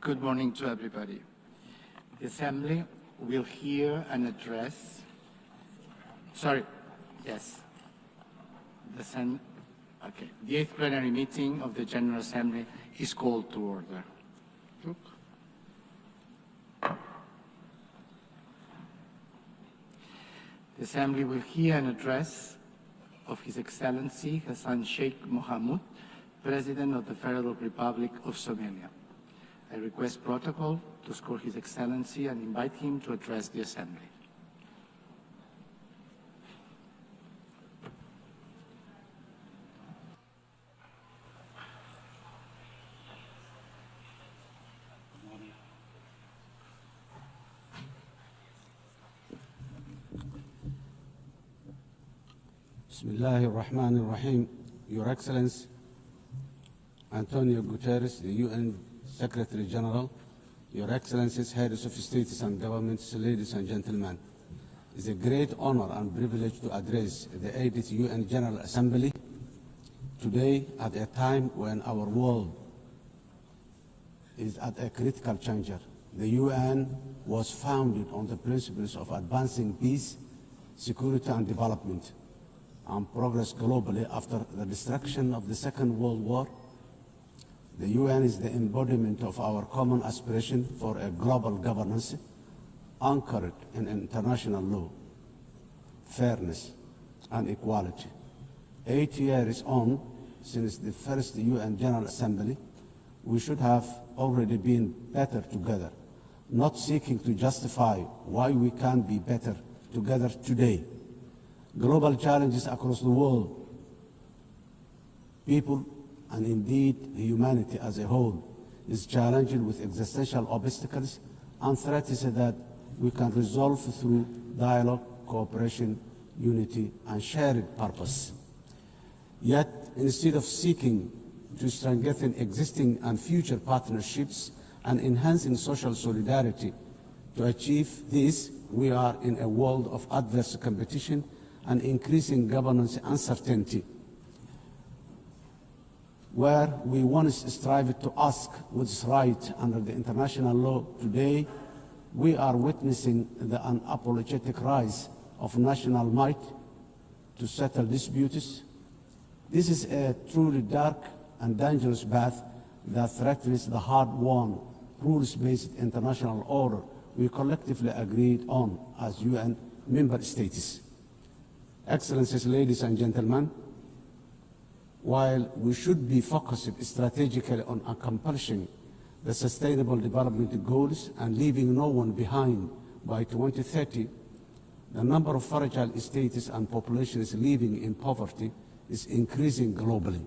Good morning to everybody. The Assembly will hear an address. The 8th plenary meeting of the General Assembly is called to order. The Assembly will hear an address of His Excellency Hassan Sheikh Mohamud, President of the Federal Republic of Somalia. I request protocol to escort His Excellency and invite him to address the Assembly. Bismillahir Rahmanir Rahim. Your Excellency, Antonio Guterres, the UN Secretary General, Your Excellencies, Heads of States and Governments, ladies and gentlemen, it is a great honor and privilege to address the 80th UN General Assembly today at a time when our world is at a critical juncture. The UN was founded on the principles of advancing peace, security and development, and progress globally after the destruction of the Second World War. The UN is the embodiment of our common aspiration for a global governance anchored in international law, fairness, and equality. 8 years on, since the first UN General Assembly, we should have already been better together, not seeking to justify why we can't be better together today. Global challenges across the world, people, and indeed humanity as a whole, is challenged with existential obstacles and threats that we can resolve through dialogue, cooperation, unity, and shared purpose. Yet, instead of seeking to strengthen existing and future partnerships and enhancing social solidarity, to achieve this, we are in a world of adverse competition and increasing governance uncertainty, where we once strived to ask what's right under the international law. Today, we are witnessing the unapologetic rise of national might to settle disputes. This is a truly dark and dangerous path that threatens the hard-won, rules-based international order we collectively agreed on as UN member states. Excellencies, ladies and gentlemen, while we should be focused strategically on accomplishing the Sustainable Development Goals and leaving no one behind by 2030, the number of fragile states and populations living in poverty is increasing globally.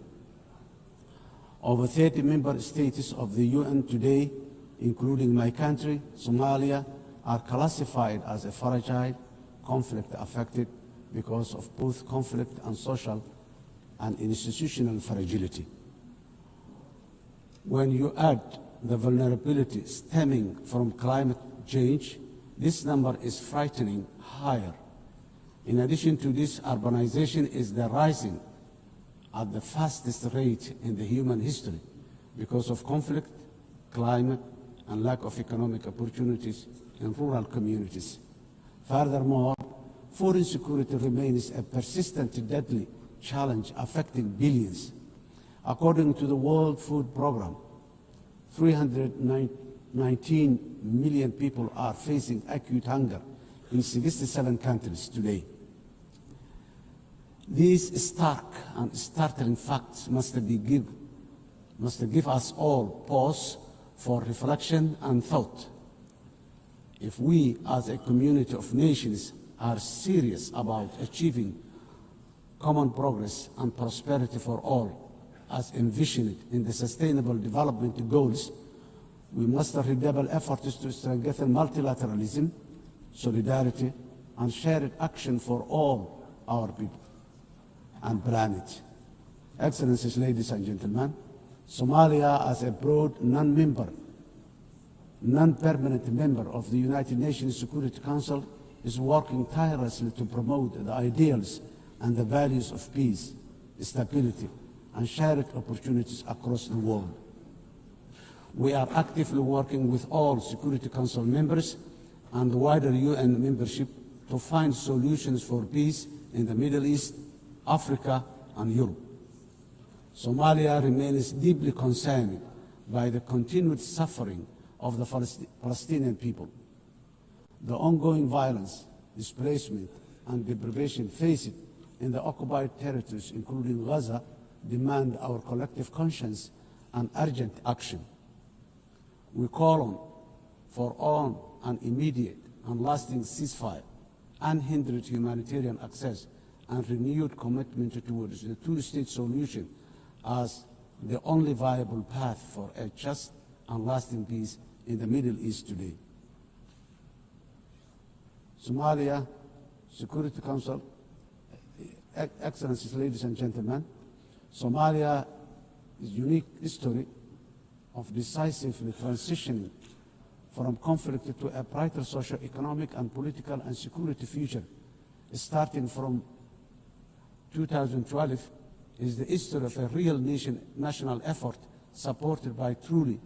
Over 30 member states of the UN today, including my country, Somalia, are classified as a fragile, conflict-affected because of both conflict and social and institutional fragility. When you add the vulnerability stemming from climate change, this number is frightening higher. In addition to this, urbanization is rising at the fastest rate in the human history because of conflict, climate, and lack of economic opportunities in rural communities. Furthermore, food insecurity remains a persistent, deadly challenge affecting billions. According to the World Food Programme, 319 million people are facing acute hunger in 67 countries today. These stark and startling facts must give us all pause for reflection and thought. If we as a community of nations are serious about achieving common progress and prosperity for all, as envisioned in the Sustainable Development Goals, we must redouble efforts to strengthen multilateralism, solidarity, and shared action for all our people and planet. Excellencies, ladies and gentlemen, Somalia, as a broad non-permanent member of the United Nations Security Council, is working tirelessly to promote the ideals and the values of peace, stability, and shared opportunities across the world. We are actively working with all Security Council members and the wider UN membership to find solutions for peace in the Middle East, Africa, and Europe. Somalia remains deeply concerned by the continued suffering of the Palestinian people. The ongoing violence, displacement, and deprivation faced in the occupied territories, including Gaza, demand our collective conscience and urgent action. We call for an immediate and lasting ceasefire, unhindered humanitarian access, and renewed commitment towards the two-state solution as the only viable path for a just and lasting peace in the Middle East today. Somalia Security Council, Excellencies, ladies and gentlemen, Somalia is a unique history of decisively transitioning from conflict to a brighter socio-economic and political and security future. Starting from 2012 is the history of a real national effort supported by truly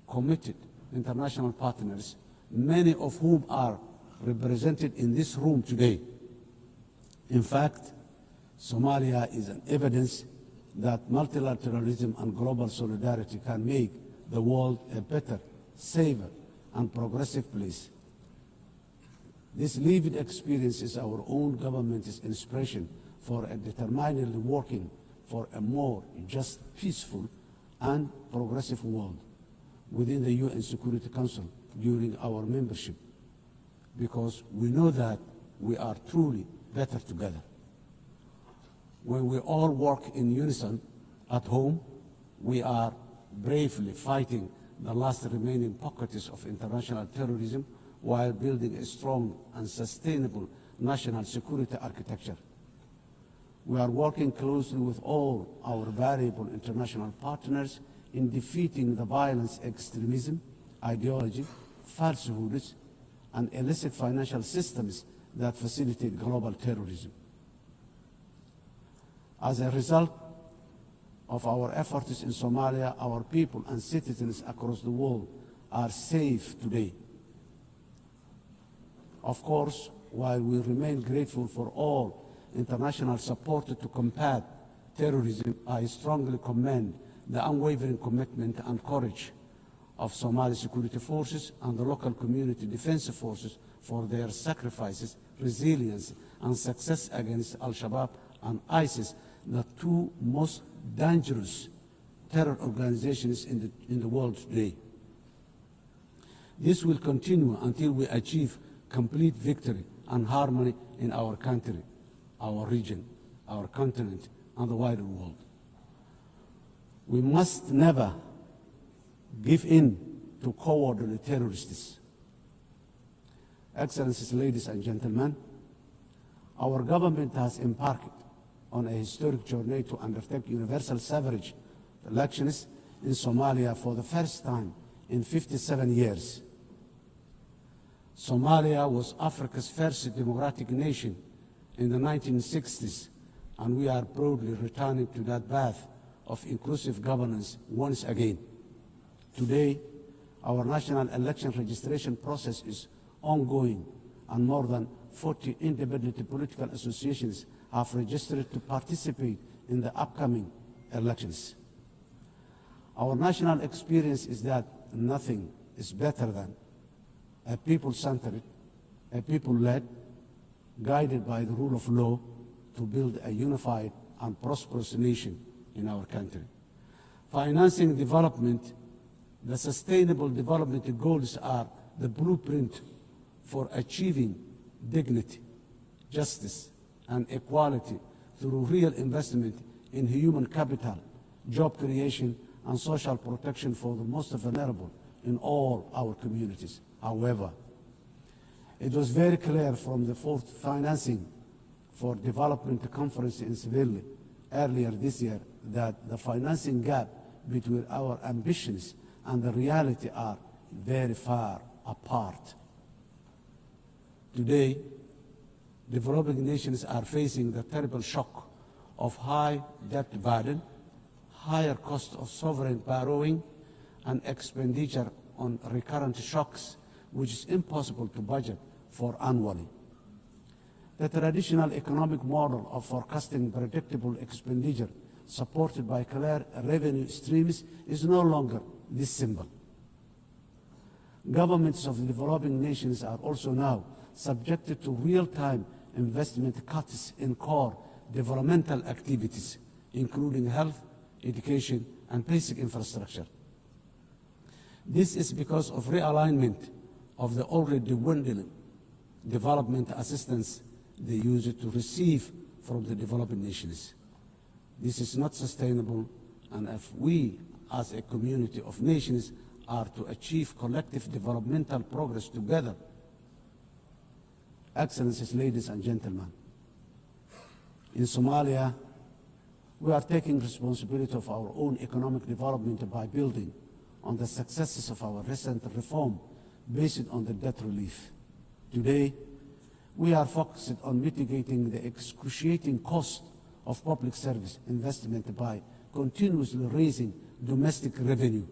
committed international partners, many of whom are represented in this room today. In fact, Somalia is an evidence that multilateralism and global solidarity can make the world a better, safer, and progressive place. This lived experience is our own government's inspiration for a determinedly working for a more just, peaceful, and progressive world within the UN Security Council during our membership, because we know that we are truly better together. When we all work in unison at home, we are bravely fighting the last remaining pockets of international terrorism while building a strong and sustainable national security architecture. We are working closely with all our valuable international partners in defeating the violence, extremism, ideology, falsehoods, and illicit financial systems that facilitate global terrorism. As a result of our efforts in Somalia, our people and citizens across the world are safe today. Of course, while we remain grateful for all international support to combat terrorism, I strongly commend the unwavering commitment and courage of Somali security forces and the local community defense forces for their sacrifices, resilience, and success against Al-Shabaab and ISIS, the two most dangerous terror organizations in the world today. This will continue until we achieve complete victory and harmony in our country, our region, our continent, and the wider world. We must never give in to cowardly terrorists. Excellencies, ladies and gentlemen, our government has embarked on a historic journey to undertake universal suffrage elections in Somalia for the first time in 57 years. Somalia was Africa's first democratic nation in the 1960s, and we are proudly returning to that path of inclusive governance once again. Today, our national election registration process is ongoing, and more than 40 independent political associations have registered to participate in the upcoming elections. Our national experience is that nothing is better than a people-centered, a people-led, guided by the rule of law to build a unified and prosperous nation in our country. Financing development, the sustainable development goals are the blueprint for achieving dignity, justice, and equality through real investment in human capital, job creation, and social protection for the most vulnerable in all our communities. However, it was very clear from the fourth financing for development conference in Seville earlier this year that the financing gap between our ambitions and the reality are very far apart. Today, developing nations are facing the terrible shock of high debt burden, higher cost of sovereign borrowing, and expenditure on recurrent shocks, which is impossible to budget for annually. The traditional economic model of forecasting predictable expenditure supported by clear revenue streams is no longer this simple. Governments of the developing nations are also now subjected to real-time investment cuts in core developmental activities, including health, education, and basic infrastructure. This is because of realignment of the already dwindling development assistance they use to receive from the developing nations. This is not sustainable, and if we, as a community of nations, are to achieve collective developmental progress together. Excellencies, ladies and gentlemen, in Somalia, we are taking responsibility of our own economic development by building on the successes of our recent reform based on the debt relief. Today, we are focused on mitigating the excruciating cost of public service investment by continuously raising domestic revenue,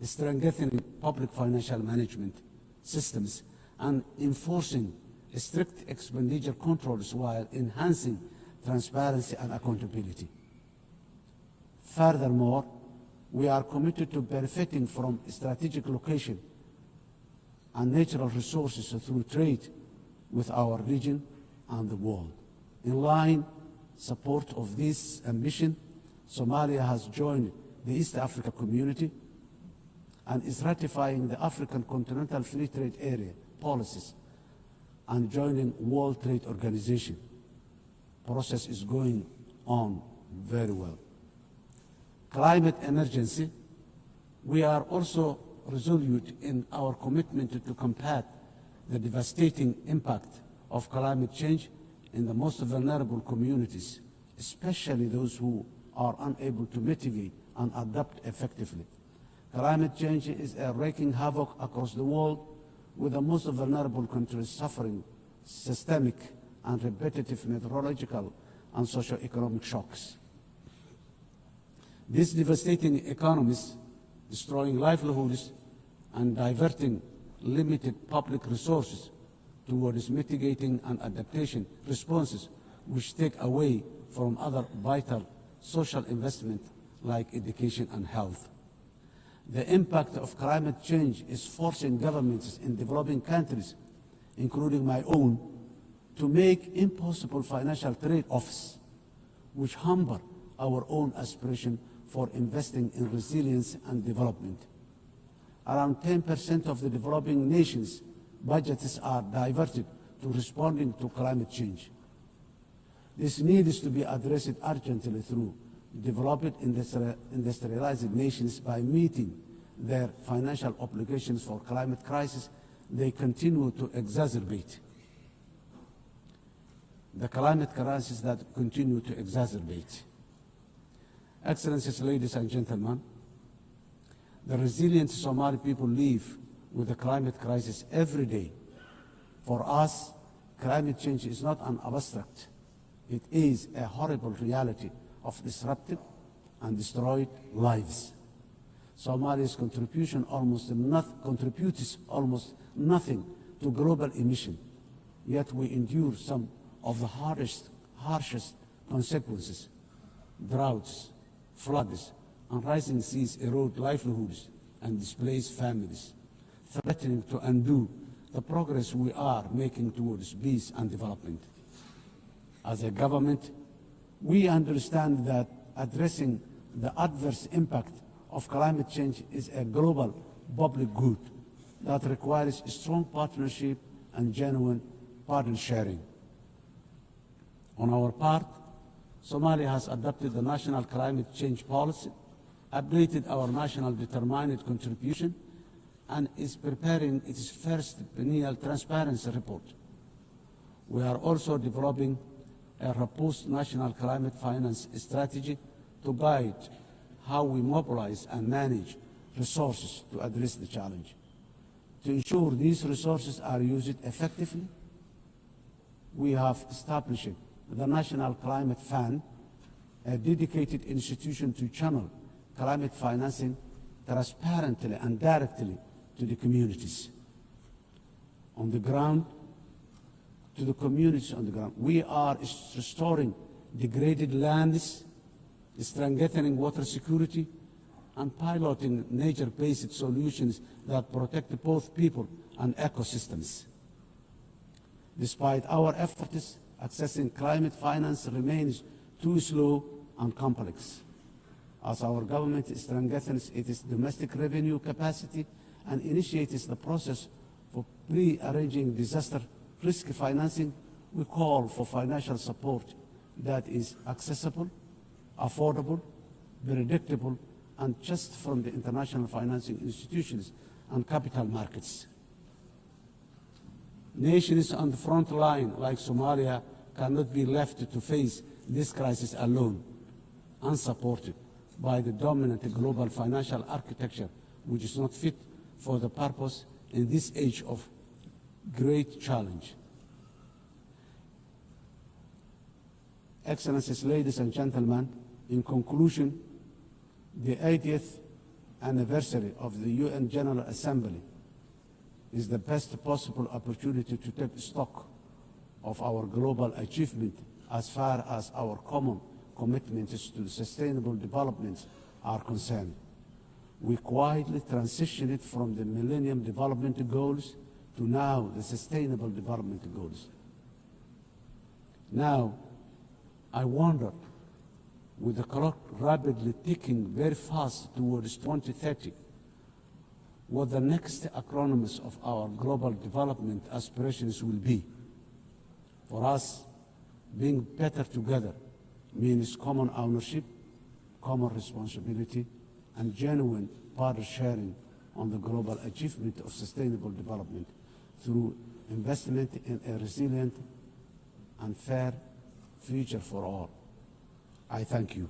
strengthening public financial management systems, and enforcing strict expenditure controls while enhancing transparency and accountability. Furthermore, we are committed to benefiting from strategic location and natural resources through trade with our region and the world. In line support of this ambition, Somalia has joined the East Africa Community and is ratifying the African Continental Free Trade Area policies and joining World Trade Organization. Process is going on very well. Climate emergency. We are also resolute in our commitment to combat the devastating impact of climate change in the most vulnerable communities, especially those who are unable to mitigate and adapt effectively. Climate change is wreaking havoc across the world, with the most vulnerable countries suffering systemic and repetitive meteorological and socio-economic shocks. These devastating economies, destroying livelihoods and diverting limited public resources towards mitigating and adaptation responses, which take away from other vital social investment like education and health. The impact of climate change is forcing governments in developing countries, including my own, to make impossible financial trade-offs, which hamper our own aspiration for investing in resilience and development. Around 10% of the developing nations' budgets are diverted to responding to climate change. This needs to be addressed urgently through developed industrialized nations by meeting their financial obligations for climate crisis they continue to exacerbate. The climate crisis that continue to exacerbate. Excellencies, ladies and gentlemen, the resilient Somali people live with the climate crisis every day. For us, climate change is not an abstract. It is a horrible reality of disrupted and destroyed lives. Somalia's contribution contributes almost nothing to global emission, yet we endure some of the harshest consequences. Droughts, floods, and rising seas erode livelihoods and displace families, threatening to undo the progress we are making towards peace and development. As a government, we understand that addressing the adverse impact of climate change is a global public good that requires strong partnership and genuine burden sharing. On our part, Somalia has adopted the national climate change policy, updated our national determined contribution, and is preparing its first biennial transparency report. We are also developing a robust national climate finance strategy to guide how we mobilize and manage resources to address the challenge. To ensure these resources are used effectively, we have established the National Climate Fund, a dedicated institution to channel climate financing transparently and directly to the communities on the ground, to the communities on the ground. We are restoring degraded lands, strengthening water security, and piloting nature-based solutions that protect both people and ecosystems. Despite our efforts, accessing climate finance remains too slow and complex. As our government strengthens its domestic revenue capacity and initiates the process for pre-arranging disaster risk financing, we call for financial support that is accessible, affordable, predictable, and just from the international financing institutions and capital markets. Nations on the front line, like Somalia, cannot be left to face this crisis alone, unsupported by the dominant global financial architecture, which is not fit for the purpose in this age of great challenge. Excellencies, ladies and gentlemen, in conclusion, the 80th anniversary of the UN General Assembly is the best possible opportunity to take stock of our global achievement as far as our common commitments to sustainable development are concerned. We quietly transitioned from the Millennium Development Goals to now the Sustainable Development Goals. Now, I wonder, with the clock rapidly ticking very fast towards 2030, what the next acronyms of our global development aspirations will be. For us, being better together means common ownership, common responsibility, and genuine partner sharing on the global achievement of sustainable development through investment in a resilient and fair future for all. I thank you.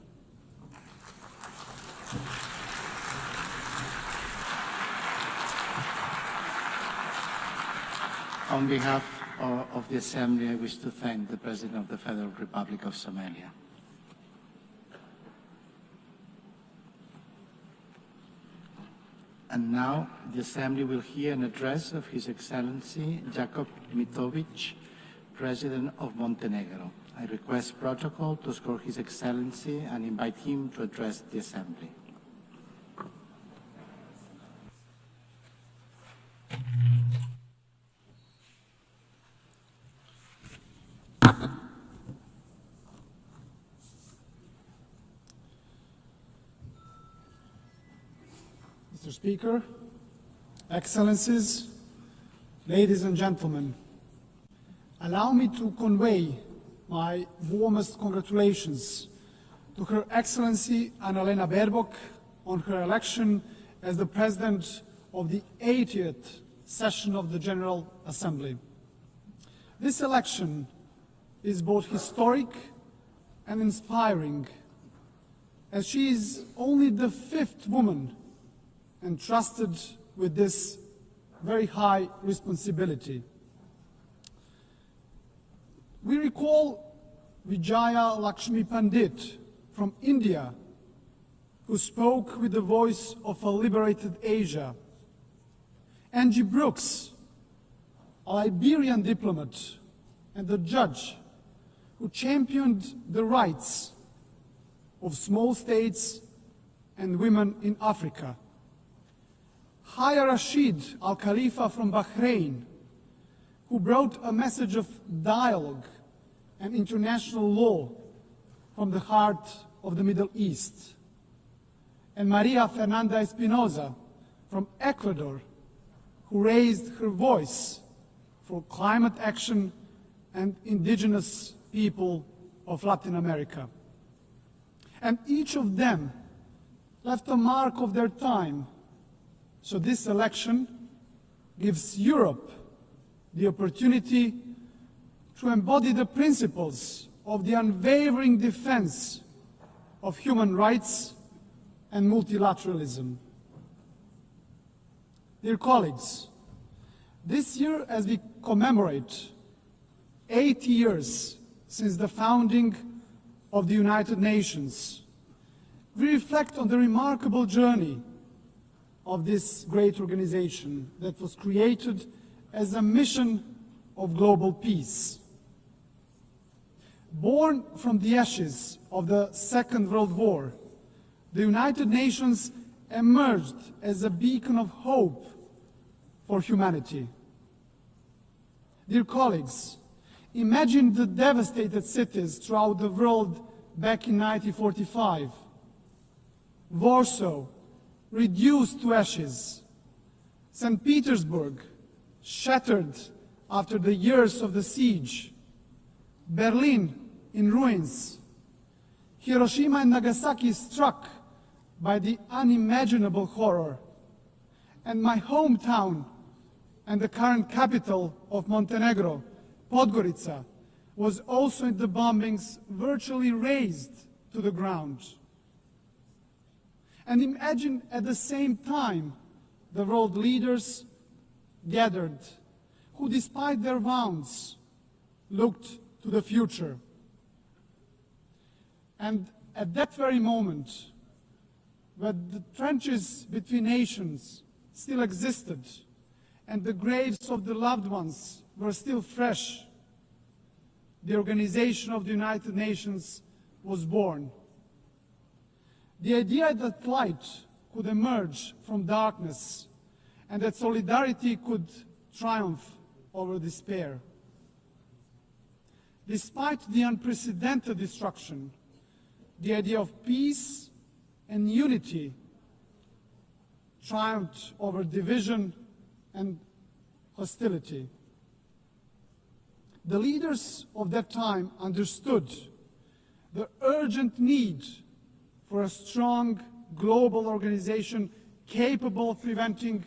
On behalf of the Assembly, I wish to thank the President of the Federal Republic of Somalia. And now the Assembly will hear an address of His Excellency Jakub Mitovic, President of Montenegro. I request protocol to escort His Excellency and invite him to address the Assembly. Mr. Speaker, Excellencies, ladies and gentlemen, allow me to convey my warmest congratulations to Her Excellency Annalena Baerbock on her election as the President of the 80th session of the General Assembly. This election is both historic and inspiring, as she is only the 5th woman entrusted with this very high responsibility. We recall Vijaya Lakshmi Pandit from India, who spoke with the voice of a liberated Asia. Angie Brooks, a Liberian diplomat and a judge who championed the rights of small states and women in Africa. Haya Rashid al-Khalifa from Bahrain, who brought a message of dialogue and international law from the heart of the Middle East. And Maria Fernanda Espinosa from Ecuador, who raised her voice for climate action and indigenous people of Latin America. And each of them left a mark of their time. So this election gives Europe the opportunity to embody the principles of the unwavering defense of human rights and multilateralism. Dear colleagues, this year, as we commemorate 80 years since the founding of the United Nations, we reflect on the remarkable journey of this great organization that was created as a mission of global peace. Born from the ashes of the Second World War, the United Nations emerged as a beacon of hope for humanity. Dear colleagues, imagine the devastated cities throughout the world back in 1945. Warsaw, reduced to ashes. St. Petersburg, shattered after the years of the siege. Berlin, in ruins. Hiroshima and Nagasaki struck by the unimaginable horror. And my hometown and the current capital of Montenegro, Podgorica, was also in the bombings virtually razed to the ground. And imagine at the same time the world leaders gathered, who despite their wounds looked to the future. And at that very moment, when the trenches between nations still existed and the graves of the loved ones were still fresh, the Organization of the United Nations was born. The idea that light could emerge from darkness and that solidarity could triumph over despair. Despite the unprecedented destruction, the idea of peace and unity triumphed over division and hostility. The leaders of that time understood the urgent need for a strong global organization capable of preventing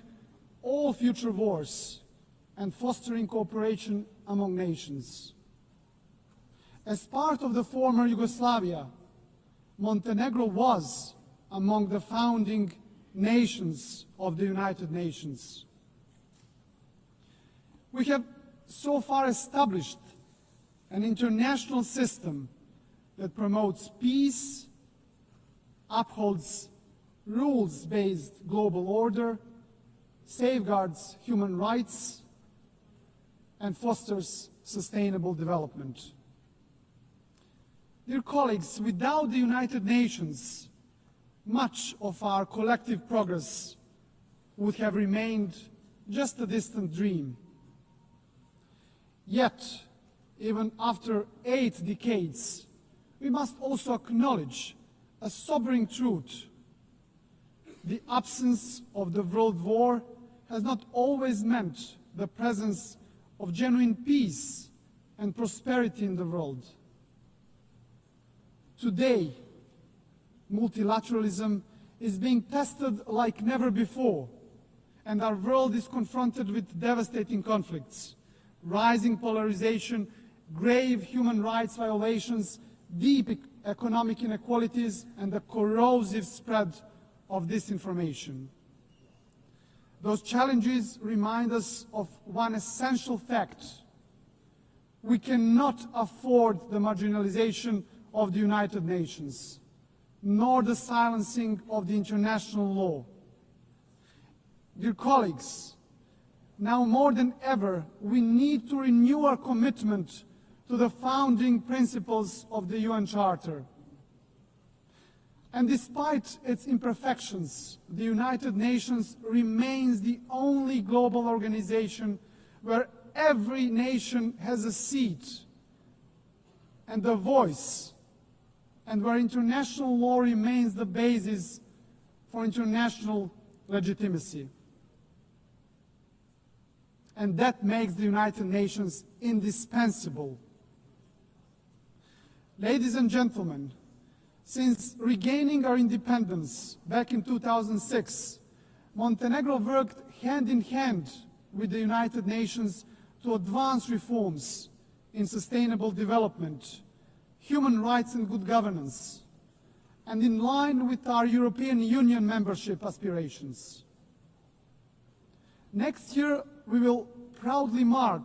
all future wars and fostering cooperation among nations. As part of the former Yugoslavia, Montenegro was among the founding nations of the United Nations. We have so far established an international system that promotes peace, upholds rules-based global order, safeguards human rights, and fosters sustainable development. Dear colleagues, without the United Nations, much of our collective progress would have remained just a distant dream. Yet, even after 8 decades, we must also acknowledge a sobering truth. The absence of the World War has not always meant the presence of genuine peace and prosperity in the world. Today, multilateralism is being tested like never before, and our world is confronted with devastating conflicts, rising polarization, grave human rights violations, deep economic inequalities, and the corrosive spread of disinformation. Those challenges remind us of one essential fact. We cannot afford the marginalization of the United Nations, nor the silencing of the international law. Dear colleagues, now more than ever, we need to renew our commitment to the founding principles of the UN Charter. And despite its imperfections, the United Nations remains the only global organization where every nation has a seat and a voice, and where international law remains the basis for international legitimacy. And that makes the United Nations indispensable. Ladies and gentlemen, since regaining our independence back in 2006, Montenegro worked hand in hand with the United Nations to advance reforms in sustainable development, human rights and good governance, and in line with our European Union membership aspirations. Next year, we will proudly mark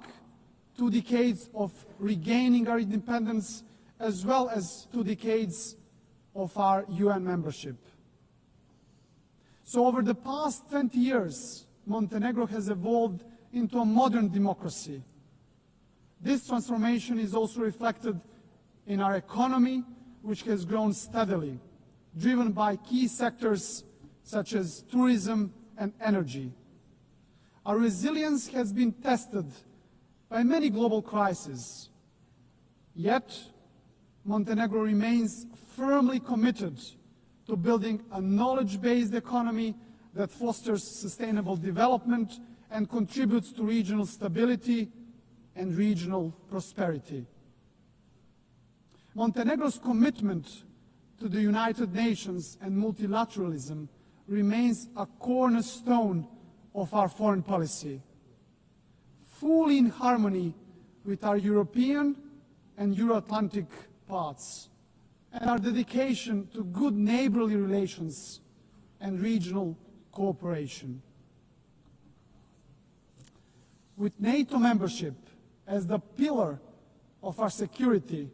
2 decades of regaining our independence, as well as 2 decades of our UN membership. So over the past 20 years, Montenegro has evolved into a modern democracy. This transformation is also reflected in our economy, which has grown steadily, driven by key sectors such as tourism and energy. Our resilience has been tested by many global crises. Yet, Montenegro remains firmly committed to building a knowledge-based economy that fosters sustainable development and contributes to regional stability and regional prosperity. Montenegro's commitment to the United Nations and multilateralism remains a cornerstone of our foreign policy, fully in harmony with our European and Euro-Atlantic paths, and our dedication to good neighborly relations and regional cooperation. With NATO membership as the pillar of our security,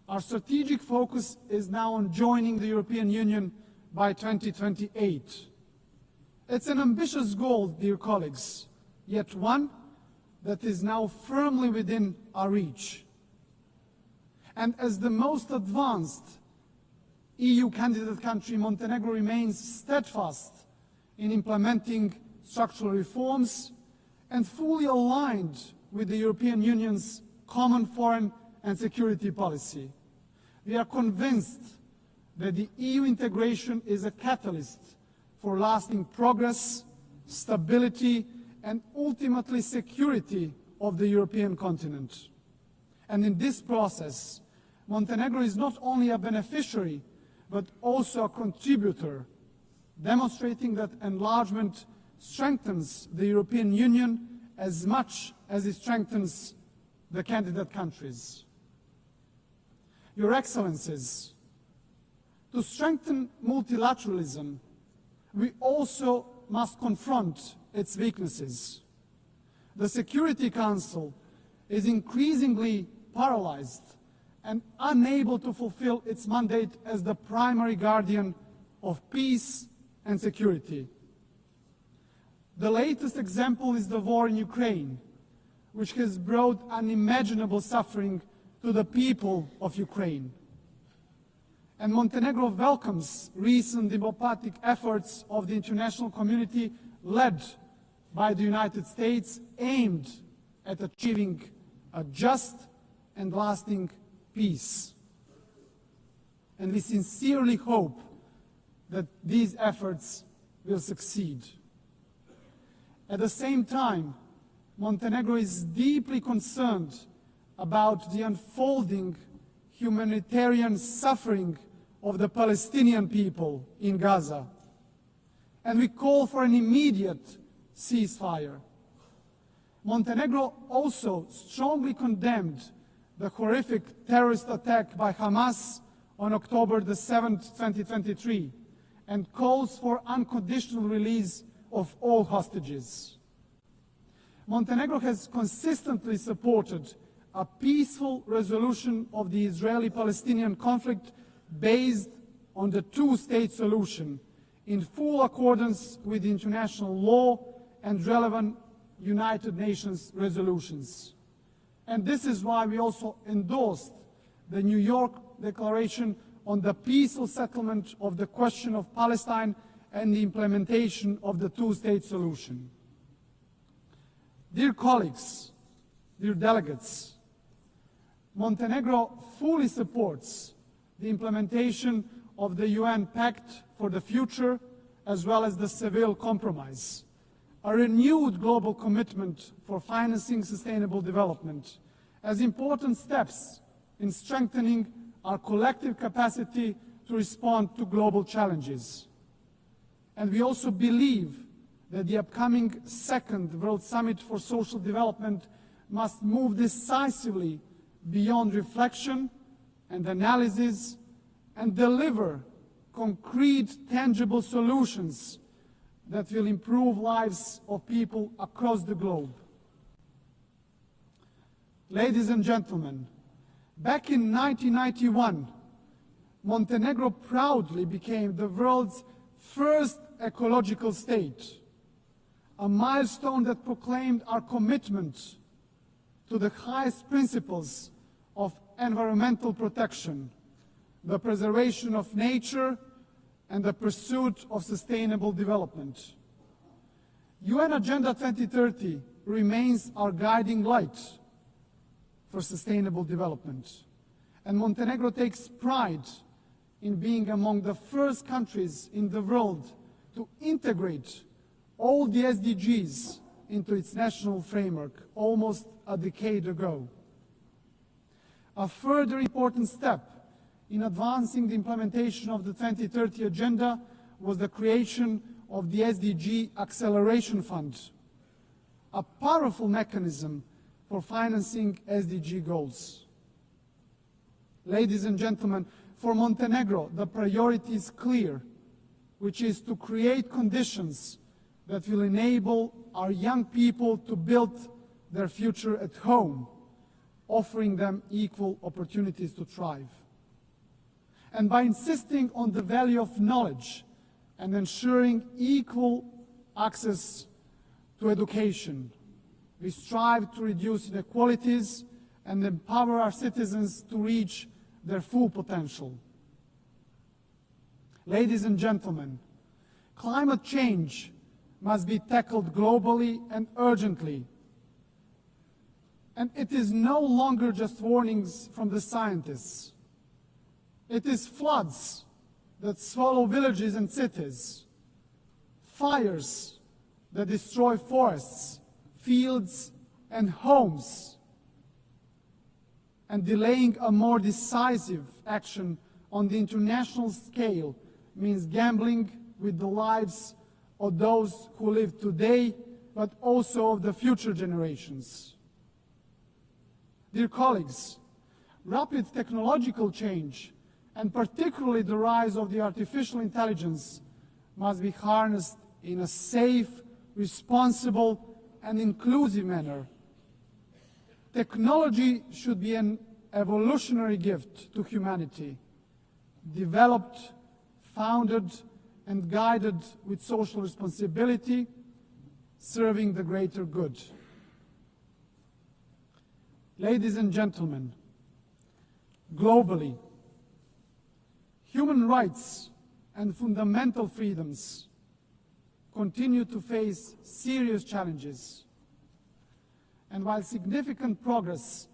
our strategic focus is now on joining the European Union by 2028. It's an ambitious goal, dear colleagues, yet one that is now firmly within our reach. And as the most advanced EU candidate country, Montenegro remains steadfast in implementing structural reforms and fully aligned with the European Union's common foreign and security policy. We are convinced that the EU integration is a catalyst for lasting progress, stability, and ultimately security of the European continent. And in this process, Montenegro is not only a beneficiary, but also a contributor, demonstrating that enlargement strengthens the European Union as much as it strengthens the candidate countries. Your Excellencies, to strengthen multilateralism, we also must confront its weaknesses. The Security Council is increasingly paralyzed and unable to fulfill its mandate as the primary guardian of peace and security. The latest example is the war in Ukraine, which has brought unimaginable suffering to the people of Ukraine. And Montenegro welcomes recent diplomatic efforts of the international community led by the United States aimed at achieving a just and lasting peace. And we sincerely hope that these efforts will succeed. At the same time, Montenegro is deeply concerned about the unfolding humanitarian suffering of the Palestinian people in Gaza. And we call for an immediate ceasefire. Montenegro also strongly condemned the horrific terrorist attack by Hamas on October the 7th, 2023, and calls for unconditional release of all hostages. Montenegro has consistently supported a peaceful resolution of the Israeli-Palestinian conflict based on the two-state solution in full accordance with international law and relevant United Nations resolutions. And this is why we also endorsed the New York Declaration on the peaceful settlement of the question of Palestine and the implementation of the two-state solution. Dear colleagues, dear delegates, Montenegro fully supports the implementation of the UN Pact for the Future as well as the Seville Compromise, a renewed global commitment for financing sustainable development as important steps in strengthening our collective capacity to respond to global challenges. And we also believe that the upcoming second World Summit for Social Development must move decisively beyond reflection and analysis and deliver concrete, tangible solutions that will improve lives of people across the globe. Ladies and gentlemen, back in 1991, Montenegro proudly became the world's first ecological state, a milestone that proclaimed our commitment to the highest principles of environmental protection, the preservation of nature, and the pursuit of sustainable development. UN Agenda 2030 remains our guiding light for sustainable development, and Montenegro takes pride in being among the first countries in the world to integrate all the SDGs into its national framework almost a decade ago. A further important step in advancing the implementation of the 2030 Agenda was the creation of the SDG Acceleration Fund, a powerful mechanism for financing SDG goals. Ladies and gentlemen, for Montenegro, the priority is clear, which is to create conditions that will enable our young people to build their future at home, offering them equal opportunities to thrive. And by insisting on the value of knowledge and ensuring equal access to education, we strive to reduce inequalities and empower our citizens to reach their full potential. Ladies and gentlemen, climate change must be tackled globally and urgently. And it is no longer just warnings from the scientists. It is floods that swallow villages and cities, fires that destroy forests, fields, and homes, and delaying a more decisive action on the international scale means gambling with the lives of those who live today, but also of the future generations. Dear colleagues, rapid technological change, and particularly the rise of the artificial intelligence, must be harnessed in a safe, responsible, and inclusive manner. Technology should be an evolutionary gift to humanity, developed, founded, and guided with social responsibility, serving the greater good. Ladies and gentlemen, globally, human rights and fundamental freedoms continue to face serious challenges. And while significant progress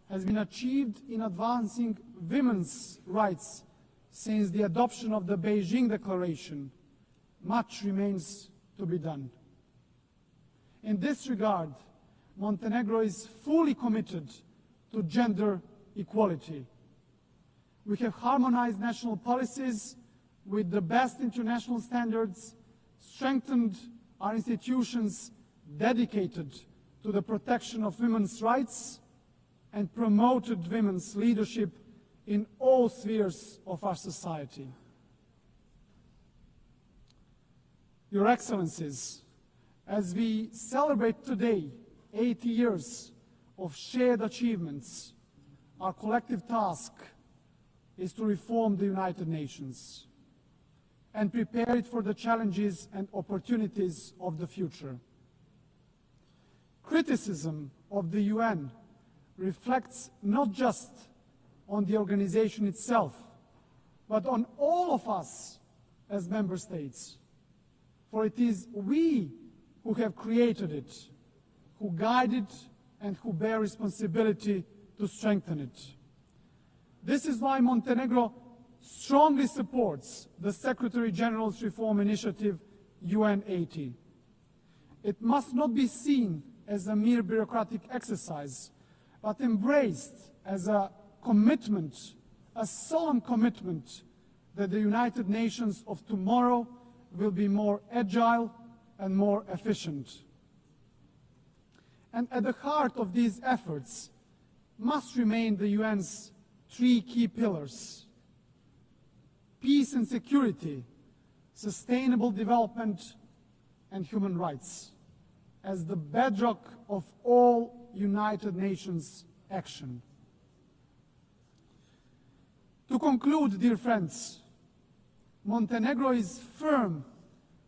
has been achieved in advancing women's rights since the adoption of the Beijing Declaration, much remains to be done. In this regard, Montenegro is fully committed to gender equality. We have harmonized national policies with the best international standards, strengthened our institutions dedicated to the protection of women's rights, and promoted women's leadership in all spheres of our society. Your Excellencies, as we celebrate today 80 years of shared achievements, our collective task is to reform the United Nations and prepare it for the challenges and opportunities of the future. Criticism of the UN reflects not just on the organization itself, but on all of us as member states. For it is we who have created it, who guide it, and who bear responsibility to strengthen it. This is why Montenegro strongly supports the Secretary General's reform initiative, UN 80. It must not be seen as a mere bureaucratic exercise, but embraced as a commitment, a solemn commitment that the United Nations of tomorrow will be more agile and more efficient. And at the heart of these efforts must remain the UN's three key pillars: peace and security, sustainable development, and human rights, as the bedrock of all United Nations action. To conclude, dear friends, Montenegro is firm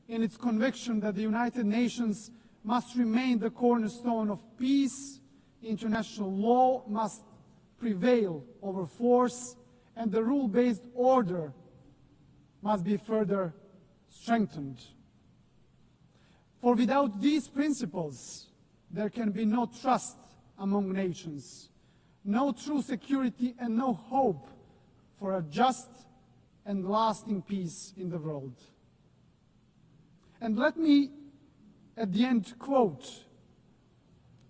in its conviction that the United Nations must remain the cornerstone of peace, international law must prevail over force, and the rule-based order must be further strengthened. For without these principles, there can be no trust among nations, no true security, and no hope for a just and lasting peace in the world. And let me, at the end, quote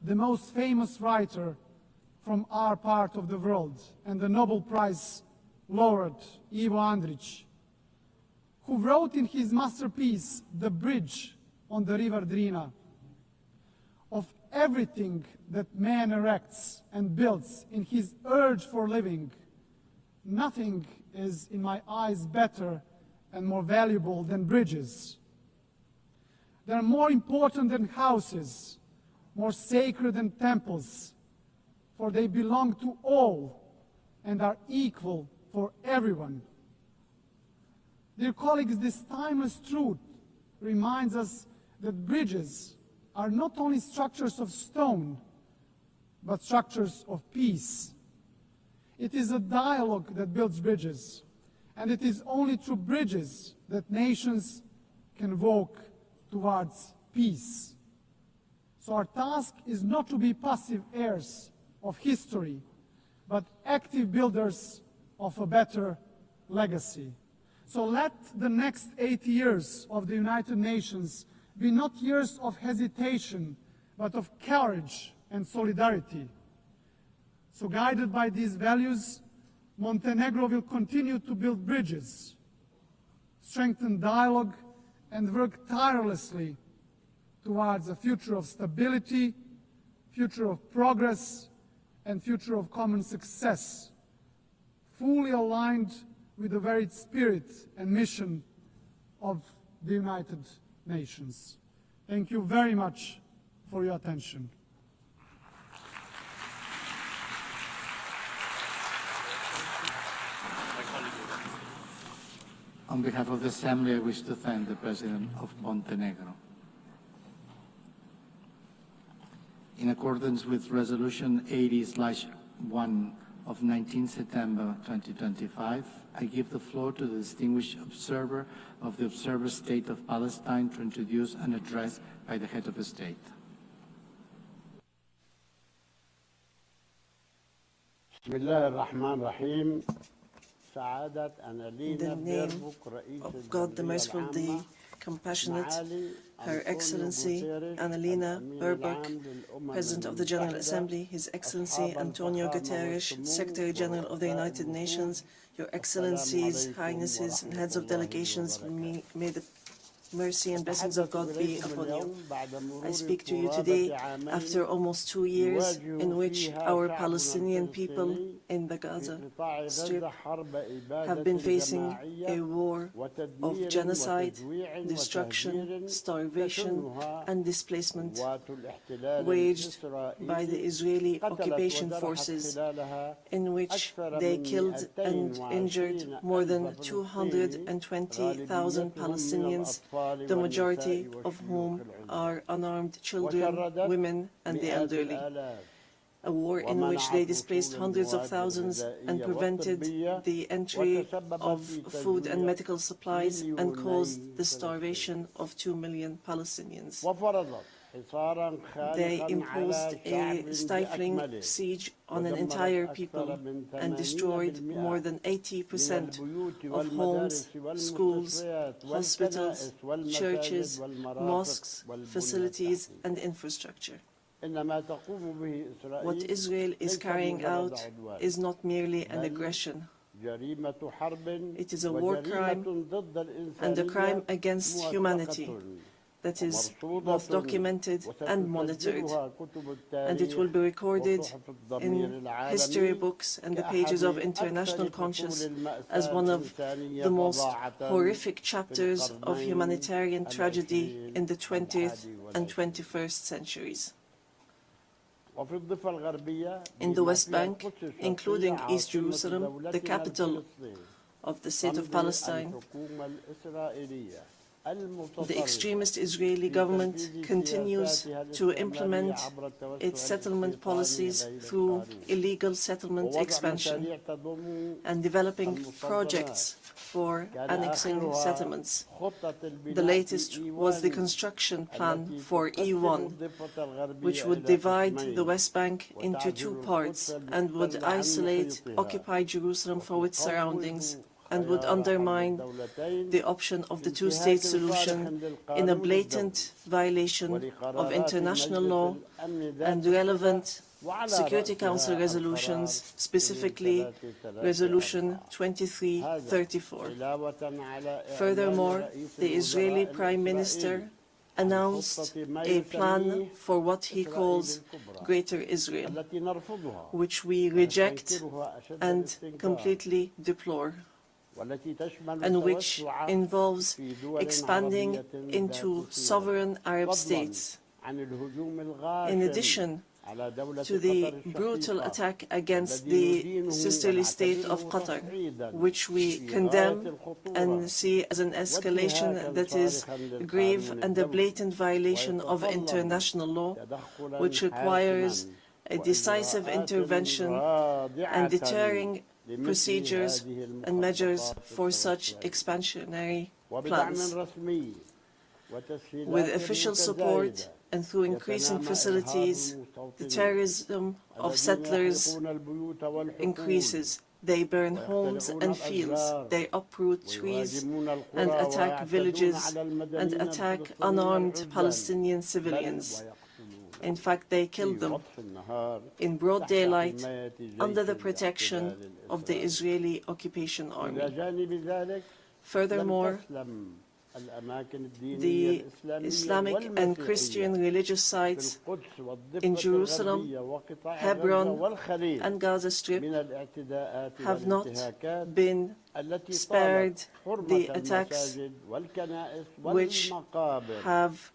the most famous writer from our part of the world and the Nobel Prize laureate, Ivo Andrić, who wrote in his masterpiece, The Bridge on the River Drina, "Of everything that man erects and builds in his urge for living, nothing is, in my eyes, better and more valuable than bridges. They are more important than houses, more sacred than temples, for they belong to all and are equal for everyone." Dear colleagues, this timeless truth reminds us that bridges are not only structures of stone, but structures of peace. It is a dialogue that builds bridges, and it is only through bridges that nations can walk towards peace. So our task is not to be passive heirs of history, but active builders of a better legacy. So let the next 8 years of the United Nations be not years of hesitation, but of courage and solidarity. So guided by these values, Montenegro will continue to build bridges, strengthen dialogue, and work tirelessly towards a future of stability, future of progress, and future of common success, fully aligned with the very spirit and mission of the United Nations. Thank you very much for your attention. On behalf of the Assembly, I wish to thank the President of Montenegro. In accordance with Resolution 80/1 of 19 September 2025, I give the floor to the distinguished observer of the Observer State of Palestine to introduce an address by the head of the state. In the name of God, the Merciful, the Compassionate, Her Excellency Annalena Baerbock, President of the General Assembly, His Excellency Antonio Guterres, Secretary General of the United Nations, Your Excellencies, Highnesses, and Heads of Delegations, may the mercy and blessings of God be upon you. I speak to you today after almost 2 years in which our Palestinian people in the Gaza Strip have been facing a war of genocide, destruction, starvation, and displacement waged by the Israeli occupation forces, in which they killed and injured more than 220,000 Palestinians, the majority of whom are unarmed children, women, and the elderly. A war in which they displaced hundreds of thousands and prevented the entry of food and medical supplies and caused the starvation of 2 million Palestinians. They imposed a stifling siege on an entire people and destroyed more than 80% of homes, schools, hospitals, churches, mosques, facilities, and infrastructure. What Israel is carrying out is not merely an aggression. It is a war crime and a crime against humanity that is both documented and monitored, and it will be recorded in history books and the pages of international conscience as one of the most horrific chapters of humanitarian tragedy in the 20th and 21st centuries. In the West Bank, including East Jerusalem, the capital of the State of Palestine, The extremist Israeli government continues to implement its settlement policies through illegal settlement expansion and developing projects for annexing settlements. The latest was the construction plan for E1, which would divide the West Bank into two parts and would isolate occupied Jerusalem from its surroundings and would undermine the option of the two-state solution in a blatant violation of international law and relevant Security Council resolutions, specifically Resolution 2334. Furthermore, the Israeli Prime Minister announced a plan for what he calls Greater Israel, which we reject and completely deplore, and which involves expanding into sovereign Arab states. In addition to the brutal attack against the sisterly state of Qatar, which we condemn and see as an escalation that is grave and a blatant violation of international law, which requires a decisive intervention and deterring procedures and measures for such expansionary plans. With official support and through increasing facilities, the terrorism of settlers increases. They burn homes and fields, they uproot trees and attack villages and attack unarmed Palestinian civilians. In fact, they killed them in broad daylight under the protection of the Israeli occupation army. Furthermore, the Islamic and Christian religious sites in Jerusalem, Hebron, and Gaza Strip have not been spared the attacks which have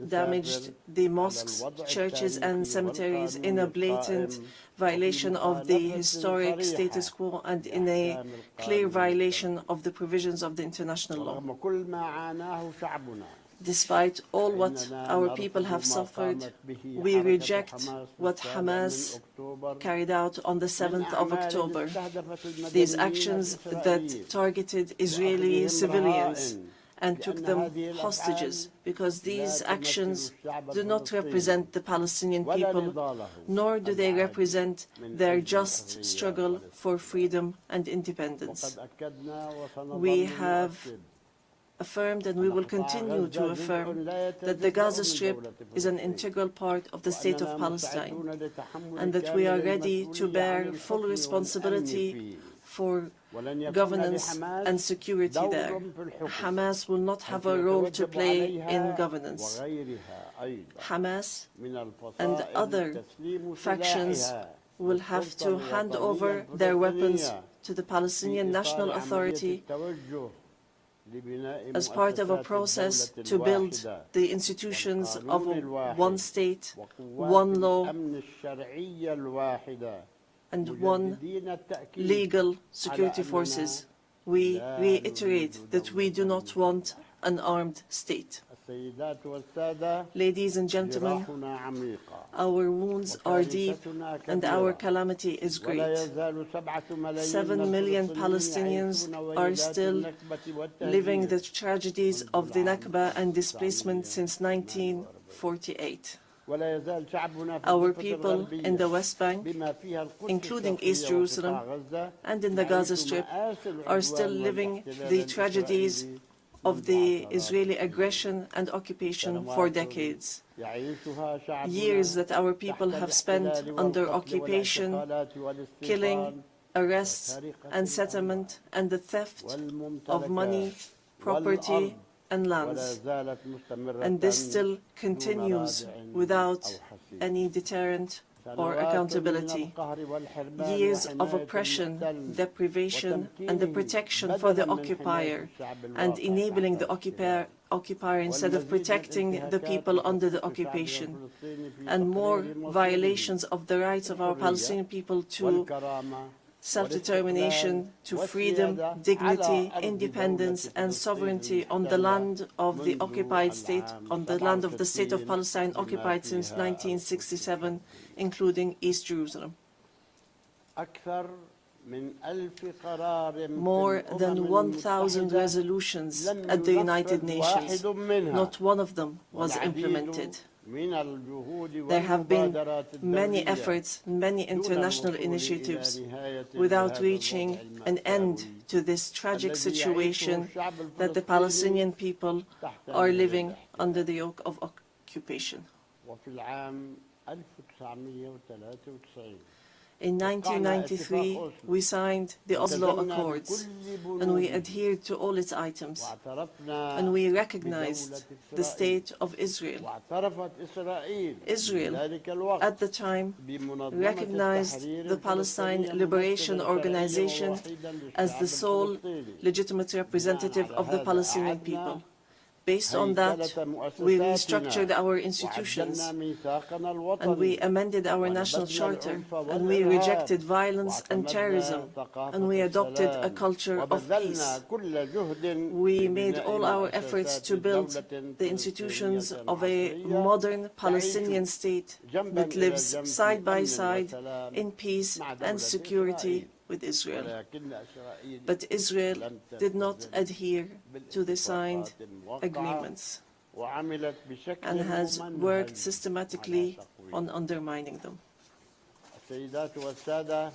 damaged the mosques, churches, and cemeteries in a blatant violation of the historic status quo and in a clear violation of the provisions of the international law. Despite all what our people have suffered, we reject what Hamas carried out on the 7th of October. These actions that targeted Israeli civilians and took them hostages, because these actions do not represent the Palestinian people, nor do they represent their just struggle for freedom and independence. We have affirmed, and we will continue to affirm, that the Gaza Strip is an integral part of the state of Palestine, and that we are ready to bear full responsibility for governance and security there. Hamas will not have a role to play in governance. Hamas and other factions will have to hand over their weapons to the Palestinian National Authority as part of a process to build the institutions of one state, one law, and one legal security forces. We reiterate that we do not want an armed state. Ladies and gentlemen, our wounds are deep and our calamity is great. 7 million Palestinians are still living the tragedies of the Nakba and displacement since 1948. Our people in the West Bank, including East Jerusalem and in the Gaza Strip, are still living the tragedies of the Israeli aggression and occupation for decades. Years that our people have spent under occupation, killing, arrests, and settlement, and the theft of money, property, and lands. And this still continues without any deterrent or accountability. Years of oppression, deprivation, and the protection for the occupier, and enabling the occupier instead of protecting the people under the occupation, and more violations of the rights of our Palestinian people to self-determination, to freedom, dignity, independence, and sovereignty on the land of the occupied state, on the land of the state of Palestine occupied since 1967, including East Jerusalem. More than 1,000 resolutions at the United Nations, not one of them was implemented. There have been many efforts, many international initiatives without reaching an end to this tragic situation that the Palestinian people are living under the yoke of occupation. In 1993, we signed the Oslo Accords, and we adhered to all its items, and we recognized the state of Israel. Israel, at the time, recognized the Palestine Liberation Organization as the sole legitimate representative of the Palestinian people. Based on that, we restructured our institutions, and we amended our national charter, and we rejected violence and terrorism, and we adopted a culture of peace. We made all our efforts to build the institutions of a modern Palestinian state that lives side by side in peace and security with Israel. But Israel did not adhere to the signed agreements and has worked systematically on undermining them.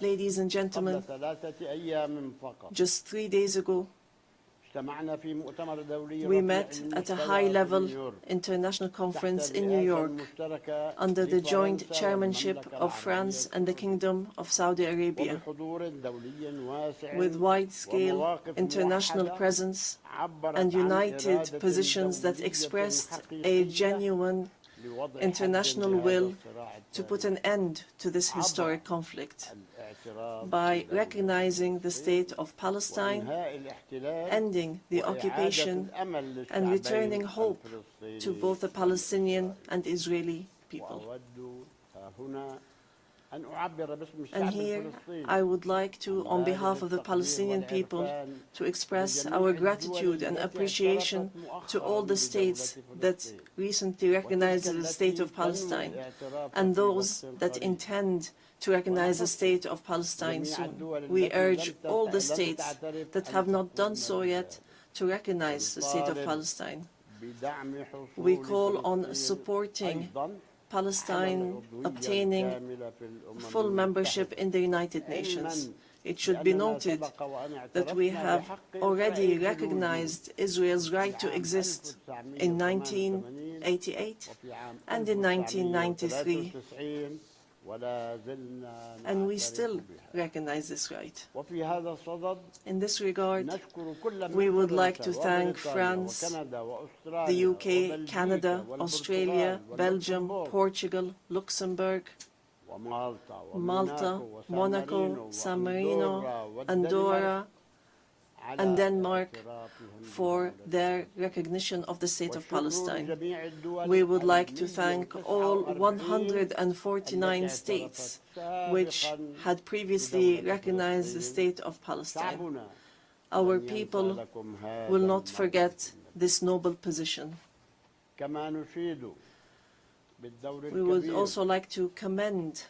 Ladies and gentlemen, just 3 days ago, we met at a high-level international conference in New York under the joint chairmanship of France and the Kingdom of Saudi Arabia, with wide-scale international presence and united positions that expressed a genuine international will to put an end to this historic conflict by recognizing the state of Palestine, ending the occupation, and returning hope to both the Palestinian and Israeli people. And here I would like to, on behalf of the Palestinian people, to express our gratitude and appreciation to all the states that recently recognized the state of Palestine and those that intend to recognize the state of Palestine soon. We urge all the states that have not done so yet to recognize the state of Palestine. We call on supporting Palestine obtaining full membership in the United Nations. It should be noted that we have already recognized Israel's right to exist in 1988 and in 1993, and we still recognize this right. In this regard, we would like to thank France, the UK, Canada, Australia, Belgium, Portugal, Luxembourg, Malta, Monaco, San Marino, Andorra, and Denmark for their recognition of the state of Palestine. We would like to thank all 149 states which had previously recognized the state of Palestine. Our people will not forget this noble position. We would also like to commend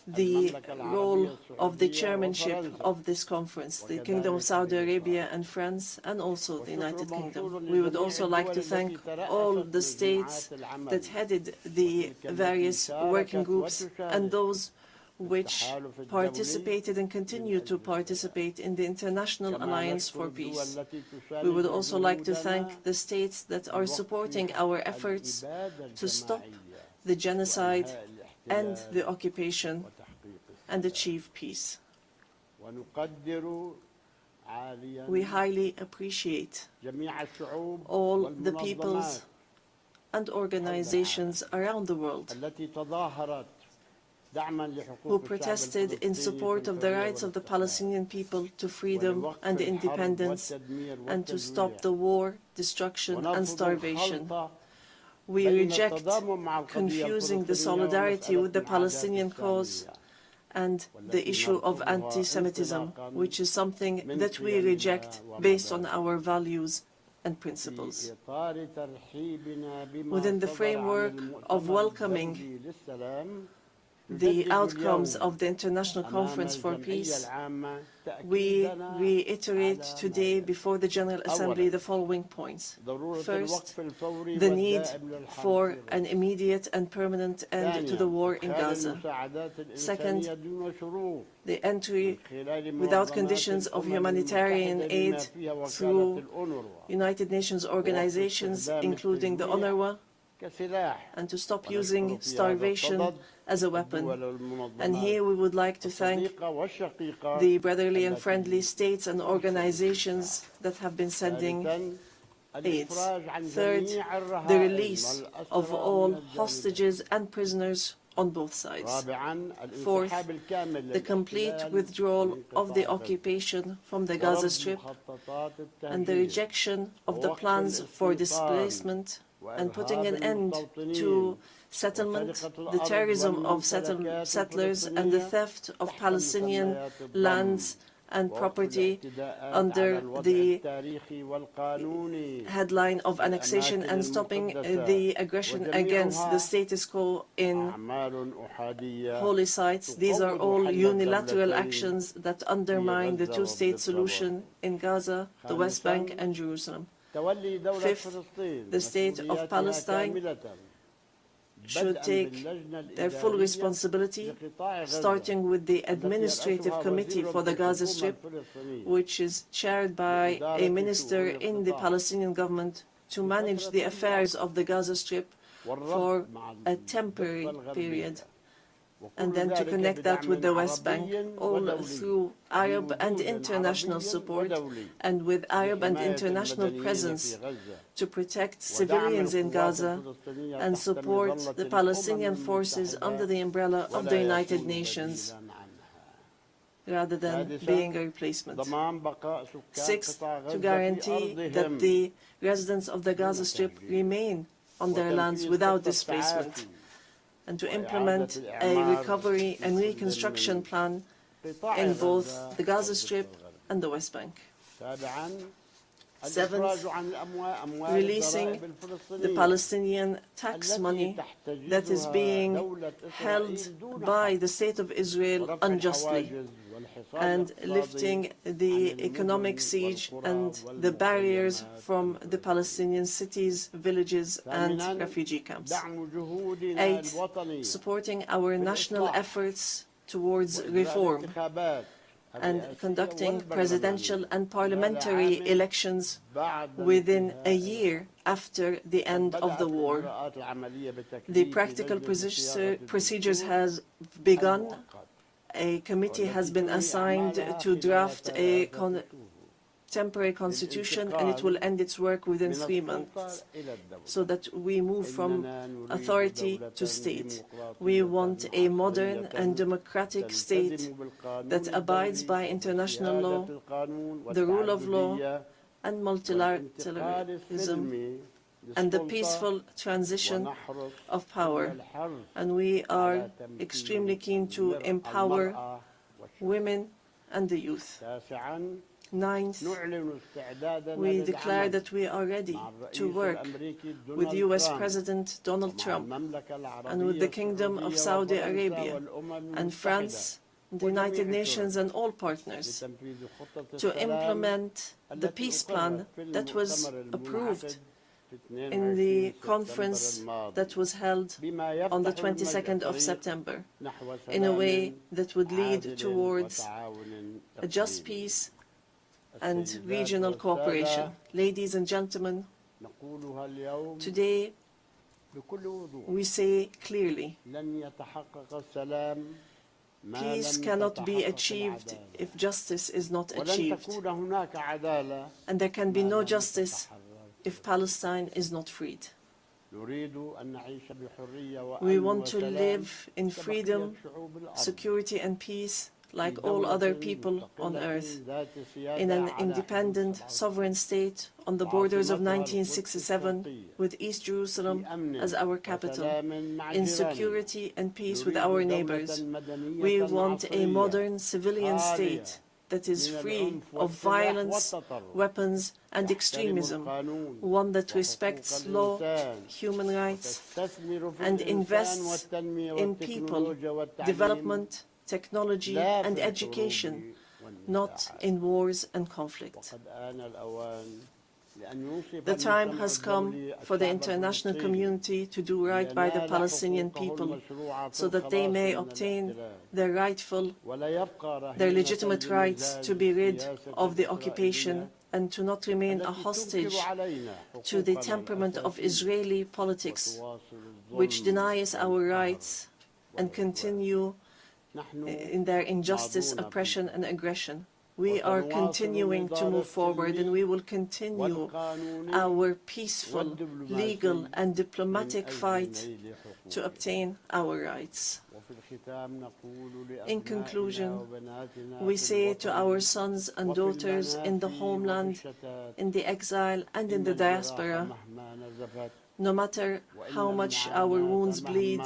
the role of the chairmanship of this conference, the Kingdom of Saudi Arabia and France, and also the United Kingdom. We would also like to thank all the states that headed the various working groups and those which participated and continue to participate in the International Alliance for Peace. We would also like to thank the states that are supporting our efforts to stop the genocide and the occupation and achieve peace. We highly appreciate all the peoples and organizations around the world who protested in support of the rights of the Palestinian people to freedom and independence and to stop the war, destruction and starvation. We reject confusing the solidarity with the Palestinian cause and the issue of anti-Semitism, which is something that we reject based on our values and principles. Within the framework of welcoming the outcomes of the International Conference for Peace, we reiterate today before the General Assembly the following points. First, the need for an immediate and permanent end to the war in Gaza. Second, the entry without conditions of humanitarian aid through United Nations organizations, including the UNRWA, and to stop using starvation as a weapon. And here we would like to thank the brotherly and friendly states and organizations that have been sending aid. Third, the release of all hostages and prisoners on both sides. Fourth, the complete withdrawal of the occupation from the Gaza Strip and the rejection of the plans for displacement and putting an end to settlement, the terrorism of settlers, and the theft of Palestinian lands and property under the headline of annexation, and stopping the aggression against the status quo in holy sites. These are all unilateral actions that undermine the two-state solution in Gaza, the West Bank, and Jerusalem. Fifth, the state of Palestine should take their full responsibility, starting with the Administrative Committee for the Gaza Strip, which is chaired by a minister in the Palestinian government, to manage the affairs of the Gaza Strip for a temporary period, and then to connect that with the West Bank, all through Arab and international support, and with Arab and international presence to protect civilians in Gaza and support the Palestinian forces under the umbrella of the United Nations, rather than being a replacement. Sixth, to guarantee that the residents of the Gaza Strip remain on their lands without displacement, and to implement a recovery and reconstruction plan in both the Gaza Strip and the West Bank. Seventh, releasing the Palestinian tax money that is being held by the State of Israel unjustly, and lifting the economic siege and the barriers from the Palestinian cities, villages, and refugee camps. Eighth, supporting our national efforts towards reform and conducting presidential and parliamentary elections within a year after the end of the war. The practical procedures has begun. A committee has been assigned to draft a temporary constitution, and it will end its work within 3 months, so that we move from authority to state. We want a modern and democratic state that abides by international law, the rule of law, and multilateralism, and the peaceful transition of power. And we are extremely keen to empower women and the youth. Ninth, we declare that we are ready to work with US President Donald Trump and with the Kingdom of Saudi Arabia and France, the United Nations, and all partners to implement the peace plan that was approved in the conference that was held on the 22nd of September, in a way that would lead towards a just peace and regional cooperation. Ladies and gentlemen, today we say clearly, peace cannot be achieved if justice is not achieved, and there can be no justice if Palestine is not freed. We want to live in freedom, security, and peace like all other people on earth, in an independent, sovereign state on the borders of 1967, with East Jerusalem as our capital, in security and peace with our neighbors. We want a modern civilian state that is free of violence, weapons, and extremism, one that respects law, human rights, and invests in people, development, technology, and education, not in wars and conflict. The time has come for the international community to do right by the Palestinian people so that they may obtain their legitimate rights to be rid of the occupation and to not remain a hostage to the temperament of Israeli politics, which denies our rights and continue in their injustice, oppression, and aggression. We are continuing to move forward, and we will continue our peaceful, legal, and diplomatic fight to obtain our rights. In conclusion, we say to our sons and daughters in the homeland, in the exile, and in the diaspora, no matter how much our wounds bleed,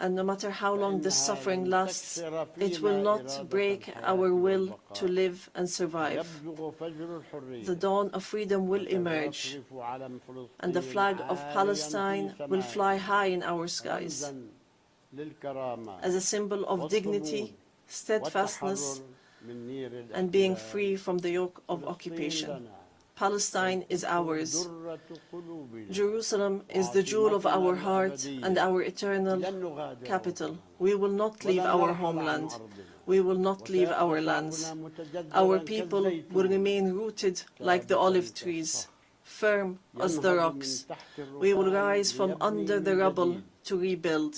and no matter how long the suffering lasts, it will not break our will to live and survive. The dawn of freedom will emerge, and the flag of Palestine will fly high in our skies as a symbol of dignity, steadfastness, and being free from the yoke of occupation. Palestine is ours. Jerusalem is the jewel of our heart and our eternal capital. We will not leave our homeland. We will not leave our lands. Our people will remain rooted like the olive trees, firm as the rocks. We will rise from under the rubble to rebuild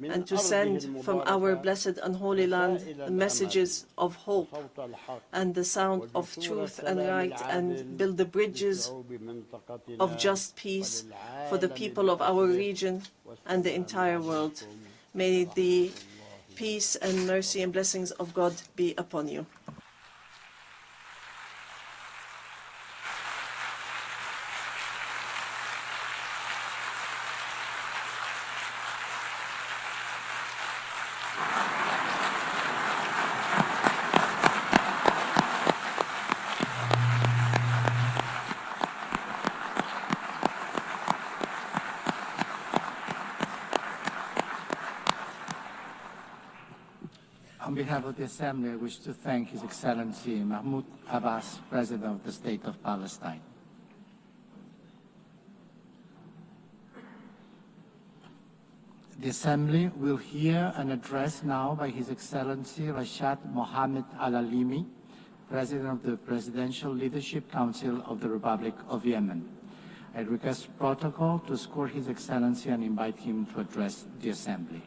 and to send from our blessed and holy land messages of hope and the sound of truth and right, and build the bridges of just peace for the people of our region and the entire world. May the peace and mercy and blessings of God be upon you. On behalf of the Assembly, I wish to thank His Excellency Mahmoud Abbas, President of the State of Palestine. The Assembly will hear an address now by His Excellency Rashad al-Alimi, President of the Presidential Leadership Council of the Republic of Yemen. I request protocol to escort His Excellency and invite him to address the Assembly.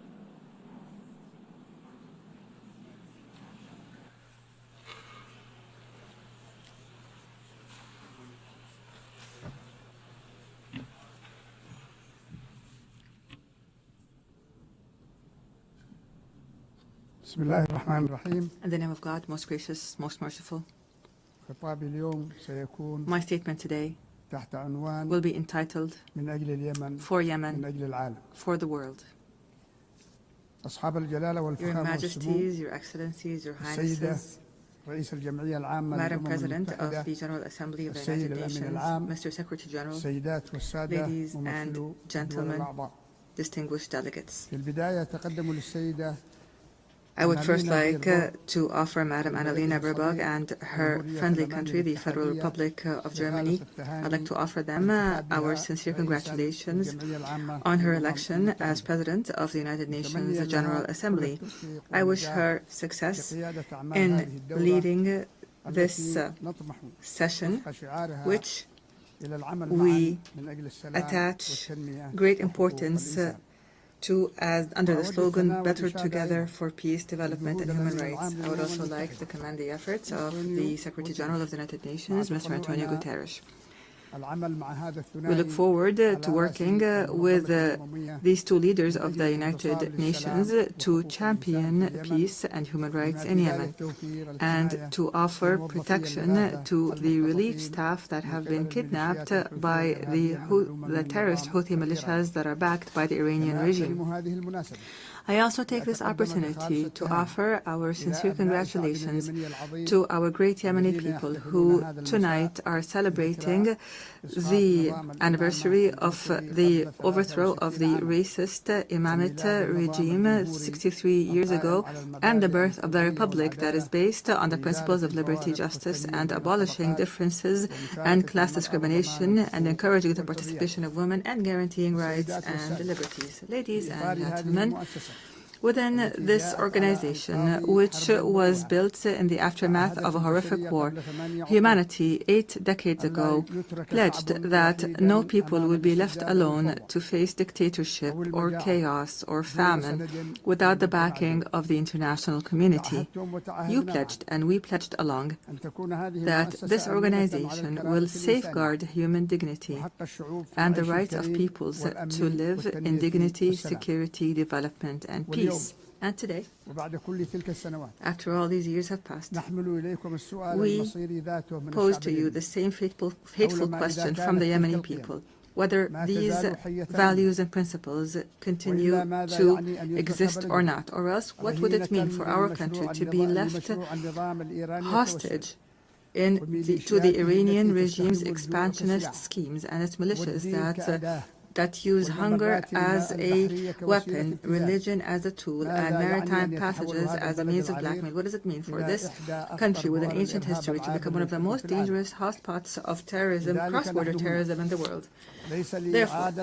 In the name of God, most gracious, most merciful. My statement today will be entitled For Yemen, for the world. Your Majesties, Your Excellencies, Your Highnesses, Madam President of the General Assembly of the United Nations, Mr. Secretary General, ladies and gentlemen, distinguished delegates. I would first like to offer Madam Annalena Baerbock and her friendly country, the Federal Republic of Germany, I'd like to offer them our sincere congratulations on her election as President of the United Nations General Assembly. I wish her success in leading this session, which we attach great importance to as under the slogan Better Together for Peace, Development and Human Rights. I would also like to commend the efforts of the Secretary General of the United Nations, Mr. Antonio Guterres. We look forward to working with these two leaders of the United Nations to champion peace and human rights in Yemen and to offer protection to the relief staff that have been kidnapped by the terrorist Houthi militias that are backed by the Iranian regime. I also take this opportunity to offer our sincere congratulations to our great Yemeni people who tonight are celebrating the anniversary of the overthrow of the racist Imamate regime 63 years ago and the birth of the republic that is based on the principles of liberty, justice, and abolishing differences and class discrimination and encouraging the participation of women and guaranteeing rights and liberties. Ladies and gentlemen, within this organization, which was built in the aftermath of a horrific war, humanity 8 decades ago pledged that no people would be left alone to face dictatorship or chaos or famine without the backing of the international community. You pledged, and we pledged along, that this organization will safeguard human dignity and the rights of peoples to live in dignity, security, development, and peace. And today, after all these years have passed, we pose to you the same hateful question from the Yemeni people, whether these values and principles continue to exist or not, or else what would it mean for our country to be left hostage to the Iranian regime's expansionist schemes and its militias that use hunger as a weapon, religion as a tool, and maritime passages as a means of blackmail. What does it mean for this country with an ancient history to become one of the most dangerous hotspots of terrorism, cross-border terrorism in the world? Therefore,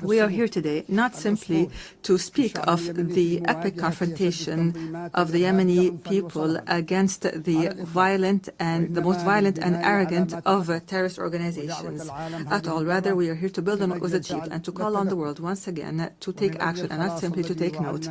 we are here today not simply to speak of the epic confrontation of the Yemeni people against the most violent and arrogant of terrorist organizations at all. Rather, we are here to build on what was achieved and to call on the world once again to take action and not simply to take note,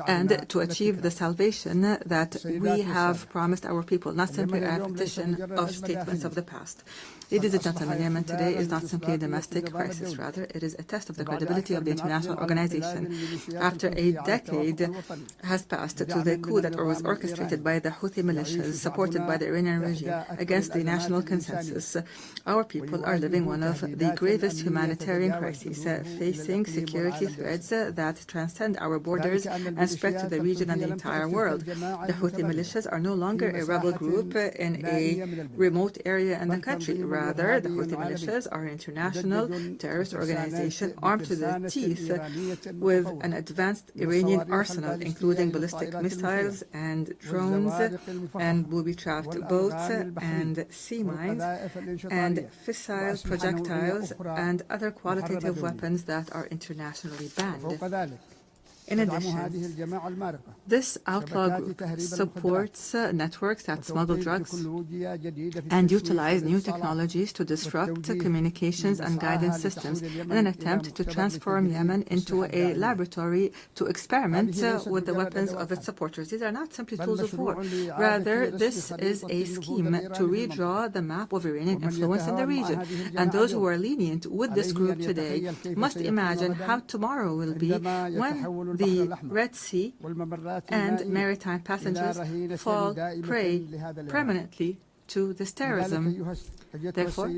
and to achieve the salvation that we have promised our people, not simply a repetition of statements of the past. Ladies and gentlemen, Yemen today is not simply a domestic crisis. Rather, it is a test of the credibility of the international organization. After a decade has passed to the coup that was orchestrated by the Houthi militias, supported by the Iranian regime, against the national consensus, our people are living one of the gravest humanitarian crises, facing security threats that transcend our borders and spread to the region and the entire world. The Houthi militias are no longer a rebel group in a remote area in the country. Rather, the Houthi militias are an international terrorist organization armed to the teeth with an advanced Iranian arsenal, including ballistic missiles and drones and booby-trapped boats and sea mines and fissile projectiles and other qualitative weapons that are internationally banned. In addition, this outlaw group supports networks that smuggle drugs and utilize new technologies to disrupt communications and guidance systems in an attempt to transform Yemen into a laboratory to experiment with the weapons of its supporters. These are not simply tools of war. Rather, this is a scheme to redraw the map of Iranian influence in the region. And those who are lenient with this group today must imagine how tomorrow will be when the Red Sea and maritime passengers fall prey permanently to this terrorism. Therefore,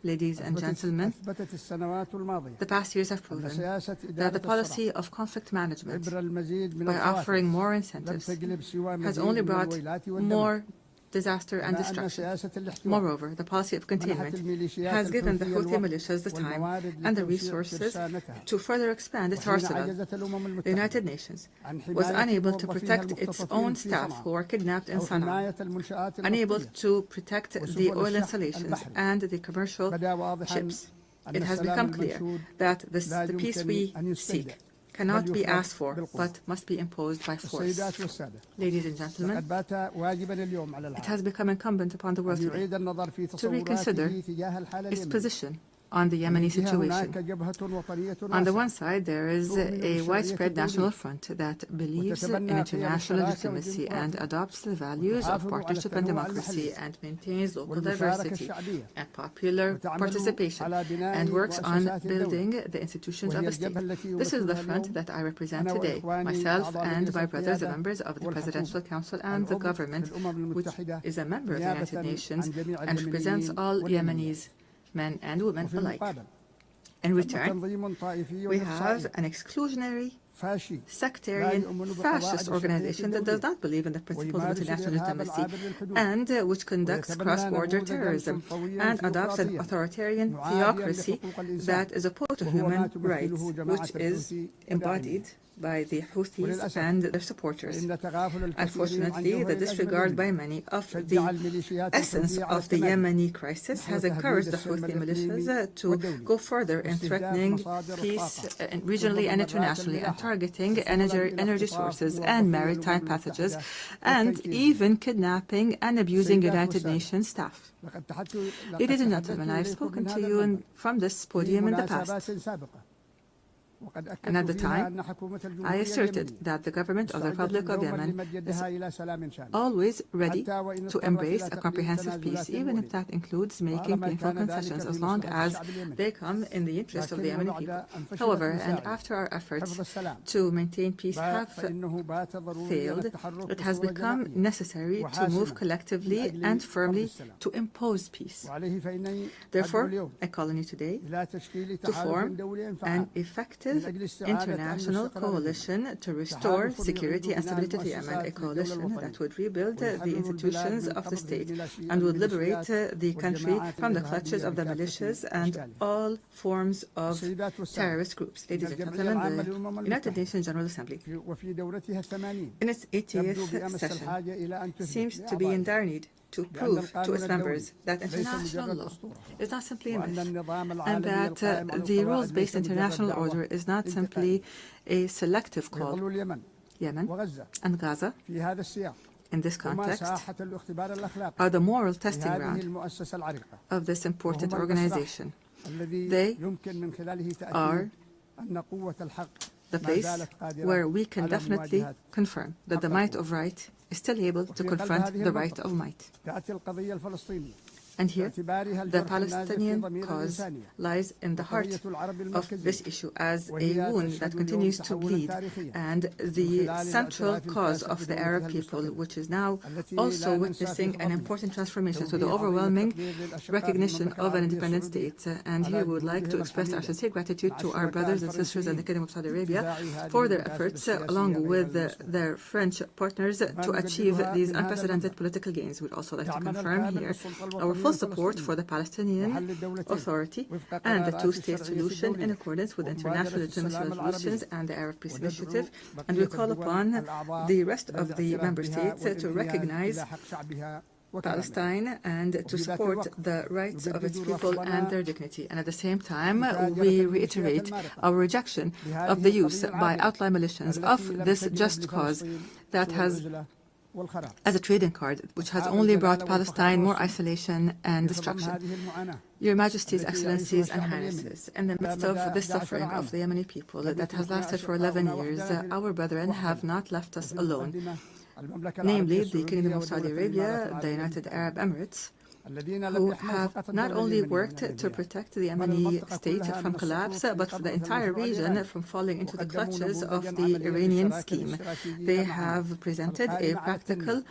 ladies and gentlemen, the past years have proven that the policy of conflict management, by offering more incentives, has only brought more disaster and destruction. Moreover, the policy of containment has given the Houthi militias the time and the resources to further expand its arsenal. The United Nations was unable to protect its own staff who were kidnapped in Sana'a, unable to protect the oil installations and the commercial ships. It has become clear that the peace we seek cannot be asked for, but must be imposed by force. Ladies and gentlemen, it has become incumbent upon the world today to reconsider its position on the Yemeni situation. On the one side, there is a widespread national front that believes in international legitimacy and adopts the values of partnership and democracy and maintains local diversity and popular participation and works on building the institutions of the state. This is the front that I represent today, myself and my brothers, the members of the Presidential Council and the government, which is a member of the United Nations and represents all Yemenis, men and women alike. In return, we have an exclusionary, sectarian, fascist organization that does not believe in the principles of international legitimacy and which conducts cross-border terrorism and adopts an authoritarian theocracy that is opposed to human rights, which is embodied by the Houthis and their supporters. Unfortunately, the disregard by many of the essence of the Yemeni crisis has encouraged the Houthi militias to go further in threatening peace regionally and internationally and targeting energy sources and maritime passages and even kidnapping and abusing United Nations staff. Ladies and gentlemen, I have spoken to you from this podium in the past. And at the time, I asserted that the government of the Republic of Yemen is always ready to embrace a comprehensive peace, even if that includes making painful concessions, as long as they come in the interest of the Yemeni people. However, and after our efforts to maintain peace have failed, it has become necessary to move collectively and firmly to impose peace. Therefore, I call on you today to form an effective international coalition to restore security and stability to Yemen, a coalition that would rebuild the institutions of the state and would liberate the country from the clutches of the militias and all forms of terrorist groups. Ladies and gentlemen, the United Nations General Assembly, in its 80th session, seems to be in dire need to prove to its members that international law is not simply a myth, and that the rules-based international order is not simply a selective call. Yemen and Gaza, in this context, are the moral testing ground of this important organization. They are the place where we can definitely confirm that the might of right is still able to confront the right of might. And here, the Palestinian cause lies in the heart of this issue as a wound that continues to bleed, and the central cause of the Arab people, which is now also witnessing an important transformation to the overwhelming recognition of an independent state. And here we would like to express our sincere gratitude to our brothers and sisters in the Kingdom of Saudi Arabia for their efforts, along with their French partners, to achieve these unprecedented political gains. We'd also like to confirm here our full support for the Palestinian Authority and the two-state solution in accordance with international legitimacy resolutions and the Arab Peace Initiative, and we call upon the rest of the member states to recognize Palestine and to support the rights of its people and their dignity. And at the same time, we reiterate our rejection of the use by outlying militias of this just cause that has as a trading card, which has only brought Palestine more isolation and destruction. Your Majesties, Excellencies, and Highnesses, in the midst of this suffering of the Yemeni people that has lasted for 11 years, our brethren have not left us alone, namely the Kingdom of Saudi Arabia, the United Arab Emirates, who have not only worked to protect the Yemeni state from collapse, but for the entire region from falling into the clutches of the Iranian scheme. They have presented a practical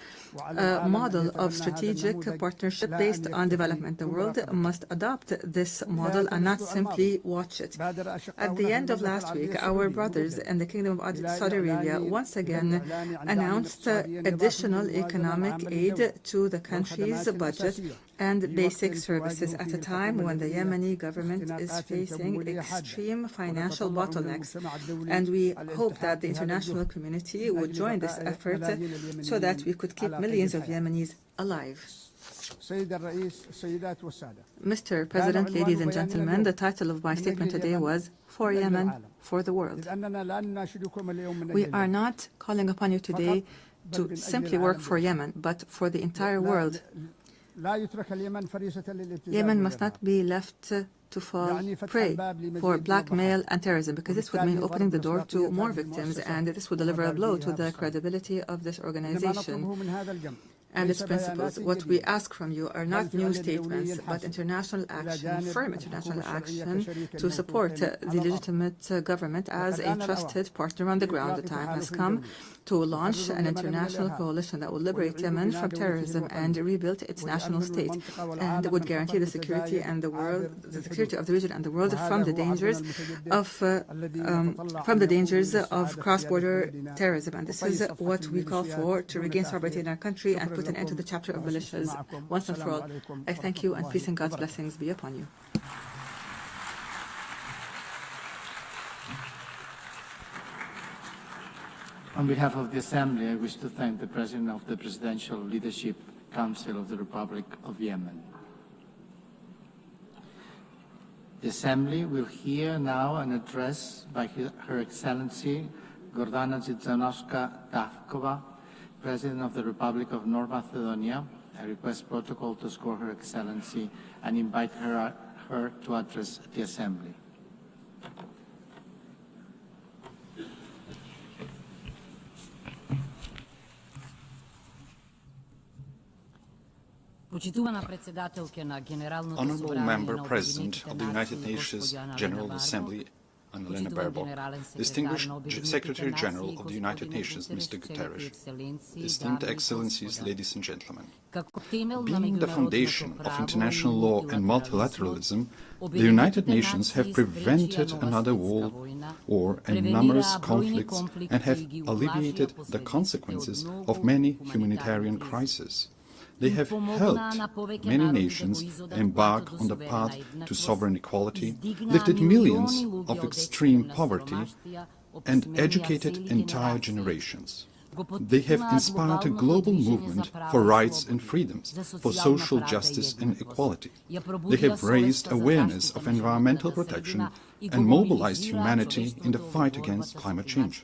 model of strategic partnership based on development. The world must adopt this model and not simply watch it. At the end of last week, our brothers in the Kingdom of Saudi Arabia once again announced additional economic aid to the country's budget and basic services at a time when the Yemeni government is facing extreme financial bottlenecks. And we hope that the international community would join this effort so that we could keep millions of Yemenis alive. Mr. President, ladies and gentlemen, the title of my statement today was For Yemen, for the World. We are not calling upon you today to simply work for Yemen, but for the entire world. Yemen must not be left to fall prey for blackmail and terrorism, because this would mean opening the door to more victims, and this would deliver a blow to the credibility of this organization and its principles. What we ask from you are not new statements, but international action, firm international action to support the legitimate government as a trusted partner on the ground. The time has come to launch an international coalition that will liberate Yemen from terrorism and rebuild its national state, and would guarantee the security and the security of the region and the world from the dangers of cross-border terrorism. And this is what we call for, to regain sovereignty in our country and put an end to the chapter of militias once and for all. I thank you, and peace and God's blessings be upon you. On behalf of the Assembly, I wish to thank the President of the Presidential Leadership Council of the Republic of Yemen. The Assembly will hear now an address by Her Excellency Gordana Dzizanowska-Davkova, President of the Republic of North Macedonia. I request protocol to score Her Excellency and invite her to address the Assembly. Honorable Member President of the United Nations General Assembly, Annalena Baerbock, Distinguished Secretary General of the United Nations, Mr. Guterres, esteemed Excellencies, ladies and gentlemen. Being the foundation of international law and multilateralism, the United Nations have prevented another world war and numerous conflicts and have alleviated the consequences of many humanitarian crises. They have helped many nations embark on the path to sovereign equality, lifted millions of extreme poverty, and educated entire generations. They have inspired a global movement for rights and freedoms, for social justice and equality. They have raised awareness of environmental protection and mobilized humanity in the fight against climate change.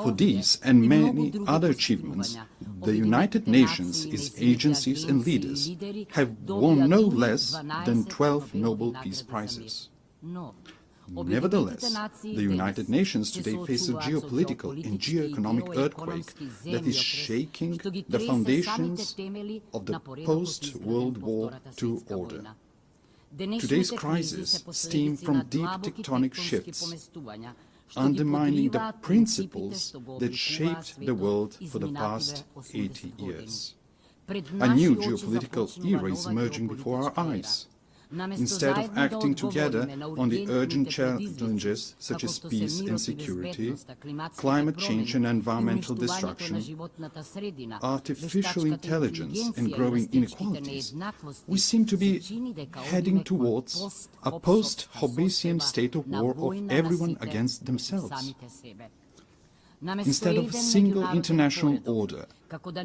For these and many other achievements, the United Nations, its agencies and leaders, have won no less than 12 Nobel Peace Prizes. Nevertheless, the United Nations today face a geopolitical and geoeconomic earthquake that is shaking the foundations of the post-World War II order. Today's crisis stems from deep tectonic shifts, undermining the principles that shaped the world for the past 80 years. A new geopolitical era is emerging before our eyes. Instead of acting together on the urgent challenges such as peace and security, climate change and environmental destruction, artificial intelligence and growing inequalities, we seem to be heading towards a post-Hobbesian state of war of everyone against themselves. Instead of a single international order,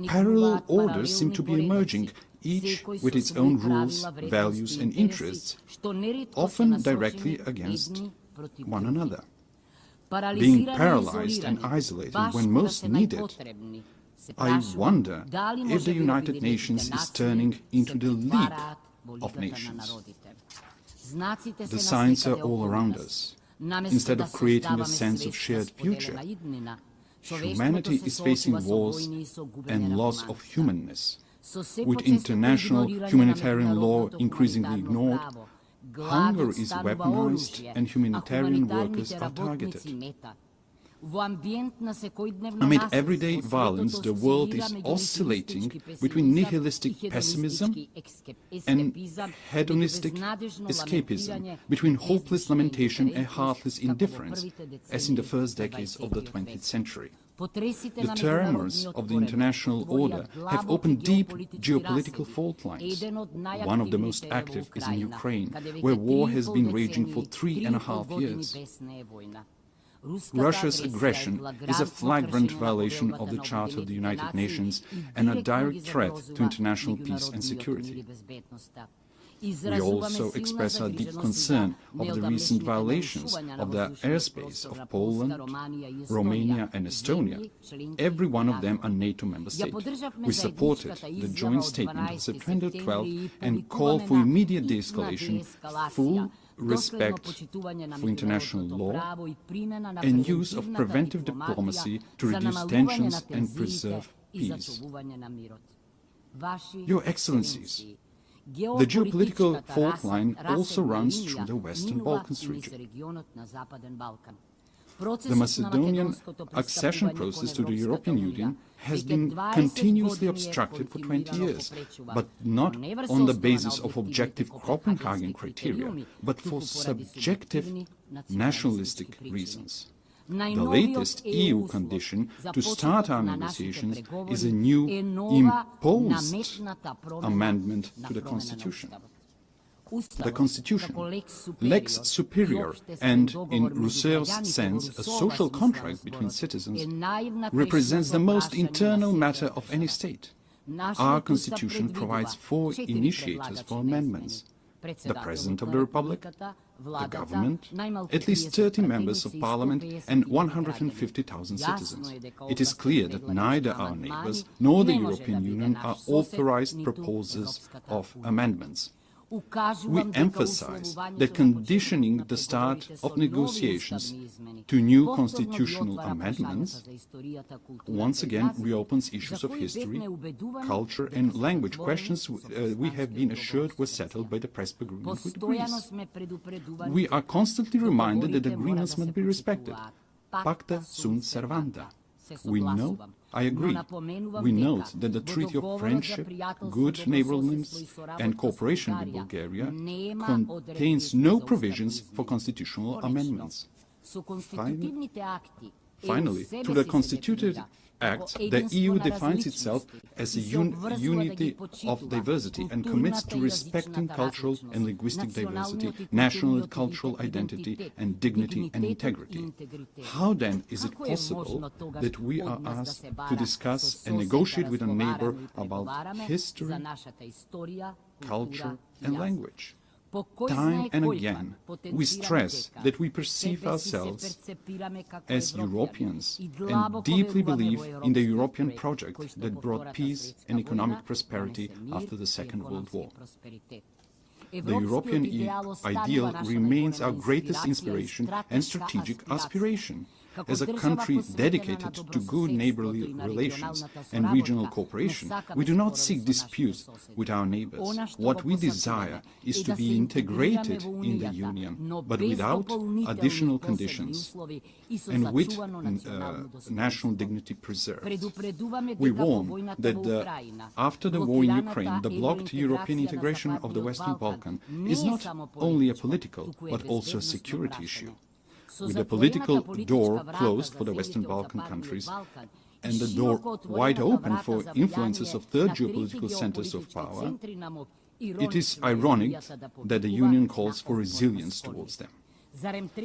parallel orders seem to be emerging, each with its own rules, values and interests, often directly against one another. Being paralyzed and isolated when most needed, I wonder if the United Nations is turning into the League of Nations. The signs are all around us. Instead of creating a sense of shared future, humanity is facing wars and loss of humanness. With international humanitarian law increasingly ignored, hunger is weaponized and humanitarian workers are targeted. Amid everyday violence, the world is oscillating between nihilistic pessimism and hedonistic escapism, between hopeless lamentation and heartless indifference, as in the first decades of the 20th century. The tremors of the international order have opened deep geopolitical fault lines. One of the most active is in Ukraine, where war has been raging for 3.5 years. Russia's aggression is a flagrant violation of the Charter of the United Nations and a direct threat to international peace and security. We also express our deep concern of the recent violations of the airspace of Poland, Romania and Estonia. Every one of them a NATO member state. We supported the joint statement of September 12 and call for immediate de-escalation, full respect for international law and use of preventive diplomacy to reduce tensions and preserve peace. Your Excellencies, the geopolitical fault line also runs through the Western Balkans region. The Macedonian accession process to the European Union has been continuously obstructed for 20 years, but not on the basis of objective Copenhagen criteria, but for subjective nationalistic reasons. The latest EU condition to start our negotiations is a new imposed amendment to the Constitution. The Constitution, lex superior, and in Rousseau's sense, a social contract between citizens, represents the most internal matter of any state. Our Constitution provides 4 initiators for amendments: the President of the Republic, the government, at least 30 members of parliament and 150,000 citizens. It is clear that neither our neighbors nor the European Union are authorized proposers of amendments. We emphasize that conditioning the start of negotiations to new constitutional amendments once again reopens issues of history, culture and language, questions we have been assured were settled by the Prespa agreement with Greece. We are constantly reminded that agreements must be respected. Pacta sunt servanda. We know, I agree, we note that the Treaty of Friendship, Good Neighborliness and Cooperation with Bulgaria contains no provisions for constitutional amendments. Finally, through the Constitutive Acts, the EU defines itself as a unity of diversity and commits to respecting cultural and linguistic diversity, national and cultural identity, and dignity and integrity. How then is it possible that we are asked to discuss and negotiate with a neighbor about history, culture, and language? Time and again, we stress that we perceive ourselves as Europeans and deeply believe in the European project that brought peace and economic prosperity after the Second World War. The European ideal remains our greatest inspiration and strategic aspiration. As a country dedicated to good neighborly relations and regional cooperation, we do not seek disputes with our neighbors. What we desire is to be integrated in the Union, but without additional conditions and with national dignity preserved. We warn that after the war in Ukraine, the blocked European integration of the Western Balkans is not only a political, but also a security issue. With the political door closed for the Western Balkan countries and the door wide open for influences of third geopolitical centers of power, it is ironic that the Union calls for resilience towards them.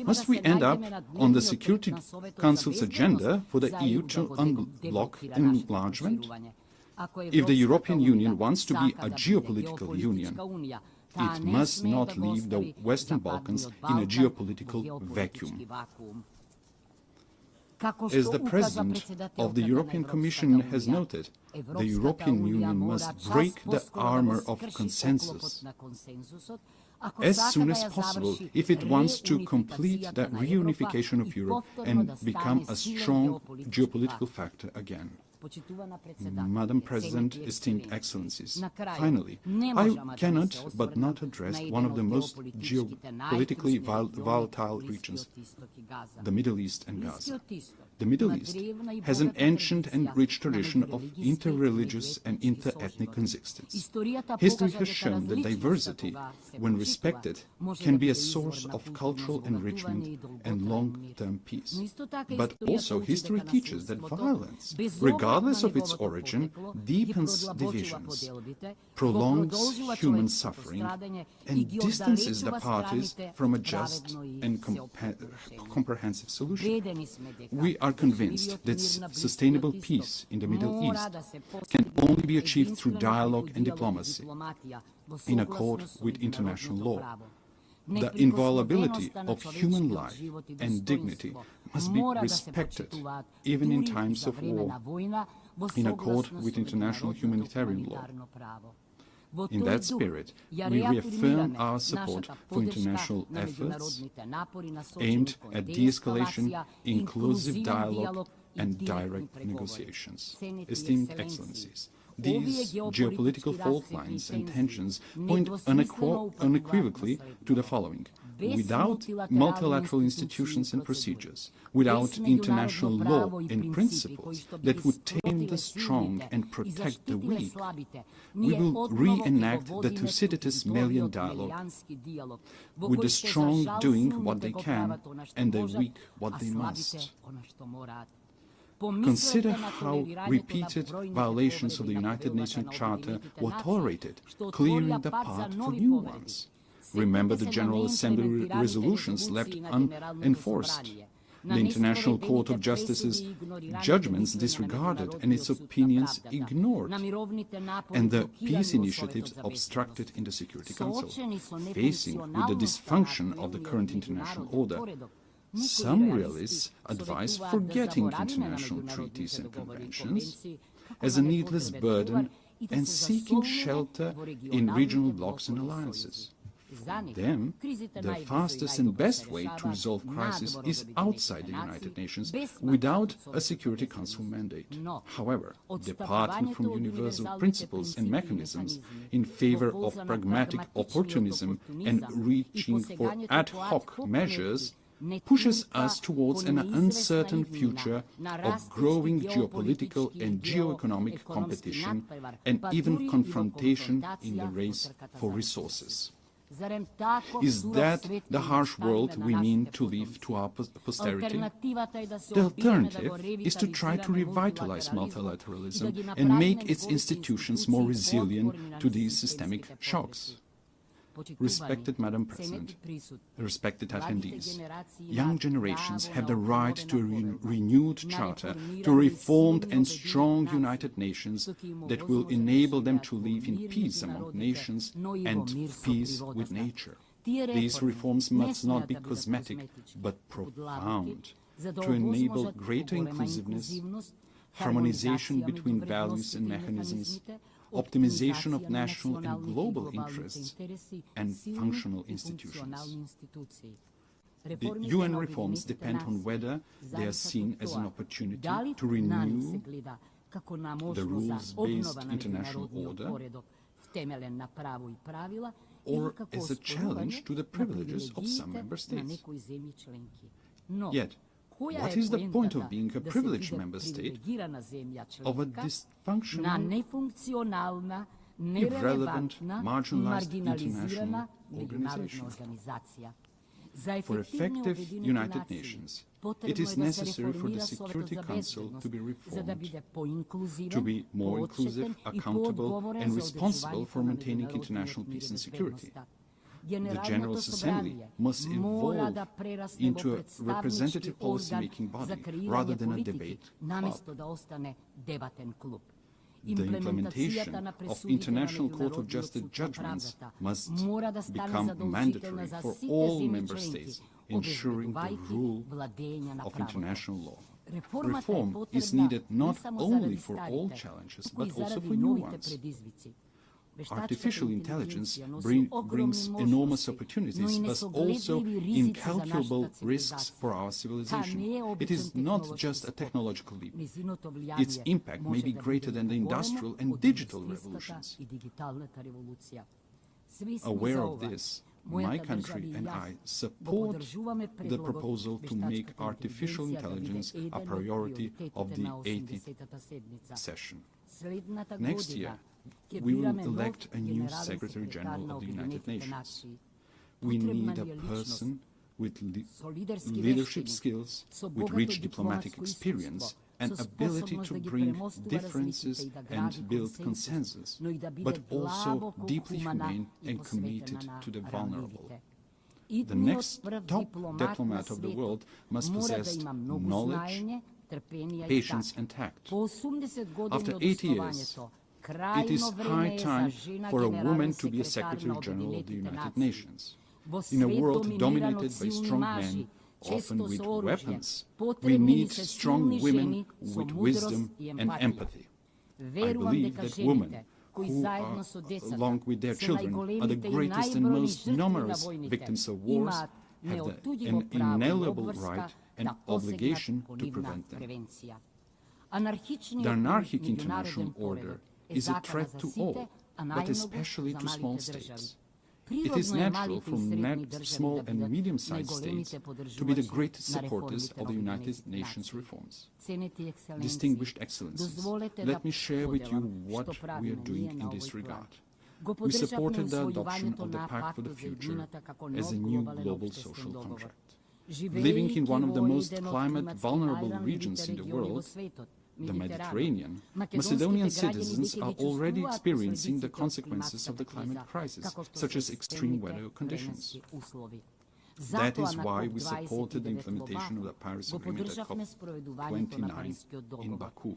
Must we end up on the Security Council's agenda for the EU to unblock enlargement? If the European Union wants to be a geopolitical union, it must not leave the Western Balkans in a geopolitical vacuum. As the President of the European Commission has noted, the European Union must break the armor of consensus as soon as possible if it wants to complete the reunification of Europe and become a strong geopolitical factor again. Madam President, esteemed Excellencies, finally, I cannot but not address one of the most geopolitically volatile regions, the Middle East and Gaza. The Middle East has an ancient and rich tradition of inter-religious and inter-ethnic coexistence. History has shown that diversity, when respected, can be a source of cultural enrichment and long-term peace. But also history teaches that violence, regardless of its origin, deepens divisions, prolongs human suffering, and distances the parties from a just and comprehensive solution. We are are convinced that sustainable peace in the Middle East can only be achieved through dialogue and diplomacy, in accord with international law. The inviolability of human life and dignity must be respected, even in times of war, in accord with international humanitarian law. In that spirit, we reaffirm our support for international efforts aimed at de-escalation, inclusive dialogue, and direct negotiations. Esteemed Excellencies, these geopolitical fault lines and tensions point unequivocally to the following. Without multilateral institutions and procedures, without international law and principles that would tame the strong and protect the weak, we will reenact the Thucydides Melian dialogue, with the strong doing what they can and the weak what they must. Consider how repeated violations of the United Nations Charter were tolerated, clearing the path for new ones. Remember the General Assembly resolutions left unenforced, the International Court of Justice's judgments disregarded and its opinions ignored, and the peace initiatives obstructed in the Security Council. Facing with the dysfunction of the current international order, some realists advise forgetting international treaties and conventions as a needless burden and seeking shelter in regional blocs and alliances. For them, the fastest and best way to resolve crisis is outside the United Nations without a Security Council mandate. However, departing from universal principles and mechanisms in favor of pragmatic opportunism and reaching for ad hoc measures pushes us towards an uncertain future of growing geopolitical and geoeconomic competition and even confrontation in the race for resources. Is that the harsh world we mean to leave to our posterity? The alternative is to try to revitalize multilateralism and make its institutions more resilient to these systemic shocks. Respected Madam President, respected attendees, young generations have the right to a renewed charter, to a reformed and strong United Nations that will enable them to live in peace among nations and peace with nature. These reforms must not be cosmetic, but profound, to enable greater inclusiveness, harmonization between values and mechanisms, optimization of national and global interests, and functional institutions. The UN reforms depend on whether they are seen as an opportunity to renew the rules-based international order or as a challenge to the privileges of some member states. Yet, what is the point of being a privileged member state of a dysfunctional, irrelevant, marginalized international organization? For effective United Nations, it is necessary for the Security Council to be reformed, to be more inclusive, accountable, and responsible for maintaining international peace and security. The General Assembly must evolve into a representative policy-making body rather than a debate club. The implementation of International Court of Justice judgments must become mandatory for all member states, ensuring the rule of international law. Reform is needed not only for all challenges, but also for new ones. Artificial intelligence brings enormous opportunities, but also incalculable risks for our civilization. It is not just a technological leap. Its impact may be greater than the industrial and digital revolutions. Aware of this, my country and I support the proposal to make artificial intelligence a priority of the 80th session. Next year, we will elect a new Secretary General of the United Nations. We need a person with leadership skills, with rich diplomatic experience, and ability to bring differences and build consensus, but also deeply humane and committed to the vulnerable. The next top diplomat of the world must possess knowledge, patience and tact. After 80 years, it is high time for a woman to be a Secretary General of the United Nations. In a world dominated by strong men, often with weapons, we need strong women with wisdom and empathy. I believe that women, who are, along with their children, are the greatest and most numerous victims of wars, have an inalienable right and obligation to prevent them. The anarchic international order is a threat to all, but especially to small states. It is natural for small and medium-sized states to be the greatest supporters of the United Nations reforms. Distinguished Excellencies, let me share with you what we are doing in this regard. We supported the adoption of the Pact for the Future as a new global social contract. Living in one of the most climate-vulnerable regions in the world, the Mediterranean, Macedonian citizens are already experiencing the consequences of the climate crisis, such as extreme weather conditions. That is why we supported the implementation of the Paris Agreement at COP29 in Baku.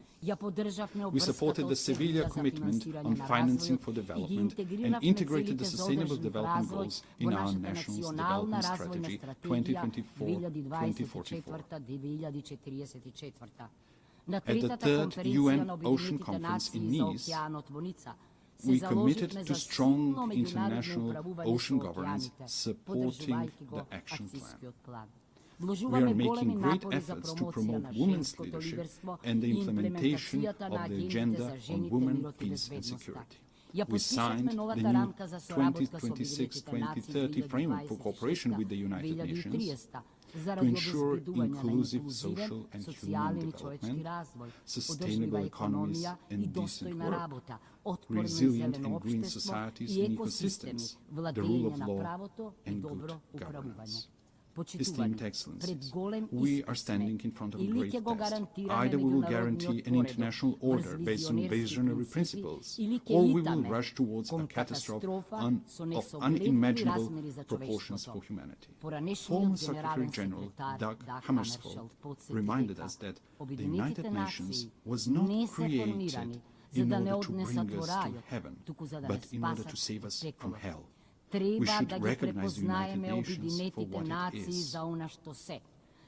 We supported the Sevilla commitment on financing for development and integrated the Sustainable Development Goals in our National Development Strategy 2024-2044. At the third UN Ocean Conference in Nice, we committed to strong international ocean governance supporting the action plan. We are making great efforts to promote women's leadership and the implementation of the Agenda on Women, Peace and Security. We signed the new 2026-2030 framework for cooperation with the United Nations to ensure inclusive social and human development, sustainable economies and decent work, resilient and green societies and ecosystems, the rule of law and good governance. Esteemed Excellencies, we are standing in front of a great test. Either we will guarantee an international order based on visionary principles, or we will rush towards a catastrophe of unimaginable proportions for humanity. Former Secretary General Dag Hammarskjöld reminded us that the United Nations was not created in order to bring us to heaven, but in order to save us from hell. We should recognize the United Nations for what it is,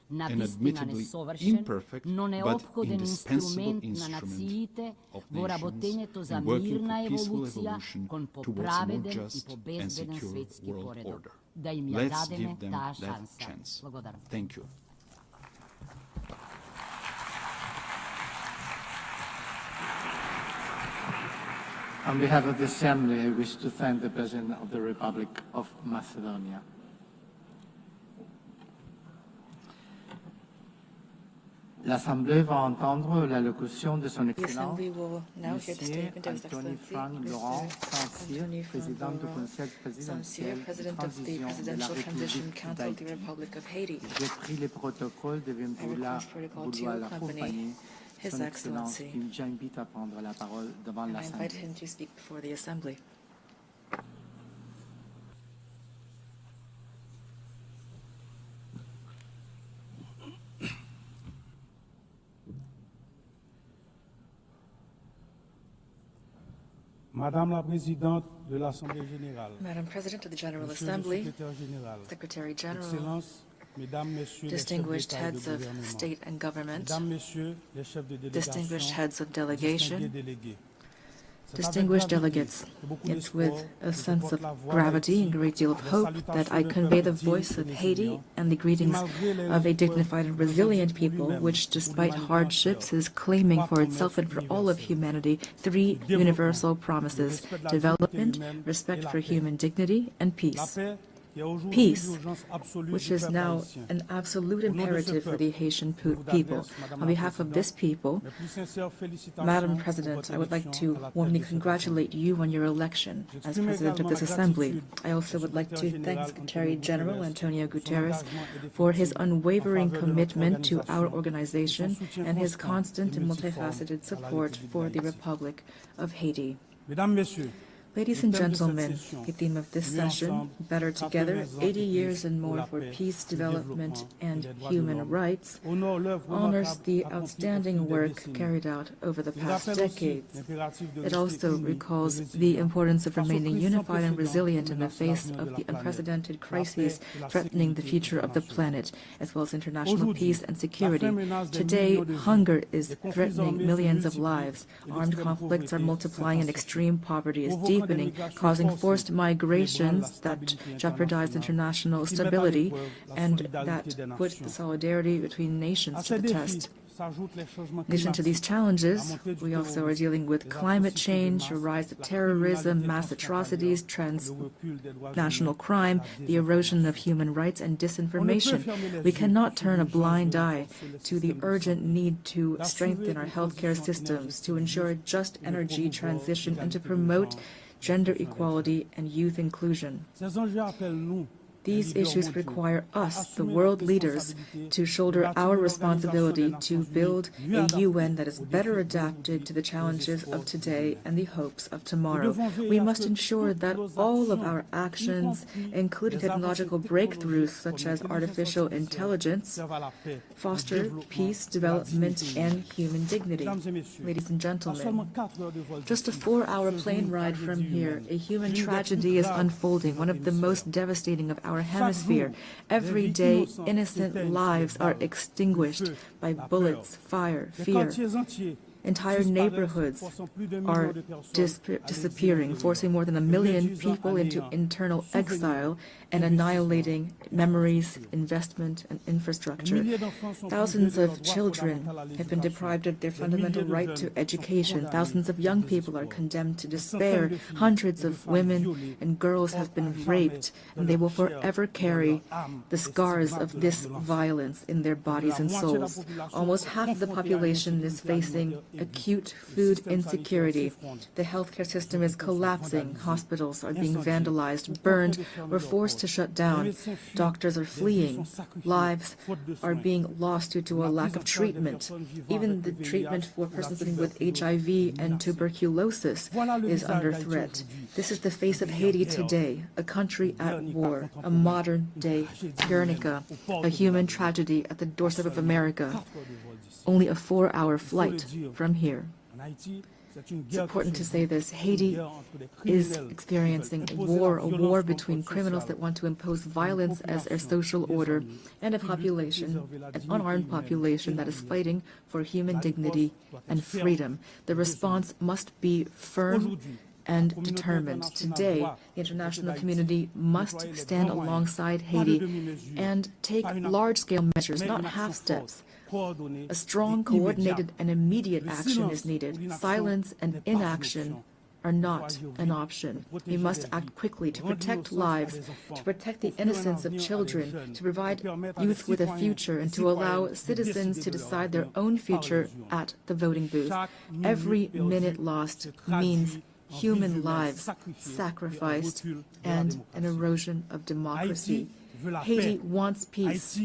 an admittedly imperfect but indispensable instrument of nations in working for peaceful evolution towards a more just and secure world order. Let's give them that chance. Thank you. On behalf of the Assembly, I wish to thank the President of the Republic of Macedonia. L'Assemblée va entendre l'allocution de son Excellence, Monsieur Anthony Frank Laurent Saint-Cyr, Président du Conseil présidentiel de transition de la République d'Haïti. J'ai pris le protocole de vouloir l'accompagner. Son Excellence, qui j'invite à prendre la parole devant l'Assemblée. Madame la Présidente de l'Assemblée Générale, Madam President of the General Assembly, Secretary General, distinguished heads of state and government, distinguished heads of delegation, distinguished delegates, it's with a sense of gravity and a great deal of hope that I convey the voice of Haiti and the greetings of a dignified and resilient people, which, despite hardships, is claiming for itself and for all of humanity three universal promises: development, respect for human dignity, and peace. Peace, which is now an absolute imperative for the Haitian people. On behalf of this people, Madam President, I would like to warmly congratulate you on your election as President of this Assembly. I also would like to thank Secretary General Antonio Guterres for his unwavering commitment to our organization and his constant and multifaceted support for the Republic of Haiti. Ladies and gentlemen, the theme of this session, Better Together, 80 Years and More for Peace, Development, and Human Rights, honors the outstanding work carried out over the past decades. It also recalls the importance of remaining unified and resilient in the face of the unprecedented crises threatening the future of the planet, as well as international peace and security. Today, hunger is threatening millions of lives. Armed conflicts are multiplying and extreme poverty is deepening, causing forced migrations that jeopardize international stability and that put the solidarity between nations to the test. In addition to these challenges, we also are dealing with climate change, a rise of terrorism, mass atrocities, transnational crime, the erosion of human rights, and disinformation. We cannot turn a blind eye to the urgent need to strengthen our healthcare systems, to ensure a just energy transition, and to promote gender equality and youth inclusion. These issues require us, the world leaders, to shoulder our responsibility to build a UN that is better adapted to the challenges of today and the hopes of tomorrow. We must ensure that all of our actions, including technological breakthroughs such as artificial intelligence, foster peace, development, and human dignity. Ladies and gentlemen, just a 4-hour plane ride from here, a human tragedy is unfolding, one of the most devastating of our hemisphere. Every day, innocent lives are extinguished by bullets, fire, fear. Entire neighborhoods are disappearing, forcing more than 1 million people into internal exile and annihilating memories, investment, and infrastructure. Thousands of children have been deprived of their fundamental right to education. Thousands of young people are condemned to despair. Hundreds of women and girls have been raped, and they will forever carry the scars of this violence in their bodies and souls. Almost half of the population is facing acute food insecurity. The healthcare system is collapsing. Hospitals are being vandalized, burned, or forced to shut down. Doctors are fleeing. Lives are being lost due to a lack of treatment. Even the treatment for persons living with HIV and tuberculosis is under threat. This is the face of Haiti today, a country at war, a modern-day Guernica, a human tragedy at the doorstep of America. Only a 4-hour flight from here. It's important to say this. Haiti is experiencing a war between criminals that want to impose violence as their social order and a population, an unarmed population that is fighting for human dignity and freedom. The response must be firm and determined. Today, the international community must stand alongside Haiti and take large-scale measures, not half steps. A strong, coordinated, and immediate action is needed. Silence and inaction are not an option. We must act quickly to protect lives, to protect the innocence of children, to provide youth with a future, and to allow citizens to decide their own future at the voting booth. Every minute lost means human lives sacrificed and an erosion of democracy. Haiti wants peace.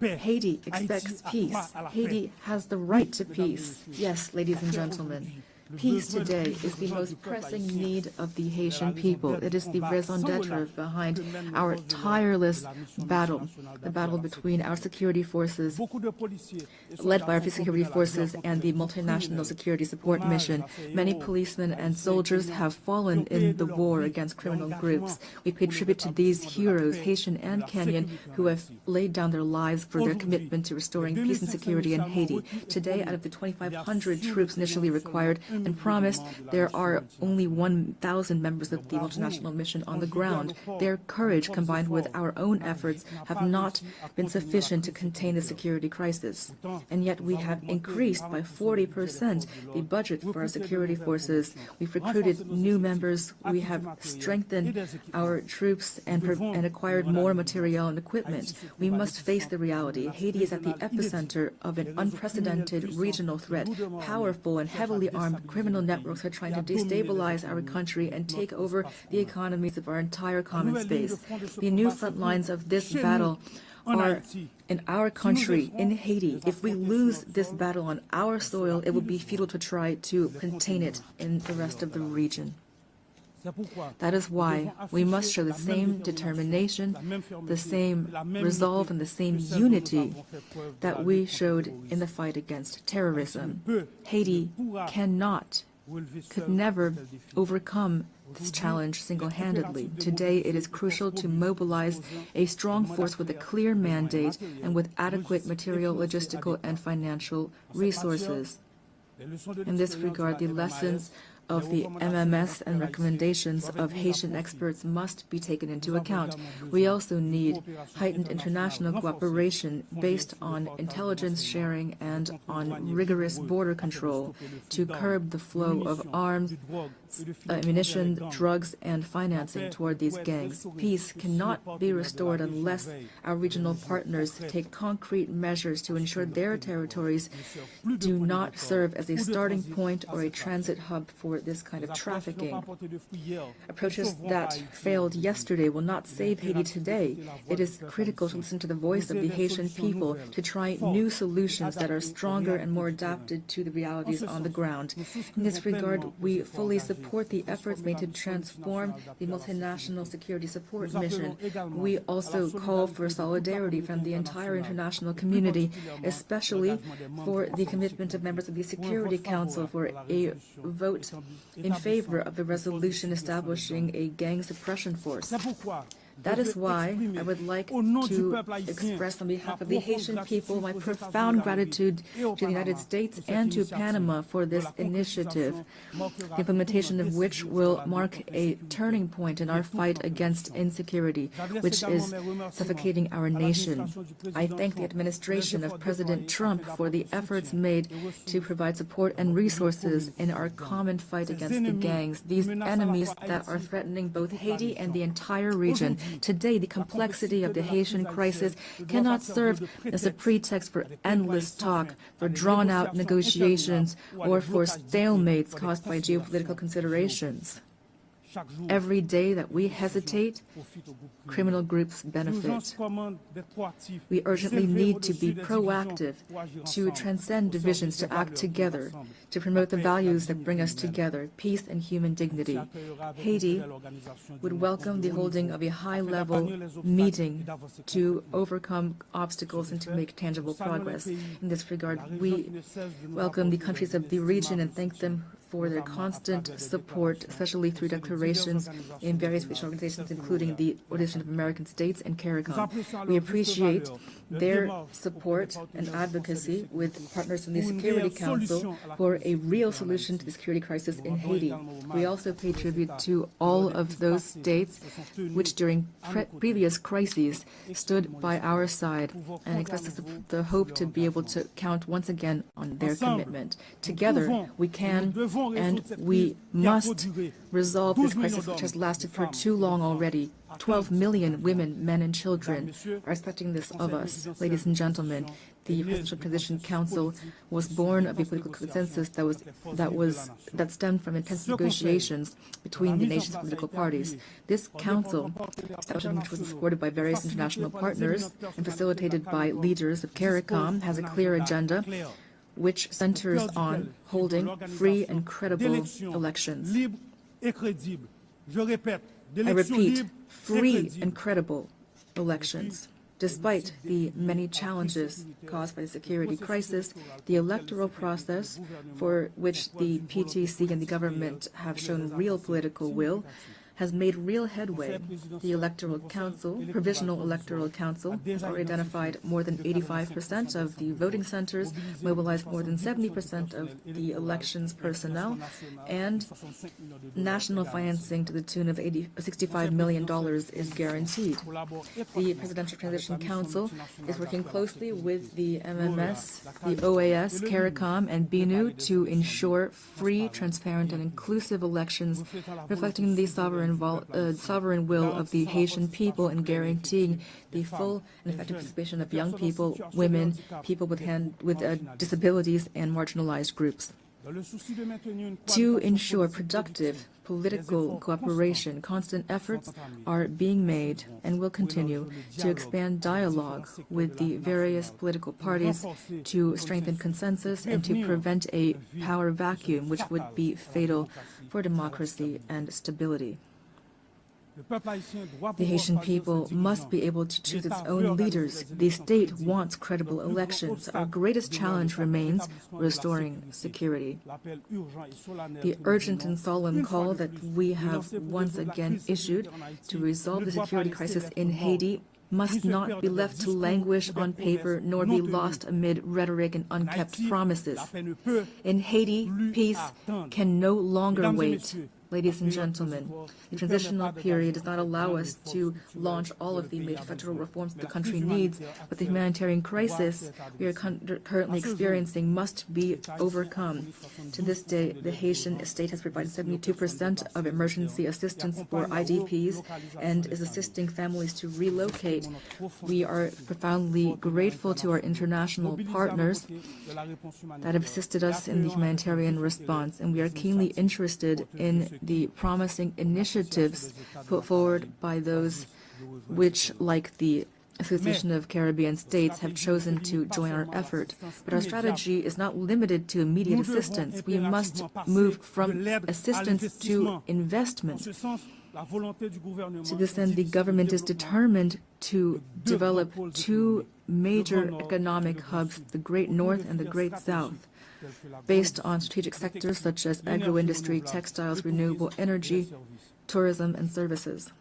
Haiti expects peace. Haiti has the right to peace. Yes, ladies and gentlemen, peace today is the most pressing need of the Haitian people. It is the raison d'etre behind our tireless battle, the battle between our security forces, led by our security forces and the multinational security support mission. Many policemen and soldiers have fallen in the war against criminal groups. We pay tribute to these heroes, Haitian and Kenyan, who have laid down their lives for their commitment to restoring peace and security in Haiti. Today, out of the 2,500 troops initially required and promised, there are only 1,000 members of the multinational mission on the ground. Their courage, combined with our own efforts, have not been sufficient to contain the security crisis. And yet we have increased by 40% the budget for our security forces. We've recruited new members. We have strengthened our troops and acquired more material and equipment. We must face the reality. Haiti is at the epicenter of an unprecedented regional threat. Powerful and heavily armed criminal networks are trying to destabilize our country and take over the economies of our entire common space. The new front lines of this battle are in our country, in Haiti. If we lose this battle on our soil, it will be futile to try to contain it in the rest of the region. That is why we must show the same determination, the same resolve, and the same unity that we showed in the fight against terrorism. Haiti could never overcome this challenge single-handedly. Today, it is crucial to mobilize a strong force with a clear mandate and with adequate material, logistical, and financial resources. In this regard, the lessons of the MMS and recommendations of Haitian experts must be taken into account. We also need heightened international cooperation based on intelligence sharing and on rigorous border control to curb the flow of arms, ammunition, drugs, and financing toward these gangs. Peace cannot be restored unless our regional partners take concrete measures to ensure their territories do not serve as a starting point or a transit hub for this kind of trafficking. Approaches that failed yesterday will not save Haiti today. It is critical to listen to the voice of the Haitian people, to try new solutions that are stronger and more adapted to the realities on the ground. In this regard, we fully support the efforts made to transform the multinational security support mission. We also call for solidarity from the entire international community, especially for the commitment of members of the Security Council for a vote in favor of the resolution establishing a gang suppression force. That is why I would like to express on behalf of the Haitian people my profound gratitude to the United States and to Panama for this initiative, the implementation of which will mark a turning point in our fight against insecurity, which is suffocating our nation. I thank the administration of President Trump for the efforts made to provide support and resources in our common fight against the gangs, these enemies that are threatening both Haiti and the entire region. Today, the complexity of the Haitian crisis cannot serve as a pretext for endless talk, for drawn-out negotiations, or for stalemates caused by geopolitical considerations. Every day that we hesitate, criminal groups benefit. We urgently need to be proactive, to transcend divisions, to act together, to promote the values that bring us together, peace and human dignity. Haiti would welcome the holding of a high-level meeting to overcome obstacles and to make tangible progress. In this regard, we welcome the countries of the region and thank them for their constant support, especially through declarations in various regional organizations, including the Organization of American States and CARICOM. We appreciate their support and advocacy with partners from the Security Council for a real solution to the security crisis in Haiti. We also pay tribute to all of those states which during previous crises stood by our side and express the hope to be able to count once again on their commitment. Together, we can and we must resolve this crisis which has lasted for too long already. 12 million women, men, and children are expecting this of us. Ladies and gentlemen, the Presidential Transition Council was born of a political consensus that stemmed from intense negotiations between the nation's political parties. This council, which was supported by various international partners and facilitated by leaders of CARICOM, has a clear agenda which centers on holding free and credible elections. I repeat, free and credible elections. Despite the many challenges caused by the security crisis, the electoral process, for which the PTC and the government have shown real political will, has made real headway. The Electoral Council, Provisional Electoral Council, has already identified more than 85% of the voting centers, mobilized more than 70% of the elections personnel, and national financing to the tune of $65 million is guaranteed. The Presidential Transition Council is working closely with the MMS, the OAS, CARICOM, and BNU to ensure free, transparent, and inclusive elections reflecting the sovereign will of the Haitian people and guaranteeing the full and effective participation of young people, women, people with disabilities, and marginalized groups. To ensure productive political cooperation, constant efforts are being made and will continue to expand dialogue with the various political parties to strengthen consensus and to prevent a power vacuum which would be fatal for democracy and stability. The Haitian people must be able to choose its own leaders. The state wants credible elections. Our greatest challenge remains restoring security. The urgent and solemn call that we have once again issued to resolve the security crisis in Haiti must not be left to languish on paper nor be lost amid rhetoric and unkept promises. In Haiti, peace can no longer wait. Ladies and gentlemen, the transitional period does not allow us to launch all of the major federal reforms that the country needs, but the humanitarian crisis we are currently experiencing must be overcome. To this day, the Haitian state has provided 72% of emergency assistance for IDPs and is assisting families to relocate. We are profoundly grateful to our international partners that have assisted us in the humanitarian response, and we are keenly interested in the promising initiatives put forward by those which, like the Association of Caribbean States, have chosen to join our effort. But our strategy is not limited to immediate assistance. We must move from assistance to investment. To this end, the government is determined to develop two major economic hubs, the Great North and the Great South, based on strategic sectors such as agro-industry, textiles, renewable energy, tourism, and services.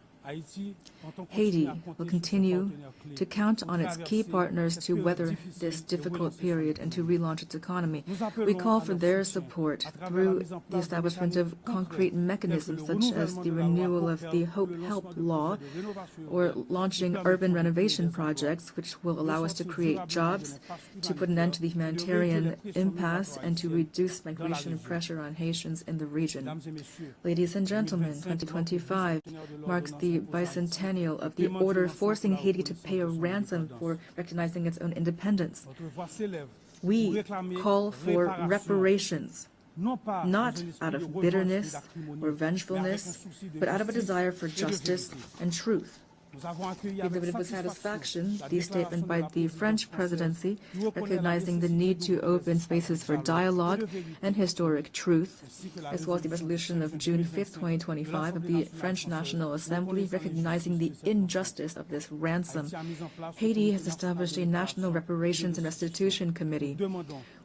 Haiti will continue to count on its key partners to weather this difficult period and to relaunch its economy. We call for their support through the establishment of concrete mechanisms such as the renewal of the Hope Help Law or launching urban renovation projects which will allow us to create jobs, to put an end to the humanitarian impasse, and to reduce migration pressure on Haitians in the region. Ladies and gentlemen, 2025 marks the bicentennial of the order forcing Haiti to pay a ransom for recognizing its own independence. We call for reparations, not out of bitterness or vengefulness, but out of a desire for justice and truth. We delivered with satisfaction the statement by the French presidency recognizing the need to open spaces for dialogue and historic truth, as well as the resolution of June 5, 2025 of the French National Assembly recognizing the injustice of this ransom. Haiti has established a National Reparations and Restitution Committee.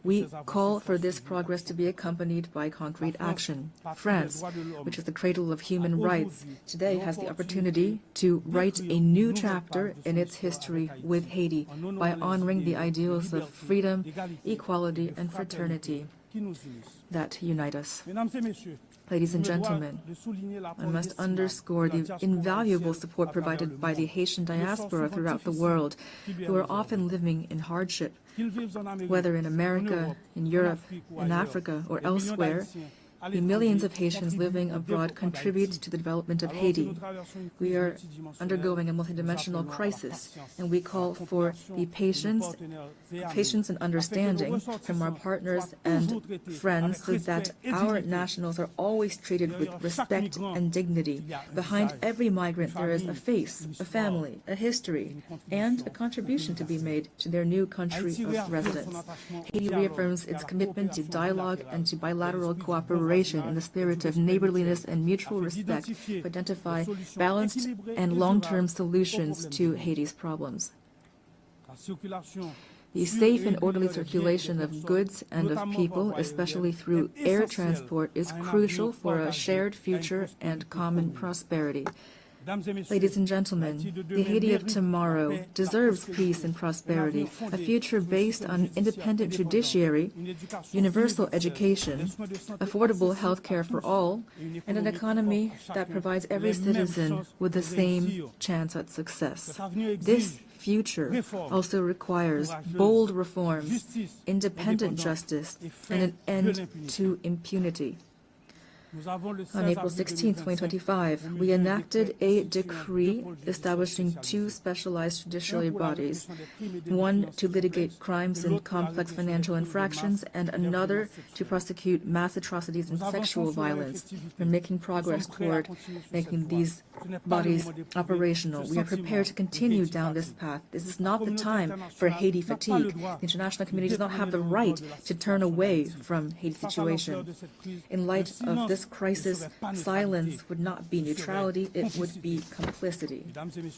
We call for this progress to be accompanied by concrete action. France, which is the cradle of human rights, today has the opportunity to write a new chapter in its history with Haiti by honoring the ideals of freedom, equality, and fraternity that unite us. Ladies and gentlemen, I must underscore the invaluable support provided by the Haitian diaspora throughout the world, who are often living in hardship. Whether in America, in Europe, in Africa, or elsewhere, the millions of Haitians living abroad contribute to the development of Haiti. We are undergoing a multidimensional crisis, and we call for the patience and understanding from our partners and friends so that our nationals are always treated with respect and dignity. Behind every migrant there is a face, a family, a history, and a contribution to be made to their new country of residence. Haiti reaffirms its commitment to dialogue and to bilateral cooperation in the spirit of neighborliness and mutual respect to identify balanced and long-term solutions to Haiti's problems. The safe and orderly circulation of goods and of people, especially through air transport, is crucial for a shared future and common prosperity. Ladies and gentlemen, the Haiti of tomorrow deserves peace and prosperity, a future based on an independent judiciary, universal education, affordable health care for all, and an economy that provides every citizen with the same chance at success. This future also requires bold reforms, independent justice, and an end to impunity. On April 16, 2025, we enacted a decree establishing two specialized judiciary bodies, one to litigate crimes and complex financial infractions, and another to prosecute mass atrocities and sexual violence. We're making progress toward making these bodies operational. We are prepared to continue down this path. This is not the time for Haiti fatigue. The international community does not have the right to turn away from Haiti's situation. In light of this crisis, silence would not be neutrality, it would be complicity.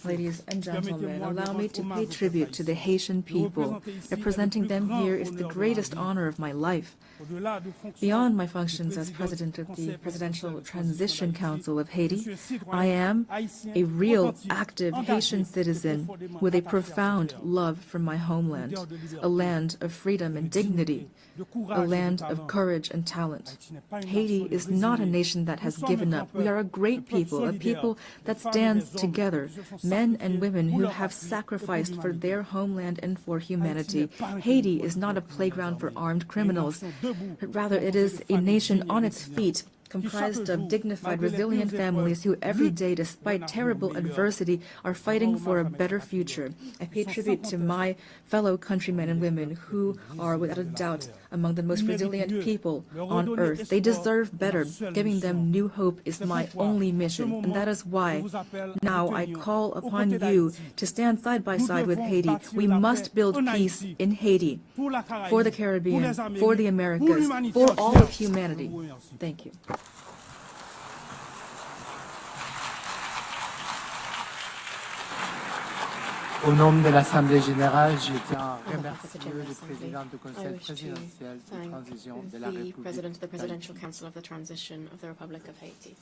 Ladies and gentlemen, allow me to pay tribute to the Haitian people. Representing them here is the greatest honor of my life. Beyond my functions as president of the Presidential Transition Council of Haiti, I am a real, active Haitian citizen with a profound love for my homeland, a land of freedom and dignity, a land of courage and talent. Haiti is not a nation that has given up. We are a great people, a people that stands together, men and women who have sacrificed for their homeland and for humanity. Haiti is not a playground for armed criminals, but rather it is a nation on its feet, comprised of dignified, resilient families who every day, despite terrible adversity, are fighting for a better future. I pay tribute to my fellow countrymen and women who are, without a doubt, among the most resilient people on earth. They deserve better. Giving them new hope is my only mission, and that is why now I call upon you to stand side by side with Haiti. We must build peace in Haiti, for the Caribbean, for the Americas, for all of humanity. Thank you. Au nom de l'Assemblée générale, je tiens à remercier le président du Conseil présidentiel de transition de la République d'Haïti.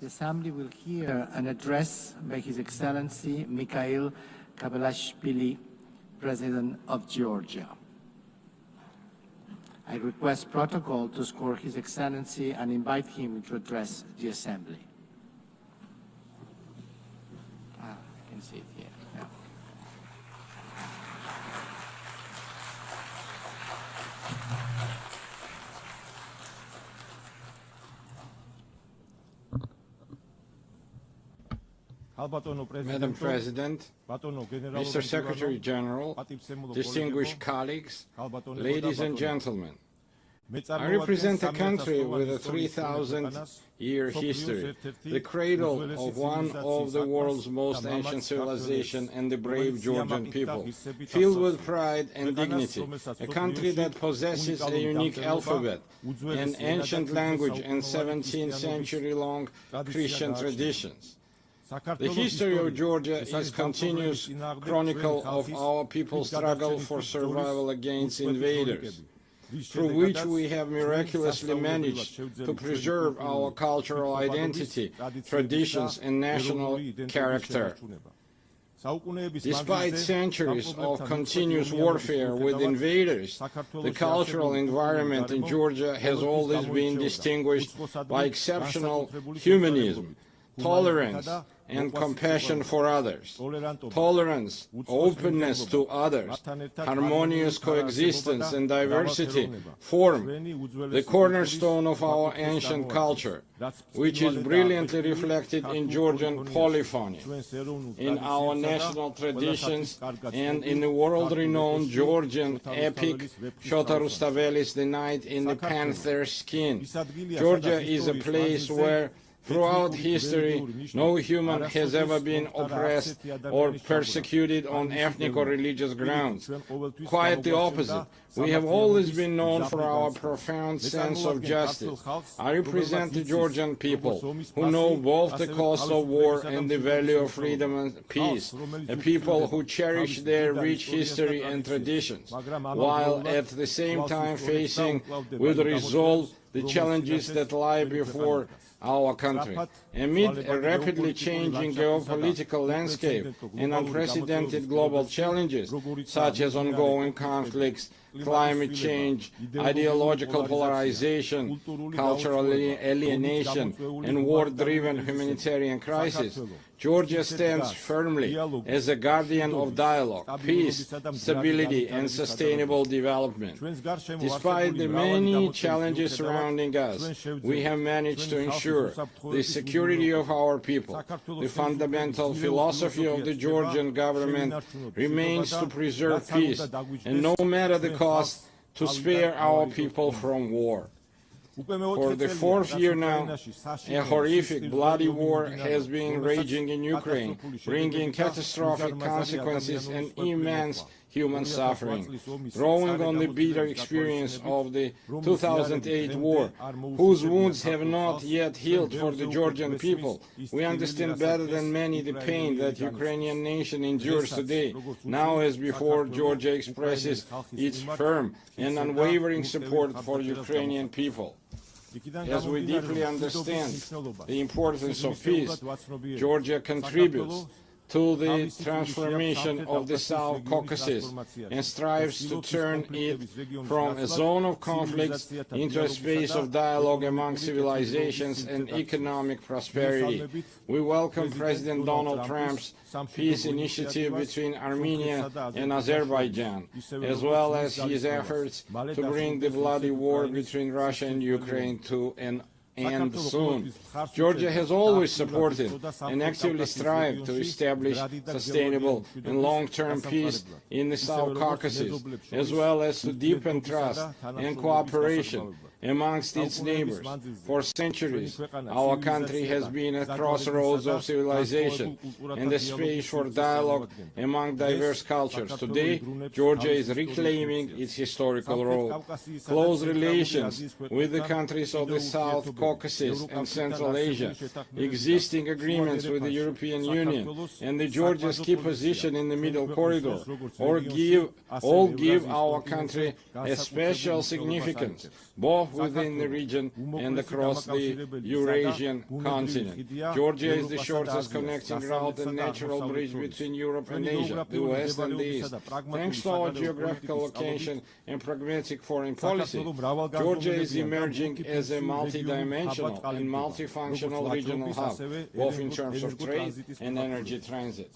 The Assembly will hear an address by His Excellency Mikhail Kabalashvili, President of Georgia. I request protocol to score His Excellency and invite him to address the Assembly. I can see it here. Yeah. Madam President, Mr. Secretary General, distinguished colleagues, ladies and gentlemen, I represent a country with a 3,000-year history, the cradle of one of the world's most ancient civilizations and the brave Georgian people, filled with pride and dignity, a country that possesses a unique alphabet, an ancient language, and 17th century-long Christian traditions. The history of Georgia is a continuous chronicle of our people's struggle for survival against invaders, through which we have miraculously managed to preserve our cultural identity, traditions, and national character. Despite centuries of continuous warfare with invaders, the cultural environment in Georgia has always been distinguished by exceptional humanism, tolerance, and compassion for others. Tolerance, openness to others, harmonious coexistence and diversity form the cornerstone of our ancient culture, which is brilliantly reflected in Georgian polyphony, in our national traditions, and in the world-renowned Georgian epic Shota Rustaveli's The Knight in the Panther's Skin. Georgia is a place where throughout history, no human has ever been oppressed or persecuted on ethnic or religious grounds. Quite the opposite. We have always been known for our profound sense of justice. I represent the Georgian people, who know both the cost of war and the value of freedom and peace, a people who cherish their rich history and traditions, while at the same time facing with resolve the challenges that lie before our country. Amid a rapidly changing geopolitical landscape and unprecedented global challenges, such as ongoing conflicts, climate change, ideological polarization, cultural alienation, and war-driven humanitarian crisis, Georgia stands firmly as a guardian of dialogue, peace, stability, and sustainable development. Despite the many challenges surrounding us, we have managed to ensure the security of our people. The fundamental philosophy of the Georgian government remains to preserve peace, and no matter the cost, to spare our people from war. For the fourth year now, a horrific, bloody war has been raging in Ukraine, bringing catastrophic consequences and immense human suffering. Drawing on the bitter experience of the 2008 war, whose wounds have not yet healed for the Georgian people, we understand better than many the pain that the Ukrainian nation endures today. Now as before, Georgia expresses its firm and unwavering support for Ukrainian people. As we deeply understand the importance of peace, Georgia contributes to the transformation of the South Caucasus and strives to turn it from a zone of conflicts into a space of dialogue among civilizations and economic prosperity. We welcome President Donald Trump's peace initiative between Armenia and Azerbaijan, as well as his efforts to bring the bloody war between Russia and Ukraine to an end soon. Georgia has always supported and actively strived to establish sustainable and long-term peace in the South Caucasus, as well as to deepen trust and cooperation amongst its neighbors. For centuries, our country has been at crossroads of civilization and a space for dialogue among diverse cultures. Today, Georgia is reclaiming its historical role. Close relations with the countries of the South Caucasus and Central Asia, existing agreements with the European Union, and the Georgia's key position in the Middle Corridor all give our country a special significance, both within the region and across the Eurasian continent. Georgia is the shortest connecting route and natural bridge between Europe and Asia, the West and the East. Thanks to our geographical location and pragmatic foreign policy, Georgia is emerging as a multi-dimensional and multifunctional regional hub, both in terms of trade and energy transit.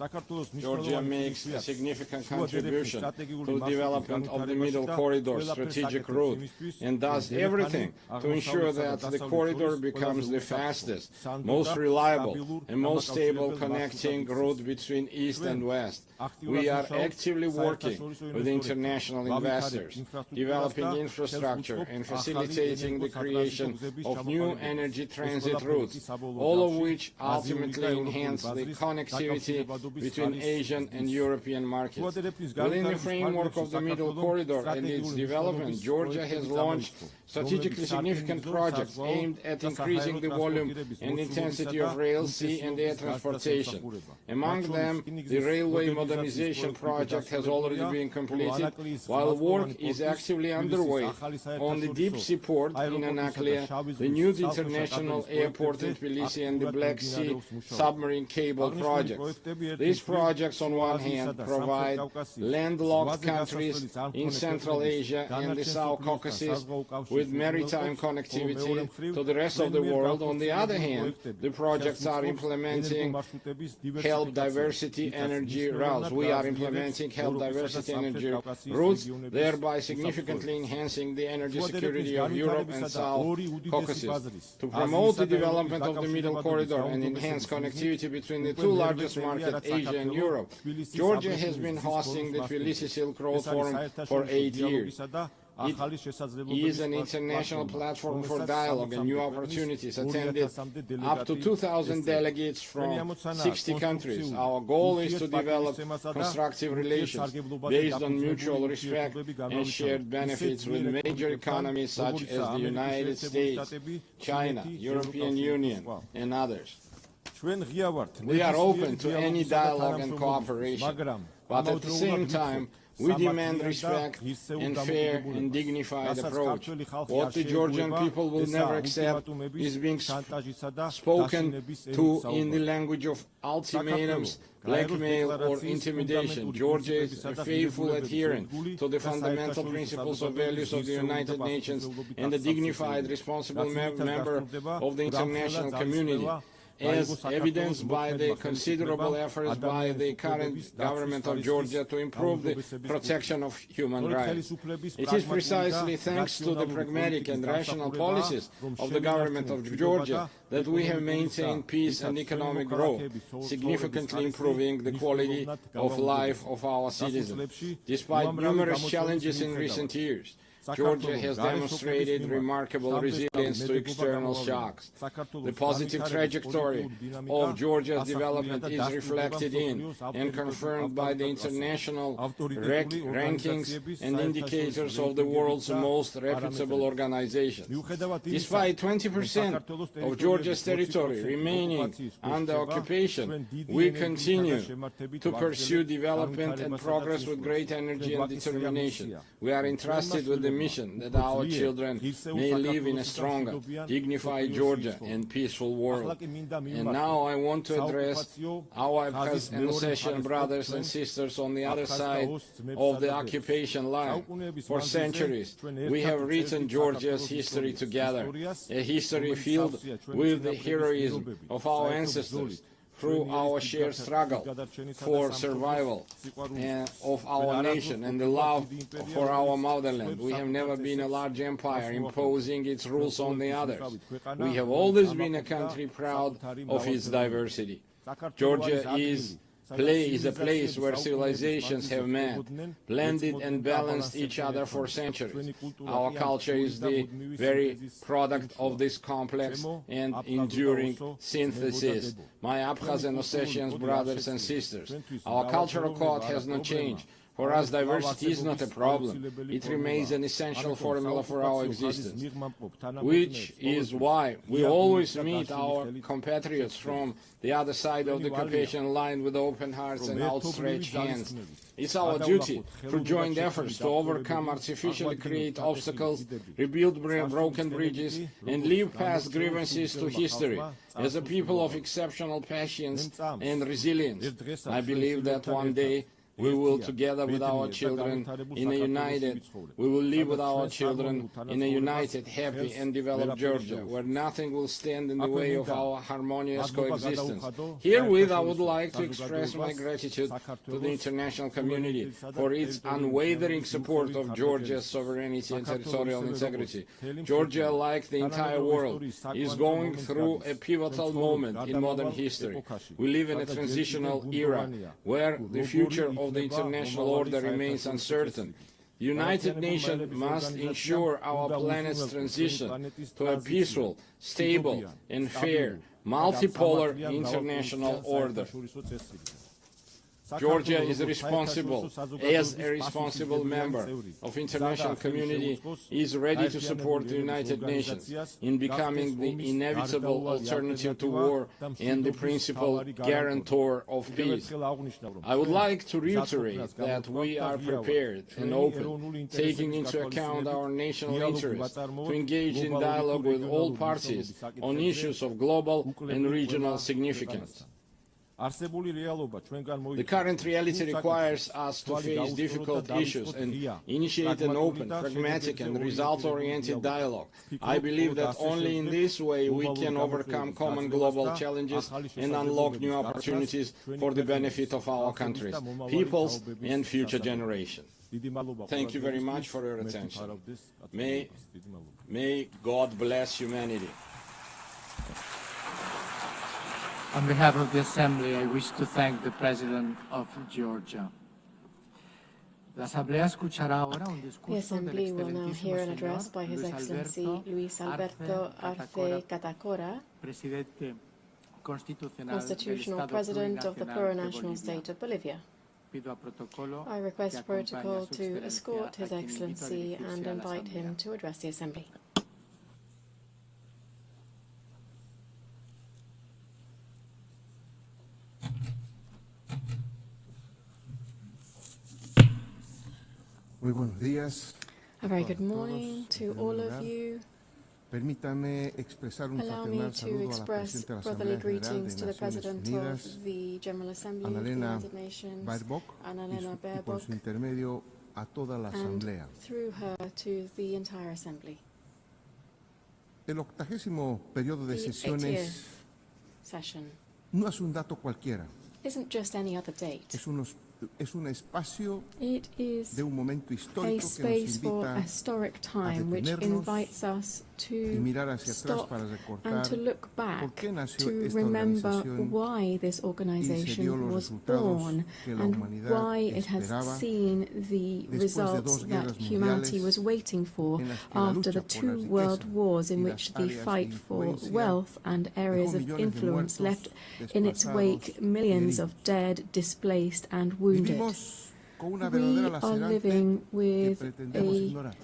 Georgia makes a significant contribution to the development of the Middle Corridor strategic route and does everything to ensure that the corridor becomes the fastest, most reliable, and most stable connecting route between East and West. We are actively working with international investors, developing infrastructure and facilitating the creation of new energy transit routes, all of which ultimately enhance the connectivity between Asian and European markets. Within the framework of the Middle Corridor and its development, Georgia has launched strategically significant projects aimed at increasing the volume and intensity of rail, sea, and air transportation. Among them, the railway modernization project has already been completed, while work is actively underway on the deep sea port in Anaklia, the new international airport in Tbilisi, and the Black Sea submarine cable projects. These projects, on one hand, provide landlocked countries in Central Asia and the South Caucasus with maritime connectivity to the rest of the world. On the other hand, the projects are implementing health diversity energy routes. We are implementing health diversity energy routes, thereby significantly enhancing the energy security of Europe and South Caucasus. To promote the development of the Middle Corridor and enhance connectivity between the two largest markets, Asia and Europe, Georgia has been hosting the Tbilisi Silk Road Forum for 8 years. It is an international platform for dialogue and new opportunities, attended up to 2,000 delegates from 60 countries. Our goal is to develop constructive relations based on mutual respect and shared benefits with major economies such as the United States, China, European Union, and others. We are open to any dialogue and cooperation, but at the same time, we demand respect and fair and dignified approach. What the Georgian people will never accept is being spoken to in the language of ultimatums, blackmail, or intimidation. Georgia is a faithful adherent to the fundamental principles and values of the United Nations and a dignified, responsible member of the international community. as evidenced by the considerable efforts by the current government of Georgia to improve the protection of human rights. It is precisely thanks to the pragmatic and rational policies of the government of Georgia that we have maintained peace and economic growth, significantly improving the quality of life of our citizens. Despite numerous challenges in recent years, Georgia has demonstrated remarkable resilience to external shocks. The positive trajectory of Georgia's development is reflected in and confirmed by the international rankings and indicators of the world's most reputable organizations. Despite 20% of Georgia's territory remaining under occupation, we continue to pursue development and progress with great energy and determination. We are entrusted with the mission that our children may live in a stronger, dignified Georgia and peaceful world. And now I want to address our Abkhaz and Ossetian brothers and sisters on the other side of the occupation line. For centuries, we have written Georgia's history together, a history filled with the heroism of our ancestors, through our shared struggle for survival of our nation and the love for our motherland. We have never been a large empire imposing its rules on the others. We have always been a country proud of its diversity. Georgia is a place where civilizations have met, blended and balanced each other for centuries. Our culture is the very product of this complex and enduring synthesis. My Abkhaz and Ossetian brothers and sisters, our cultural code has not changed. For us, diversity is not a problem. It remains an essential formula for our existence, which is why we always meet our compatriots from the other side of the occupation line with open hearts and outstretched hands. It's our duty, through joint efforts, to overcome artificially created obstacles, rebuild broken bridges, and leave past grievances to history. As a people of exceptional patience and resilience, I believe that one day we will, together with our children, we will live with our children in a united, happy, and developed Georgia, where nothing will stand in the way of our harmonious coexistence. Herewith, I would like to express my gratitude to the international community for its unwavering support of Georgia's sovereignty and territorial integrity. Georgia, like the entire world, is going through a pivotal moment in modern history. We live in a transitional era where the future of the international order remains uncertain. The United Nations must ensure our planet's transition to a peaceful, stable, and fair, multipolar international order. Georgia is responsible, as a responsible member of international community, is ready to support the United Nations in becoming the inevitable alternative to war and the principal guarantor of peace. I would like to reiterate that we are prepared and open, taking into account our national interests, to engage in dialogue with all parties on issues of global and regional significance. The current reality requires us to face difficult issues and initiate an open, pragmatic, and result-oriented dialogue. I believe that only in this way we can overcome common global challenges and unlock new opportunities for the benefit of our countries, peoples, and future generations. Thank you very much for your attention. May God bless humanity. On behalf of the Assembly, I wish to thank the President of Georgia. The Assembly will now hear an address by His Excellency Luis Alberto Arce Catacora, Constitutional President of the Plurinational State of Bolivia. I request protocol to escort His Excellency and invite him to address the Assembly. A very good morning to all of you. Allow me to express brotherly greetings to the President of the General Assembly of the United Nations, Annalena Baerbock, and through her to the entire Assembly. The 8th session no es un dato cualquiera. isn't just any other date. Es un espacio It is de un momento a histórico que nos space for invita a historic time which detenernos invites us y to mirar hacia atrás stop para and recordar to look por back, qué nació to esta remember organización why this y se dio organization los was resultados born que la and humanidad why it has esperaba seen the después de results dos that guerras humanity mundiales was waiting for en las que la after lucha the por la two riqueza world wars in y which las the áreas de fight for influencia wealth and areas dejó of millones de influence muertos, left in its wake desplazados millions y of dead, displaced and wounded. Vivimos con una We verdadera are lacerante living que with pretendemos a ignorar.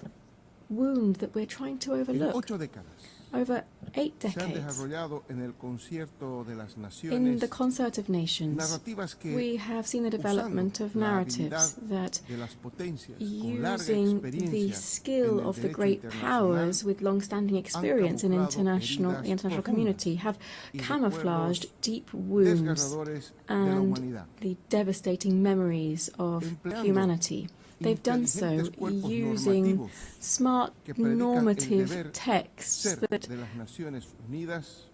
wound that we're trying to En overlook. 8 décadas Over 8 se han decades, desarrollado en el concierto de las in naciones the concert of nations, narrativas que, we have seen the development of usando la narratives habilidad that, de las potencias con larga using the experiencia skill en el of the derecho great internacional, powers with long-standing experience in camuflado the international heridas community, have y camouflaged recuerdos deep wounds desgarradores de la and humanidad. the devastating memories of Empleando humanity. They've done so inteligentes cuerpos using normativos smart que predican el normative deber texts ser that de las Naciones Unidas,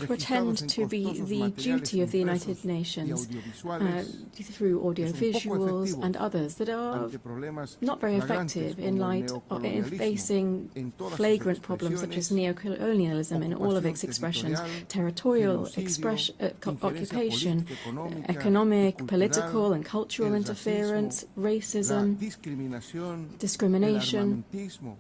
pretend registrados en to be costosos the materiales duty of the impresos United y Nations audiovisuales through audiovisuals efectivos and others that are ante problemas not very flagrantes effective in como el light of in neocolonialismo facing en todas sus flagrant problems such as neocolonialism in all of its ocupación expressions, territorial, territorial genocidio, injerencia occupation, política, económica economic, y political cultural, and cultural el interference, la racism, discriminación, discrimination, el armamentismo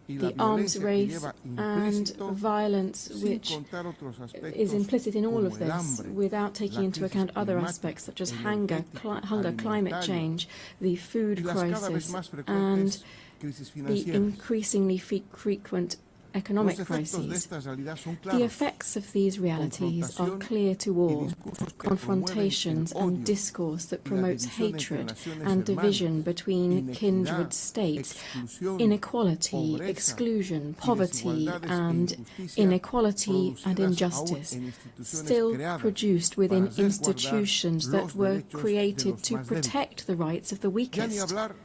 y the la arms violencia que race lleva and implícito, violence sin which contar otros is aspectos implicit in all como of el this, hambre, without taking la into crisis account other climática, aspects such as energética, hunger, climate alimentaria, change, the food y las cada vez crisis, más and frecuentes crisis the financieras. increasingly frequent economic Los efectos de crises. esta realidad son The claros. effects of these realities are Confrontación clear to all. discursos que Confrontations promueven el and odio discourse that y la promotes división entre hatred naciones and division hermanas, between inequidad, kindred states, exclusión, inequality, pobreza exclusion, y poverty, desigualdades e and injusticia inequality and producidas injustice, aún en instituciones still creadas produced within para resguardar institutions los that were derechos de created los to más débiles. protect the rights of the Ya ni weakest. hablar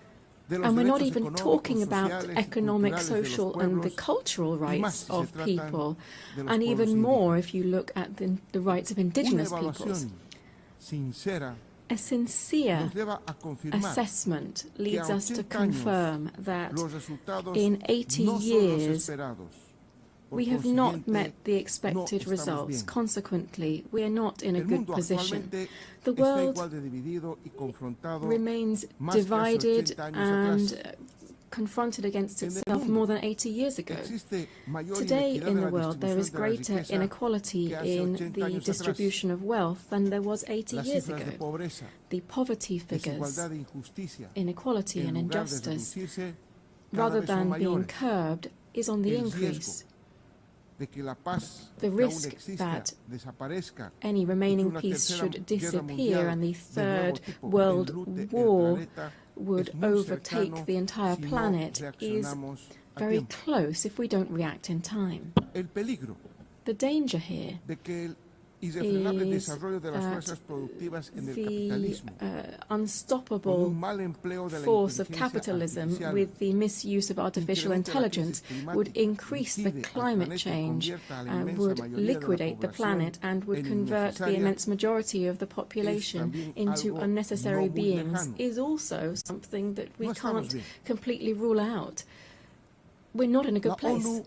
de los And we're not derechos even económicos, talking about sociales y economic, culturales de los social, and the pueblos, cultural y más rights si se of tratan people, de los and pueblos even more indígenas. if you look at the rights of Una indigenous peoples. evaluación sincera A sincere nos lleva a confirmar assessment que leads a us to 80 años confirm that los resultados in 80 no son los years esperados. Por we have not consiguiente, met the no expected estamos results. bien. Consequently, we are not in a El good mundo position. actualmente The está world igual de dividido y confrontado remains más que hace divided 80 años and atrás. confronted against En el itself mundo more than 80 years ago. existe mayor Today inequidad in en the la world there is distribución de la greater riqueza inequality que hace in 80 the años atrás. distribution of wealth than there was 80 Las years cifras ago. de pobreza, The poverty figures, desigualdad e injusticia, inequality en and lugar de injustice, reducirse, rather cada vez son than being mayores. curbed, is on the El increase. riesgo de que la paz The que aún risk exista that desaparezca any y que remaining una peace tercera should guerra disappear mundial and the de nuevo third tipo world enlute el war planeta would es muy overtake cercano the entire si no planet is reaccionamos a very tiempo. close if we don't react in time. El peligro The danger here de que el irrefrenable is desarrollo de las that fuerzas productivas en el the capitalismo con unstoppable un mal empleo de la force of inteligencia capitalism artificial with the misuse of artificial incremente la intelligence crisis would climática, increase the liquide al climate planeta y change convierta a la and inmensa would mayoría de la liquidate the población planet and would en convert the innecesaria, immense majority of the population también into algo unnecessary no muy beings lejano. is also something that we No estamos can't bien. completely rule out. We're not in a La good place. ONU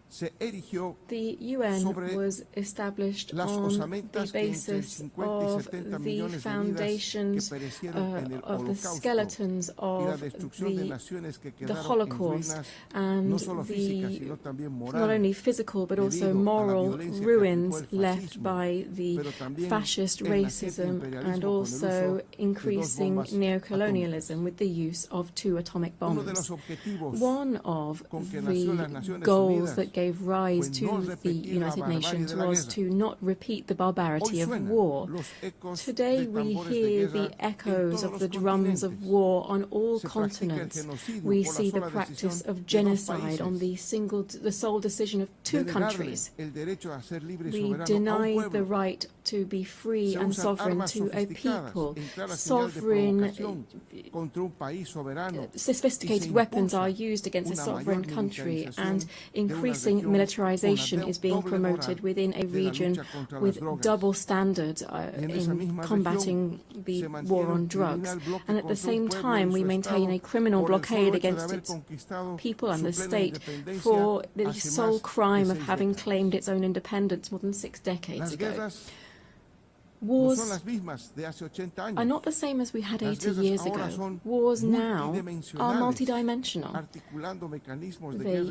se erigió The UN sobre was established las on the osamentas que entre el basis 50 y of 70 the millones de vidas que foundations perecieron en el of the Holocausto skeletons y la of destrucción de the naciones que the quedaron en Holocaust ruinas, and no solo físicas, the sino también not morales, only physical but also debido a la moral violencia que ruins aplicó el left fascismo, by the pero también fascist el naciente racism imperialismo and con el also uso de dos increasing bombas neocolonialism with the use of 2 atomic Uno de los bombs. objetivos One of con que nació las the Naciones goals Unidas that gave rise fue no to the repetir la United barbarie Nations de la was guerra. to not repeat the barbarity Hoy of suenan war. los ecos Today de we tambores de hear guerra the en echoes todos of los the drums of continentes. war on all Se practica el continents. genocidio We por la see the sola practice decisión of de dos genocide on países. the sole decision of 2 De negarle countries. el derecho a ser libre y We soberano a un deny pueblo the right to be free and sovereign to a people. Sophisticated weapons are used against a sovereign country, and increasing militarization is being promoted within a region with double standards in combating the war on drugs. And at the same time, we maintain a criminal blockade against its people and the state for the sole crime of having claimed its own independence more than 6 decades ago. Wars are not the same as we had 80 years ago. Wars now are multidimensional. They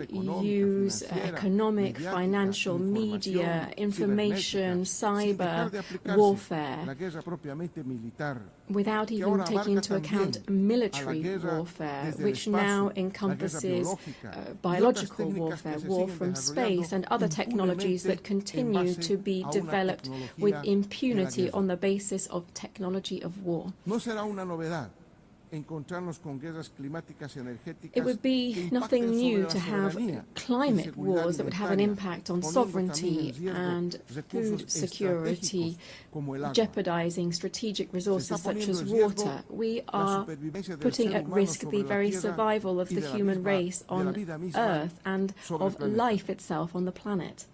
use economic, financial, media, information, cyber warfare, without even taking into account military warfare, which now encompasses biological warfare, war from space, and other technologies that continue to be developed with impunity on the basis of technology of war. It would be nothing new to have climate wars that would have an impact on sovereignty and food security, jeopardizing strategic resources such as water. We are putting at risk the very survival of the human race on Earth and of life itself on the planet.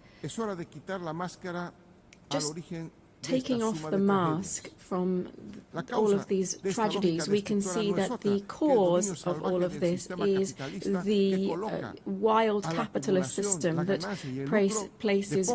Just taking off the mask from all of these tragedies, we can see that the cause of all of this is the wild capitalist system that places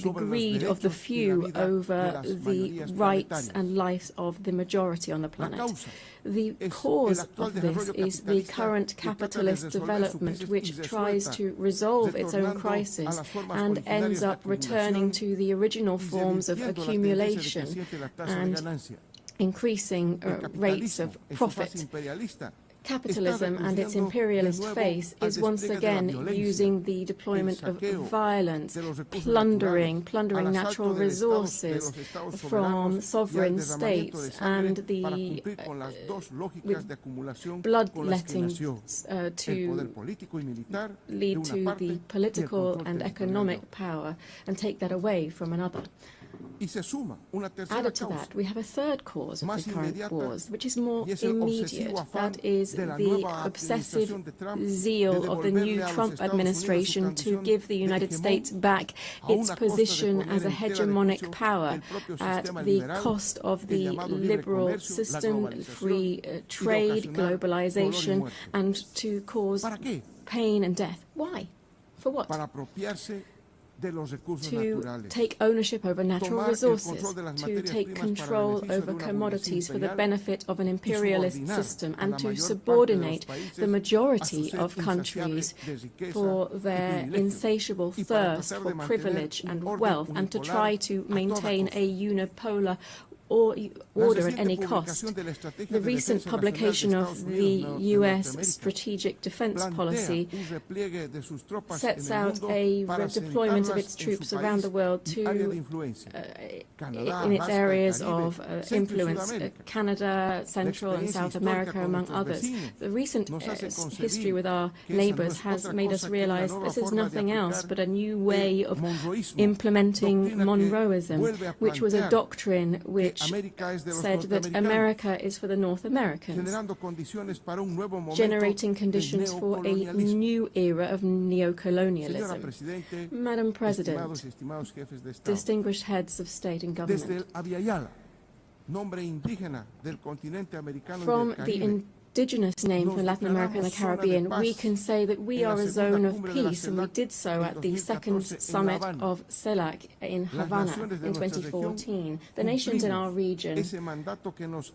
the greed of the few over the rights and lives of the majority on the planet. The cause of this is the current capitalist development, which tries to resolve its own crisis and ends up returning to the original forms of accumulation and increasing rates of profit. Capitalism and its imperialist face is once again using the deployment of violence, plundering natural resources from sovereign states, and the bloodletting to lead to the political and economic power and take that away from another. Added to that, we have a third cause of the current wars, which is more immediate. That is the obsessive zeal of the new Trump administration to give the United States back its position as a hegemonic power at the cost of the liberal system, free trade, globalization, and to cause pain and death. Why? For what? To take ownership over natural resources, to take control over commodities for the benefit of an imperialist system, and to subordinate the majority of countries for their insatiable thirst for privilege and wealth, and to try to maintain a unipolar order at any cost. The recent publication of the U.S. Strategic Defense Policy sets out a deployment of its troops around the world to in its areas of influence, Canada, Central and South America, among others. The recent history with our neighbors has made us realize this is nothing else but a new way of implementing Monroeism, which was a doctrine which said that America is for the North Americans, generating conditions for a new era of neocolonialism. Madam President, distinguished heads of state and government, from the indigenous name for Latin America and the Caribbean, we can say that we are a zone of peace, and we did so at the second summit of CELAC in Havana in 2014. The nations in our region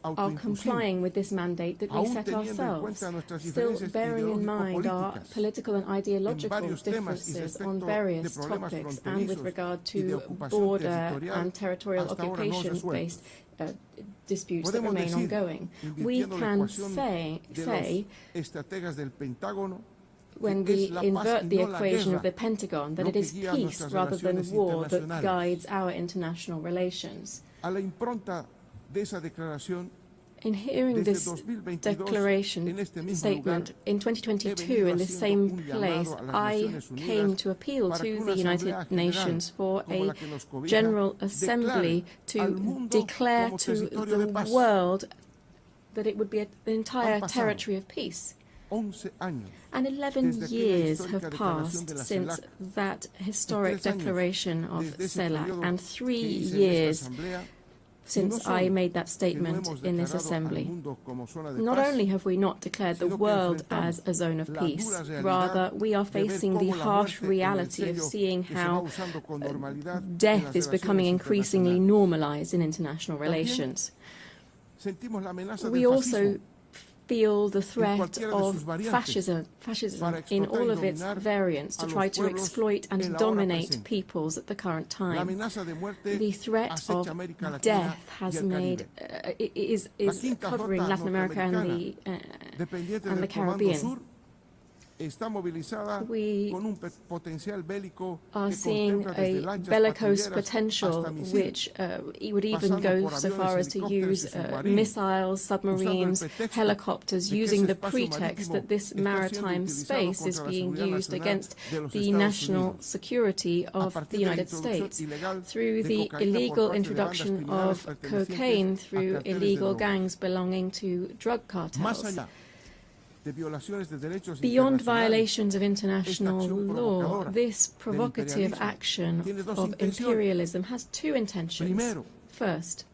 are complying with this mandate that we set ourselves, still bearing in mind our political and ideological differences on various topics and with regard to border and territorial occupation-based disputes that remain ongoing. We can say when we invert the equation of the Pentagon that it is peace rather than war that guides our international relations. In hearing this declaration statement, in 2022, in this same place, I came to appeal to the United Nations for a General Assembly to declare to the world that it would be an entire territory of peace. And 11 years have passed since that historic declaration of CELAC, and 3 years since I made that statement in this assembly. Not only have we not declared the world as a zone of peace, rather we are facing the harsh reality of seeing how death is becoming increasingly normalized in international relations. We also feel the threat of fascism in all of its variants to try to exploit and dominate peoples at the current time. The threat of death has is covering Latin America and the Caribbean. We are seeing a bellicose potential which would even go so far as to use missiles, submarines, helicopters, using the pretext that this maritime space is being used against the national security of the United States through the illegal introduction of cocaine through illegal gangs belonging to drug cartels. Beyond violations of international law, this provocative action of imperialism has two intentions. First,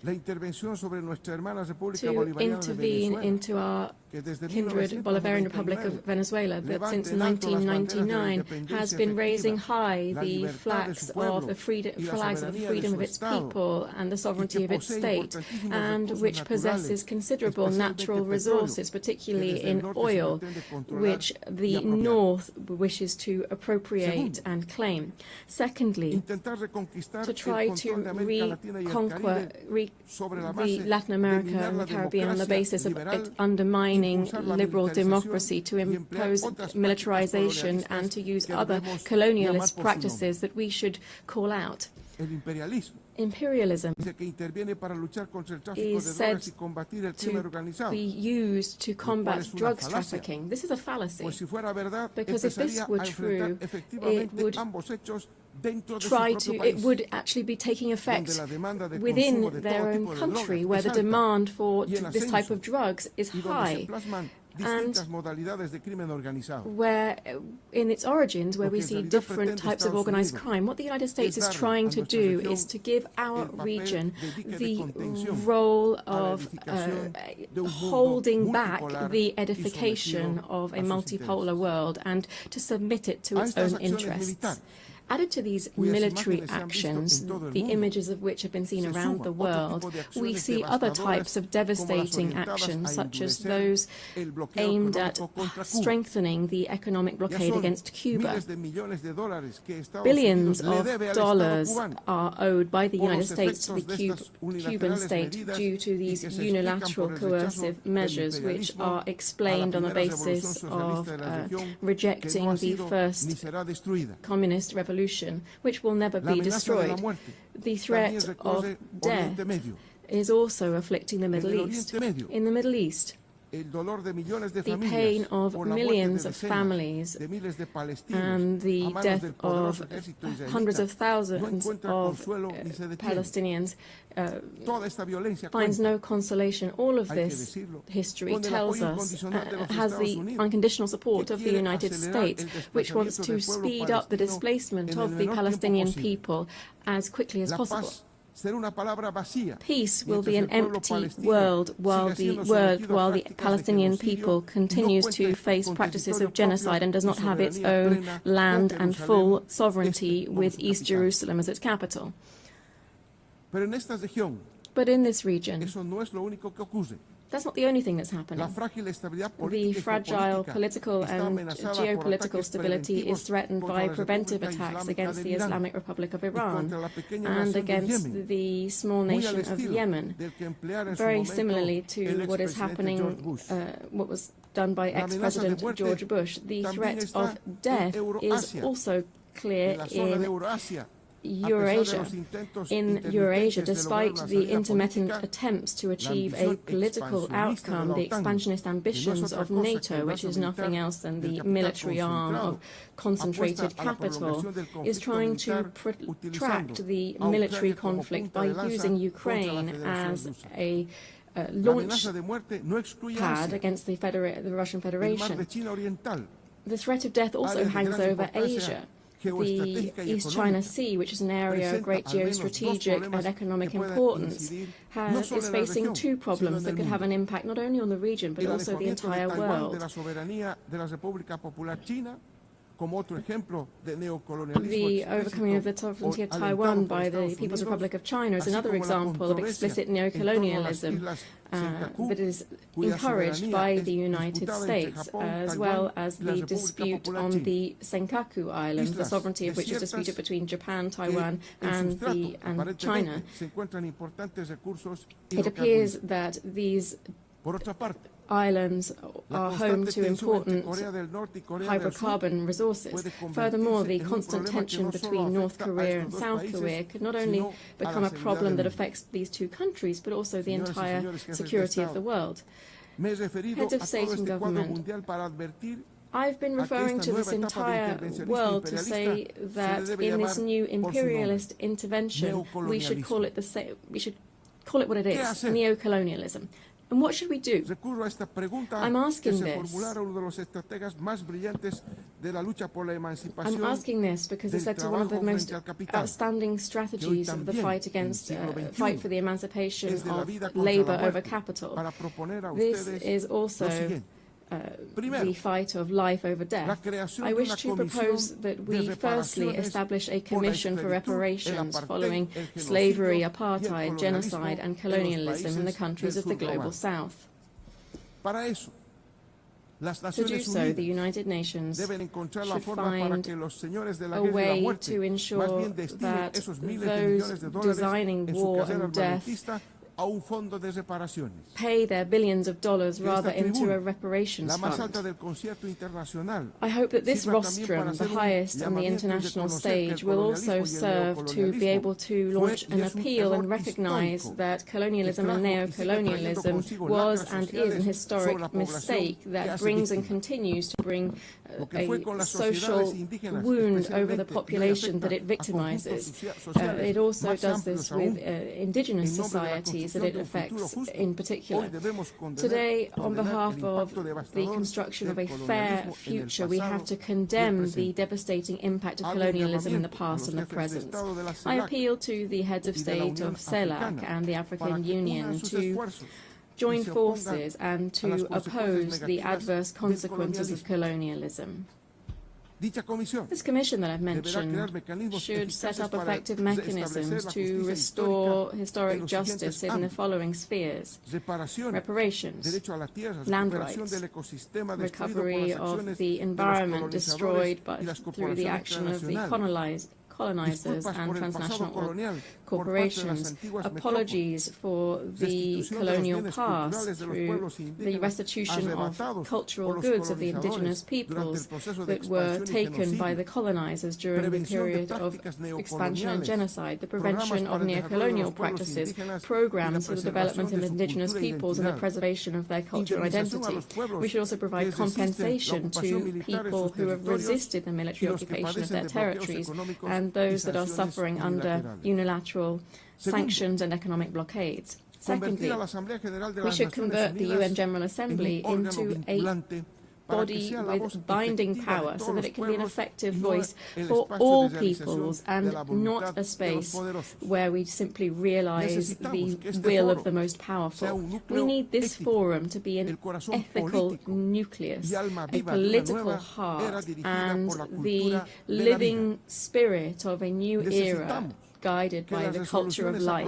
to intervene into our kindred Bolivarian Republic of Venezuela that since 1999 has been raising high the flags of the freedom of its people and the sovereignty of its state, and which possesses considerable natural resources, particularly in oil, which the North wishes to appropriate and claim. Secondly, to try to reconquer the Latin America and the Caribbean on the basis of it undermining liberal democracy, to impose militarization and to use other colonialist practices that we should call out. Imperialism is said to be used to combat drugs trafficking. This is a fallacy, because if this were true, it would actually be taking effect within their own country, where the demand for this type of drugs is high, and where in its origins, where we see different types of organized crime. What the United States is trying to do is to give our region the role of holding back the edification of a multipolar world and to submit it to its own interests. Added to these military actions, the images of which have been seen around the world, we see other types of devastating actions, such as those aimed at strengthening the economic blockade against Cuba. Billions of dollars are owed by the United States to the Cuban state due to these unilateral coercive measures, which are explained on the basis of rejecting the first communist revolution, which will never be destroyed. The threat of death is also afflicting the Middle East. In the Middle East, the pain of millions of families and the death of hundreds of thousands of Palestinians finds no consolation. All of this history tells us has the unconditional support of the United States, which wants to speed up the displacement of the Palestinian people as quickly as possible. Peace will be an empty world while the Palestinian people continues to face practices of genocide and does not have its own land and full sovereignty with East Jerusalem as its capital. But in this region, that's not the only thing that's happening. The fragile political and geopolitical stability is threatened by preventive attacks against the Islamic Republic of Iran and against the small nation of Yemen, very similarly to what is happening, what was done by ex-President George Bush. The threat of death is also clear in Eurasia. In Eurasia, despite the intermittent attempts to achieve a political outcome, the expansionist ambitions of NATO, which is nothing else than the military arm of concentrated capital, is trying to protract the military conflict by using Ukraine as a launch pad against the Russian Federation. The threat of death also hangs over Asia. The East China Sea, which is an area of great geostrategic and economic importance, is facing two problems that could have an impact not only on the region but also the entire world. The overcoming of the sovereignty of Taiwan by the People's Republic of China is another example of explicit neocolonialism that is encouraged by the United States, as well as the dispute on the Senkaku Islands, the sovereignty of which is disputed between Japan, Taiwan, and China. It appears that these islands are home to important hydrocarbon resources. Furthermore, the constant tension between North Korea and South Korea could not only become a problem that affects these two countries, but also the entire security of the world. Heads of state and government, I've been referring to this entire world to say that in this new imperialist intervention, we should call it what it is, neocolonialism. And what should we do? I'm asking this. I'm asking this because it's led to one of the most outstanding strategies of the fight for the emancipation of labor over capital. This is also the fight of life over death. I wish to propose that we firstly establish a commission for reparations following slavery, apartheid, genocide and colonialism in the countries of the global south. To do so, the United Nations should find a way to ensure that those designing war and death pay their billions of dollars rather into a reparations fund. I hope that this rostrum, the highest on the international stage, will also serve to be able to launch an appeal and recognize that colonialism and neocolonialism was and is an historic mistake that brings and continues to bring a social wound over the population that it victimizes. It also does this with indigenous societies that it affects in particular. Today, on behalf of the construction of a fair future, we have to condemn the devastating impact of colonialism in the past and the present. I appeal to the heads of state of CELAC and the African Union to join forces and to oppose the adverse consequences of colonialism. This commission that I've mentioned should set up effective mechanisms to restore historic justice in the following spheres: reparations, land rights, recovery of the environment destroyed through the action of the colonizers and transnational corporations, apologies for the colonial past through the restitution of cultural goods of the indigenous peoples that were taken by the colonizers during the period of expansion and genocide, the prevention of neocolonial practices, programs for the development of indigenous peoples and the preservation of their cultural identity. We should also provide compensation to people who have resisted the military occupation of their territories and those that are suffering under unilateral sanctions and economic blockades. Secondly, we should convert the UN General Assembly into a body with binding power so that it can be an effective voice for all peoples and not a space where we simply realize the will of the most powerful. We need this forum to be an ethical nucleus, a political heart, and the living spirit of a new era guided by the culture of life.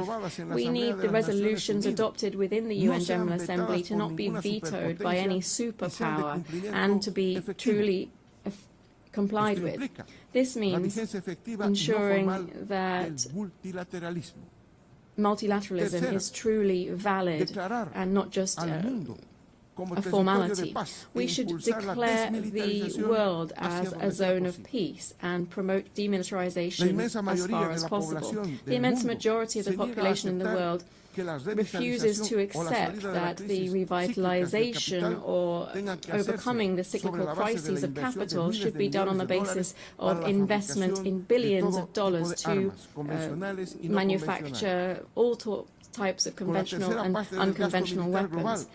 We need the resolutions adopted within the UN General Assembly to not be vetoed by any superpower and to be truly complied with. This means ensuring that multilateralism is truly valid and not just a formality. We should declare the world as a zone of peace and promote demilitarization as far as possible. The immense majority of the population in the world refuses to accept that the revitalization or overcoming the cyclical crises of capital should be done on the basis of investment in billions of dollars to manufacture all types of conventional and unconventional weapons.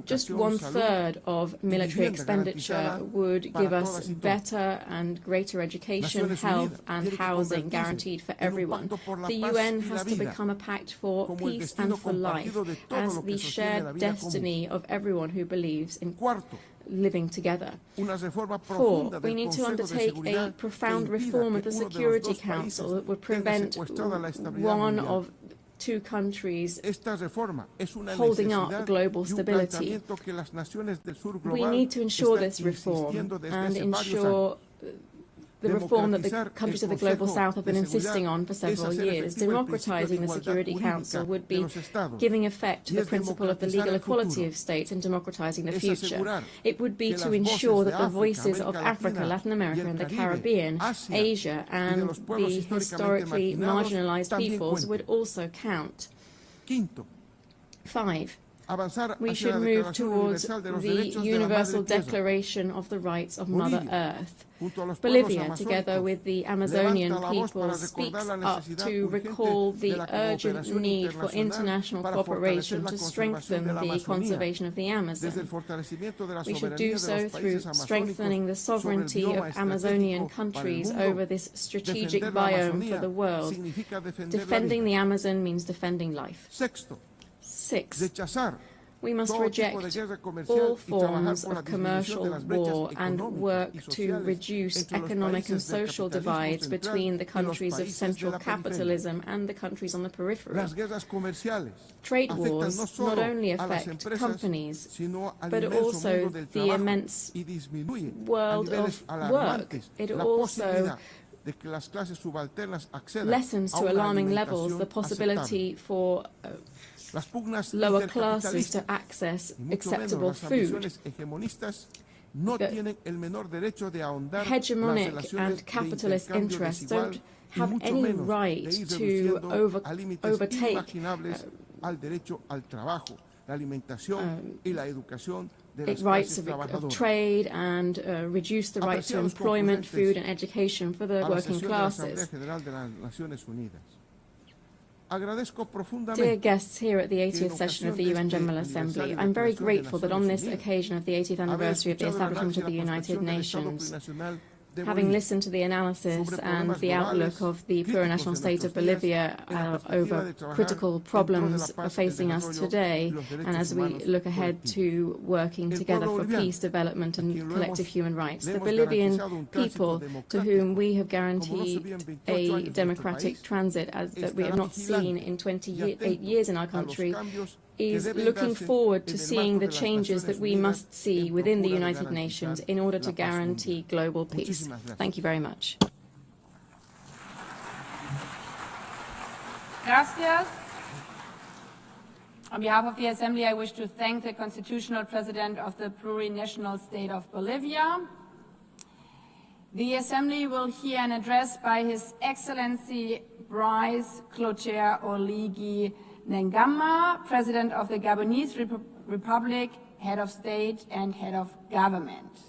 Just 1/3 of military expenditure would give us better and greater education, health and housing guaranteed for everyone. The UN has to become a pact for peace and for life as the shared destiny of everyone who believes in living together. 4, we need to undertake a profound reform of the Security Council that would prevent one of 2 countries holding up global stability. We need to ensure this reform and ensure the reform that the countries of the Global South have been insisting on for several years. Democratizing the Security Council would be giving effect to the principle of the legal equality of states and democratizing the future. It would be to ensure that the voices of Africa, Latin America and the Caribbean, Asia and the historically marginalized peoples would also count. 5. We should move towards the Universal Declaration of the Rights of Mother Earth. Bolivia, together with the Amazonian people, speaks up to recall the urgent need for international cooperation to strengthen the conservation of the Amazon. We should do so through strengthening the sovereignty of Amazonian countries over this strategic biome for the world. Defending the Amazon means defending life. 6. We must reject all forms of commercial war and work to reduce economic and social divides between the countries of central capitalism and the countries on the periphery. Trade wars not only affect companies, but also the immense world of work. It also lessens to alarming levels the possibility for lower classes to access acceptable food. Hegemonic and capitalist interests don't have any right to overtake rights of trade and reduce the right to employment, food and education for the working classes. Dear guests here at the 80th session of the UN General Assembly, I'm very grateful that on this occasion of the 80th anniversary of the establishment of the United Nations, having listened to the analysis and the outlook of the plurinational state of Bolivia over critical problems facing us today, and as we look ahead to working together for peace, development and collective human rights, the Bolivian people, to whom we have guaranteed a democratic transit that we have not seen in 28 years in our country, is looking forward to seeing the changes that we must see within the United Nations in order to guarantee global peace. Thank you very much. Gracias. On behalf of the Assembly, I wish to thank the Constitutional President of the Plurinational State of Bolivia. The Assembly will hear an address by His Excellency Brice Clotaire Oligui Nguema, President of the Gabonese Republic, Head of State and Head of Government.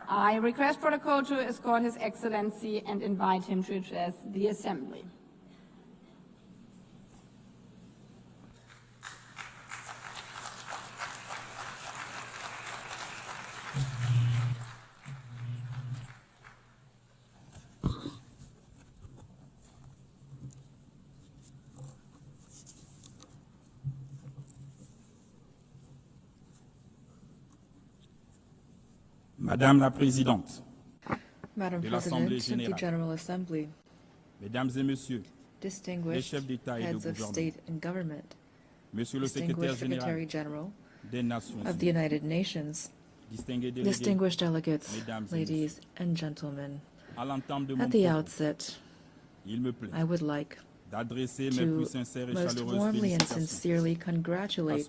I request protocol to escort His Excellency and invite him to address the Assembly. Madame la Présidente Madam de l'Assemblée President of the General Assembly, Mesdames et Messieurs, les distinguished chefs d'État et de heads of gouvernement, state and government, Monsieur le distinguished Secrétaire Secretary Général General des Nations of the Unies, United Nations, distinguished delegates, Mesdames et ladies and gentlemen, à l'entame de mon at the propos, outset, il me plaît I would like to most warmly and sincerely congratulate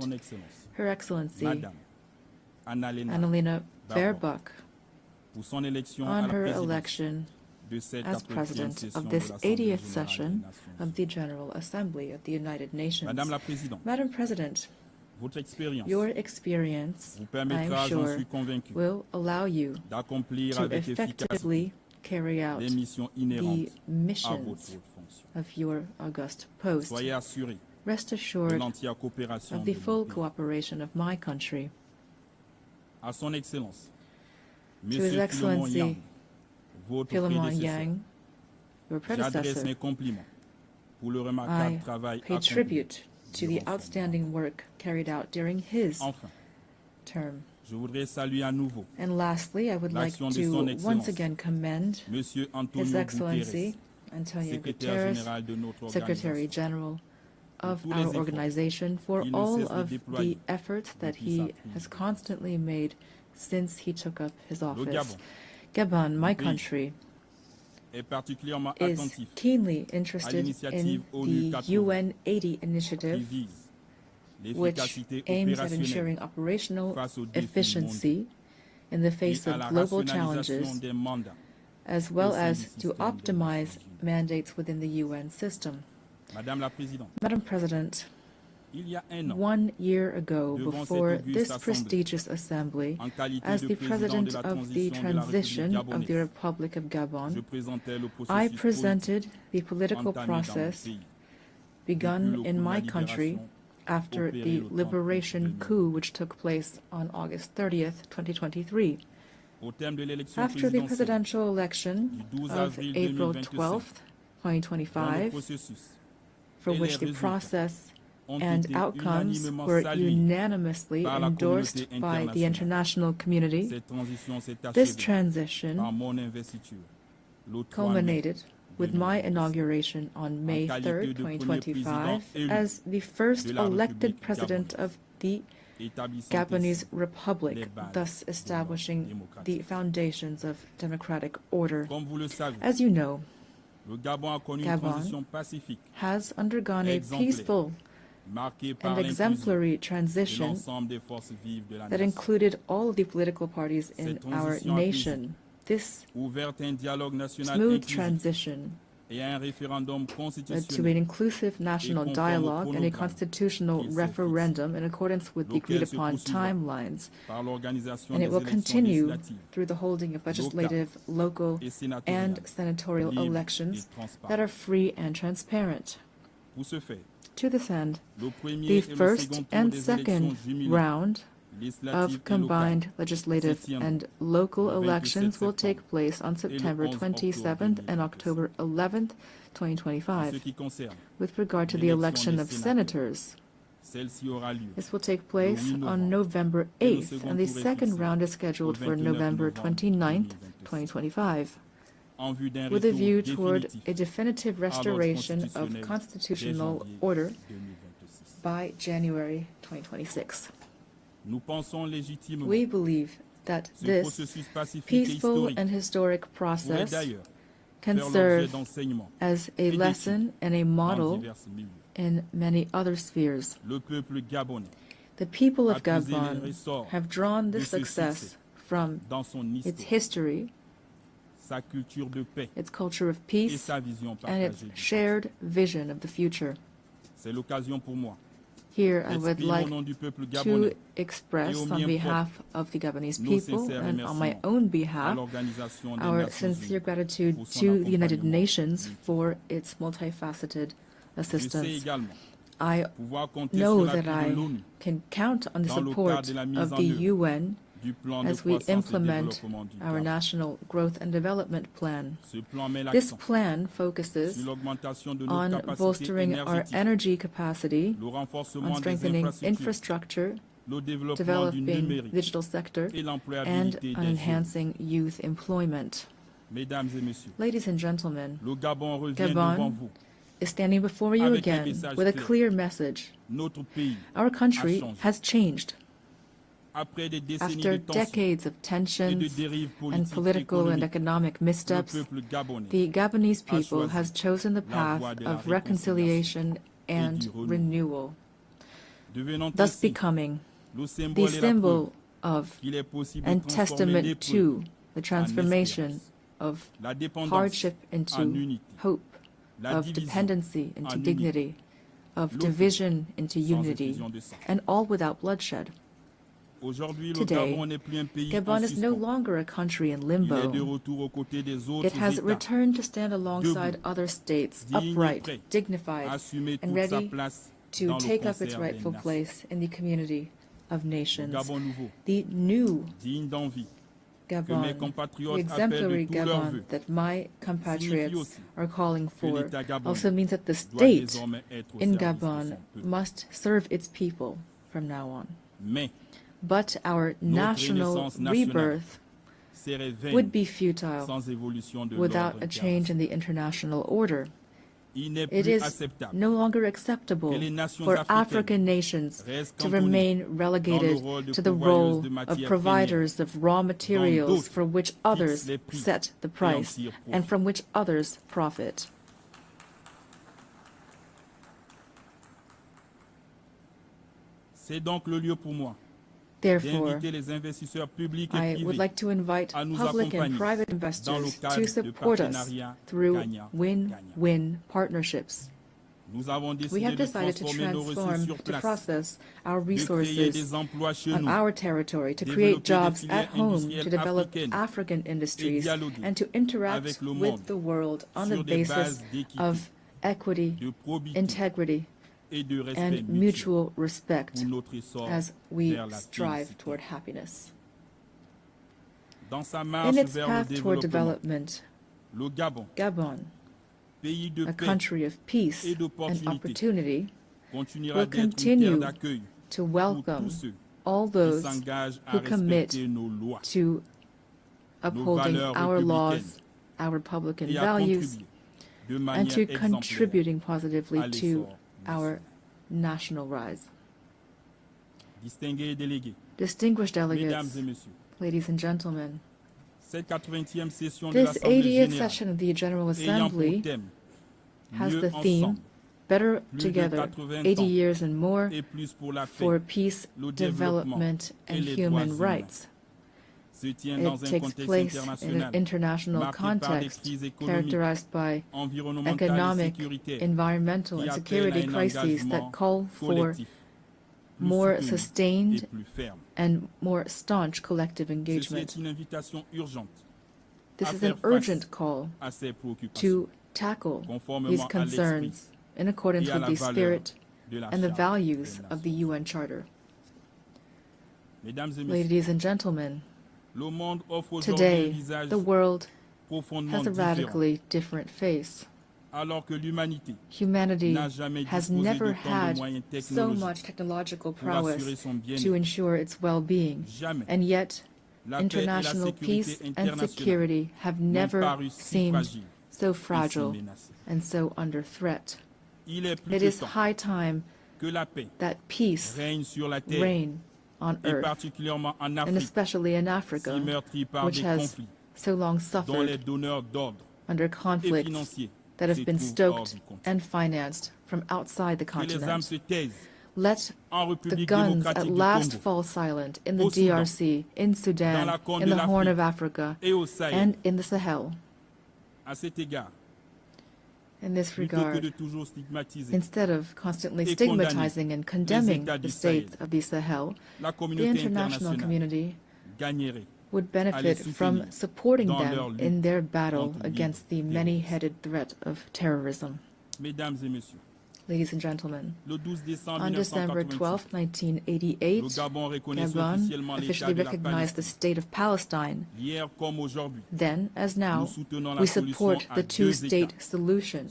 Her Excellency Annalena Baerbock on her election as President of this 80th session of the General Assembly of the United Nations. Madam President, your experience, I am sure, will allow you to effectively carry out the missions of your august post. Rest assured of the full cooperation of my country. To His Excellency Philemon Yang, your predecessor, I pay tribute to the outstanding work carried out during his term. And lastly, I would like to once again commend His Excellency Antonio Guterres, Secretary General of our organization, for all of the efforts that he has constantly made since he took up his office. Gabon, my country, is keenly interested in the UN 80 initiative, which aims at ensuring operational efficiency in the face of global challenges, as well as to optimize mandates within the UN system. Madam President, 1 year ago, before this prestigious assembly, as the President of the Transition of the Republic of Gabon, I presented the political process begun in my country after the liberation coup which took place on August 30th, 2023. After the presidential election of April 12th, 2025, for which the process and outcomes were unanimously endorsed by the international community, this transition culminated with my inauguration on May 3rd, 2025, as the first elected president of the Gabonese Republic, thus establishing the foundations of democratic order. As you know, Gabon has undergone a peaceful and exemplary transition that included all of the political parties in our nation. This smooth transition led to an inclusive national dialogue and a constitutional referendum in accordance with the agreed-upon timelines, and it will continue through the holding of legislative, local, and senatorial elections that are free and transparent. To this end, the first and second round of combined legislative and local elections will take place on September 27th and October 11th, 2025. With regard to the election of senators, this will take place on November 8th, and the second round is scheduled for November 29th, 2025, with a view toward a definitive restoration of constitutional order by January 2026. We believe that this peaceful and historic process can serve as a lesson and a model in many other spheres. The people of Gabon have drawn this success from its history, its culture of peace, and its shared vision of the future. Here, I would like to express on behalf of the Gabonese people and on my own behalf our sincere gratitude to the United Nations for its multifaceted assistance. I know that I can count on the support of the UN as we implement our National Growth and Development Plan. This plan focuses on bolstering our energy capacity, on strengthening infrastructure, developing the digital sector, and on enhancing youth employment. Ladies and gentlemen, Gabon is standing before you again with a clear message. Our country has changed. After decades of tensions and political and economic missteps, the Gabonese people has chosen the path of reconciliation and renewal, thus becoming the symbol of and testament to the transformation of hardship into hope, of dependency into dignity, of division into unity, and all without bloodshed. Today, Gabon is no longer a country in limbo. It has returned to stand alongside other states, upright, dignified, and ready to take up its rightful place in the community of nations. The new Gabon, the exemplary Gabon that my compatriots are calling for, also means that the state in Gabon must serve its people from now on. But our national rebirth would be futile without a change in the international order. It is no longer acceptable for African nations to remain relegated to the role of providers of raw materials for which others set the price and from which others profit. Therefore, I would like to invite public and private investors to support us through win-win partnerships. We have decided to transform, to process our resources on our territory, to create jobs at home, to develop African industries, and to interact with the world on the basis of equity, integrity, and mutual respect as we strive toward happiness. In its path toward development, Gabon, a country of peace and opportunity, will continue to welcome all those who commit to upholding our laws, our Republican values, and to contributing positively to our national rise. Distinguished delegates, ladies and gentlemen, this 80th session of the General Assembly has the theme, Better Together, 80 Years and More for Peace, Development, and Human Rights. It takes place in an international context characterized by economic, environmental, and security crises that call for more sustained and more staunch collective engagement. This is an urgent call to tackle these concerns in accordance with the spirit and the values of the UN Charter. Ladies and gentlemen, today, the world has a radically different face. Humanity has never had so much technological prowess to ensure its well-being, and yet international peace and security have never seemed so fragile and so under threat. It is high time that peace reign on earth, and especially in Africa, which has so long suffered under conflicts that have been stoked and financed from outside the continent. Let the guns at last fall silent in the DRC, in Sudan, in the Horn of Africa, and in the Sahel. In this regard, instead of constantly stigmatizing and condemning the states of the Sahel, the international community would benefit from supporting them in their battle against the many-headed threat of terrorism. Ladies and gentlemen, on December 12, 1988, Gabon officially recognized the State of Palestine. Then, as now, we support the two-state solution,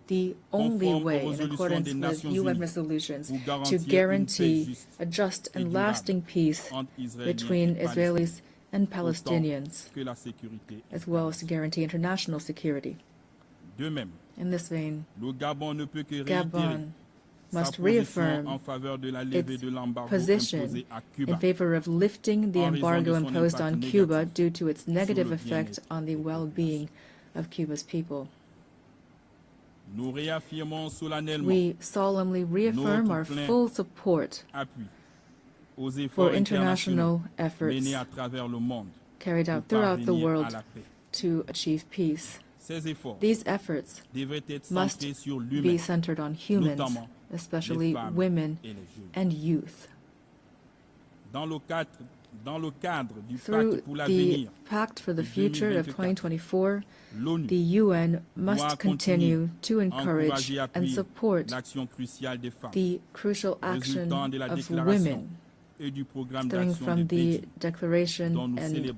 the only way, in accordance with UN resolutions, to guarantee a just and lasting peace between Israelis and Palestinians, as well as to guarantee international security. In this vein, Gabon must reaffirm its position in favor of lifting the embargo imposed on Cuba due to its negative effect on the well-being of Cuba's people. We solemnly reaffirm our full support for international efforts carried out throughout the world to achieve peace. These efforts must be centered on humans, especially women and youth. Through the Pact for the Future of 2024, the UN must continue to encourage and support the crucial action of women, stemming from the Declaration and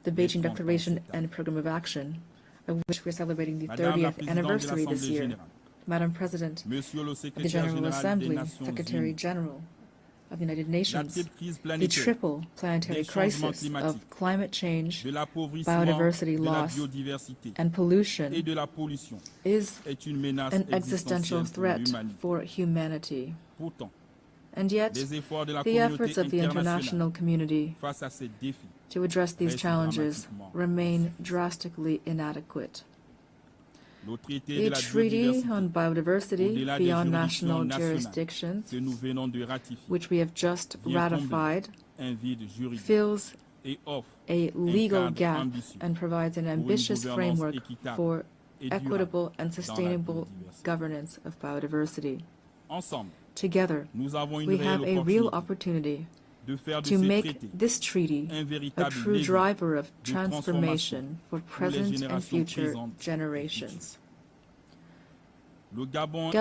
the Beijing Declaration and Program of Action, of which we're celebrating the 30th anniversary this year. Madam President of the General Assembly, Secretary General of the United Nations, the triple planetary crisis of climate change, biodiversity loss, and pollution is an existential threat for humanity. And yet, the efforts of the international community to address these challenges remain drastically inadequate. The Treaty on Biodiversity beyond national jurisdictions, which we have just ratified, fills a legal gap and provides an ambitious framework for equitable and sustainable governance of biodiversity. Together, we have a real opportunity to make this treaty a true driver of transformation for present and future generations. Gabon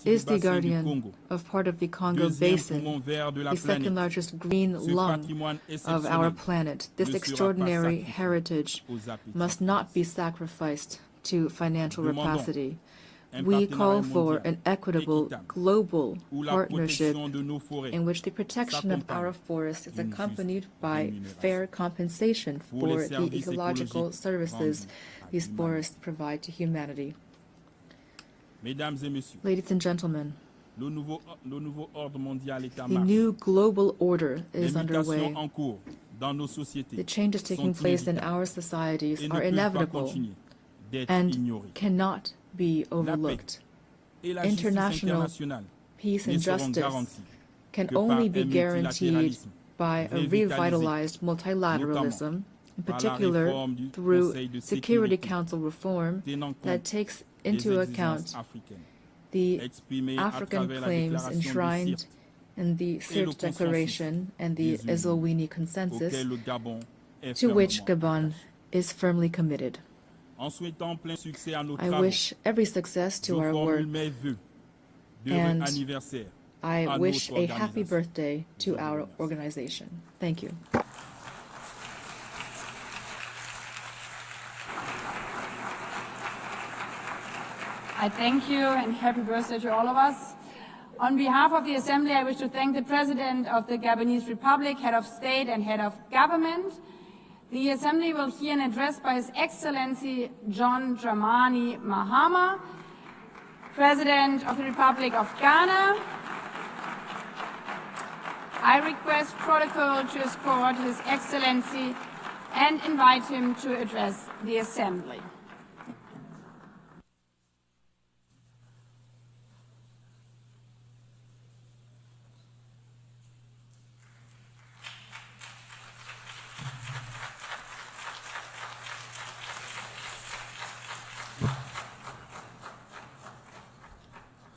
is the guardian of part of the Congo Basin, the second largest green lung of our planet. This extraordinary heritage must not be sacrificed to financial rapacity. We call for an equitable global partnership in which the protection of our forests is accompanied by fair compensation for the ecological services these forests provide to humanity. Ladies and gentlemen, the new global order is underway. The changes taking place in our societies are inevitable and cannot be overlooked. International peace and justice can only be guaranteed by a revitalized multilateralism, in particular through Security Council reform that takes into account the African claims enshrined in the Sirte Declaration and the Eswatini Consensus, to which Gabon is firmly committed. I wish every success to our work, and I wish a happy birthday to our organization. Thank you. I thank you and happy birthday to all of us. On behalf of the Assembly, I wish to thank the President of the Gabonese Republic, Head of State and Head of Government. The Assembly will hear an address by His Excellency John Dramani Mahama, President of the Republic of Ghana. I request protocol to escort His Excellency and invite him to address the Assembly.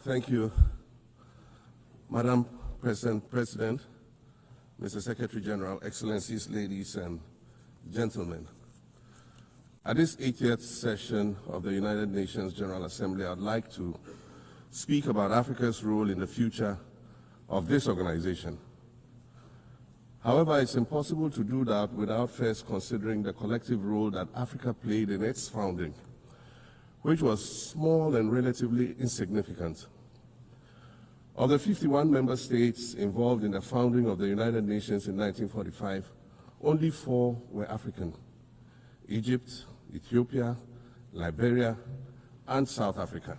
Thank you, Madam President, Mr. Secretary General, Excellencies, ladies and gentlemen. At this 80th session of the United Nations General Assembly, I'd like to speak about Africa's role in the future of this organization. However, it's impossible to do that without first considering the collective role that Africa played in its founding, which was small and relatively insignificant. Of the 51 member states involved in the founding of the United Nations in 1945, only 4 were African: Egypt, Ethiopia, Liberia, and South Africa.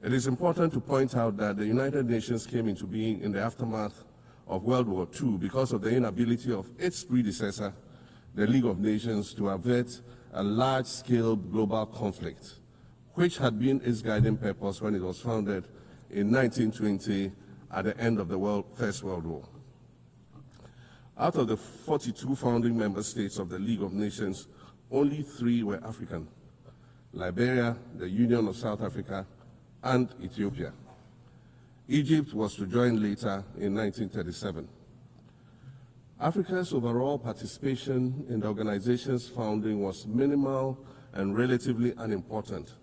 It is important to point out that the United Nations came into being in the aftermath of World War II because of the inability of its predecessor, the League of Nations, to avert a large-scale global conflict, which had been its guiding purpose when it was founded in 1920 at the end of the First World War. Out of the 42 founding member states of the League of Nations, only 3 were African: Liberia, the Union of South Africa, and Ethiopia. Egypt was to join later in 1937. Africa's overall participation in the organization's founding was minimal and relatively unimportant.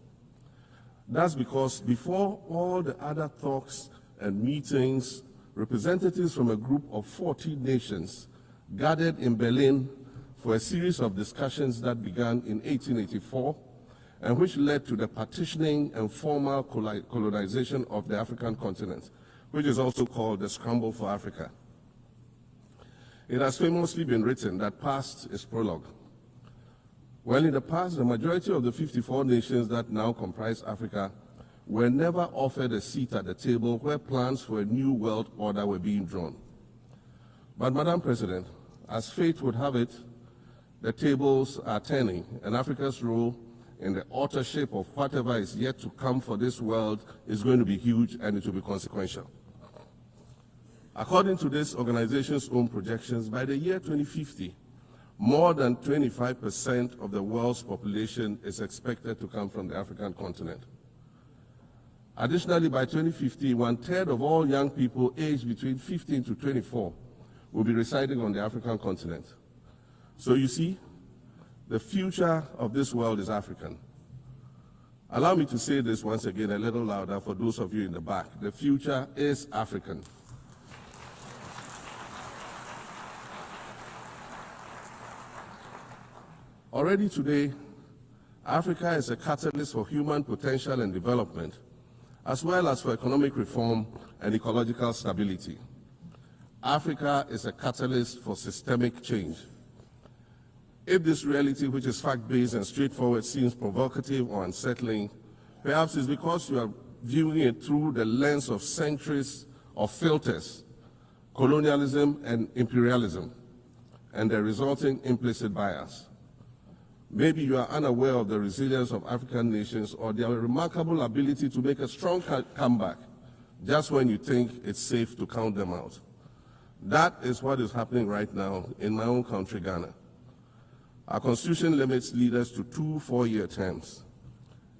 That's because before all the other talks and meetings, representatives from a group of 40 nations gathered in Berlin for a series of discussions that began in 1884 and which led to the partitioning and formal colonization of the African continent, which is also called the Scramble for Africa. It has famously been written that past is prologue. Well, in the past, the majority of the 54 nations that now comprise Africa were never offered a seat at the table where plans for a new world order were being drawn. But, Madam President, as fate would have it, the tables are turning, and Africa's role in the authorship of whatever is yet to come for this world is going to be huge, and it will be consequential. According to this organization's own projections, by the year 2050, more than 25% of the world's population is expected to come from the African continent. Additionally, by 2050, 1/3 of all young people aged between 15 to 24 will be residing on the African continent. So you see, the future of this world is African. Allow me to say this once again a little louder for those of you in the back. The future is African. Already today, Africa is a catalyst for human potential and development, as well as for economic reform and ecological stability. Africa is a catalyst for systemic change. If this reality, which is fact-based and straightforward, seems provocative or unsettling, perhaps it's because you are viewing it through the lens of centuries of filters, colonialism and imperialism, and the resulting implicit bias. Maybe you are unaware of the resilience of African nations or their remarkable ability to make a strong comeback just when you think it's safe to count them out. That is what is happening right now in my own country, Ghana. Our constitution limits leaders to 2 4-year terms.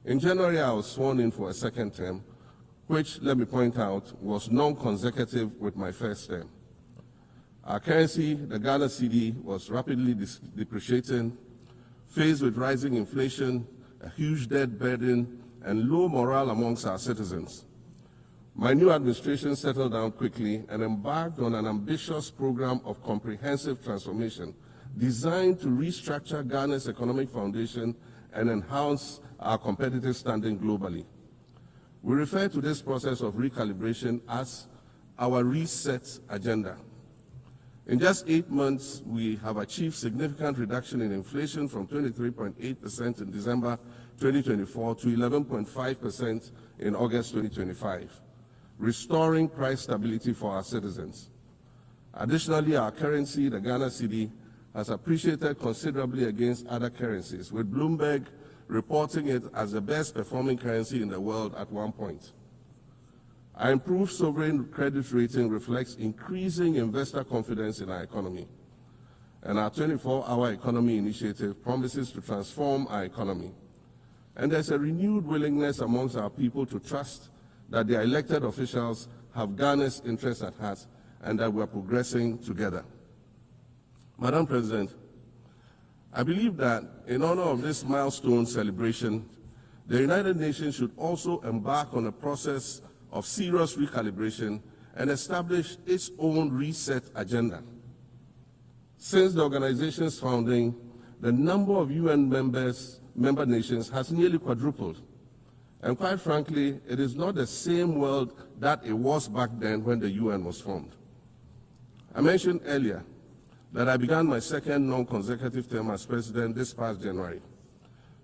In January, I was sworn in for a second term, which, let me point out, was non-consecutive with my first term. Our currency, the Ghana cedi, was rapidly depreciating, faced with rising inflation, a huge debt burden, and low morale amongst our citizens. My new administration settled down quickly and embarked on an ambitious program of comprehensive transformation designed to restructure Ghana's economic foundation and enhance our competitive standing globally. We refer to this process of recalibration as our reset agenda. In just 8 months, we have achieved significant reduction in inflation from 23.8% in December 2024 to 11.5% in August 2025, restoring price stability for our citizens. Additionally, our currency, the Ghana cedi, has appreciated considerably against other currencies, with Bloomberg reporting it as the best performing currency in the world at one point. Our improved sovereign credit rating reflects increasing investor confidence in our economy, and our 24-hour economy initiative promises to transform our economy. And there's a renewed willingness amongst our people to trust that their elected officials have Ghana's interests at heart and that we are progressing together. Madam President, I believe that in honor of this milestone celebration, the United Nations should also embark on a process of serious recalibration and establish its own reset agenda. Since the organization's founding, the number of UN member nations has nearly quadrupled. And quite frankly, it is not the same world that it was back then when the UN was formed. I mentioned earlier that I began my second non-consecutive term as president this past January.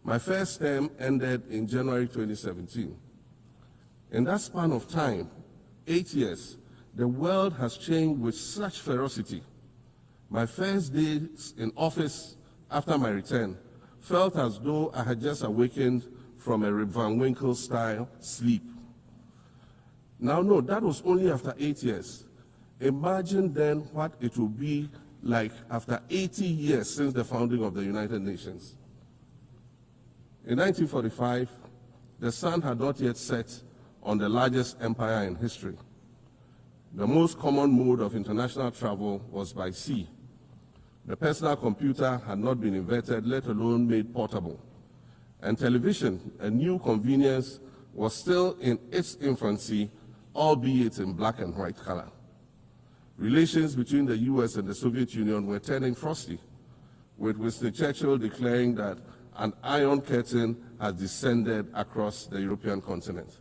My first term ended in January 2017. In that span of time, 8 years, the world has changed with such ferocity. My first days in office after my return felt as though I had just awakened from a Rip Van Winkle-style sleep. Now, no, that was only after 8 years. Imagine then what it will be like after 80 years since the founding of the United Nations. In 1945, the sun had not yet set on the largest empire in history. The most common mode of international travel was by sea. The personal computer had not been invented, let alone made portable. And television, a new convenience, was still in its infancy, albeit in black and white color. Relations between the US and the Soviet Union were turning frosty, with Winston Churchill declaring that an iron curtain has descended across the European continent.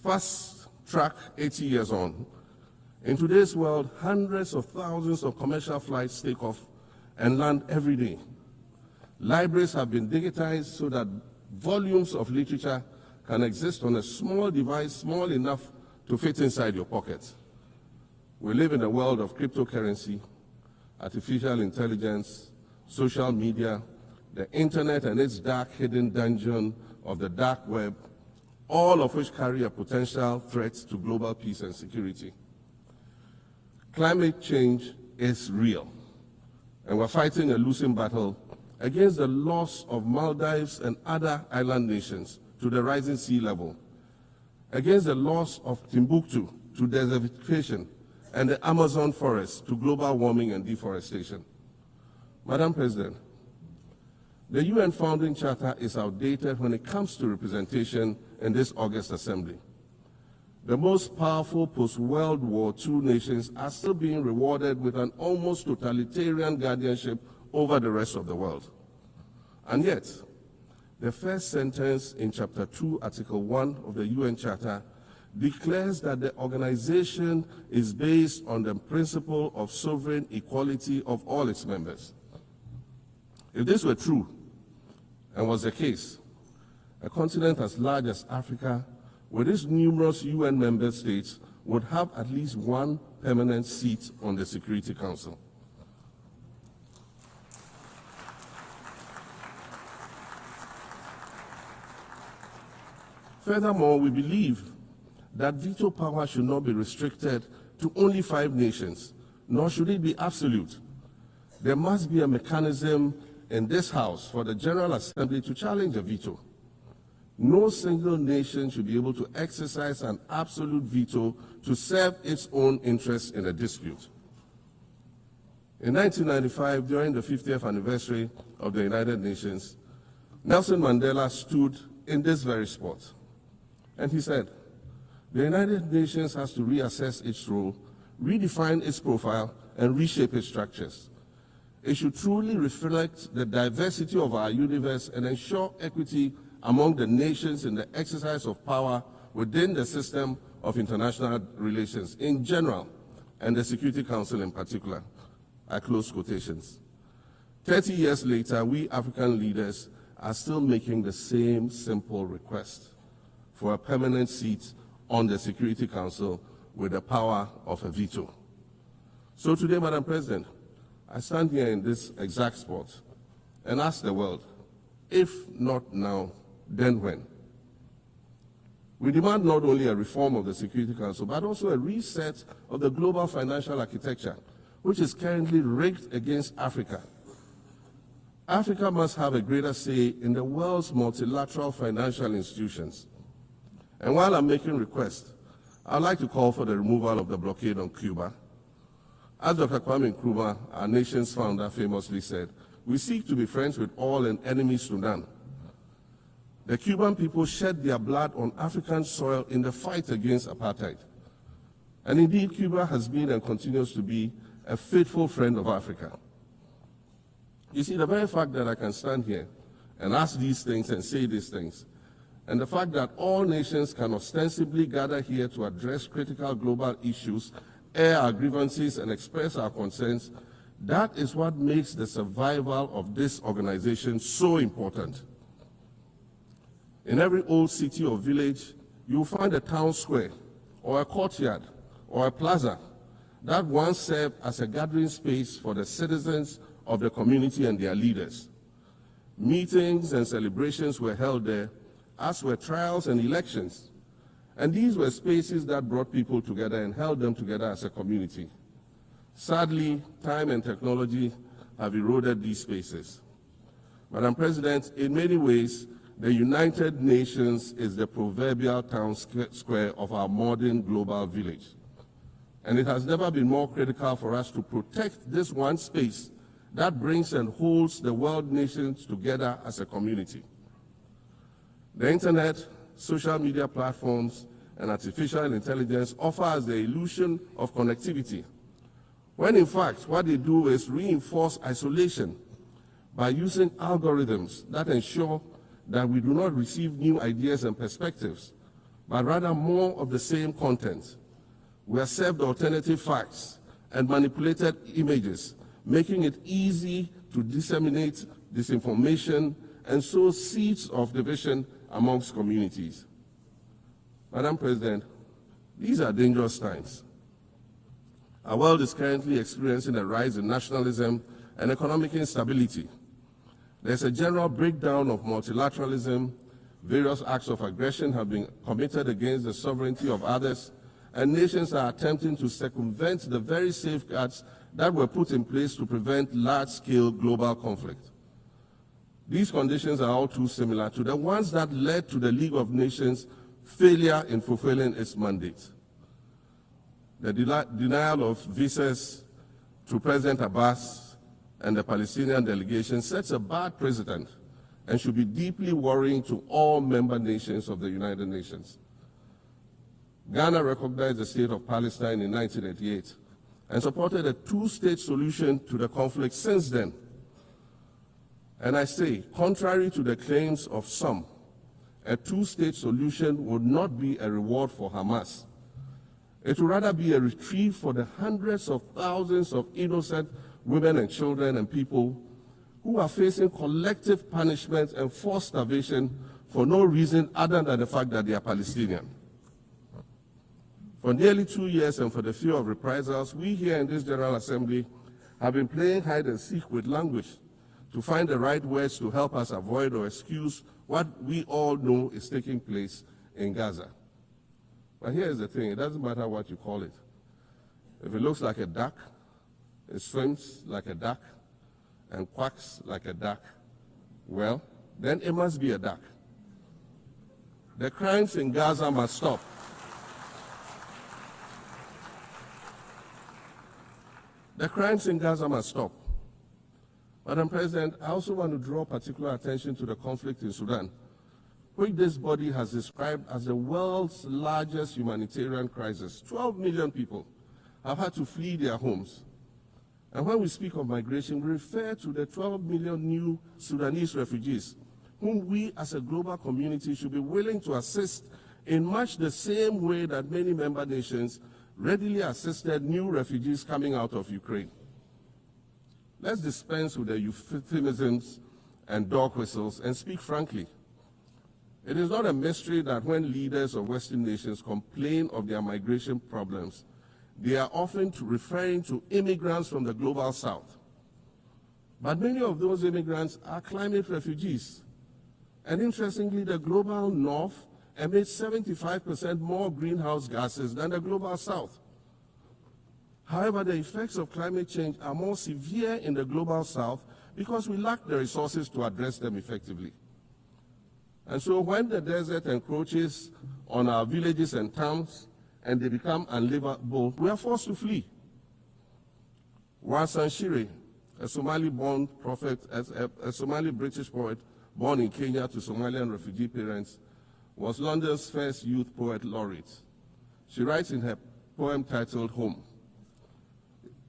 Fast track 80 years on, in today's world, hundreds of thousands of commercial flights take off and land every day. Libraries have been digitized so that volumes of literature can exist on a small device, small enough to fit inside your pocket. We live in a world of cryptocurrency, artificial intelligence, social media, the internet and its dark hidden dungeon of the dark web, all of which carry a potential threat to global peace and security. Climate change is real, and we're fighting a losing battle against the loss of Maldives and other island nations to the rising sea level, against the loss of Timbuktu to desertification and the Amazon forest to global warming and deforestation. Madam President, the UN Founding Charter is outdated when it comes to representation in this August Assembly. The most powerful post-World War II nations are still being rewarded with an almost totalitarian guardianship over the rest of the world. And yet, the first sentence in Chapter 2, Article 1 of the UN Charter declares that the organization is based on the principle of sovereign equality of all its members. If this were true, and was the case, a continent as large as Africa, with its numerous UN member states, would have at least one permanent seat on the Security Council. Furthermore, we believe that veto power should not be restricted to only 5 nations, nor should it be absolute. There must be a mechanism in this House for the General Assembly to challenge a veto. No single nation should be able to exercise an absolute veto to serve its own interests in a dispute. In 1995, during the 50th anniversary of the United Nations, Nelson Mandela stood in this very spot, and he said, "The United Nations has to reassess its role, redefine its profile, and reshape its structures. It should truly reflect the diversity of our universe and ensure equity among the nations in the exercise of power within the system of international relations in general, and the Security Council in particular." I close quotations. 30 years later, we African leaders are still making the same simple request for a permanent seat on the Security Council with the power of a veto. So today, Madam President, I stand here in this exact spot and ask the world, if not now, then when? We demand not only a reform of the Security Council, but also a reset of the global financial architecture, which is currently rigged against Africa. Africa must have a greater say in the world's multilateral financial institutions. And while I'm making requests, I'd like to call for the removal of the blockade on Cuba. As Dr. Kwame Nkrumah, our nation's founder, famously said, "We seek to be friends with all and enemies to none." The Cuban people shed their blood on African soil in the fight against apartheid. And indeed, Cuba has been and continues to be a faithful friend of Africa. You see, the very fact that I can stand here and ask these things and say these things, and the fact that all nations can ostensibly gather here to address critical global issues, air our grievances, and express our concerns, that is what makes the survival of this organization so important. In every old city or village, you will find a town square, or a courtyard, or a plaza that once served as a gathering space for the citizens of the community and their leaders. Meetings and celebrations were held there, as were trials and elections. And these were spaces that brought people together and held them together as a community. Sadly, time and technology have eroded these spaces. Madam President, in many ways, the United Nations is the proverbial town square of our modern global village. And it has never been more critical for us to protect this one space that brings and holds the world nations together as a community. The internet, social media platforms, and artificial intelligence offer us the illusion of connectivity, when in fact what they do is reinforce isolation by using algorithms that ensure that we do not receive new ideas and perspectives, but rather more of the same content. We are served alternative facts and manipulated images, making it easy to disseminate disinformation and sow seeds of division amongst communities. Madam President, these are dangerous times. Our world is currently experiencing a rise in nationalism and economic instability. There's a general breakdown of multilateralism. Various acts of aggression have been committed against the sovereignty of others, and nations are attempting to circumvent the very safeguards that were put in place to prevent large-scale global conflict. These conditions are all too similar to the ones that led to the League of Nations' failure in fulfilling its mandate. The denial of visas to President Abbas and the Palestinian delegation sets a bad precedent and should be deeply worrying to all member nations of the United Nations. Ghana recognized the state of Palestine in 1988 and supported a two-state solution to the conflict since then. And I say, contrary to the claims of some, a two-state solution would not be a reward for Hamas. It would rather be a reprieve for the hundreds of thousands of innocent women and children and people who are facing collective punishment and forced starvation for no reason other than the fact that they are Palestinian. For nearly 2 years and for the fear of reprisals, we here in this General Assembly have been playing hide and seek with language to find the right words to help us avoid or excuse what we all know is taking place in Gaza. But here's the thing, it doesn't matter what you call it. If it looks like a duck, it swims like a duck, and quacks like a duck, well, then it must be a duck. The crimes in Gaza must stop. The crimes in Gaza must stop. Madam President, I also want to draw particular attention to the conflict in Sudan, which this body has described as the world's largest humanitarian crisis. 12 million people have had to flee their homes. And when we speak of migration, we refer to the 12 million new Sudanese refugees, whom we as a global community should be willing to assist in much the same way that many member nations readily assisted new refugees coming out of Ukraine. Let's dispense with the euphemisms and dog whistles and speak frankly. It is not a mystery that when leaders of Western nations complain of their migration problems, they are often referring to immigrants from the global south. But many of those immigrants are climate refugees. And interestingly, the global north emits 75% more greenhouse gases than the global south. However, the effects of climate change are more severe in the global south because we lack the resources to address them effectively. And so when the desert encroaches on our villages and towns and they become unlivable, we are forced to flee. Wasan Shire, a Somali-born prophet, a Somali-British poet born in Kenya to Somalian refugee parents, was London's first youth poet laureate. She writes in her poem titled Home.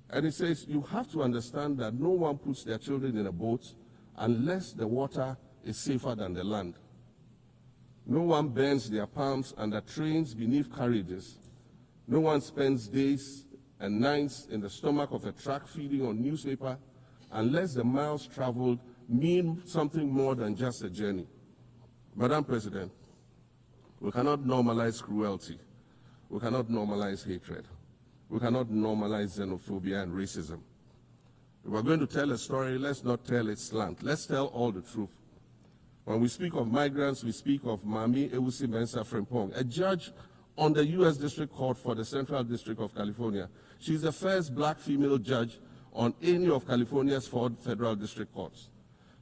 And it says, you have to understand that no one puts their children in a boat unless the water is safer than the land. No one bends their palms under trains beneath carriages. No one spends days and nights in the stomach of a truck feeding on newspaper unless the miles traveled mean something more than just a journey. Madam President, we cannot normalize cruelty. We cannot normalize hatred. We cannot normalize xenophobia and racism. If we're going to tell a story, let's not tell its slant. Let's tell all the truth. When we speak of migrants, we speak of Mami Ewusi Mensah Frimpong, a judge on the U.S. District Court for the Central District of California. She's the first black female judge on any of California's 4 federal district courts.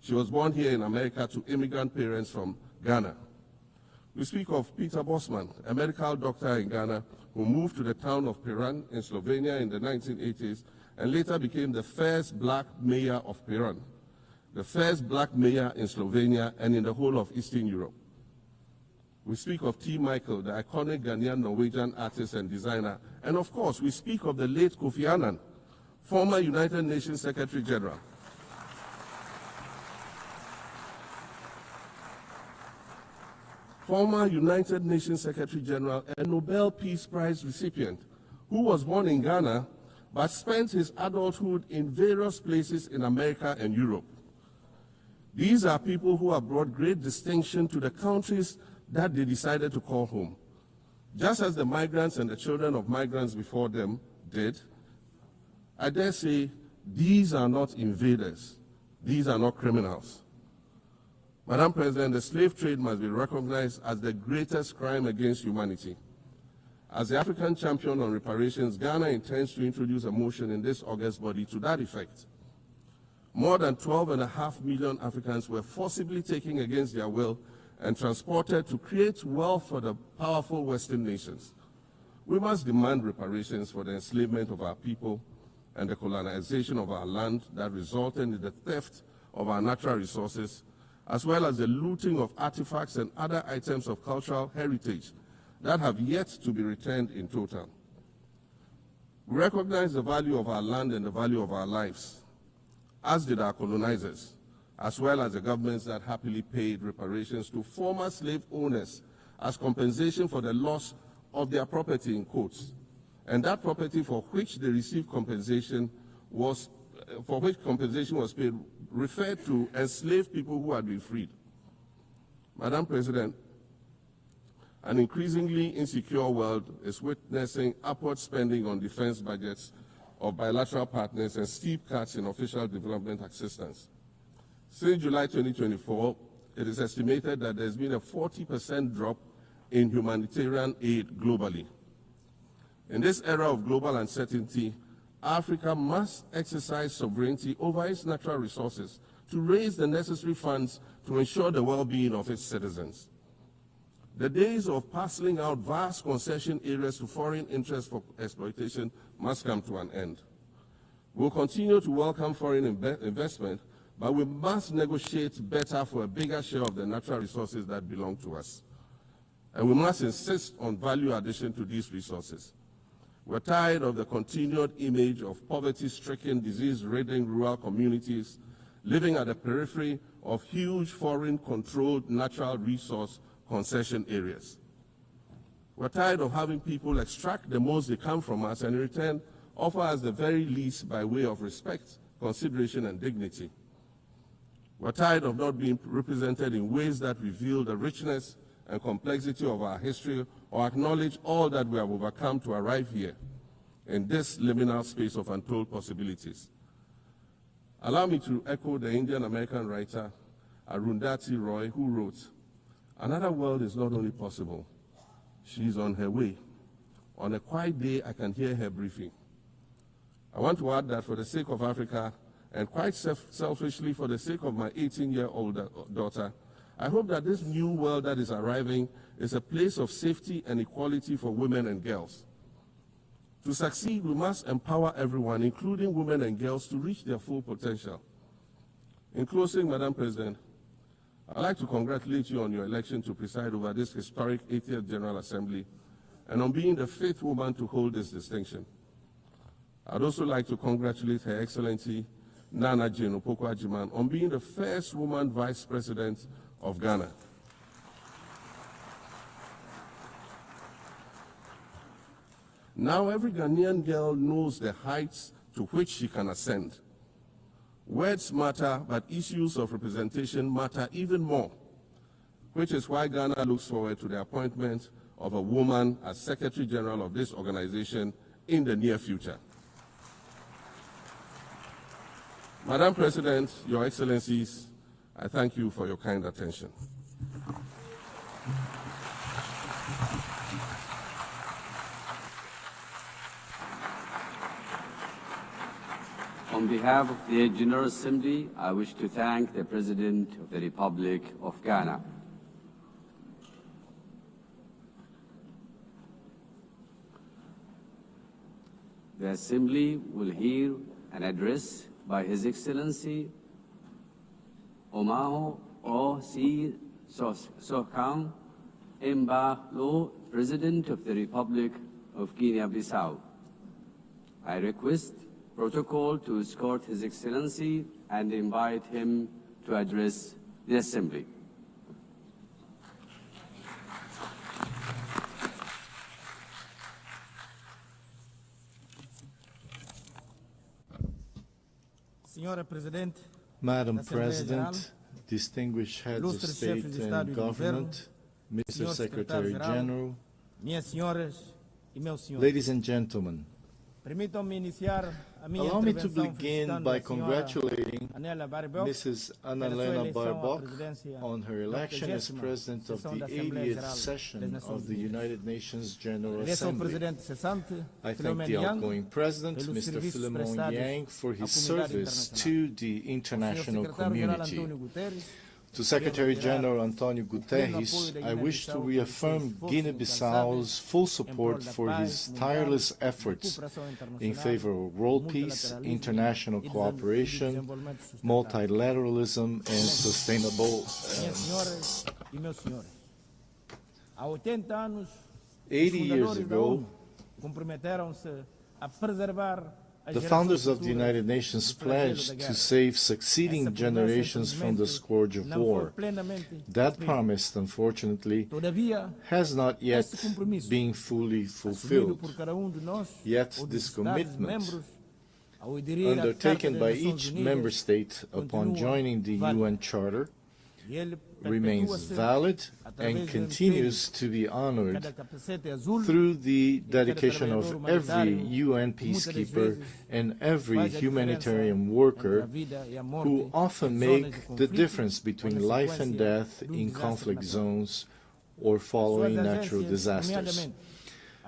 She was born here in America to immigrant parents from Ghana. We speak of Peter Bosman, a medical doctor in Ghana who moved to the town of Piran in Slovenia in the 1980s and later became the first black mayor of Piran, the first black mayor in Slovenia and in the whole of Eastern Europe. We speak of T. Michael, the iconic Ghanaian Norwegian artist and designer. And of course, we speak of the late Kofi Annan, former United Nations Secretary General. Former United Nations Secretary General and Nobel Peace Prize recipient, who was born in Ghana but spent his adulthood in various places in America and Europe. These are people who have brought great distinction to the countries that they decided to call home. Just as the migrants and the children of migrants before them did, I dare say these are not invaders. These are not criminals. Madam President, the slave trade must be recognized as the greatest crime against humanity. As the African champion on reparations, Ghana intends to introduce a motion in this August body to that effect. More than 12.5 million Africans were forcibly taken against their will and transported to create wealth for the powerful Western nations. We must demand reparations for the enslavement of our people and the colonization of our land that resulted in the theft of our natural resources, as well as the looting of artifacts and other items of cultural heritage that have yet to be returned in total. We recognize the value of our land and the value of our lives, as did our colonizers, as well as the governments that happily paid reparations to former slave owners as compensation for the loss of their property, in quotes, and that property for which they received compensation was paid referred to enslaved people who had been freed. Madam President, an increasingly insecure world is witnessing upward spending on defense budgets of bilateral partners and steep cuts in official development assistance. Since July 2024, it is estimated that there's been a 40% drop in humanitarian aid globally. In this era of global uncertainty, Africa must exercise sovereignty over its natural resources to raise the necessary funds to ensure the well-being of its citizens. The days of parceling out vast concession areas to foreign interests for exploitation must come to an end. We'll continue to welcome foreign investment, but we must negotiate better for a bigger share of the natural resources that belong to us. And we must insist on value addition to these resources. We're tired of the continued image of poverty-stricken, disease-ridden rural communities living at the periphery of huge foreign-controlled natural resource concession areas. We're tired of having people extract the most they can from us and in return offer us the very least by way of respect, consideration, and dignity. We're tired of not being represented in ways that reveal the richness and complexity of our history or acknowledge all that we have overcome to arrive here in this liminal space of untold possibilities. Allow me to echo the Indian-American writer Arundhati Roy, who wrote, "Another world is not only possible, she is on her way. On a quiet day, I can hear her briefing." I want to add that for the sake of Africa, and quite selfishly for the sake of my 18-year-old daughter, I hope that this new world that is arriving is a place of safety and equality for women and girls. To succeed, we must empower everyone, including women and girls, to reach their full potential. In closing, Madam President, I'd like to congratulate you on your election to preside over this historic 80th General Assembly and on being the 5th woman to hold this distinction. I'd also like to congratulate Her Excellency Nana Jane Opoku-Agyeman on being the first woman Vice President of Ghana. Now every Ghanaian girl knows the heights to which she can ascend. Words matter, but issues of representation matter even more. which is why Ghana looks forward to the appointment of a woman as Secretary General of this organization in the near future. Madam President, Your Excellencies, I thank you for your kind attention. On behalf of the General Assembly, I wish to thank the President of the Republic of Ghana. The Assembly will hear an address by His Excellency Omaho O. C. Sokang Embalo, President of the Republic of Guinea-Bissau. I request protocol to escort His Excellency and invite him to address the Assembly. Madam President, distinguished heads of state and government, Mr. Secretary General, ladies and gentlemen, allow me to begin by congratulating Mrs. Annalena Baerbock on her election as President of the 80th session of the United Nations General Assembly. I thank the outgoing President, Mr. Philemon Yang, for his service to the international community. To Secretary General Antonio Guterres, I wish to reaffirm Guinea-Bissau's full support for his tireless efforts in favor of world peace, international cooperation, multilateralism, and sustainable 80 years ago, the founders of the United Nations pledged to save succeeding generations from the scourge of war. That promise, unfortunately, has not yet been fully fulfilled. Yet this commitment, undertaken by each member state upon joining the UN Charter, remains valid and continues to be honored through the dedication of every UN peacekeeper and every humanitarian worker who often make the difference between life and death in conflict zones or following natural disasters.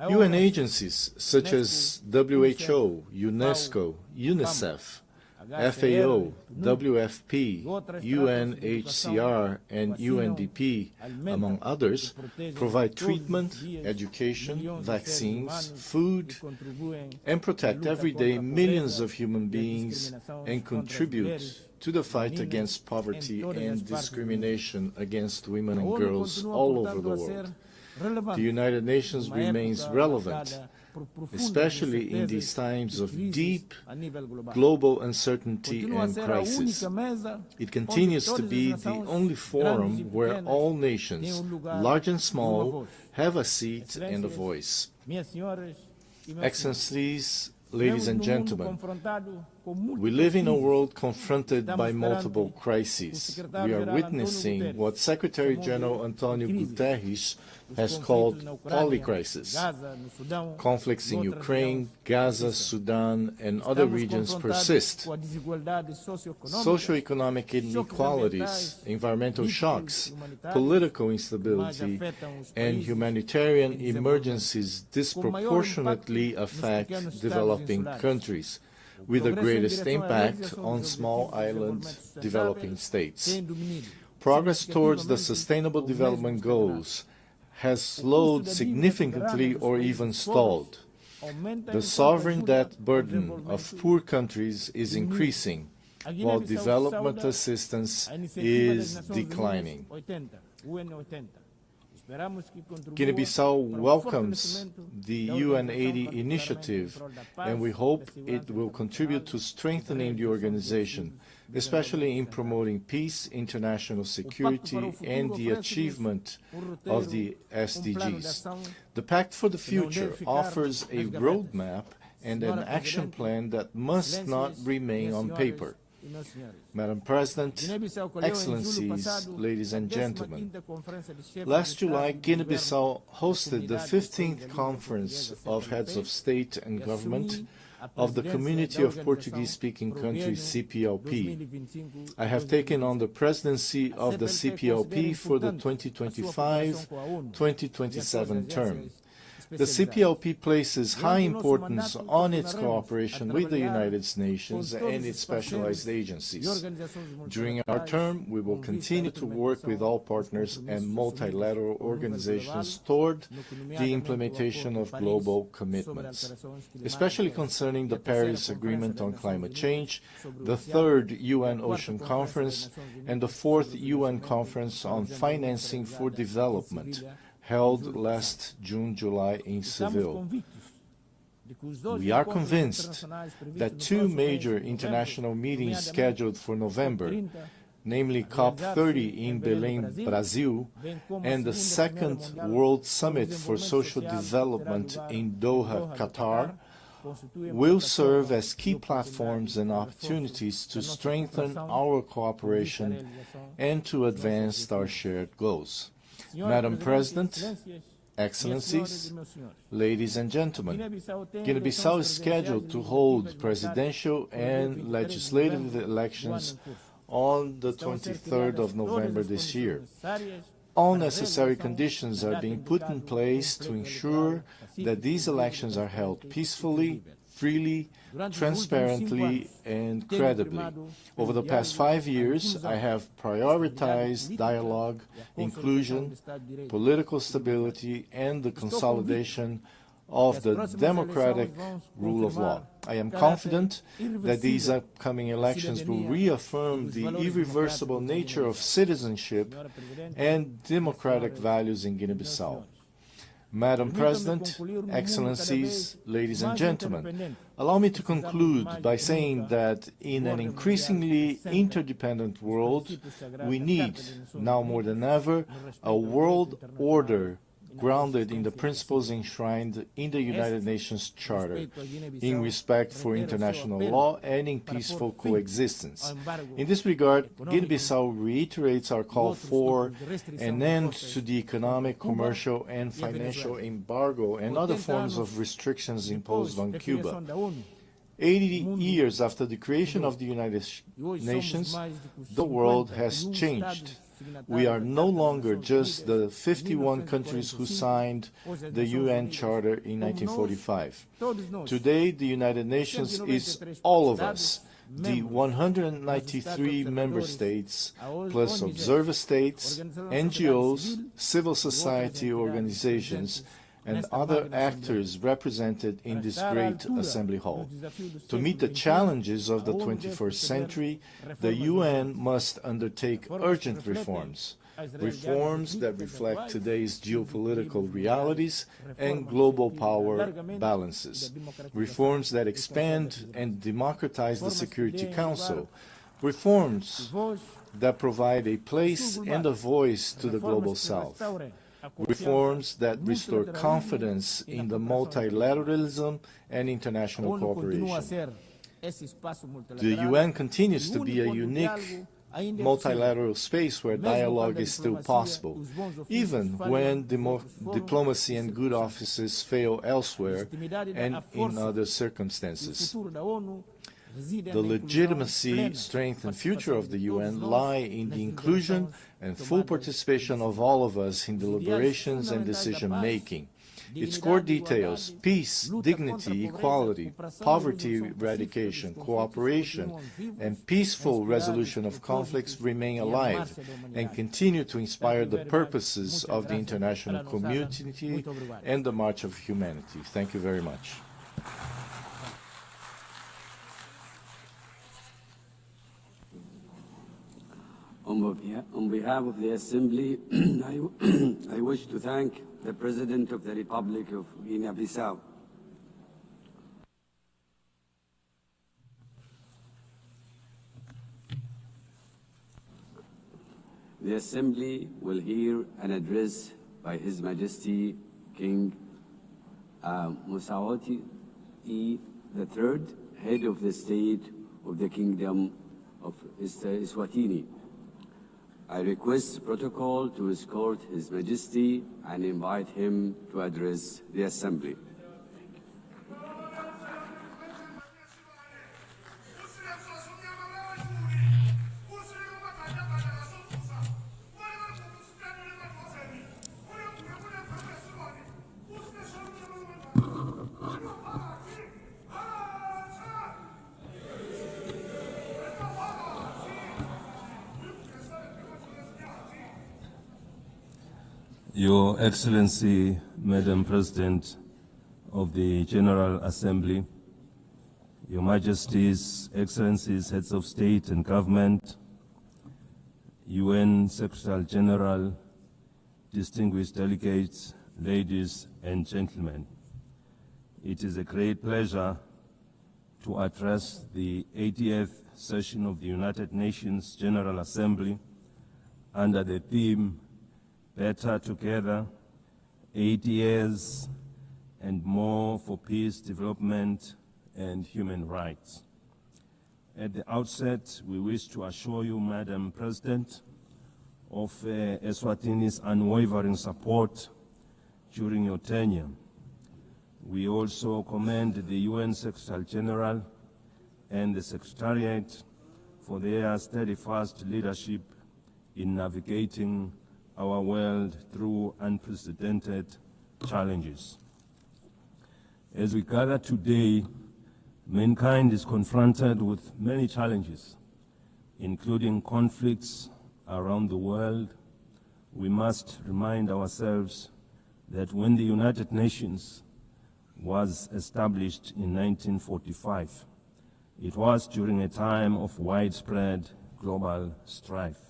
UN agencies such as WHO, UNESCO, UNICEF, FAO, WFP, UNHCR, and UNDP, among others, provide treatment, education, vaccines, food, and protect every day millions of human beings and contribute to the fight against poverty and discrimination against women and girls all over the world. The United Nations remains relevant, especially in these times of deep global uncertainty and crisis. It continues to be the only forum where all nations, large and small, have a seat and a voice. Excellencies, ladies and gentlemen, we live in a world confronted by multiple crises. We are witnessing what Secretary General Antonio Guterres has called polycrisis. Conflicts in Ukraine, Gaza, Sudan, and other regions persist. Socioeconomic inequalities, environmental shocks, political instability, and humanitarian emergencies disproportionately affect developing countries, with the greatest impact on small island developing states. Progress towards the Sustainable Development Goals has slowed significantly or even stalled. The sovereign debt burden of poor countries is increasing, while development assistance is declining. Guinea-Bissau welcomes the UN 80 initiative, and we hope it will contribute to strengthening the organization, especially in promoting peace, international security, and the achievement of the SDGs. The Pact for the Future offers a roadmap and an action plan that must not remain on paper. Madam President, Excellencies, ladies and gentlemen, last July, Guinea-Bissau hosted the 15th Conference of Heads of State and Government of the Community of Portuguese-Speaking Countries, CPLP. I have taken on the presidency of the CPLP for the 2025-2027 term. The CPLP places high importance on its cooperation with the United Nations and its specialized agencies. During our term, we will continue to work with all partners and multilateral organizations toward the implementation of global commitments, especially concerning the Paris Agreement on Climate Change, the 3rd UN Ocean Conference, and the 4th UN Conference on Financing for Development, held last June-July in Seville. We are convinced that two major international meetings scheduled for November, namely COP30 in Belém, Brazil, and the 2nd World Summit for Social Development in Doha, Qatar, will serve as key platforms and opportunities to strengthen our cooperation and to advance our shared goals. Madam President, Excellencies, ladies and gentlemen, Guinea-Bissau is scheduled to hold presidential and legislative elections on the 23rd of November this year. All necessary conditions are being put in place to ensure that these elections are held peacefully, freely, transparently, and credibly. Over the past 5 years, I have prioritized dialogue, inclusion, political stability, and the consolidation of the democratic rule of law. I am confident that these upcoming elections will reaffirm the irreversible nature of citizenship and democratic values in Guinea-Bissau. Madam President, Excellencies, ladies and gentlemen, allow me to conclude by saying that in an increasingly interdependent world, we need, now more than ever, a world order grounded in the principles enshrined in the United Nations Charter, in respect for international law and in peaceful coexistence. In this regard, Guinea-Bissau reiterates our call for an end to the economic, commercial, and financial embargo and other forms of restrictions imposed on Cuba. 80 years after the creation of the United Nations, the world has changed. We are no longer just the 51 countries who signed the UN Charter in 1945. Today, the United Nations is all of us, the 193 member states, plus observer states, NGOs, civil society organizations, and other actors represented in this great assembly hall. To meet the challenges of the 21st century, the UN must undertake urgent reforms, reforms that reflect today's geopolitical realities and global power balances, reforms that expand and democratize the Security Council, reforms that provide a place and a voice to the Global South, reforms that restore confidence in the multilateralism and international cooperation. The UN continues to be a unique multilateral space where dialogue is still possible, even when diplomacy and good offices fail elsewhere and in other circumstances. The legitimacy, strength, and future of the UN lie in the inclusion and full participation of all of us in deliberations and decision-making. Its core details, peace, dignity, equality, poverty eradication, cooperation, and peaceful resolution of conflicts remain alive and continue to inspire the purposes of the international community and the march of humanity. Thank you very much. On behalf of the Assembly, I wish to thank the President of the Republic of Guinea-Bissau. The Assembly will hear an address by His Majesty King Mosawati III, Head of the State of the Kingdom of Eswatini. I request protocol to escort His Majesty and invite him to address the Assembly. Your Excellency, Madam President of the General Assembly, Your Majesties, Excellencies, Heads of State and Government, UN Secretary General, distinguished delegates, ladies and gentlemen. It is a great pleasure to address the 80th session of the United Nations General Assembly under the theme Better Together, 80 years and more for peace, development, and human rights. At the outset, we wish to assure you, Madam President, of Eswatini's unwavering support during your tenure. We also commend the UN Secretary General and the Secretariat for their steadfast leadership in navigating our world through unprecedented challenges. As we gather today, mankind is confronted with many challenges, including conflicts around the world. We must remind ourselves that when the United Nations was established in 1945, it was during a time of widespread global strife.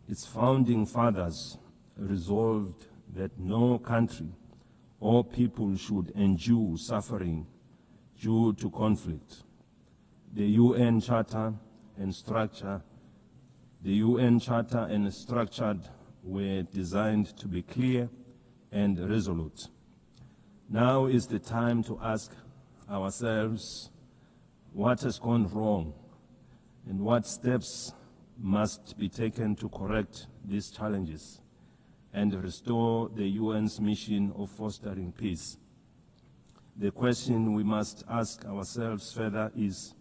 Its founding fathers resolved that no country or people should endure suffering due to conflict. The UN Charter and structure were designed to be clear and resolute. Now is the time to ask ourselves what has gone wrong and what steps must be taken to correct these challenges and restore the UN's mission of fostering peace. The question we must ask ourselves further is,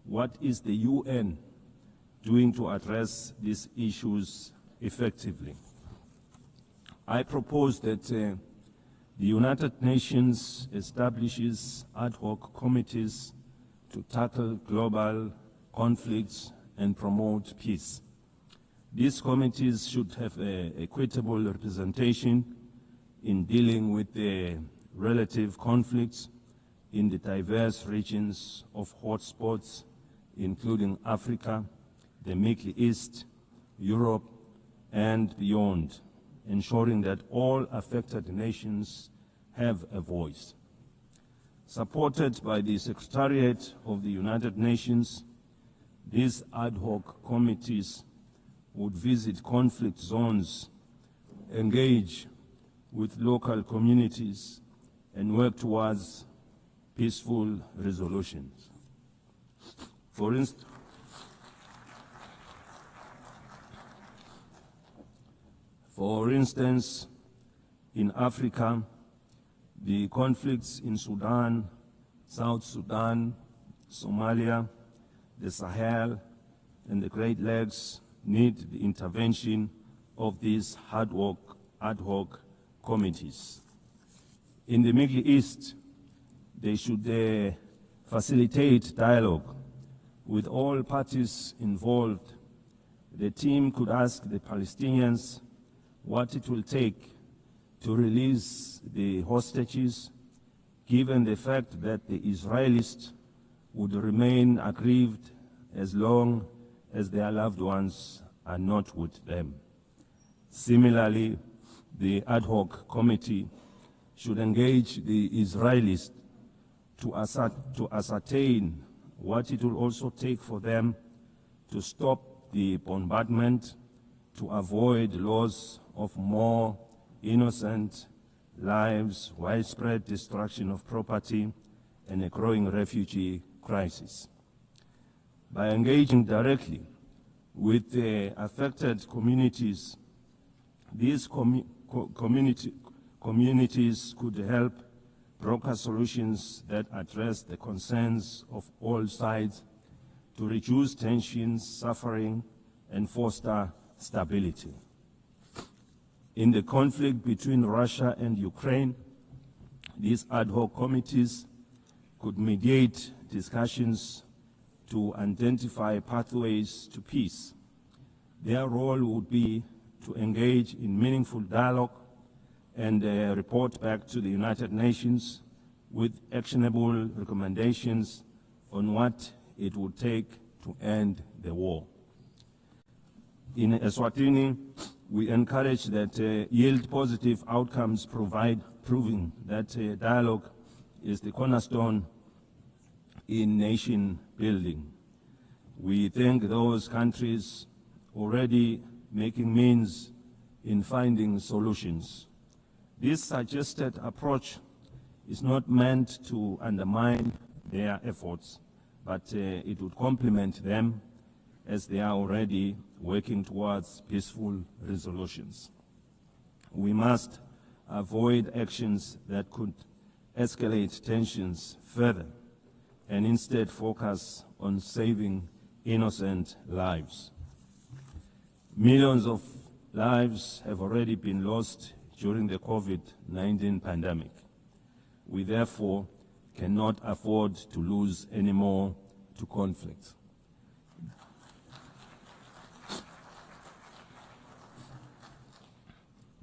what is the UN doing to address these issues effectively? I propose that the United Nations establishes ad hoc committees to tackle global conflicts and promote peace. These committees should have an equitable representation in dealing with the relative conflicts in the diverse regions of hotspots, including Africa, the Middle East, Europe, and beyond, ensuring that all affected nations have a voice. Supported by the Secretariat of the United Nations, these ad hoc committees would visit conflict zones, engage with local communities, and work towards peaceful resolutions. For instance, in Africa, the conflicts in Sudan, South Sudan, Somalia, the Sahel, and the Great Lakes need the intervention of these ad hoc committees. In the Middle East, they should facilitate dialogue with all parties involved. The team could ask the Palestinians what it will take to release the hostages, given the fact that the Israelis would remain aggrieved as long as their loved ones are not with them. Similarly, the ad hoc committee should engage the Israelis to ascertain what it will also take for them to stop the bombardment, to avoid loss of more innocent lives, widespread destruction of property, and a growing refugee crisis. By engaging directly with the affected communities, these communities could help broker solutions that address the concerns of all sides to reduce tensions, suffering, and foster stability. In the conflict between Russia and Ukraine, these ad hoc committees could mediate discussions to identify pathways to peace. Their role would be to engage in meaningful dialogue and report back to the United Nations with actionable recommendations on what it would take to end the war. In Eswatini, we encourage that yield positive outcomes proving that dialogue is the cornerstone in nation building. We thank those countries already making means in finding solutions. This suggested approach is not meant to undermine their efforts, but it would complement them as they are already working towards peaceful resolutions. We must avoid actions that could escalate tensions further and instead focus on saving innocent lives. Millions of lives have already been lost during the COVID-19 pandemic. We therefore cannot afford to lose any more to conflict.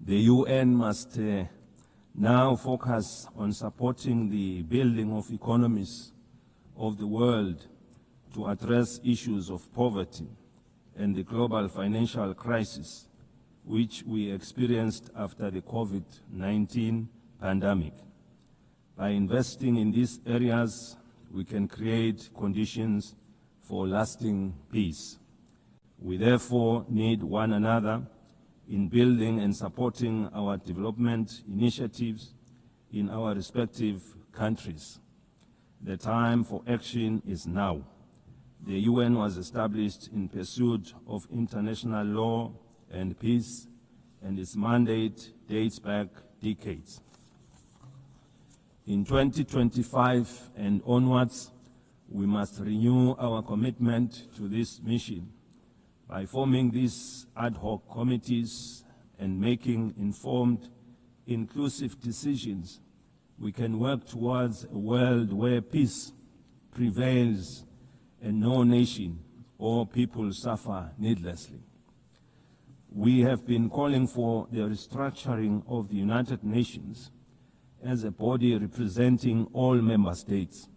The UN must now focus on supporting the building of economies of the world to address issues of poverty and the global financial crisis which we experienced after the COVID-19 pandemic. By investing in these areas, we can create conditions for lasting peace. We therefore need one another in building and supporting our development initiatives in our respective countries. The time for action is now. The UN was established in pursuit of international law and peace, and its mandate dates back decades. In 2025 and onwards, we must renew our commitment to this mission. By forming these ad hoc committees and making informed, inclusive decisions, we can work towards a world where peace prevails and no nation or people suffer needlessly. We have been calling for the restructuring of the United Nations as a body representing all member states.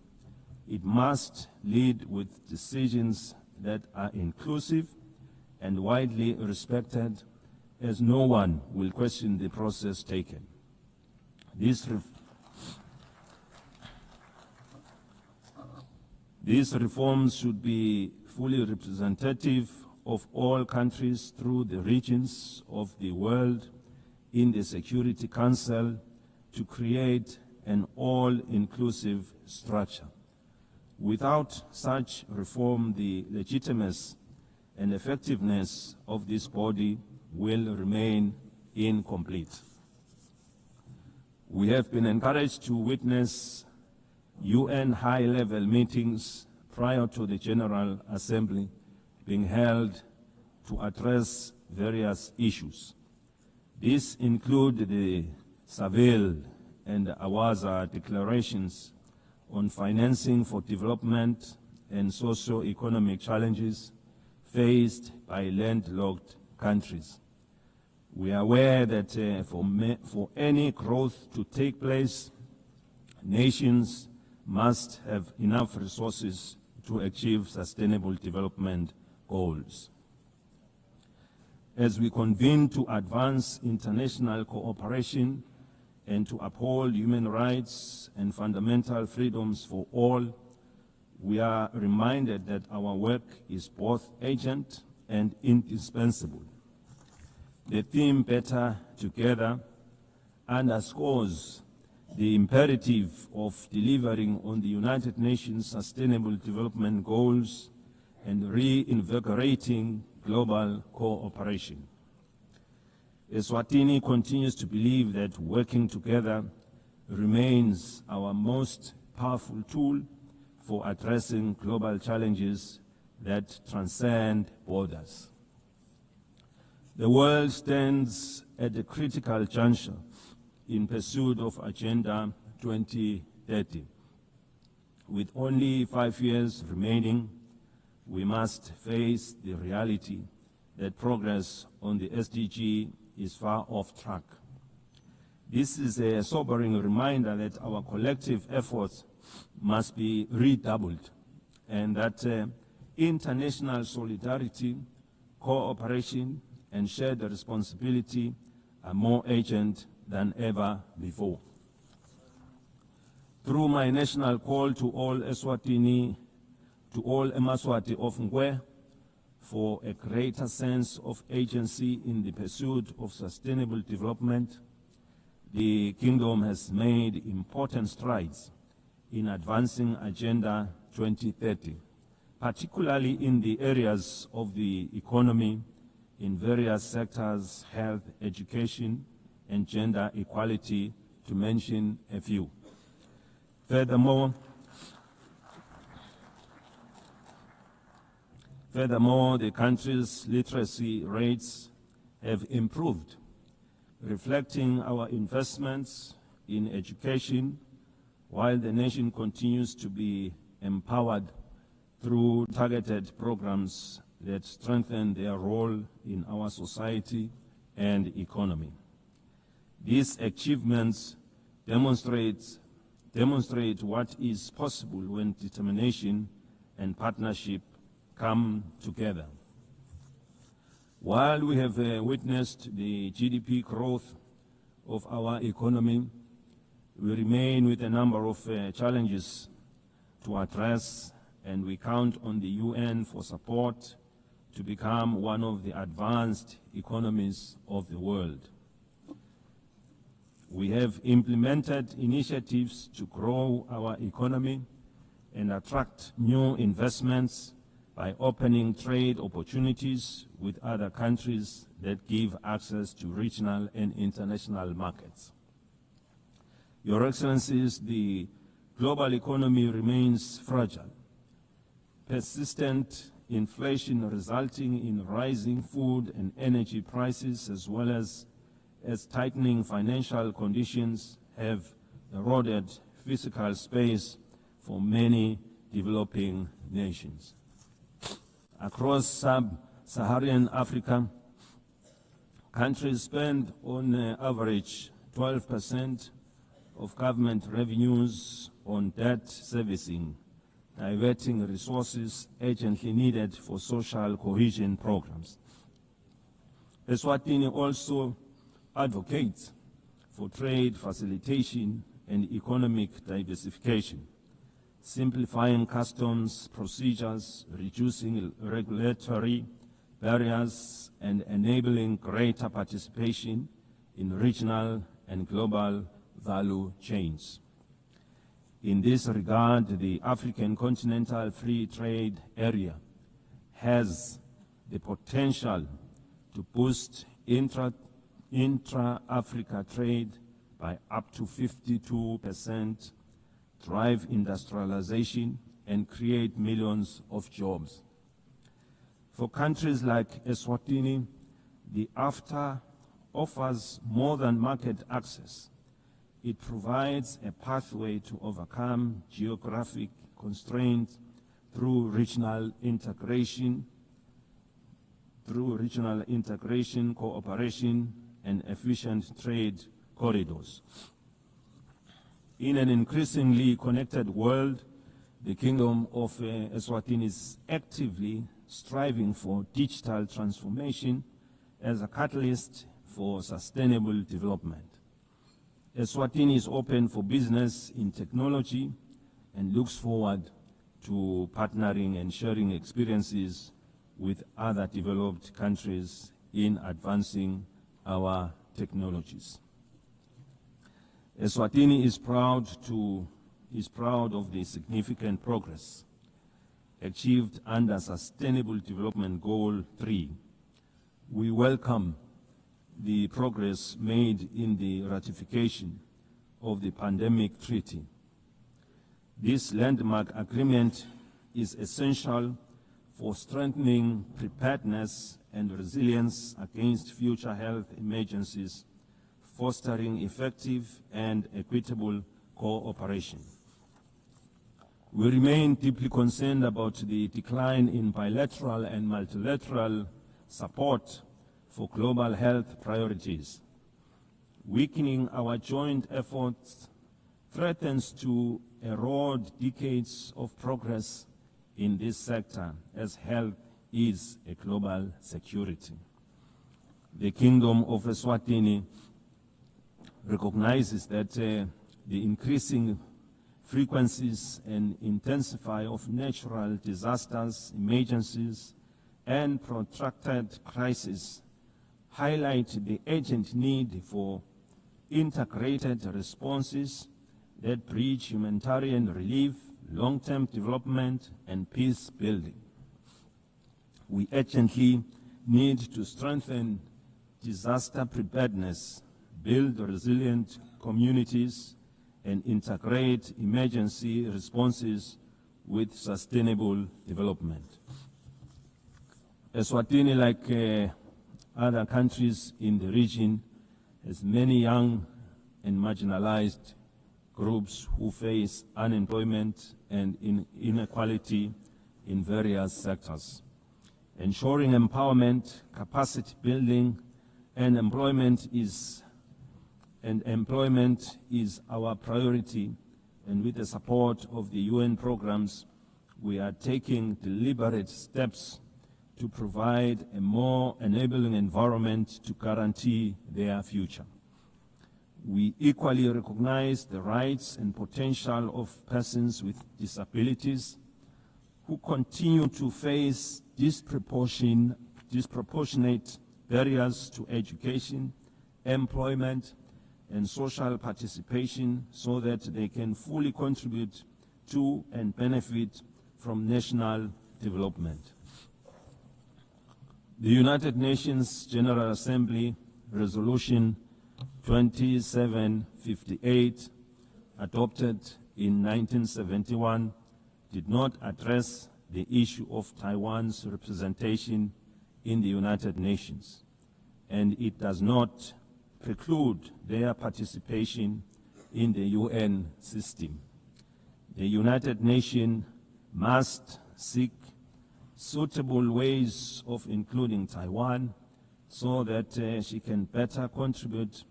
It must lead with decisions that are inclusive and widely respected, as no one will question the process taken. These reforms should be fully representative of all countries through the regions of the world in the Security Council to create an all-inclusive structure. Without such reform, the legitimacy and effectiveness of this body will remain incomplete. We have been encouraged to witness UN high-level meetings prior to the General Assembly being held to address various issues. These include the Seville and Awaza declarations on financing for development and socio-economic challenges faced by landlocked countries. We are aware that for any growth to take place, nations must have enough resources to achieve sustainable development goals. As we convene to advance international cooperation and to uphold human rights and fundamental freedoms for all, we are reminded that our work is both urgent and indispensable. The theme Better Together underscores the imperative of delivering on the United Nations Sustainable Development Goals and reinvigorating global cooperation. Eswatini continues to believe that working together remains our most powerful tool for addressing global challenges that transcend borders. The world stands at a critical juncture in pursuit of Agenda 2030. With only 5 years remaining, we must face the reality that progress on the SDG is far off track. This is a sobering reminder that our collective efforts must be redoubled and that international solidarity, cooperation, and shared responsibility are more urgent than ever before. Through my national call to all Eswatini, to all Emaswati of Ngwe, for a greater sense of agency in the pursuit of sustainable development, the Kingdom has made important strides in advancing Agenda 2030, particularly in the areas of the economy, in various sectors, health, education, and gender equality, to mention a few. Furthermore, the country's literacy rates have improved, reflecting our investments in education, while the nation continues to be empowered through targeted programs that strengthen their role in our society and economy. These achievements demonstrate what is possible when determination and partnership come together. While we have witnessed the GDP growth of our economy, we remain with a number of challenges to address, and we count on the UN for support to become one of the advanced economies of the world. We have implemented initiatives to grow our economy and attract new investments by opening trade opportunities with other countries that give access to regional and international markets. Your Excellencies, the global economy remains fragile. Persistent inflation resulting in rising food and energy prices, as well as tightening financial conditions, have eroded physical space for many developing nations. Across sub-Saharan Africa, countries spend on average 12% of government revenues on debt servicing, diverting resources urgently needed for social cohesion programs. Eswatini also advocates for trade facilitation and economic diversification, simplifying customs procedures, reducing regulatory barriers, and enabling greater participation in regional and global value chains. In this regard, the African Continental Free Trade Area has the potential to boost intra-Africa trade by up to 52%, drive industrialization, and create millions of jobs. For countries like Eswatini, the AfTA offers more than market access. It provides a pathway to overcome geographic constraints through regional integration, cooperation, and efficient trade corridors. In an increasingly connected world, the Kingdom of Eswatini is actively striving for digital transformation as a catalyst for sustainable development. Eswatini is open for business in technology and looks forward to partnering and sharing experiences with other developed countries in advancing our technologies. Eswatini is proud of the significant progress achieved under Sustainable Development Goal 3. We welcome the progress made in the ratification of the Pandemic Treaty. This landmark agreement is essential for strengthening preparedness and resilience against future health emergencies, fostering effective and equitable cooperation. We remain deeply concerned about the decline in bilateral and multilateral support for global health priorities. Weakening our joint efforts threatens to erode decades of progress in this sector, as health is a global security. The Kingdom of Eswatini recognizes that the increasing frequencies and intensity of natural disasters, emergencies, and protracted crises highlight the urgent need for integrated responses that bridge humanitarian relief, long-term development, and peace building. We urgently need to strengthen disaster preparedness, build resilient communities, and integrate emergency responses with sustainable development. Eswatini, like other countries in the region, has many young and marginalized groups who face unemployment and inequality in various sectors. Ensuring empowerment, capacity building, and employment is our priority, and with the support of the UN programs, we are taking deliberate steps to provide a more enabling environment to guarantee their future. We equally recognize the rights and potential of persons with disabilities who continue to face disproportionate barriers to education, employment, and social participation so that they can fully contribute to and benefit from national development. The United Nations General Assembly Resolution 2758, adopted in 1971, did not address the issue of Taiwan's representation in the United Nations, and it does not preclude their participation in the UN system. The United Nations must seek suitable ways of including Taiwan so that she can better contribute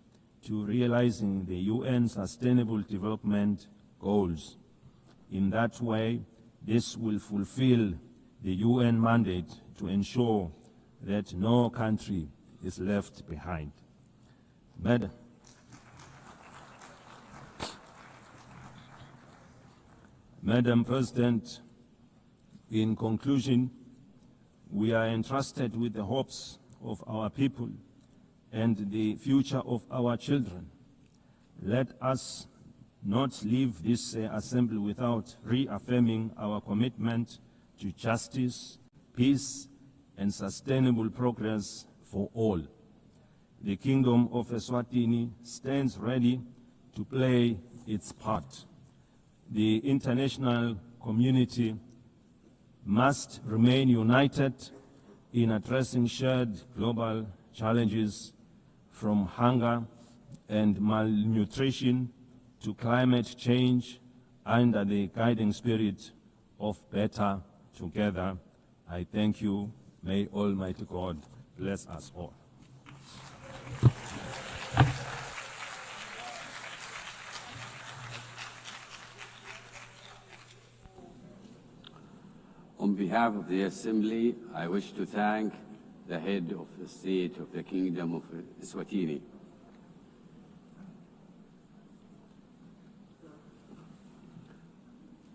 to realizing the UN Sustainable Development Goals. In that way, this will fulfill the UN mandate to ensure that no country is left behind. Madam President, in conclusion, we are entrusted with the hopes of our people and the future of our children. Let us not leave this assembly without reaffirming our commitment to justice, peace, and sustainable progress for all. The Kingdom of Eswatini stands ready to play its part. The international community must remain united in addressing shared global challenges, from hunger and malnutrition to climate change, under the guiding spirit of better together. I thank you. May Almighty God bless us all. On behalf of the Assembly, I wish to thank the head of the state of the Kingdom of Eswatini.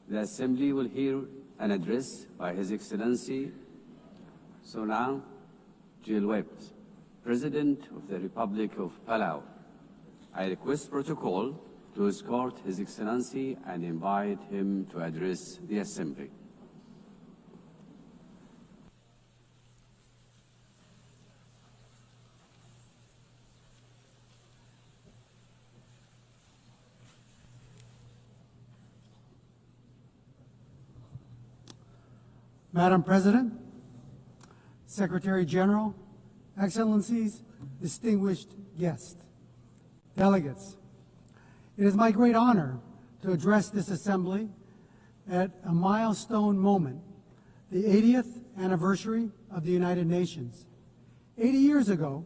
The Assembly will hear an address by His Excellency Sonang Jilwept, President of the Republic of Palau. I request protocol to escort His Excellency and invite him to address the Assembly. Madam President, Secretary General, Excellencies, distinguished guests, delegates, it is my great honor to address this assembly at a milestone moment, the 80th anniversary of the United Nations. 80 years ago,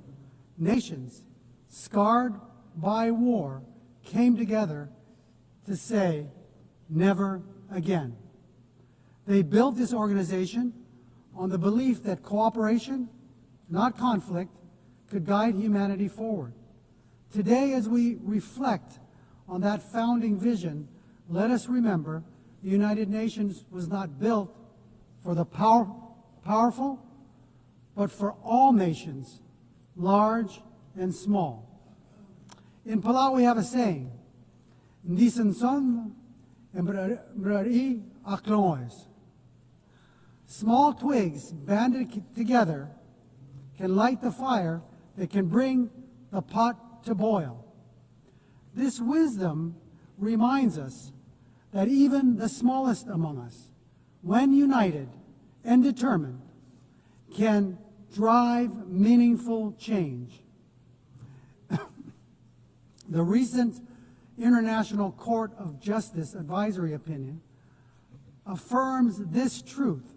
nations scarred by war came together to say, never again. They built this organization on the belief that cooperation, not conflict, could guide humanity forward. Today, as we reflect on that founding vision, let us remember the United Nations was not built for the powerful, but for all nations, large and small. In Palau, we have a saying, small twigs banded together can light the fire that can bring the pot to boil. This wisdom reminds us that even the smallest among us, when united and determined, can drive meaningful change. The recent International Court of Justice advisory opinion affirms this truth,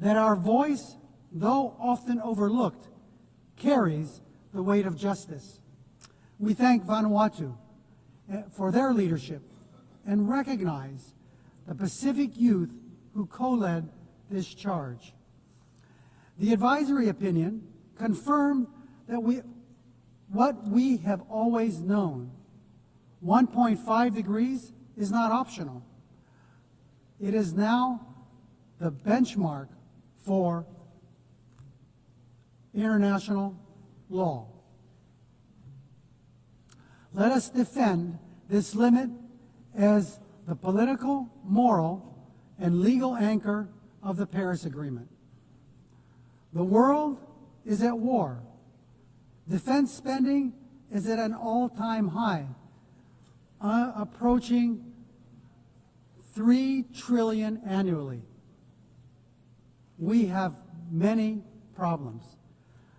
that our voice, though often overlooked, carries the weight of justice. We thank Vanuatu for their leadership and recognize the Pacific youth who co-led this charge. The advisory opinion confirmed that what we have always known, 1.5 degrees is not optional. It is now the benchmark for international law. Let us defend this limit as the political, moral, and legal anchor of the Paris Agreement. The world is at war. Defense spending is at an all-time high, approaching $3 trillion annually. We have many problems.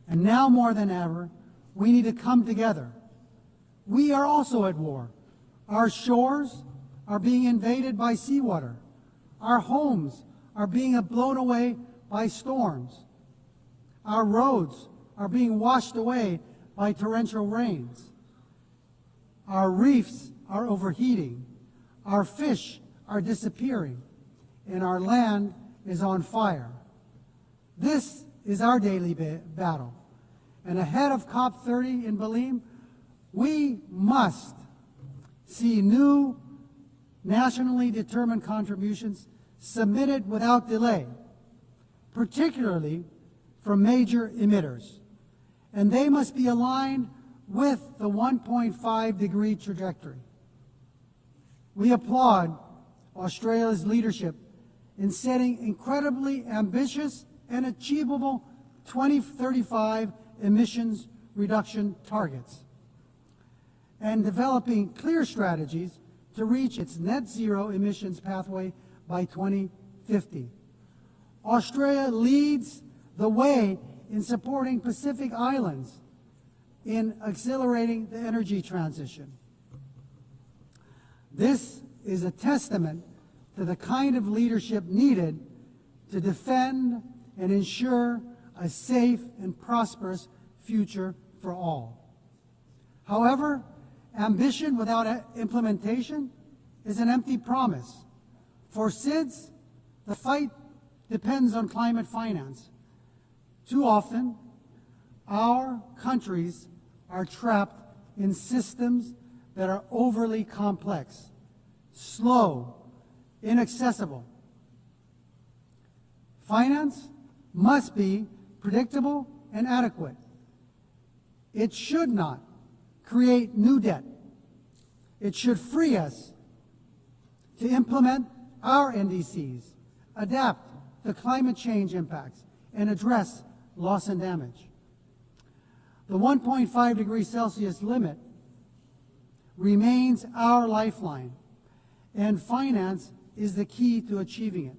And now more than ever, we need to come together. We are also at war. Our shores are being invaded by seawater. Our homes are being blown away by storms. Our roads are being washed away by torrential rains. Our reefs are overheating. Our fish are disappearing. And our land is on fire. This is our daily battle. And ahead of COP30 in Belém, we must see new nationally determined contributions submitted without delay, particularly from major emitters. And they must be aligned with the 1.5 degree trajectory. We applaud Australia's leadership in setting incredibly ambitious and achievable 2035 emissions reduction targets and developing clear strategies to reach its net zero emissions pathway by 2050. Australia leads the way in supporting Pacific Islands in accelerating the energy transition. This is a testament to the kind of leadership needed to defend and ensure a safe and prosperous future for all. However, ambition without implementation is an empty promise. For SIDS, the fight depends on climate finance. Too often, our countries are trapped in systems that are overly complex, slow, inaccessible. Finance must be predictable and adequate. It should not create new debt. It should free us to implement our NDCs, adapt to climate change impacts, and address loss and damage. The 1.5 degrees Celsius limit remains our lifeline, and finance is the key to achieving it.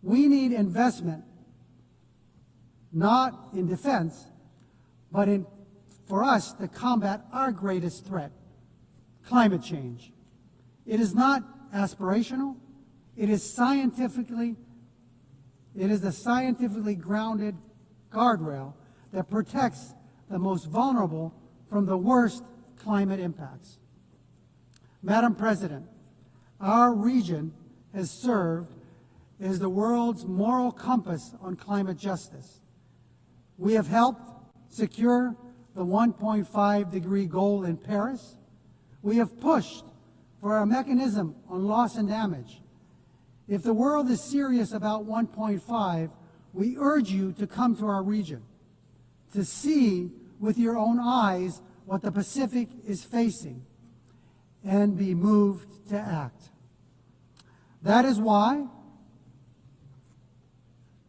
We need investment, not in defense, but for us to combat our greatest threat, climate change. It is not aspirational. It is a scientifically grounded guardrail that protects the most vulnerable from the worst climate impacts. Madam President, our region has served as the world's moral compass on climate justice. We have helped secure the 1.5-degree goal in Paris. We have pushed for a mechanism on loss and damage. If the world is serious about 1.5, we urge you to come to our region, to see with your own eyes what the Pacific is facing, and be moved to act. That is why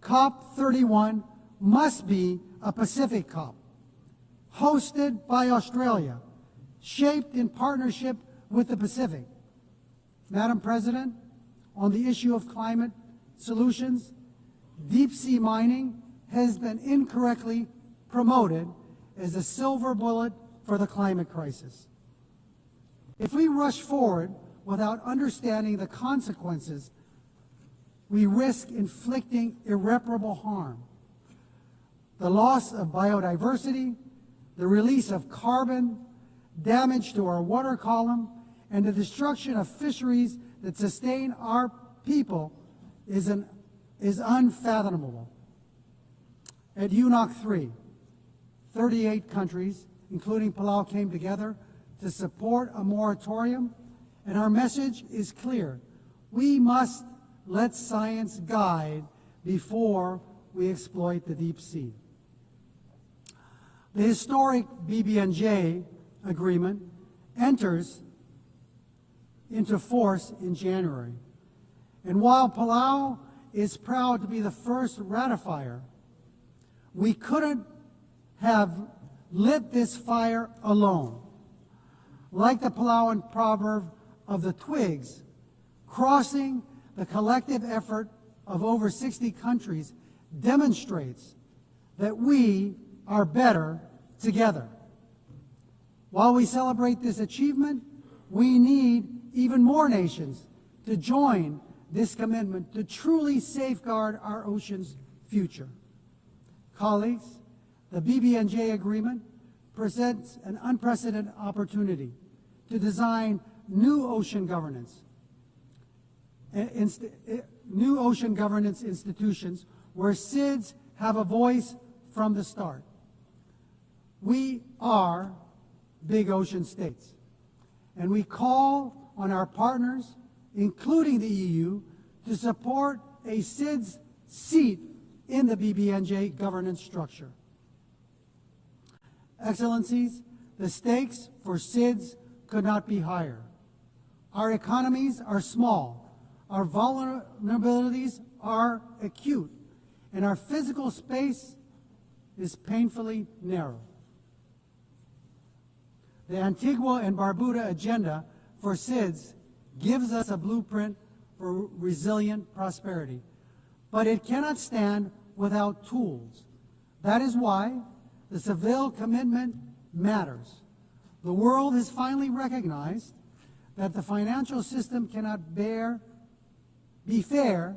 COP31 must be a Pacific COP, hosted by Australia, shaped in partnership with the Pacific. Madam President, on the issue of climate solutions, deep sea mining has been incorrectly promoted as a silver bullet for the climate crisis. If we rush forward without understanding the consequences, we risk inflicting irreparable harm. The loss of biodiversity, the release of carbon, damage to our water column, and the destruction of fisheries that sustain our people is unfathomable. At UNOC 3, 38 countries, including Palau, came together to support a moratorium, and our message is clear. We must let science guide before we exploit the deep sea. The historic BBNJ agreement enters into force in January. And while Palau is proud to be the first ratifier, we couldn't have lit this fire alone. Like the Palauan proverb of the twigs, crossing the collective effort of over 60 countries demonstrates that we are better together. While we celebrate this achievement, we need even more nations to join this commitment to truly safeguard our ocean's future. Colleagues, the BBNJ agreement presents an unprecedented opportunity to design new ocean governance institutions where SIDS have a voice from the start. We are big ocean states, and we call on our partners, including the EU, to support a SIDS seat in the BBNJ governance structure. Excellencies, the stakes for SIDS could not be higher. Our economies are small, our vulnerabilities are acute, and our physical space is painfully narrow. The Antigua and Barbuda agenda for SIDS gives us a blueprint for resilient prosperity, but it cannot stand without tools. That is why the Seville commitment matters. The world has finally recognized that the financial system cannot be fair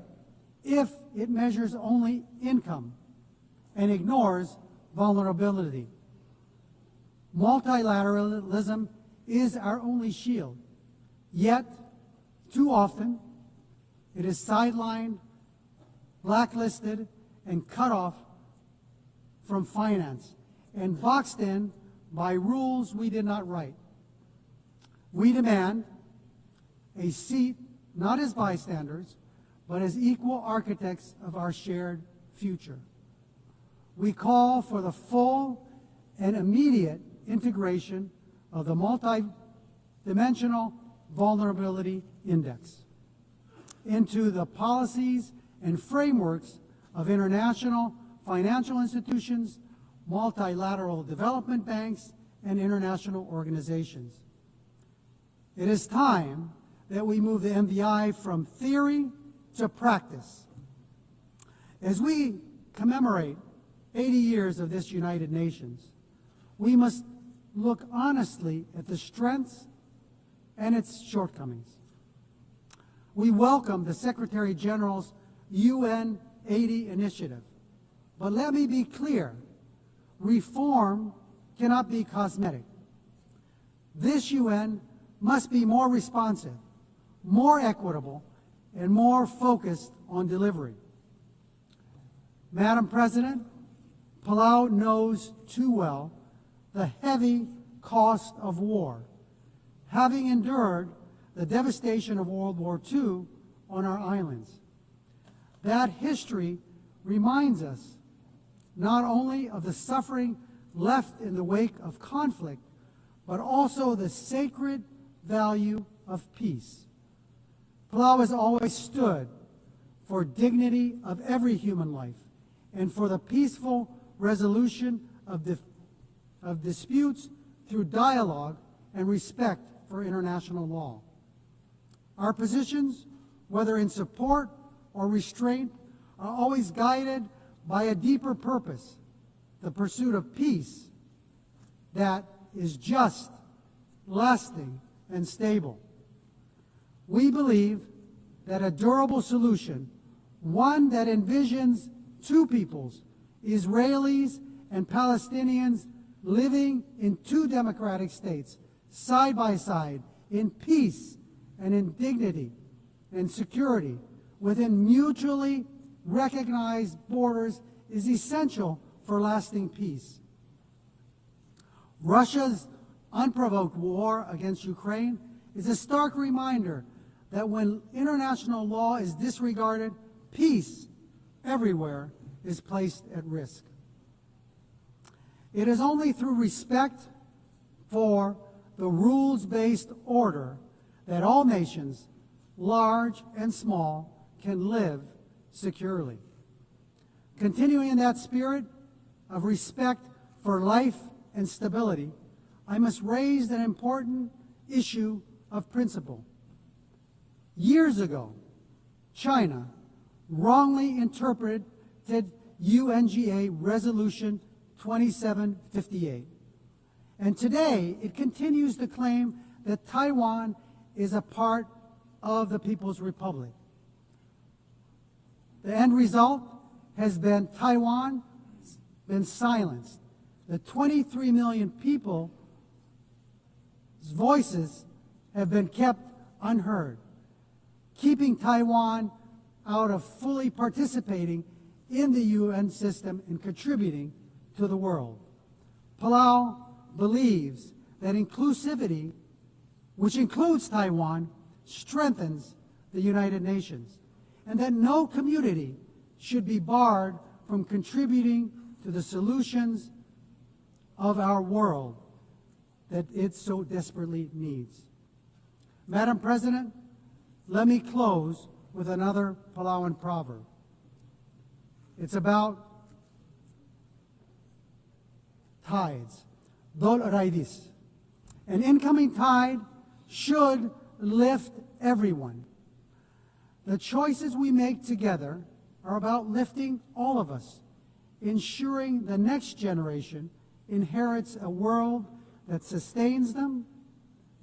if it measures only income and ignores vulnerability. Multilateralism is our only shield, yet too often it is sidelined, blacklisted, and cut off from finance and boxed in by rules we did not write. We demand a seat not as bystanders, but as equal architects of our shared future. We call for the full and immediate integration of the multi-dimensional vulnerability index into the policies and frameworks of international financial institutions, multilateral development banks, and international organizations. It is time that we move the MVI from theory to practice. As we commemorate 80 years of this United Nations, we must look honestly at the strengths and its shortcomings. We welcome the Secretary General's UN 80 initiative, but let me be clear, reform cannot be cosmetic. This UN must be more responsive, more equitable, and more focused on delivery. Madam President, Palau knows too well the heavy cost of war, having endured the devastation of World War II on our islands. That history reminds us not only of the suffering left in the wake of conflict, but also the sacred value of peace. Palau has always stood for dignity of every human life and for the peaceful resolution of disputes through dialogue and respect for international law. Our positions, whether in support or restraint, are always guided by a deeper purpose, the pursuit of peace that is just, lasting, and stable. We believe that a durable solution, one that envisions two peoples, Israelis and Palestinians living in two democratic states, side by side, in peace and in dignity and security, within mutually recognized borders, is essential for lasting peace. Russia's unprovoked war against Ukraine is a stark reminder that when international law is disregarded, peace everywhere is placed at risk. It is only through respect for the rules-based order that all nations, large and small, can live securely. Continuing in that spirit of respect for life and stability, I must raise an important issue of principle. Years ago, China wrongly interpreted UNGA Resolution 2758. And today, it continues to claim that Taiwan is a part of the People's Republic. The end result has been Taiwan been silenced. The 23 million people's voices have been kept unheard, keeping Taiwan out of fully participating in the UN system and contributing to the world. Palau believes that inclusivity, which includes Taiwan, strengthens the United Nations, and that no community should be barred from contributing to the solutions of our world that it so desperately needs. Madam President, let me close with another Palauan proverb. It's about tides. Dol raidis. An incoming tide should lift everyone. The choices we make together are about lifting all of us, ensuring the next generation inherits a world that sustains them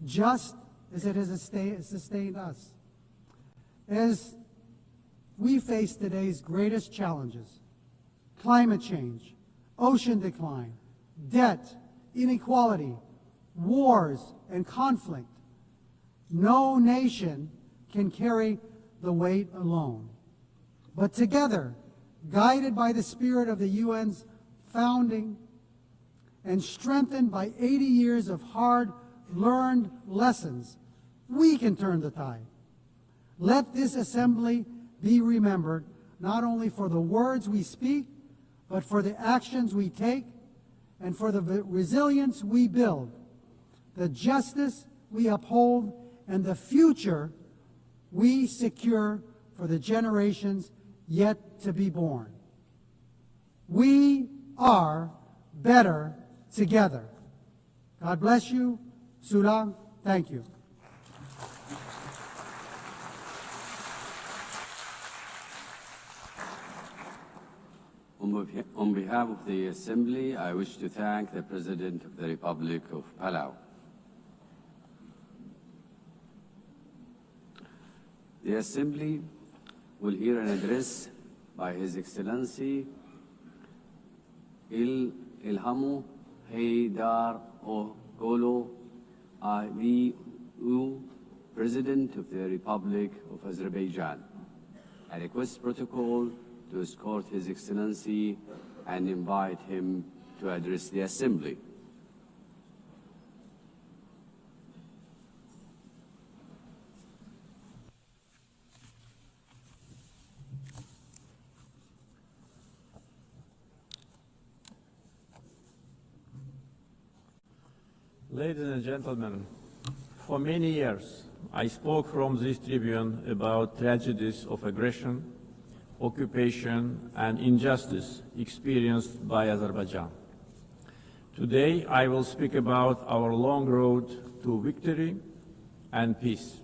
just as it has sustained us. As we face today's greatest challenges, climate change, ocean decline, debt, inequality, wars, and conflict, no nation can carry the weight alone. But together, guided by the spirit of the UN's founding and strengthened by 80 years of hard-learned lessons, we can turn the tide. Let this assembly be remembered not only for the words we speak, but for the actions we take and for the resilience we build, the justice we uphold, and the future we secure for the generations yet to be born. We are better together. God bless you. Sulang, thank you. On behalf of the Assembly, I wish to thank the President of the Republic of Palau. The Assembly will hear an address by His Excellency Ilhamu Haydar Ogolo Aliu, President of the Republic of Azerbaijan. I request protocol to escort His Excellency and invite him to address the Assembly. Ladies and gentlemen, for many years I spoke from this tribune about tragedies of aggression, occupation and injustice experienced by Azerbaijan. Today I will speak about our long road to victory and peace,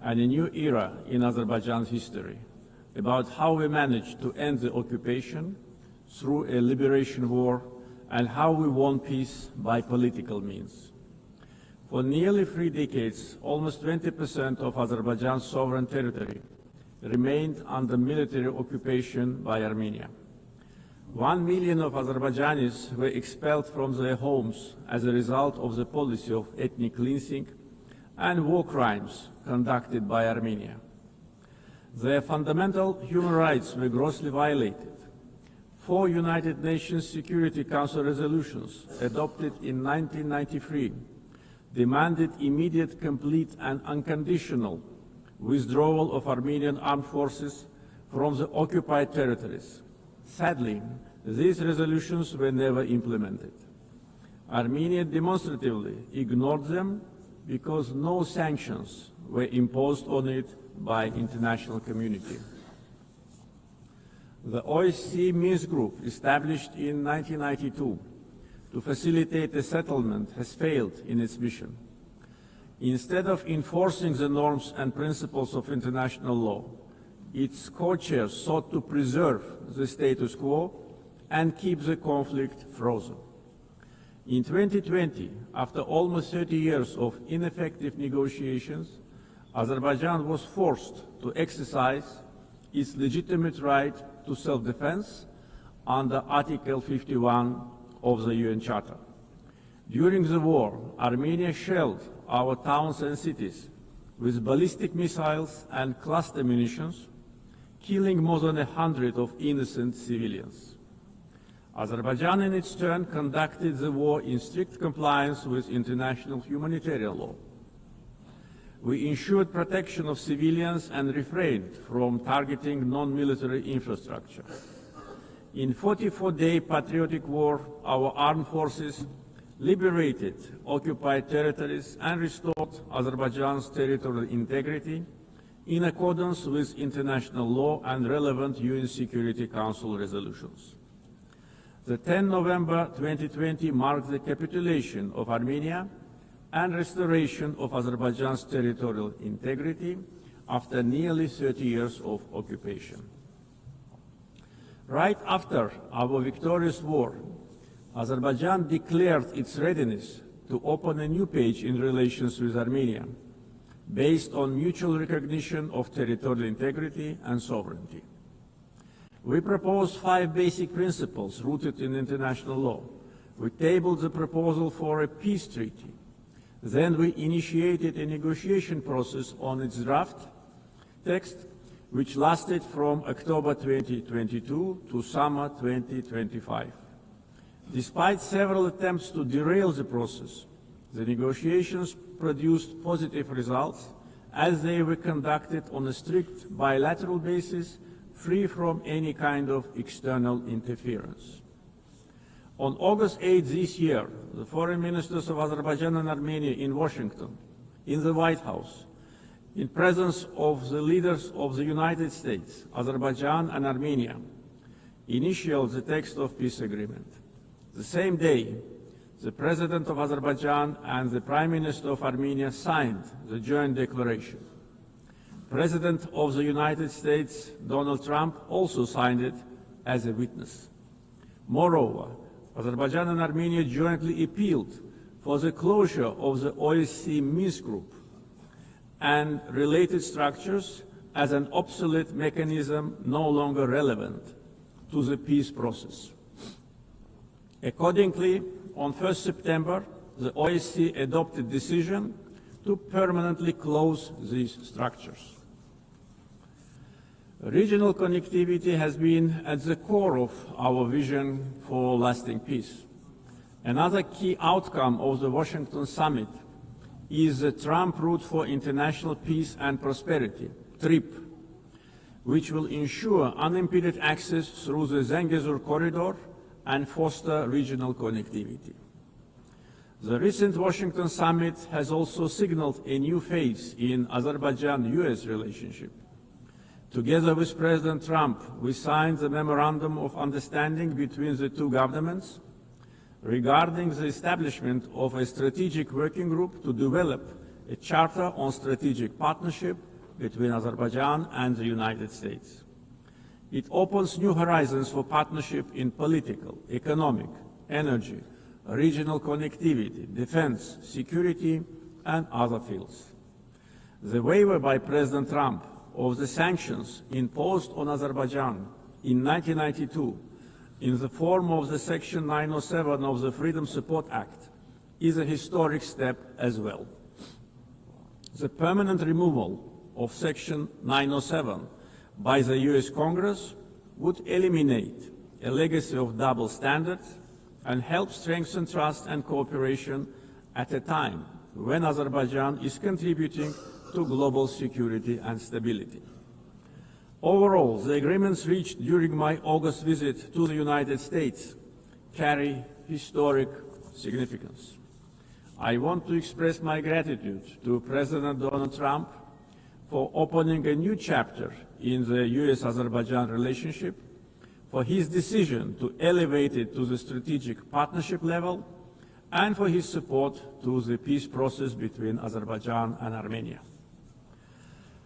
and a new era in Azerbaijan's history, about how we managed to end the occupation through a liberation war and how we won peace by political means. For nearly 3 decades, almost 20% of Azerbaijan's sovereign territory remained under military occupation by Armenia. 1 million of Azerbaijanis were expelled from their homes as a result of the policy of ethnic cleansing and war crimes conducted by Armenia. Their fundamental human rights were grossly violated. 4 United Nations Security Council resolutions adopted in 1993 demanded immediate, complete and unconditional withdrawal of Armenian armed forces from the occupied territories. Sadly, these resolutions were never implemented. Armenia demonstratively ignored them because no sanctions were imposed on it by the international community. The OSCE Minsk Group, established in 1992 to facilitate a settlement, has failed in its mission. Instead of enforcing the norms and principles of international law, its co-chairs sought to preserve the status quo and keep the conflict frozen. In 2020, after almost 30 years of ineffective negotiations, Azerbaijan was forced to exercise its legitimate right to self-defense under Article 51 of the UN Charter. During the war, Armenia shelled our towns and cities with ballistic missiles and cluster munitions, killing more than 100 of innocent civilians. Azerbaijan, in its turn, conducted the war in strict compliance with international humanitarian law. We ensured protection of civilians and refrained from targeting non-military infrastructure. In 44-day patriotic war, our armed forces liberated occupied territories and restored Azerbaijan's territorial integrity in accordance with international law and relevant UN Security Council resolutions. The 10 November 2020 marked the capitulation of Armenia and restoration of Azerbaijan's territorial integrity after nearly 30 years of occupation. Right after our victorious war, Azerbaijan declared its readiness to open a new page in relations with Armenia, based on mutual recognition of territorial integrity and sovereignty. We proposed 5 basic principles rooted in international law. We tabled the proposal for a peace treaty. Then we initiated a negotiation process on its draft text, which lasted from October 2022 to summer 2025. Despite several attempts to derail the process, the negotiations produced positive results as they were conducted on a strict bilateral basis, free from any kind of external interference. On August 8 this year, the foreign ministers of Azerbaijan and Armenia in Washington, in the White House, in presence of the leaders of the United States, Azerbaijan and Armenia, initialed the text of peace agreement. The same day, the President of Azerbaijan and the Prime Minister of Armenia signed the joint declaration. President of the United States, Donald Trump, also signed it as a witness. Moreover, Azerbaijan and Armenia jointly appealed for the closure of the OSCE Minsk Group and related structures as an obsolete mechanism no longer relevant to the peace process. Accordingly, on 1 September, the OSCE adopted a decision to permanently close these structures. Regional connectivity has been at the core of our vision for lasting peace. Another key outcome of the Washington summit is the Trump Route for International Peace and Prosperity, TRIP, which will ensure unimpeded access through the Zangezur corridor and foster regional connectivity. The recent Washington summit has also signaled a new phase in Azerbaijan-US relationship. Together with President Trump, we signed the Memorandum of Understanding between the two governments regarding the establishment of a strategic working group to develop a charter on strategic partnership between Azerbaijan and the United States. It opens new horizons for partnership in political, economic, energy, regional connectivity, defense, security, and other fields. The waiver by President Trump of the sanctions imposed on Azerbaijan in 1992 in the form of the Section 907 of the Freedom Support Act is a historic step as well. The permanent removal of Section 907 by the US Congress would eliminate a legacy of double standards and help strengthen trust and cooperation at a time when Azerbaijan is contributing to global security and stability. Overall, the agreements reached during my August visit to the United States carry historic significance. I want to express my gratitude to President Donald Trump for opening a new chapter in the US-Azerbaijan relationship, for his decision to elevate it to the strategic partnership level, and for his support to the peace process between Azerbaijan and Armenia.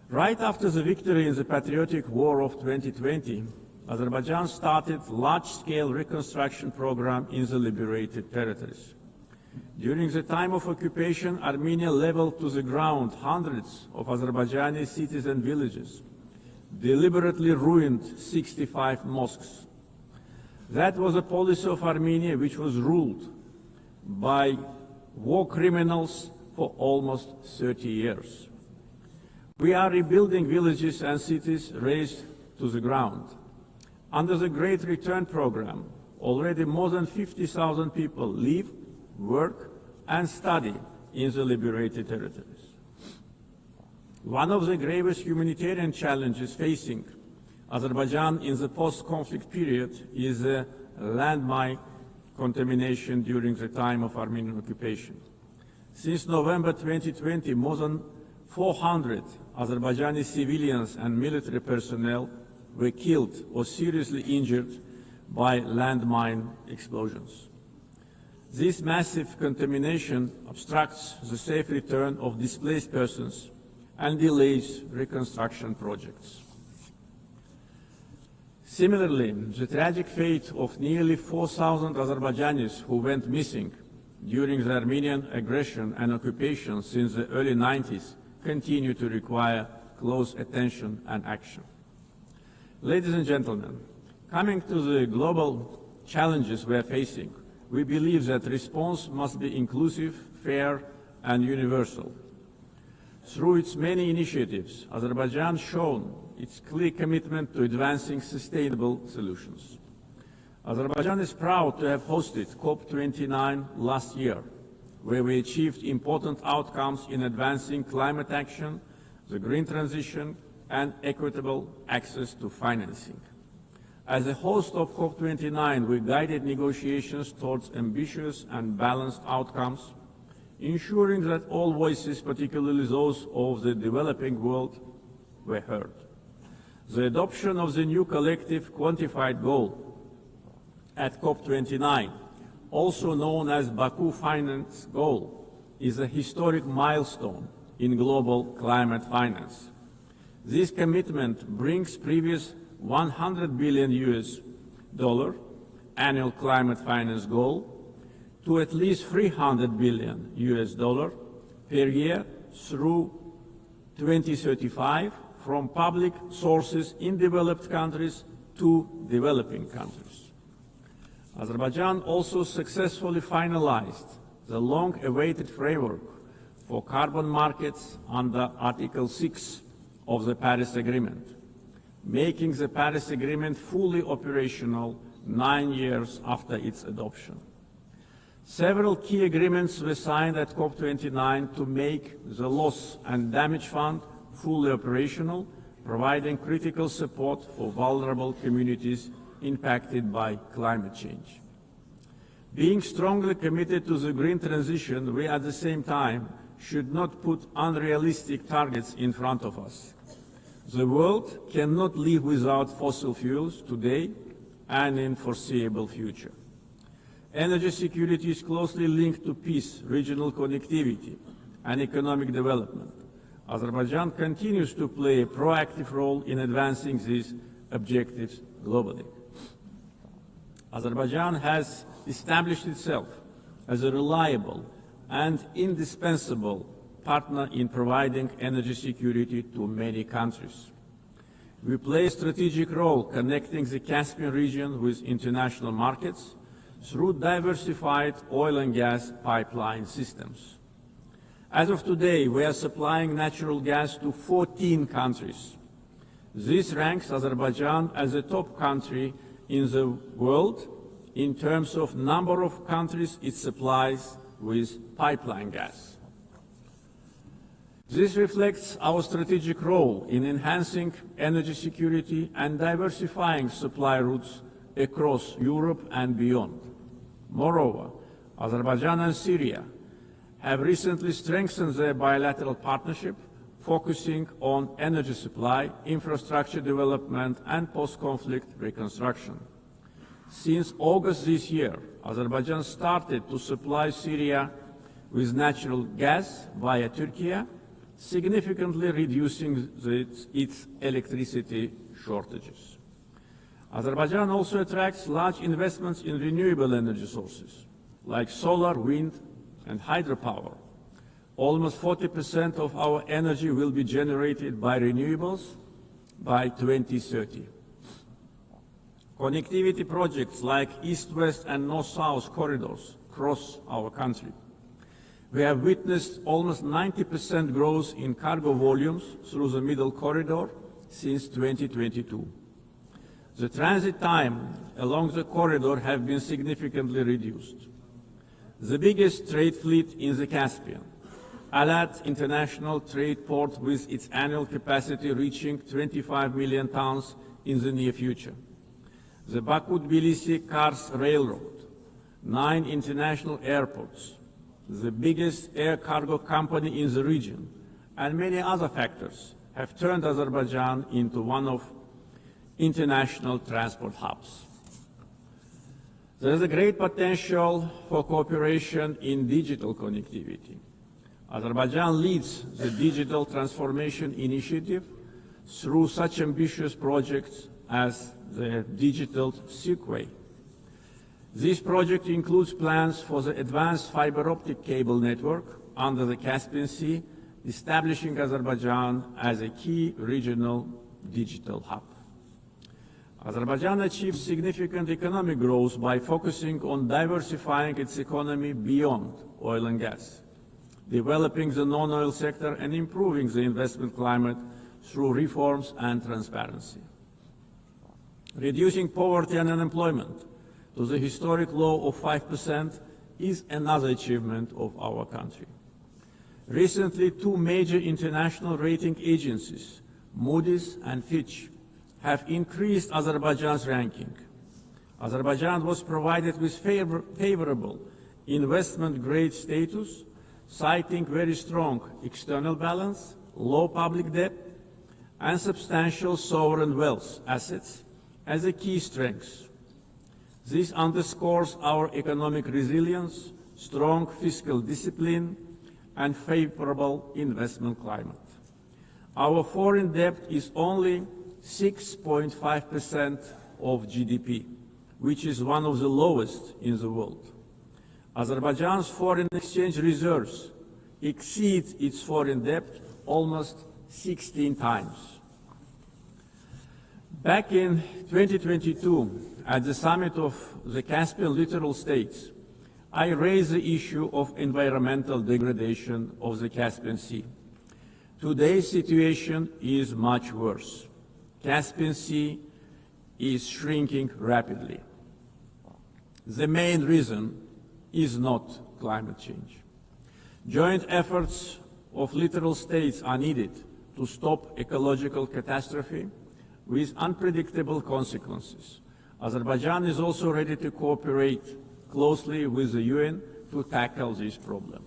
Right after the victory in the patriotic war of 2020, Azerbaijan started a large-scale reconstruction program in the liberated territories. During the time of occupation, Armenia leveled to the ground hundreds of Azerbaijani cities and villages, deliberately ruined 65 mosques. That was a policy of Armenia which was ruled by war criminals for almost 30 years. We are rebuilding villages and cities razed to the ground. Under the Great Return Program, already more than 50,000 people live, work, and study in the liberated territories. One of the gravest humanitarian challenges facing Azerbaijan in the post-conflict period is landmine contamination during the time of Armenian occupation. Since November 2020, more than 400 Azerbaijani civilians and military personnel were killed or seriously injured by landmine explosions. This massive contamination obstructs the safe return of displaced persons and delays reconstruction projects. Similarly, the tragic fate of nearly 4,000 Azerbaijanis who went missing during the Armenian aggression and occupation since the early 90s continue to require close attention and action. Ladies and gentlemen, coming to the global challenges we are facing, we believe that response must be inclusive, fair, and universal. Through its many initiatives, Azerbaijan has shown its clear commitment to advancing sustainable solutions. Azerbaijan is proud to have hosted COP29 last year, where we achieved important outcomes in advancing climate action, the green transition, and equitable access to financing. As a host of COP29, we guided negotiations towards ambitious and balanced outcomes, ensuring that all voices, particularly those of the developing world, were heard. The adoption of the new collective quantified goal at COP29, also known as Baku Finance Goal, is a historic milestone in global climate finance. This commitment brings previous 100 billion annual climate finance goal to at least $300 billion per year through 2035 from public sources in developed countries to developing countries. Azerbaijan also successfully finalized the long-awaited framework for carbon markets under Article 6 of the Paris Agreement, making the Paris Agreement fully operational 9 years after its adoption. Several key agreements were signed at COP29 to make the Loss and Damage Fund fully operational, providing critical support for vulnerable communities impacted by climate change. Being strongly committed to the green transition, we at the same time should not put unrealistic targets in front of us. The world cannot live without fossil fuels today and in foreseeable future. Energy security is closely linked to peace, regional connectivity, and economic development. Azerbaijan continues to play a proactive role in advancing these objectives globally. Azerbaijan has established itself as a reliable and indispensable partner in providing energy security to many countries. We play a strategic role connecting the Caspian region with international markets through diversified oil and gas pipeline systems. As of today, we are supplying natural gas to 14 countries. This ranks Azerbaijan as a top country in the world in terms of number of countries it supplies with pipeline gas. This reflects our strategic role in enhancing energy security and diversifying supply routes across Europe and beyond. Moreover, Azerbaijan and Syria have recently strengthened their bilateral partnership, focusing on energy supply, infrastructure development, and post-conflict reconstruction. Since August this year, Azerbaijan started to supply Syria with natural gas via Turkey, significantly reducing its electricity shortages. Azerbaijan also attracts large investments in renewable energy sources, like solar, wind, and hydropower. Almost 40% of our energy will be generated by renewables by 2030. Connectivity projects like East-West and North-South corridors cross our country. We have witnessed almost 90% growth in cargo volumes through the Middle Corridor since 2022. The transit time along the corridor has been significantly reduced. The biggest trade fleet in the Caspian, Alat International Trade Port, with its annual capacity reaching 25 million tons in the near future. The Baku-Tbilisi-Kars Railroad, 9 international airports, the biggest air cargo company in the region, and many other factors have turned Azerbaijan into one of international transport hubs. There is a great potential for cooperation in digital connectivity. Azerbaijan leads the Digital Transformation Initiative through such ambitious projects as the Digital Seaway. This project includes plans for the advanced fiber optic cable network under the Caspian Sea, establishing Azerbaijan as a key regional digital hub. Azerbaijan achieved significant economic growth by focusing on diversifying its economy beyond oil and gas, developing the non-oil sector and improving the investment climate through reforms and transparency. Reducing poverty and unemployment to the historic low of 5% is another achievement of our country. Recently, 2 major international rating agencies, Moody's and Fitch, have increased Azerbaijan's ranking. Azerbaijan was provided with favorable investment-grade status, citing very strong external balance, low public debt, and substantial sovereign wealth assets as a key strength. This underscores our economic resilience, strong fiscal discipline, and favorable investment climate. Our foreign debt is only 6.5% of GDP, which is one of the lowest in the world. Azerbaijan's foreign exchange reserves exceed its foreign debt almost 16 times. Back in 2022, at the summit of the Caspian littoral states, I raised the issue of environmental degradation of the Caspian Sea. Today's situation is much worse. Caspian Sea is shrinking rapidly. The main reason is not climate change. Joint efforts of littoral states are needed to stop ecological catastrophe with unpredictable consequences. Azerbaijan is also ready to cooperate closely with the UN to tackle this problem.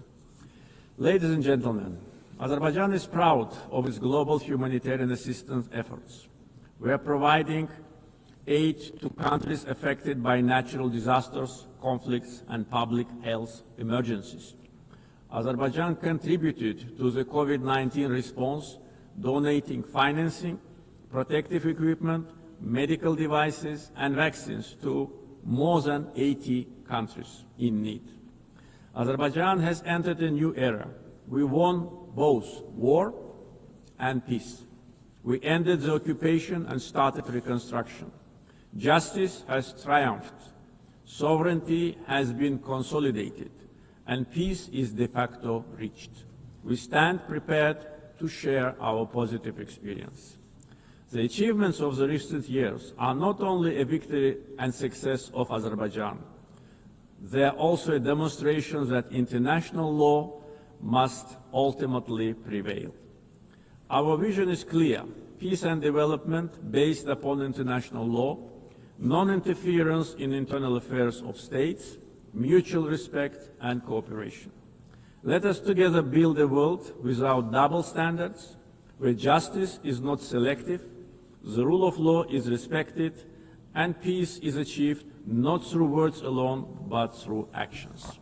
Ladies and gentlemen, Azerbaijan is proud of its global humanitarian assistance efforts. We are providing aid to countries affected by natural disasters, conflicts, and public health emergencies. Azerbaijan contributed to the COVID-19 response, donating financing, protective equipment, medical devices, and vaccines to more than 80 countries in need. Azerbaijan has entered a new era. We won both war and peace. We ended the occupation and started reconstruction. Justice has triumphed. Sovereignty has been consolidated, and peace is de facto reached. We stand prepared to share our positive experience. The achievements of the recent years are not only a victory and success of Azerbaijan, they are also a demonstration that international law must ultimately prevail. Our vision is clear: peace and development based upon international law, non-interference in internal affairs of states, mutual respect and cooperation. Let us together build a world without double standards, where justice is not selective, the rule of law is respected, and peace is achieved not through words alone, but through actions.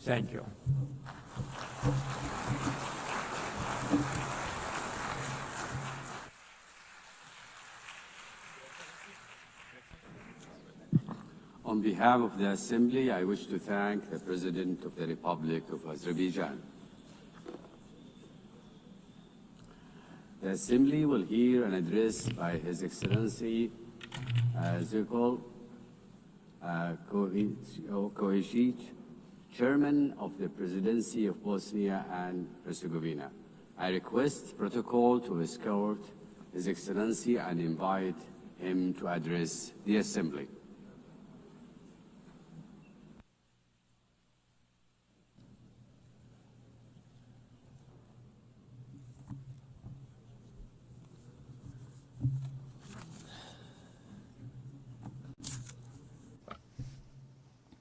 Thank you. On behalf of the Assembly, I wish to thank the President of the Republic of Azerbaijan. The Assembly will hear an address by His Excellency Zirkol Kohesic, Chairman of the Presidency of Bosnia and Herzegovina. I request protocol to escort His Excellency and invite him to address the Assembly.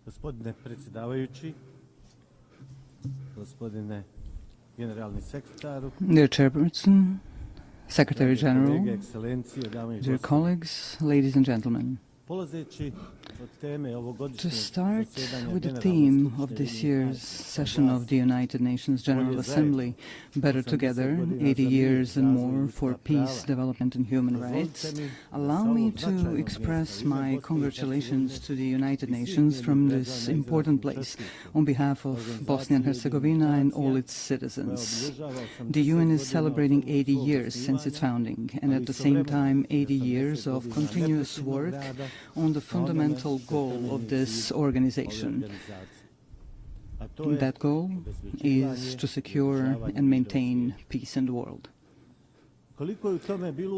Gospodine predsjedavajući, gospodine generalni sekretaru, Dear Chairperson, Secretary General, dear colleagues, ladies and gentlemen. To start with the theme of this year's session of the United Nations General Assembly, Better Together, 80 years and more for peace, development and human rights, allow me to express my congratulations to the United Nations from this important place on behalf of Bosnia and Herzegovina and all its citizens. The UN is celebrating 80 years since its founding, and at the same time 80 years of continuous work on the fundamental goal of this organization. That goal is to secure and maintain peace in the world.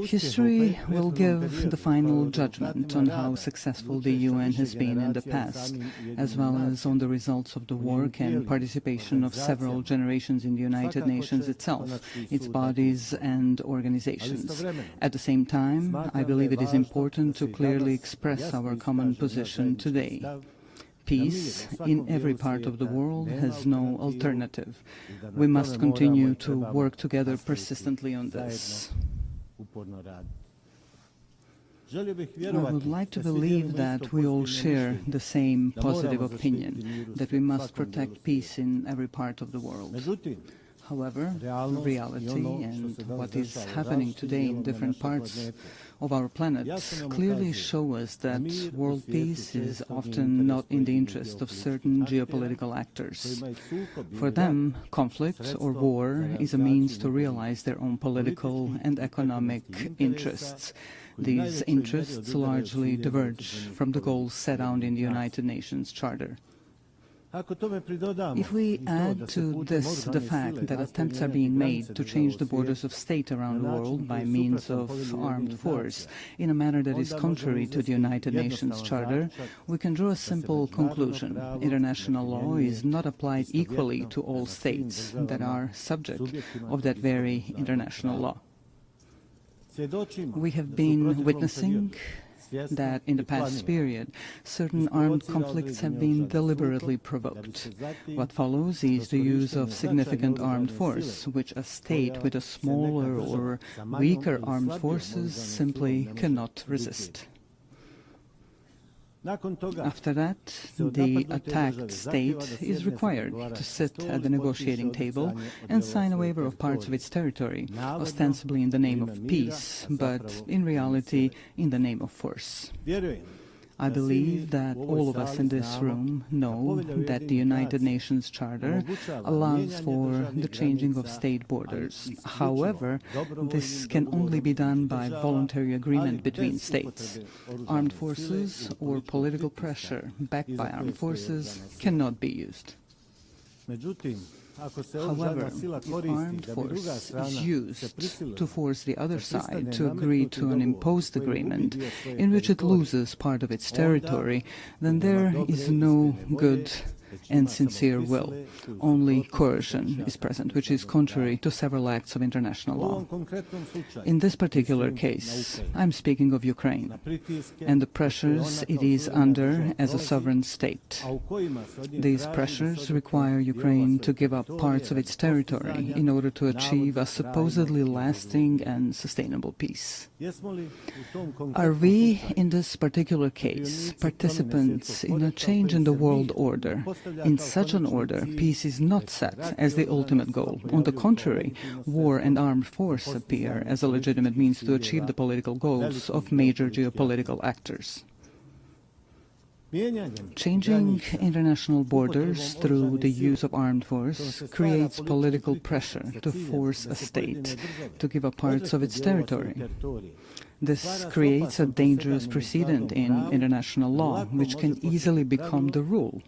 History will give the final judgment on how successful the UN has been in the past, as well as on the results of the work and participation of several generations in the United Nations itself, its bodies and organizations. At the same time, I believe it is important to clearly express our common position today. Peace in every part of the world has no alternative. We must continue to work together persistently on this. I would like to believe that we all share the same positive opinion, that we must protect peace in every part of the world. However, reality and what is happening today in different parts of our planet clearly show us that world peace is often not in the interest of certain geopolitical actors. For them, conflict or war is a means to realize their own political and economic interests. These interests largely diverge from the goals set out in the United Nations Charter. If we add to this the fact that attempts are being made to change the borders of state around the world by means of armed force in a manner that is contrary to the United Nations Charter, we can draw a simple conclusion. International law is not applied equally to all states that are subject of that very international law. We have been witnessing that in the past period, certain armed conflicts have been deliberately provoked. What follows is the use of significant armed force, which a state with a smaller or weaker armed forces simply cannot resist. After that, the attacked state is required to sit at the negotiating table and sign a waiver of parts of its territory, ostensibly in the name of peace, but in reality in the name of force. I believe that all of us in this room know that the United Nations Charter allows for the changing of state borders. However, this can only be done by voluntary agreement between states. Armed forces or political pressure backed by armed forces cannot be used. However, if armed force is used to force the other side to agree to an imposed agreement in which it loses part of its territory, then there is no good and sincere will. Only coercion is present, which is contrary to several acts of international law. In this particular case, I'm speaking of Ukraine and the pressures it is under as a sovereign state. These pressures require Ukraine to give up parts of its territory in order to achieve a supposedly lasting and sustainable peace. Are we, in this particular case, participants in a change in the world order? In such an order, peace is not set as the ultimate goal. On the contrary, war and armed force appear as a legitimate means to achieve the political goals of major geopolitical actors. Changing international borders through the use of armed force creates political pressure to force a state to give up parts of its territory. This creates a dangerous precedent in international law, which can easily become the rule.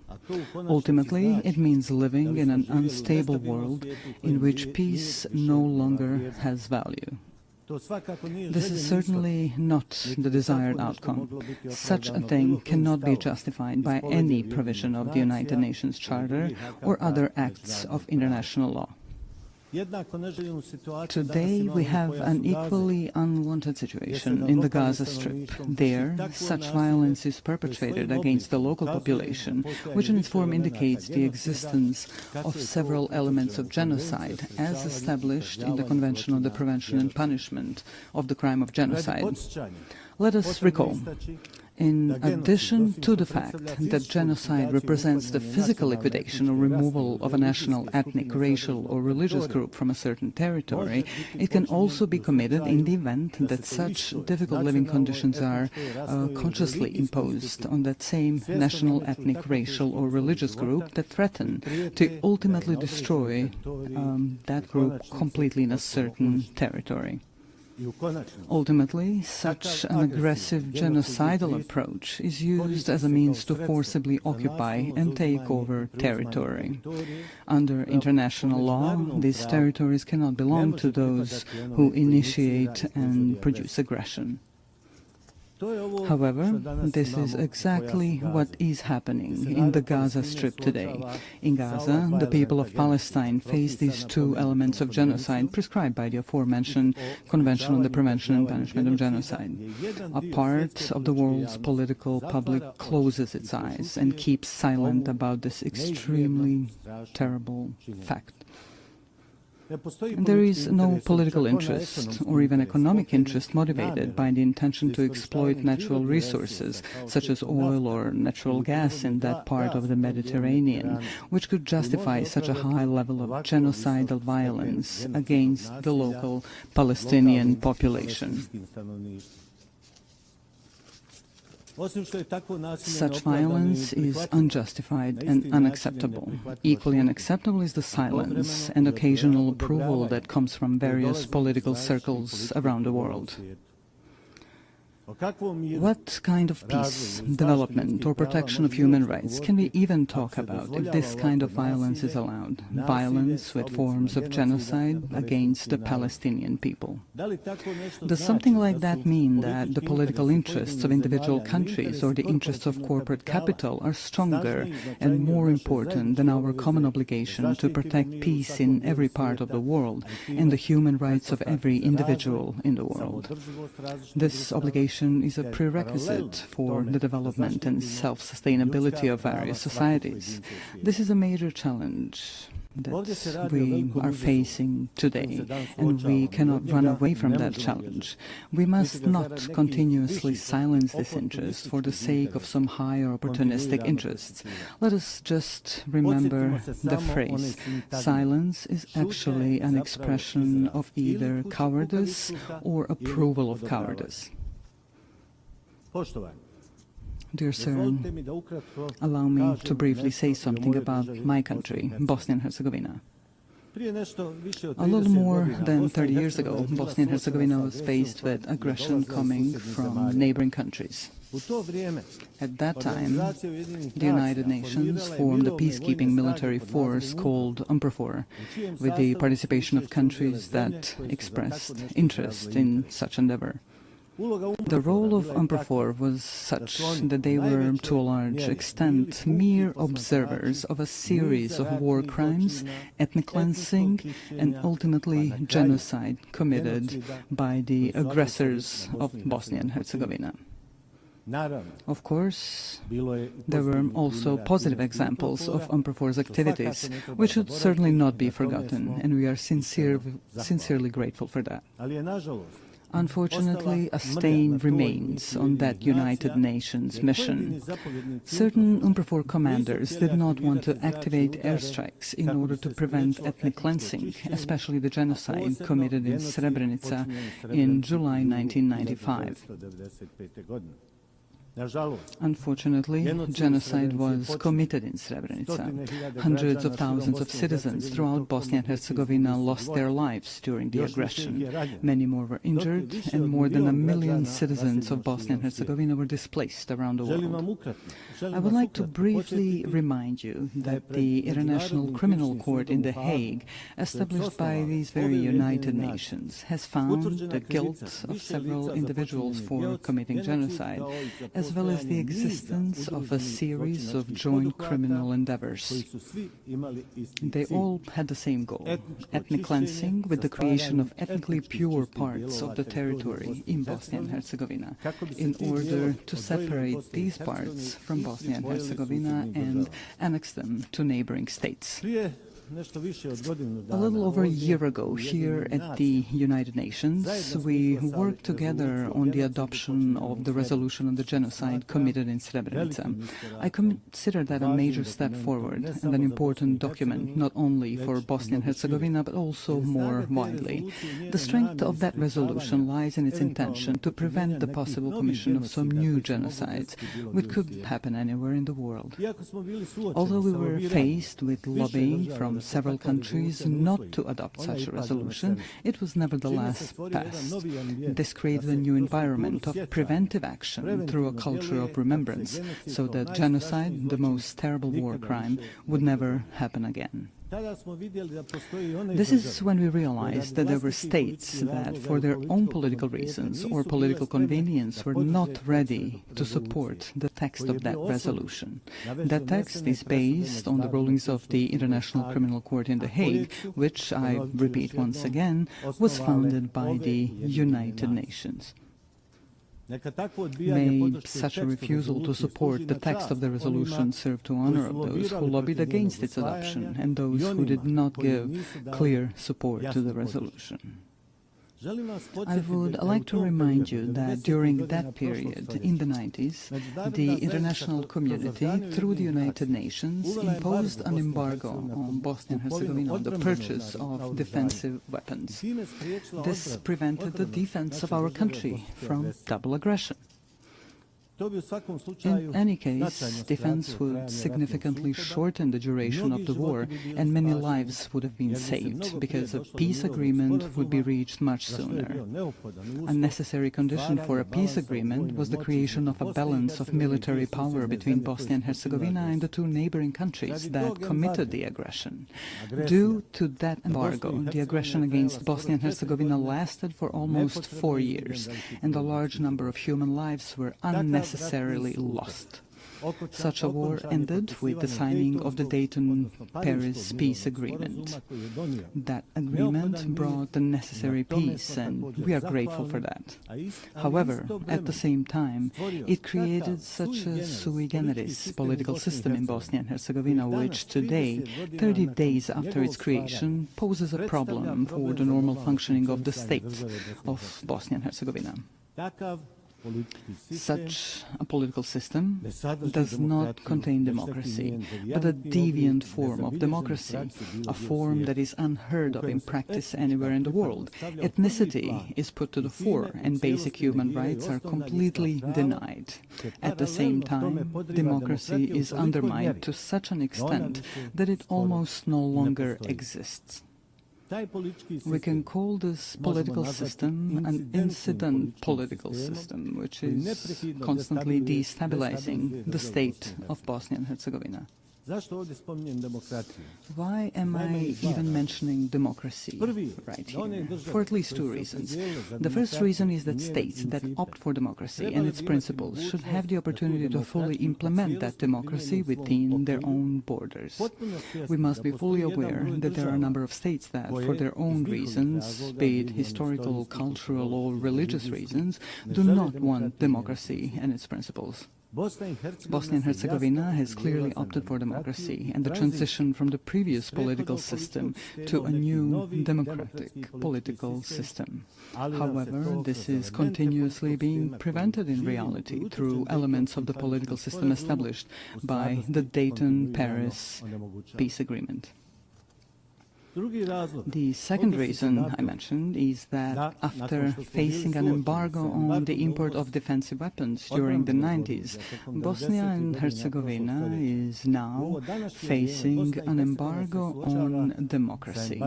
Ultimately, it means living in an unstable world in which peace no longer has value. This is certainly not the desired outcome. Such a thing cannot be justified by any provision of the United Nations Charter or other acts of international law. Today we have an equally unwanted situation in the Gaza Strip. There, such violence is perpetrated against the local population, which in its form indicates the existence of several elements of genocide, as established in the Convention on the Prevention and Punishment of the Crime of Genocide. Let us recall, in addition to the fact that genocide represents the physical liquidation or removal of a national, ethnic, racial or religious group from a certain territory, it can also be committed in the event that such difficult living conditions are consciously imposed on that same national, ethnic, racial or religious group that threaten to ultimately destroy that group completely in a certain territory. Ultimately, such an aggressive genocidal approach is used as a means to forcibly occupy and take over territory. Under international law, these territories cannot belong to those who initiate and produce aggression. However, this is exactly what is happening in the Gaza Strip today. In Gaza, the people of Palestine face these two elements of genocide prescribed by the aforementioned Convention on the Prevention and Punishment of Genocide. A part of the world's political public closes its eyes and keeps silent about this extremely terrible fact. There is no political interest or even economic interest motivated by the intention to exploit natural resources, such as oil or natural gas in that part of the Mediterranean, which could justify such a high level of genocidal violence against the local Palestinian population. Such violence is unjustified and unacceptable. Equally unacceptable is the silence and occasional approval that comes from various political circles around the world. What kind of peace, development, or protection of human rights can we even talk about if this kind of violence is allowed? Violence with forms of genocide against the Palestinian people. Does something like that mean that the political interests of individual countries or the interests of corporate capital are stronger and more important than our common obligation to protect peace in every part of the world and the human rights of every individual in the world? This obligation is a prerequisite for the development and self-sustainability of various societies. This is a major challenge that we are facing today, and we cannot run away from that challenge. We must not continuously silence this interest for the sake of some higher opportunistic interests. Let us just remember the phrase, silence is actually an expression of either cowardice or approval of cowardice. Dear sir, allow me to briefly say something about my country, Bosnia and Herzegovina. A little more than 30 years ago, Bosnia and Herzegovina was faced with aggression coming from neighboring countries. At that time, the United Nations formed a peacekeeping military force called UNPROFOR, with the participation of countries that expressed interest in such endeavor. The role of UNPROFOR was such that they were, to a large extent, mere observers of a series of war crimes, ethnic cleansing, and ultimately genocide committed by the aggressors of Bosnia and Herzegovina. Of course, there were also positive examples of UNPROFOR's activities, which should certainly not be forgotten, and we are sincerely grateful for that. Unfortunately, a stain remains on that United Nations mission. Certain UNPROFOR commanders did not want to activate airstrikes in order to prevent ethnic cleansing, especially the genocide committed in Srebrenica in July 1995. Unfortunately, genocide was committed in Srebrenica. Hundreds of thousands of citizens throughout Bosnia and Herzegovina lost their lives during the aggression. Many more were injured, and more than 1 million citizens of Bosnia and Herzegovina were displaced around the world. I would like to briefly remind you that the International Criminal Court in The Hague, established by these very United Nations, has found the guilt of several individuals for committing genocide, as well as the existence of a series of joint criminal endeavors. They all had the same goal, ethnic cleansing with the creation of ethnically pure parts of the territory in Bosnia and Herzegovina, in order to separate these parts from Bosnia and Herzegovina and annex them to neighboring states. A little over a year ago, here at the United Nations, we worked together on the adoption of the resolution on the genocide committed in Srebrenica. I consider that a major step forward and an important document, not only for Bosnia and Herzegovina, but also more widely. The strength of that resolution lies in its intention to prevent the possible commission of some new genocides, which could happen anywhere in the world. Although we were faced with lobbying from several countries not to adopt such a resolution, it was nevertheless passed. This created a new environment of preventive action through a culture of remembrance, so that genocide, the most terrible war crime, would never happen again. This is when we realized that there were states that, for their own political reasons or political convenience, were not ready to support the text of that resolution. That text is based on the rulings of the International Criminal Court in The Hague, which, I repeat once again, was founded by the United Nations. May such a refusal to support the text of the resolution serve to honor of those who lobbied against its adoption and those who did not give clear support to the resolution. I would like to remind you that during that period, in the 90s, the international community, through the United Nations, imposed an embargo on Bosnia and Herzegovina on the purchase of defensive weapons. This prevented the defense of our country from double aggression. In any case, defense would significantly shorten the duration of the war, and many lives would have been saved, because a peace agreement would be reached much sooner. A necessary condition for a peace agreement was the creation of a balance of military power between Bosnia and Herzegovina and the two neighboring countries that committed the aggression. Due to that embargo, the aggression against Bosnia and Herzegovina lasted for almost 4 years, and a large number of human lives were unnecessarily lost. Such a war ended with the signing of the Dayton-Paris peace agreement. That agreement brought the necessary peace, and we are grateful for that. However, at the same time, it created such a sui generis political system in Bosnia and Herzegovina, which today, 30 days after its creation, poses a problem for the normal functioning of the state of Bosnia and Herzegovina. Such a political system does not contain democracy, but a deviant form of democracy, a form that is unheard of in practice anywhere in the world. Ethnicity is put to the fore, and basic human rights are completely denied. At the same time, democracy is undermined to such an extent that it almost no longer exists. We can call this political system an incident political system, which is constantly destabilizing the state of Bosnia and Herzegovina. Why am I even mentioning democracy right here? For at least two reasons. The first reason is that states that opt for democracy and its principles should have the opportunity to fully implement that democracy within their own borders. We must be fully aware that there are a number of states that, for their own reasons, be it historical, cultural, or religious reasons, do not want democracy and its principles. Bosnia and Herzegovina has clearly opted for democracy and the transition from the previous political system to a new democratic political system. However, this is continuously being prevented in reality through elements of the political system established by the Dayton-Paris peace agreement. The second reason I mentioned is that after facing an embargo on the import of defensive weapons during the 90s, Bosnia and Herzegovina is now facing an embargo on democracy.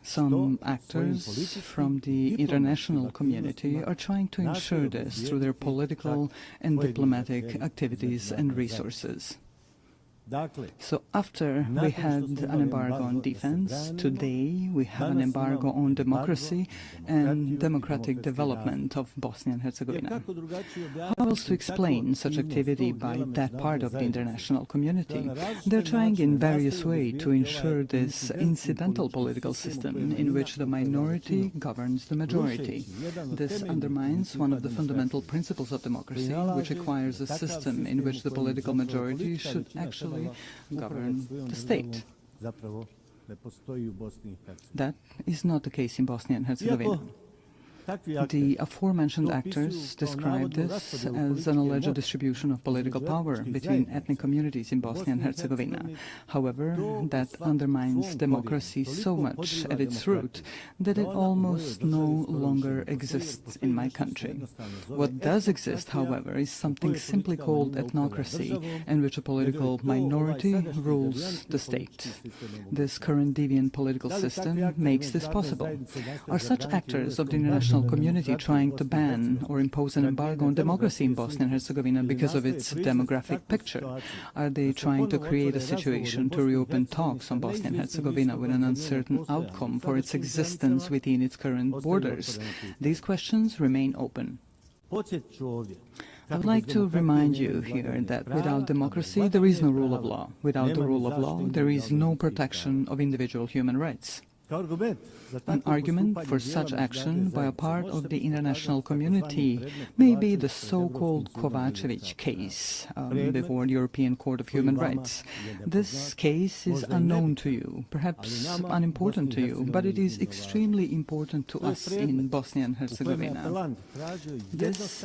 Some actors from the international community are trying to ensure this through their political and diplomatic activities and resources. So after we had an embargo on defense, today we have an embargo on democracy and democratic development of Bosnia and Herzegovina. How else to explain such activity by that part of the international community? They're trying in various ways to ensure this incidental political system in which the minority governs the majority. This undermines one of the fundamental principles of democracy, which requires a system in which the political majority should actually govern the state. That is not the case in Bosnia and Herzegovina. The aforementioned actors describe this as an alleged distribution of political power between ethnic communities in Bosnia and Herzegovina. However, that undermines democracy so much at its root that it almost no longer exists in my country. What does exist, however, is something simply called ethnocracy, in which a political minority rules the state. This current deviant political system makes this possible. Are such actors of the international community trying to ban or impose an embargo on democracy in Bosnia and Herzegovina because of its demographic picture? Are they trying to create a situation to reopen talks on Bosnia and Herzegovina with an uncertain outcome for its existence within its current borders? These questions remain open. I would like to remind you here that without democracy, there is no rule of law. Without the rule of law, there is no protection of individual human rights. An argument for such action by a part of the international community may be the so-called Kovacevic case before the European Court of Human Rights. This case is unknown to you, perhaps unimportant to you, but it is extremely important to us in Bosnia and Herzegovina. This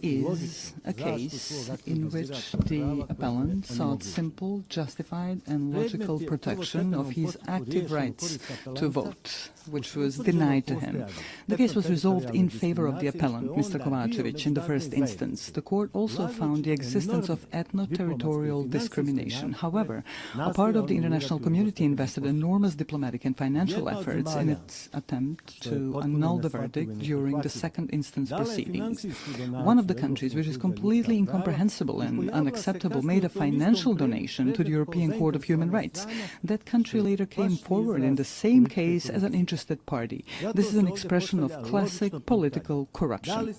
is a case in which the appellant sought simple, justified and logical protection of his active rights to vote, which was denied to him. The case was resolved in favor of the appellant, Mr. Kovacevic, in the first instance. The court also found the existence of ethno-territorial discrimination. However, a part of the international community invested enormous diplomatic and financial efforts in its attempt to annul the verdict during the second instance proceedings. One of the countries, which is completely incomprehensible and unacceptable, made a financial donation to the European Court of Human Rights. That country later came forward in the same case as an interested party. This is an expression of classic political corruption.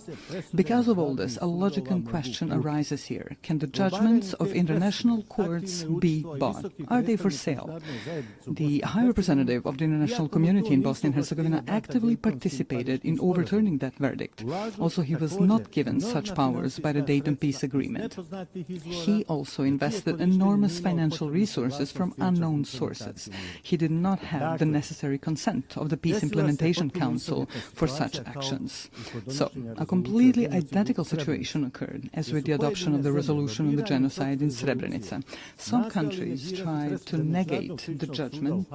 Because of all this, a logical question arises here. Can the judgments of international courts be bought? Are they for sale? The High Representative of the international community in Bosnia and Herzegovina actively participated in overturning that verdict. Also, he was not given such powers by the Dayton Peace Agreement. He also invested enormous financial resources from unknown sources. He did not have the necessary consent of the Peace Implementation Council for such actions. So, a completely identical situation occurred as with the adoption of the resolution on the genocide in Srebrenica. Some countries tried to negate the judgment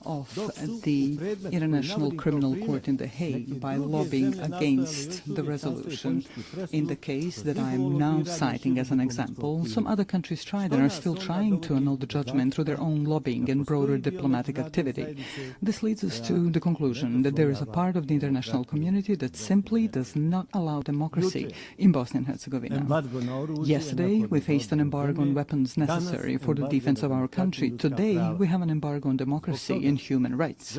of the International Criminal Court in The Hague by lobbying against the resolution. In the case that I am now citing as an example, some other countries tried and are still trying to annul the judgment through their own lobbying and broader diplomatic activity. This leads us to the conclusion that there is a part of the international community that simply does not allow democracy in Bosnia and Herzegovina. Yesterday, we faced an embargo on weapons necessary for the defense of our country. Today, we have an embargo on democracy and human rights.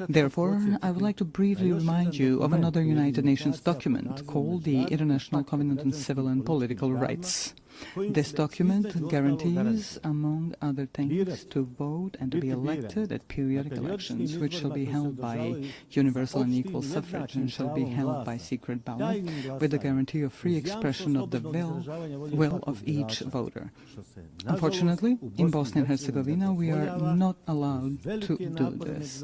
Therefore, I would like to briefly remind you of another United Nations document called the International Covenant on Civil and Political Rights. This document guarantees, among other things, to vote and to be elected at periodic elections, which shall be held by universal and equal suffrage and shall be held by secret ballot, with the guarantee of free expression of the will of each voter. Unfortunately, in Bosnia and Herzegovina, we are not allowed to do this.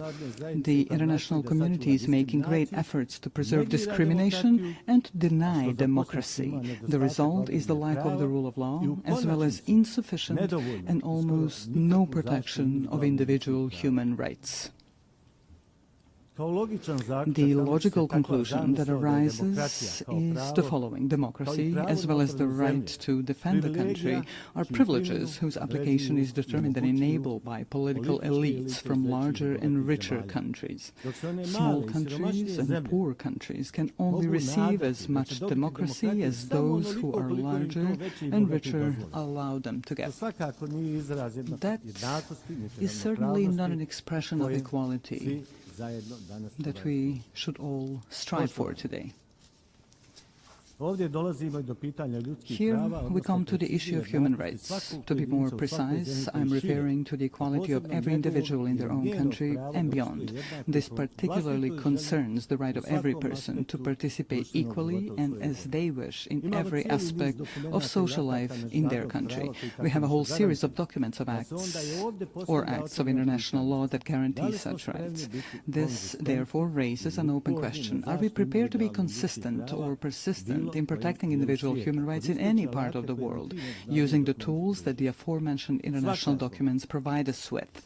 The international community is making great efforts to preserve discrimination and to deny democracy. The result is the lack of the rule of law, as well as insufficient and almost no protection of individual human rights. The logical conclusion that arises is the following. Democracy, as well as the right to defend the country, are privileges whose application is determined and enabled by political elites from larger and richer countries. Small countries and poor countries can only receive as much democracy as those who are larger and richer allow them to get. That is certainly not an expression of equality that we should all strive for today. Here we come to the issue of human rights. To be more precise, I am referring to the equality of every individual in their own country and beyond. This particularly concerns the right of every person to participate equally and as they wish in every aspect of social life in their country. We have a whole series of documents of acts or acts of international law that guarantee such rights. This, therefore, raises an open question. Are we prepared to be consistent or persistent in protecting individual human rights in any part of the world, using the tools that the aforementioned international documents provide us with?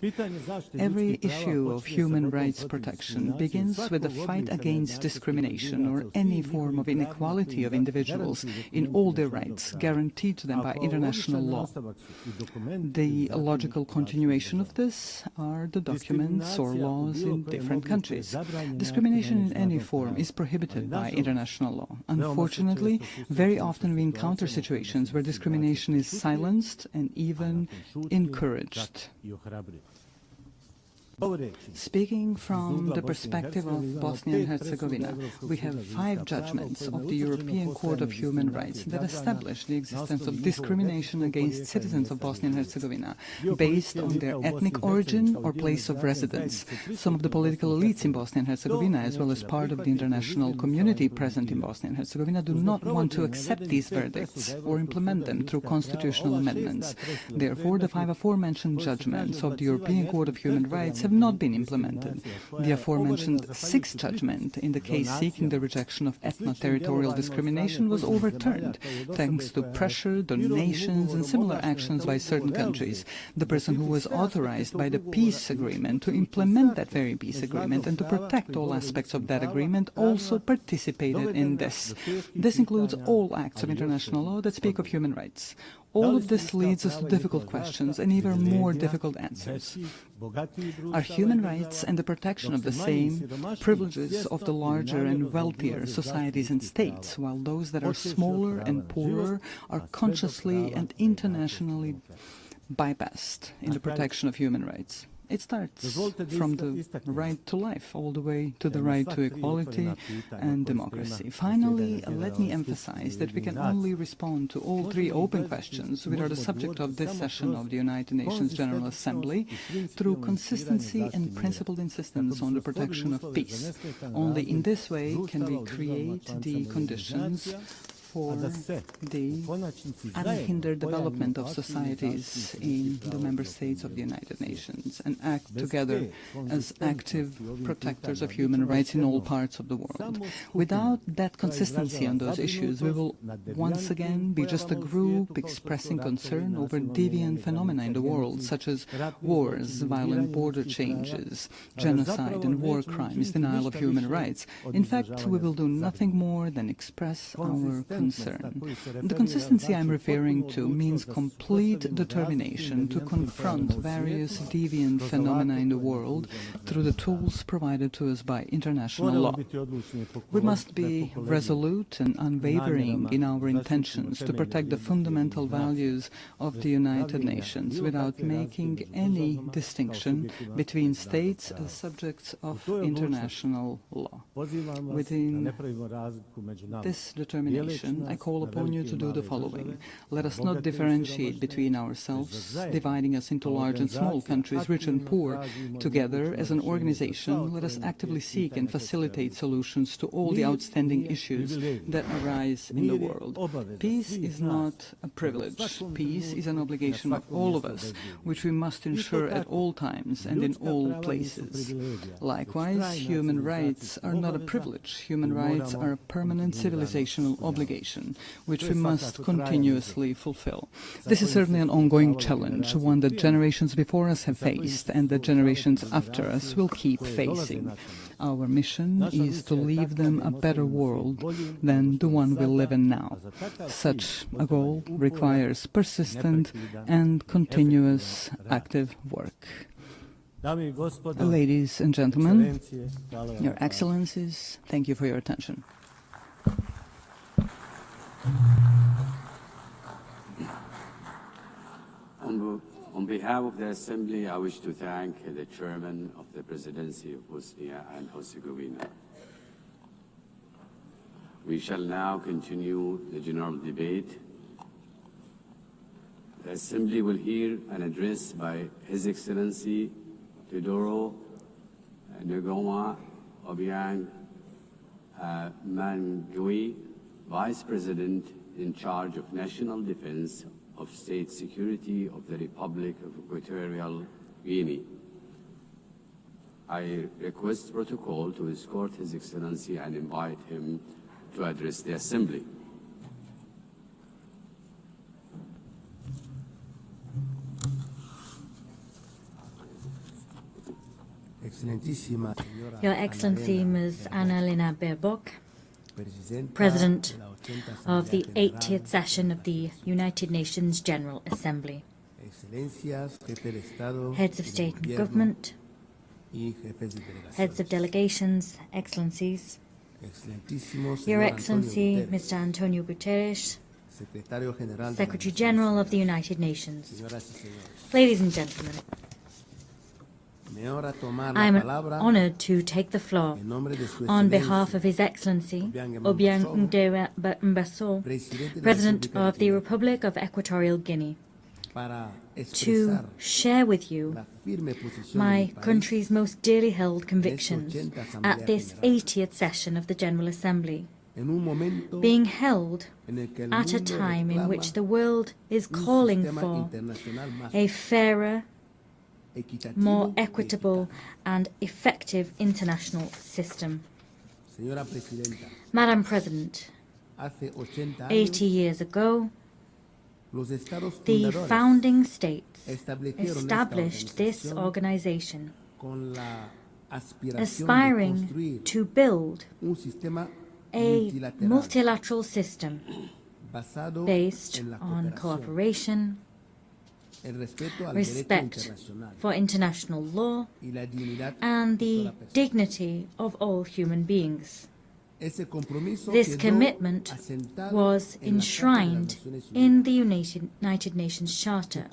Every issue of human rights protection begins with the fight against discrimination or any form of inequality of individuals in all their rights guaranteed to them by international law. The logical continuation of this are the documents or laws in different countries. Discrimination in any form is prohibited by international law. Unfortunately, very often we encounter situations where discrimination is silenced and even encouraged. Speaking from the perspective of Bosnia and Herzegovina, we have 5 judgments of the European Court of Human Rights that establish the existence of discrimination against citizens of Bosnia and Herzegovina based on their ethnic origin or place of residence. Some of the political elites in Bosnia and Herzegovina, as well as part of the international community present in Bosnia and Herzegovina, do not want to accept these verdicts or implement them through constitutional amendments. Therefore, the 5 aforementioned judgments of the European Court of Human Rights have not been implemented. The aforementioned 6th judgment in the case seeking the rejection of ethno-territorial discrimination was overturned thanks to pressure, donations and similar actions by certain countries. The person who was authorized by the peace agreement to implement that very peace agreement and to protect all aspects of that agreement also participated in this. This includes all acts of international law that speak of human rights. All of this leads us to difficult questions and even more difficult answers. Are human rights and the protection of the same privileges of the larger and wealthier societies and states, while those that are smaller and poorer are consciously and internationally bypassed in the protection of human rights? It starts from the right to life all the way to the right to equality and democracy. Finally, let me emphasize that we can only respond to all 3 open questions which are the subject of this session of the United Nations General Assembly through consistency and principled insistence on the protection of peace. Only in this way can we create the conditions for the unhindered development of societies in the member states of the United Nations and act together as active protectors of human rights in all parts of the world. Without that consistency on those issues, we will once again be just a group expressing concern over deviant phenomena in the world, such as wars, violent border changes, genocide and war crimes, denial of human rights. In fact, we will do nothing more than express our concern. The consistency I'm referring to means complete determination to confront various deviant phenomena in the world through the tools provided to us by international law. We must be resolute and unwavering in our intentions to protect the fundamental values of the United Nations without making any distinction between states as subjects of international law. Within this determination, I call upon you to do the following. Let us not differentiate between ourselves, dividing us into large and small countries, rich and poor. Together, as an organization, let us actively seek and facilitate solutions to all the outstanding issues that arise in the world. Peace is not a privilege. Peace is an obligation of all of us, which we must ensure at all times and in all places. Likewise, human rights are not a privilege. Human rights are a permanent civilizational obligation, which we must continuously fulfill. This is certainly an ongoing challenge, one that generations before us have faced and that generations after us will keep facing. Our mission is to leave them a better world than the one we live in now. Such a goal requires persistent and continuous active work. Ladies and gentlemen, Your Excellencies, thank you for your attention. On behalf of the Assembly, I wish to thank the Chairman of the Presidency of Bosnia and Herzegovina. We shall now continue the general debate. The Assembly will hear an address by His Excellency Teodoro Ngoma Obiang Mangui, Vice President in charge of National Defense of State Security of the Republic of Equatorial Guinea. I request protocol to escort His Excellency and invite him to address the Assembly. Your Excellency Ms. Annalena Baerbock, President of the 80th session of the United Nations General Assembly, Heads of State and Government, Heads of Delegations, Excellencies, Your Excellency Mr. Antonio Guterres, Secretary General of the United Nations, ladies and gentlemen, I am honored to take the floor on behalf of His Excellency Obiang Nguema, President of the Republic of Equatorial Guinea, to share with you my country's most dearly held convictions at this 80th session of the General Assembly, being held at a time in which the world is calling for a fairer, more equitable and effective international system. Madam President, 80 years ago, the founding states established this organization, aspiring to build a multilateral system based on cooperation, respect for international law, and the dignity of all human beings. This commitment was enshrined in the United Nations Charter.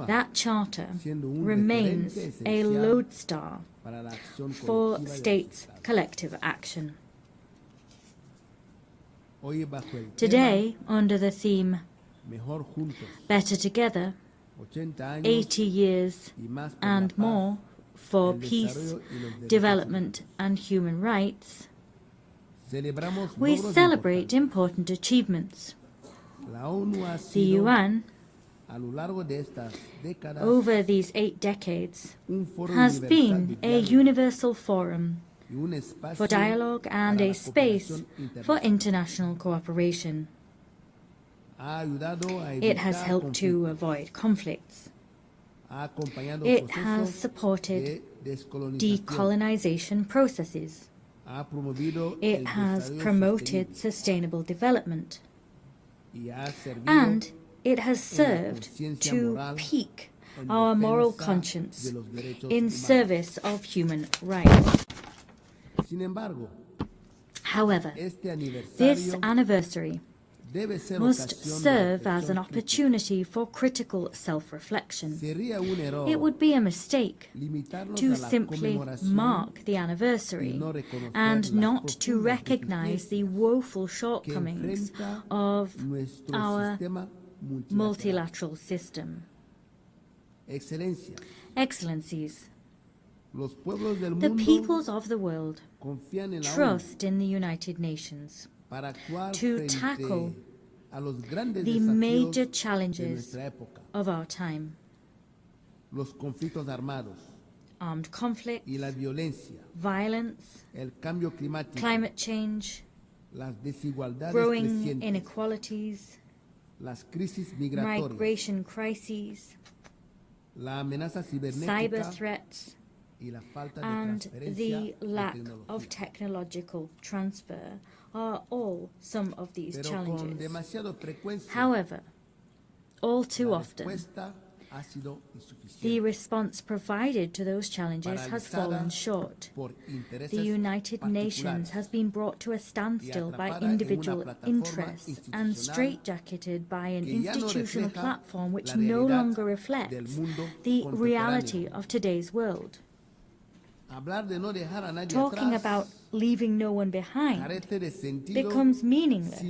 That charter remains a lodestar for states' collective action. Today, under the theme Better Together, 80 years and more for peace, development and human rights, we celebrate important achievements. The UN, over these 8 decades, has been a universal forum for dialogue and a space for international cooperation. It has helped to avoid conflicts. It has supported decolonization processes. It has promoted sustainable development. And it has served to pique our moral conscience in service of human rights. However, this anniversary must serve as an opportunity for critical self-reflection. It would be a mistake to simply mark the anniversary and not to recognize the woeful shortcomings of our multilateral system. Excellencies, the peoples of the world trust in the United Nations to tackle the major challenges of our time: armed conflict, violence, climate change, growing inequalities, migration crises, cyber threats, and the lack of technological transfer are all some of these challenges. However, all too often, the response provided to those challenges has fallen short. The United Nations has been brought to a standstill by individual interests and straitjacketed by an institutional platform which no longer reflects the reality of today's world. Talking about leaving no one behind becomes meaningless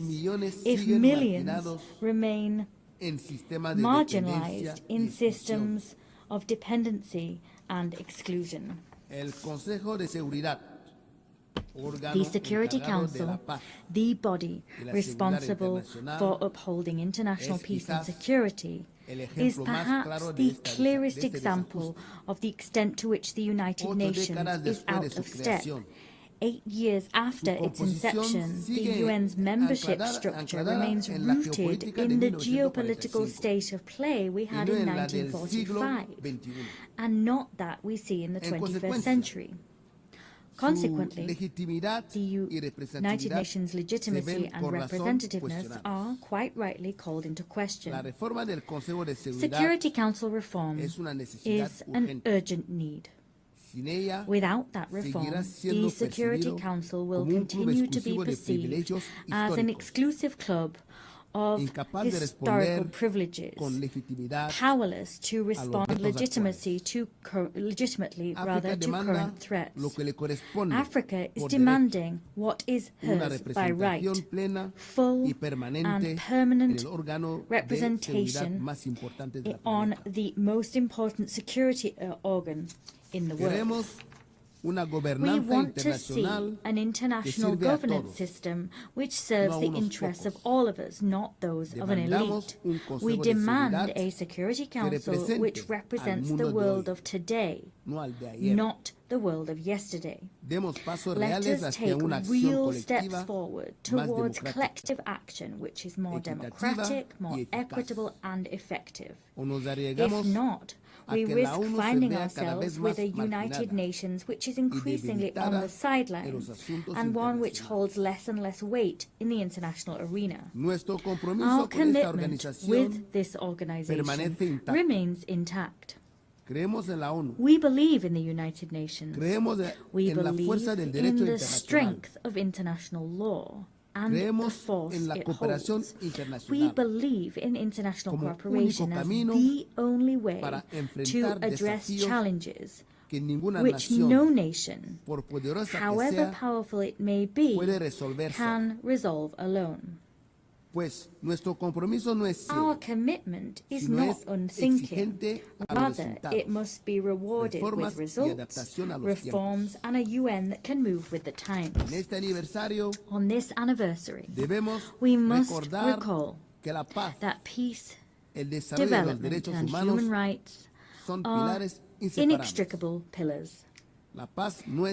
if millions remain marginalized in systems of dependency and exclusion. The Security Council, the body responsible for upholding international peace and security, is perhaps the clearest example of the extent to which the United Nations is out of step. 8 years after its inception, the UN's membership structure remains rooted in the geopolitical state of play we had in 1945, and not that we see in the 21st century. Consequently, the United Nations' legitimacy and representativeness are quite rightly called into question. Security Council reform is an urgent need. Without that reform, the Security Council will continue to be perceived as an exclusive club of historical privileges, powerless to respond legitimately to current threats. Africa is demanding what is hers by right, full and permanent representation on the most important security organ in the world. We want to see an international governance system which serves the interests of all of us, not those of an elite. We demand a Security Council which represents the world of today, not the world of yesterday. Let us take real steps forward towards collective action which is more democratic, more equitable and effective. If not, we risk finding ourselves with a United Nations which is increasingly on the sidelines and one which holds less and less weight in the international arena. Our commitment with this organization remains intact. We believe in the United Nations. We believe in the strength of international law and the force it holds. We believe in international cooperation as the only way to address challenges which no nation, however powerful it may be, can resolve alone. Our commitment is not unthinking. Rather, it must be rewarded with results, reforms, and a UN that can move with the times. On this anniversary, we must recall that peace, development, and human rights are inextricable pillars.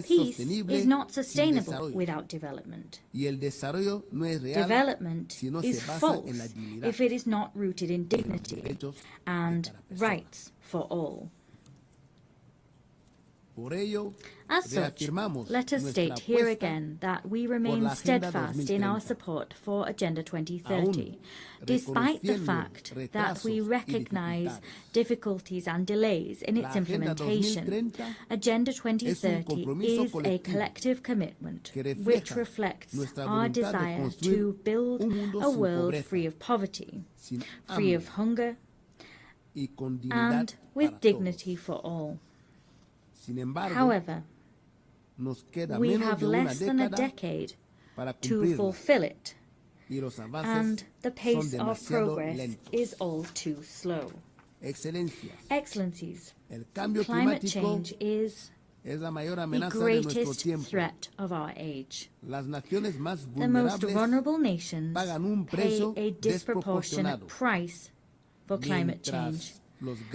Peace is not sustainable without development. Development is false if it is not rooted in dignity and rights for all. As such, let us state here again that we remain steadfast in our support for Agenda 2030, despite the fact that we recognize difficulties and delays in its implementation. Agenda 2030 is a collective commitment which reflects our desire to build a world free of poverty, free of hunger, and with dignity for all. However, we have less than a decade to fulfill it, and the pace of progress is all too slow. Excellencies, climate change is the greatest threat of our age. The most vulnerable nations pay a disproportionate price for climate change.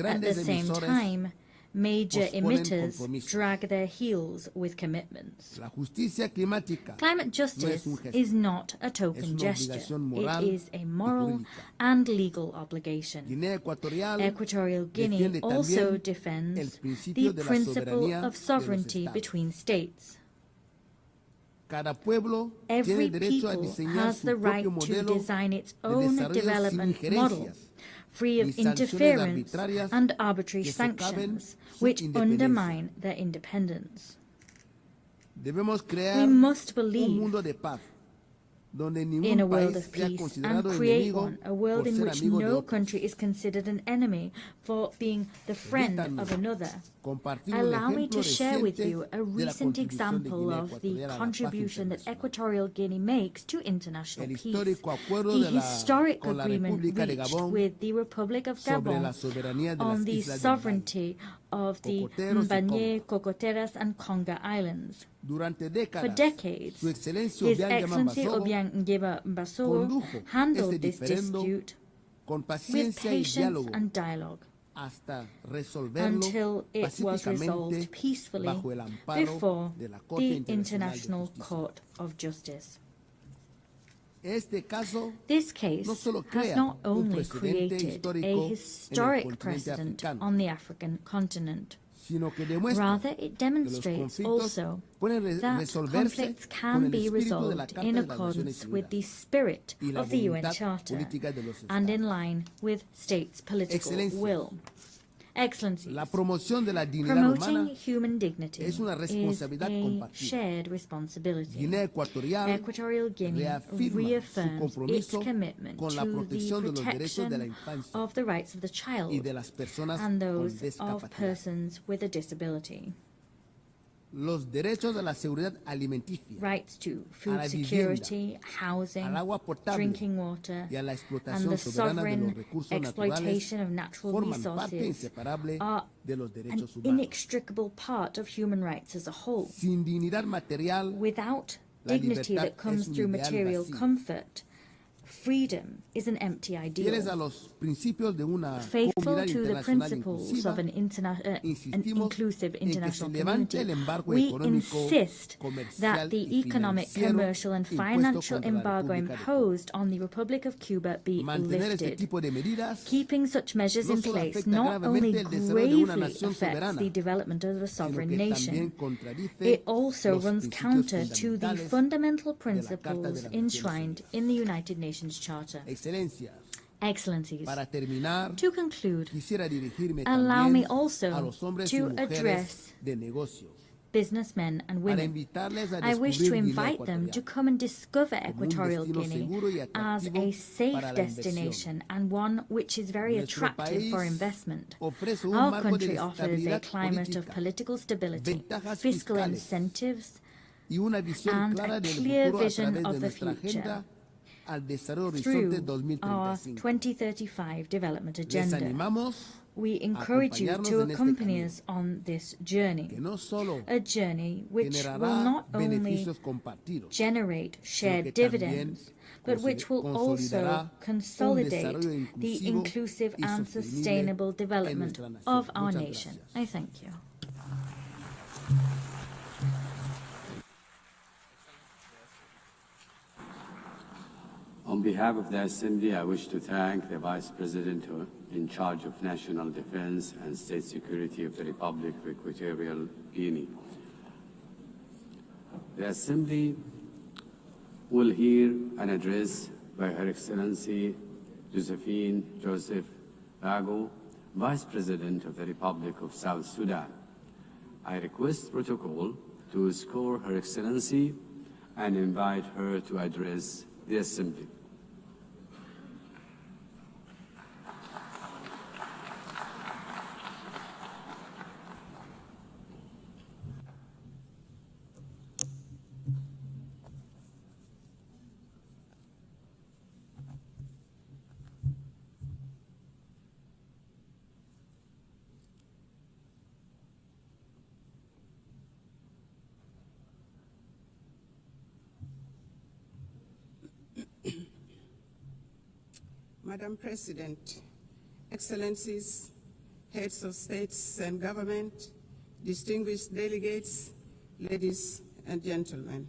At the same time, major emitters drag their heels with commitments. Climate justice is not a token gesture. It is a moral and legal obligation. Equatorial Guinea also defends the principle of sovereignty between states. Every people has the right to design its own development model, free of interference and arbitrary sanctions, which undermine their independence. We must believe in a world of peace and create one, a world in which no country is considered an enemy for being the friend of another. Allow me to share with you a recent example of the contribution that Equatorial Guinea makes to international peace. The historic agreement reached with the Republic of Gabon on the sovereignty of the Mbanye, Cocoteras, and Conga Islands. For decades, His Excellency Obiangeba-Mbasogo handled this dispute with patience and dialogue until it was resolved peacefully before the International Court of Justice. This case has not only created a historic precedent on the African continent, rather it demonstrates also that conflicts can be resolved in accordance with the spirit of the UN Charter and in line with states' political will. Excellencies, la promoción de la dignidad promoting humana human dignity es una responsabilidad is a compartida. shared responsibility. Equatorial Guinea reaffirms its commitment con la to the protección de los derechos de la protection infancia of the rights of the child y de las personas and con those of discapacidad. persons with a disability. Los derechos a la seguridad alimenticia, Rights to a food la security, vivienda, housing, al agua potable drinking water, y a la and explotación the soberana de los sovereign recursos exploitation naturales of natural forman parte resources inseparable are de los an derechos humanos. inextricable part of human rights as a whole. Sin dignidad material, Without la dignity libertad that comes es un through ideal material vacío. comfort, freedom is an empty Fieles a ideal. los principios de una Faithful comunidad to the internacional principles inclusiva, of an inclusive en que international se levante community, el embargo we económico, insist comercial that the y economic, financiero commercial and impuesto financial contra la embargo República de imposed on the Republic of Cuba be Mantener este lifted. tipo de medidas Keeping such measures no in solo place afecta not only gravemente el desarrollo de una gravely nación affects soberana, the development of a sino sovereign que nation, también contradice it also los runs principios counter to the fundamentales fundamental de la Carta de principles las Naciones enshrined in the United Nations Charter. Excelencias, Excellencies, para terminar, to conclude, quisiera dirigirme allow me también also a los hombres to y mujeres address de negocios businessmen and para women. invitarles a I wish to descubrir invite them to come and discover Equatorial destino Guinea seguro y as atractivo a safe para la destination and one which is very Nuestro attractive for país investment. ofrece un Our marco de country offers a estabilidad climate of política, political stability, ventajas fiscal fiscales incentives, y una visión and clara a del clear futuro a vision través of de the nuestra future agenda al desarrollo through Horizonte our 2035. 2035 development Les agenda. animamos We encourage you acompañarnos to en este accompany camino, us on this journey, que no solo a journey which will generará not only beneficios compartidos, generate sino shared que dividends, también but which will also consolidará un consolidate desarrollo the inclusivo inclusive y and sostenible sustainable en development nuestra nación. of our Muchas nation. gracias. I thank you. On behalf of the Assembly, I wish to thank the Vice President in charge of National Defense and State Security of the Republic of Equatorial Guinea. The Assembly will hear an address by Her Excellency Josephine Joseph Lago, Vice President of the Republic of South Sudan. I request protocol to escort Her Excellency and invite her to address the Assembly. Madam President, Excellencies, heads of states and government, distinguished delegates, ladies and gentlemen.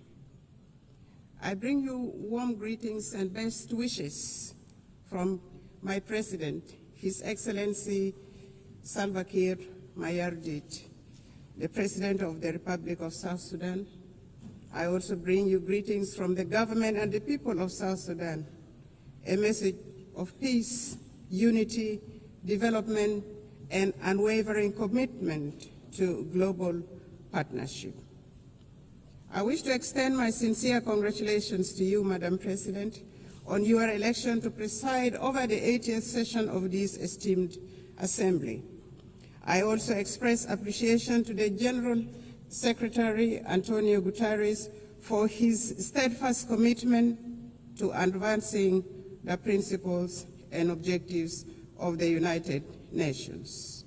I bring you warm greetings and best wishes from my President, His Excellency Salva Kiir Mayardit, the President of the Republic of South Sudan. I also bring you greetings from the government and the people of South Sudan, a message of peace, unity, development, and unwavering commitment to global partnership. I wish to extend my sincere congratulations to you, Madam President, on your election to preside over the 80th session of this esteemed Assembly. I also express appreciation to the General Secretary, Antonio Guterres, for his steadfast commitment to advancing the principles and objectives of the United Nations.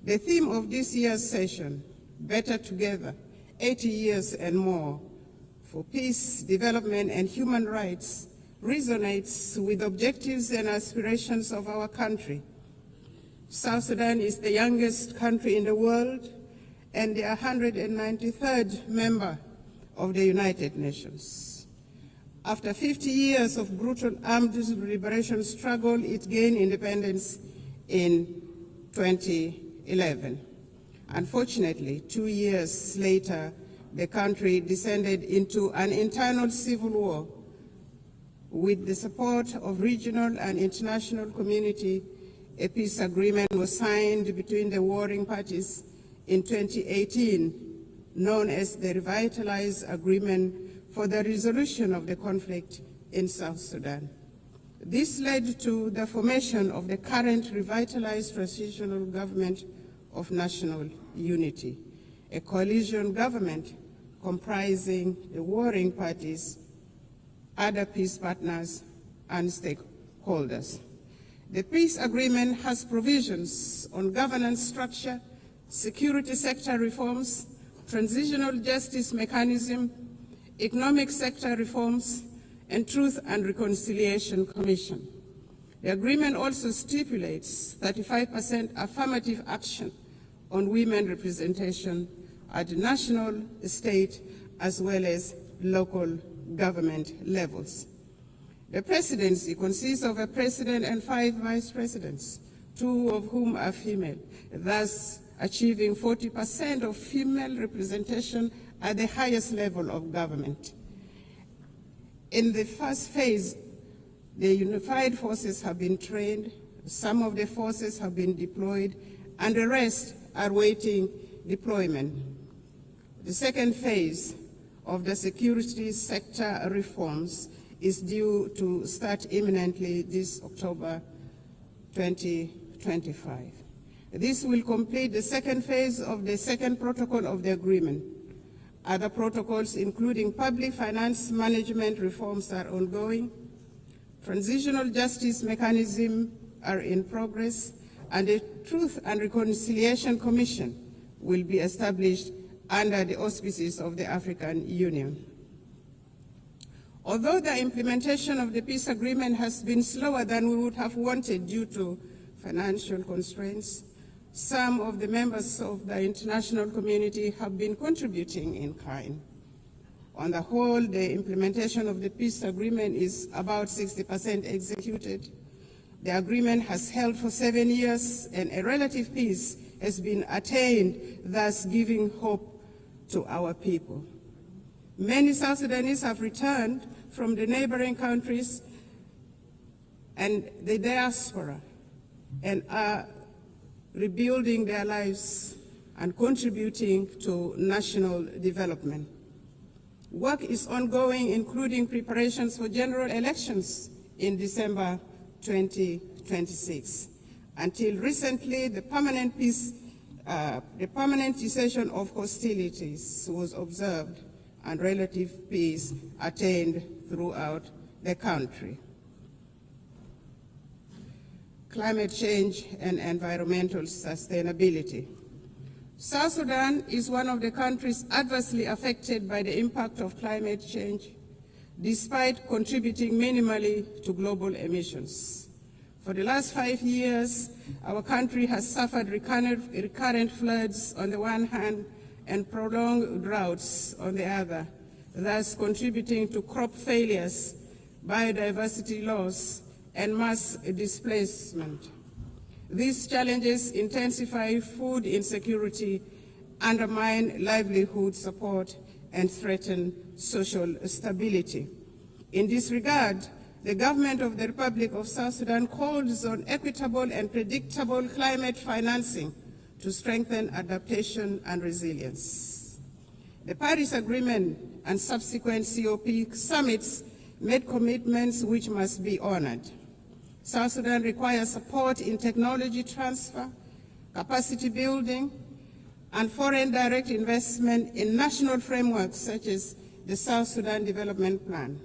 The theme of this year's session, Better Together, 80 years and more, for peace, development, and human rights, resonates with objectives and aspirations of our country. South Sudan is the youngest country in the world and the 193rd member of the United Nations. After 50 years of brutal armed liberation struggle, it gained independence in 2011. Unfortunately, 2 years later, the country descended into an internal civil war. With the support of regional and international community, A peace agreement was signed between the warring parties in 2018, known as the Revitalized Agreement for the Resolution of the Conflict in South Sudan. This led to the formation of the current revitalized transitional government of national unity, a coalition government comprising the warring parties, other peace partners, and stakeholders. The peace agreement has provisions on governance structure, security sector reforms, transitional justice mechanism, economic sector reforms, and Truth and Reconciliation Commission. The agreement also stipulates 35% affirmative action on women representation at national, state, as well as local government levels. The presidency consists of a president and 5 vice presidents, 2 of whom are female, thus achieving 40% of female representation at the highest level of government. In the first phase, the unified forces have been trained, some of the forces have been deployed, and the rest are waiting deployment. The second phase of the security sector reforms is due to start imminently this October 2025. This will complete the second phase of the second protocol of the agreement. Other protocols, including public finance management reforms, are ongoing. Transitional justice mechanisms are in progress, and a Truth and Reconciliation Commission will be established under the auspices of the African Union. Although the implementation of the peace agreement has been slower than we would have wanted due to financial constraints, some of the members of the international community have been contributing in kind. On the whole, the implementation of the peace agreement is about 60% executed. The agreement has held for 7 years, and a relative peace has been attained, thus giving hope to our people. Many South Sudanese have returned from the neighboring countries and the diaspora and are rebuilding their lives and contributing to national development. Work is ongoing, including preparations for general elections in December 2026. Until recently, the permanent cessation of hostilities was observed and relative peace attained throughout the country. Climate change and environmental sustainability. South Sudan is one of the countries adversely affected by the impact of climate change, despite contributing minimally to global emissions. For the last 5 years, our country has suffered recurrent floods on the one hand and prolonged droughts on the other, thus contributing to crop failures, biodiversity loss, and mass displacement. These challenges intensify food insecurity, undermine livelihood support, and threaten social stability. In this regard, the government of the Republic of South Sudan calls on equitable and predictable climate financing to strengthen adaptation and resilience. The Paris Agreement and subsequent COP summits made commitments which must be honored. South Sudan requires support in technology transfer, capacity building, and foreign direct investment in national frameworks such as the South Sudan Development Plan,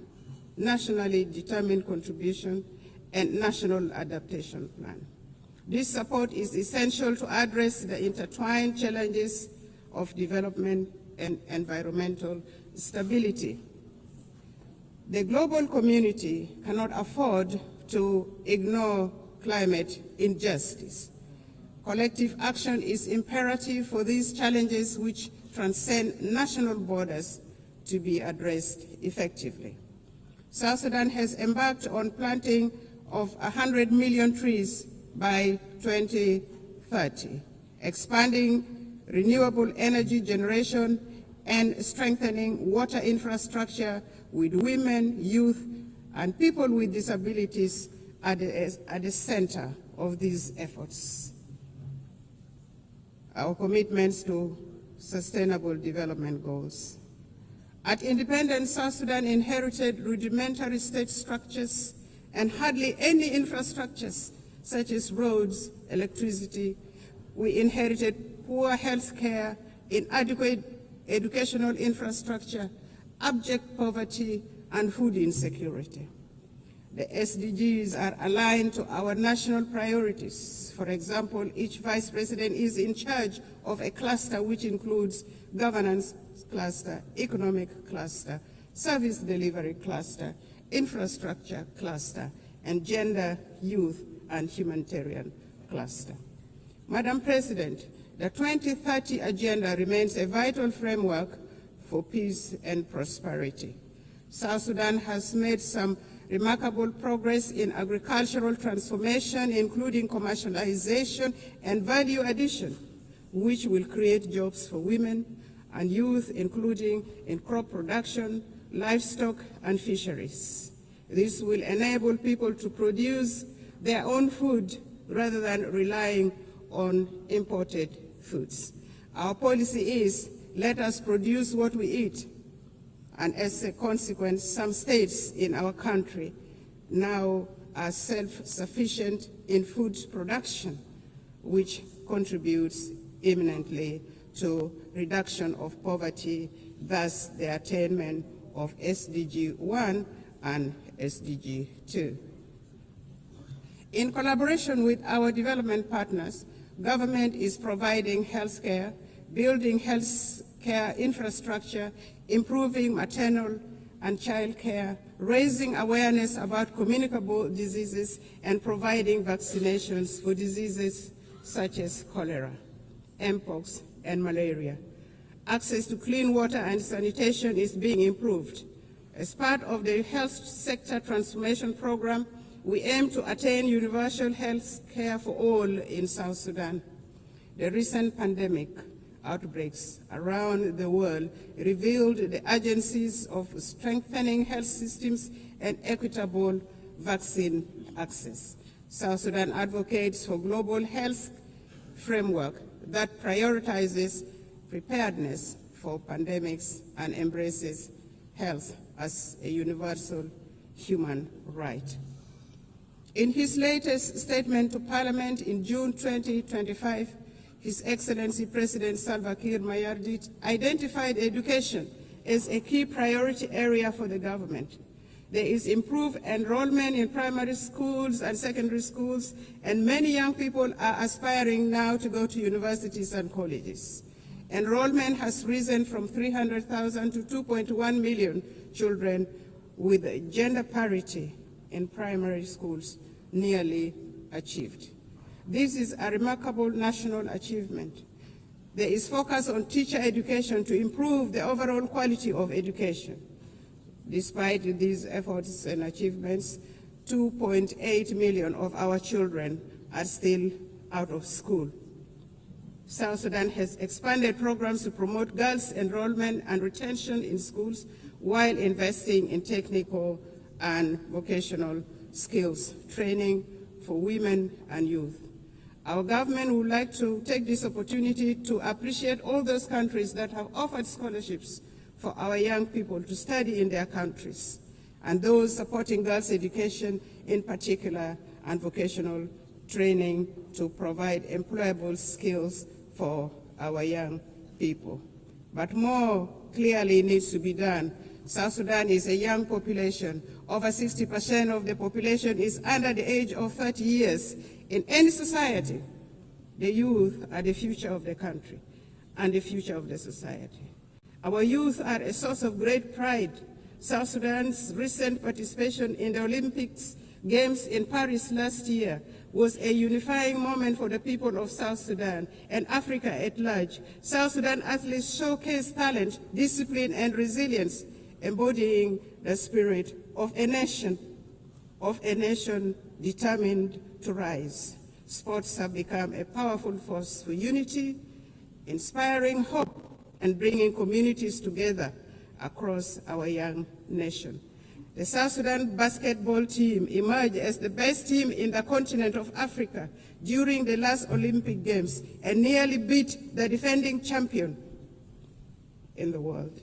nationally determined contribution, and national adaptation plan. This support is essential to address the intertwined challenges of development and environmental stability. The global community cannot afford to ignore climate injustice. Collective action is imperative for these challenges which transcend national borders to be addressed effectively. South Sudan has embarked on planting of 100 million trees by 2030, expanding renewable energy generation and strengthening water infrastructure with women, youth, and people with disabilities at the center of these efforts. Our commitments to sustainable development goals. At independence, South Sudan inherited rudimentary state structures and hardly any infrastructures such as roads, electricity. We inherited poor health care, inadequate educational infrastructure, abject poverty, and food insecurity. The SDGs are aligned to our national priorities. For example, each vice president is in charge of a cluster which includes governance cluster, economic cluster, service delivery cluster, infrastructure cluster, and gender, youth, and humanitarian cluster. Madam President, the 2030 Agenda remains a vital framework for peace and prosperity. South Sudan has made some remarkable progress in agricultural transformation, including commercialization and value addition, which will create jobs for women and youth, including in crop production, livestock, and fisheries. This will enable people to produce their own food rather than relying on imported foods. Our policy is, let us produce what we eat. And as a consequence, some states in our country now are self-sufficient in food production, which contributes eminently to reduction of poverty, thus the attainment of SDG 1 and SDG 2. In collaboration with our development partners, government is providing health care, building health care infrastructure, improving maternal and child care, raising awareness about communicable diseases, and providing vaccinations for diseases such as cholera, mpox, and malaria. Access to clean water and sanitation is being improved. As part of the health sector transformation program, we aim to attain universal health care for all in South Sudan. The recent pandemic outbreaks around the world revealed the urgencies of strengthening health systems and equitable vaccine access. South Sudan advocates for global health framework that prioritizes preparedness for pandemics and embraces health as a universal human right. In his latest statement to Parliament in June 2025, His Excellency President Salva Kiir Mayardit identified education as a key priority area for the government. There is improved enrollment in primary schools and secondary schools, and many young people are aspiring now to go to universities and colleges. Enrollment has risen from 300,000 to 2.1 million children, with gender parity in primary schools nearly achieved. This is a remarkable national achievement. There is focus on teacher education to improve the overall quality of education. Despite these efforts and achievements, 2.8 million of our children are still out of school. South Sudan has expanded programs to promote girls' enrollment and retention in schools while investing in technical and vocational skills training for women and youth. Our government would like to take this opportunity to appreciate all those countries that have offered scholarships for our young people to study in their countries, and those supporting girls' education in particular and vocational training to provide employable skills for our young people. But more clearly needs to be done. South Sudan is a young population. Over 60% of the population is under the age of 30 years. In any society, the youth are the future of the country and the future of the society. Our youth are a source of great pride. South Sudan's recent participation in the Olympics Games in Paris last year was a unifying moment for the people of South Sudan and Africa at large. South Sudan athletes showcased talent, discipline, and resilience, embodying the spirit of a nation determined to rise. Sports have become a powerful force for unity, inspiring hope, and bringing communities together across our young nation. The South Sudan basketball team emerged as the best team in the continent of Africa during the last Olympic Games and nearly beat the defending champion in the world.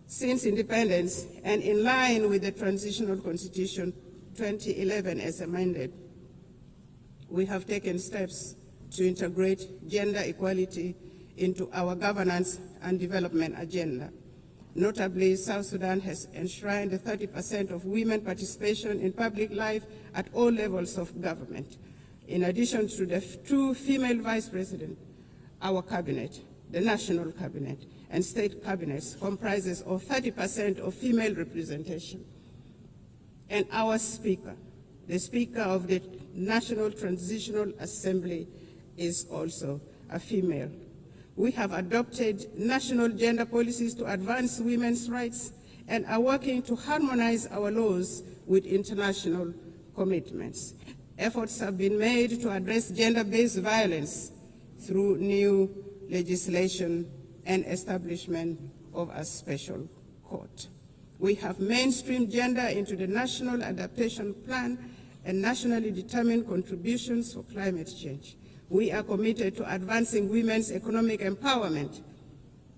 Since independence, and in line with the Transitional Constitution 2011 as amended, we have taken steps to integrate gender equality into our governance and development agenda. Notably, South Sudan has enshrined 30% of women participation in public life at all levels of government. In addition to the 2 female vice presidents, our cabinet, the national cabinet, and state cabinets comprises of 30% of female representation. And our speaker, the Speaker of the National Transitional Assembly, is also a female. We have adopted national gender policies to advance women's rights and are working to harmonize our laws with international commitments. Efforts have been made to address gender-based violence through new legislation and establishment of a special court. We have mainstreamed gender into the National Adaptation Plan and nationally determined contributions for climate change. We are committed to advancing women's economic empowerment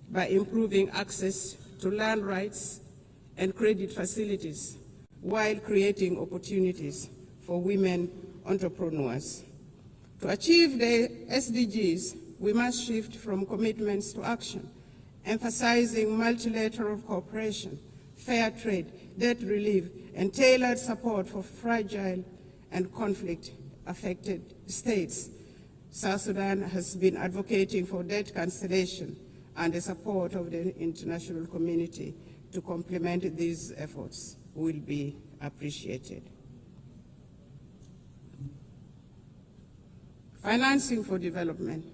by improving access to land rights and credit facilities while creating opportunities for women entrepreneurs. To achieve the SDGs, we must shift from commitments to action, emphasizing multilateral cooperation, fair trade, debt relief, and tailored support for fragile and conflict-affected states. South Sudan has been advocating for debt cancellation and the support of the international community to complement these efforts will be appreciated. Financing for development.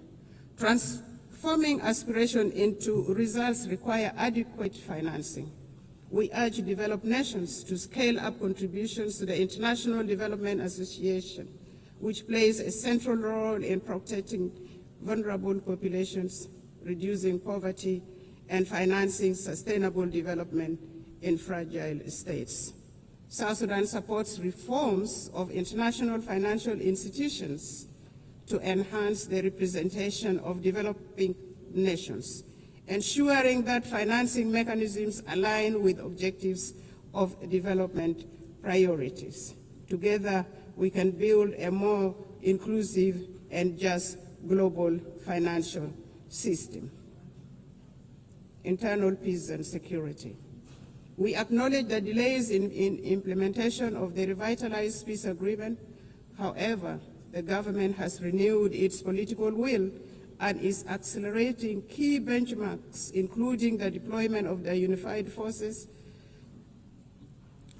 Transforming aspiration into results require adequate financing. We urge developed nations to scale up contributions to the International Development Association, which plays a central role in protecting vulnerable populations, reducing poverty, and financing sustainable development in fragile states. South Sudan supports reforms of international financial institutions to enhance the representation of developing nations, ensuring that financing mechanisms align with objectives of development priorities. Together, we can build a more inclusive and just global financial system. Internal peace and security. We acknowledge the delays in implementation of the revitalized peace agreement. However, the government has renewed its political will and is accelerating key benchmarks, including the deployment of the unified forces,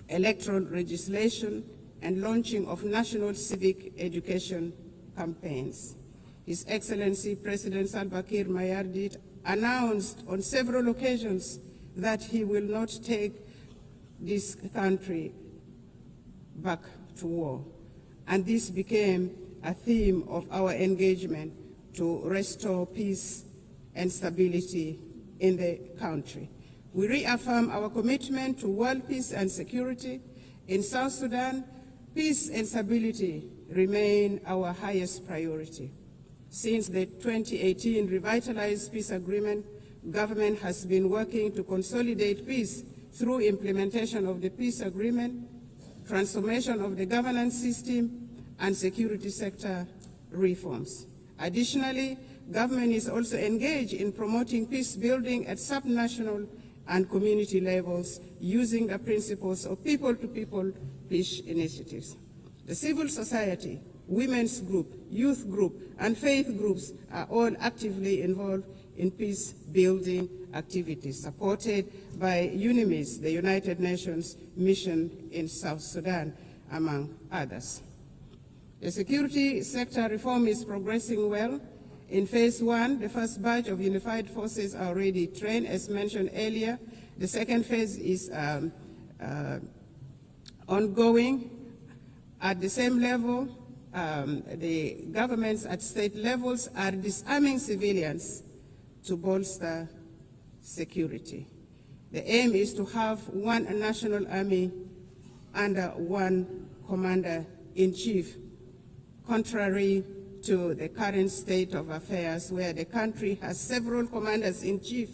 electoral legislation, and launching of national civic education campaigns. His Excellency President Salva Kiir Mayardit announced on several occasions that he will not take this country back to war. And this became a theme of our engagement to restore peace and stability in the country. We reaffirm our commitment to world peace and security. In South Sudan, peace and stability remain our highest priority. Since the 2018 revitalized peace agreement, government has been working to consolidate peace through implementation of the peace agreement, transformation of the governance system, and security sector reforms. Additionally, government is also engaged in promoting peace building at subnational and community levels using the principles of people-to-people peace initiatives. The civil society, women's group, youth group, and faith groups are all actively involved in peace-building activities supported by UNIMIS, the United Nations mission in South Sudan, among others. The security sector reform is progressing well. In phase 1, the first batch of unified forces are already trained, as mentioned earlier. The second phase is ongoing. At the same level, the governments at state levels are disarming civilians to bolster security. The aim is to have one national army under one commander-in-chief, contrary to the current state of affairs where the country has several commanders-in-chief,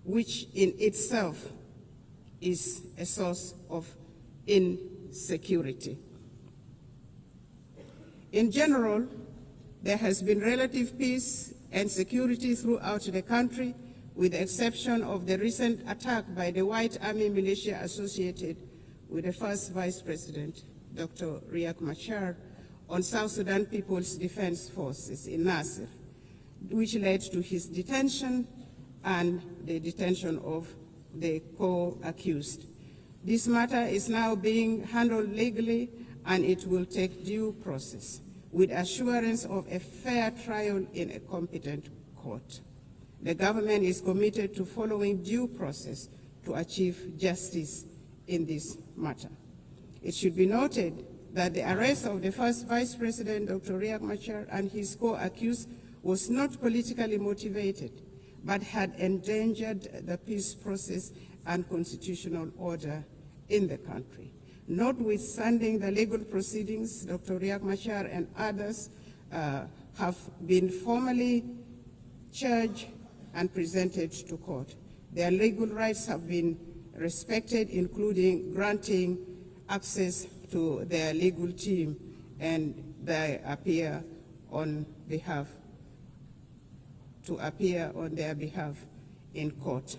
which in itself is a source of insecurity. In general, there has been relative peace and security throughout the country, with the exception of the recent attack by the White Army militia associated with the first Vice President, Dr. Riek Machar, on South Sudan People's Defense Forces in Nasir, which led to his detention and the detention of the co-accused. This matter is now being handled legally, and it will take due process, with assurance of a fair trial in a competent court. The government is committed to following due process to achieve justice in this matter. It should be noted that the arrest of the first Vice President, Dr. Riek Machar, and his co-accused was not politically motivated, but had endangered the peace process and constitutional order in the country. Notwithstanding the legal proceedings, Dr. Riek Machar and others have been formally charged and presented to court. Their legal rights have been respected, including granting access to their legal team, and they appear on their behalf in court.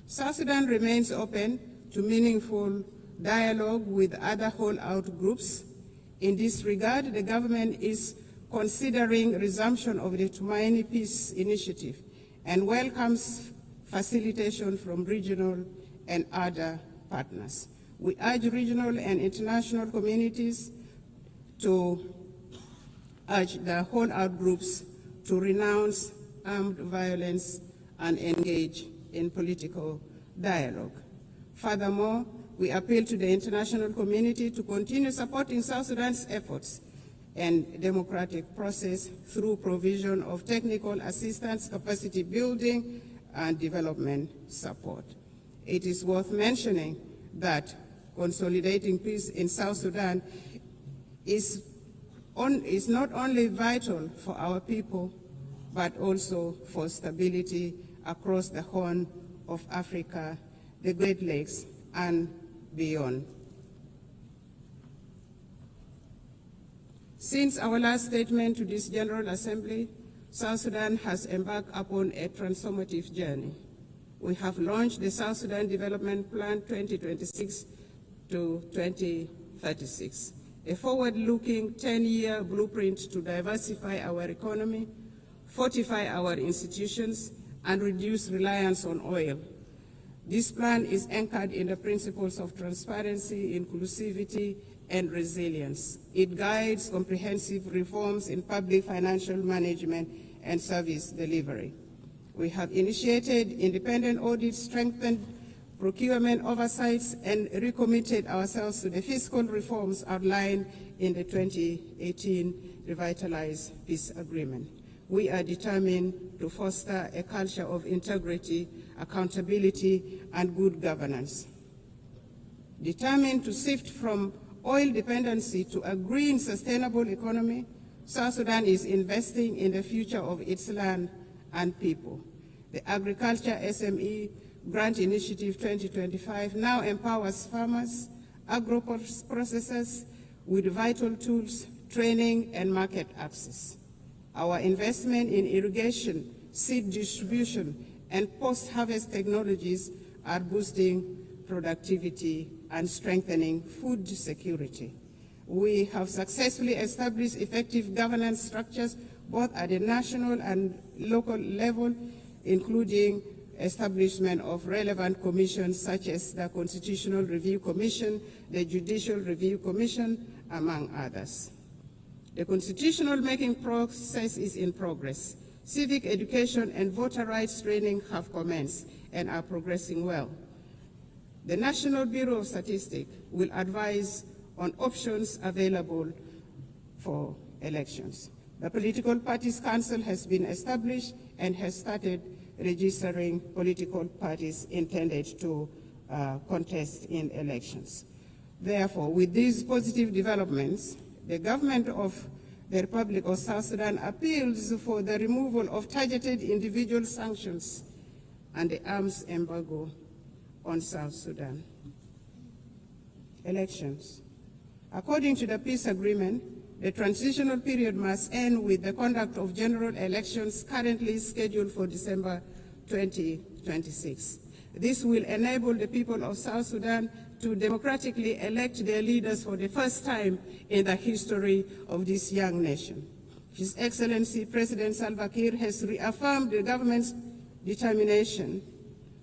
South Sudan remains open to meaningful dialogue with other holdout groups. In this regard, the government is considering resumption of the Tumaini Peace Initiative and welcomes facilitation from regional and other partners. We urge regional and international communities to urge the holdout groups to renounce armed violence and engage in political dialogue. Furthermore, we appeal to the international community to continue supporting South Sudan's efforts and democratic process through provision of technical assistance, capacity building, and development support. It is worth mentioning that consolidating peace in South Sudan is not only vital for our people, but also for stability across the Horn of Africa, the Great Lakes, and beyond. Since our last statement to this General Assembly, South Sudan has embarked upon a transformative journey. We have launched the South Sudan Development Plan 2026 to 2036, a forward-looking 10-year blueprint to diversify our economy, fortify our institutions, and reduce reliance on oil. This plan is anchored in the principles of transparency, inclusivity, and resilience. It guides comprehensive reforms in public financial management and service delivery. We have initiated independent audits, strengthened procurement oversights, and recommitted ourselves to the fiscal reforms outlined in the 2018 Revitalized Peace Agreement. We are determined to foster a culture of integrity, accountability, and good governance. Determined to shift from oil dependency to a green, sustainable economy, South Sudan is investing in the future of its land and people. The Agriculture SME Grant Initiative 2025 now empowers farmers, agro-processors with vital tools, training, and market access. Our investment in irrigation, seed distribution, and post-harvest technologies are boosting productivity and strengthening food security. We have successfully established effective governance structures both at the national and local level, including establishment of relevant commissions such as the Constitutional Review Commission, the Judicial Review Commission, among others. The constitutional making process is in progress. Civic education and voter rights training have commenced and are progressing well. The National Bureau of Statistics will advise on options available for elections. The Political Parties Council has been established and has started registering political parties intended to contest in elections. Therefore, with these positive developments, the government of the Republic of South Sudan appeals for the removal of targeted individual sanctions and the arms embargo on South Sudan. Elections. According to the peace agreement, the transitional period must end with the conduct of general elections currently scheduled for December 2026. This will enable the people of South Sudan to democratically elect their leaders for the first time in the history of this young nation. His Excellency President Salva Kiir has reaffirmed the government's determination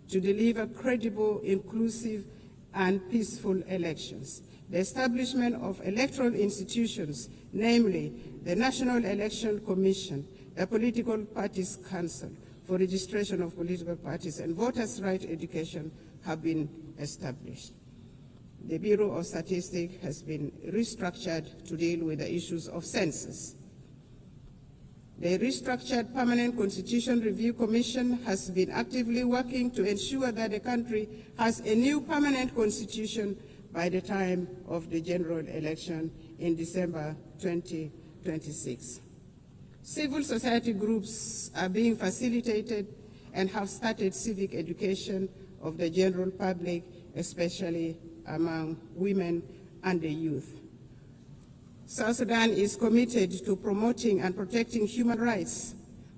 to deliver credible, inclusive, and peaceful elections. The establishment of electoral institutions, namely the National Election Commission, the Political Parties Council for registration of political parties, and voters' right education have been established. The Bureau of Statistics has been restructured to deal with the issues of census. The restructured Permanent Constitution Review Commission has been actively working to ensure that the country has a new permanent constitution by the time of the general election in December 2026. Civil society groups are being facilitated and have started civic education of the general public, especially among women and the youth. South Sudan is committed to promoting and protecting human rights.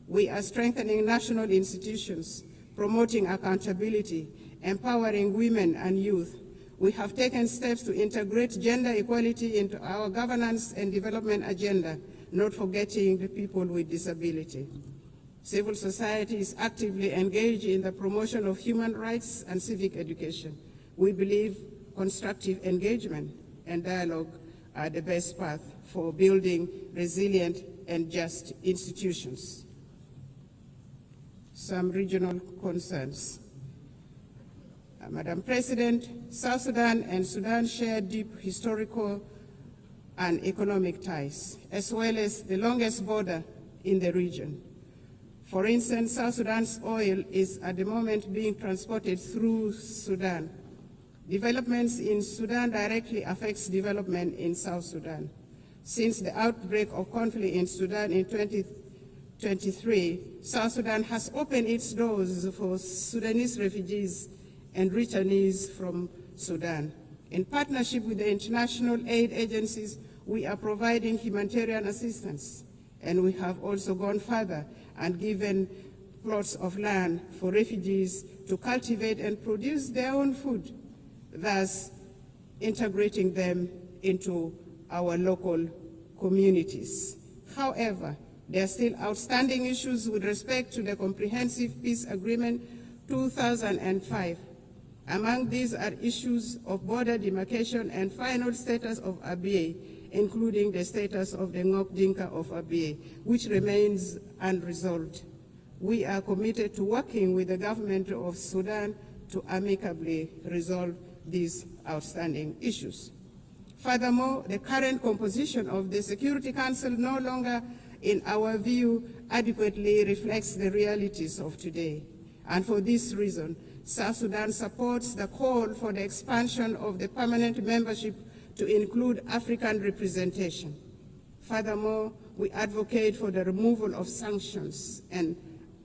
We are strengthening national institutions, promoting accountability, empowering women and youth. We have taken steps to integrate gender equality into our governance and development agenda, not forgetting the people with disability. Civil society is actively engaged in the promotion of human rights and civic education. We believe constructive engagement and dialogue are the best path for building resilient and just institutions. Some regional concerns. Madam President, South Sudan and Sudan share deep historical and economic ties, as well as the longest border in the region. For instance, South Sudan's oil is at the moment being transported through Sudan. Developments in Sudan directly affects development in South Sudan. Since the outbreak of conflict in Sudan in 2023, South Sudan has opened its doors for Sudanese refugees and returnees from Sudan. In partnership with the international aid agencies, we are providing humanitarian assistance, and we have also gone further and given plots of land for refugees to cultivate and produce their own food, thus integrating them into our local communities. However, there are still outstanding issues with respect to the Comprehensive Peace Agreement 2005. Among these are issues of border demarcation and final status of Abyei, including the status of the Ngok Dinka of Abyei, which remains unresolved. We are committed to working with the government of Sudan to amicably resolve these outstanding issues. Furthermore, the current composition of the Security Council no longer, in our view, adequately reflects the realities of today. And for this reason, South Sudan supports the call for the expansion of the permanent membership to include African representation. Furthermore, we advocate for the removal of sanctions and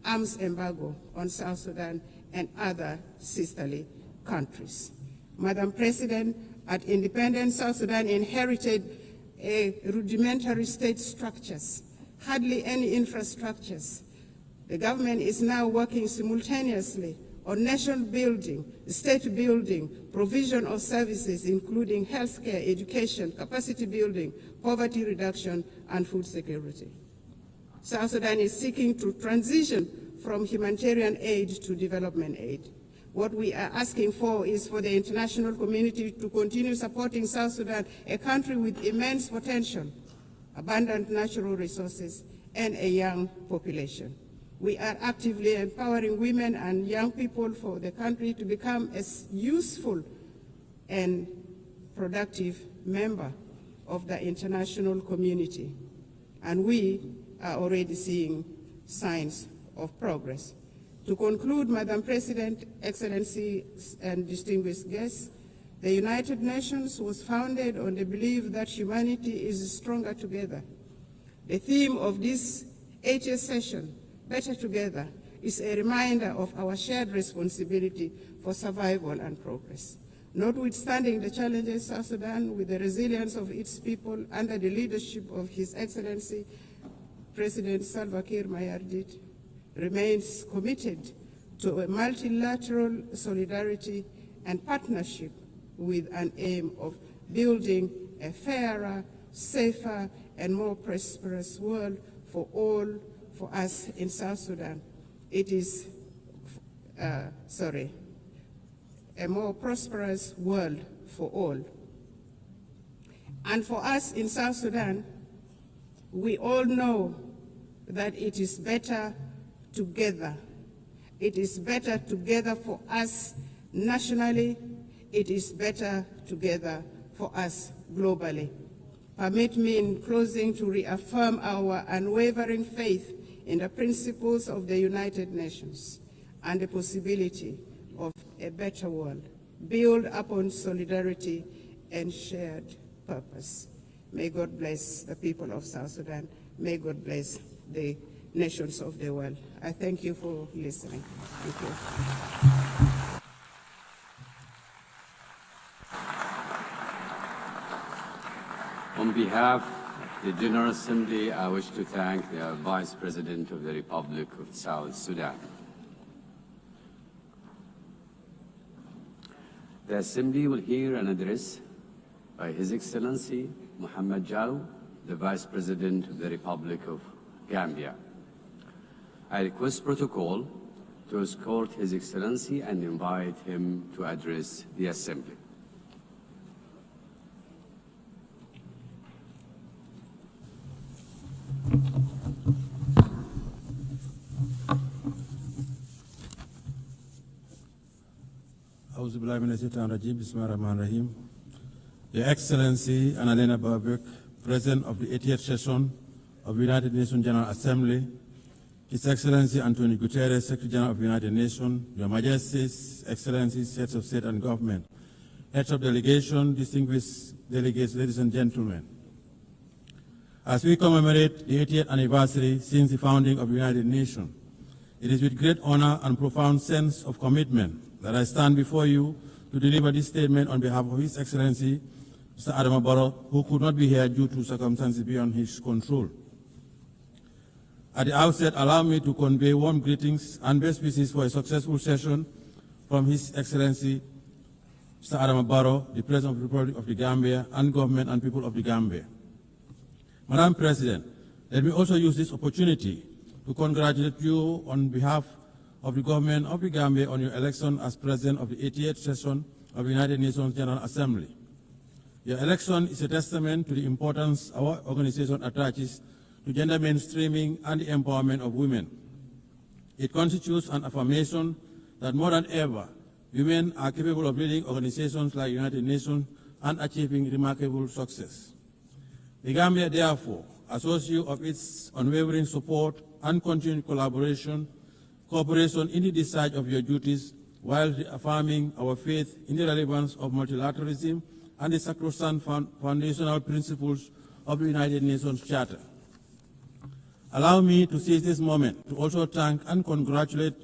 arms embargo on South Sudan and other sisterly countries. Madam President, at independent South Sudan inherited rudimentary state structures, hardly any infrastructures. The government is now working simultaneously on nation building, state building, provision of services including healthcare, education, capacity building, poverty reduction, and food security. South Sudan is seeking to transition from humanitarian aid to development aid. What we are asking for is for the international community to continue supporting South Sudan, a country with immense potential, abundant natural resources, and a young population. We are actively empowering women and young people for the country to become a useful and productive member of the international community. And we are already seeing signs of progress. To conclude, Madam President, Excellencies, and distinguished guests, the United Nations was founded on the belief that humanity is stronger together. The theme of this 80th session, Better Together, is a reminder of our shared responsibility for survival and progress. Notwithstanding the challenges, South Sudan, with the resilience of its people under the leadership of His Excellency President Salva Kiir Mayardit, remains committed to a multilateral solidarity and partnership with an aim of building a fairer, safer, and more prosperous world for all, for us in South Sudan. It is, a more prosperous world for all. And for us in South Sudan, we all know that it is better together. It is better together for us nationally. It is better together for us globally. Permit me in closing to reaffirm our unwavering faith in the principles of the United Nations and the possibility of a better world, built upon solidarity and shared purpose. May God bless the people of South Sudan. May God bless the nations of the world. I thank you for listening. Thank you. On behalf of the General Assembly, I wish to thank the Vice President of the Republic of South Sudan. The Assembly will hear an address by His Excellency Mohamed Jalo, the Vice President of the Republic of Gambia. I request protocol to escort His Excellency and invite him to address the Assembly. Your Excellency Annalena Baerbock, President of the 80th session of the United Nations General Assembly, His Excellency Antonio Guterres, Secretary General of the United Nations, Your Majesties, Excellencies, Heads of State and Government, Heads of Delegation, distinguished delegates, ladies and gentlemen. As we commemorate the 80th anniversary since the founding of the United Nations, it is with great honor and profound sense of commitment that I stand before you to deliver this statement on behalf of His Excellency Mr. Adama Barrow, who could not be here due to circumstances beyond his control. At the outset, allow me to convey warm greetings and best wishes for a successful session from His Excellency Mr. Adama Barrow, the President of the Republic of the Gambia, and government and people of the Gambia. Madam President, let me also use this opportunity to congratulate you on behalf of the government of the Gambia on your election as President of the 88th session of the United Nations General Assembly. Your election is a testament to the importance our organization attaches to gender mainstreaming and the empowerment of women. It constitutes an affirmation that more than ever, women are capable of leading organizations like the United Nations and achieving remarkable success. The Gambia, therefore, assures you of its unwavering support and continued cooperation in the discharge of your duties, while reaffirming our faith in the relevance of multilateralism and the sacrosanct foundational principles of the United Nations Charter. Allow me to seize this moment to also thank and congratulate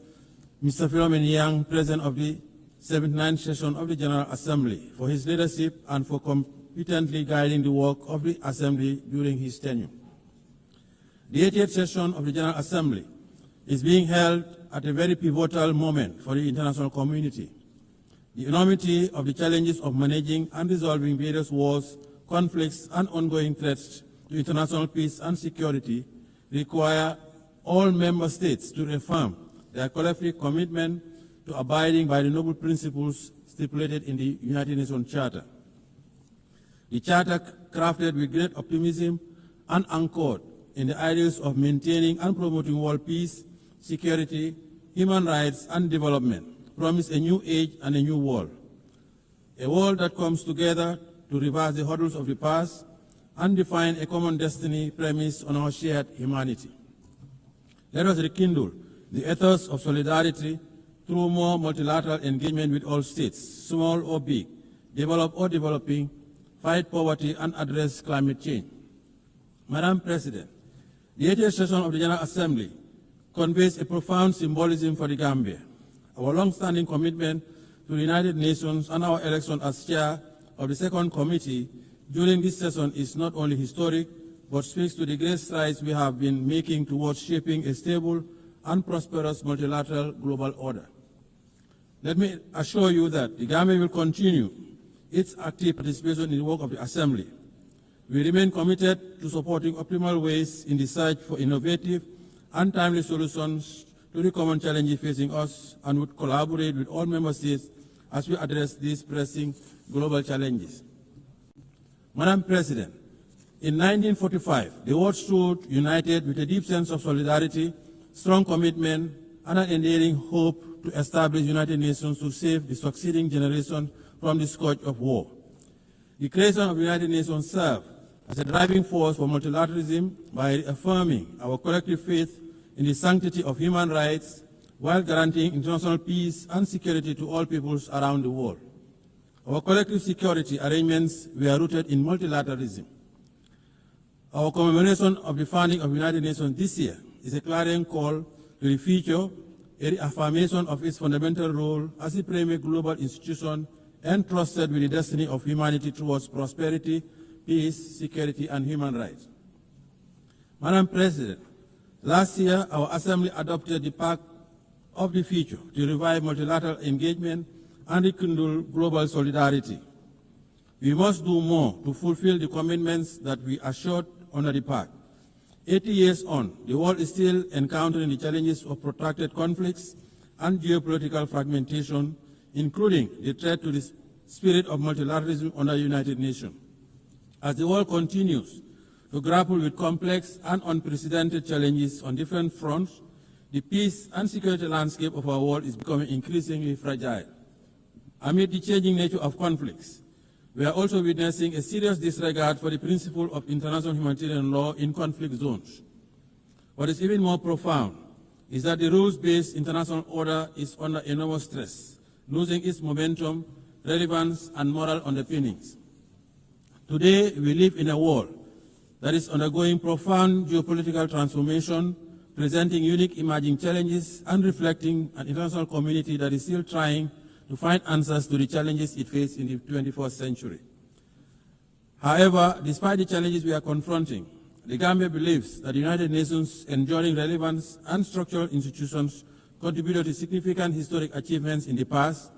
Mr. Philomen Yang, President of the 79th session of the General Assembly, for his leadership and for competently guiding the work of the Assembly during his tenure. The 80th session of the General Assembly is being held at a very pivotal moment for the international community. The enormity of the challenges of managing and resolving various wars, conflicts, and ongoing threats to international peace and security require all member states to reaffirm their collective commitment to abiding by the noble principles stipulated in the United Nations Charter. The Charter, crafted with great optimism and anchored in the ideals of maintaining and promoting world peace, security, human rights, and development, promise a new age and a new world. A world that comes together to reverse the hurdles of the past and define a common destiny premised on our shared humanity. Let us rekindle the ethos of solidarity through more multilateral engagement with all states, small or big, developed or developing, fight poverty and address climate change. Madam President, the 80th session of the General Assembly conveys a profound symbolism for the Gambia. Our long-standing commitment to the United Nations and our election as chair of the second committee during this session is not only historic, but speaks to the great strides we have been making towards shaping a stable and prosperous multilateral global order. Let me assure you that the Gambia will continue its active participation in the work of the Assembly. We remain committed to supporting optimal ways in the search for innovative and timely solutions to the common challenges facing us, and would collaborate with all member states as we address these pressing global challenges. Madam President, in 1945, the world stood united with a deep sense of solidarity, strong commitment, and an enduring hope to establish the United Nations to save the succeeding generation from the scourge of war. The creation of the United Nations served as a driving force for multilateralism by affirming our collective faith in the sanctity of human rights while guaranteeing international peace and security to all peoples around the world. Our collective security arrangements were rooted in multilateralism. Our commemoration of the founding of the United Nations this year is a clarion call to the future, a reaffirmation of its fundamental role as a premier global institution entrusted with the destiny of humanity towards prosperity, peace, security, and human rights. Madam President, last year our Assembly adopted the Pact of the Future to revive multilateral engagement and rekindle global solidarity. We must do more to fulfill the commitments that we assured under the Pact. 80 years on, the world is still encountering the challenges of protracted conflicts and geopolitical fragmentation, including the threat to the spirit of multilateralism under the United Nations. As the world continues to grapple with complex and unprecedented challenges on different fronts, the peace and security landscape of our world is becoming increasingly fragile. Amid the changing nature of conflicts, we are also witnessing a serious disregard for the principle of international humanitarian law in conflict zones. What is even more profound is that the rules-based international order is under enormous stress, losing its momentum, relevance, and moral underpinnings. Today, we live in a world that is undergoing profound geopolitical transformation, presenting unique emerging challenges and reflecting an international community that is still trying to find answers to the challenges it faces in the 21st century. However, despite the challenges we are confronting, the Gambia believes that the United Nations' enduring relevance and structural institutions contributed to significant historic achievements in the past,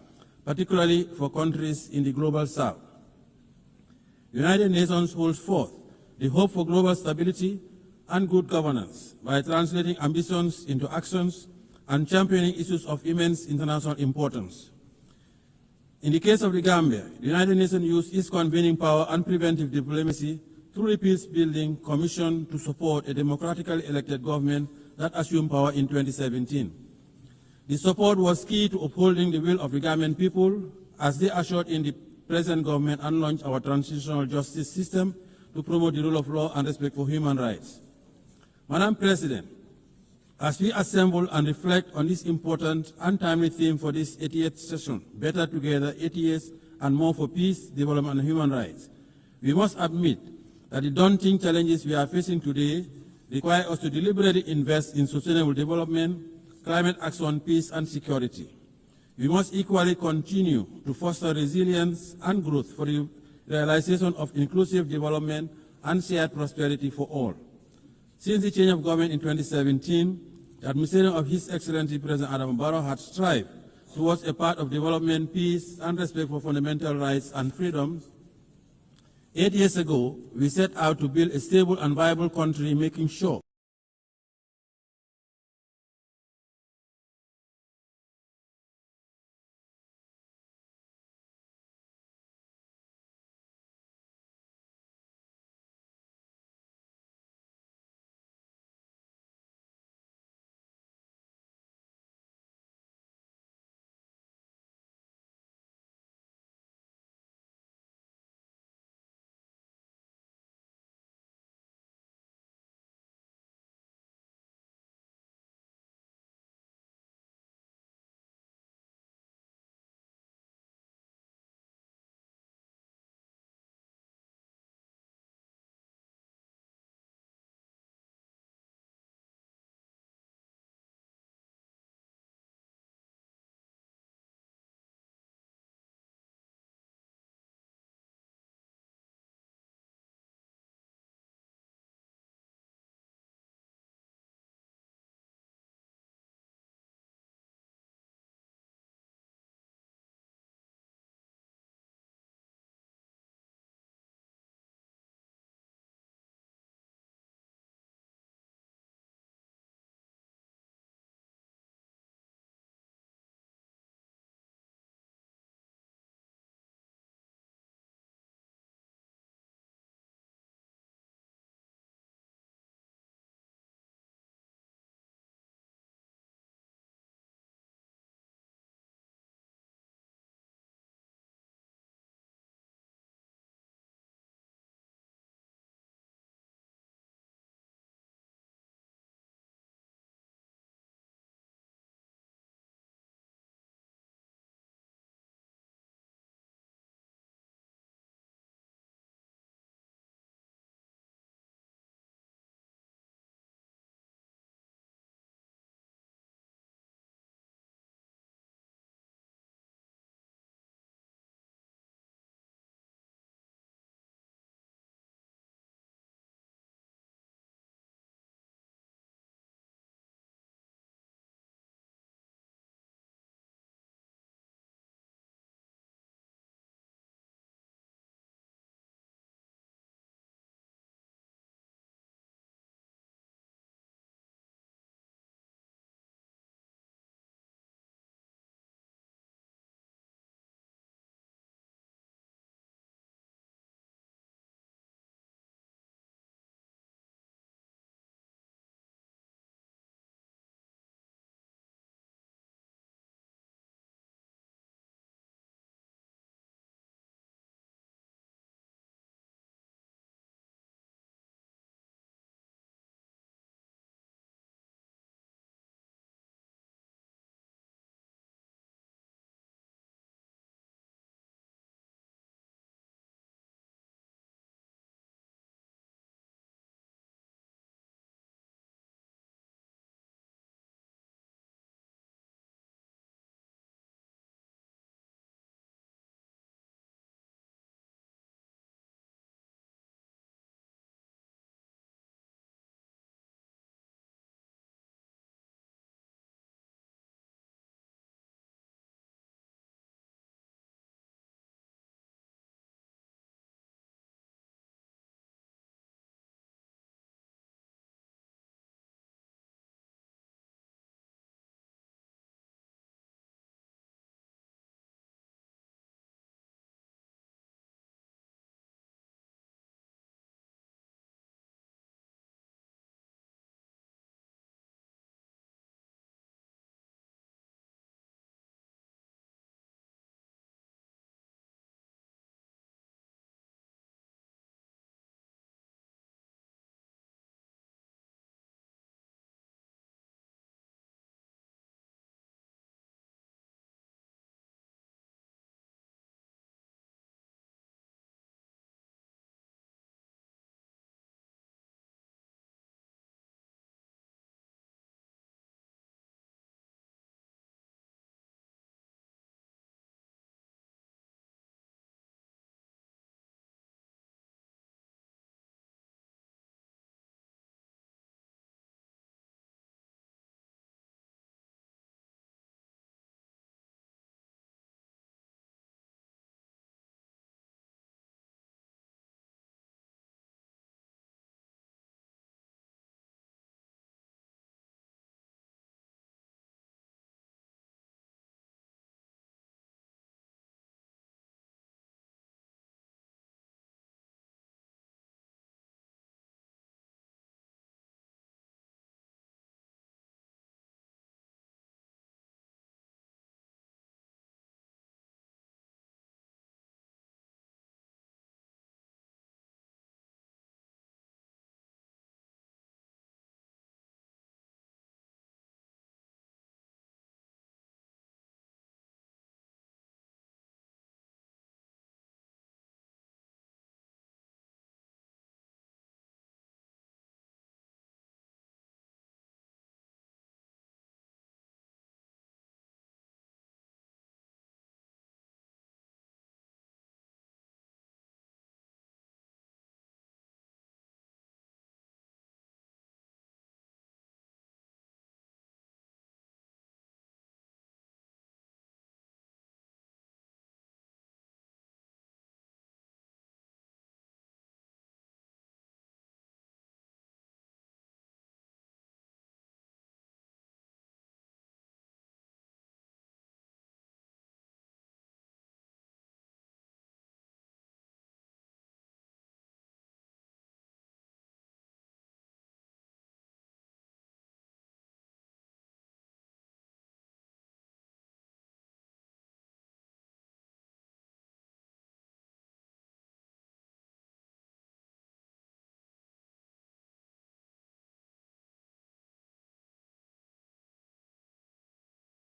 particularly for countries in the global south. The United Nations holds forth the hope for global stability and good governance by translating ambitions into actions and championing issues of immense international importance. In the case of the Gambia, the United Nations used its convening power and preventive diplomacy through the Peace-Building Commission to support a democratically elected government that assumed power in 2017. The support was key to upholding the will of the Gambian people as they ushered in the present government and launched our transitional justice system to promote the rule of law and respect for human rights. Madam President, as we assemble and reflect on this important and timely theme for this 80th session, Better Together, 80 years and more for peace, development, and human rights, we must admit that the daunting challenges we are facing today require us to deliberately invest in sustainable development, climate action, peace, and security. We must equally continue to foster resilience and growth for the realization of inclusive development and shared prosperity for all. Since the change of government in 2017, the administration of His Excellency President Adam Barrow had strived towards a path of development, peace, and respect for fundamental rights and freedoms. 8 years ago, we set out to build a stable and viable country, making sure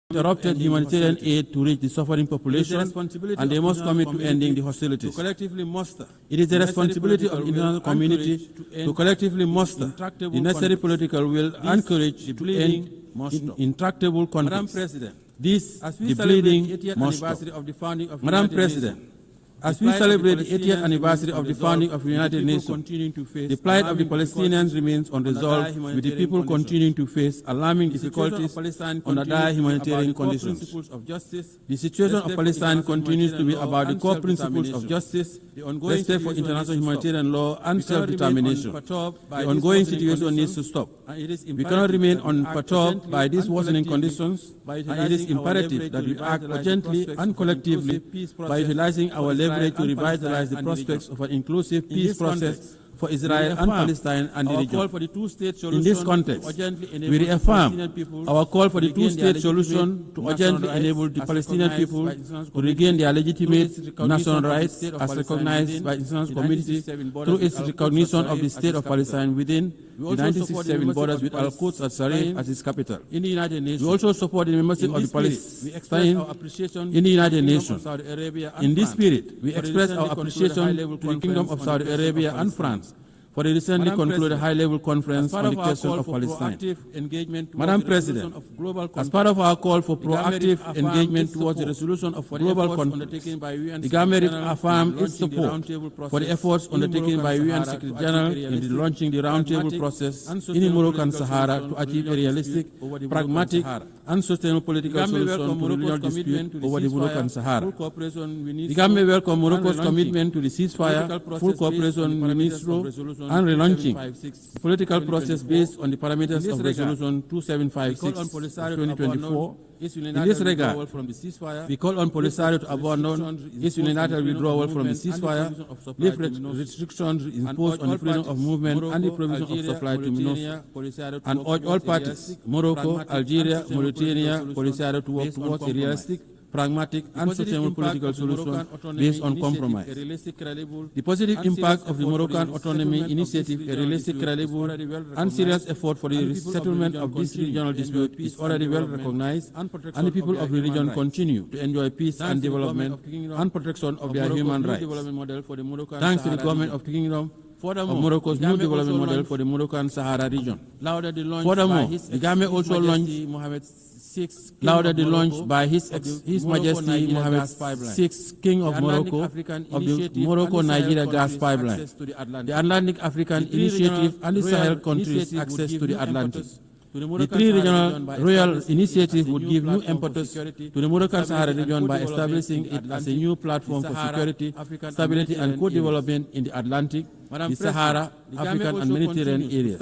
interrupted humanitarian aid to reach the suffering population, and they must commit to ending the hostilities. It is the responsibility of the international community to collectively muster the necessary political will and courage to end intractable conflicts. This is the bleeding must stop. Madam President, as we celebrate the 80th anniversary of the founding of the United Nations, the plight of the Palestinians remains unresolved, with the people continuing to face alarming difficulties under dire humanitarian conditions. The situation of Palestine continues to be about the core principles of justice, respect for international humanitarian law, and self-determination. The ongoing situation needs to stop. We cannot remain unperturbed by these worsening conditions, and it is imperative that we act urgently and collectively by utilizing our leverage to revitalize the prospects of an inclusive peace process for Israel and Palestine and the region. In this context, we reaffirm our call for the two-state solution to urgently enable the Palestinian people to regain their legitimate national rights as recognized by the international community through its recognition of the state of Palestine within the 1967 borders with Al-Quds al-Sharif as its capital. We also support the membership of the Palestine in the United Nations. In this spirit, we express our appreciation to the Kingdom of Saudi Arabia and France for the recently concluded high-level conference on the question of Palestine. Madam President, as part of our call for proactive engagement towards the resolution of global conflicts, the Gambia reaffirmed its support for the efforts undertaken by UN Secretary General in the launching the roundtable process in the Moroccan Sahara to achieve a realistic, pragmatic, and sustainable political solution to the regional dispute over the Moroccan Sahara. The Gambia welcomes Morocco's commitment to the ceasefire, full cooperation with MINUSTRO, and relaunching the political process based on the parameters of Resolution 2756 of 2024. In this regard, we call on Polisario to abandon its unilateral withdrawal from the ceasefire, lift restrictions imposed on the freedom of movement and the provision of supply to MINUSTRO, and urge all parties, Morocco, Algeria, Mauritania, Polisario to work towards a realistic, pragmatic and sustainable political solution based on compromise. The positive impact of the Moroccan Autonomy Initiative, a realistic, credible and serious effort for the settlement of this regional dispute, is already well recognized, and the people of the region continue to enjoy peace and development and protection of their human rights. Thanks to the government of the Kingdom of Morocco's new development model for the Moroccan Sahara region. Furthermore, the Gambia also launched by His Majesty Mohammed VI, King of Morocco, of the Morocco-Nigeria gas pipeline, the Atlantic African Initiative and the Sahel countries' access to the Atlantic. The three regional royal initiatives would give new impetus to the Moroccan Sahara region by establishing it as a new platform for security, stability and co-development in the Atlantic, the Sahara, African and Mediterranean areas.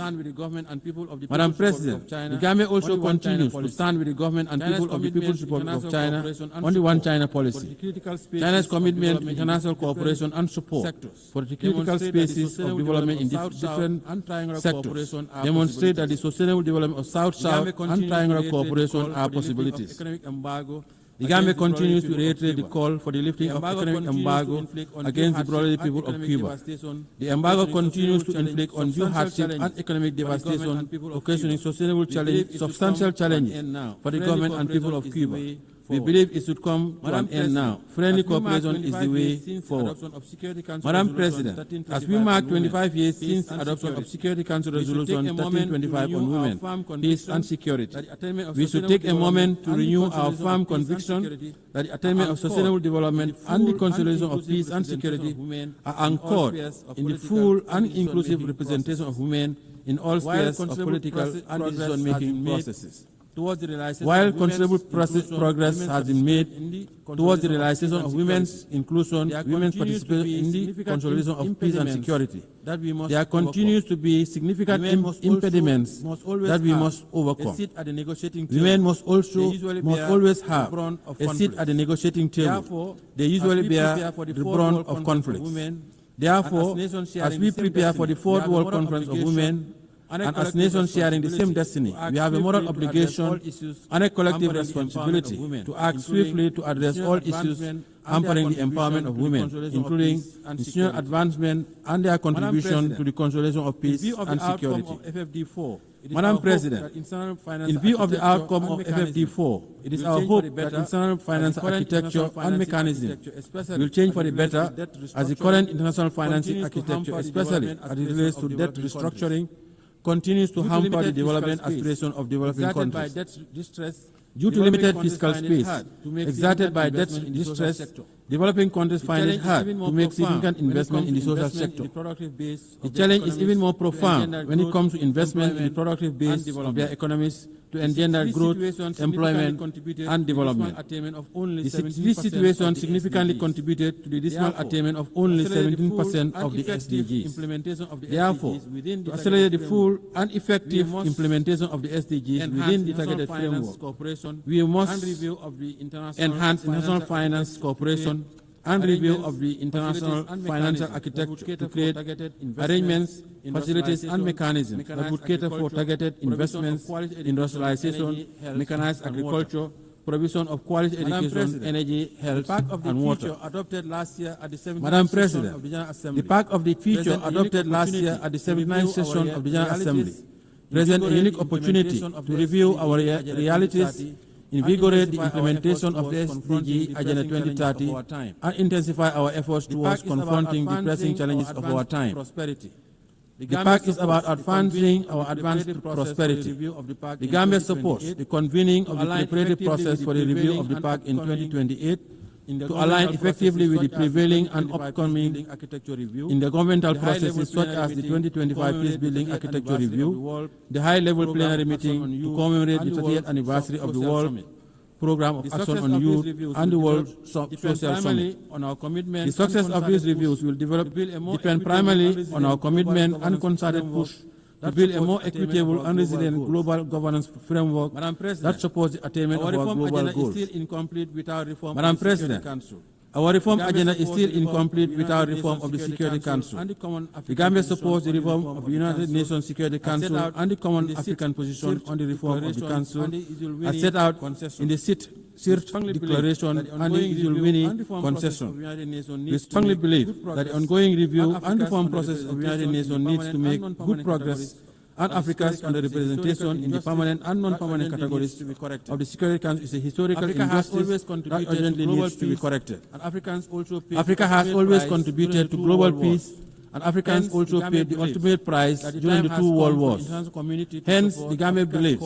Madam President, the Gambia also continues to stand with the government and people of the People's Republic of China on the One China policy. China's commitment to international cooperation and support for the critical spaces of development in different sectors demonstrate that the sustainable development of South-South and triangular cooperation are possibilities. The Gambia continues to reiterate the call for the lifting of economic embargo against the brotherly people of Cuba. The embargo continues to inflict undue hardship and economic devastation, occasioning substantial challenges for the government and people of Cuba. We believe it should come to an end now. Friendly cooperation is the way forward. Madam President, as we mark 25 years since the adoption of Security Council Resolution 1325 on women, peace and security, we should take a moment to renew our firm conviction that the attainment of sustainable development and the consolidation of peace and security are anchored in the full and inclusive representation of women in all spheres of political and decision-making processes. While considerable progress has been made towards the realization of women's inclusion, women's participation in the consolidation of peace and security, there continues to be significant impediments that we must overcome. Women must always have a seat at the negotiating table. They usually bear the brunt of conflicts. Therefore, as we prepare for the Fourth World Conference of Women and as nations sharing the same destiny, we have a moral obligation and a collective responsibility to act swiftly to address all issues hampering the empowerment of women, including institutional advancement and their contribution to the consolidation of peace and security. Madam President, in view of the outcome of FFD4, it is our hope that international finance architecture and mechanism will change for the better as the current international financing architecture, especially as it relates to debt restructuring, continues to hamper the development aspiration of developing countries. Due to limited fiscal space exerted by debt distress, developing countries find it hard to make significant investment in the social sector. The challenge is even more profound when it comes to investment in the productive base of their economies to engender growth, employment, and development. This situation significantly contributed to the dismal attainment of only 17% of the SDGs. Therefore, to accelerate the full and effective implementation of the SDGs within the targeted framework, we must enhance international finance cooperation and review of the international financial architecture to create arrangements, facilities, and mechanisms that would cater for targeted investments, industrialization, mechanized agriculture, provision of quality education, energy, health, and water. Madam President, the Pact of the Future adopted last year at the 79th session of the General Assembly presents a unique opportunity to review our realities, invigorate the implementation of the SDG Agenda 2030, and intensify our efforts towards confronting the pressing challenges of our time. The Pact is about advancing our advanced prosperity. The Gambia supports the convening of the preparatory process for the review of the Pact in 2028 to align effectively with the prevailing and upcoming intergovernmental processes such as the 2025 Peacebuilding Architecture Review, the high-level plenary meeting to commemorate the 30th anniversary of the World Program of Action on Youth and the World Social Summit. The success of these reviews will depend primarily on our commitment and concerted push to build a more equitable and resilient global governance framework that supports the attainment of our global goals. Madam President, our reform agenda is still incomplete without reform of the Security Council. The Gambia supports the reform of the United Nations Security Council and the Common African Position on the reform of the Council as set out in the CIRT Declaration and the Eswatini Concession. We strongly believe that the ongoing review and reform process of the United Nations needs to make good progress, and Africa's underrepresentation in the permanent and non-permanent categories of the Security Council is a historical injustice that urgently needs to be corrected. Africa has always contributed to global peace, and Africans also paid the ultimate price during the two world wars. Hence, the Gambia believes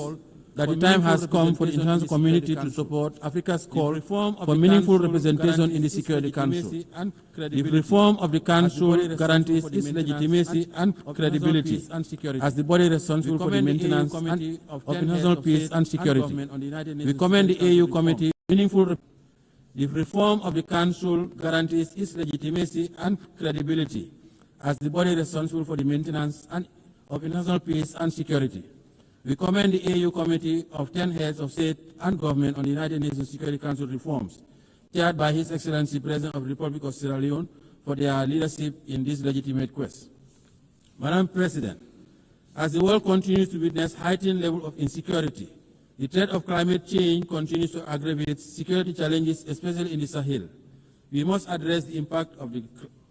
that the time has come for the international community to support Africa's call for meaningful representation in the Security Council. The reform of the Council guarantees its legitimacy and credibility as the body responsible for the maintenance of international peace and security. We commend the AU Committee meaningful. The reform of the Council guarantees its legitimacy and credibility as the body responsible for the maintenance of international peace and security. We commend the AU Committee of 10 heads of state and government on the United Nations Security Council reforms, chaired by His Excellency President of the Republic of Sierra Leone, for their leadership in this legitimate quest. Madam President, as the world continues to witness heightened level of insecurity, the threat of climate change continues to aggravate security challenges, especially in the Sahel. We must address the impact of the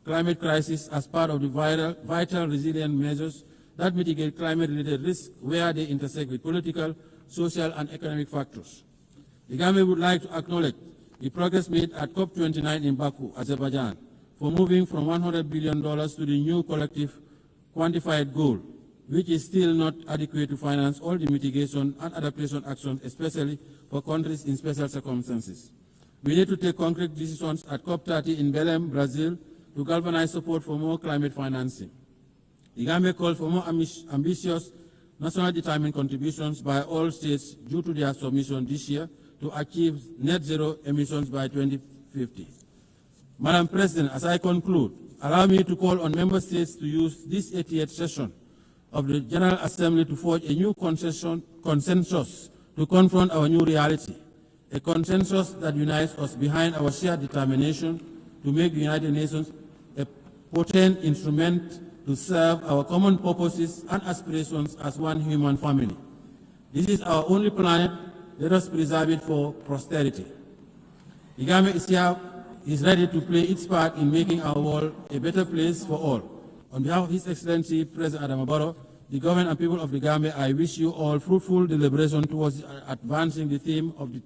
climate crisis as part of the vital resilient measures that mitigate climate-related risks where they intersect with political, social, and economic factors. The Gambia would like to acknowledge the progress made at COP29 in Baku, Azerbaijan, for moving from $100 billion to the new collective quantified goal, which is still not adequate to finance all the mitigation and adaptation actions, especially for countries in special circumstances. We need to take concrete decisions at COP30 in Belém, Brazil, to galvanize support for more climate financing. The Gambia calls for more ambitious national determined contributions by all states due to their submission this year to achieve net zero emissions by 2050. Madam President, as I conclude, allow me to call on member states to use this 88th session of the General Assembly to forge a new consensus to confront our new reality, a consensus that unites us behind our shared determination to make the United Nations a potent instrument to serve our common purposes and aspirations as one human family. This is our only planet. Let us preserve it for posterity. The Gambia is ready to play its part in making our world a better place for all. On behalf of His Excellency President Adama Barrow, the government and people of the Gambia, I wish you all fruitful deliberation towards advancing the theme of the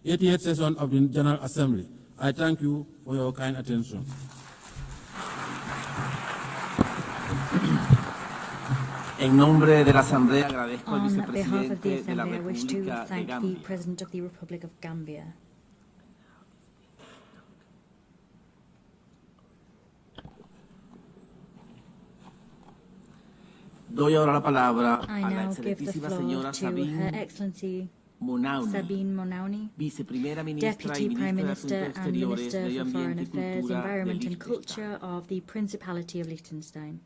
88th session of the General Assembly. I thank you for your kind attention. En nombre de la Asamblea agradezco al On behalf of the vicepresidente de la Assembly, I wish to República de thank the Gambia. President of the Republic of Gambia. Doy ahora la palabra I a la now give the excelentísima floor señora to Her Sabine Excellency Monauni, Sabine Monauni, Viceprimera Ministra Deputy y Prime Ministra de Minister Asuntos and Exteriores, Minister Medio for Foreign Ambiente y Affairs, Cultura de Environment and Liechtenstein. Culture of the Principality of Liechtenstein.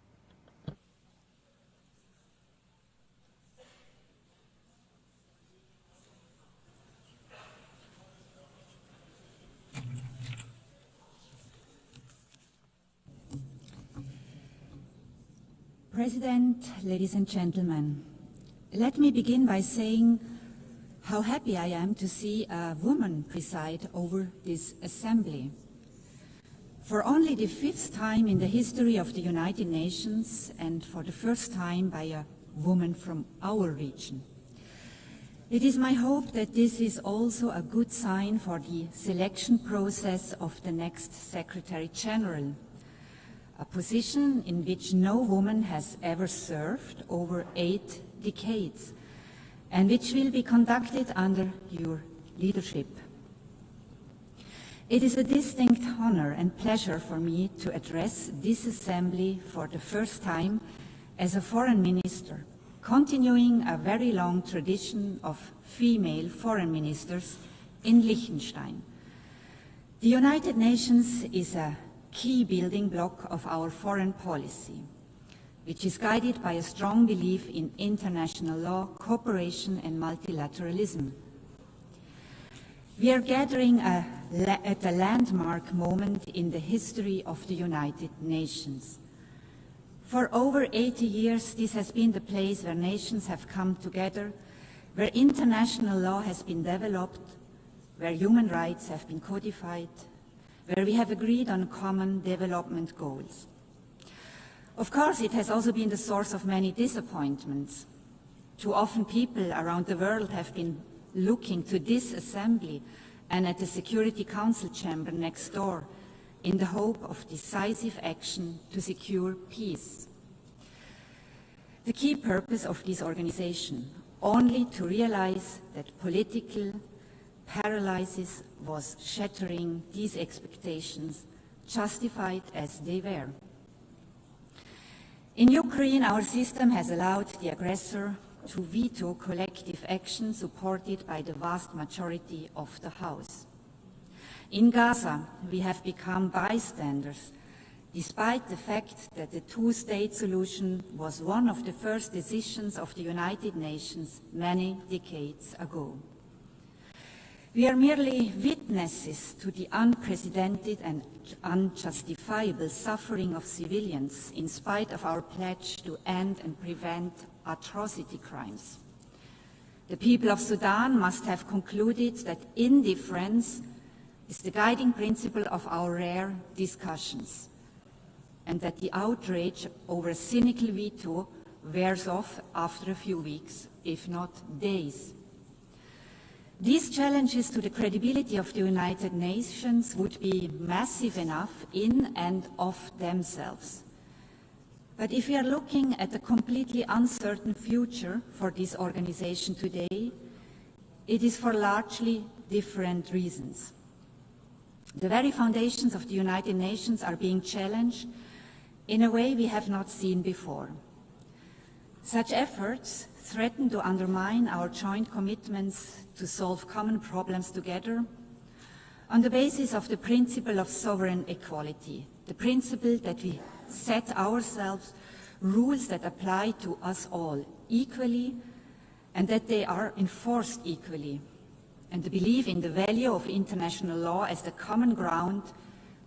President, ladies and gentlemen, let me begin by saying how happy I am to see a woman preside over this assembly. For only the 5th time in the history of the United Nations, and for the first time by a woman from our region. It is my hope that this is also a good sign for the selection process of the next Secretary General, a position in which no woman has ever served over 8 decades, and which will be conducted under your leadership. It is a distinct honor and pleasure for me to address this assembly for the first time as a foreign minister, continuing a very long tradition of female foreign ministers in Liechtenstein. The United Nations is a key building block of our foreign policy, which is guided by a strong belief in international law, cooperation and multilateralism. We are gathering at a landmark moment in the history of the United Nations. For over 80 years, this has been the place where nations have come together, where international law has been developed, where human rights have been codified, where we have agreed on common development goals. Of course, it has also been the source of many disappointments. Too often people around the world have been looking to this assembly and at the Security Council chamber next door in the hope of decisive action to secure peace. The key purpose of this organization, only to realize that political paralysis was shattering these expectations, justified as they were. In Ukraine, our system has allowed the aggressor to veto collective action supported by the vast majority of the House. In Gaza, we have become bystanders, despite the fact that the two-state solution was one of the first decisions of the United Nations many decades ago. We are merely witnesses to the unprecedented and unjustifiable suffering of civilians in spite of our pledge to end and prevent atrocity crimes. The people of Sudan must have concluded that indifference is the guiding principle of our rare discussions, and that the outrage over a cynical veto wears off after a few weeks, if not days. These challenges to the credibility of the United Nations would be massive enough in and of themselves. But if we are looking at a completely uncertain future for this organization today, it is for largely different reasons. The very foundations of the United Nations are being challenged in a way we have not seen before. Such efforts threaten to undermine our joint commitments to solve common problems together on the basis of the principle of sovereign equality, the principle that we set ourselves rules that apply to us all equally and that they are enforced equally, and the belief in the value of international law as the common ground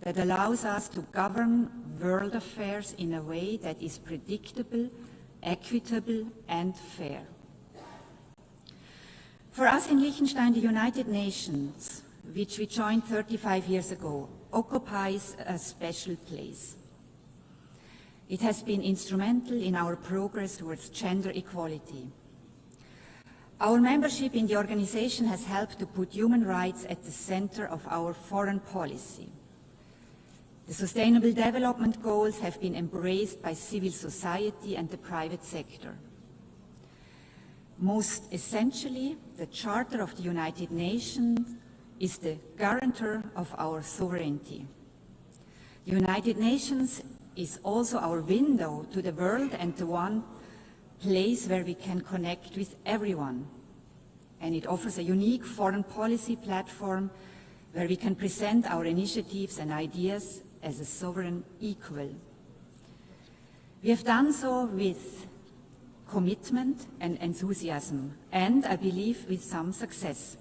that allows us to govern world affairs in a way that is predictable, equitable, and fair. For us in Liechtenstein, the United Nations, which we joined 35 years ago, occupies a special place. It has been instrumental in our progress towards gender equality. Our membership in the organization has helped to put human rights at the center of our foreign policy. The Sustainable Development Goals have been embraced by civil society and the private sector. Most essentially, the Charter of the United Nations is the guarantor of our sovereignty. The United Nations is also our window to the world and the one place where we can connect with everyone. And it offers a unique foreign policy platform where we can present our initiatives and ideas as a sovereign equal. We have done so with commitment and enthusiasm, and I believe with some success.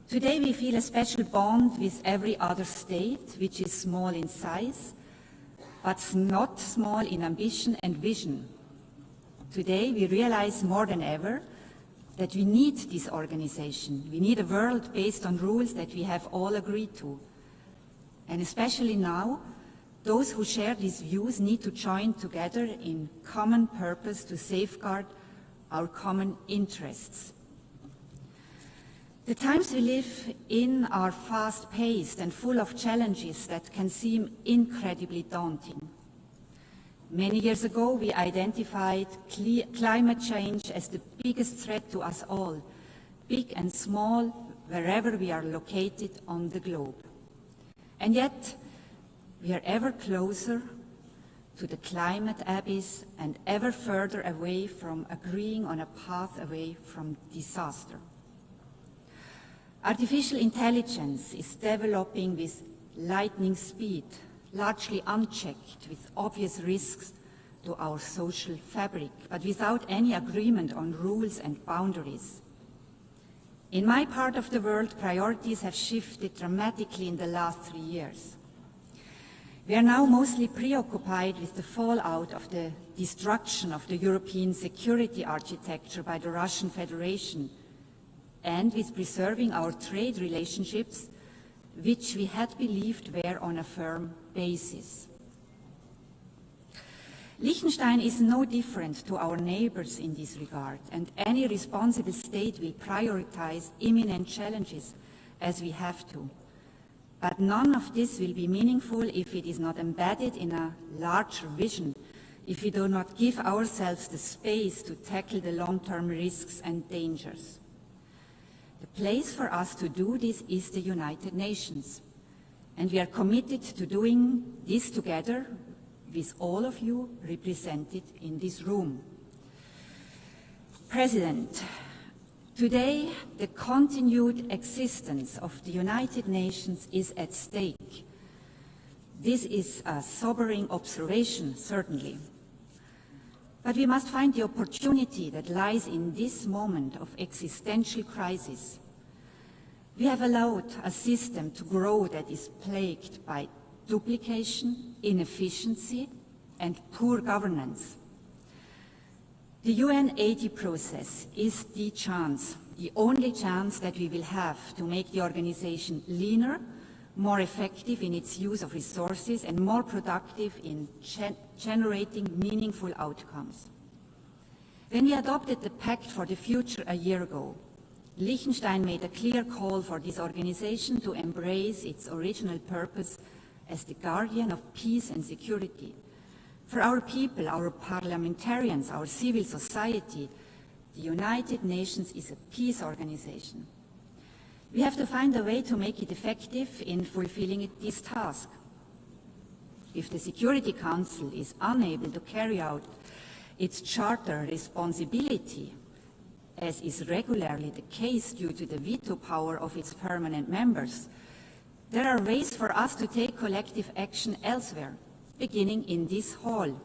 Today we feel a special bond with every other state, which is small in size, but not small in ambition and vision. Today we realize more than ever that we need this organization. We need a world based on rules that we have all agreed to. And especially now, those who share these views need to join together in common purpose to safeguard our common interests. The times we live in are fast-paced and full of challenges that can seem incredibly daunting. Many years ago, we identified climate change as the biggest threat to us all, big and small, wherever we are located on the globe. And yet, we are ever closer to the climate abyss and ever further away from agreeing on a path away from disaster. Artificial intelligence is developing with lightning speed, largely unchecked, with obvious risks to our social fabric, but without any agreement on rules and boundaries. In my part of the world, priorities have shifted dramatically in the last 3 years. We are now mostly preoccupied with the fallout of the destruction of the European security architecture by the Russian Federation and with preserving our trade relationships, which we had believed were on a firm basis. Liechtenstein is no different to our neighbors in this regard, and any responsible state will prioritize imminent challenges as we have to. But none of this will be meaningful if it is not embedded in a larger vision, if we do not give ourselves the space to tackle the long-term risks and dangers. The place for us to do this is the United Nations, and we are committed to doing this together with all of you represented in this room. President, today the continued existence of the United Nations is at stake. This is a sobering observation, certainly. But we must find the opportunity that lies in this moment of existential crisis. We have allowed a system to grow that is plagued by duplication, inefficiency, and poor governance. The UN 80 process is the chance, the only chance that we will have to make the organization leaner, more effective in its use of resources, and more productive in generating meaningful outcomes. When we adopted the Pact for the Future a year ago, Liechtenstein made a clear call for this organization to embrace its original purpose as the guardian of peace and security. For our people, our parliamentarians, our civil society, the United Nations is a peace organization. We have to find a way to make it effective in fulfilling this task. If the Security Council is unable to carry out its charter responsibility, as is regularly the case due to the veto power of its permanent members, there are ways for us to take collective action elsewhere, beginning in this hall.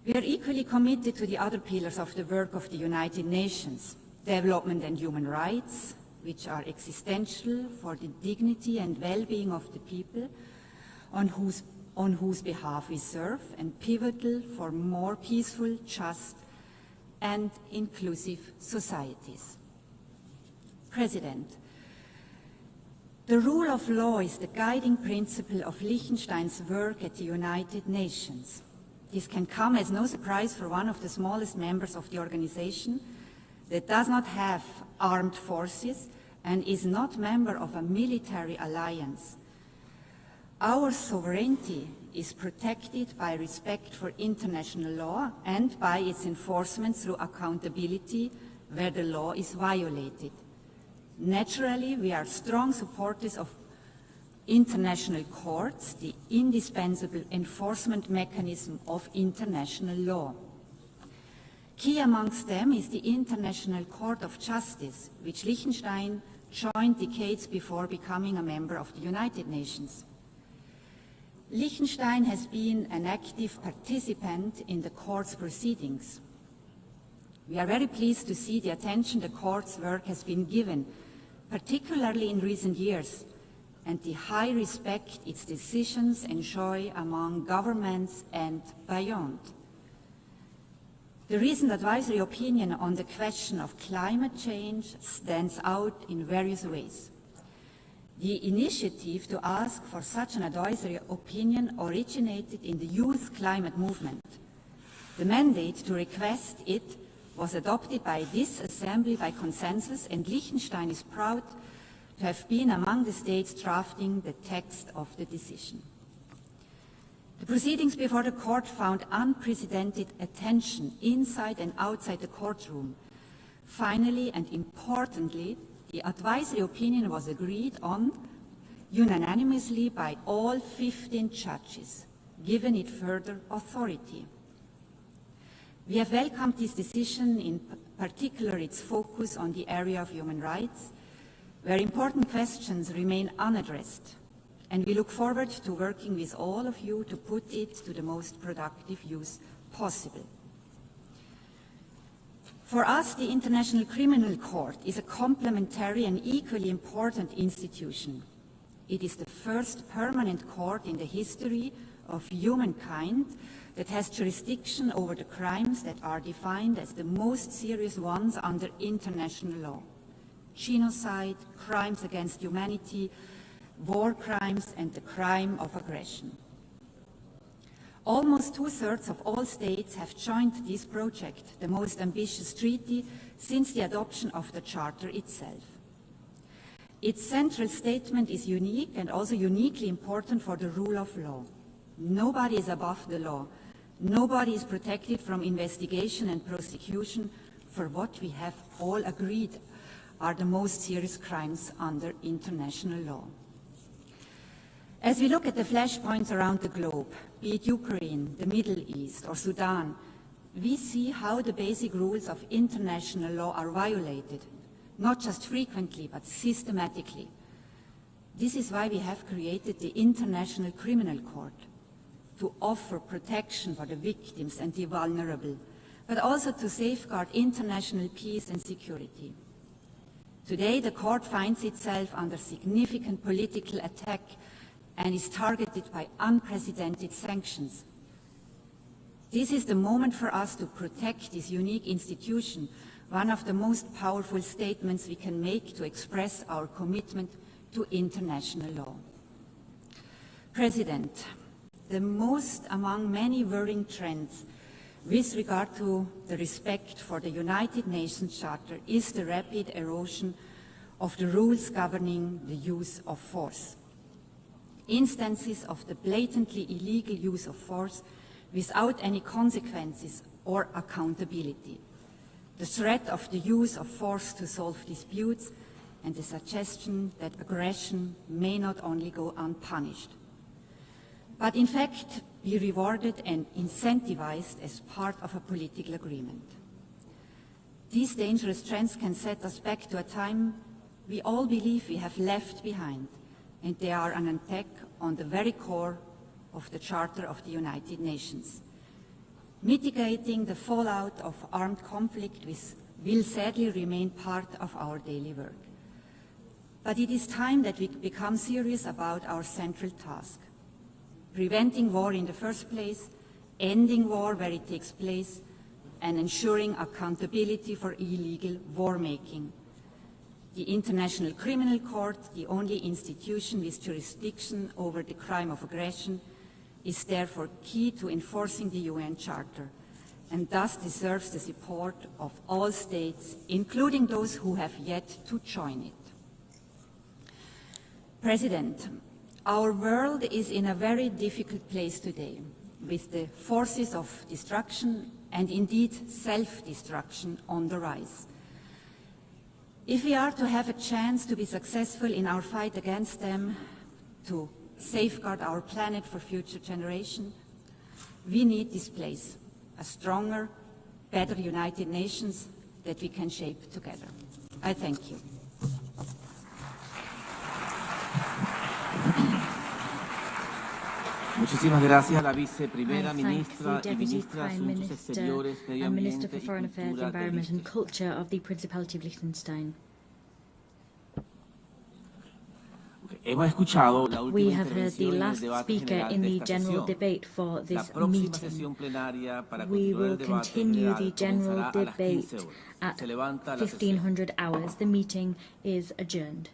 We are equally committed to the other pillars of the work of the United Nations: development and human rights, which are existential for the dignity and well-being of the people on whose behalf we serve, and pivotal for more peaceful, just, and inclusive societies. President, the rule of law is the guiding principle of Liechtenstein's work at the United Nations. This can come as no surprise for one of the smallest members of the organization that does not have armed forces and is not member of a military alliance. Our sovereignty is protected by respect for international law and by its enforcement through accountability where the law is violated. Naturally, we are strong supporters of international courts, the indispensable enforcement mechanism of international law. Key amongst them is the International Court of Justice, which Liechtenstein joined decades before becoming a member of the United Nations. Liechtenstein has been an active participant in the court's proceedings. We are very pleased to see the attention the court's work has been given, particularly in recent years, and the high respect its decisions enjoy among governments and beyond. The recent advisory opinion on the question of climate change stands out in various ways. The initiative to ask for such an advisory opinion originated in the youth climate movement. The mandate to request it was adopted by this assembly by consensus, and Liechtenstein is proud to have been among the states drafting the text of the decision. The proceedings before the court found unprecedented attention inside and outside the courtroom. Finally and importantly, the advisory opinion was agreed on unanimously by all 15 judges, giving it further authority. We have welcomed this decision, in particular its focus on the area of human rights, where important questions remain unaddressed, and we look forward to working with all of you to put it to the most productive use possible. For us, the International Criminal Court is a complementary and equally important institution. It is the first permanent court in the history of humankind that has jurisdiction over the crimes that are defined as the most serious ones under international law: genocide, crimes against humanity, war crimes, and the crime of aggression. Almost 2/3 of all states have joined this project, the most ambitious treaty since the adoption of the Charter itself. Its central statement is unique and also uniquely important for the rule of law. Nobody is above the law. Nobody is protected from investigation and prosecution for what we have all agreed are the most serious crimes under international law. As we look at the flashpoints around the globe, be it Ukraine, the Middle East, or Sudan, we see how the basic rules of international law are violated, not just frequently, but systematically. This is why we have created the International Criminal Court, to offer protection for the victims and the vulnerable, but also to safeguard international peace and security. Today, the court finds itself under significant political attack and is targeted by unprecedented sanctions. This is the moment for us to protect this unique institution, one of the most powerful statements we can make to express our commitment to international law. President, the most among many worrying trends with regard to the respect for the United Nations Charter is the rapid erosion of the rules governing the use of force. Instances of the blatantly illegal use of force without any consequences or accountability, the threat of the use of force to solve disputes, and the suggestion that aggression may not only go unpunished, but in fact be rewarded and incentivized as part of a political agreement. These dangerous trends can set us back to a time we all believe we have left behind, and they are an attack on the very core of the Charter of the United Nations. Mitigating the fallout of armed conflict will sadly remain part of our daily work. But it is time that we become serious about our central task: preventing war in the first place, ending war where it takes place, and ensuring accountability for illegal war making. The International Criminal Court, the only institution with jurisdiction over the crime of aggression, is therefore key to enforcing the UN Charter, and thus deserves the support of all states, including those who have yet to join it. President, our world is in a very difficult place today, with the forces of destruction and indeed self-destruction on the rise. If we are to have a chance to be successful in our fight against them, to safeguard our planet for future generations, we need this place, a stronger, better United Nations that we can shape together. I thank you. Muchísimas gracias a la viceprimera I thank ministra the y Deputy ministra de Prime Asuntos Minister Exteriores, Medio and Minister Ambiente for Foreign y Affairs, Cultura de Environment and Liechtenstein. Culture of the Principality of Liechtenstein. Hemos escuchado la We última have heard the intervención en el last debate speaker general in de the esta general sesión. debate for La this próxima meeting. sesión plenaria para We continuar will el debate continue general the general comenzará a las 15 debate horas. at Se levanta la sesión. 1500 hours. The meeting is adjourned.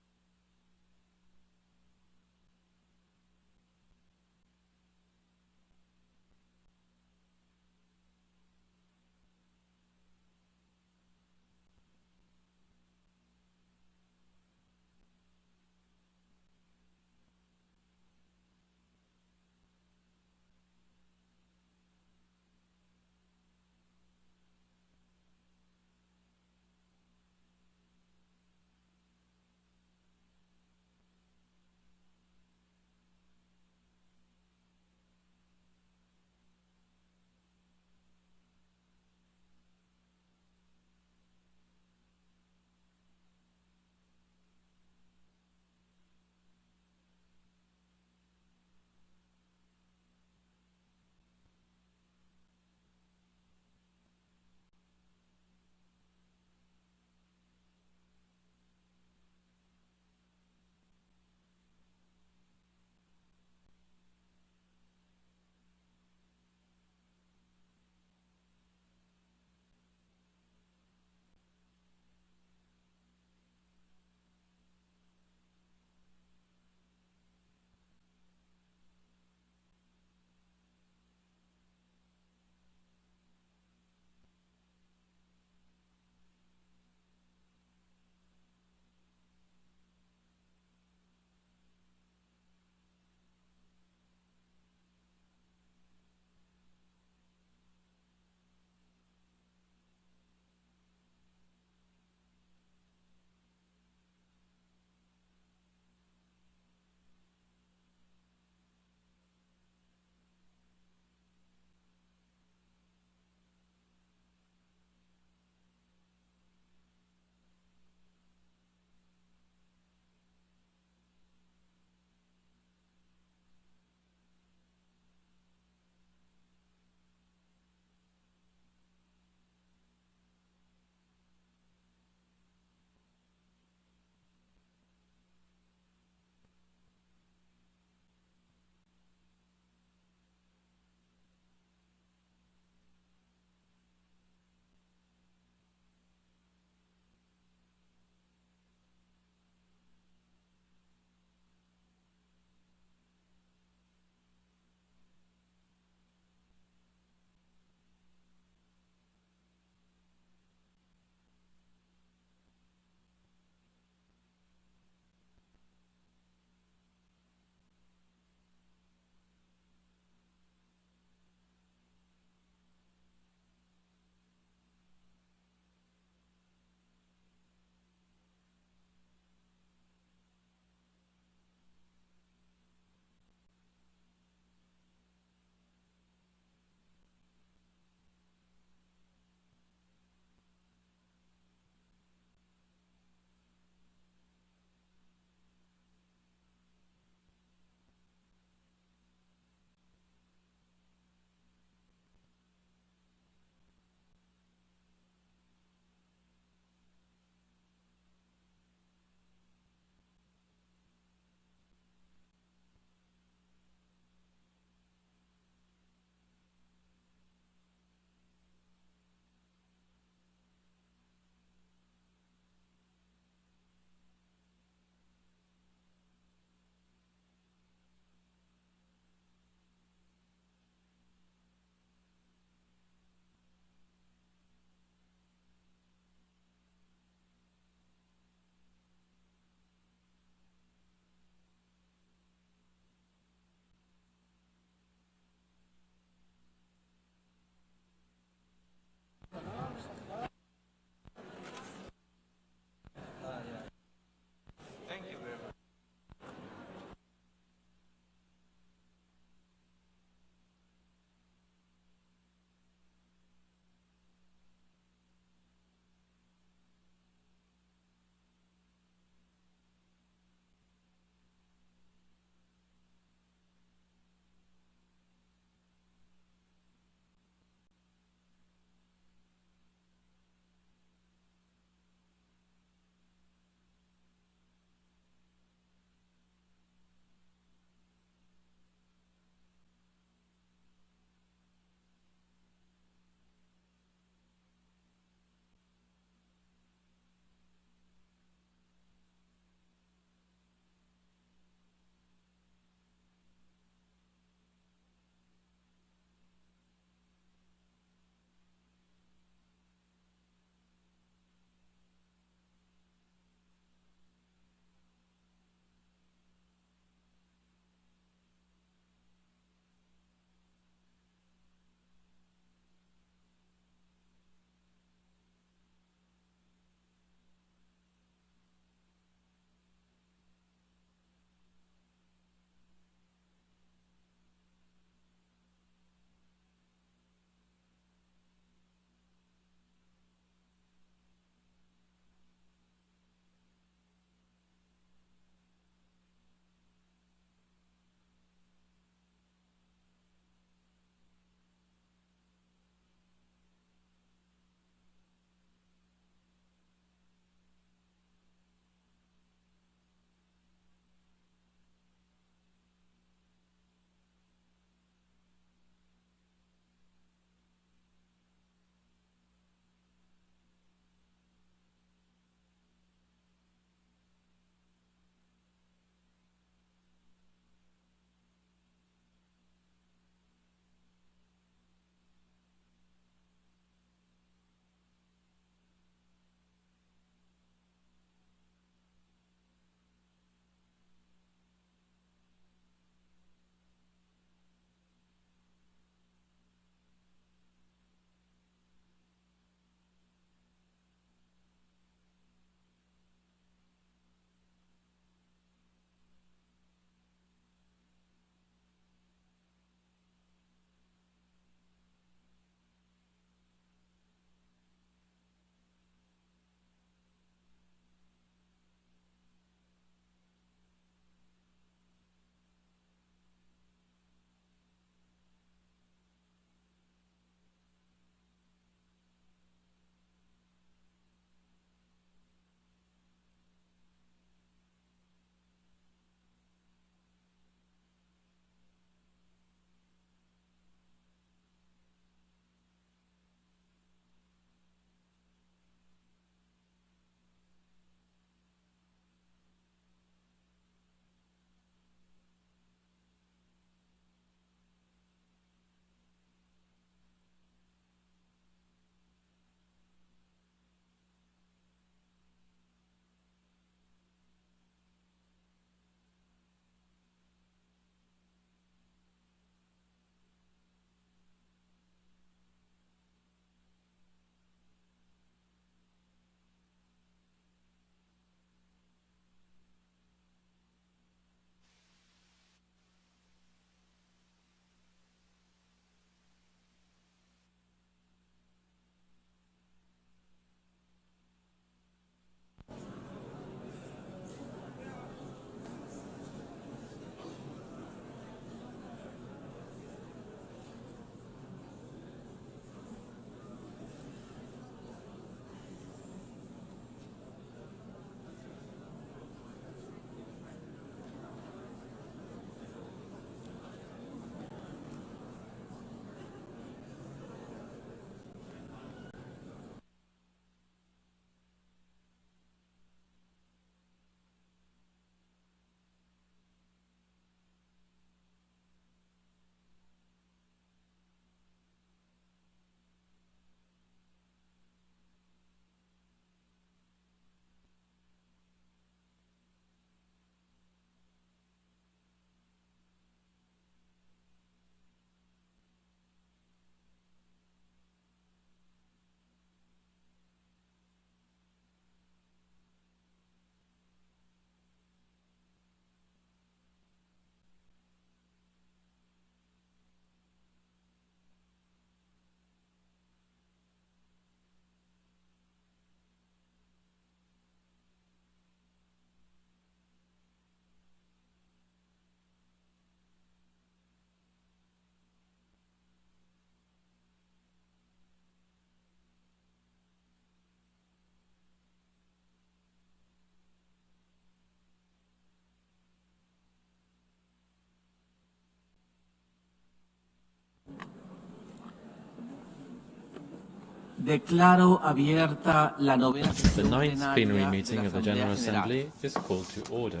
Declaro abierta la novena The sesión ninth plenary plenaria meeting de of the la General Asamblea General. Assembly is called to order.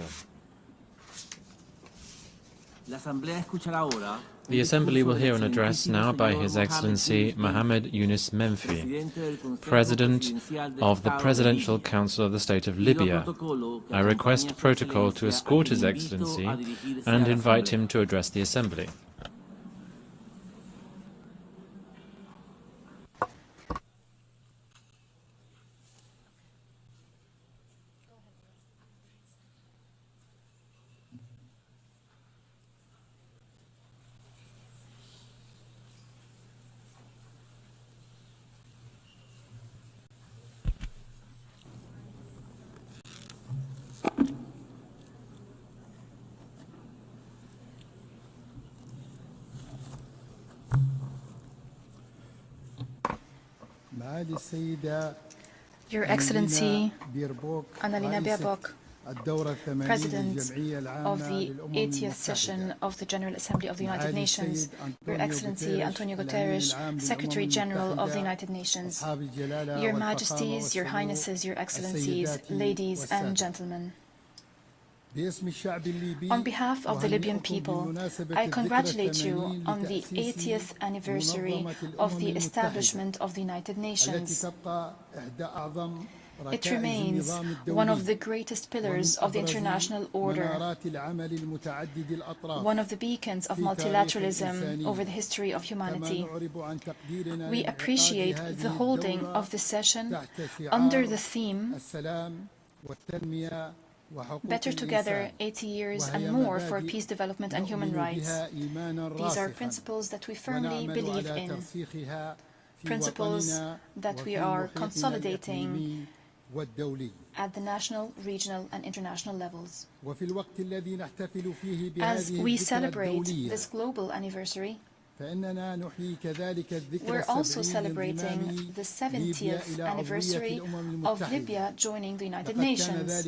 La Asamblea escuchará ahora The Assembly will hear an address now by His Excellency Mohammed Yunus Menfi, President of the Presidential Council of the State of Libya. I request protocol to escort His Excellency and invite him to address the Assembly. Your Excellency Annalena Baerbock, President of the 80th session of the General Assembly of the United Nations, Your Excellency Antonio Guterres, Secretary General of the United Nations, Your Majesties, Your Highnesses, Your Excellencies, ladies and gentlemen. On behalf of the Libyan people, I congratulate you on the 80th anniversary of the establishment of the United Nations. It remains one of the greatest pillars of the international order, one of the beacons of multilateralism over the history of humanity. We appreciate the holding of this session under the theme Better Together, 80 years and more for peace, development and human rights. These are principles that we firmly believe in, principles that we are consolidating at the national, regional and international levels. As we celebrate this global anniversary, we're also celebrating the 70th anniversary of Libya joining the United Nations.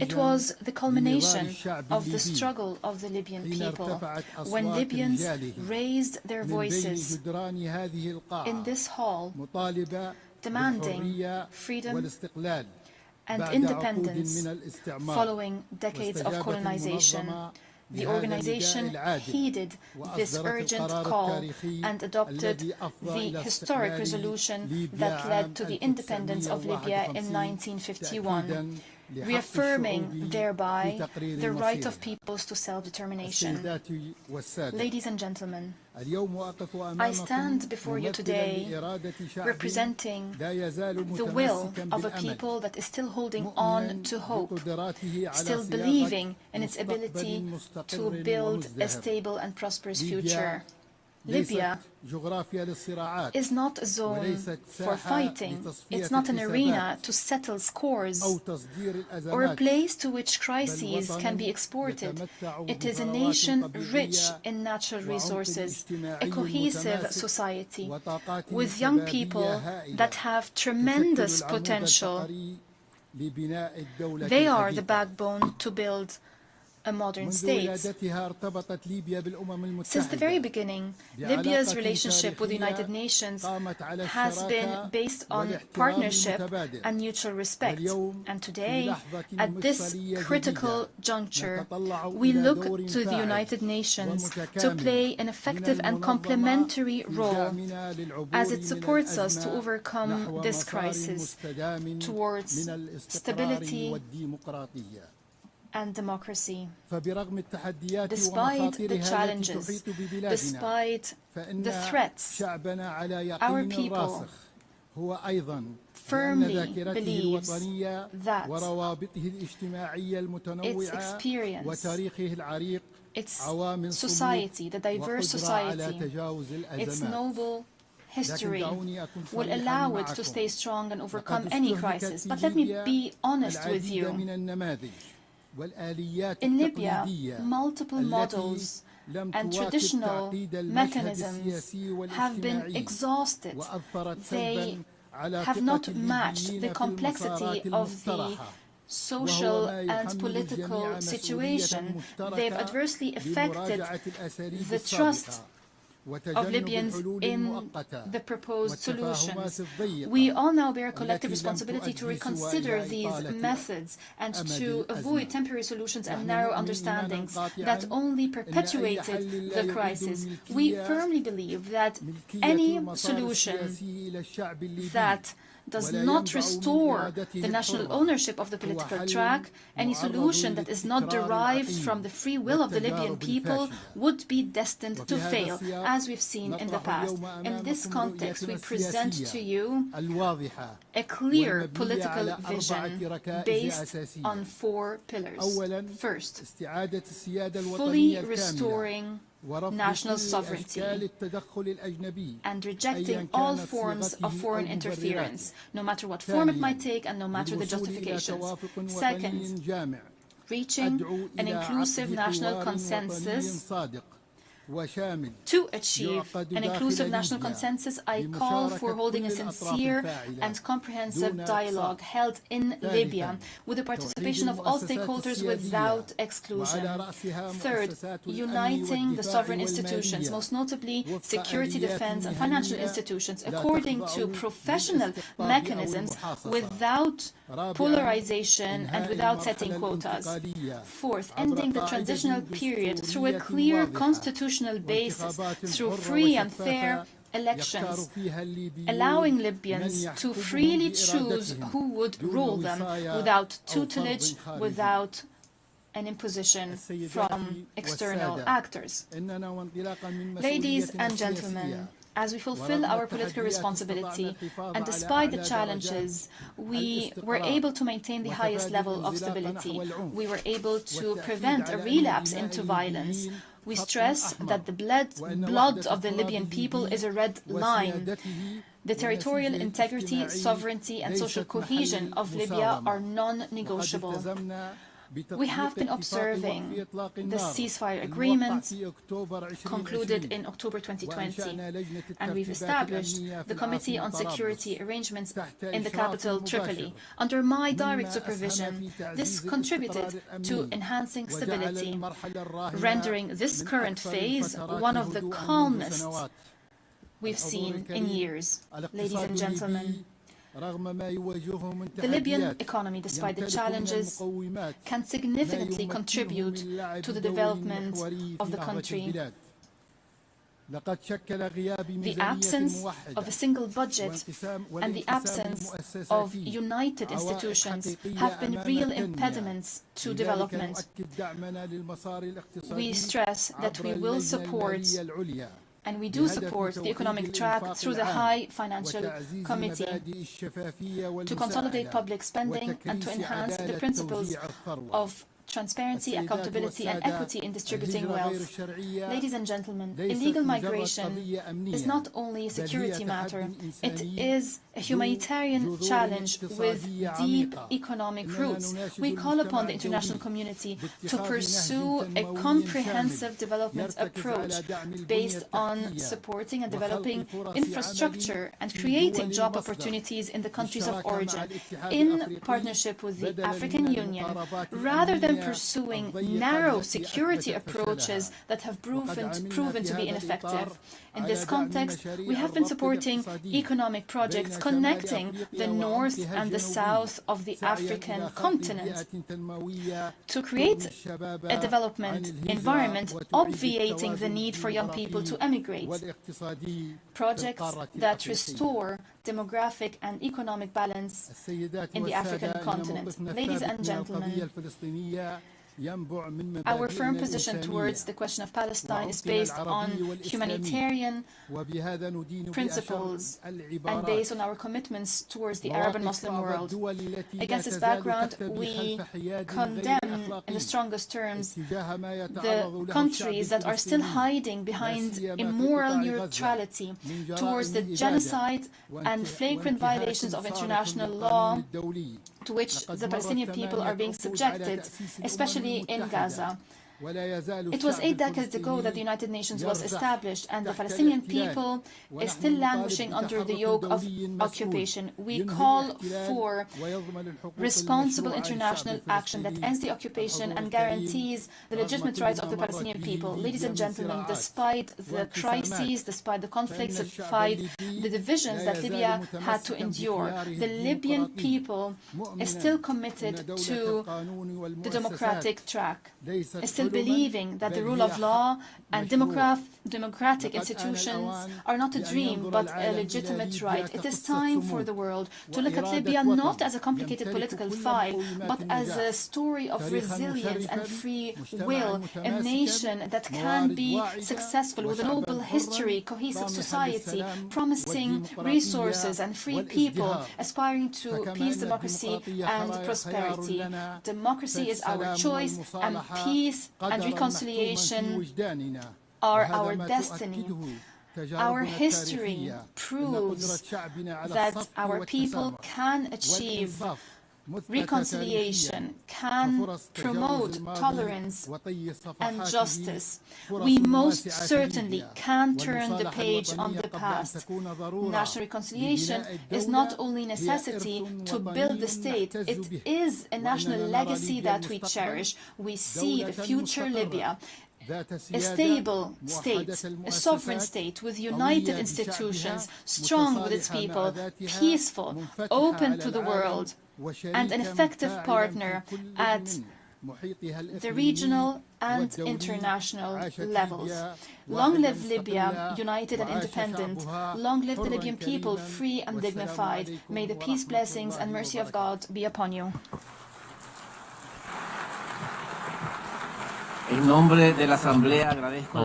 It was the culmination of the struggle of the Libyan people when Libyans raised their voices in this hall, demanding freedom and independence following decades of colonization. The organization heeded this urgent call and adopted the historic resolution that led to the independence of Libya in 1951, reaffirming thereby the right of peoples to self-determination. Ladies and gentlemen, I stand before you today representing the will of a people that is still holding on to hope, still believing in its ability to build a stable and prosperous future. Libya is not a zone for fighting. It's not an arena to settle scores or a place to which crises can be exported. It is a nation rich in natural resources, a cohesive society with young people that have tremendous potential. They are the backbone to build a modern state. Since the very beginning, Libya's relationship with the United Nations has been based on partnership and mutual respect. And today, at this critical juncture, we look to the United Nations to play an effective and complementary role as it supports us to overcome this crisis towards stability and democracy. Despite the challenges, despite the threats, our people firmly believes that its experience, its society, the diverse society, its noble history will allow it to stay strong and overcome any crisis. But let me be honest with you. In Libya, multiple models and traditional mechanisms have been exhausted. They have not matched the complexity of the social and political situation. They've adversely affected the trust of Libyans in the proposed solutions. We all now bear a collective responsibility to reconsider these methods and to avoid temporary solutions and narrow understandings that only perpetuated the crisis. We firmly believe that any solution that does not restore the national ownership of the political track, any solution that is not derived from the free will of the Libyan people would be destined to fail, as we've seen in the past. In this context, we present to you a clear political vision based on 4 pillars. First, fully restoring national sovereignty and rejecting all forms of foreign interference, no matter what form it might take and no matter the justifications. Second, reaching an inclusive national consensus. To achieve an inclusive national consensus, I call for holding a sincere and comprehensive dialogue held in Libya with the participation of all stakeholders without exclusion. Third, uniting the sovereign institutions, most notably security, defense, and financial institutions, according to professional mechanisms without polarization and without setting quotas. Fourth, ending the transitional period through a clear constitutional basis, through free and fair elections, allowing Libyans to freely choose who would rule them without tutelage, without an imposition from external actors. Ladies and gentlemen, as we fulfill our political responsibility, and despite the challenges, we were able to maintain the highest level of stability. We were able to prevent a relapse into violence. We stress that the blood of the Libyan people is a red line. The territorial integrity, sovereignty, and social cohesion of Libya are non-negotiable. We have been observing the ceasefire agreement concluded in October 2020, and we've established the Committee on Security Arrangements in the capital, Tripoli. Under my direct supervision, this contributed to enhancing stability, rendering this current phase one of the calmest we've seen in years. Ladies and gentlemen, the Libyan economy, despite the challenges, can significantly contribute to the development of the country. The absence of a single budget and the absence of united institutions have been real impediments to development. We stress that we will support, and we do support, the economic track through the High Financial Committee to consolidate public spending and to enhance the principles of transparency, accountability, and equity in distributing wealth. Ladies and gentlemen, illegal migration is not only a security matter, it is a humanitarian challenge with deep economic roots. We call upon the international community to pursue a comprehensive development approach based on supporting and developing infrastructure and creating job opportunities in the countries of origin, in partnership with the African Union, rather than pursuing narrow security approaches that have proven to be ineffective. In this context, we have been supporting economic projects connecting the north and the south of the African continent to create a development environment obviating the need for young people to emigrate. Projects that restore demographic and economic balance in the African continent. Ladies and gentlemen, our firm position towards the question of Palestine is based on humanitarian principles and based on our commitments towards the Arab and Muslim world. Against this background, we condemn in the strongest terms the countries that are still hiding behind immoral neutrality towards the genocide and flagrant violations of international law to which the Palestinian people are being subjected, especially in Gaza. It was 8 decades ago that the United Nations was established, and the Palestinian people is still languishing under the yoke of occupation. We call for responsible international action that ends the occupation and guarantees the legitimate rights of the Palestinian people. Ladies and gentlemen, despite the crises, despite the conflicts, despite the divisions that Libya had to endure, the Libyan people is still committed to the democratic track, is still believing that the rule of law and democratic institutions are not a dream but a legitimate right. It is time for the world to look at Libya not as a complicated political file, but as a story of resilience and free will, a nation that can be successful with a noble history, cohesive society, promising resources and free people, aspiring to peace, democracy and prosperity. Democracy is our choice, and peace and reconciliation are our destiny. Our history proves that our people can achieve reconciliation, can promote tolerance and justice. We most certainly can turn the page on the past. National reconciliation is not only a necessity to build the state, it is a national legacy that we cherish. We see the future Libya, a stable state, a sovereign state with united institutions, strong with its people, peaceful, open to the world, and an effective partner at the regional and international levels. Long live Libya, united and independent. Long live the Libyan people, free and dignified. May the peace, blessings, and mercy of God be upon you. On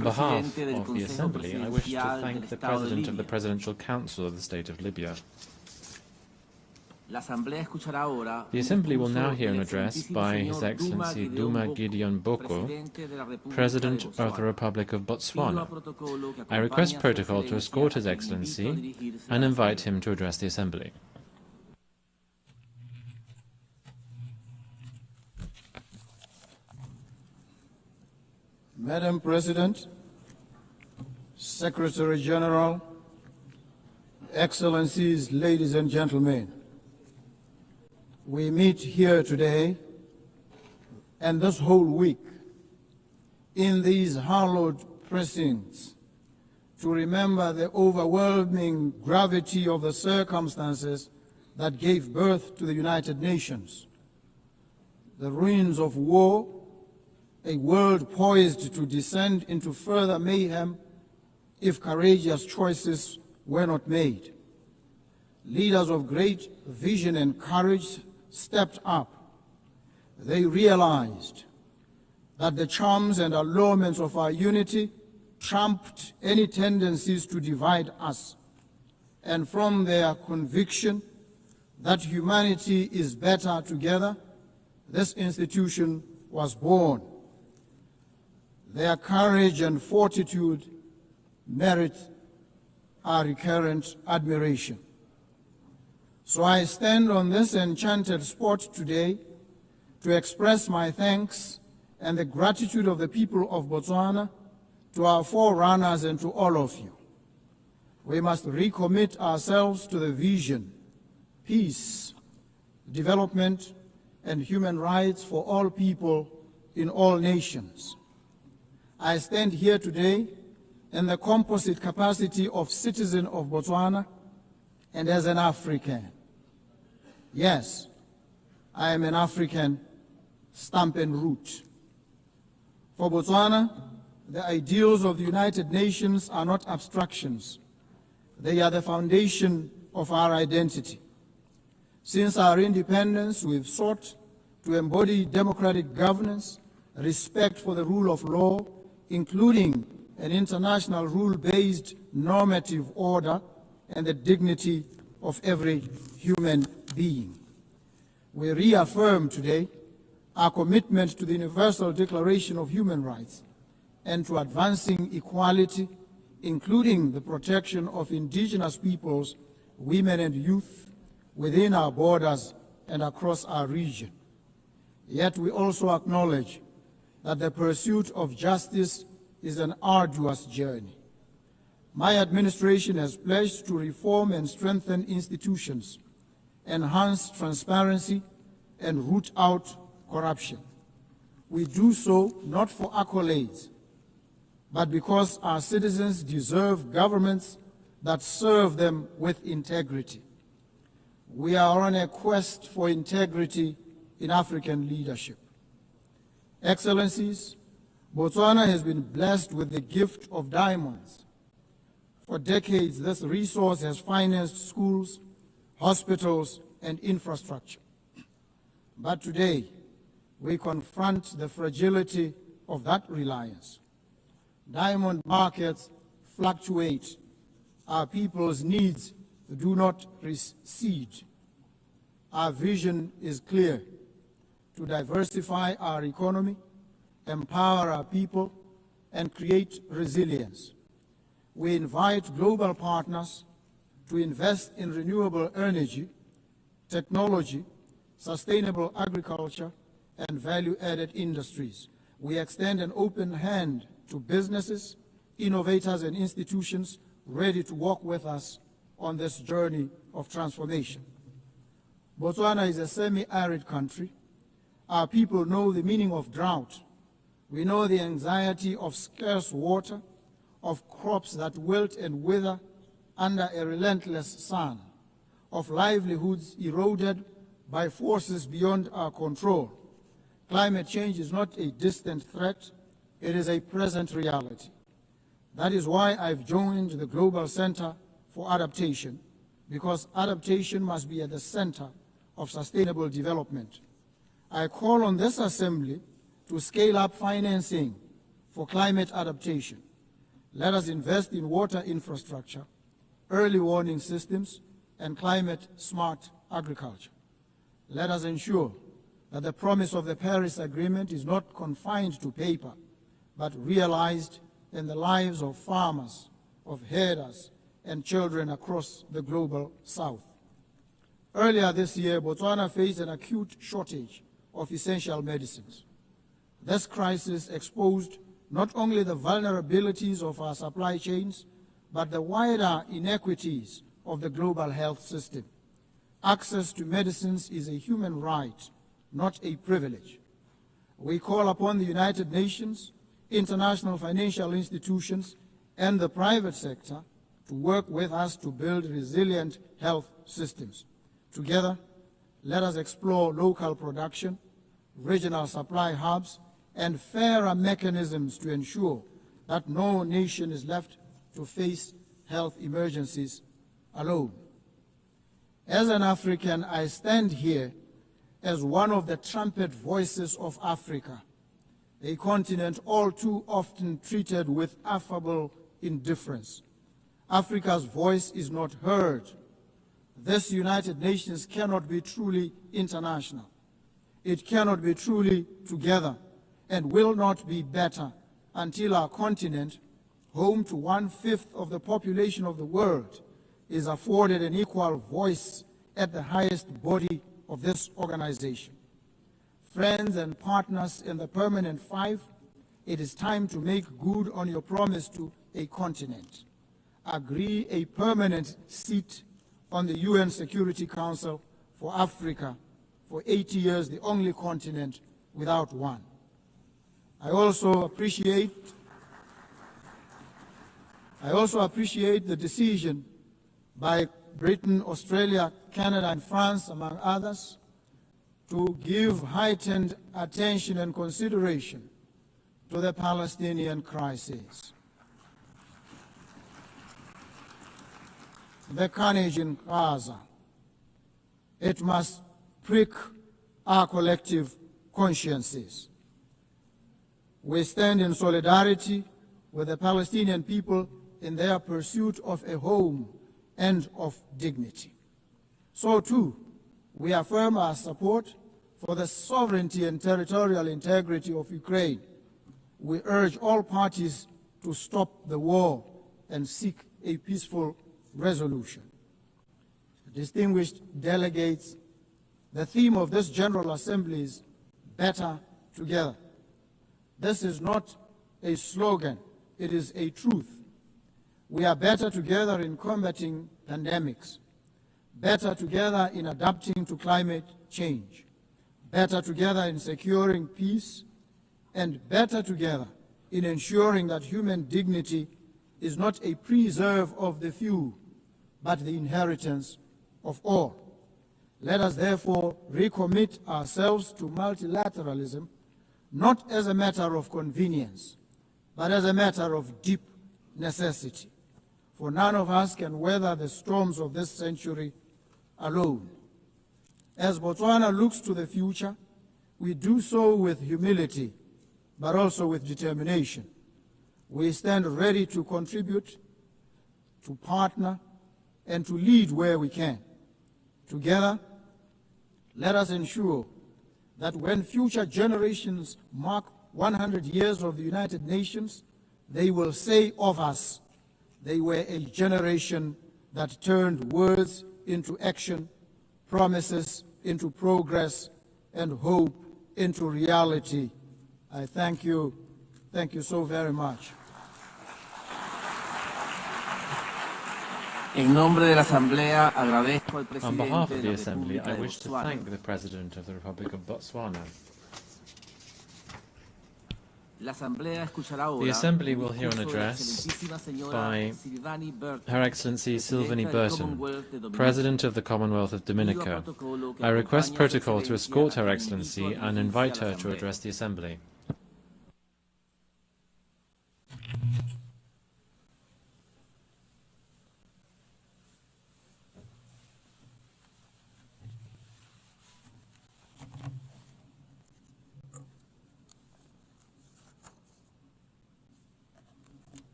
behalf of the Assembly, I wish to thank the President of the Presidential Council of the State of Libya. The Assembly will now hear an address by His Excellency Duma Gideon Boko, President of the Republic of Botswana. I request protocol to escort His Excellency and invite him to address the Assembly. Madam President, Secretary General, Excellencies, ladies and gentlemen, we meet here today and this whole week in these hallowed precincts to remember the overwhelming gravity of the circumstances that gave birth to the United Nations, the ruins of war, a world poised to descend into further mayhem if courageous choices were not made. Leaders of great vision and courage stepped up. They realized that the charms and allurements of our unity trumped any tendencies to divide us. And from their conviction that humanity is better together, this institution was born. Their courage and fortitude merit our recurrent admiration. So I stand on this enchanted spot today to express my thanks and the gratitude of the people of Botswana to our forerunners and to all of you. We must recommit ourselves to the vision, peace, development, and human rights for all people in all nations. I stand here today in the composite capacity of citizen of Botswana and as an African. Yes, I am an African, stamp and root. For Botswana, the ideals of the United Nations are not abstractions. They are the foundation of our identity. Since our independence, we've sought to embody democratic governance, respect for the rule of law, including an international rule-based normative order and the dignity of every human being. We reaffirm today our commitment to the Universal Declaration of Human Rights and to advancing equality, including the protection of indigenous peoples, women and youth within our borders and across our region. Yet we also acknowledge that the pursuit of justice is an arduous journey. My administration has pledged to reform and strengthen institutions, enhance transparency, and root out corruption. We do so not for accolades, but because our citizens deserve governments that serve them with integrity. We are on a quest for integrity in African leadership. Excellencies, Botswana has been blessed with the gift of diamonds. For decades, this resource has financed schools, hospitals, and infrastructure. But today, we confront the fragility of that reliance. Diamond markets fluctuate. Our people's needs do not recede. Our vision is clear: to diversify our economy, empower our people, and create resilience. We invite global partners to invest in renewable energy, technology, sustainable agriculture, and value-added industries. We extend an open hand to businesses, innovators, and institutions ready to walk with us on this journey of transformation. Botswana is a semi-arid country. Our people know the meaning of drought. We know the anxiety of scarce water, of crops that wilt and wither under a relentless sun, of livelihoods eroded by forces beyond our control. Climate change is not a distant threat, it is a present reality. That is why I've joined the Global Center for Adaptation, because adaptation must be at the center of sustainable development. I call on this Assembly to scale up financing for climate adaptation. Let us invest in water infrastructure, early warning systems, and climate-smart agriculture. Let us ensure that the promise of the Paris Agreement is not confined to paper, but realized in the lives of farmers, of herders, and children across the global South. Earlier this year, Botswana faced an acute shortage of essential medicines. This crisis exposed not only the vulnerabilities of our supply chains, but the wider inequities of the global health system. Access to medicines is a human right, not a privilege. We call upon the United Nations, international financial institutions, and the private sector to work with us to build resilient health systems. Together, let us explore local production, regional supply hubs, and fairer mechanisms to ensure that no nation is left to face health emergencies alone. As an African, I stand here as one of the trumpet voices of Africa, a continent all too often treated with affable indifference. Africa's voice is not heard. This United Nations cannot be truly international. It cannot be truly together, and will not be better until our continent, home to 1/5 of the population of the world, is afforded an equal voice at the highest body of this organization. Friends and partners in the Permanent Five, it is time to make good on your promise to a continent. Agree a permanent seat on the UN Security Council for Africa for 80 years, the only continent without one. I also appreciate the decision by Britain, Australia, Canada, and France, among others, to give heightened attention and consideration to the Palestinian crisis. The carnage in Gaza, it must prick our collective consciences. We stand in solidarity with the Palestinian people in their pursuit of a home and of dignity. So too, we affirm our support for the sovereignty and territorial integrity of Ukraine. We urge all parties to stop the war and seek a peaceful resolution. Distinguished delegates, the theme of this General Assembly is better together. This is not a slogan, it is a truth. We are better together in combating pandemics, better together in adapting to climate change, better together in securing peace, and better together in ensuring that human dignity is not a preserve of the few, but the inheritance of all. Let us therefore recommit ourselves to multilateralism, not as a matter of convenience, but as a matter of deep necessity. For none of us can weather the storms of this century alone. As Botswana looks to the future, we do so with humility, but also with determination. We stand ready to contribute, to partner, and to lead where we can. Together, let us ensure that when future generations mark 100 years of the United Nations, they will say of us, they were a generation that turned words into action, promises into progress, and hope into reality. I thank you. Thank you so very much. En nombre de la Asamblea, agradezco al presidente. On behalf of the Assembly, I wish to thank the President of the Republic of Botswana. The Assembly will hear an address by Her Excellency Sylvanie Burton, President of the Commonwealth of Dominica. I request protocol to escort Her Excellency and invite her to address the Assembly.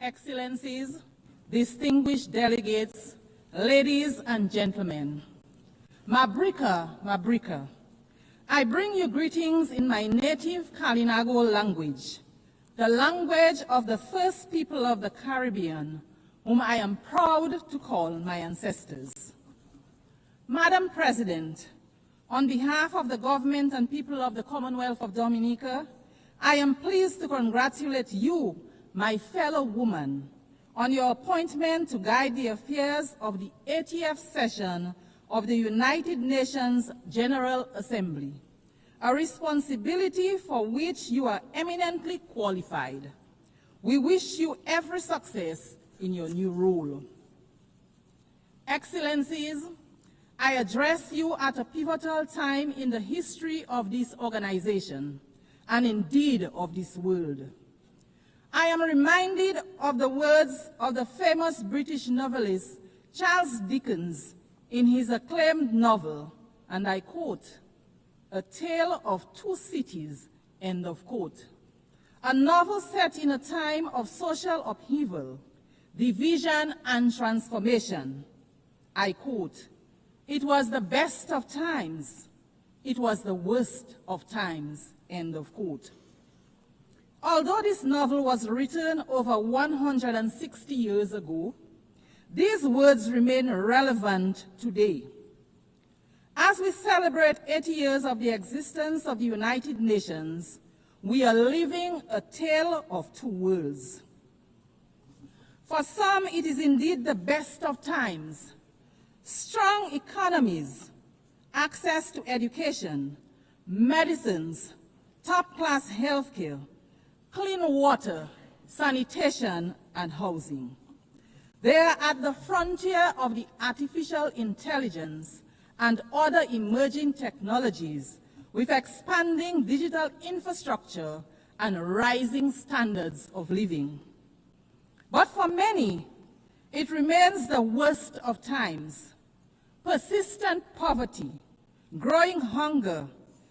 Excellencies, distinguished delegates, ladies and gentlemen, Mabrika, I bring you greetings in my native Kalinago language, the language of the first people of the Caribbean, whom I am proud to call my ancestors. Madam President, on behalf of the government and people of the Commonwealth of Dominica, I am pleased to congratulate you, my fellow woman, on your appointment to guide the affairs of the 80th session of the United Nations General Assembly, a responsibility for which you are eminently qualified. We wish you every success in your new role. Excellencies, I address you at a pivotal time in the history of this organization, and indeed of this world. I am reminded of the words of the famous British novelist Charles Dickens in his acclaimed novel, and I quote, "A Tale of Two Cities," end of quote. A novel set in a time of social upheaval, division and transformation. I quote, "It was the best of times, it was the worst of times," end of quote. Although this novel was written over 160 years ago, these words remain relevant today. As we celebrate 80 years of the existence of the United Nations, we are living a tale of two worlds. For some, it is indeed the best of times. Strong economies, access to education, medicines, top-class healthcare, clean water, sanitation, and housing. They are at the frontier of the artificial intelligence and other emerging technologies with expanding digital infrastructure and rising standards of living. But for many, it remains the worst of times. Persistent poverty, growing hunger,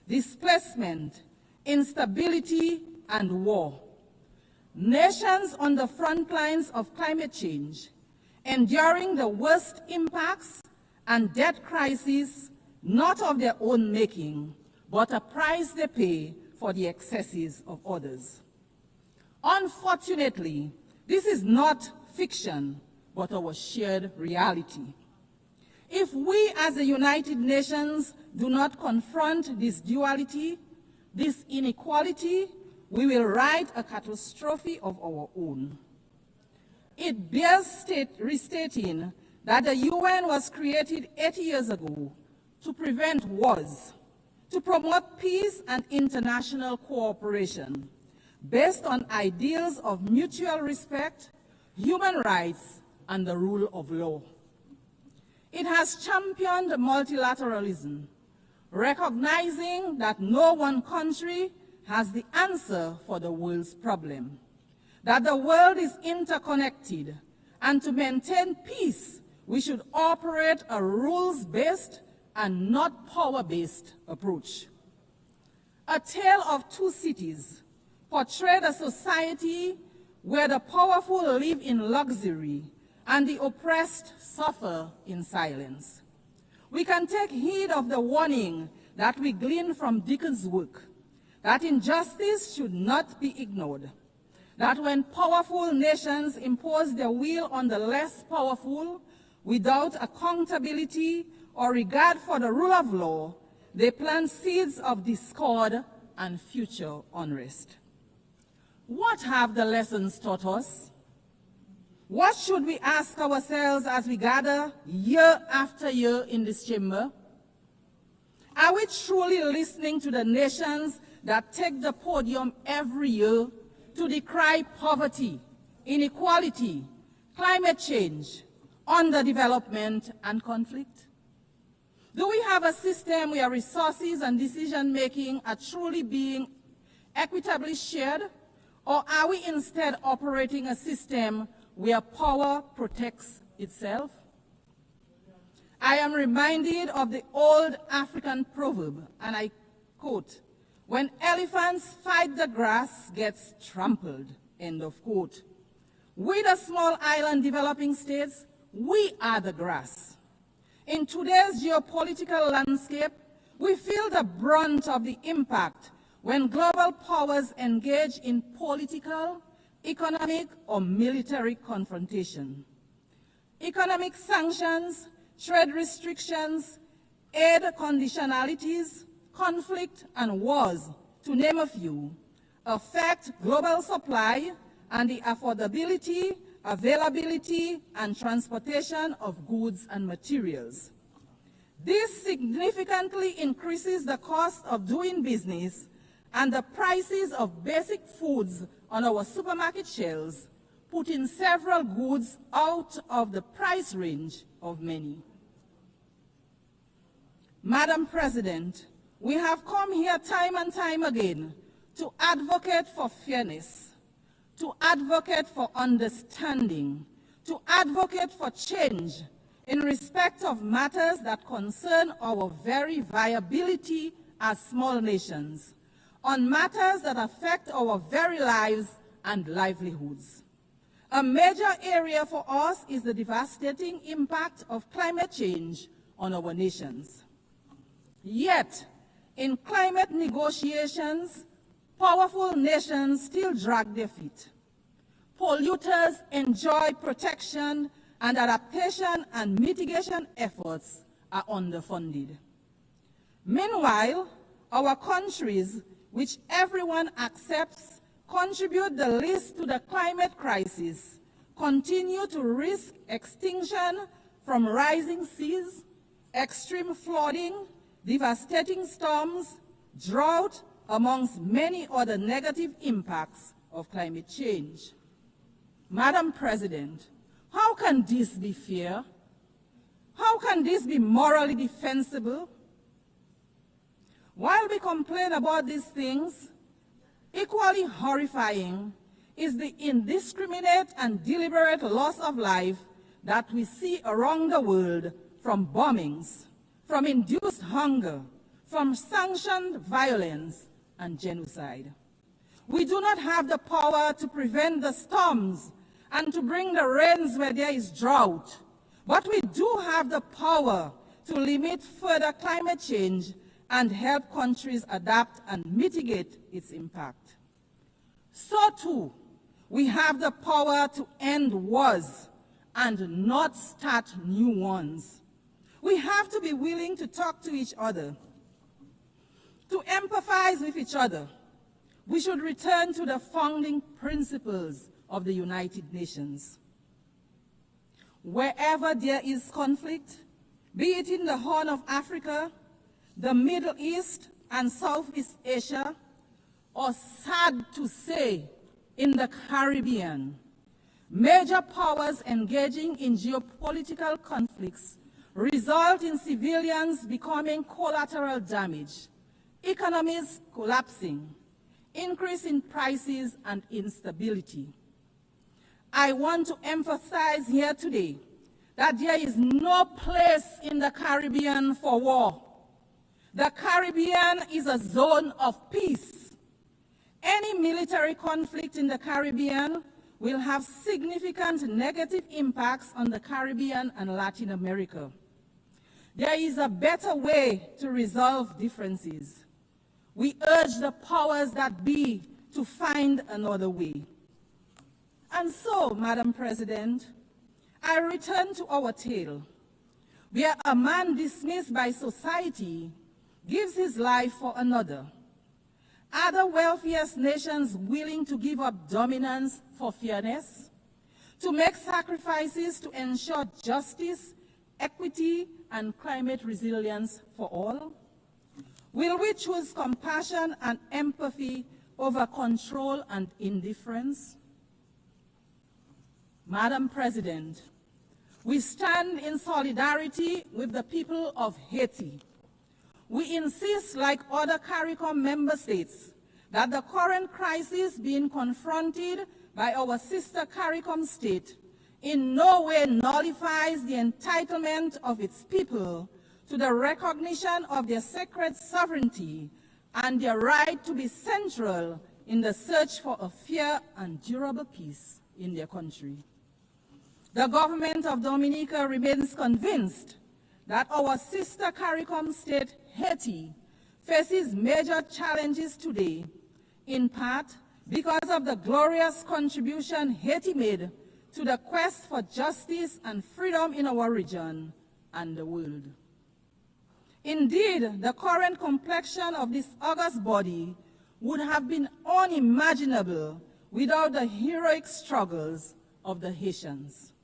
displacement, instability, and war. Nations on the front lines of climate change, enduring the worst impacts and debt crises, not of their own making, but a price they pay for the excesses of others. Unfortunately, this is not fiction, but our shared reality. If we as the United Nations do not confront this duality, this inequality, we will write a catastrophe of our own. It bears restating that the UN was created 80 years ago to prevent wars, to promote peace and international cooperation based on ideals of mutual respect, human rights, and the rule of law. It has championed multilateralism, recognizing that no one country has the answer for the world's problem, that the world is interconnected, and to maintain peace, we should operate a rules-based and not power-based approach. A Tale of Two Cities portrayed a society where the powerful live in luxury and the oppressed suffer in silence. We can take heed of the warning that we glean from Dickens' work, that injustice should not be ignored, that when powerful nations impose their will on the less powerful without accountability or regard for the rule of law, they plant seeds of discord and future unrest. What have the lessons taught us? What should we ask ourselves as we gather year after year in this chamber? Are we truly listening to the nations that take the podium every year to decry poverty, inequality, climate change, underdevelopment, and conflict? Do we have a system where resources and decision-making are truly being equitably shared, or are we instead operating a system where power protects itself? I am reminded of the old African proverb, and I quote, "When elephants fight, the grass gets trampled," end of quote. We, the small island developing states, we are the grass. In today's geopolitical landscape, we feel the brunt of the impact when global powers engage in political, economic, or military confrontation. Economic sanctions, trade restrictions, aid conditionalities, conflict, and wars, to name a few, affect global supply and the affordability, availability, and transportation of goods and materials. This significantly increases the cost of doing business and the prices of basic foods on our supermarket shelves, putting several goods out of the price range of many. Madam President, we have come here time and time again to advocate for fairness, to advocate for understanding, to advocate for change in respect of matters that concern our very viability as small nations, on matters that affect our very lives and livelihoods. A major area for us is the devastating impact of climate change on our nations. Yet, in climate negotiations, powerful nations still drag their feet. Polluters enjoy protection, and adaptation and mitigation efforts are underfunded. Meanwhile, our countries, which everyone accepts contribute the least to the climate crisis, continue to risk extinction from rising seas, extreme flooding, devastating storms, drought, amongst many other negative impacts of climate change. Madam President, how can this be fair? How can this be morally defensible? While we complain about these things, equally horrifying is the indiscriminate and deliberate loss of life that we see around the world from bombings, from induced hunger, from sanctioned violence and genocide. We do not have the power to prevent the storms and to bring the rains where there is drought, but we do have the power to limit further climate change and help countries adapt and mitigate its impact. So too, we have the power to end wars and not start new ones. We have to be willing to talk to each other, To empathize with each other, we should return to the founding principles of the United Nations. Wherever there is conflict, be it in the Horn of Africa, the Middle East and Southeast Asia, or sad to say, in the Caribbean, major powers engaging in geopolitical conflicts result in civilians becoming collateral damage, economies collapsing, increase in prices and instability. I want to emphasize here today that there is no place in the Caribbean for war. The Caribbean is a zone of peace. Any military conflict in the Caribbean will have significant negative impacts on the Caribbean and Latin America. There is a better way to resolve differences. We urge the powers that be to find another way. And so, Madam President, I return to our tale, where a man dismissed by society gives his life for another. Are the wealthiest nations willing to give up dominance for fairness, to make sacrifices to ensure justice, equity, and climate resilience for all? Will we choose compassion and empathy over control and indifference? Madam President, we stand in solidarity with the people of Haiti. We insist, like other CARICOM member states, that the current crisis being confronted by our sister CARICOM state in no way nullifies the entitlement of its people to the recognition of their sacred sovereignty and their right to be central in the search for a fair and durable peace in their country. The government of Dominica remains convinced that our sister CARICOM state, Haiti, faces major challenges today, in part because of the glorious contribution Haiti made to the quest for justice and freedom in our region and the world. Indeed, the current complexion of this august body would have been unimaginable without the heroic struggles of the Haitians.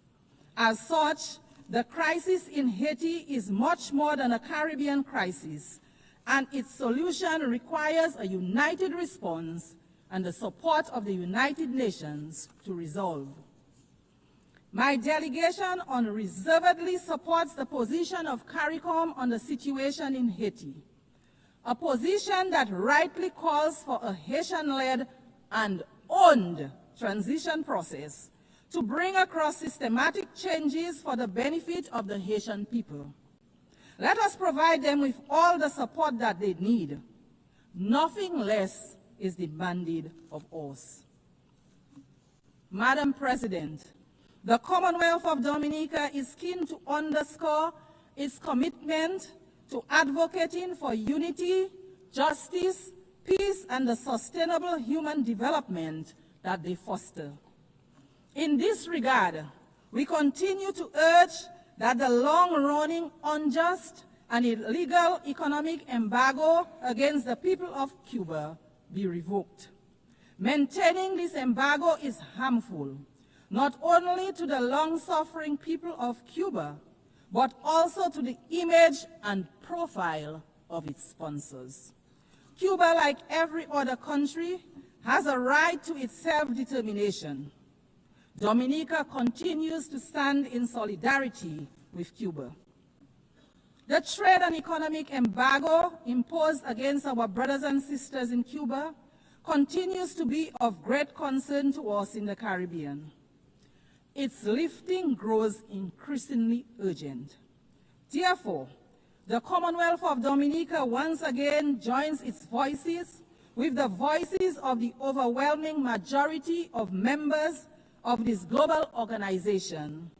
As such, the crisis in Haiti is much more than a Caribbean crisis, and its solution requires a united response and the support of the United Nations to resolve. My delegation unreservedly supports the position of CARICOM on the situation in Haiti, a position that rightly calls for a Haitian-led and owned transition process to bring across systematic changes for the benefit of the Haitian people. Let us provide them with all the support that they need. Nothing less is demanded of us. Madam President, the Commonwealth of Dominica is keen to underscore its commitment to advocating for unity, justice, peace, and the sustainable human development that they foster. In this regard, we continue to urge that the long-running, unjust, and illegal economic embargo against the people of Cuba be revoked. Maintaining this embargo is harmful, not only to the long-suffering people of Cuba, but also to the image and profile of its sponsors. Cuba, like every other country, has a right to its self-determination. Dominica continues to stand in solidarity with Cuba. The trade and economic embargo imposed against our brothers and sisters in Cuba continues to be of great concern to us in the Caribbean. Its lifting grows increasingly urgent. Therefore, the Commonwealth of Dominica once again joins its voices with the voices of the overwhelming majority of members of this global organization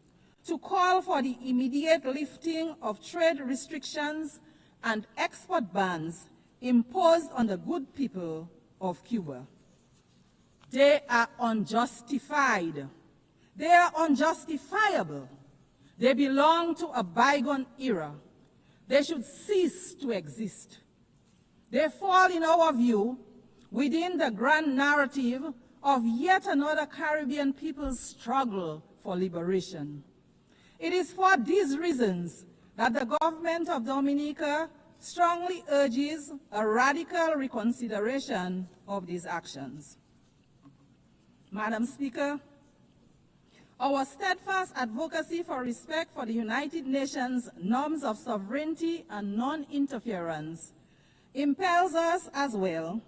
to call for the immediate lifting of trade restrictions and export bans imposed on the good people of Cuba. They are unjustified. They are unjustifiable. They belong to a bygone era. They should cease to exist. They fall, in our view, within the grand narrative of yet another Caribbean people's struggle for liberation. It is for these reasons that the government of Dominica strongly urges a radical reconsideration of these actions. Madam Speaker, our steadfast advocacy for respect for the United Nations norms of sovereignty and non-interference impels us as well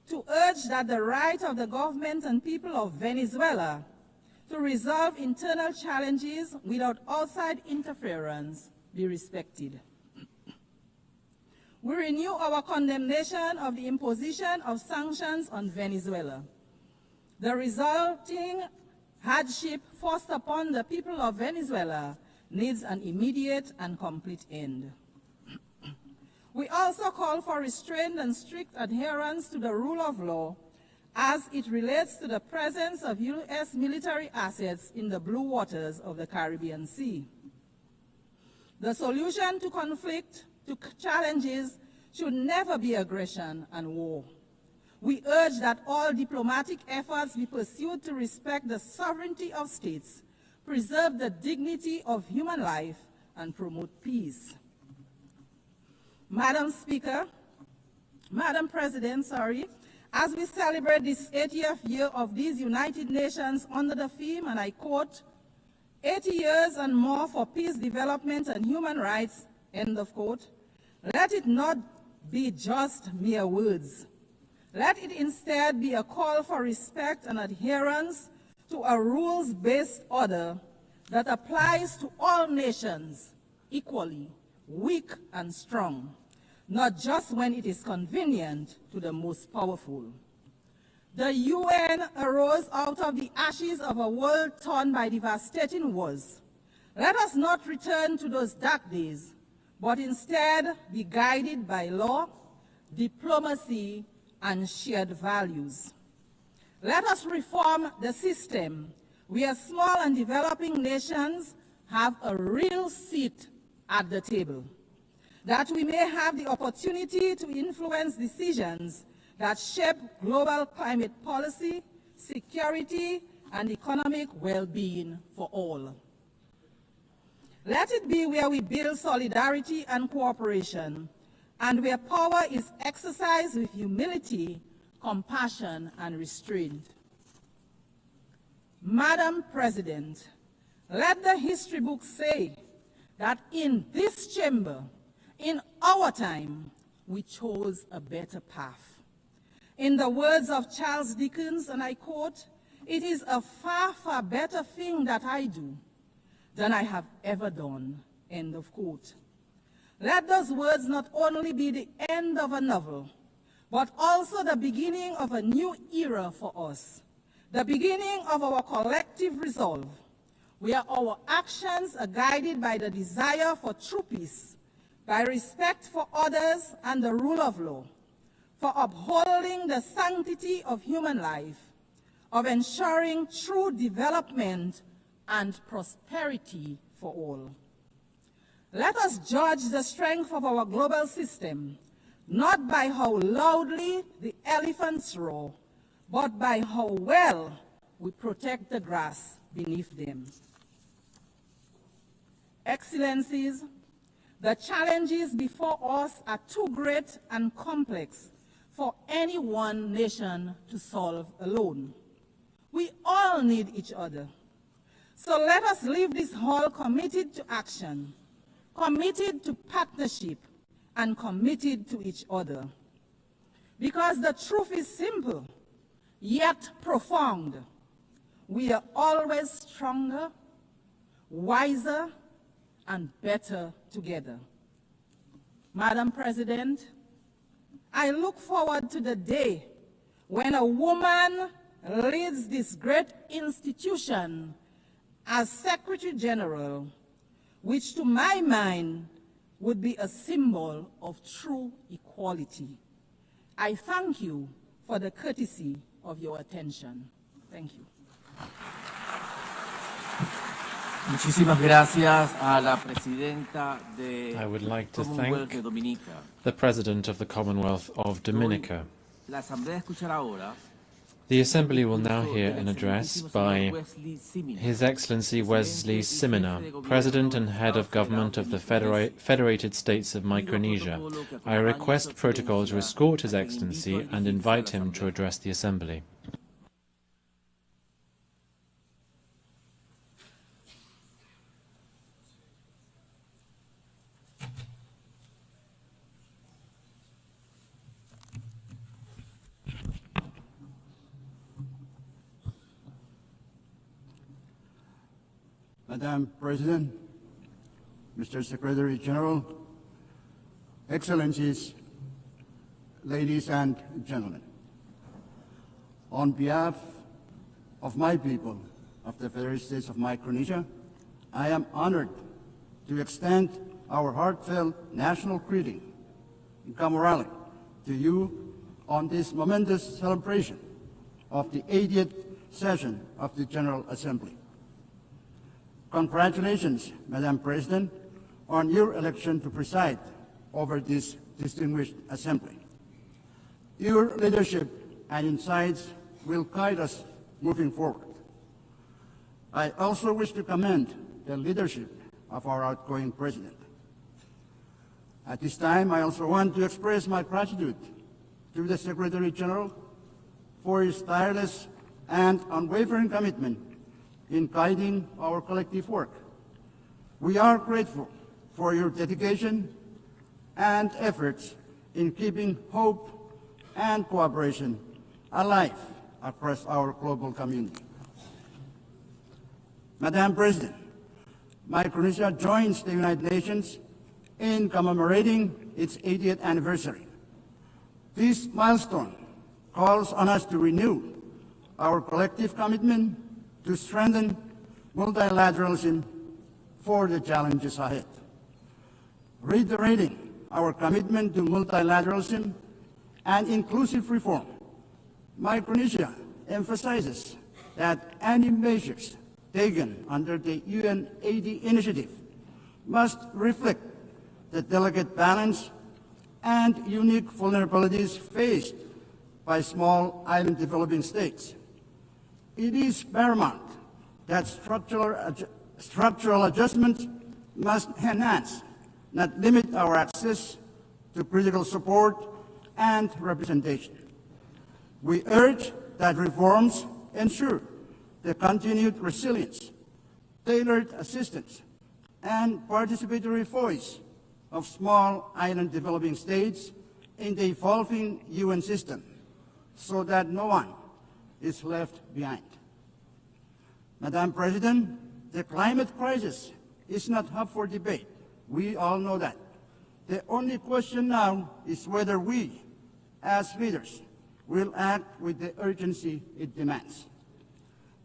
to urge that the right of the government and people of Venezuela to resolve internal challenges without outside interference be respected. We renew our condemnation of the imposition of sanctions on Venezuela. The resulting hardship forced upon the people of Venezuela needs an immediate and complete end. We also call for restrained and strict adherence to the rule of law as it relates to the presence of U.S. military assets in the blue waters of the Caribbean Sea. The solution to conflict, to challenges, should never be aggression and war. We urge that all diplomatic efforts be pursued to respect the sovereignty of states, preserve the dignity of human life, and promote peace. Madam President, as we celebrate this 80th year of these United Nations under the theme, and I quote, 80 years and more for peace, development, and human rights, end of quote, let it not be just mere words. Let it instead be a call for respect and adherence to a rules-based order that applies to all nations equally, weak and strong, not just when it is convenient to the most powerful. The UN arose out of the ashes of a world torn by devastating wars. Let us not return to those dark days, but instead be guided by law, diplomacy, and shared values. Let us reform the system where small and developing nations have a real seat at the table, that we may have the opportunity to influence decisions that shape global climate policy, security, and economic well-being for all. Let it be where we build solidarity and cooperation, and where power is exercised with humility, compassion, and restraint. Madam President, let the history books say that in this chamber, in our time, we chose a better path. In the words of Charles Dickens, and I quote, "It is a far, far better thing that I do than I have ever done," end of quote. Let those words not only be the end of a novel, but also the beginning of a new era for us, the beginning of our collective resolve, where our actions are guided by the desire for true peace, by respect for others and the rule of law, for upholding the sanctity of human life, of ensuring true development and prosperity for all. Let us judge the strength of our global system, not by how loudly the elephants roar, but by how well we protect the grass beneath them. Excellencies, the challenges before us are too great and complex for any one nation to solve alone. We all need each other. So let us leave this hall committed to action, committed to partnership, and committed to each other. Because the truth is simple, yet profound. We are always stronger, wiser, and better together. Madam President, I look forward to the day when a woman leads this great institution as Secretary General, which to my mind would be a symbol of true equality. I thank you for the courtesy of your attention. Thank you. I would like to thank the President of the Commonwealth of Dominica. The Assembly will now hear an address by His Excellency Wesley Simina, President and Head of Government of the Federated States of Micronesia. I request protocol to escort His Excellency and invite him to address the Assembly. Madam President, Mr. Secretary General, Excellencies, ladies and gentlemen, on behalf of my people of the Federated States of Micronesia, I am honored to extend our heartfelt national greeting in Cameroon to you on this momentous celebration of the 80th session of the General Assembly. Congratulations, Madam President, on your election to preside over this distinguished assembly. Your leadership and insights will guide us moving forward. I also wish to commend the leadership of our outgoing president. At this time, I also want to express my gratitude to the Secretary General for his tireless and unwavering commitment in guiding our collective work. We are grateful for your dedication and efforts in keeping hope and cooperation alive across our global community. Madam President, Micronesia joins the United Nations in commemorating its 80th anniversary. This milestone calls on us to renew our collective commitment to strengthen multilateralism for the challenges ahead. Reiterating our commitment to multilateralism and inclusive reform, Micronesia emphasizes that any measures taken under the UNGA initiative must reflect the delicate balance and unique vulnerabilities faced by small island developing states. It is paramount that structural adjustments must enhance, not limit our access to critical support and representation. We urge that reforms ensure the continued resilience, tailored assistance, and participatory voice of small island developing states in the evolving UN system, so that no one is left behind. Madam President, the climate crisis is not up for debate. We all know that. The only question now is whether we, as leaders, will act with the urgency it demands.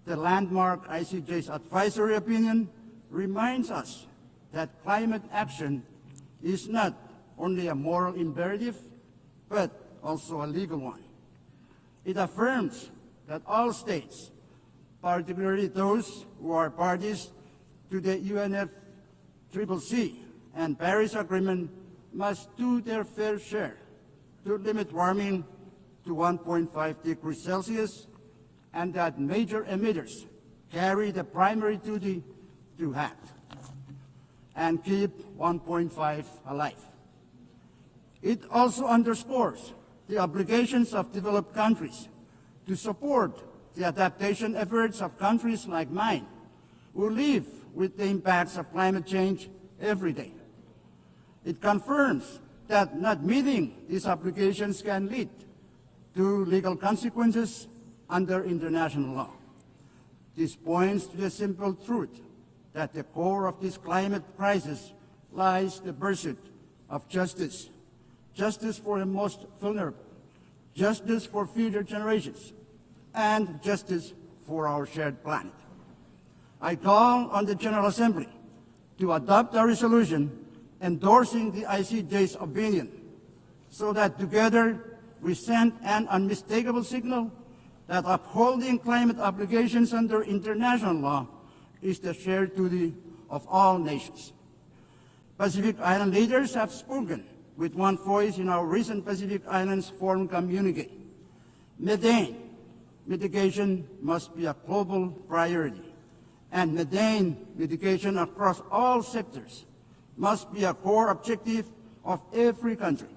The landmark ICJ's advisory opinion reminds us that climate action is not only a moral imperative, but also a legal one. It affirms that all states, particularly those who are parties to the UNFCCC and Paris Agreement, must do their fair share to limit warming to 1.5 degrees Celsius, and that major emitters carry the primary duty to act and keep 1.5 alive. It also underscores the obligations of developed countries to support the adaptation efforts of countries like mine, who live with the impacts of climate change every day. It confirms that not meeting these obligations can lead to legal consequences under international law. This points to the simple truth that at the core of this climate crisis lies the pursuit of justice. Justice for the most vulnerable, justice for future generations, and justice for our shared planet. I call on the General Assembly to adopt a resolution endorsing the ICJ's opinion, so that together we send an unmistakable signal that upholding climate obligations under international law is the shared duty of all nations. Pacific Island leaders have spoken with one voice in our recent Pacific Islands Forum communique. Methane mitigation must be a global priority, and methane mitigation across all sectors must be a core objective of every country.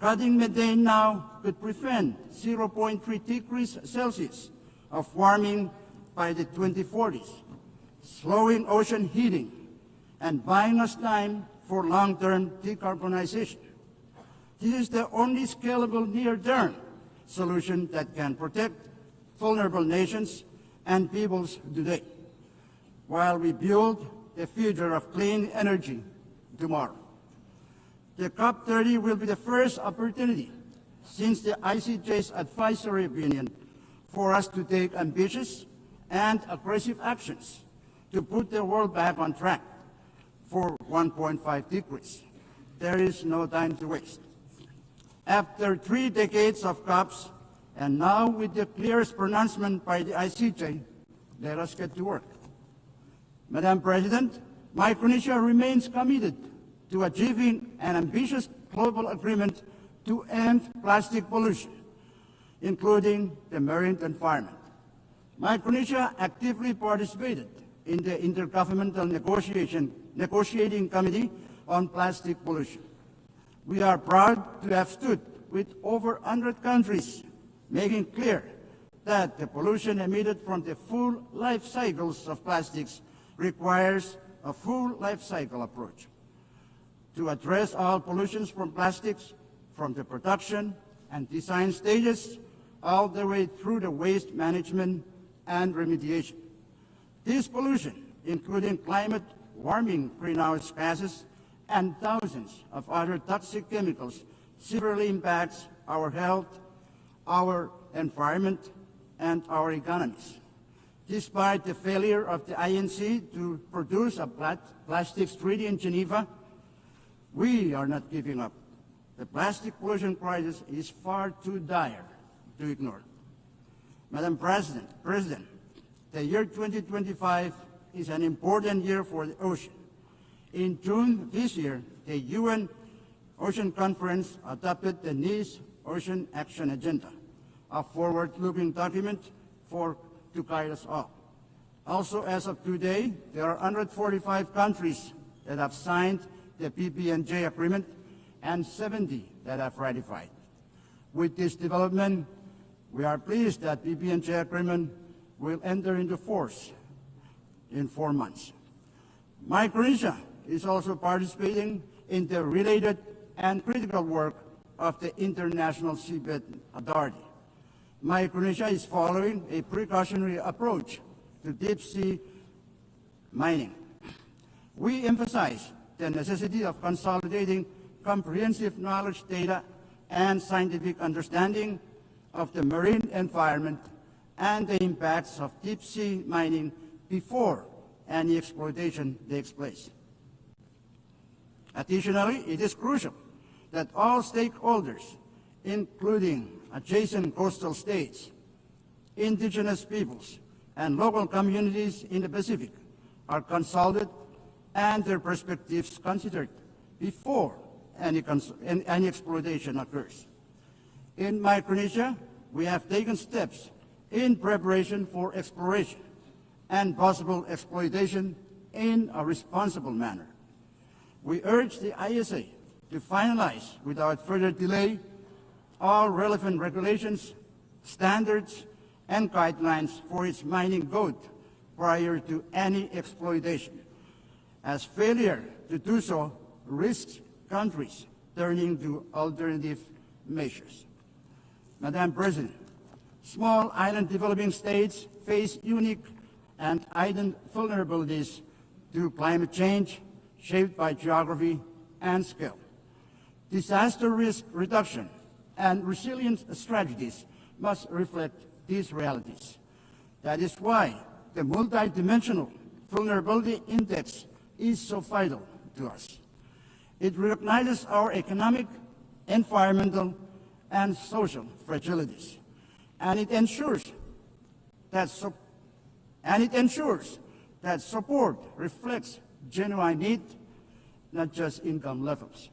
Cutting methane now could prevent 0.3 degrees Celsius of warming by the 2040s, slowing ocean heating and buying us time for long-term decarbonization. This is the only scalable near-term solution that can protect vulnerable nations and peoples today, while we build the future of clean energy tomorrow. The COP30 will be the first opportunity since the ICJ's advisory opinion for us to take ambitious and aggressive actions to put the world back on track for 1.5 degrees. There is no time to waste. After 3 decades of COPs, and now with the clearest pronouncement by the ICJ, let us get to work. Madam President, Micronesia remains committed to achieving an ambitious global agreement to end plastic pollution, including the marine environment. Micronesia actively participated in the Intergovernmental Negotiating Committee on Plastic Pollution. We are proud to have stood with over 100 countries, making clear that the pollution emitted from the full life cycles of plastics requires a full life cycle approach to address all pollutions from plastics, from the production and design stages all the way through the waste management and remediation. This pollution, including climate warming greenhouse gases and thousands of other toxic chemicals, severely impacts our health, our environment, and our economies. Despite the failure of the INC to produce a plastics treaty in Geneva, we are not giving up. The plastic pollution crisis is far too dire to ignore. Madam President, the year 2025 is an important year for the ocean. In June this year, the UN Ocean Conference adopted the Nice Ocean Action Agenda, a forward-looking document to guide us all. Also, as of today, there are 145 countries that have signed the PB&J agreement and 70 that have ratified. With this development, we are pleased that PB&J agreement will enter into force in 4 months. Micronesia is also participating in the related and critical work of the International Seabed Authority. Micronesia is following a precautionary approach to deep-sea mining. We emphasize the necessity of consolidating comprehensive knowledge, data, and scientific understanding of the marine environment and the impacts of deep-sea mining before any exploitation takes place. Additionally, it is crucial that all stakeholders, including adjacent coastal states, indigenous peoples, and local communities in the Pacific, are consulted and their perspectives considered before any exploitation occurs. In Micronesia, we have taken steps in preparation for exploration and possible exploitation in a responsible manner. We urge the ISA to finalize without further delay all relevant regulations, standards, and guidelines for its mining code prior to any exploitation, as failure to do so risks countries turning to alternative measures. Madam President, small island developing states face unique and heightened vulnerabilities to climate change shaped by geography and scale. Disaster risk reduction and resilience strategies must reflect these realities. That is why the multidimensional vulnerability index is so vital to us. It recognizes our economic, environmental, and social fragilities, and it ensures that support reflects genuine need, not just income levels.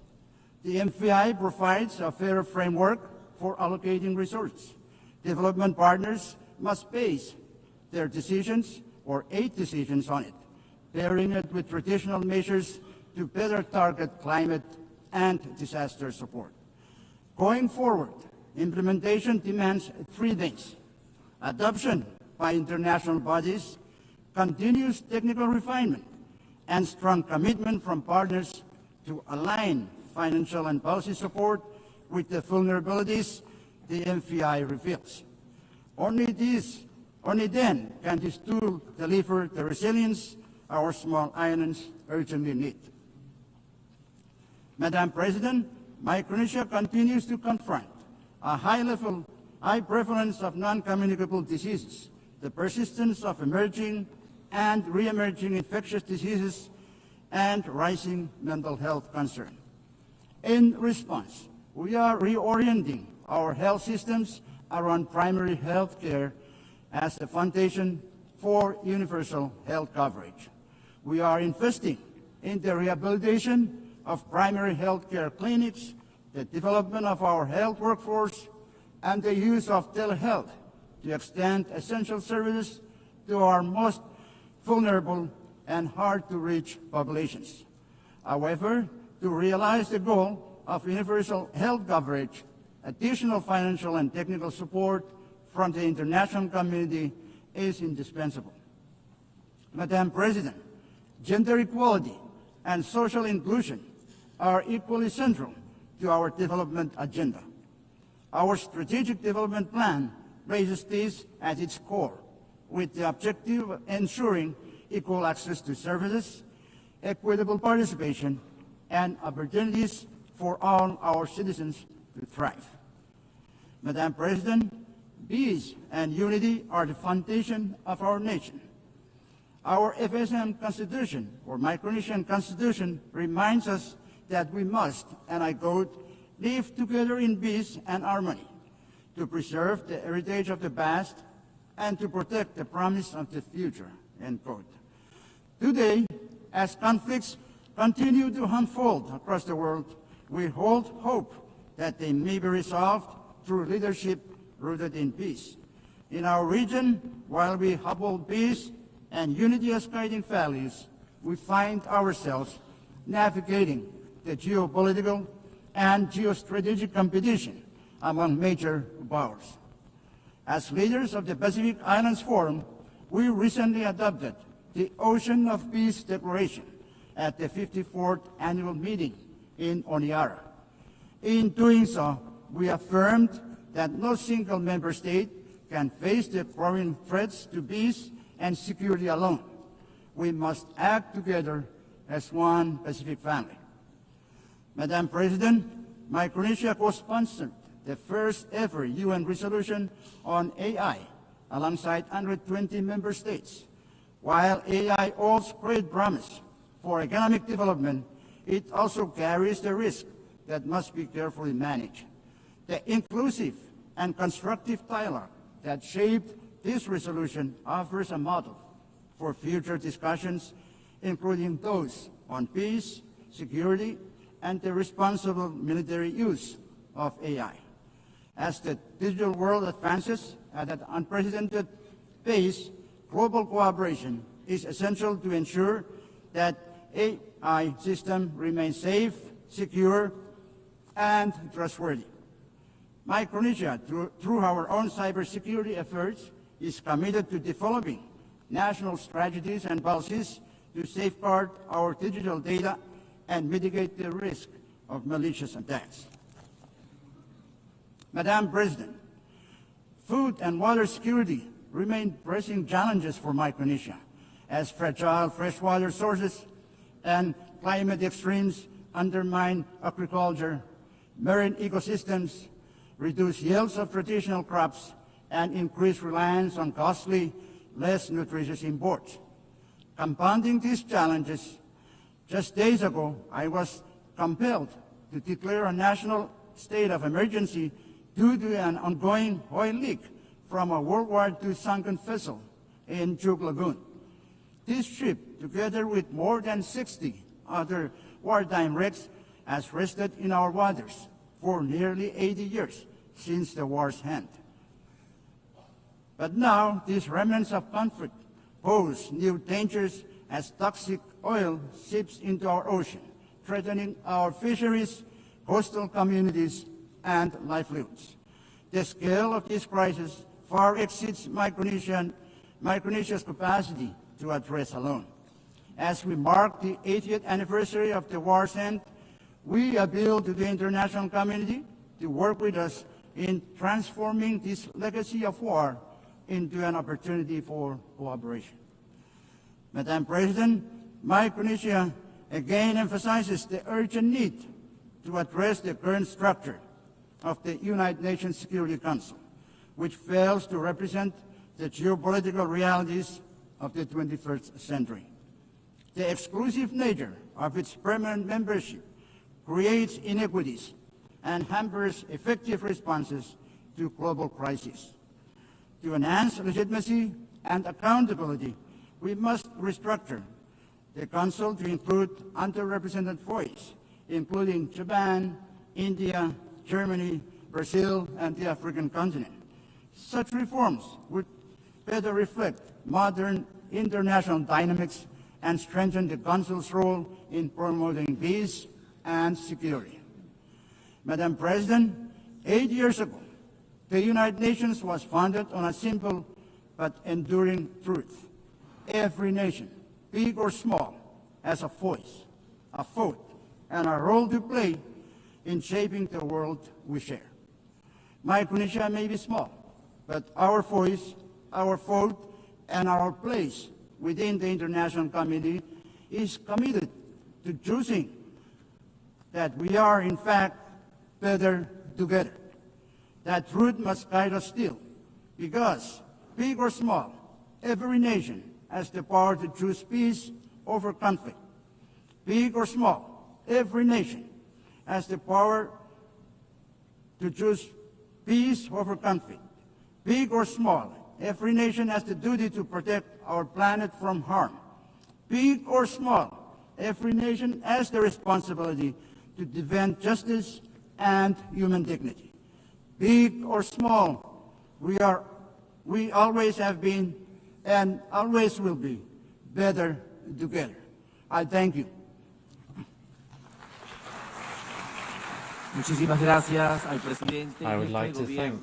The MPI provides a fair framework for allocating resources. Development partners must base their decisions or aid decisions on it, pairing it with traditional measures to better target climate and disaster support. Going forward, implementation demands three things: adoption by international bodies, continuous technical refinement, and strong commitment from partners to align financial and policy support with the vulnerabilities the MPI reveals. Only then can this tool deliver the resilience our small islands urgently need. Madam President, Micronesia continues to confront a high prevalence of non-communicable diseases, the persistence of emerging and re-emerging infectious diseases, and rising mental health concerns. In response, we are reorienting our health systems around primary health care as the foundation for universal health coverage. We are investing in the rehabilitation of primary health care clinics, the development of our health workforce, and the use of telehealth to extend essential services to our most vulnerable and hard-to-reach populations. However, to realize the goal of universal health coverage, additional financial and technical support from the international community is indispensable. Madam President, gender equality and social inclusion are equally central to our development agenda. Our strategic development plan places this at its core, with the objective of ensuring equal access to services, equitable participation, and opportunities for all our citizens to thrive. Madam President, peace and unity are the foundation of our nation. Our FSM Constitution, or Micronesian Constitution, reminds us that we must, and I quote, live together in peace and harmony, to preserve the heritage of the past and to protect the promise of the future, end quote. Today, as conflicts continue to unfold across the world, we hold hope that they may be resolved through leadership rooted in peace. In our region, while we uphold peace and unity as guiding values, we find ourselves navigating the geopolitical and geostrategic competition among major powers. As leaders of the Pacific Islands Forum, we recently adopted the Ocean of Peace Declaration at the 54th annual meeting in Honiara. In doing so, we affirmed that no single member state can face the growing threats to peace and security alone. We must act together as one Pacific family. Madam President, Micronesia co-sponsored the first ever UN resolution on AI alongside 120 member states. While AI holds great promise for economic development, it also carries the risk that must be carefully managed. The inclusive and constructive dialogue that shaped this resolution offers a model for future discussions, including those on peace, security, and the responsible military use of AI. As the digital world advances at an unprecedented pace, global cooperation is essential to ensure that AI systems remain safe, secure, and trustworthy. Micronesia, through our own cybersecurity efforts, is committed to developing national strategies and policies to safeguard our digital data and mitigate the risk of malicious attacks. Madam President, food and water security remain pressing challenges for Micronesia, as fragile freshwater sources and climate extremes undermine agriculture, marine ecosystems, reduce yields of traditional crops, and increase reliance on costly, less nutritious imports. Compounding these challenges, just days ago, I was compelled to declare a national state of emergency due to an ongoing oil leak from a World War II sunken vessel in Chuk Lagoon. This ship, together with more than 60 other wartime wrecks, has rested in our waters for nearly 80 years since the war's end. But now, these remnants of conflict pose new dangers as toxic oil seeps into our ocean, threatening our fisheries, coastal communities, and livelihoods. The scale of this crisis far exceeds Micronesia's capacity to address alone. As we mark the 80th anniversary of the war's end, we appeal to the international community to work with us in transforming this legacy of war into an opportunity for cooperation. Madam President, Micronesia again emphasizes the urgent need to address the current structure of the United Nations Security Council, which fails to represent the geopolitical realities of the 21st century. The exclusive nature of its permanent membership creates inequities and hampers effective responses to global crises. To enhance legitimacy and accountability, we must restructure the Council to include underrepresented voices, including Japan, India, Germany, Brazil, and the African continent. Such reforms would better reflect modern international dynamics and strengthen the Council's role in promoting peace and security. Madam President, 8 years ago, the United Nations was founded on a simple but enduring truth. Every nation, big or small, has a voice, a vote, and a role to play in shaping the world we share. Micronesia may be small, but our voice, our vote, and our place within the international community is committed to choosing that we are, in fact, better together. That truth must guide us still, because, big or small, every nation has the power to choose peace over conflict. Big or small, every nation has the power to choose peace over conflict. Big or small, every nation has the duty to protect our planet from harm. Big or small, every nation has the responsibility to defend justice and human dignity. Big or small, we always have been and always will be better together. I thank you. I would like to thank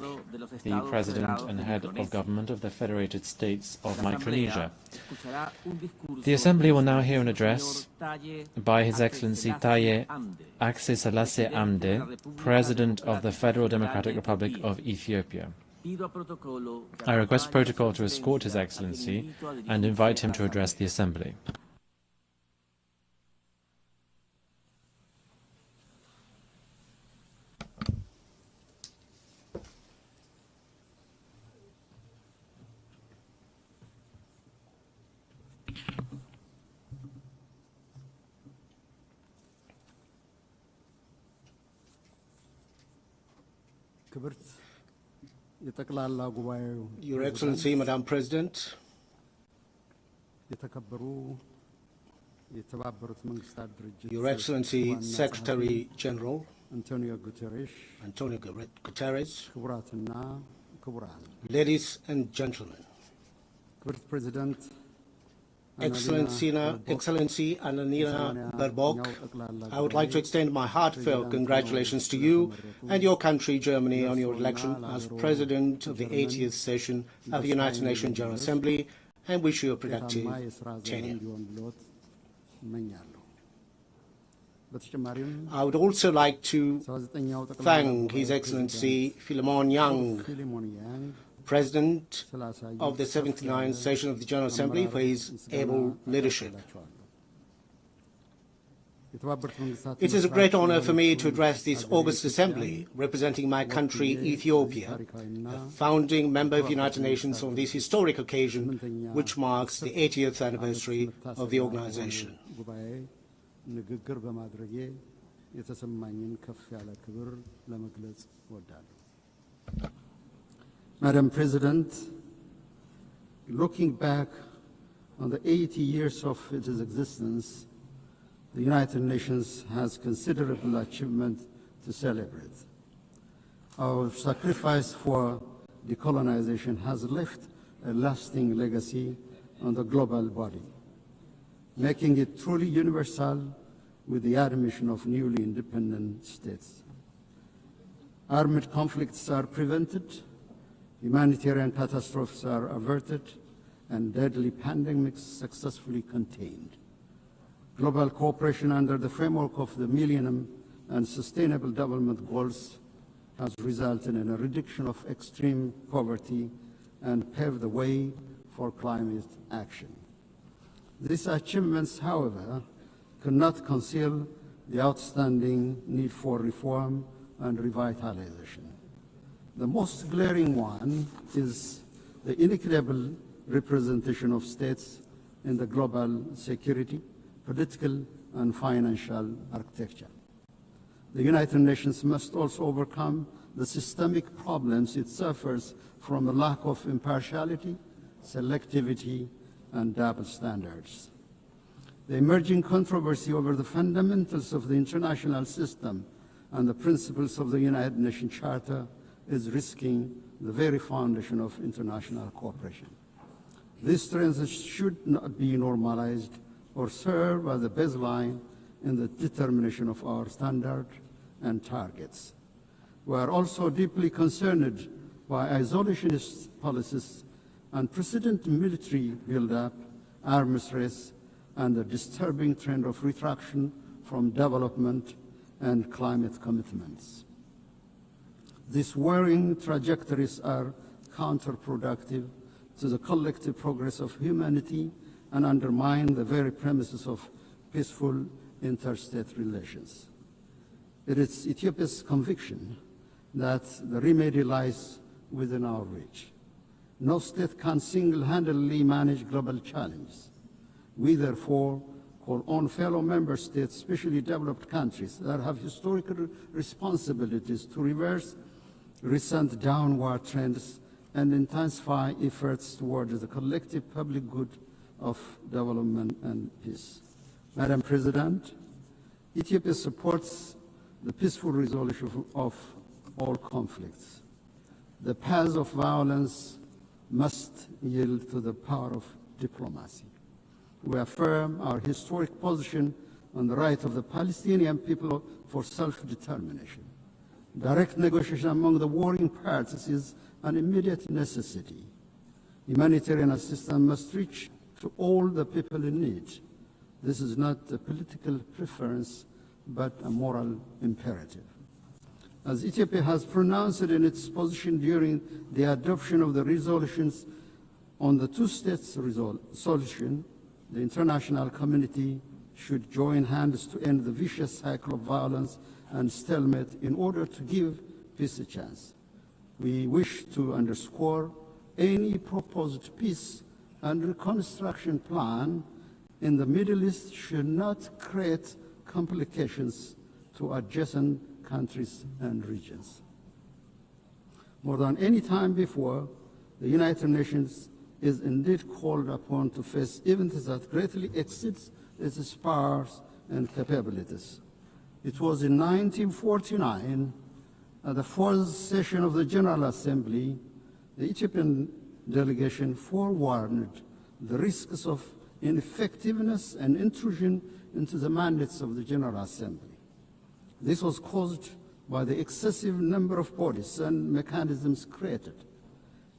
the President and Head of Government of the Federated States of Micronesia. The Assembly will now hear an address by His Excellency Taye Atse Selassie Amde, President of the Federal Democratic Republic of Ethiopia. I request protocol to escort His Excellency and invite him to address the Assembly. Your Excellency, Madam President, Your Excellency, Secretary General Antonio Guterres, ladies and gentlemen, Excellency Annalena Baerbock, I would like to extend my heartfelt congratulations to you and your country, Germany, on your election as President of the 80th session of the United Nations General Assembly, and wish you a productive tenure. I would also like to thank His Excellency Philemon Yang, President of the 79th session of the General Assembly, for his able leadership. It is a great honor for me to address this August Assembly, representing my country, Ethiopia, a founding member of the United Nations on this historic occasion, which marks the 80th anniversary of the organization. Madam President, looking back on the 80 years of its existence, the United Nations has considerable achievement to celebrate. Our sacrifice for decolonization has left a lasting legacy on the global body, making it truly universal with the admission of newly independent states. Armed conflicts are prevented, humanitarian catastrophes are averted, and deadly pandemics successfully contained. Global cooperation under the framework of the Millennium and Sustainable Development Goals has resulted in a reduction of extreme poverty and paved the way for climate action. These achievements, however, cannot conceal the outstanding need for reform and revitalization. The most glaring one is the inequitable representation of states in the global security, political, and financial architecture. The United Nations must also overcome the systemic problems it suffers from a lack of impartiality, selectivity, and double standards. The emerging controversy over the fundamentals of the international system and the principles of the United Nations Charter is risking the very foundation of international cooperation. These trends should not be normalized or serve as a baseline in the determination of our standards and targets. We are also deeply concerned by isolationist policies, unprecedented military buildup, arms race, and the disturbing trend of retraction from development and climate commitments. These worrying trajectories are counterproductive to the collective progress of humanity and undermine the very premises of peaceful interstate relations. It is Ethiopia's conviction that the remedy lies within our reach. No state can single-handedly manage global challenges. We therefore call on fellow member states, especially developed countries that have historical responsibilities, to reverse recent downward trends and intensify efforts towards the collective public good of development and peace. Madam President, Ethiopia supports the peaceful resolution of all conflicts. The path of violence must yield to the power of diplomacy. We affirm our historic position on the right of the Palestinian people for self-determination. Direct negotiation among the warring parties is an immediate necessity. Humanitarian assistance must reach to all the people in need. This is not a political preference, but a moral imperative. As Ethiopia has pronounced in its position during the adoption of the resolutions on the two-state solution, the international community should join hands to end the vicious cycle of violence and stalemate in order to give peace a chance. We wish to underscore any proposed peace and reconstruction plan in the Middle East should not create complications to adjacent countries and regions. More than any time before, the United Nations is indeed called upon to face events that greatly exceeds its powers and capabilities. It was in 1949, at the fourth session of the General Assembly, the Ethiopian delegation forewarned the risks of ineffectiveness and intrusion into the mandates of the General Assembly. This was caused by the excessive number of bodies and mechanisms created.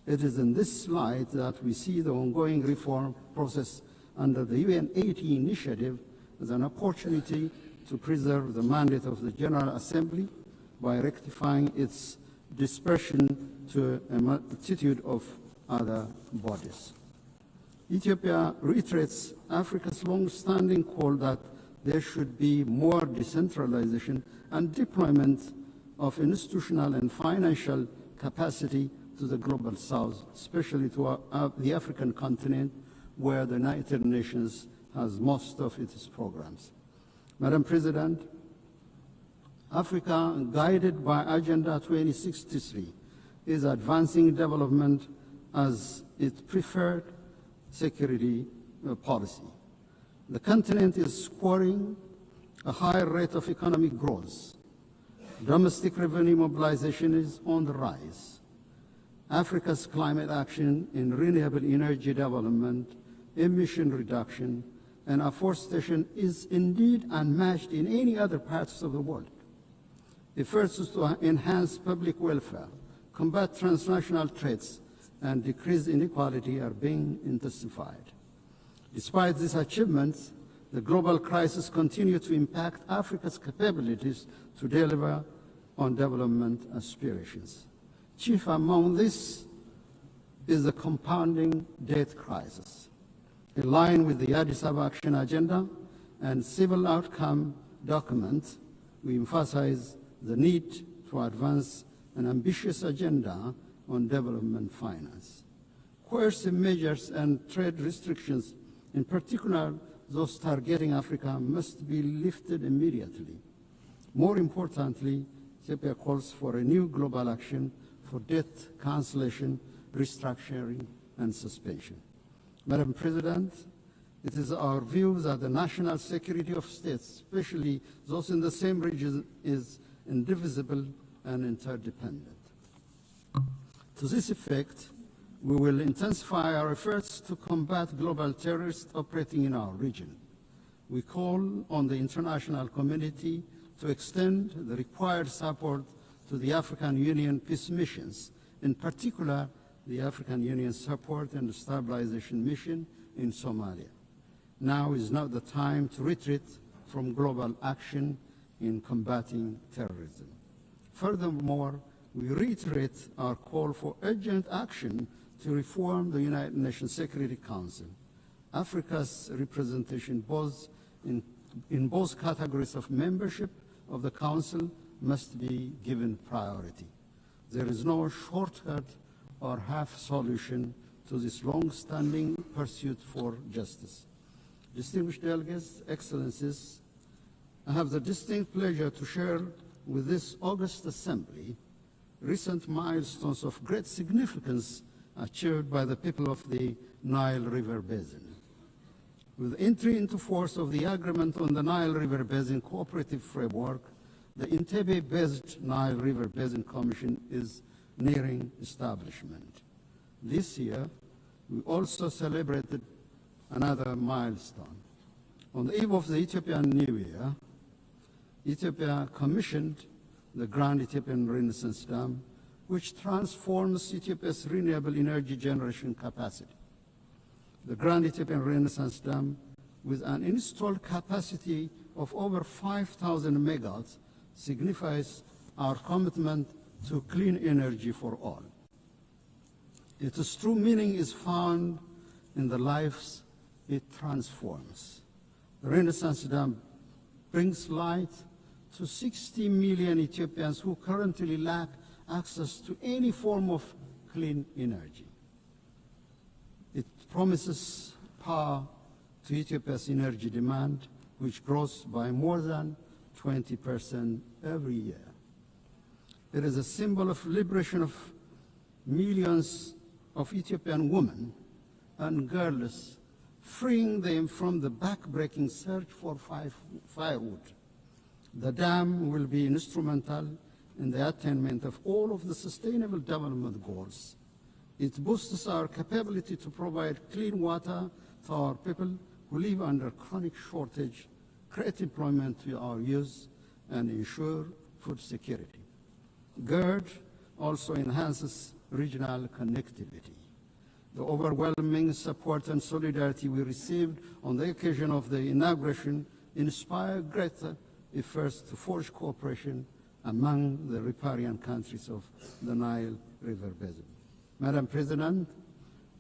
It is in this light that we see the ongoing reform process under the UN 80 initiative as an opportunity to preserve the mandate of the General Assembly by rectifying its dispersion to a multitude of other bodies. Ethiopia reiterates Africa's long-standing call that there should be more decentralization and deployment of institutional and financial capacity to the global south, especially to the African continent, where the United Nations has most of its programs. Madam President, Africa, guided by Agenda 2063, is advancing development as its preferred security policy. The continent is scoring a higher rate of economic growth. Domestic revenue mobilization is on the rise. Africa's climate action in renewable energy development, emission reduction, and afforestation is indeed unmatched in any other parts of the world. Efforts to enhance public welfare, combat transnational threats, and decrease inequality are being intensified. Despite these achievements, the global crisis continues to impact Africa's capabilities to deliver on development aspirations. Chief among this is the compounding debt crisis. In line with the Addis Ababa Action Agenda and Civil Outcome document, we emphasize the need to advance an ambitious agenda on development finance. Coercive measures and trade restrictions, in particular those targeting Africa, must be lifted immediately. More importantly, Ethiopia calls for a new global action for debt cancellation, restructuring, and suspension. Madam President, it is our view that the national security of states, especially those in the same region, is indivisible and interdependent. To this effect, we will intensify our efforts to combat global terrorists operating in our region. We call on the international community to extend the required support to the African Union peace missions, in particular the African Union Support and Stabilization Mission in Somalia. Now is not the time to retreat from global action in combating terrorism. Furthermore, we reiterate our call for urgent action to reform the United Nations Security Council. Africa's representation in both categories of membership of the Council must be given priority. There is no shortcut or half solution to this long-standing pursuit for justice. Distinguished delegates, excellencies, I have the distinct pleasure to share with this august assembly recent milestones of great significance achieved by the people of the Nile River Basin. With entry into force of the Agreement on the Nile River Basin Cooperative Framework, the Entebbe-based Nile River Basin Commission is nearing establishment. This year, we also celebrated another milestone. On the eve of the Ethiopian New Year, Ethiopia commissioned the Grand Ethiopian Renaissance Dam, which transforms Ethiopia's renewable energy generation capacity. The Grand Ethiopian Renaissance Dam, with an installed capacity of over 5,000 megawatts, signifies our commitment to clean energy for all. Its true meaning is found in the lives it transforms. The Renaissance Dam brings light to 60 million Ethiopians who currently lack access to any form of clean energy. It promises power to Ethiopia's energy demand, which grows by more than 20% every year. It is a symbol of liberation of millions of Ethiopian women and girls, freeing them from the back-breaking search for firewood. The dam will be instrumental in the attainment of all of the Sustainable Development Goals. It boosts our capability to provide clean water to our people who live under chronic shortage, create employment to our youth, and ensure food security. GERD also enhances regional connectivity. The overwhelming support and solidarity we received on the occasion of the inauguration inspired greater efforts to forge cooperation among the riparian countries of the Nile River Basin. Madam President,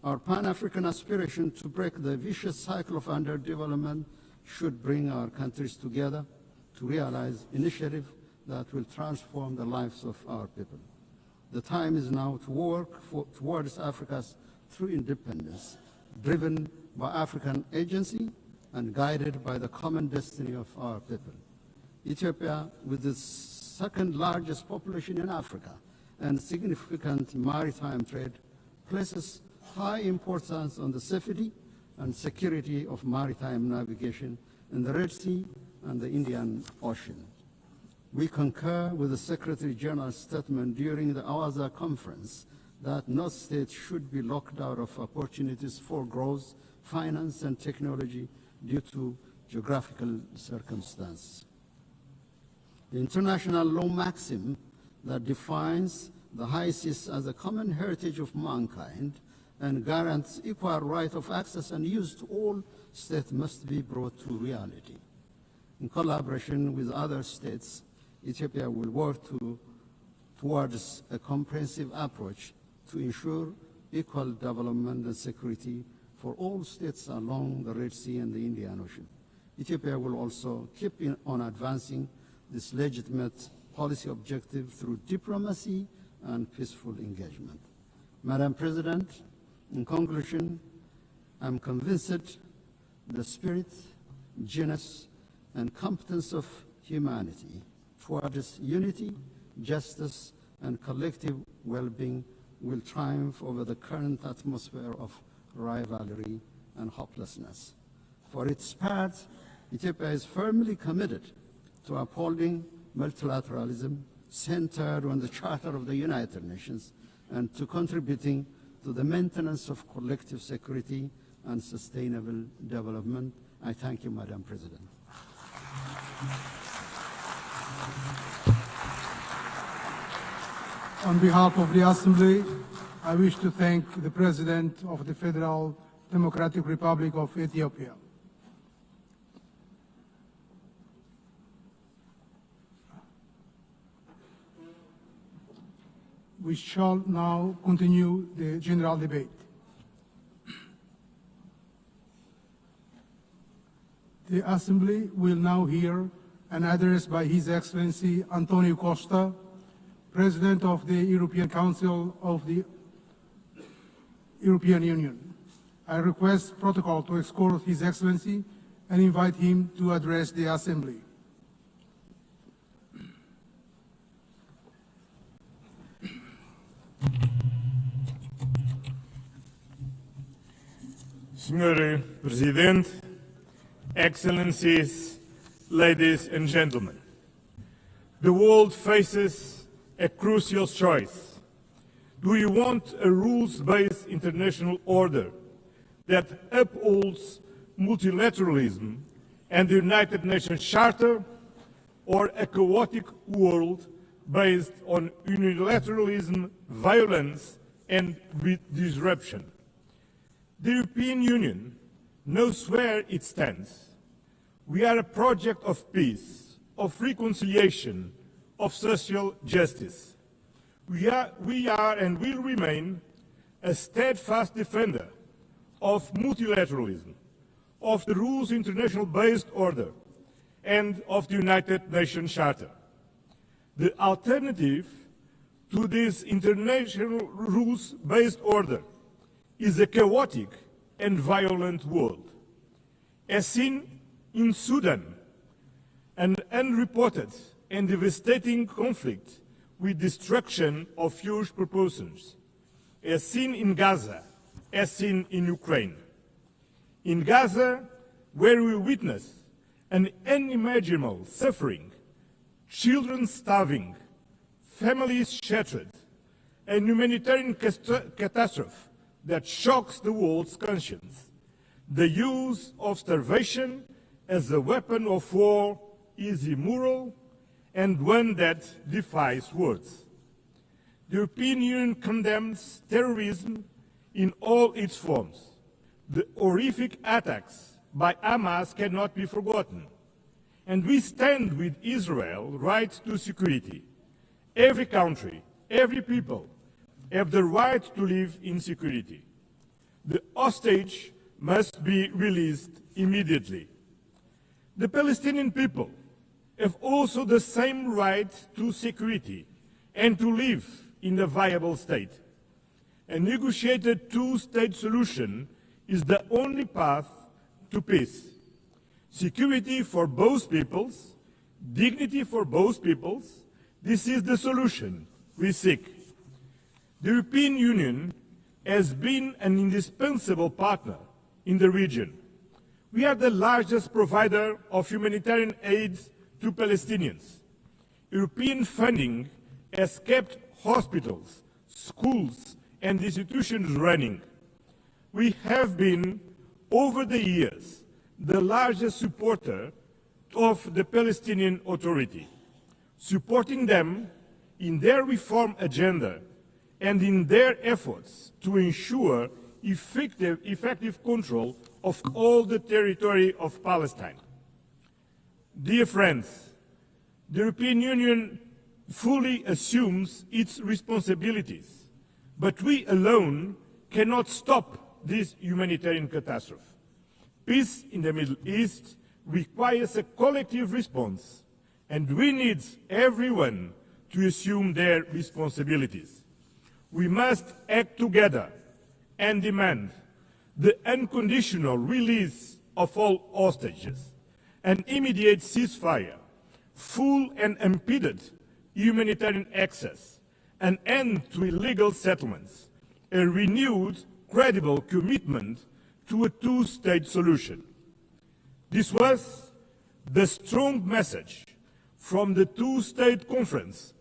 our Pan-African aspiration to break the vicious cycle of underdevelopment should bring our countries together to realize initiatives that will transform the lives of our people. The time is now to work towards Africa's true independence, driven by African agency and guided by the common destiny of our people. Ethiopia, with its second largest population in Africa and significant maritime trade, places high importance on the safety and security of maritime navigation in the Red Sea and the Indian Ocean. We concur with the Secretary General's statement during the Awaza conference that no state should be locked out of opportunities for growth, finance, and technology due to geographical circumstances. The international law maxim that defines the high seas as a common heritage of mankind and guarantees equal right of access and use to all states must be brought to reality. In collaboration with other states, Ethiopia will work towards a comprehensive approach to ensure equal development and security for all states along the Red Sea and the Indian Ocean. Ethiopia will also keep on advancing this legitimate policy objective through diplomacy and peaceful engagement. Madam President, in conclusion, I'm convinced the spirit, genius, and competence of humanity towards unity, justice, and collective well-being will triumph over the current atmosphere of rivalry and hopelessness. For its part, Ethiopia is firmly committed to upholding multilateralism centered on the Charter of the United Nations and to contributing to the maintenance of collective security and sustainable development. I thank you, Madam President. On behalf of the Assembly, I wish to thank the President of the Federal Democratic Republic of Ethiopia. We shall now continue the general debate. The Assembly will now hear an address by His Excellency Antonio Costa, President of the European Council of the European Union. I request protocol to escort His Excellency and invite him to address the Assembly. Senhor Presidente, Excellencies, ladies and gentlemen, the world faces a crucial choice. Do you want a rules-based international order that upholds multilateralism and the United Nations Charter, or a chaotic world based on unilateralism, violence, and disruption? The European Union knows where it stands. We are a project of peace, of reconciliation, of social justice. We are and will remain a steadfast defender of multilateralism, of the rules international-based order, and of the United Nations Charter. The alternative to this international rules-based order is a chaotic and violent world. As seen in Sudan, an unreported and devastating conflict with destruction of huge proportions, as seen in Gaza, as seen in Ukraine. In Gaza, where we witness an unimaginable suffering, children starving, families shattered, a humanitarian catastrophe that shocks the world's conscience. The use of starvation as a weapon of war is immoral and one that defies words. The European Union condemns terrorism in all its forms. The horrific attacks by Hamas cannot be forgotten. And we stand with Israel's right to security. Every country, every people have the right to live in security. The hostage must be released immediately. The Palestinian people have also the same right to security and to live in a viable state. A negotiated two-state solution is the only path to peace. Security for both peoples, dignity for both peoples, this is the solution we seek. The European Union has been an indispensable partner in the region. We are the largest provider of humanitarian aid to Palestinians. European funding has kept hospitals, schools, and institutions running. We have been, over the years, the largest supporter of the Palestinian Authority, supporting them in their reform agenda and in their efforts to ensure effective control of all the territory of Palestine. Dear friends, the European Union fully assumes its responsibilities, but we alone cannot stop this humanitarian catastrophe. Peace in the Middle East requires a collective response, and we need everyone to assume their responsibilities. We must act together and demand the unconditional release of all hostages, an immediate ceasefire, full and unimpeded humanitarian access, an end to illegal settlements, a renewed, credible commitment to a two-state solution. This was the strong message from the two-state conference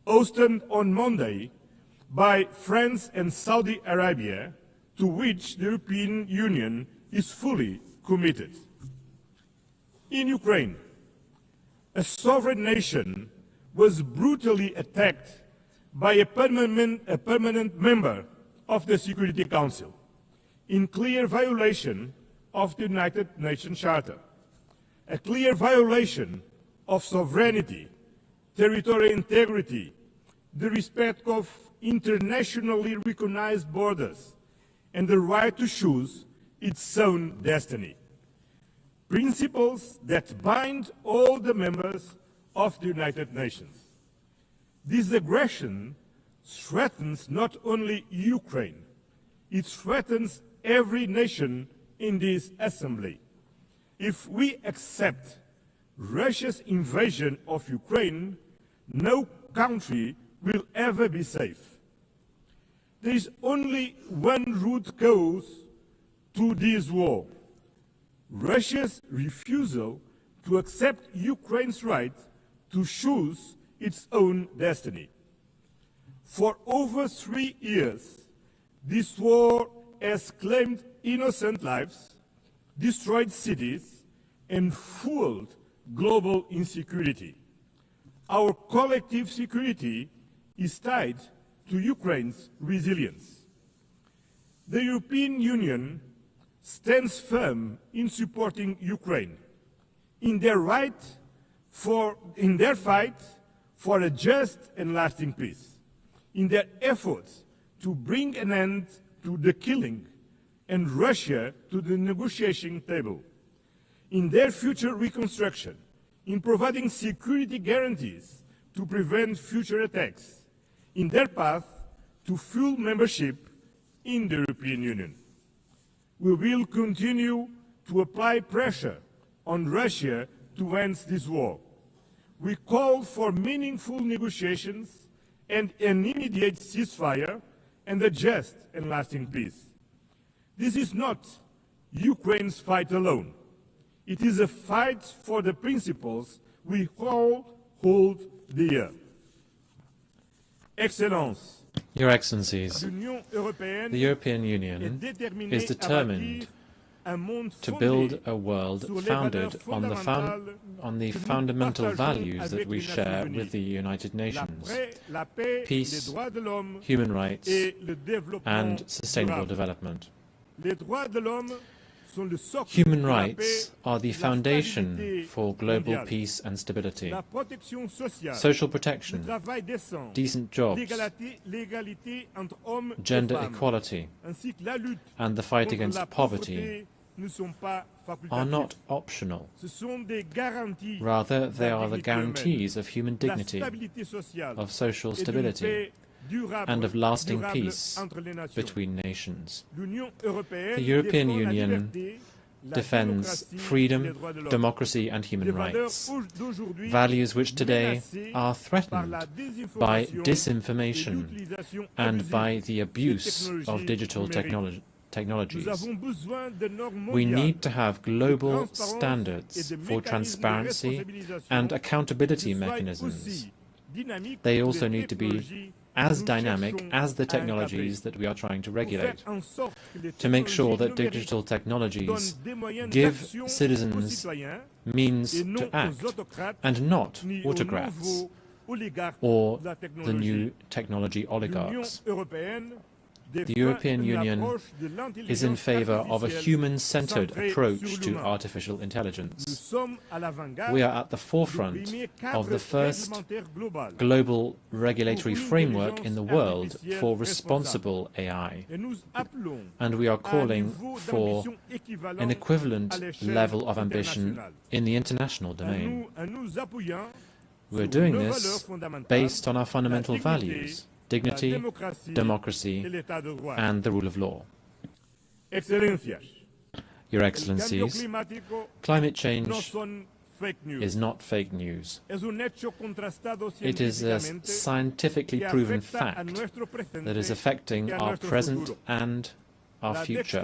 hosted on Monday by France and Saudi Arabia, to which the European Union is fully committed. In Ukraine, a sovereign nation was brutally attacked by a permanent member of the Security Council, in clear violation of the United Nations Charter, a clear violation of sovereignty, territorial integrity, the respect of internationally recognized borders, and the right to choose its own destiny. Principles that bind all the members of the United Nations. This aggression threatens not only Ukraine, it threatens every nation in this assembly. If we accept Russia's invasion of Ukraine, no country will ever be safe. There is only one root cause to this war: Russia's refusal to accept Ukraine's right to choose its own destiny. For over 3 years, this war has claimed innocent lives, destroyed cities, and fueled global insecurity. Our collective security is tied to Ukraine's resilience. The European Union stands firm in supporting Ukraine in their fight for a just and lasting peace, in their efforts to bring an end to the killing and Russia to the negotiation table, in their future reconstruction, in providing security guarantees to prevent future attacks, in their path to full membership in the European Union. We will continue to apply pressure on Russia to end this war. We call for meaningful negotiations and an immediate ceasefire and a just and lasting peace. This is not Ukraine's fight alone. It is a fight for the principles we all hold dear. Excellence, Your Excellencies, the European Union is determined to build a world founded on the fundamental values that we share with the United Nations: peace, human rights, and sustainable development. Human rights are the foundation for global peace and stability. Social protection, decent jobs, gender equality, and the fight against poverty are not optional. Rather, they are the guarantees of human dignity, of social stability, and of lasting peace between nations. The European Union defends freedom, democracy, and human rights, values which today are threatened by disinformation and by the abuse of digital technologies. We need to have global standards for transparency and accountability mechanisms. They also need to be as dynamic as the technologies that we are trying to regulate, to make sure that digital technologies give citizens means to act, and not autocrats or the new technology oligarchs. The European Union is in favor of a human-centered approach to artificial intelligence. We are at the forefront of the first global regulatory framework in the world for responsible AI, and we are calling for an equivalent level of ambition in the international domain. We are doing this based on our fundamental values: dignity, democracy, and the rule of law. Your Excellencies, climate change is not fake news. It is a scientifically proven fact that is affecting our present and our future.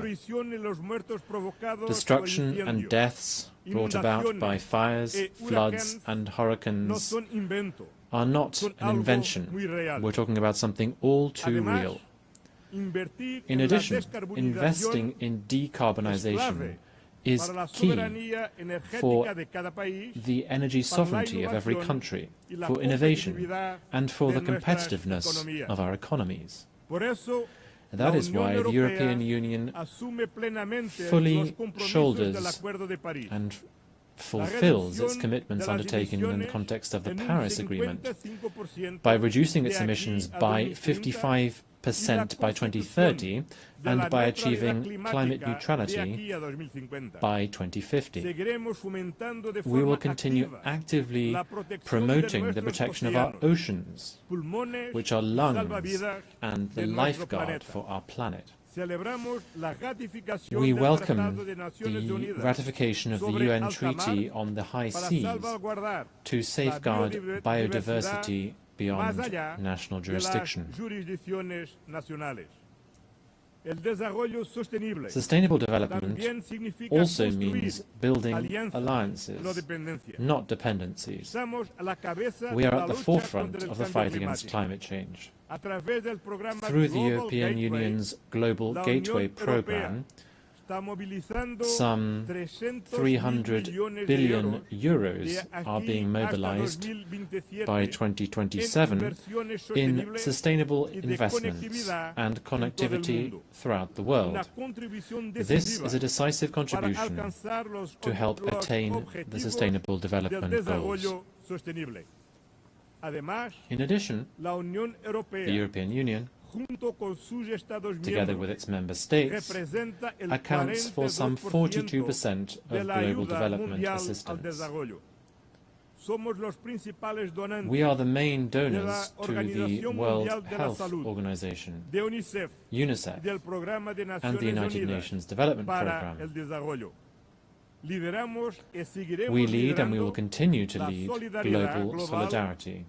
Destruction and deaths brought about by fires, floods, and hurricanes are not an invention. We're talking about something all too real. In addition, investing in decarbonization is key for the energy sovereignty of every country, for innovation, and for the competitiveness of our economies. That is why the European Union fully shoulders and fulfills its commitments undertaken in the context of the Paris Agreement by reducing its emissions by 55% by 2030 and by achieving climate neutrality by 2050. We will continue actively promoting the protection of our oceans, which are lungs and the lifeguard for our planet. We welcome the ratification of the UN Treaty on the High Seas to safeguard biodiversity beyond national jurisdiction. Sustainable development also means building alliances, not dependencies. We are at the forefront of the fight against climate change. Through the European Union's Global Gateway Programme, some 300 billion euros are being mobilized by 2027 in sustainable investments and connectivity throughout the world. This is a decisive contribution to help attain the Sustainable Development Goals. In addition, the European Union, together with its member states, accounts for some 42% of global development assistance. We are the main donors to the World Health Organization, UNICEF, and the United Nations Development Programme. We lead and we will continue to lead global solidarity,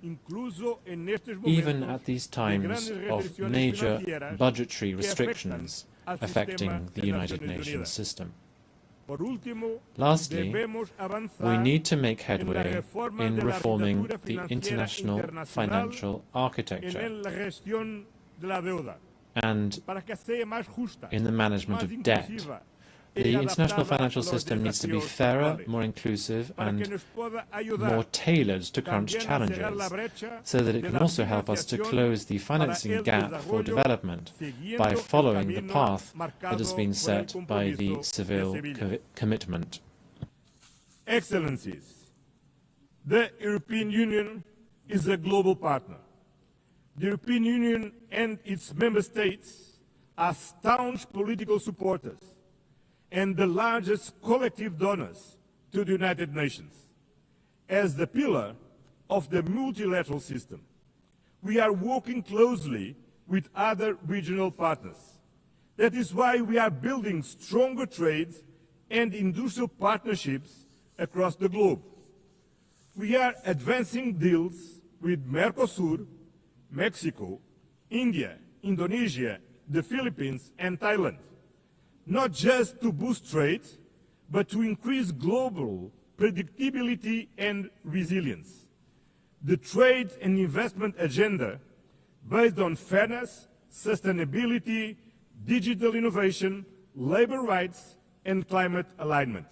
even at these times of major budgetary restrictions affecting the United Nations system. Lastly, we need to make headway in reforming the international financial architecture and in the management of debt. The international financial system needs to be fairer, more inclusive, and more tailored to current challenges, so that it can also help us to close the financing gap for development by following the path that has been set by the Seville commitment. Excellencies, the European Union is a global partner. The European Union and its member states are staunch political supporters and the largest collective donors to the United Nations. As the pillar of the multilateral system, we are working closely with other regional partners. That is why we are building stronger trade and industrial partnerships across the globe. We are advancing deals with Mercosur, Mexico, India, Indonesia, the Philippines, and Thailand. not just to boost trade, but to increase global predictability and resilience. The trade and investment agenda, based on fairness, sustainability, digital innovation, labor rights, and climate alignment.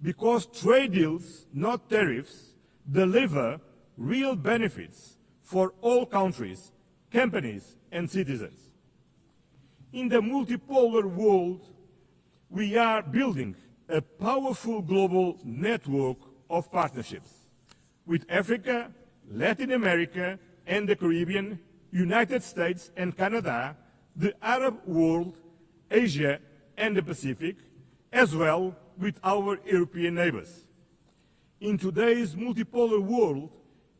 Because trade deals, not tariffs, deliver real benefits for all countries, companies, and citizens. In the multipolar world, we are building a powerful global network of partnerships with Africa, Latin America, and the Caribbean, United States and Canada, the Arab world, Asia, and the Pacific, as well with our European neighbors. In today's multipolar world,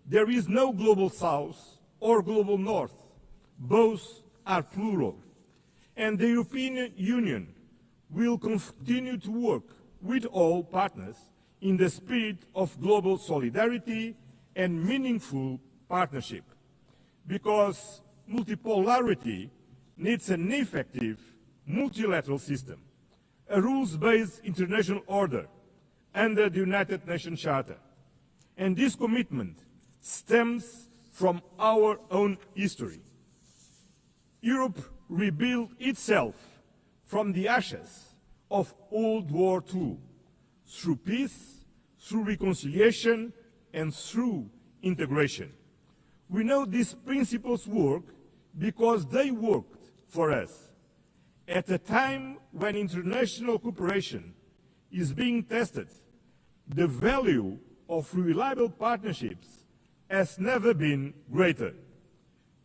there is no global south or global north. Both are plural. And the European Union will continue to work with all partners in the spirit of global solidarity and meaningful partnership, because multipolarity needs an effective multilateral system, a rules-based international order under the United Nations Charter. And this commitment stems from our own history. Europe rebuilt itself from the ashes of World War II, through peace, through reconciliation, and through integration. We know these principles work because they worked for us. At a time when international cooperation is being tested, the value of reliable partnerships has never been greater.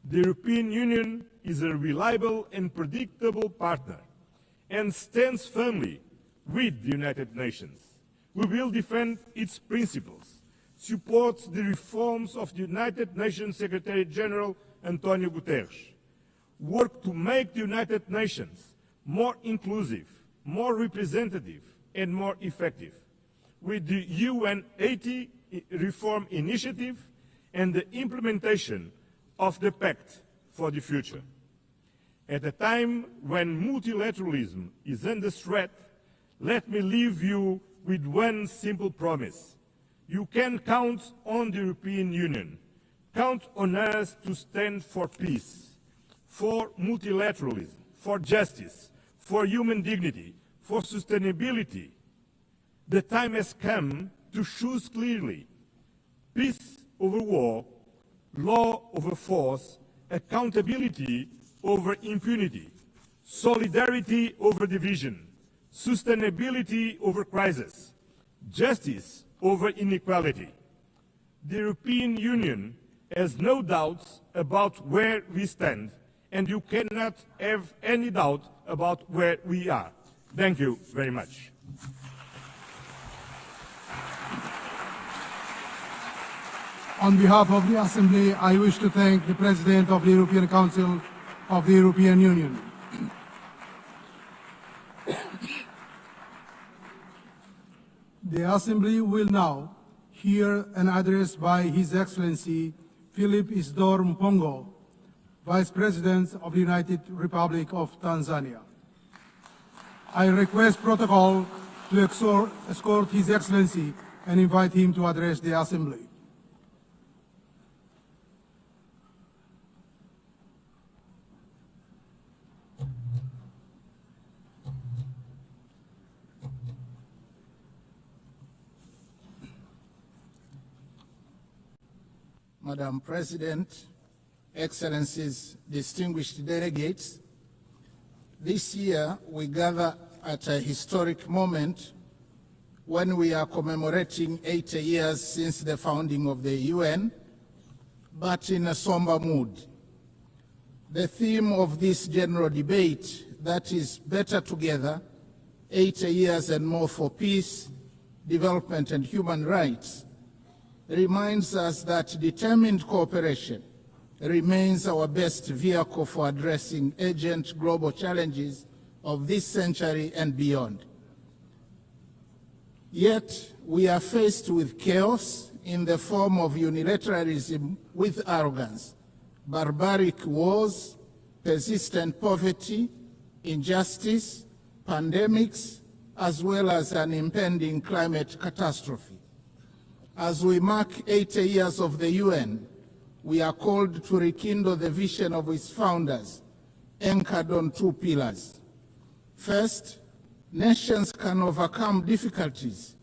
The European Union is a reliable and predictable partner and stands firmly with the United Nations. We will defend its principles, support the reforms of the United Nations Secretary General Antonio Guterres, work to make the United Nations more inclusive, more representative, and more effective, with the UN Haiti reform initiative and the implementation of the Pact for the Future. At a time when multilateralism is under threat, let me leave you with one simple promise. You can count on the European Union. Count on us to stand for peace, for multilateralism, for justice, for human dignity, for sustainability. The time has come to choose clearly: peace over war, law over force, accountability over impunity, solidarity over division, sustainability over crisis, justice over inequality. The European Union has no doubts about where we stand, and you cannot have any doubt about where we are. Thank you very much. On behalf of the Assembly, I wish to thank the President of the European Council of the European Union. The Assembly will now hear an address by His Excellency Philip Isidore Mpongo, Vice President of the United Republic of Tanzania. I request protocol to escort His Excellency and invite him to address the Assembly. Madam President, Excellencies, distinguished delegates, this year we gather at a historic moment when we are commemorating 80 years since the founding of the UN, but in a somber mood. The theme of this general debate, that is better together, 80 years and more for peace, development and human rights, reminds us that determined cooperation remains our best vehicle for addressing urgent global challenges of this century and beyond. Yet, we are faced with chaos in the form of unilateralism with arrogance, barbaric wars, persistent poverty, injustice, pandemics, as well as an impending climate catastrophe. As we mark 80 years of the UN, we are called to rekindle the vision of its founders, anchored on two pillars. First, nations can overcome difficulties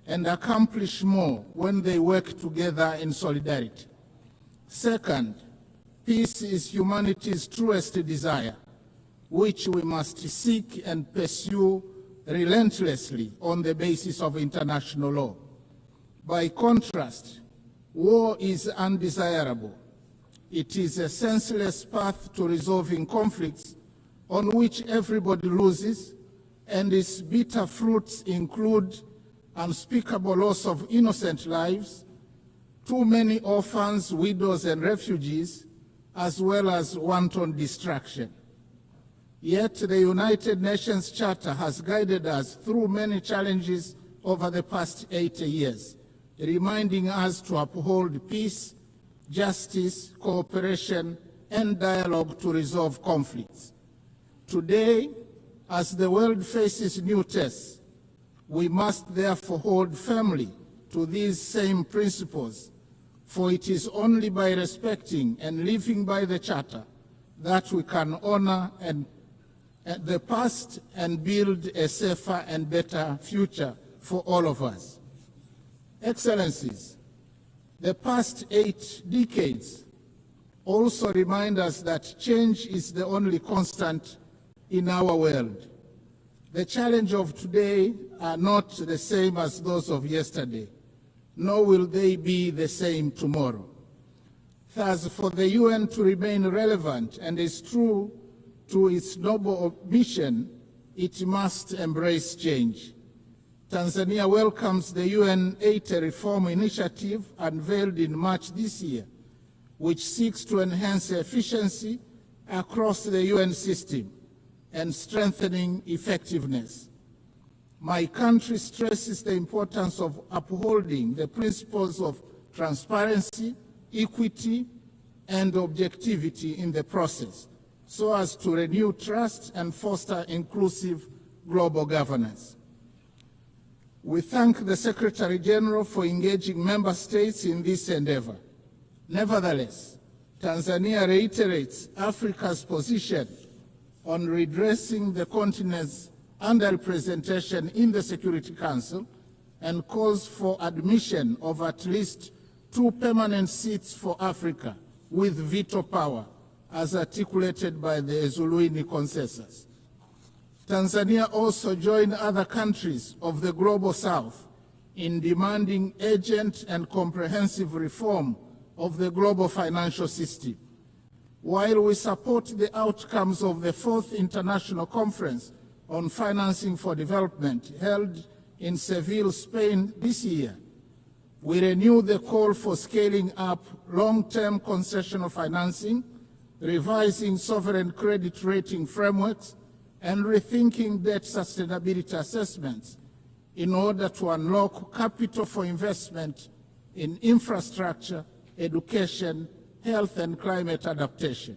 and accomplish more when they work together in solidarity. Second, peace is humanity's truest desire, which we must seek and pursue relentlessly on the basis of international law. By contrast, war is undesirable. It is a senseless path to resolving conflicts on which everybody loses, and its bitter fruits include unspeakable loss of innocent lives, too many orphans, widows, and refugees, as well as wanton destruction. Yet the United Nations Charter has guided us through many challenges over the past 80 years, reminding us to uphold peace, justice, cooperation, and dialogue to resolve conflicts. Today, as the world faces new tests, we must therefore hold firmly to these same principles, for it is only by respecting and living by the Charter that we can honor the past and build a safer and better future for all of us. Excellencies, the past 8 decades also remind us that change is the only constant in our world. The challenges of today are not the same as those of yesterday, nor will they be the same tomorrow. Thus, for the UN to remain relevant and is true to its noble mission, it must embrace change. Tanzania welcomes the UN 80 reform initiative unveiled in March this year, which seeks to enhance efficiency across the UN system and strengthening effectiveness. My country stresses the importance of upholding the principles of transparency, equity, and objectivity in the process, so as to renew trust and foster inclusive global governance. We thank the Secretary General for engaging member states in this endeavor. Nevertheless, Tanzania reiterates Africa's position on redressing the continent's underrepresentation in the Security Council and calls for admission of at least 2 permanent seats for Africa with veto power, as articulated by the Eswatini consensus. Tanzania also joined other countries of the Global South in demanding urgent and comprehensive reform of the global financial system. While we support the outcomes of the 4th International Conference on Financing for Development held in Seville, Spain this year, we renew the call for scaling up long-term concessional financing, revising sovereign credit rating frameworks, and rethinking debt sustainability assessments in order to unlock capital for investment in infrastructure, education, health, and climate adaptation.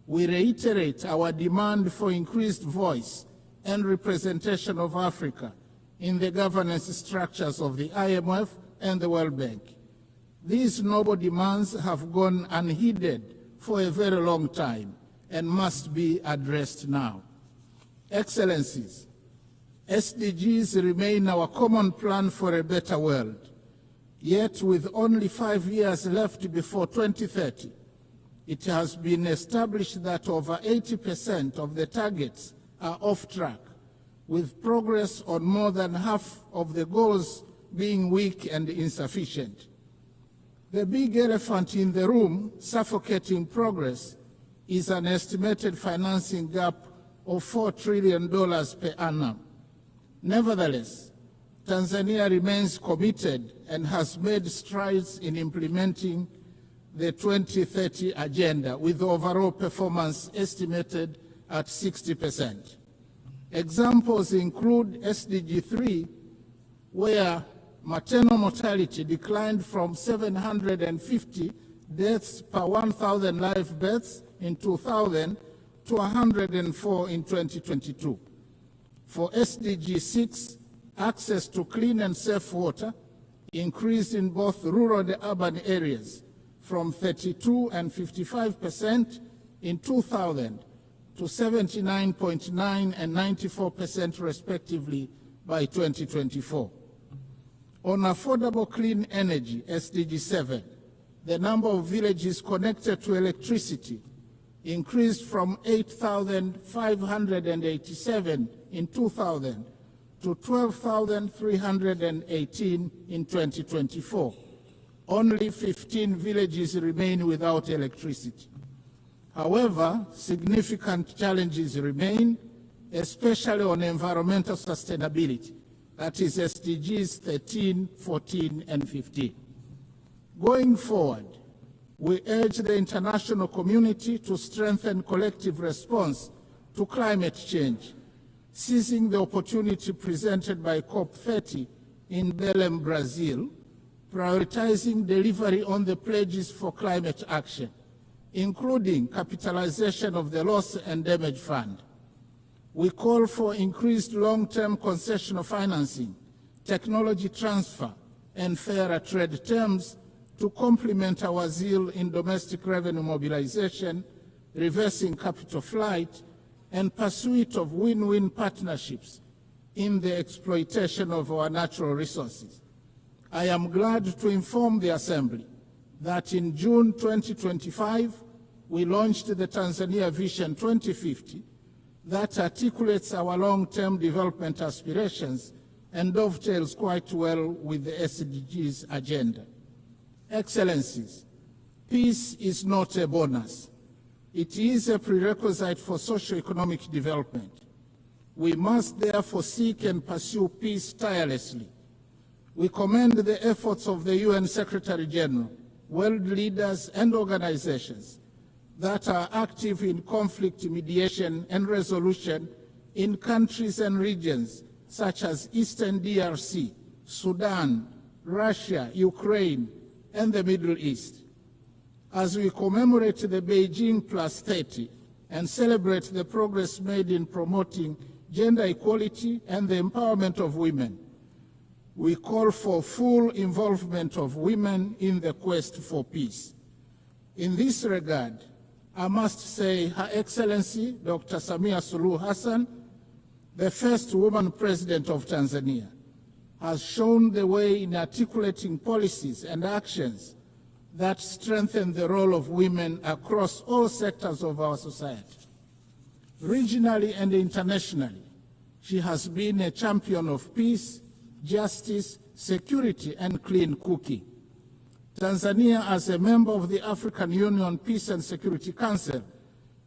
We reiterate our demand for increased voice and representation of Africa in the governance structures of the IMF and the World Bank. These noble demands have gone unheeded for a very long time and must be addressed now. Excellencies, SDGs remain our common plan for a better world. Yet, with only 5 years left before 2030, it has been established that over 80% of the targets are off track, with progress on more than half of the goals being weak and insufficient. The big elephant in the room, suffocating progress, is an estimated financing gap of $4 trillion per annum. Nevertheless, Tanzania remains committed and has made strides in implementing the 2030 agenda, with overall performance estimated at 60%. Examples include SDG 3, where maternal mortality declined from 750 deaths per 1,000 live births in 2000 to 104 in 2022. For SDG 6, access to clean and safe water increased in both rural and urban areas from 32 and 55% in 2000 to 79.9 and 94% respectively by 2024. On affordable clean energy, SDG 7, the number of villages connected to electricity increased from 8,587 in 2000 to 12,318 in 2024. Only 15 villages remain without electricity. However, significant challenges remain, especially on environmental sustainability, that is SDGs 13, 14, and 15. Going forward, we urge the international community to strengthen collective response to climate change, seizing the opportunity presented by COP30 in Belém, Brazil, prioritizing delivery on the pledges for climate action, including capitalization of the Loss and Damage Fund. We call for increased long-term concessional financing, technology transfer, and fairer trade terms to complement our zeal in domestic revenue mobilization, reversing capital flight, and pursuit of win-win partnerships in the exploitation of our natural resources. I am glad to inform the Assembly that in June 2025, we launched the Tanzania Vision 2050 that articulates our long-term development aspirations and dovetails quite well with the SDGs agenda. Excellencies, peace is not a bonus. It is a prerequisite for socio-economic development. We must therefore seek and pursue peace tirelessly. We commend the efforts of the UN Secretary General, world leaders and organizations that are active in conflict mediation and resolution in countries and regions such as Eastern DRC, Sudan, Russia, Ukraine, and the Middle East. As we commemorate the Beijing Plus 30 and celebrate the progress made in promoting gender equality and the empowerment of women, we call for full involvement of women in the quest for peace. In this regard, I must say Her Excellency Dr. Samia Suluhu Hassan, the first woman president of Tanzania, has shown the way in articulating policies and actions that strengthen the role of women across all sectors of our society. Regionally and internationally, she has been a champion of peace, justice, security, and clean cooking. Tanzania, as a member of the African Union Peace and Security Council,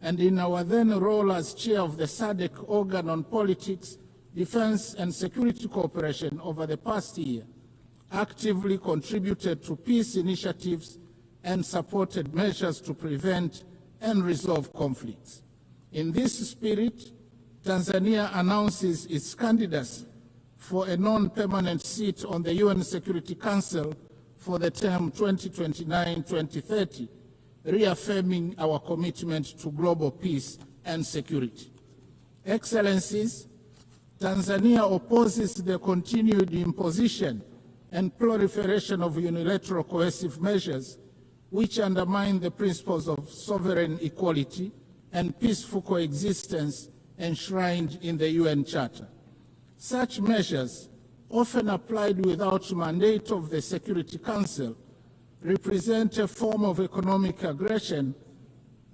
and in our then role as chair of the SADC organ on politics, defense, and security cooperation over the past year, actively contributed to peace initiatives and supported measures to prevent and resolve conflicts. In this spirit, Tanzania announces its candidacy for a non-permanent seat on the UN Security Council for the term 2029-2030, reaffirming our commitment to global peace and security. Excellencies, Tanzania opposes the continued imposition and proliferation of unilateral coercive measures which undermine the principles of sovereign equality and peaceful coexistence enshrined in the UN Charter. Such measures, often applied without mandate of the Security Council, represent a form of economic aggression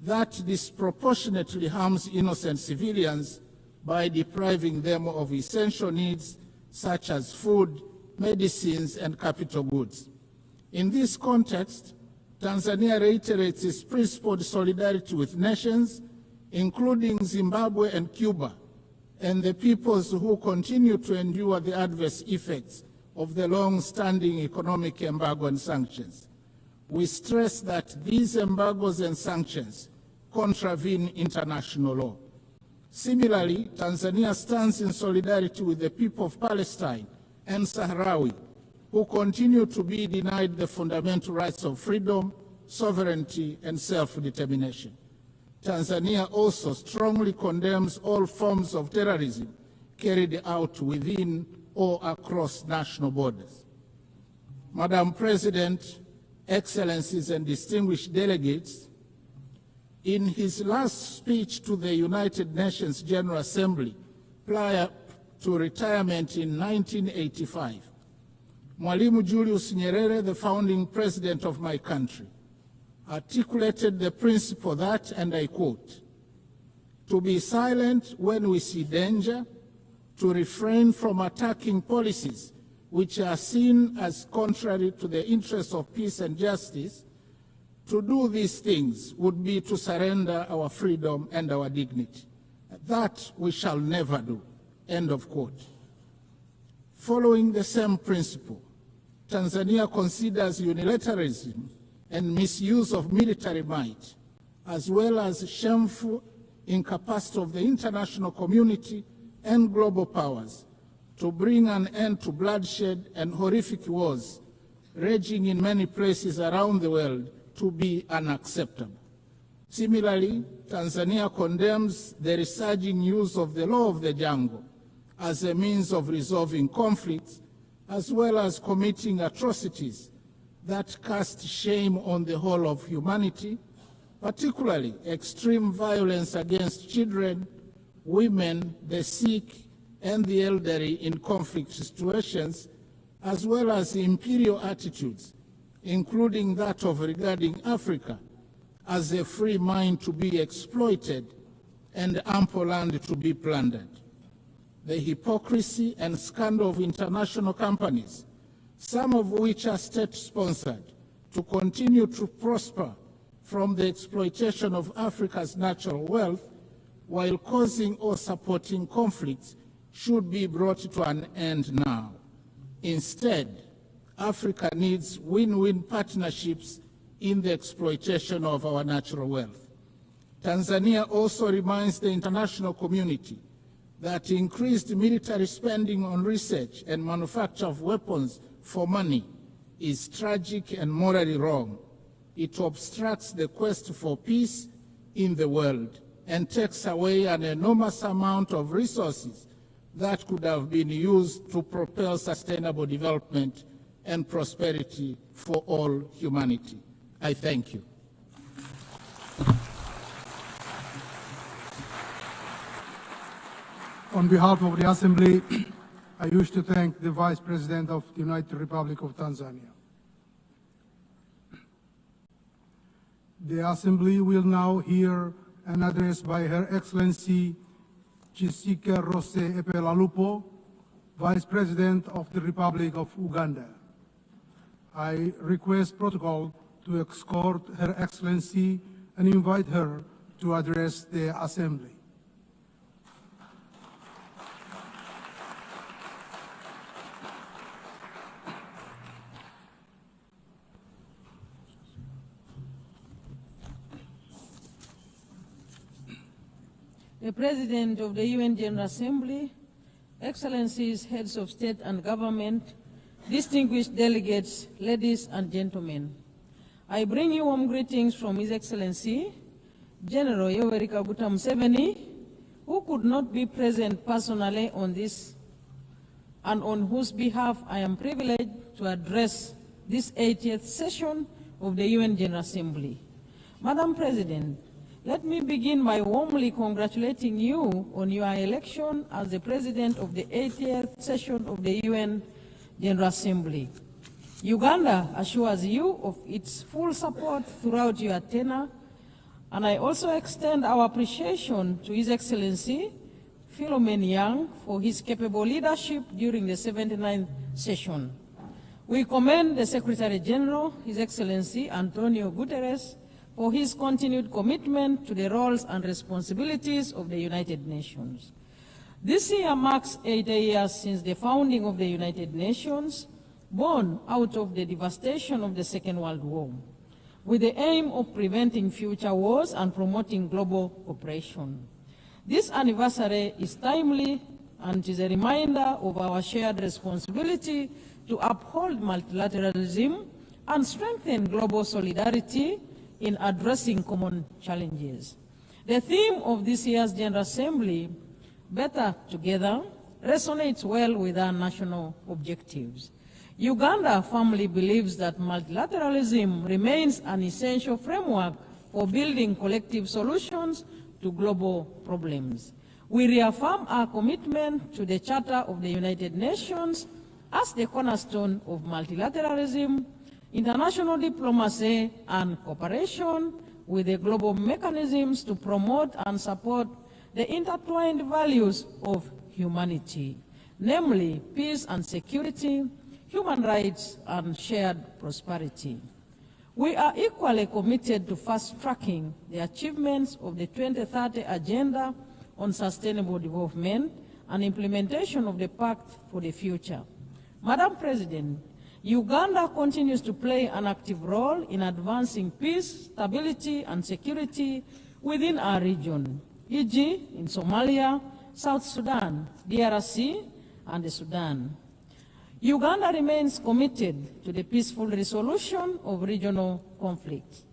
that disproportionately harms innocent civilians by depriving them of essential needs such as food, medicines, and capital goods. In this context, Tanzania reiterates its principled solidarity with nations, including Zimbabwe and Cuba, and the peoples who continue to endure the adverse effects of the long-standing economic embargo and sanctions. We stress that these embargoes and sanctions contravene international law. Similarly, Tanzania stands in solidarity with the people of Palestine and Sahrawi, who continue to be denied the fundamental rights of freedom, sovereignty, and self-determination. Tanzania also strongly condemns all forms of terrorism carried out within or across national borders. Madam President, Excellencies and distinguished delegates, in his last speech to the United Nations General Assembly prior to retirement in 1985, Mwalimu Julius Nyerere, the founding president of my country, articulated the principle that, and I quote, "To be silent when we see danger, to refrain from attacking policies which are seen as contrary to the interests of peace and justice, to do these things would be to surrender our freedom and our dignity. That we shall never do." End of quote. Following the same principle, Tanzania considers unilateralism and misuse of military might, as well as shameful incapacity of the international community and global powers to bring an end to bloodshed and horrific wars raging in many places around the world to be unacceptable. Similarly, Tanzania condemns the resurging use of the law of the jungle as a means of resolving conflicts, as well as committing atrocities that cast shame on the whole of humanity, particularly extreme violence against children, women, the sick, and the elderly in conflict situations, as well as imperial attitudes, including that of regarding Africa as a free mine to be exploited and ample land to be plundered. The hypocrisy and scandal of international companies, some of which are state-sponsored, to continue to prosper from the exploitation of Africa's natural wealth while causing or supporting conflicts should be brought to an end now. Instead, Africa needs win-win partnerships in the exploitation of our natural wealth. Tanzania also reminds the international community that increased military spending on research and manufacture of weapons for money is tragic and morally wrong. It obstructs the quest for peace in the world and takes away an enormous amount of resources that could have been used to propel sustainable development and prosperity for all humanity. I thank you. On behalf of the Assembly, I wish to thank the Vice President of the United Republic of Tanzania. The Assembly will now hear an address by Her Excellency Chisika Rose Epelalupo, Vice President of the Republic of Uganda. I request protocol to escort Her Excellency and invite her to address the Assembly. The President of the UN General Assembly, Excellencies, Heads of State and Government, distinguished delegates, ladies and gentlemen, I bring you warm greetings from His Excellency, General Yoweri Kaguta Museveni, who could not be present personally on this and on whose behalf I am privileged to address this 80th session of the UN General Assembly. Madam President, let me begin by warmly congratulating you on your election as the President of the 80th session of the UN General Assembly. Uganda assures you of its full support throughout your tenure, and I also extend our appreciation to His Excellency Philomen Yang for his capable leadership during the 79th session. We commend the Secretary General, His Excellency Antonio Guterres, for his continued commitment to the roles and responsibilities of the United Nations. This year marks 80 years since the founding of the United Nations, born out of the devastation of the Second World War, with the aim of preventing future wars and promoting global cooperation. This anniversary is timely and is a reminder of our shared responsibility to uphold multilateralism and strengthen global solidarity in addressing common challenges. The theme of this year's General Assembly, Better Together, resonates well with our national objectives. Uganda firmly believes that multilateralism remains an essential framework for building collective solutions to global problems. We reaffirm our commitment to the Charter of the United Nations as the cornerstone of multilateralism, international diplomacy, and cooperation with the global mechanisms to promote and support the intertwined values of humanity, namely peace and security, human rights, and shared prosperity. We are equally committed to fast-tracking the achievements of the 2030 Agenda on Sustainable Development and implementation of the Pact for the Future. Madam President, Uganda continues to play an active role in advancing peace, stability, and security within our region, e.g. in Somalia, South Sudan, DRC, and the Sudan. Uganda remains committed to the peaceful resolution of regional conflicts.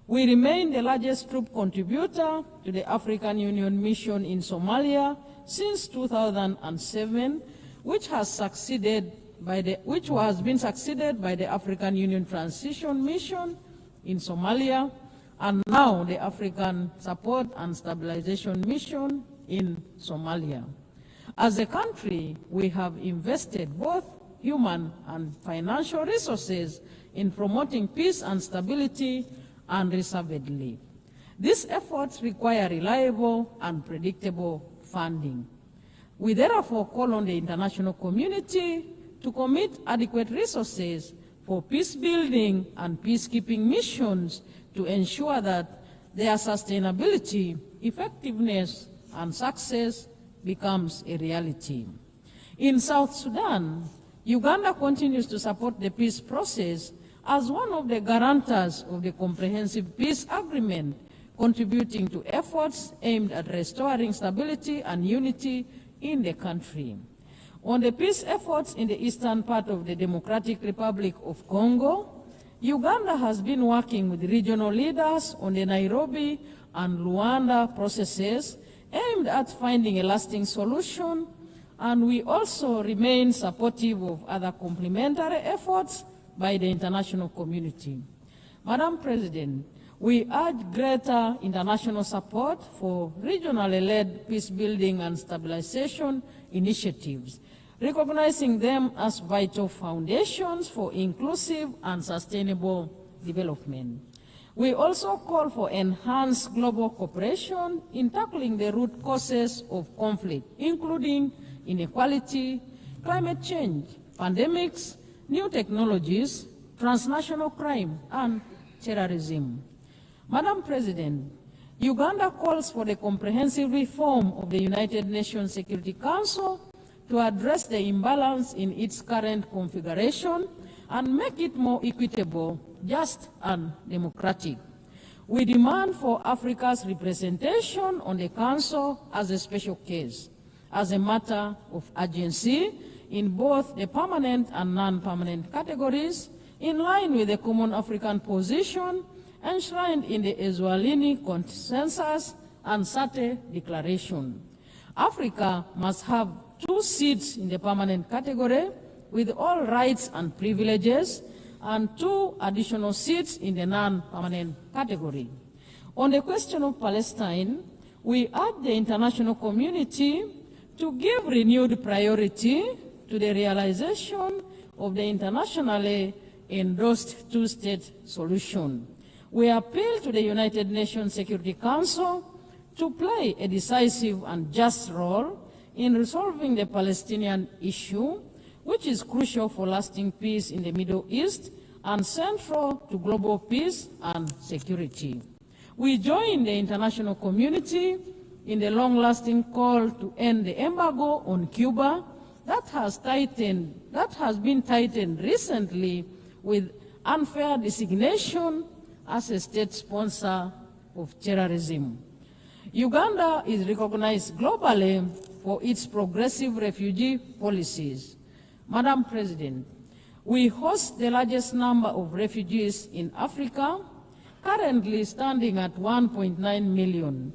We remain the largest troop contributor to the African Union mission in Somalia since 2007, which has been succeeded by the African Union Transition Mission in Somalia, and now the African Support and Stabilization Mission in Somalia. As a country, we have invested both human and financial resources in promoting peace and stability unreservedly. These efforts require reliable and predictable funding. We therefore call on the international community to commit adequate resources for peace-building and peacekeeping missions to ensure that their sustainability, effectiveness, and success becomes a reality. In South Sudan, Uganda continues to support the peace process as one of the guarantors of the Comprehensive Peace Agreement, contributing to efforts aimed at restoring stability and unity in the country. On the peace efforts in the eastern part of the Democratic Republic of Congo, Uganda has been working with regional leaders on the Nairobi and Luanda processes aimed at finding a lasting solution, and we also remain supportive of other complementary efforts by the international community. Madam President, we urge greater international support for regionally led peace-building and stabilization initiatives, recognizing them as vital foundations for inclusive and sustainable development. We also call for enhanced global cooperation in tackling the root causes of conflict, including inequality, climate change, pandemics, new technologies, transnational crime, and terrorism. Madam President, Uganda calls for the comprehensive reform of the United Nations Security Council to address the imbalance in its current configuration and make it more equitable, just, and democratic. We demand for Africa's representation on the Council as a special case, as a matter of urgency in both the permanent and non-permanent categories, in line with the common African position enshrined in the Eswatini Consensus and SATE Declaration. Africa must have 2 seats in the permanent category with all rights and privileges, and 2 additional seats in the non-permanent category. On the question of Palestine, we urge the international community to give renewed priority to the realization of the internationally endorsed 2-state solution. We appeal to the United Nations Security Council to play a decisive and just role in resolving the Palestinian issue, which is crucial for lasting peace in the Middle East and central to global peace and security. We join the international community in the long-lasting call to end the embargo on Cuba that has been tightened recently with unfair designation as a state sponsor of terrorism. Uganda is recognized globally for its progressive refugee policies. Madam President, we host the largest number of refugees in Africa, currently standing at 1.9 million.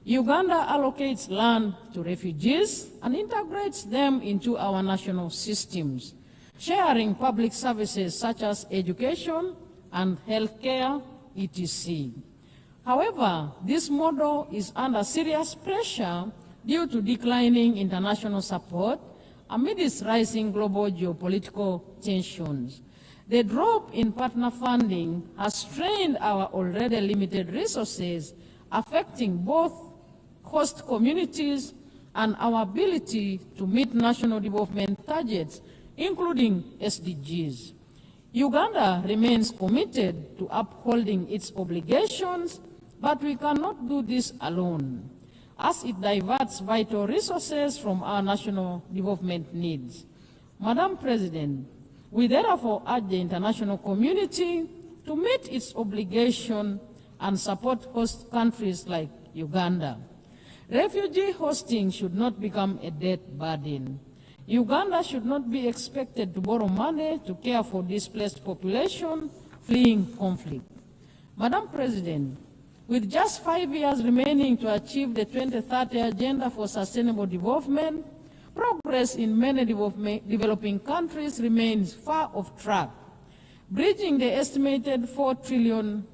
Uganda allocates land to refugees and integrates them into our national systems, sharing public services such as education and healthcare, etc. However, this model is under serious pressure due to declining international support amidst rising global geopolitical tensions. The drop in partner funding has strained our already limited resources, affecting both host communities and our ability to meet national development targets, including SDGs. Uganda remains committed to upholding its obligations, but we cannot do this alone, as it diverts vital resources from our national development needs. Madam President, we therefore urge the international community to meet its obligation and support host countries like Uganda. Refugee hosting should not become a debt burden. Uganda should not be expected to borrow money to care for displaced population fleeing conflict. Madam President, with just 5 years remaining to achieve the 2030 Agenda for Sustainable Development, progress in many developing countries remains far off track. Bridging the estimated $4 trillion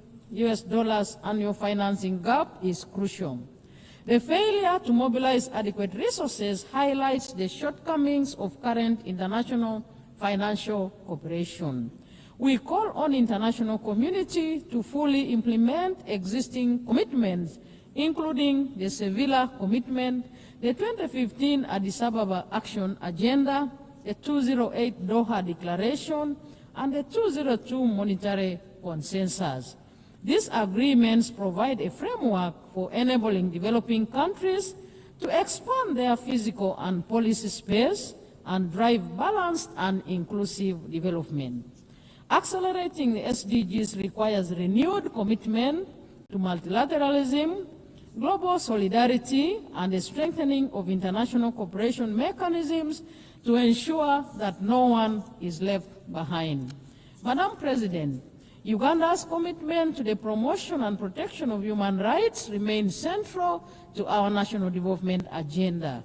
annual financing gap is crucial. The failure to mobilize adequate resources highlights the shortcomings of current international financial cooperation. We call on the international community to fully implement existing commitments, including the Sevilla Commitment, the 2015 Addis Ababa Action Agenda, the 208 Doha Declaration, and the 202 Monetary Consensus. These agreements provide a framework for enabling developing countries to expand their physical and policy space and drive balanced and inclusive development. Accelerating the SDGs requires renewed commitment to multilateralism, global solidarity, and the strengthening of international cooperation mechanisms to ensure that no one is left behind. Madam President, Uganda's commitment to the promotion and protection of human rights remains central to our national development agenda.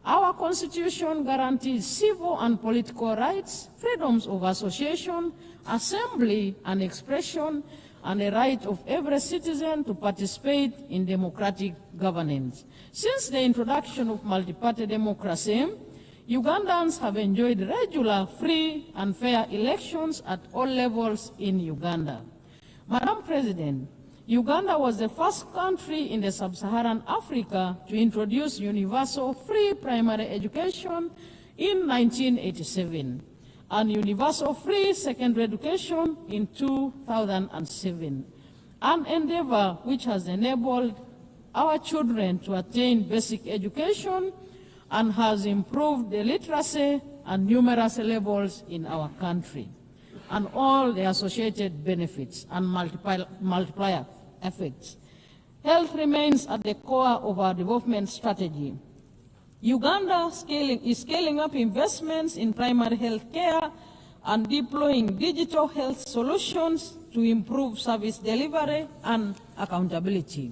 Our Constitution guarantees civil and political rights, freedoms of association, assembly and expression, and the right of every citizen to participate in democratic governance. Since the introduction of multi-party democracy, Ugandans have enjoyed regular, free and fair elections at all levels in Uganda. Madam President, Uganda was the first country in the sub-Saharan Africa to introduce universal free primary education in 1987 and universal free secondary education in 2007, an endeavor which has enabled our children to attain basic education and has improved the literacy and numeracy levels in our country, and all the associated benefits and multiplier effects. Health remains at the core of our development strategy. Uganda is scaling up investments in primary health care and deploying digital health solutions to improve service delivery and accountability.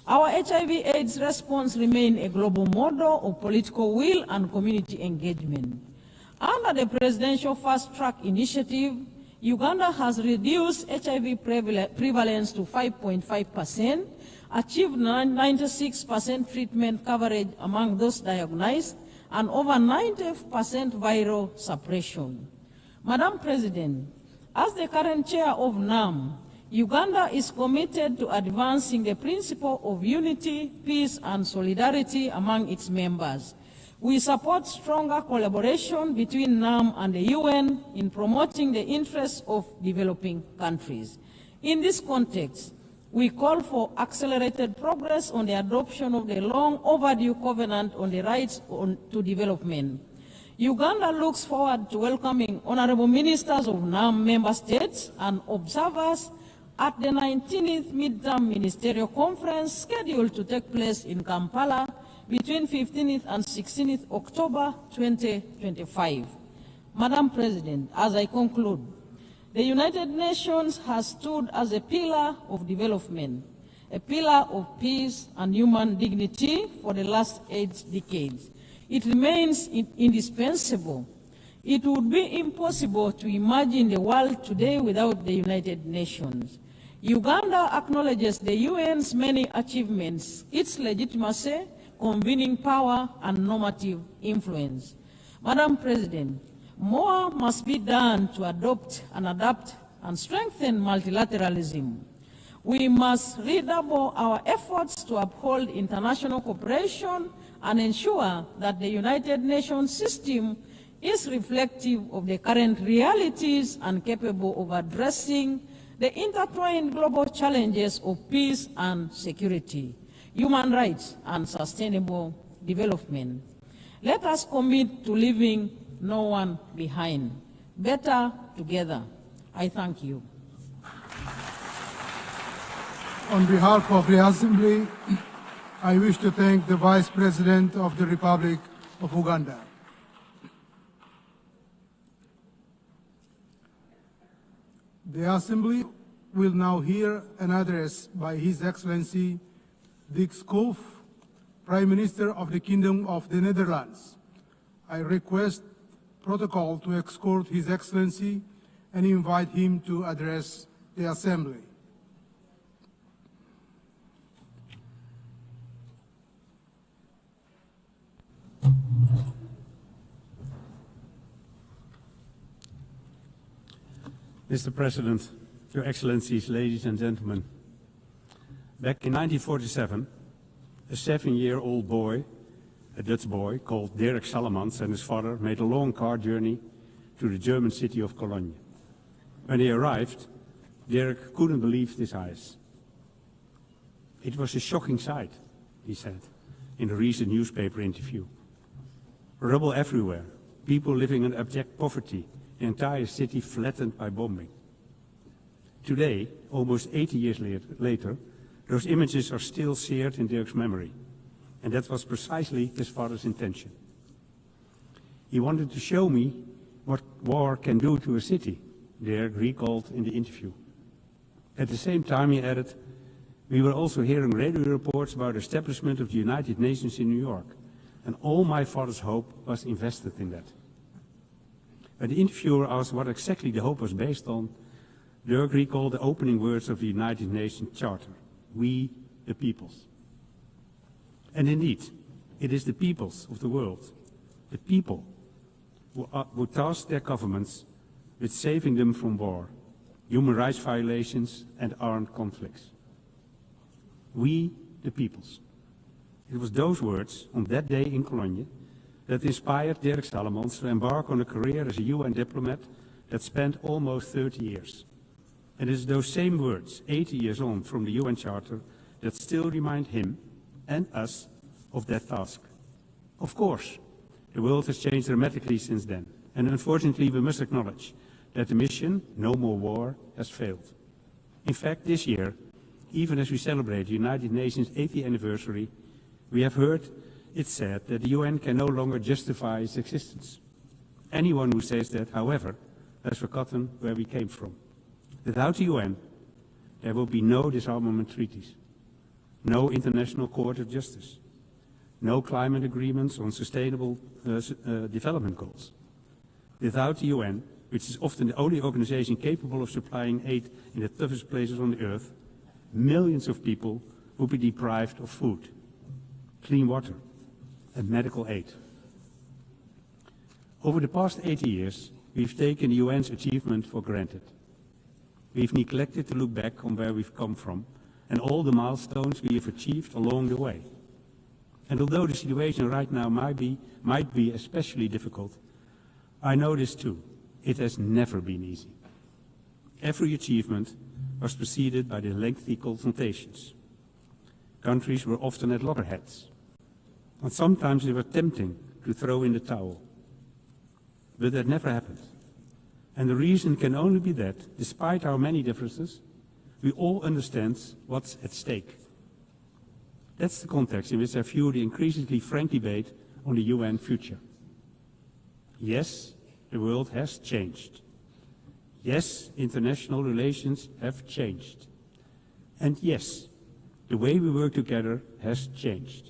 Our HIV/AIDS response remains a global model of political will and community engagement. Under the Presidential Fast Track Initiative, Uganda has reduced HIV prevalence to 5.5%, achieved 96% treatment coverage among those diagnosed, and over 90% viral suppression. Madam President, as the current chair of NAM, Uganda is committed to advancing the principle of unity, peace, and solidarity among its members. We support stronger collaboration between NAM and the UN in promoting the interests of developing countries. In this context, we call for accelerated progress on the adoption of the long overdue Covenant on the Rights to Development. Uganda looks forward to welcoming honorable ministers of NAM member states and observers at the 19th Midterm Ministerial Conference scheduled to take place in Kampala between 15th and 16th October 2025. Madam President, as I conclude, the United Nations has stood as a pillar of development, a pillar of peace and human dignity for the last 8 decades. It remains indispensable. It would be impossible to imagine the world today without the United Nations. Uganda acknowledges the UN's many achievements, its legitimacy, convening power, and normative influence. Madam President, more must be done to adopt and adapt and strengthen multilateralism. We must redouble our efforts to uphold international cooperation and ensure that the United Nations system is reflective of the current realities and capable of addressing the intertwined global challenges of peace and security, human rights, and sustainable development. Let us commit to leaving no one behind. Better together. I thank you. On behalf of the Assembly, I wish to thank the Vice President of the Republic of Uganda. The Assembly will now hear an address by His Excellency Dick Schoof, Prime Minister of the Kingdom of the Netherlands. I request protocol to escort His Excellency and invite him to address the Assembly. Mr. President, Your Excellencies, ladies and gentlemen, back in 1947, a 7-year-old boy, a Dutch boy called Dirk Sallemans, and his father made a long car journey to the German city of Cologne. When he arrived, Dirk couldn't believe his eyes. It was a shocking sight, he said in a recent newspaper interview. Rubble everywhere, people living in abject poverty, the entire city flattened by bombing. Today, almost 80 years later, those images are still seared in Dirk's memory, and that was precisely his father's intention. He wanted to show me what war can do to a city, Dirk recalled in the interview. At the same time, he added, we were also hearing radio reports about the establishment of the United Nations in New York, and all my father's hope was invested in that. When the interviewer asked what exactly the hope was based on, Dirk recalled the opening words of the United Nations Charter, we the peoples. And indeed, it is the peoples of the world, the people, who task their governments with saving them from war, human rights violations, and armed conflicts. We the peoples. It was those words on that day in Cologne that inspired Dirk Sallemans to embark on a career as a UN diplomat that spanned almost 30 years. And it is those same words, 80 years on from the UN Charter, that still remind him and us of that task. Of course, the world has changed dramatically since then, and unfortunately we must acknowledge that the mission, no more war, has failed. In fact, this year, even as we celebrate the United Nations 80th anniversary, we have heard it said that the UN can no longer justify its existence. Anyone who says that, however, has forgotten where we came from. Without the UN, there will be no disarmament treaties, no International Court of Justice, no climate agreements on sustainable development goals. Without the UN, which is often the only organization capable of supplying aid in the toughest places on the earth, millions of people would be deprived of food, clean water, and medical aid. Over the past 80 years, we've taken the UN's achievement for granted. We've neglected to look back on where we've come from and all the milestones we have achieved along the way. And although the situation right now might be especially difficult, I know this too. It has never been easy. Every achievement was preceded by the lengthy consultations. Countries were often at loggerheads, and sometimes they were tempting to throw in the towel. But that never happened. And the reason can only be that, despite our many differences, we all understand what's at stake. That's the context in which I view the increasingly frank debate on the UN future. Yes, the world has changed. Yes, international relations have changed. And yes, The way we work together has changed.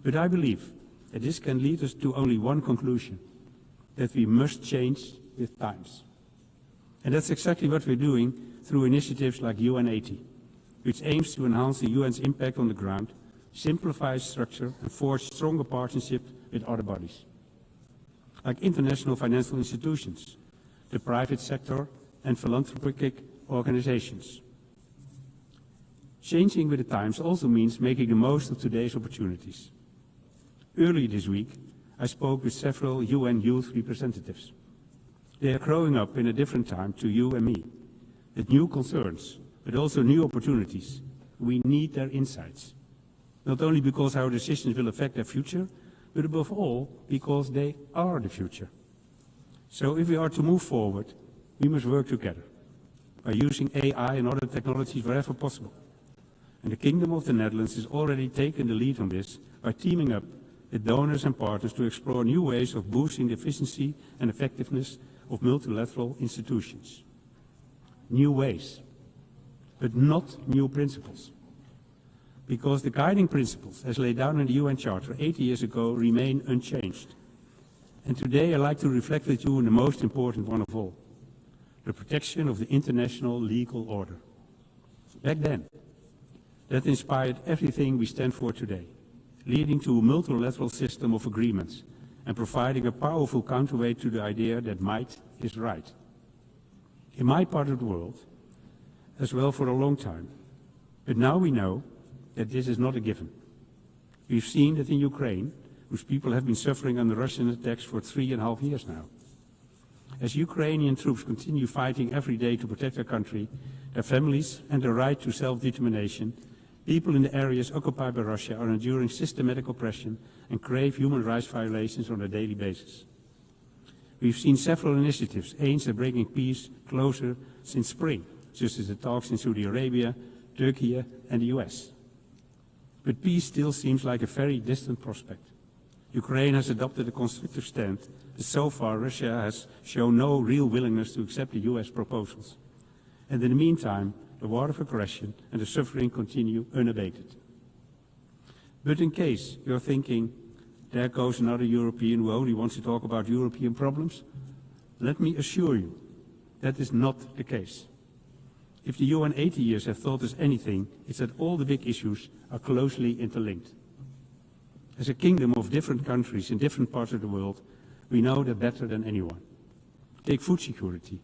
But I believe that this can lead us to only one conclusion, that we must change with times. And that's exactly what we're doing through initiatives like UN80, which aims to enhance the UN's impact on the ground, simplify structure and forge stronger partnerships with other bodies, like international financial institutions, the private sector and philanthropic organizations. Changing with the times also means making the most of today's opportunities. Earlier this week, I spoke with several UN youth representatives. They are growing up in a different time to you and me, with new concerns, but also new opportunities. We need their insights, not only because our decisions will affect their future, but above all, because they are the future. So if we are to move forward, we must work together by using AI and other technologies wherever possible. And the Kingdom of the Netherlands has already taken the lead on this by teaming up with donors and partners to explore new ways of boosting the efficiency and effectiveness of multilateral institutions. New ways, but not new principles. Because the guiding principles, as laid down in the UN Charter 80 years ago, remain unchanged. And today I'd like to reflect with you on the most important one of all, the protection of the international legal order. Back then, that inspired everything we stand for today, leading to a multilateral system of agreements and providing a powerful counterweight to the idea that might is right. In my part of the world, as well for a long time, but now we know that this is not a given. We've seen that in Ukraine, whose people have been suffering under Russian attacks for 3.5 years now. As Ukrainian troops continue fighting every day to protect their country, their families and their right to self-determination, people in the areas occupied by Russia are enduring systematic oppression and grave human rights violations on a daily basis. We've seen several initiatives aimed at bringing peace closer since spring, such as the talks in Saudi Arabia, Turkey and the US. But peace still seems like a very distant prospect. Ukraine has adopted a constructive stand, but so far Russia has shown no real willingness to accept the US proposals. And in the meantime, the war of aggression and the suffering continue unabated. But in case you're thinking, there goes another European who only wants to talk about European problems, let me assure you, that is not the case. If the UN 80 years have taught us anything, it's that all the big issues are closely interlinked. As a kingdom of different countries in different parts of the world, we know that better than anyone. Take food security.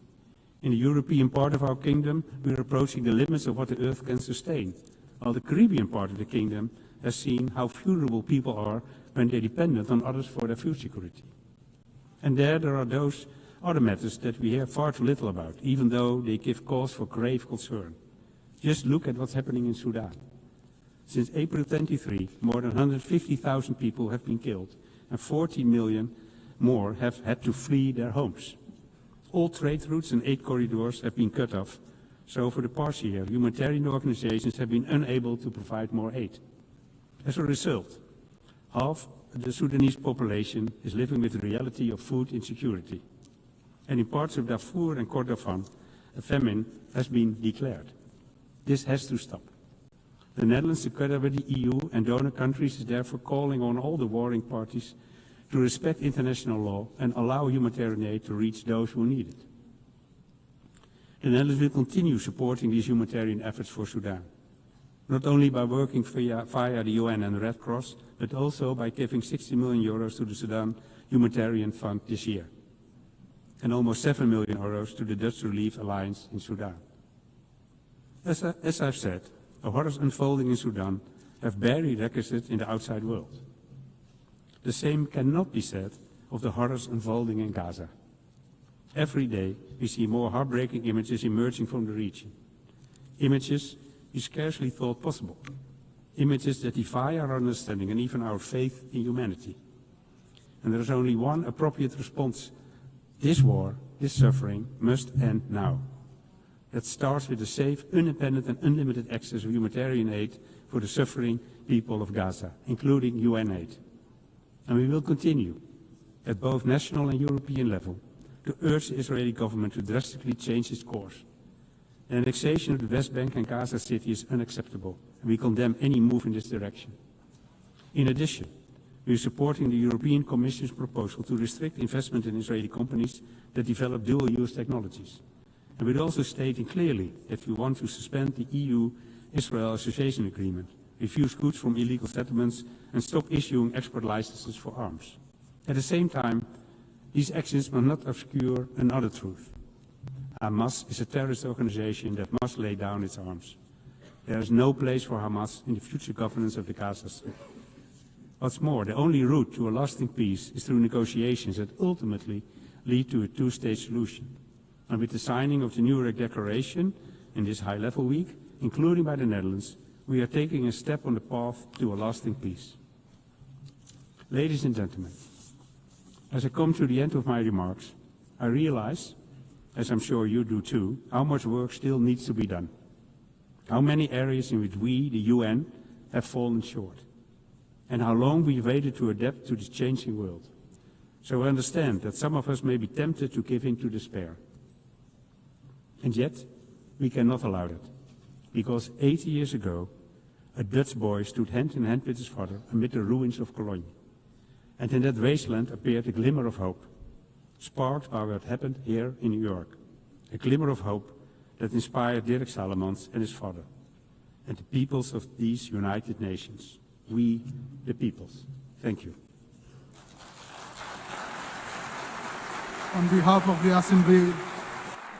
In the European part of our kingdom, we are approaching the limits of what the earth can sustain, while the Caribbean part of the kingdom has seen how vulnerable people are when they're dependent on others for their food security. And there are those other matters that we hear far too little about, even though they give cause for grave concern. Just look at what's happening in Sudan. Since April 23, more than 150,000 people have been killed, and 14 million more have had to flee their homes. All trade routes and aid corridors have been cut off, so for the past year, humanitarian organizations have been unable to provide more aid. As a result, half the Sudanese population is living with the reality of food insecurity. And in parts of Darfur and Kordofan, a famine has been declared. This has to stop. The Netherlands, together with the EU and donor countries, is therefore calling on all the warring parties to respect international law and allow humanitarian aid to reach those who need it. The Netherlands will continue supporting these humanitarian efforts for Sudan, not only by working via the UN and the Red Cross, but also by giving 60 million euros to the Sudan Humanitarian Fund this year, and almost 7 million euros to the Dutch Relief Alliance in Sudan. As I've said, the horrors unfolding in Sudan have barely registered in the outside world. The same cannot be said of the horrors unfolding in Gaza. Every day we see more heartbreaking images emerging from the region. Images we scarcely thought possible. Images that defy our understanding and even our faith in humanity. And there is only one appropriate response. This war, this suffering must end now. That starts with the safe, independent and unlimited access of humanitarian aid for the suffering people of Gaza, including UN aid. And we will continue, at both national and European level, to urge the Israeli government to drastically change its course. The annexation of the West Bank and Gaza City is unacceptable, We condemn any move in this direction. In addition, we are supporting the European Commission's proposal to restrict investment in Israeli companies that develop dual-use technologies. And we're also stating clearly that we want to suspend the EU-Israel Association Agreement, refuse goods from illegal settlements, and stop issuing export licenses for arms. At the same time, these actions must not obscure another truth. Hamas is a terrorist organization that must lay down its arms. There is no place for Hamas in the future governance of the Gaza Strip. What's more, the only route to a lasting peace is through negotiations that ultimately lead to a two-state solution. And with the signing of the New York Declaration in this high-level week, including by the Netherlands, we are taking a step on the path to a lasting peace. Ladies and gentlemen, as I come to the end of my remarks, I realize, as I'm sure you do too, how much work still needs to be done. How many areas in which we, the UN, have fallen short. And how long we've waited to adapt to this changing world. So I understand that some of us may be tempted to give in to despair. And yet, we cannot allow that. Because 80 years ago, a Dutch boy stood hand in hand with his father amid the ruins of Cologne. And in that wasteland appeared a glimmer of hope, sparked by what happened here in New York. A glimmer of hope that inspired Dirk Salomons and his father, and the peoples of these United Nations. We, the peoples. Thank you. On behalf of the Assembly,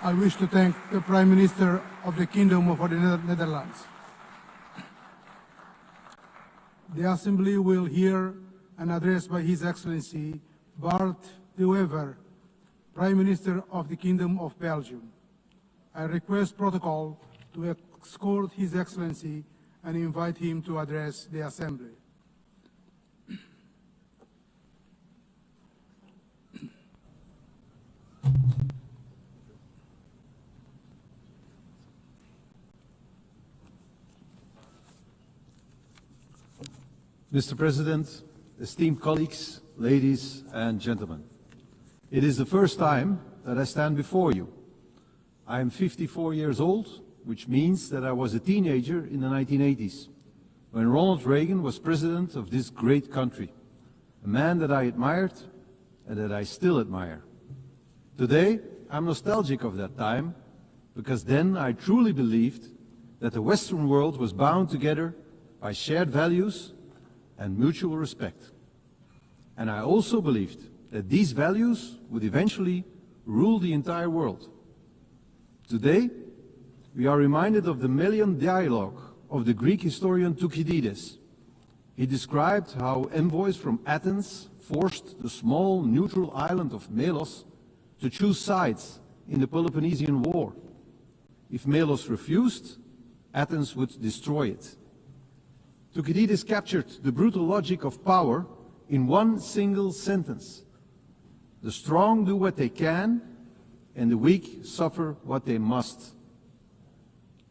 I wish to thank the Prime Minister of the Kingdom of the Netherlands. The Assembly will hear an address by His Excellency Bart de Wever, Prime Minister of the Kingdom of Belgium. I request protocol to escort His Excellency and invite him to address the Assembly. Mr. President, esteemed colleagues, ladies and gentlemen, it is the first time that I stand before you. I am 54 years old, which means that I was a teenager in the 1980s, when Ronald Reagan was president of this great country, a man that I admired and that I still admire. Today, I'm nostalgic of that time, because then I truly believed that the Western world was bound together by shared values and mutual respect. And I also believed that these values would eventually rule the entire world. Today, we are reminded of the Melian dialogue of the Greek historian Thucydides. He described how envoys from Athens forced the small neutral island of Melos to choose sides in the Peloponnesian War. If Melos refused, Athens would destroy it. Thucydides captured the brutal logic of power in one single sentence. The strong do what they can, and the weak suffer what they must.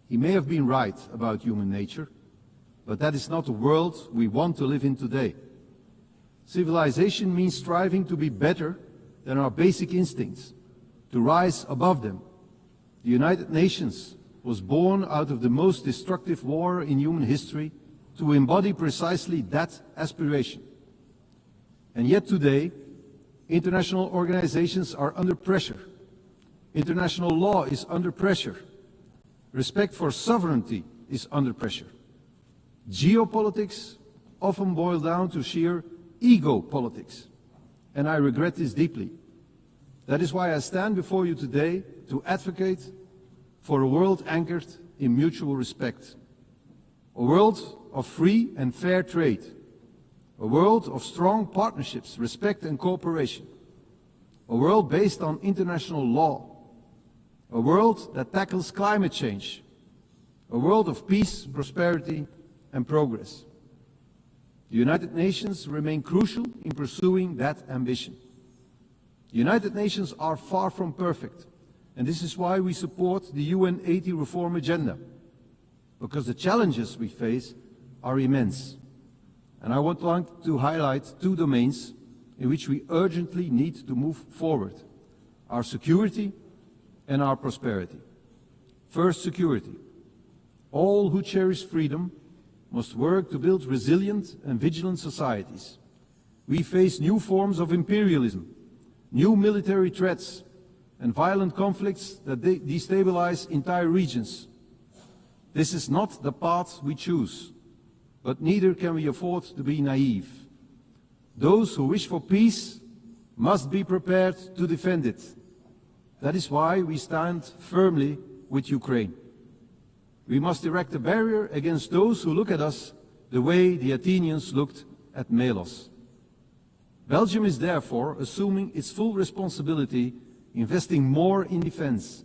He may have been right about human nature, but that is not the world we want to live in today. Civilization means striving to be better than our basic instincts, to rise above them. The United Nations was born out of the most destructive war in human history to embody precisely that aspiration. And yet today, international organizations are under pressure. International law is under pressure. Respect for sovereignty is under pressure. Geopolitics often boil down to sheer ego politics, and I regret this deeply. That is why I stand before you today to advocate for a world anchored in mutual respect, a world of free and fair trade, a world of strong partnerships, respect and cooperation, a world based on international law, a world that tackles climate change, a world of peace, prosperity and progress. The United Nations remain crucial in pursuing that ambition. The United Nations are far from perfect, and this is why we support the UN 80 reform agenda, because the challenges we face are immense. And I would like to highlight two domains in which we urgently need to move forward: our security and our prosperity. First, security. All who cherish freedom must work to build resilient and vigilant societies. We face new forms of imperialism, new military threats, and violent conflicts that destabilize entire regions. This is not the path we choose, but neither can we afford to be naive. Those who wish for peace must be prepared to defend it. That is why we stand firmly with Ukraine. We must erect a barrier against those who look at us the way the Athenians looked at Melos. Belgium is therefore assuming its full responsibility, investing more in defense.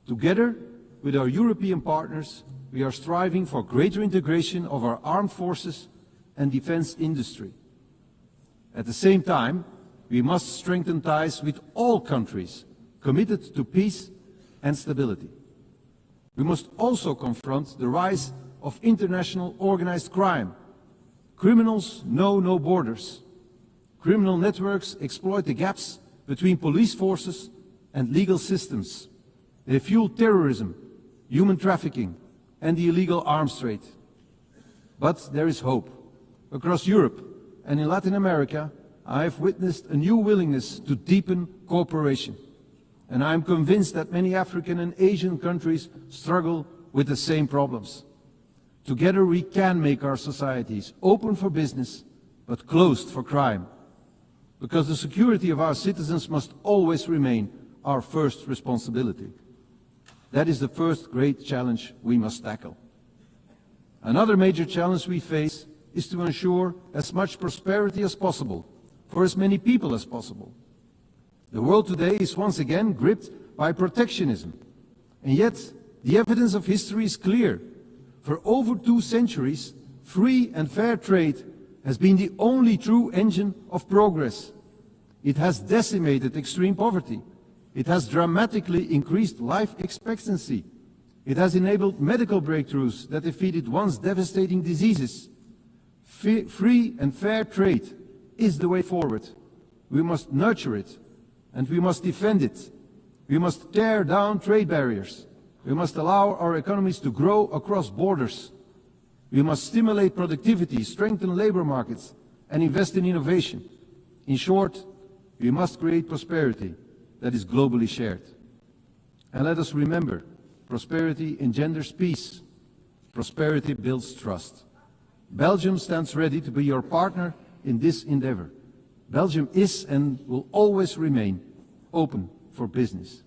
Together with our European partners, we are striving for greater integration of our armed forces and defense industry. At the same time, we must strengthen ties with all countries committed to peace and stability. We must also confront the rise of international organized crime. Criminals know no borders. Criminal networks exploit the gaps between police forces and legal systems. They fuel terrorism, human trafficking, and the illegal arms trade. But there is hope. Across Europe and in Latin America, I have witnessed a new willingness to deepen cooperation. And I am convinced that many African and Asian countries struggle with the same problems. Together we can make our societies open for business, but closed for crime. Because the security of our citizens must always remain our first responsibility. That is the first great challenge we must tackle. Another major challenge we face is to ensure as much prosperity as possible for as many people as possible. The world today is once again gripped by protectionism. And yet, the evidence of history is clear. For over 2 centuries, free and fair trade has been the only true engine of progress. It has decimated extreme poverty. It has dramatically increased life expectancy. It has enabled medical breakthroughs that defeated once devastating diseases. Free and fair trade is the way forward. We must nurture it. And we must defend it. We must tear down trade barriers. We must allow our economies to grow across borders. We must stimulate productivity, strengthen labor markets, and invest in innovation. In short, we must create prosperity that is globally shared. And let us remember, prosperity engenders peace. Prosperity builds trust. Belgium stands ready to be your partner in this endeavor. Belgium is and will always remain open for business.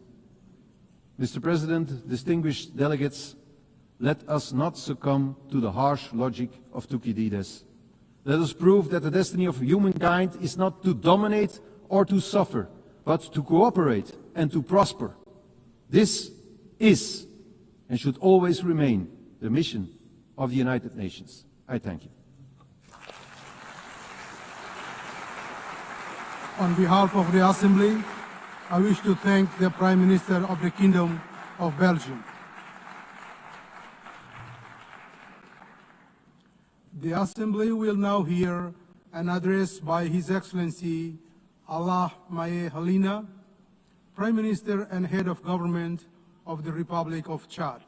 Mr. President, distinguished delegates, let us not succumb to the harsh logic of Thucydides. Let us prove that the destiny of humankind is not to dominate or to suffer, but to cooperate and to prosper. This is and should always remain the mission of the United Nations. I thank you. On behalf of the Assembly, I wish to thank the Prime Minister of the Kingdom of Belgium. The Assembly will now hear an address by His Excellency al-Alimi Halina, Prime Minister and Head of Government of the Republic of Chad.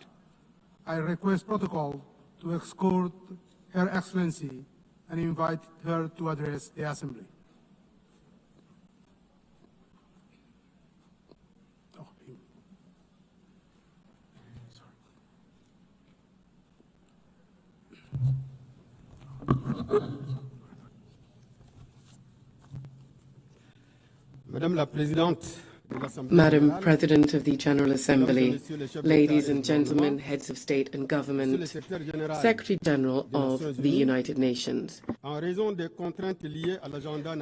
I request protocol to escort Her Excellency and invite her to address the Assembly. Madam President of the General Assembly, ladies and gentlemen, heads of state and government, Secretary General of the United Nations.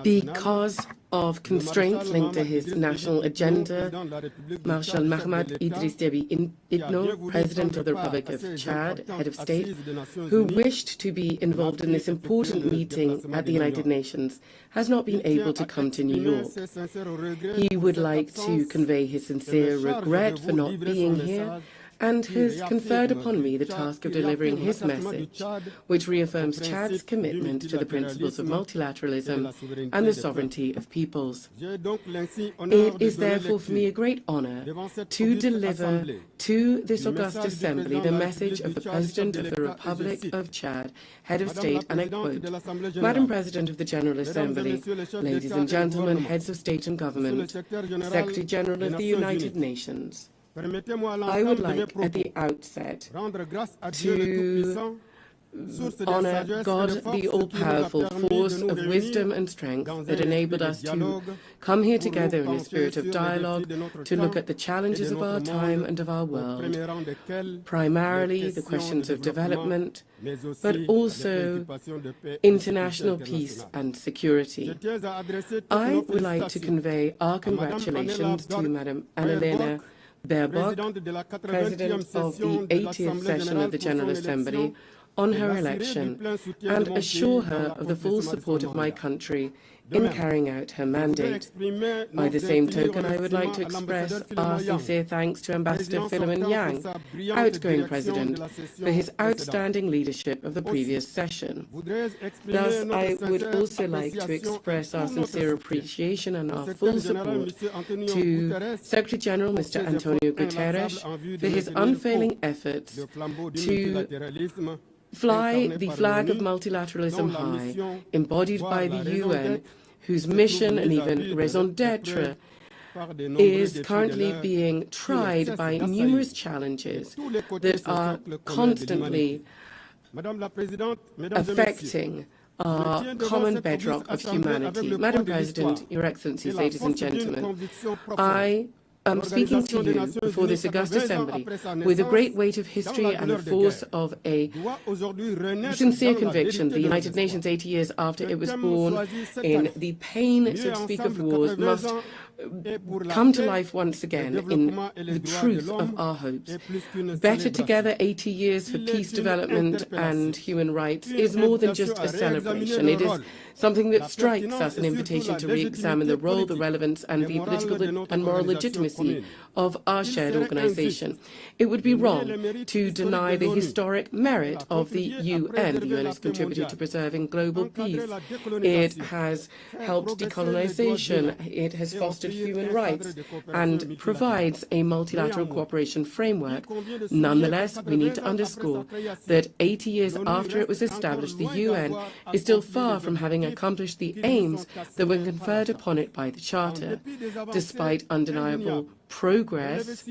Because of constraints linked to his national agenda, Marshal Mohamed Idriss Déby Itno, President of the Republic of Chad, head of state, who wished to be involved in this important meeting at the United Nations, has not been able to come to New York. He would like to convey his sincere regret for not being here and has conferred upon me the task of delivering his message, which reaffirms Chad's commitment to the principles of multilateralism and the sovereignty of peoples. It is therefore for me a great honor to deliver to this august assembly the message of the President of the Republic of Chad, Head of State, and I quote, Madam President of the General Assembly, ladies and gentlemen, heads of state and government, Secretary General of the United Nations, I would like at the outset to honor God, the all-powerful force of wisdom and strength that enabled us to come here together in a spirit of dialogue to look at the challenges of our time and of our world, primarily the questions of development, but also international peace and security. I would like to convey our congratulations to Madam Annalena Baerbock, President of the 80th session of the General Assembly, on her election, and assure her of the full support of my country in carrying out her mandate. By the same token, I would like to express our sincere thanks to Ambassador Philemon Yang, outgoing President, for his outstanding leadership of the previous session. Thus, I would also like to express our sincere appreciation and our full support to Secretary General Mr. Antonio Guterres for his unfailing efforts to fly the flag of multilateralism high, embodied by the UN, whose mission and even raison d'etre is currently being tried by numerous challenges that are constantly affecting our common bedrock of humanity. Madam President, Your Excellencies, ladies and gentlemen, I am speaking to you before this august assembly with a great weight of history and the force of a sincere conviction. The United Nations, 80 years after it was born, in the pain, so to speak, of wars, must come to life once again in the truth of our hopes. Better Together, 80 years for peace, development, and human rights is more than just a celebration. It is something that strikes us an invitation to re-examine the role, the relevance, and the political and moral legitimacy of our shared organization. It would be wrong to deny the historic merit of the UN. The UN has contributed to preserving global peace. It has helped decolonization. It has fostered human rights and provides a multilateral cooperation framework. Nonetheless, we need to underscore that 80 years after it was established, the UN is still far from having accomplished the aims that were conferred upon it by the Charter. Despite undeniable progress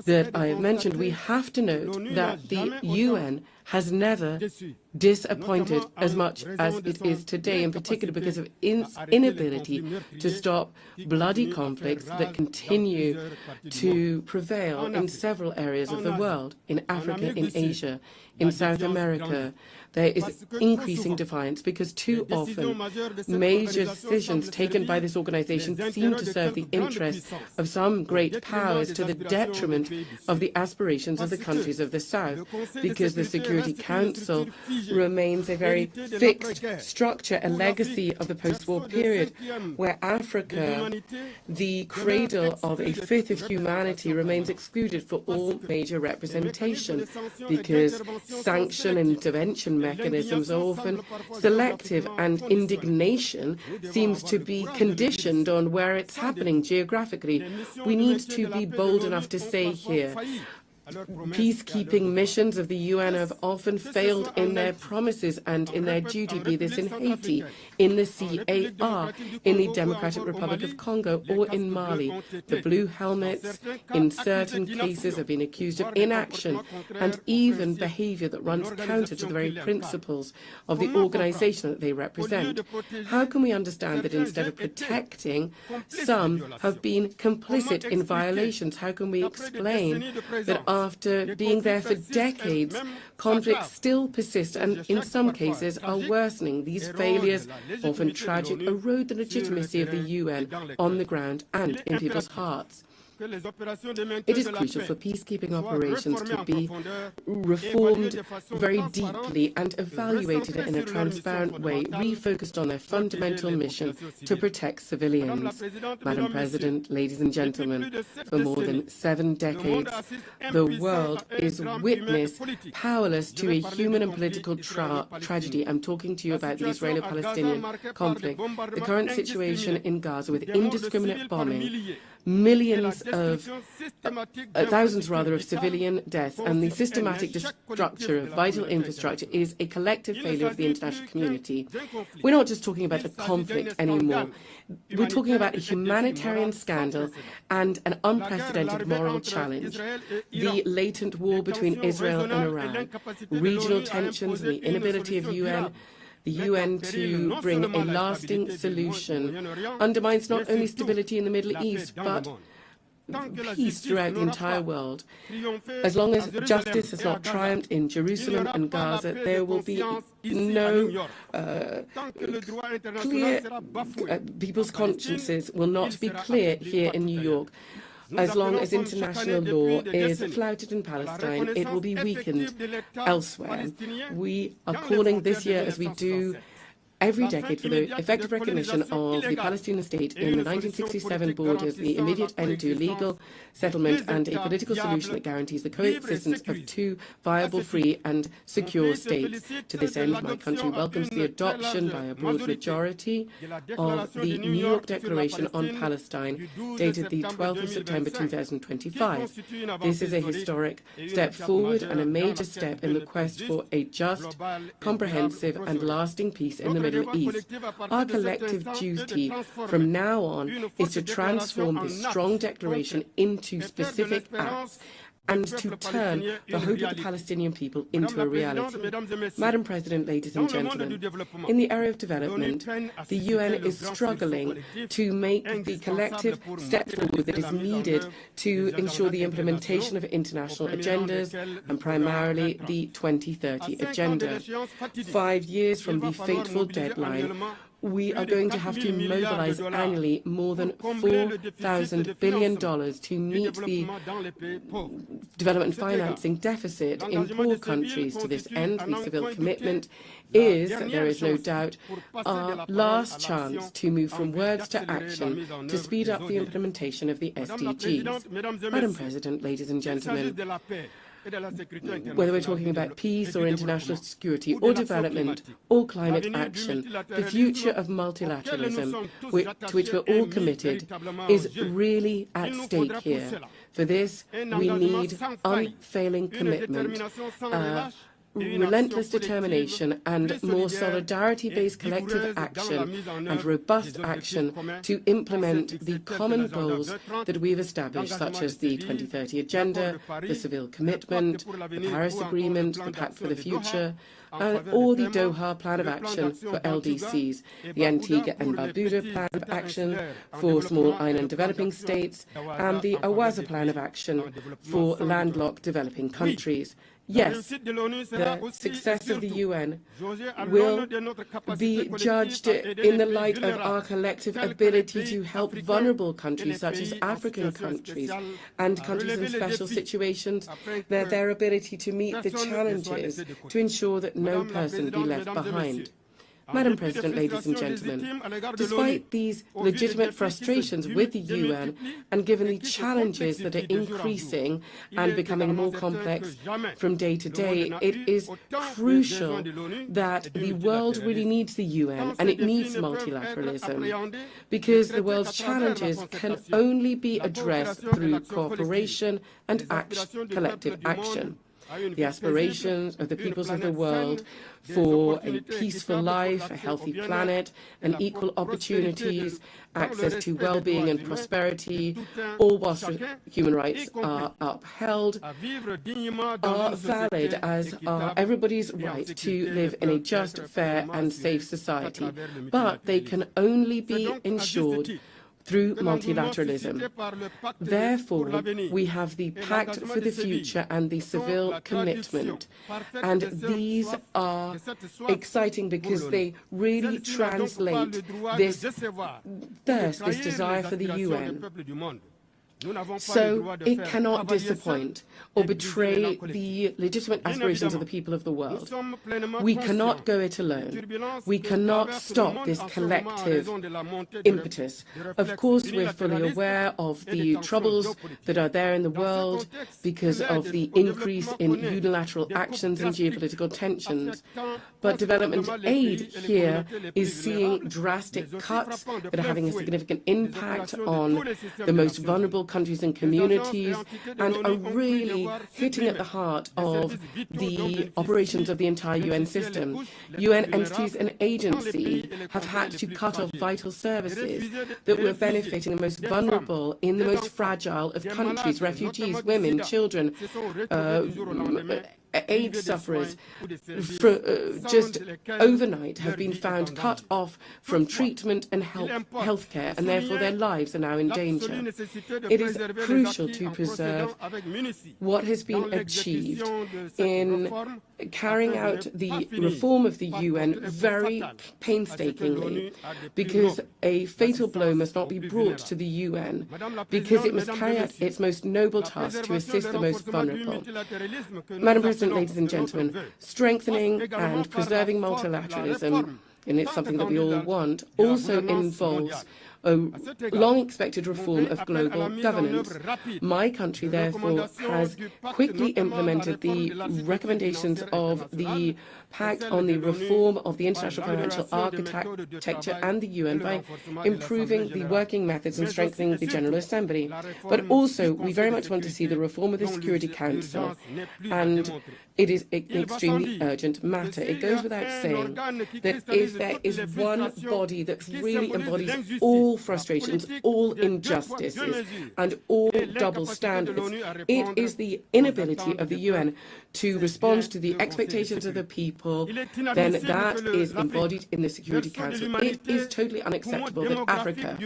that I have mentioned, we have to note that the UN has never disappointed as much as it is today, in particular because of its inability to stop bloody conflicts that continue to prevail in several areas of the world, in Africa, in Asia, in South America. There is increasing defiance because too often major decisions taken by this organization seem to serve the interests of some great powers to the detriment of the aspirations of the countries of the South, because the Security Council remains a very fixed structure, a legacy of the post-war period, where Africa, the cradle of a fifth of humanity, remains excluded for all major representation, because sanction and intervention mechanisms are often selective, and indignation seems to be conditioned on where it's happening geographically. We need to be bold enough to say here, peacekeeping missions of the UN have often failed in their promises and in their duty, be this in Haiti, in the CAR, in the Democratic Republic of Congo, or in Mali. The Blue Helmets, in certain cases, have been accused of inaction and even behavior that runs counter to the very principles of the organization that they represent. How can we understand that instead of protecting, some have been complicit in violations? How can we explain that after being there for decades, conflicts still persist and in some cases are worsening? These failures, often tragic, erode the legitimacy of the UN on the ground and in people's hearts. It is crucial for peacekeeping operations to be reformed very deeply and evaluated in a transparent way, refocused on their fundamental mission to protect civilians. Madam President, ladies and gentlemen, for more than 7 decades, the world is witness powerless to a human and political tragedy. I'm talking to you about the Israeli-Palestinian conflict, the current situation in Gaza with indiscriminate bombing, millions of, thousands rather, of civilian deaths, and the systematic destruction of vital infrastructure is a collective failure of the international community. We're not just talking about a conflict anymore. We're talking about a humanitarian scandal and an unprecedented moral challenge. The latent war between Israel and Iran, regional tensions, and the inability of the UN to bring a lasting solution undermines not only stability in the Middle East, but peace throughout the entire world. As long as justice has not triumphed in Jerusalem and Gaza, there will be no clear, people's consciences will not be clear here in New York. As long as international law is flouted in Palestine, it will be weakened elsewhere. We are calling this year, as we do every decade, for the effective recognition of the Palestinian state in the 1967 borders, the immediate end to illegal settlement, and a political solution that guarantees the coexistence of 2 viable, free and secure states. To this end, my country welcomes the adoption by a broad majority of the New York Declaration on Palestine, dated the 12th of September 2025. This is a historic step forward and a major step in the quest for a just, comprehensive and lasting peace in the Middle East. Our collective duty from now on is to transform this strong declaration into specific acts and to turn the hope of the Palestinian people into a reality. Madam President, ladies and gentlemen, in the area of development, the UN is struggling to make the collective step forward that is needed to ensure the implementation of international agendas, and primarily the 2030 Agenda. 5 years from the fateful deadline, we are going to have to mobilize annually more than $4,000 billion to meet the development financing deficit in poor countries. To this end, the civil commitment is, there is no doubt, our last chance to move from words to action to speed up the implementation of the SDGs. Madam President, ladies and gentlemen, whether we're talking about peace or international security or development or climate action, the future of multilateralism, to which we're all committed, is really at stake here. For this, we need unfailing commitment, relentless determination and more solidarity-based collective action and robust action to implement the common goals that we've established, such as the 2030 Agenda, the civil commitment, the Paris Agreement, the Pact for the Future, or the Doha Plan of Action for LDCs, the Antigua and Barbuda Plan of Action for small island developing states, and the Awaza Plan of Action for landlocked developing countries. Yes, the success of the UN will be judged in the light of our collective ability to help vulnerable countries such as African countries and countries in special situations, their ability to meet the challenges to ensure that no person be left behind. Madam President, ladies and gentlemen, despite these legitimate frustrations with the UN and given the challenges that are increasing and becoming more complex from day to day, it is crucial that the world really needs the UN and it needs multilateralism, because the world's challenges can only be addressed through cooperation and collective action. The aspirations of the peoples of the world for a peaceful life, a healthy planet, and equal opportunities, access to well-being and prosperity, all whilst human rights are upheld, are valid, as are everybody's right to live in a just, fair, and safe society. But they can only be ensured through multilateralism. Therefore, we have the Pact for the Future and the civil commitment. And these are exciting because they really translate this thirst, this desire for the UN. So it cannot disappoint or betray the legitimate aspirations of the people of the world. We cannot go it alone. We cannot stop this collective impetus. Of course, we're fully aware of the troubles that are there in the world because of the increase in unilateral actions and geopolitical tensions. But development aid here is seeing drastic cuts that are having a significant impact on the most vulnerable countries and communities and are really hitting at the heart of the operations of the entire UN system. UN entities and agencies have had to cut off vital services that were benefiting the most vulnerable in the most fragile of countries, refugees, women, children, AIDS sufferers just overnight have been found cut off from treatment and healthcare, and therefore their lives are now in danger. It is crucial to preserve what has been achieved in carrying out the reform of the UN very painstakingly, because a fatal blow must not be brought to the UN, because it must carry out its most noble task to assist the most vulnerable. Madam President, ladies and gentlemen, strengthening and preserving multilateralism, and it's something that we all want, also involves a long-expected reform of global governance. My country, therefore, has quickly implemented the recommendations of the Pact on the Reform of the International Financial Architecture and the UN by improving the working methods and strengthening the General Assembly. But also, we very much want to see the reform of the Security Council, and it is an extremely urgent matter. It goes without saying that if there is one body that really embodies all frustrations, all injustices, and all double standards, it is the inability of the UN to respond to the expectations of the people, then that is embodied in the Security Council. It is totally unacceptable that Africa,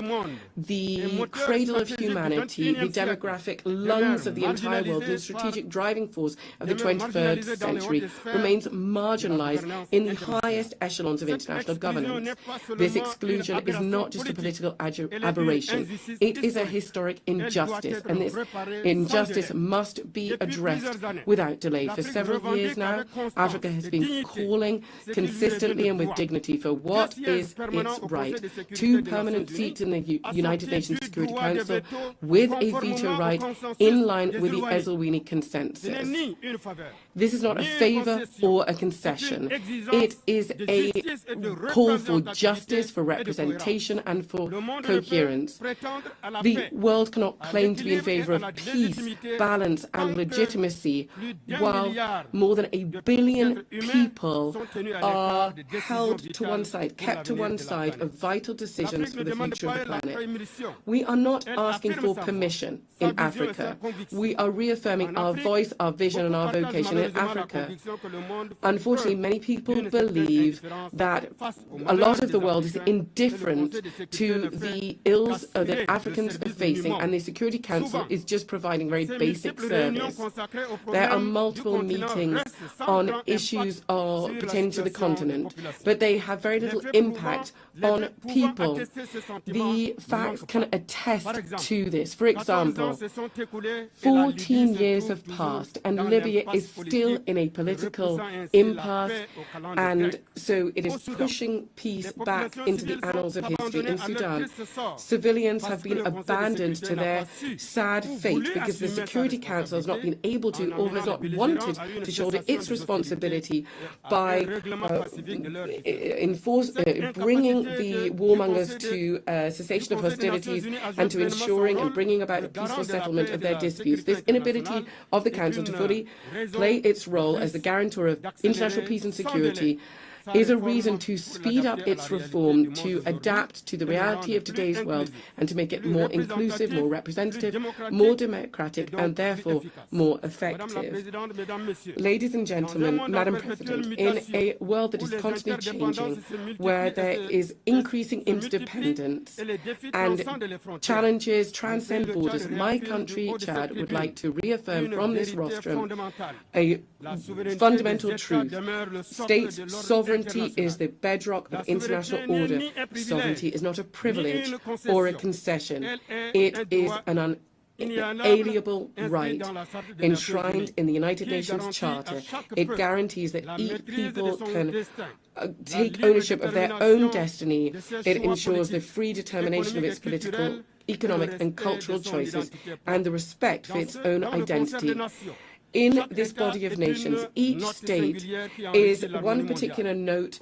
the cradle of humanity, the demographic lungs of the entire world, the strategic driving force of the 21st century, remains marginalized in the highest echelons of international governance. This exclusion is not just a political aberration. It is a historic injustice, and this injustice must be addressed without delay. For several years now, Africa has been calling consistently and with dignity for what is its right. 2 permanent seats in the United Nations Security Council with a veto right in line with the Eswatini consensus. This is not a favor or a concession. It is a call for justice, for representation, and for coherence. The world cannot claim to be in favor of peace, balance, and legitimacy while more than 1 billion people are held to one side, kept to one side of vital decisions for the future of the planet. We are not asking for permission in Africa. We are reaffirming our voice, our vision, and our vocation in Africa. Unfortunately, many people believe that a lot of the world is indifferent to the ills that Africans are facing, and the Security Council is just providing very basic service. There are multiple meetings on issues pertaining to the continent, but they have very little impact on people. The facts can attest to this. For example, 14 years have passed, and Libya is still in a political impasse, and so it is pushing peace back into the annals of history. In Sudan, civilians have been abandoned to their sad fate because the Security Council has not been able to, or has not wanted to shoulder its responsibility by bringing the warmongers to cessation of hostilities and to ensuring and bringing about a peaceful settlement of their disputes. This inability of the Council to fully play its role as the guarantor of international peace and security is a reason to speed up its reform, to adapt to the reality of today's world, and to make it more inclusive, more representative, more democratic, and therefore more effective. Ladies and gentlemen, Madam President, in a world that is constantly changing, where there is increasing interdependence and challenges transcend borders, my country, Chad, would like to reaffirm from this rostrum a fundamental truth. State sovereignty is the bedrock of international order. Sovereignty is not a privilege or a concession. It is an inalienable right enshrined in the United Nations Charter. It guarantees that each people can take ownership of their own destiny. It ensures the free determination of its political, economic and cultural choices and the respect for its own identity. In this body of nations, each state is one particular note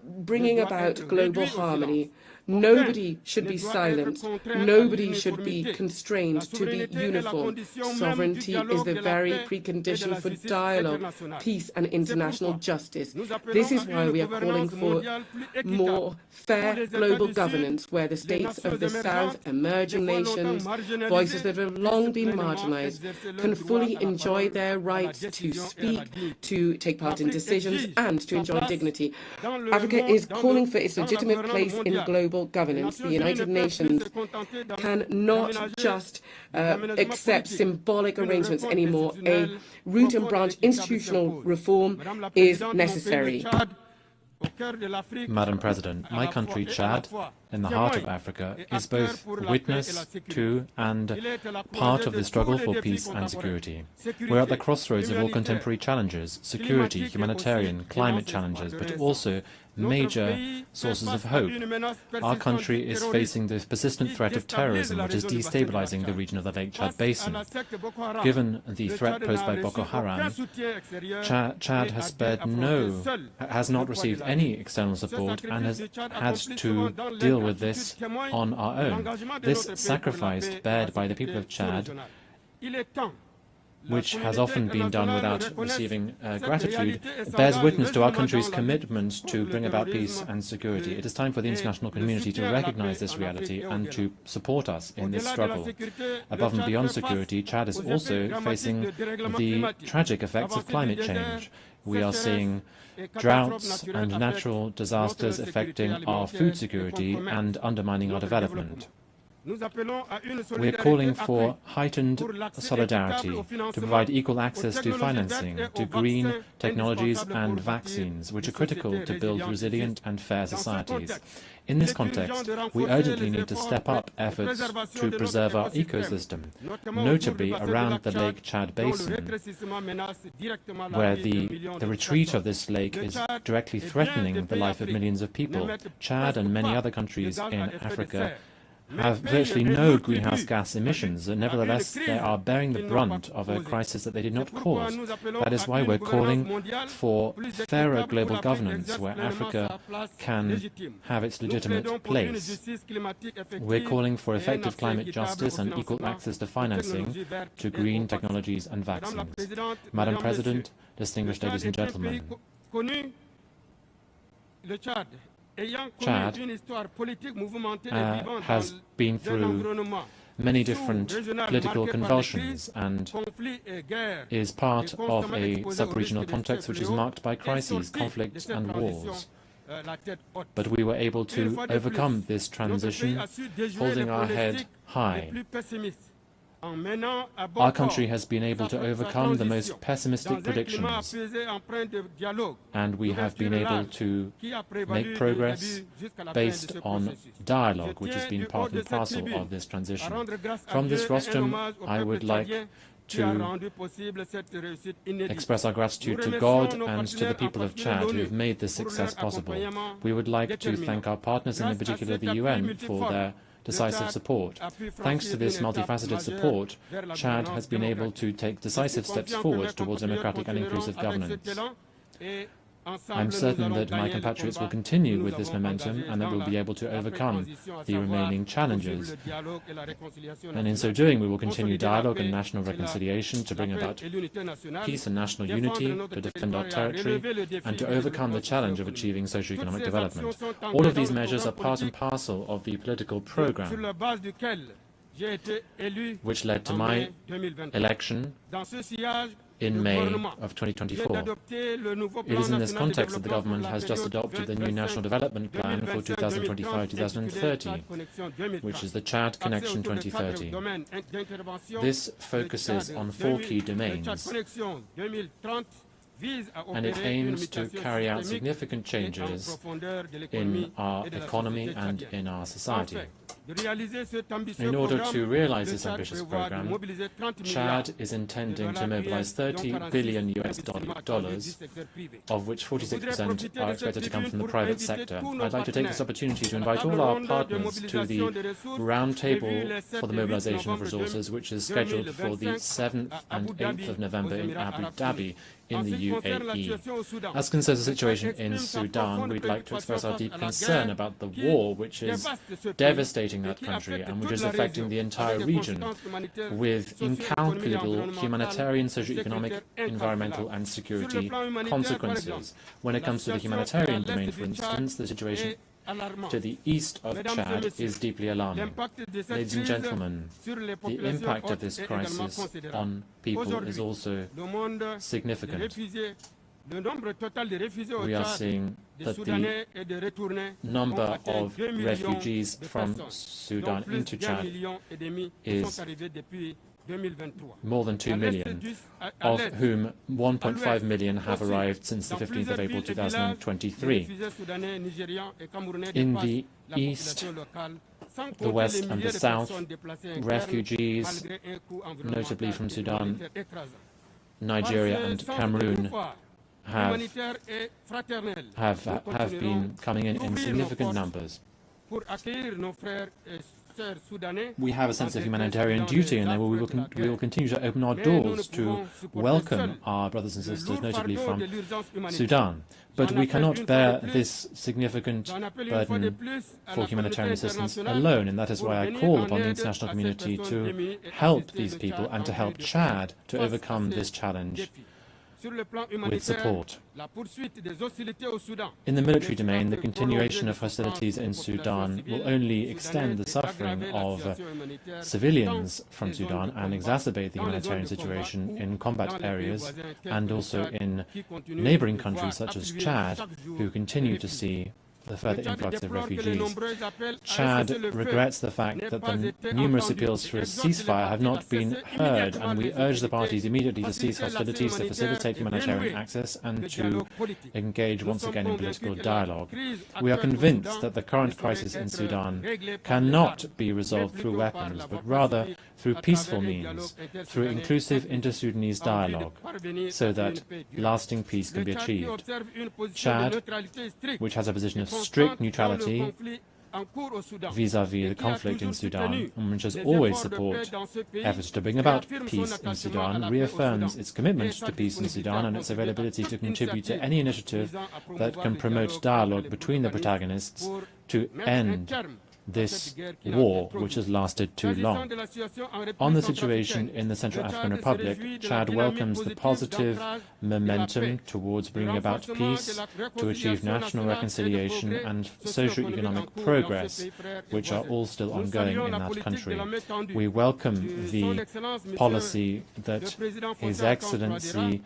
bringing about global harmony. Nobody should be silent. Nobody should be constrained to be uniform. Sovereignty is the very precondition for dialogue, peace and international justice. This is why we are calling for more fair global governance, where the states of the South, emerging nations, voices that have long been marginalized, can fully enjoy their rights to speak, to take part in decisions and to enjoy dignity. Africa is calling for its legitimate place in global governance. The United Nations cannot just accept symbolic arrangements anymore. A root and branch institutional reform is necessary. Madam President, my country, Chad, in the heart of Africa, is both witness to and part of the struggle for peace and security. We're at the crossroads of all contemporary challenges: security, humanitarian, climate challenges, but also major sources of hope. Our country is facing the persistent threat of terrorism, which is destabilizing the region of the Lake Chad Basin. Given the threat posed by Boko Haram, Chad has not received any external support and has had to deal with this on our own. This sacrifice bared by the people of Chad, which has often been done without receiving gratitude, bears witness to our country's commitment to bring about peace and security. It is time for the international community to recognize this reality and to support us in this struggle. Above and beyond security, Chad is also facing the tragic effects of climate change. We are seeing droughts and natural disasters affecting our food security and undermining our development. We are calling for heightened solidarity to provide equal access to financing, to green technologies and vaccines, which are critical to build resilient and fair societies. In this context, we urgently need to step up efforts to preserve our ecosystem, notably around the Lake Chad Basin, where the retreat of this lake is directly threatening the life of millions of people. Chad and many other countries in Africa have virtually no greenhouse gas emissions, and nevertheless they are bearing the brunt of a crisis that they did not cause. That is why we're calling for fairer global governance, where Africa can have its legitimate place. We're calling for effective climate justice and equal access to financing, to green technologies and vaccines. Madam President, distinguished ladies and gentlemen, Chad has been through many different political convulsions and is part of a sub-regional context which is marked by crises, conflicts and wars. But we were able to overcome this transition, holding our head high. Our country has been able to overcome the most pessimistic predictions, and we have been able to make progress based on dialogue, which has been part and parcel of this transition. From this rostrum, I would like to express our gratitude to God and to the people of Chad who have made this success possible. We would like to thank our partners, and in particular the UN, for their decisive support. Thanks to this multifaceted support, Chad has been able to take decisive steps forward towards democratic and inclusive governance. I'm certain that my compatriots will continue with this momentum and that we'll be able to overcome the remaining challenges. And in so doing, we will continue dialogue and national reconciliation to bring about peace and national unity, to defend our territory, and to overcome the challenge of achieving socio-economic development. All of these measures are part and parcel of the political program which led to my election in May of 2024. It is in this context that the government has just adopted the new National Development Plan for 2025-2030, which is the Chad Connection 2030. This focuses on 4 key domains, and it aims to carry out significant changes in our economy and in our society. In order to realize this ambitious program, Chad is intending to mobilize $30 billion US, of which 46% are expected to come from the private sector. I'd like to take this opportunity to invite all our partners to the roundtable for the mobilization of resources, which is scheduled for the 7th and 8th of November in Abu Dhabi in the UAE. As concerns the situation in Sudan, we'd like to express our deep concern about the war which is devastating that country and which is affecting the entire region with incalculable humanitarian, socio-economic, environmental and security consequences. When it comes to the humanitarian domain, for instance, the situation to the east of Chad is deeply alarming. Ladies and gentlemen, the impact of this crisis on people is also significant. We are seeing that the number of refugees from Sudan into Chad is more than 2 million, of whom 1.5 million have arrived since the 15th of April 2023. In the east, the west and the south, refugees, notably from Sudan, Nigeria and Cameroon, have been coming in significant numbers. We have a sense of humanitarian duty, and we will continue to open our doors to welcome our brothers and sisters, notably from Sudan. But we cannot bear this significant burden for humanitarian assistance alone, and that is why I call upon the international community to help these people and to help Chad to overcome this challenge with support. In the military domain, the continuation of hostilities in Sudan will only extend the suffering of civilians from Sudan and exacerbate the humanitarian situation in combat areas and also in neighboring countries such as Chad, who continue to see the further influx of refugees. Chad regrets the fact that the numerous appeals for a ceasefire have not been heard, and we urge the parties immediately to cease hostilities, to facilitate humanitarian access, and to engage once again in political dialogue. We are convinced that the current crisis in Sudan cannot be resolved through weapons, but rather through peaceful means, through inclusive inter-Sudanese dialogue, so that lasting peace can be achieved. Chad, which has a position of strict neutrality vis-à-vis the conflict in Sudan, and which has always supported efforts to bring about peace in Sudan, reaffirms its commitment to peace in Sudan and its availability to contribute to any initiative that can promote dialogue between the protagonists to end this war, which has lasted too long. On the situation in the Central African Republic, Chad welcomes the positive momentum towards bringing about peace, to achieve national reconciliation and socio-economic progress, which are all still ongoing in that country. We welcome the policy that His Excellency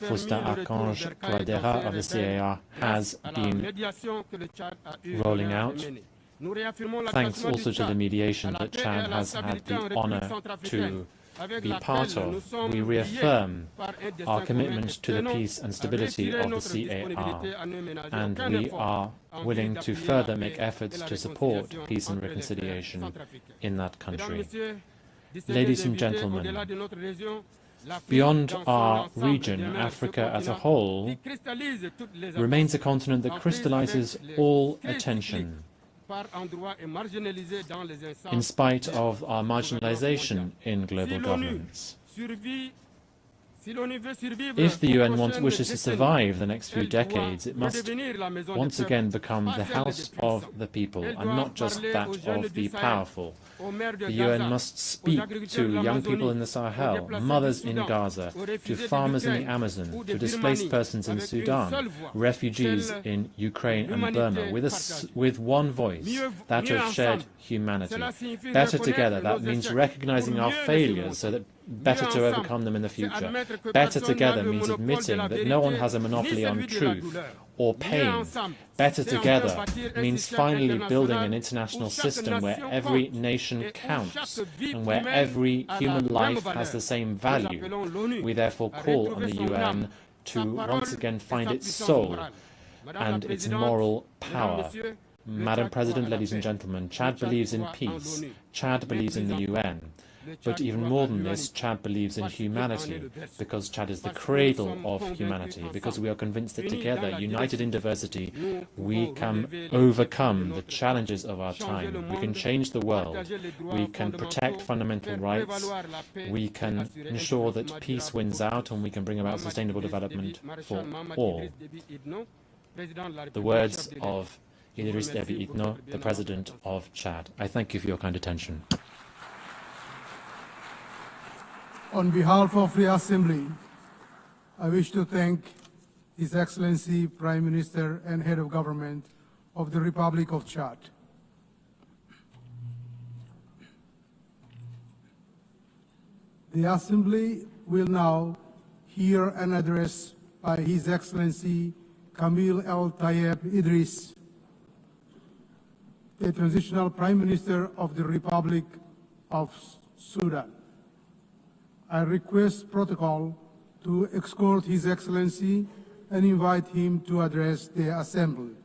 Faustin Archange Touadéra of the CAR has been rolling out. Thanks also to the mediation that Chad has had the honour to be part of. We reaffirm our commitment to the peace and stability of the CAR, and we are willing to further make efforts to support peace and reconciliation in that country. Ladies and gentlemen, beyond our region, Africa as a whole remains a continent that crystallizes all attention, in spite of our marginalization in global governance. If the UN wishes to survive the next few decades, it must once again become the house of the people and not just that of the powerful. The UN must speak to young people in the Sahel, mothers in Gaza, to farmers in the Amazon, to displaced persons in Sudan, refugees in Ukraine and Burma, with one voice, that of shared humanity. Better together, that means recognizing our failures so that better to overcome them in the future. Better together means admitting that no one has a monopoly on truth or pain. Better together means finally building an international system where every nation counts and where every human life has the same value. We therefore call on the UN to once again find its soul and its moral power. Madam President, ladies and gentlemen, Chad believes in peace. Chad believes in the UN. But even more than this, Chad believes in humanity, because Chad is the cradle of humanity, because we are convinced that together, united in diversity, we can overcome the challenges of our time. We can change the world. We can protect fundamental rights. We can ensure that peace wins out, and we can bring about sustainable development for all. The words of Idriss Déby Itno, the President of Chad. I thank you for your kind attention. On behalf of the Assembly, I wish to thank His Excellency Prime Minister and Head of Government of the Republic of Chad. The Assembly will now hear an address by His Excellency Kamil El Tayeb Idris, the Transitional Prime Minister of the Republic of Sudan. I request protocol to escort His Excellency and invite him to address the Assembly.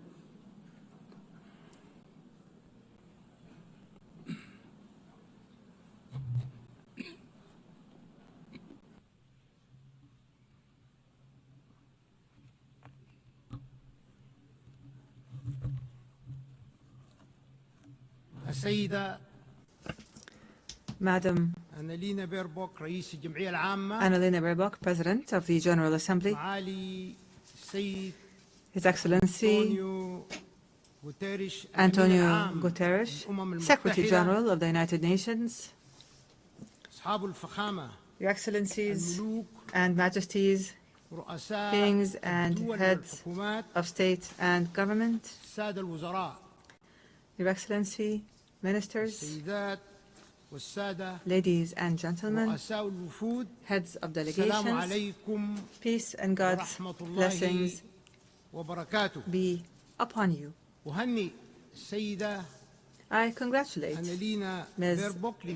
Madam Annalena Baerbock, President of the General Assembly, His Excellency Antonio Guterres, Secretary General of the United Nations, Your Excellencies and Majesties, Kings and Heads of State and Government, Your Excellency, Ministers, ladies and gentlemen, heads of delegations, peace and God's blessings be upon you. I congratulate Ms.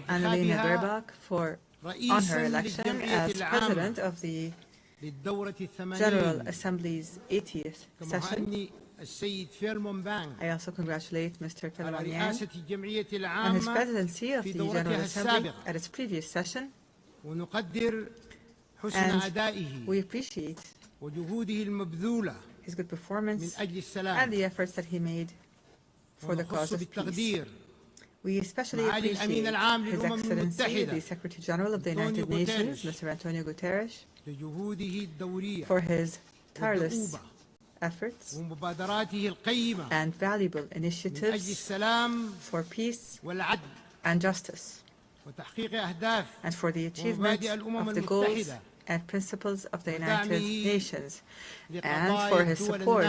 Annalena Baerbock on her election as President of the General Assembly's 80th session. I also congratulate Mr. Kellamyan on his presidency of the General Assembly at its previous session, and we appreciate his good performance and the efforts that he made for the cause of peace. We especially appreciate His Excellency, the Secretary General of the United Nations, Mr. Antonio Guterres, for his tireless efforts and valuable initiatives for peace and justice, and for the achievement of the goals and principles of the United Nations, and for his support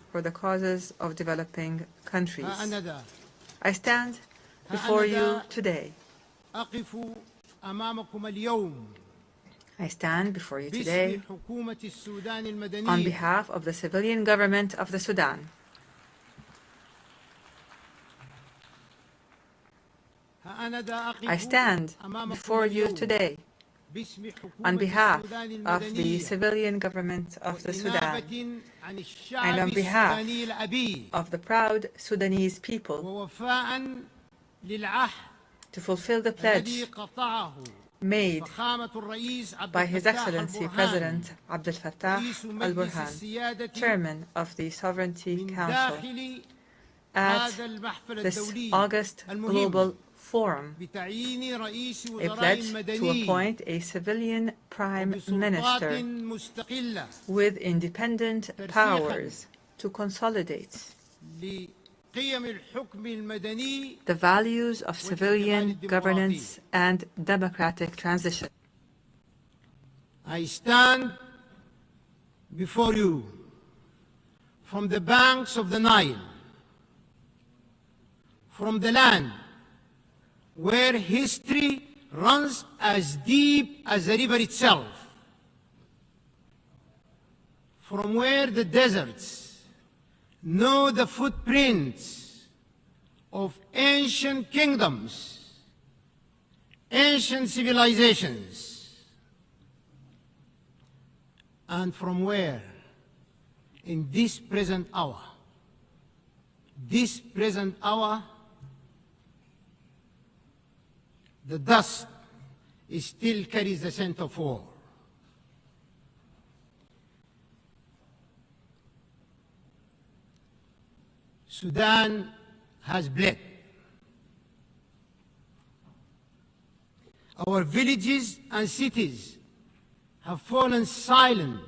for the causes of developing countries. I stand before you today. I stand before you today on behalf of the civilian government of the Sudan. I stand before you today on behalf of the civilian government of the Sudan and on behalf of the proud Sudanese people to fulfill the pledge made by His Excellency President Abdel Fattah al-Burhan, Chairman of the Sovereignty Council, at this August Global Forum, a pledge to appoint a civilian Prime Minister with independent powers to consolidate the values of civilian governance and democratic transition. I stand before you from the banks of the Nile, from the land where history runs as deep as the river itself, from where the deserts know the footprints of ancient kingdoms, ancient civilizations, and from where, in this present hour, this present hour, the dust still carries the scent of war. Sudan has bled. Our villages and cities have fallen silent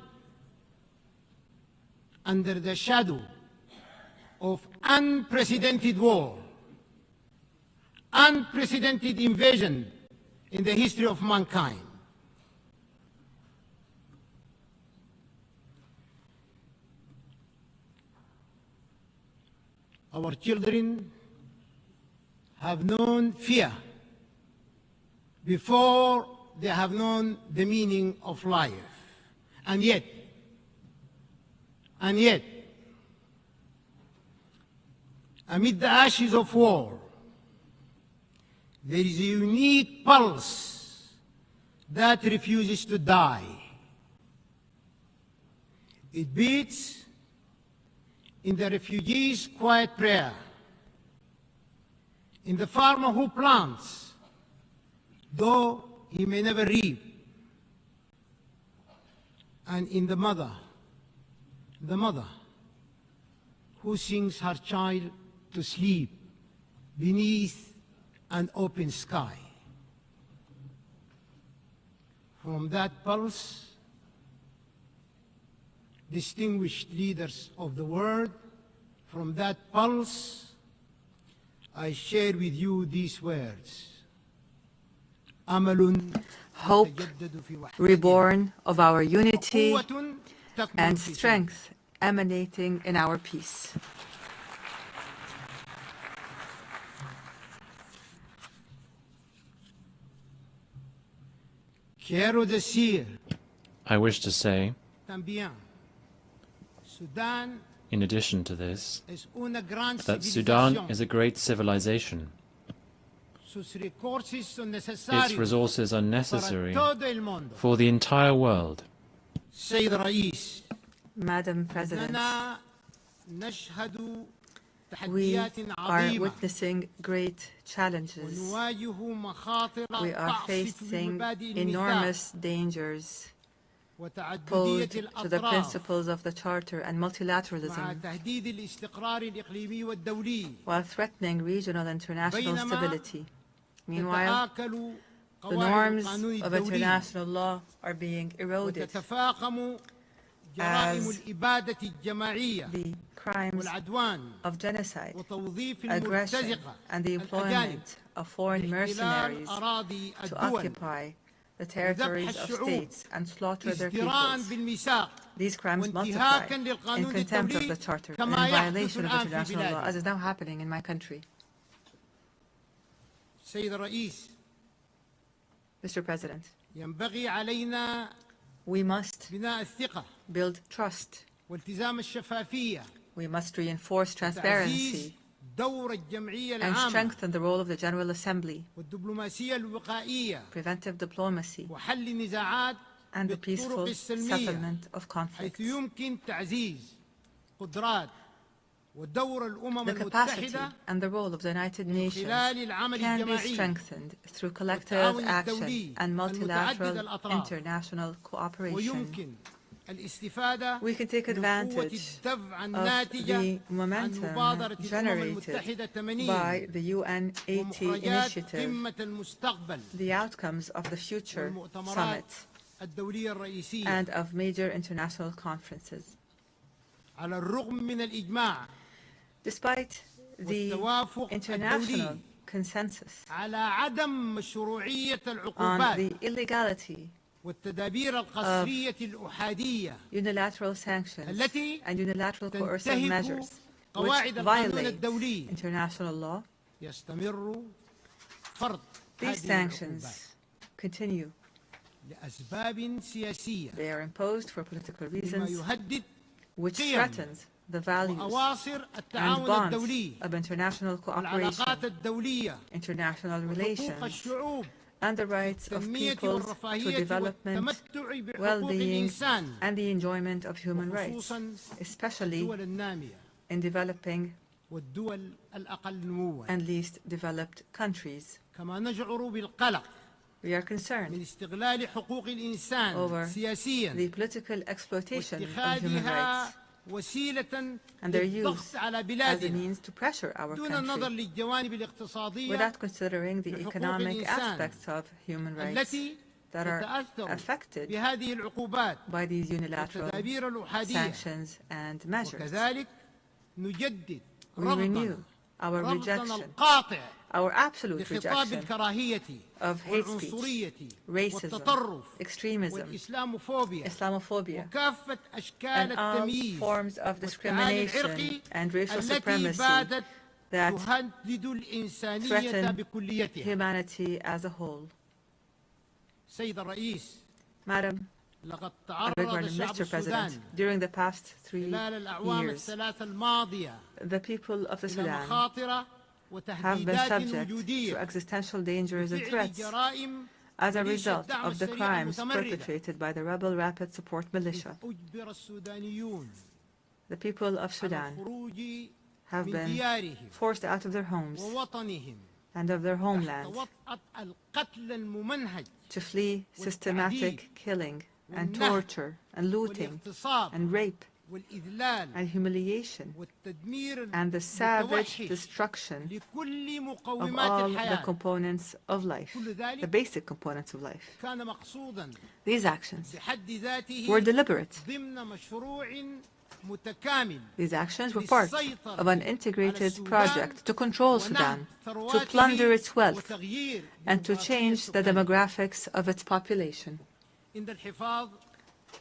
under the shadow of unprecedented war, unprecedented invasion in the history of mankind. Our children have known fear before they have known the meaning of life. And yet, amid the ashes of war, there is a unique pulse that refuses to die. It beats in the refugee's quiet prayer, in the farmer who plants, though he may never reap, and in the mother who sings her child to sleep beneath an open sky. From that pulse, distinguished leaders of the world, from that pulse, I share with you these words. Hope reborn of our unity and strength emanating in our peace. I wish to say, in addition to this, that Sudan is a great civilization. Its resources are necessary for the entire world. Madam President, we are witnessing great challenges. We are facing enormous dangers posed to the principles of the Charter and multilateralism, while threatening regional and international stability. Meanwhile, the norms of international law are being eroded as the crimes of genocide, aggression, and the employment of foreign mercenaries to occupy the territories of states and slaughter their peoples. These crimes multiply in contempt of the Charter and in violation of international law, as is now happening in my country. Mr. President, we must build trust. We must reinforce transparency and strengthen the role of the General Assembly, preventive diplomacy, and the peaceful settlement of conflicts. The capacity and the role of the United Nations can be strengthened through collective action and multilateral international cooperation. We can take advantage of the momentum generated by the UN Haiti initiative, the outcomes of the future summit, and of major international conferences. Despite the international consensus on the illegality of unilateral sanctions and unilateral coercive measures which violate international law, these sanctions continue. They are imposed for political reasons, which threatens the values and bonds of international cooperation, international relations, and the rights of peoples to development, well-being, and the enjoyment of human rights, especially in developing and least developed countries. كما نشعر بالقلق We are concerned من استغلال حقوق الإنسان over سياسيا the political exploitation of human واتخاذها rights وسيلة للضغط and their use على as a بلادنا means to pressure our دون النظر country للجوانب الاقتصادية without considering the لحقوق economic الإنسان aspects of human rights التي that are تتأثر affected بهذه العقوبات by these unilateral والتدابير الأحادية sanctions and measures. وكذلك نجدد We renew رفضنا our rejection, القاطع our absolute لخطاب rejection الكراهية of hate speech, والعنصرية racism, والتطرف extremism, والإسلاموفوبيا Islamophobia, وكافة أشكال and all التمييز forms of والتعالي discrimination العرقي and racial التي supremacy باتت that تهدد الإنسانية threaten بكليتها. humanity as a whole. سيد الرئيس Madam, لقد I beg تعرض pardon, الشعب Mr. President, السوداني during the past 3 خلال الأعوام years, الثلاثة الماضية the people of the إلى Sudan مخاطر have been وتهديدات subject to وجودية existential dangers and بفعل threats جرائم as a ميليشيا result الدعم of the السريع crimes المتمردة. perpetrated by the rebel Rapid Support Militia. أجبر السودانيون The people of على Sudan الخروج have من been ديارهم forced out of their homes ووطنهم and of their تحت homeland وطأة القتل الممنهج to flee systematic killing and والنهب torture and looting والاغتصاب and rape والإذلال and humiliation والتدمير and the savage المتوحش destruction لكل of مقومات all the الحياة. components of life, كل ذلك the basic components of life. كان مقصودا These actions بحد ذاته were deliberate. ضمن مشروع متكامل These actions were part of an integrated project to control Sudan, to plunder its wealth, وتغيير and to change the demographics of its population. عند الحفاظ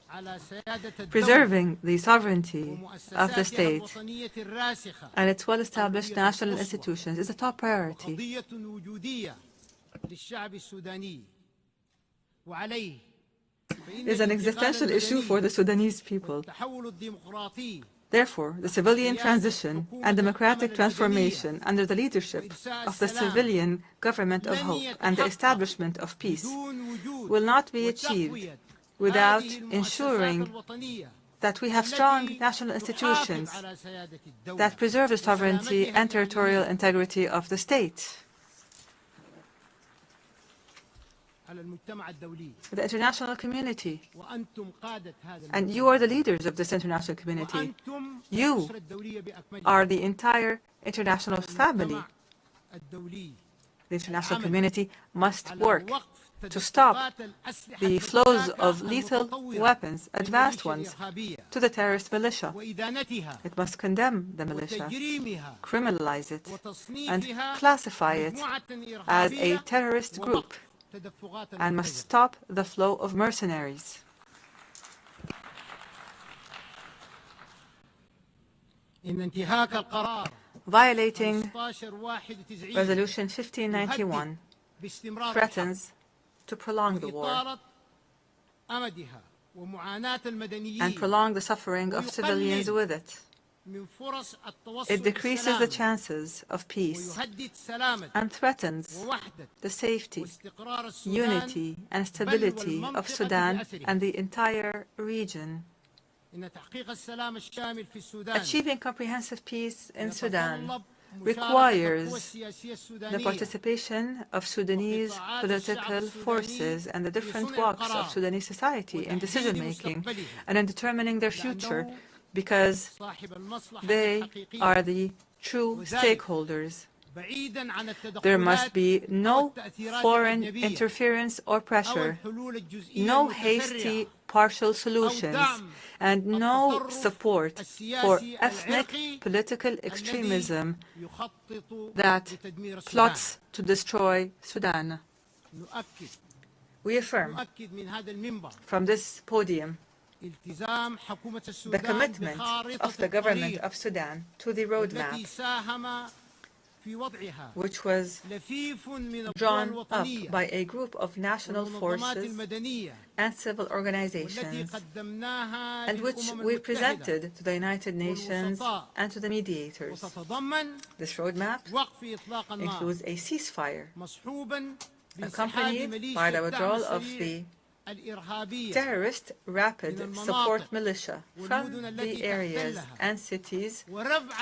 على سيادة الدولة Preserving the sovereignty of the ومؤسساتها state الوطنية الراسخة and its well-established national institutions is a top priority. قضية وجودية للشعب السوداني وعليه Is an existential issue for the Sudanese people. التحول الديمقراطي Therefore, the civilian transition and democratic transformation under the leadership of the civilian government of hope and the establishment of peace will not be achieved without ensuring that we have strong national institutions that preserve the sovereignty and territorial integrity of the state. The international community, and you are the leaders of this international community. You are the entire international family. The international community must work to stop the flows of lethal weapons, advanced ones, to the terrorist militia. It must condemn the militia, criminalize it, and classify it as a terrorist group, and must stop the flow of mercenaries. Violating Resolution 1591 threatens to prolong the war and prolong the suffering of civilians with it. It decreases the chances of peace and threatens the safety, unity, and stability of Sudan and the entire region. Achieving comprehensive peace in Sudan requires the participation of Sudanese political forces and the different walks of Sudanese society in decision-making and in determining their future, because they are the true stakeholders. There must be no foreign interference or pressure, no hasty partial solutions, and no support for ethnic political extremism that plots to destroy Sudan. We affirm from this podium the commitment of the government of Sudan to the roadmap, which was drawn up by a group of national forces and civil organizations, and which we presented to the United Nations and to the mediators. This roadmap includes a ceasefire accompanied by the withdrawal of the terrorist rapid support militia from the areas and cities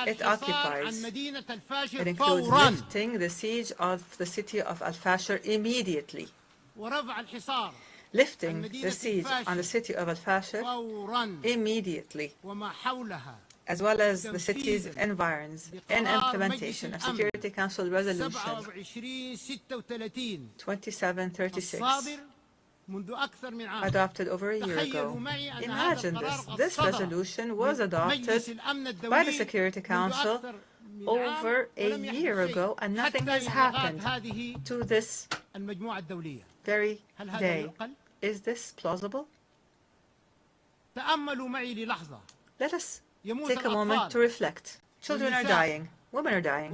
it occupies. It includes lifting the siege of the city of Al-Fashir immediately, lifting the siege on the city of Al-Fashir immediely, as well as the city's environs, in implementation of Security Council Resolution 2736, adopted over a year ago. Imagine this. This resolution was adopted by the Security Council over a year ago, and nothing has happened to this very day. Is this plausible? Let us take a moment to reflect. Children are dying. Women are dying.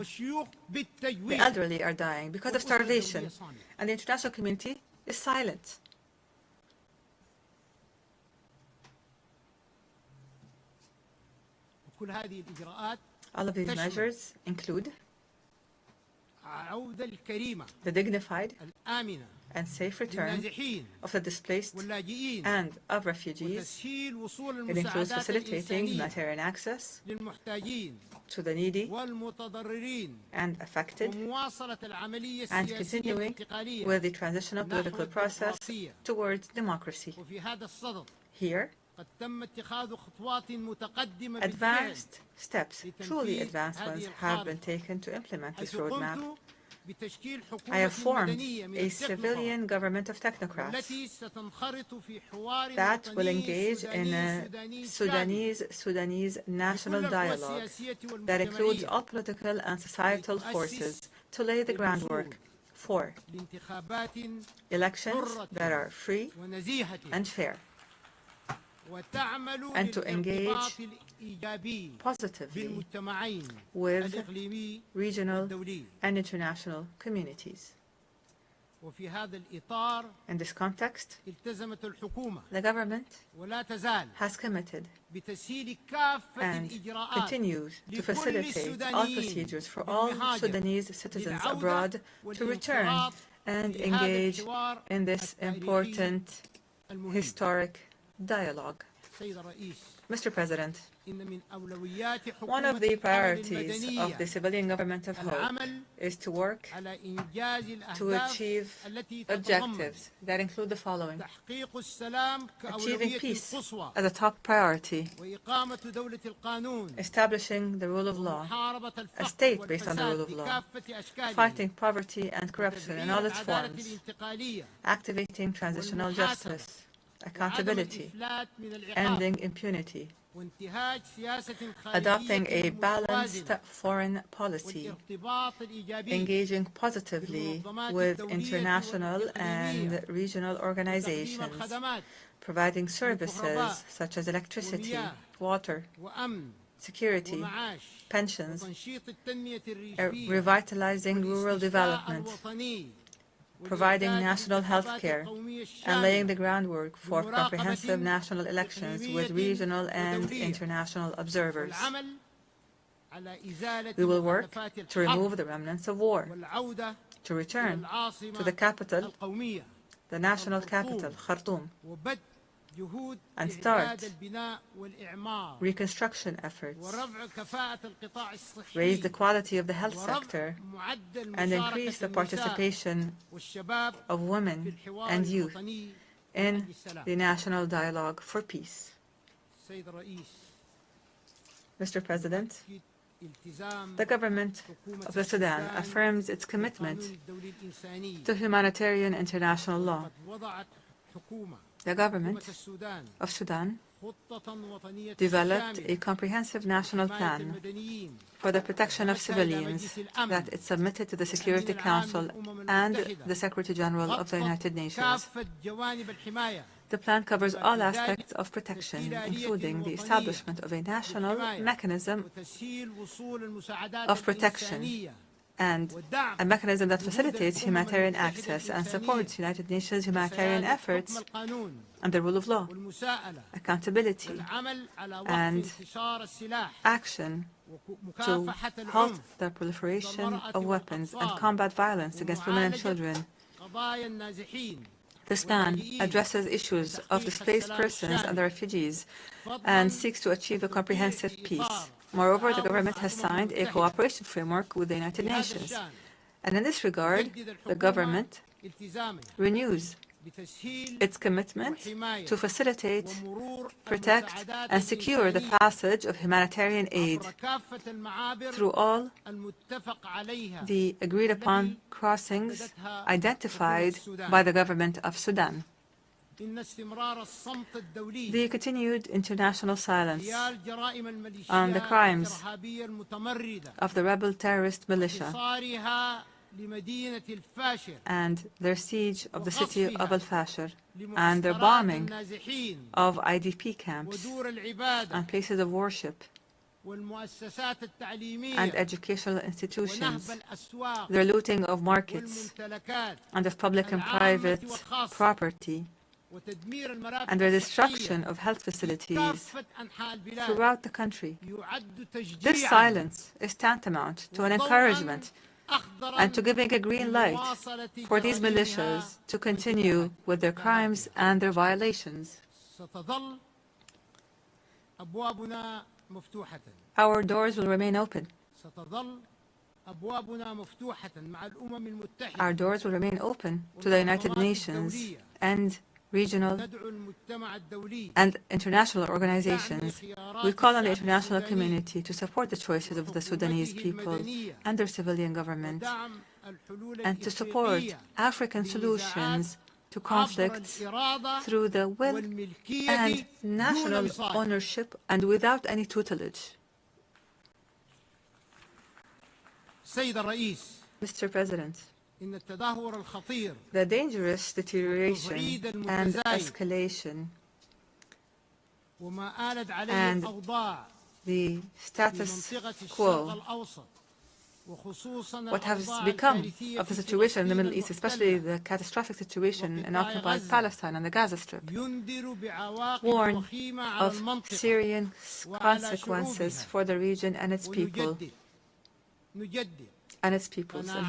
The elderly are dying because of starvation. And the international community is silent. All of these measures include the dignified and safe return of the displaced and of refugees. It includes facilitating humanitarian access to the needy and affected, and continuing with the transitional political process towards democracy. Here, advanced steps, truly advanced ones, have been taken to implement this roadmap. I have formed a civilian government of technocrats that will engage in a Sudanese national dialogue that includes all political and societal forces to lay the groundwork for elections that are free and fair, and to engage positively with regional and international communities. In this context, the government has committed and continues to facilitate all procedures for all Sudanese citizens abroad to return and engage in this important historic dialogue. Mr. President, one of the priorities of the civilian government of Hope is to work to achieve objectives that include the following: achieving peace as a top priority, establishing the rule of law, a state based on the rule of law, fighting poverty and corruption in all its forms, activating transitional justice, accountability, ending impunity, adopting a balanced foreign policy, engaging positively with international and regional organizations, providing services such as electricity, water, security, pensions, revitalizing rural development, providing national health care, and laying the groundwork for comprehensive national elections with regional and international observers. We will work to remove the remnants of war, to return to the capital, the national capital, Khartoum, and start reconstruction efforts, raise the quality of the health sector, and increase the participation of women and youth in the national dialogue for peace. Mr. President, the government of the Sudan affirms its commitment to humanitarian international law. The government of Sudan developed a comprehensive national plan for the protection of civilians that it submitted to the Security Council and the Secretary General of the United Nations. The plan covers all aspects of protection, including the establishment of a national mechanism of protection and a mechanism that facilitates humanitarian access and supports United Nations humanitarian efforts and the rule of law, accountability, and action to halt the proliferation of weapons and combat violence against women and children. This plan addresses issues of displaced persons and the refugees and seeks to achieve a comprehensive peace. Moreover, the government has signed a cooperation framework with the United Nations. And in this regard, the government renews its commitment to facilitate, protect, and secure the passage of humanitarian aid through all the agreed-upon crossings identified by the government of Sudan. The continued international silence on the crimes of the rebel terrorist militia and their siege of the city of Al-Fashir and their bombing of IDP camps and places of worship and educational institutions, their looting of markets and of public and private property, and the destruction of health facilities throughout the country. This silence is tantamount to an encouragement and to giving a green light for these militias to continue with their crimes and their violations. Our doors will remain open. Our doors will remain open to the United Nations and regional and international organizations. We call on the international community to support the choices of the Sudanese people and their civilian government, and to support African solutions to conflicts through the will and national ownership and without any tutelage. Mr. President, the dangerous deterioration and escalation and the status quo, what has become of the situation in the Middle East, especially the catastrophic situation in occupied Palestine and the Gaza Strip, warn of serious consequences for the region and its people. And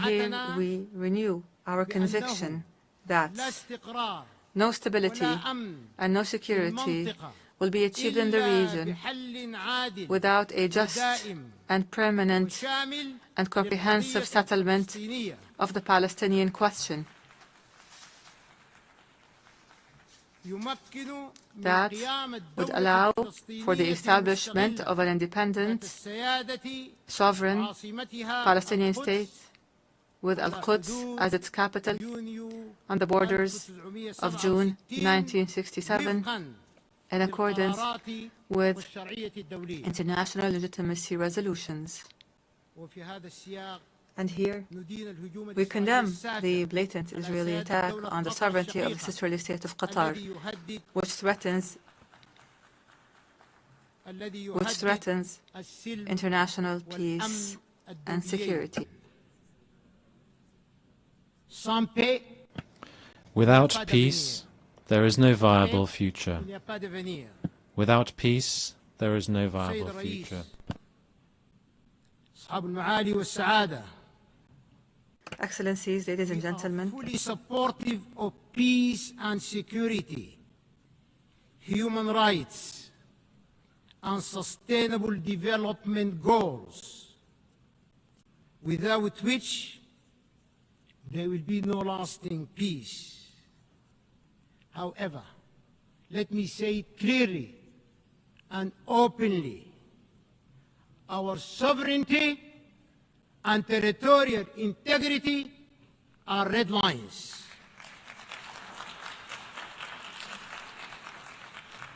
here we renew our conviction that no stability and no security will be achieved in the region without a just and permanent and comprehensive settlement of the Palestinian question. That would allow for the establishment of an independent, sovereign Palestinian state with Al-Quds as its capital on the borders of June 1967 in accordance with international legitimacy resolutions. And here, we condemn the blatant Israeli attack on the sovereignty of the sisterly state of Qatar, which threatens international peace and security. Without peace, there is no viable future. Without peace, there is no viable future. Excellencies, ladies and gentlemen, fully supportive of peace and security, human rights, and sustainable development goals, without which there will be no lasting peace. However, let me say it clearly and openly, our sovereignty and territorial integrity are red lines.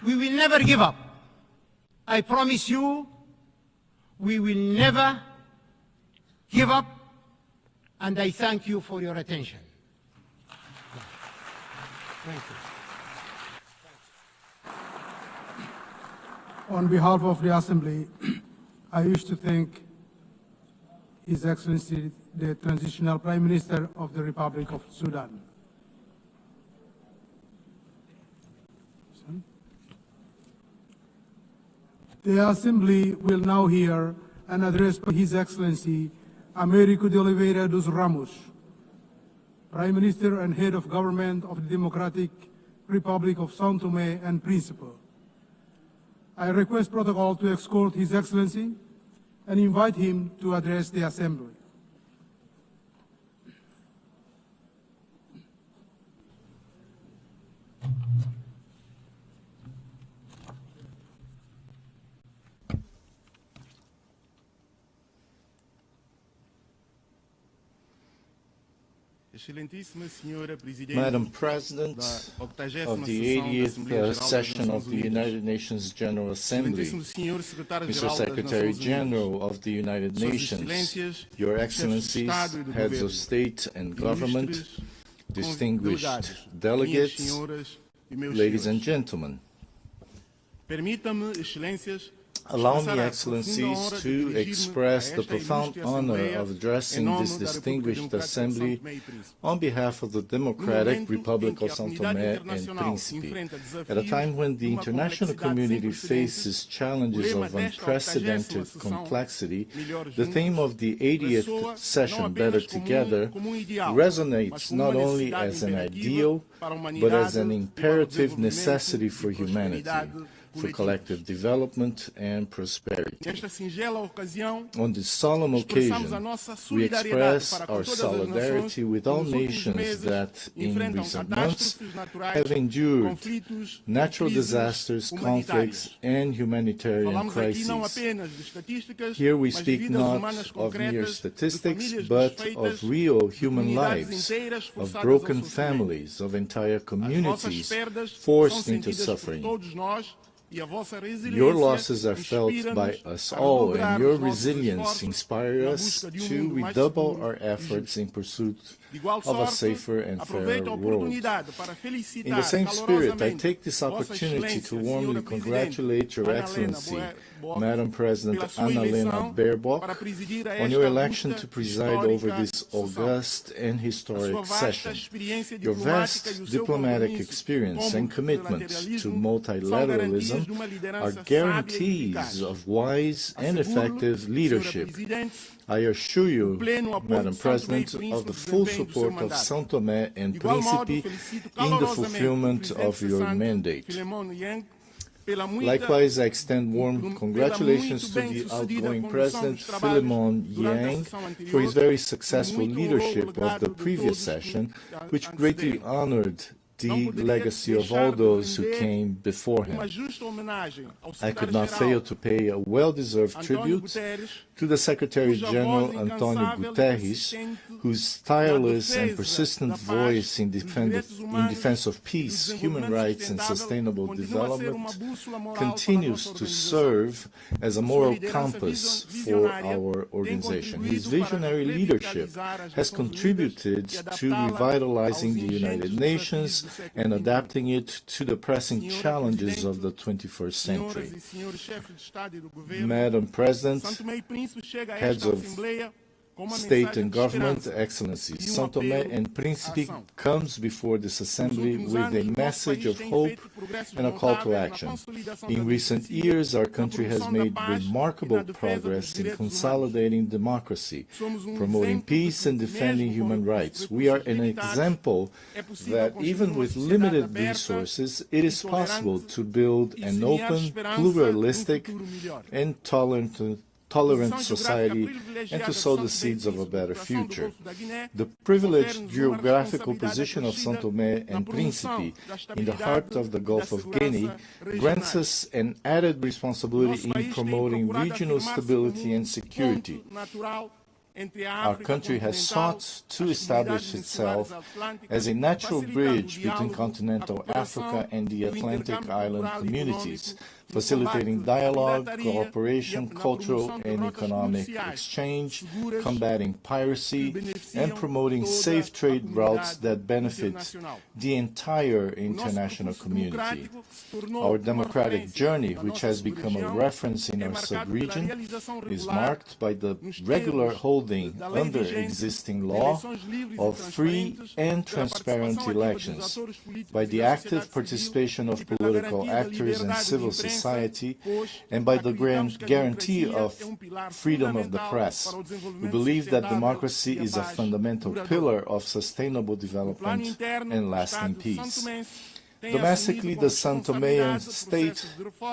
We will never give up. I promise you, we will never give up, and I thank you for your attention. Thank you. On behalf of the Assembly, I wish to thank His Excellency, the Transitional Prime Minister of the Republic of Sudan. The Assembly will now hear an address by His Excellency Américo de Oliveira dos Ramos, Prime Minister and Head of Government of the Democratic Republic of São Tomé and Príncipe. I request protocol to escort His Excellency and invite him to address the Assembly. Madam President of the 80th session of the United Nations General Assembly, Mr. Secretary General of the United Nations, Your Excellencies, Heads of State and Government, distinguished delegates, ladies and gentlemen. Allow me, Excellencies, to express the profound honor of addressing this distinguished assembly on behalf of the Democratic Republic of São Tomé and Príncipe, at a time when the international community faces challenges of unprecedented complexity. The theme of the 80th session, Better Together, resonates not only as an ideal, but as an imperative necessity for humanity, for collective development and prosperity. On this solemn occasion, we express our solidarity with all nations that, in recent months, have endured natural disasters, conflicts, and humanitarian crises. Here we speak not of mere statistics, but of real human lives, of broken families, of entire communities forced into suffering. Your losses are felt by us all, and your resilience inspires us to redouble our efforts in pursuit of a safer and fairer world. In the same spirit, I take this opportunity to warmly congratulate Your Excellency, Madam President Annalena Baerbock, on your election to preside over this august and historic session. Your vast diplomatic experience and commitment to multilateralism are guarantees of wise and effective leadership. I assure you, Madam President, of the full support of São Tomé and Príncipe in the fulfillment of your mandate. Likewise, I extend warm congratulations to the outgoing President, Philemon Yang, for his very successful leadership of the previous session, which greatly honored the legacy of all those who came before him. I could not fail to pay a well-deserved tribute to the Secretary General António Guterres, whose tireless and persistent voice in defense of peace, human rights, and sustainable development continues to serve as a moral compass for our organization. His visionary leadership has contributed to revitalizing the United Nations and adapting it to the pressing challenges of the 21st century. Madam President, Heads of State and Government, Excellencies, São Tomé and Príncipe comes before this Assembly with a message of hope and a call to action. In recent years, our country has made remarkable progress in consolidating democracy, promoting peace and defending human rights. We are an example that even with limited resources, it is possible to build an open, pluralistic, and tolerant society and to sow the seeds of a better future. The privileged geographical position of São Tomé and Príncipe in the heart of the Gulf of Guinea grants us an added responsibility in promoting regional stability and security. Our country has sought to establish itself as a natural bridge between continental Africa and the Atlantic island communities, facilitating dialogue, cooperation, cultural and economic exchange, combating piracy, and promoting safe trade routes that benefit the entire international community. Our democratic journey, which has become a reference in our sub-region, is marked by the regular holding holding, under existing law, of free and transparent elections by the active participation of political actors and civil society, and by the guarantee of freedom of the press. We believe that democracy is a fundamental pillar of sustainable development and lasting peace. Domestically, the São Toméan state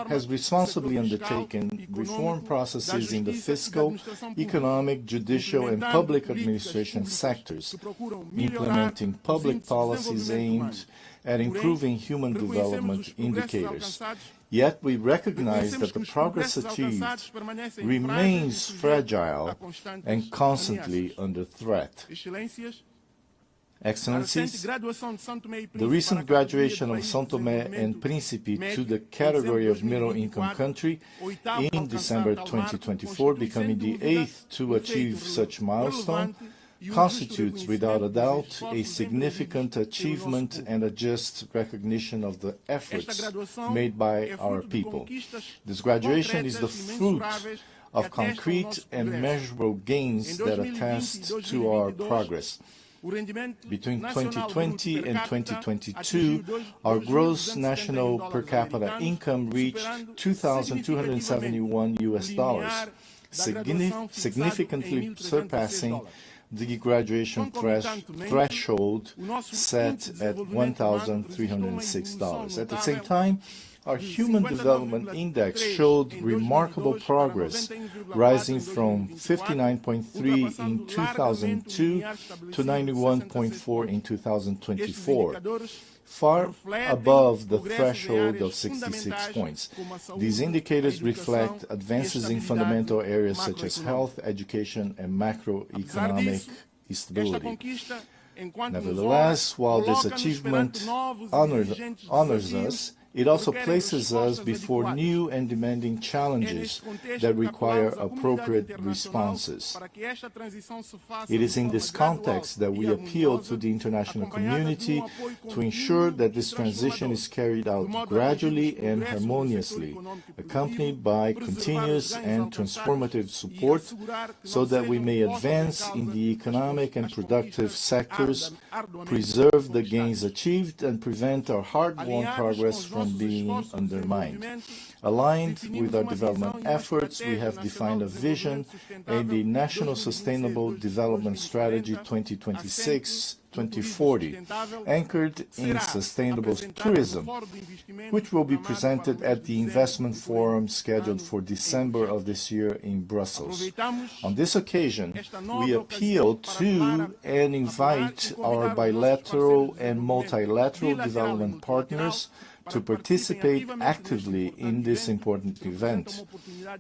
has responsibly undertaken reform processes in the fiscal, economic, judicial, and public administration sectors, implementing public policies aimed at improving human development indicators. Yet we recognize that the progress achieved remains fragile and constantly under threat. Excellencies, the recent graduation of São Tomé and Príncipe to the category of middle-income country in December 2024, becoming the 8th to achieve such milestone, constitutes without a doubt a significant achievement and a just recognition of the efforts made by our people. This graduation is the fruit of concrete and measurable gains that attest to our progress. Between 2020 and 2022, our gross national per capita income reached $2,271, significantly surpassing the graduation threshold set at $1,306. At the same time, our Human Development Index showed remarkable progress, rising from 59.3 in 2002 to 91.4 in 2024, far above the threshold of 66 points. These indicators reflect advances in fundamental areas such as health, education, and macroeconomic stability. Nevertheless, while this achievement honors us, it also places us before new and demanding challenges that require appropriate responses. It is in this context that we appeal to the international community to ensure that this transition is carried out gradually and harmoniously, accompanied by continuous and transformative support, so that we may advance in the economic and productive sectors, preserve the gains achieved, and prevent our hard-won progress from being undermined. Aligned with our development efforts, we have defined a vision and a National Sustainable Development Strategy 2026-2040, anchored in sustainable tourism, which will be presented at the Investment Forum scheduled for December of this year in Brussels. On this occasion, we appeal to and invite our bilateral and multilateral development partners to participate actively in this important event,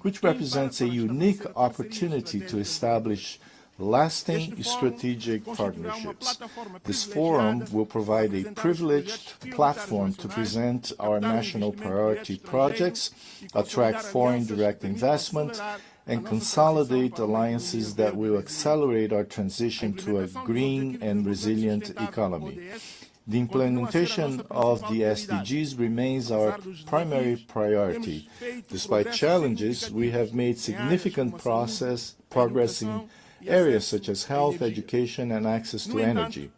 which represents a unique opportunity to establish lasting strategic partnerships. This forum will provide a privileged platform to present our national priority projects, attract foreign direct investment, and consolidate alliances that will accelerate our transition to a green and resilient economy. The implementation of the SDGs remains our primary priority. Despite challenges, we have made significant progress in areas such as health, education, and access to energy.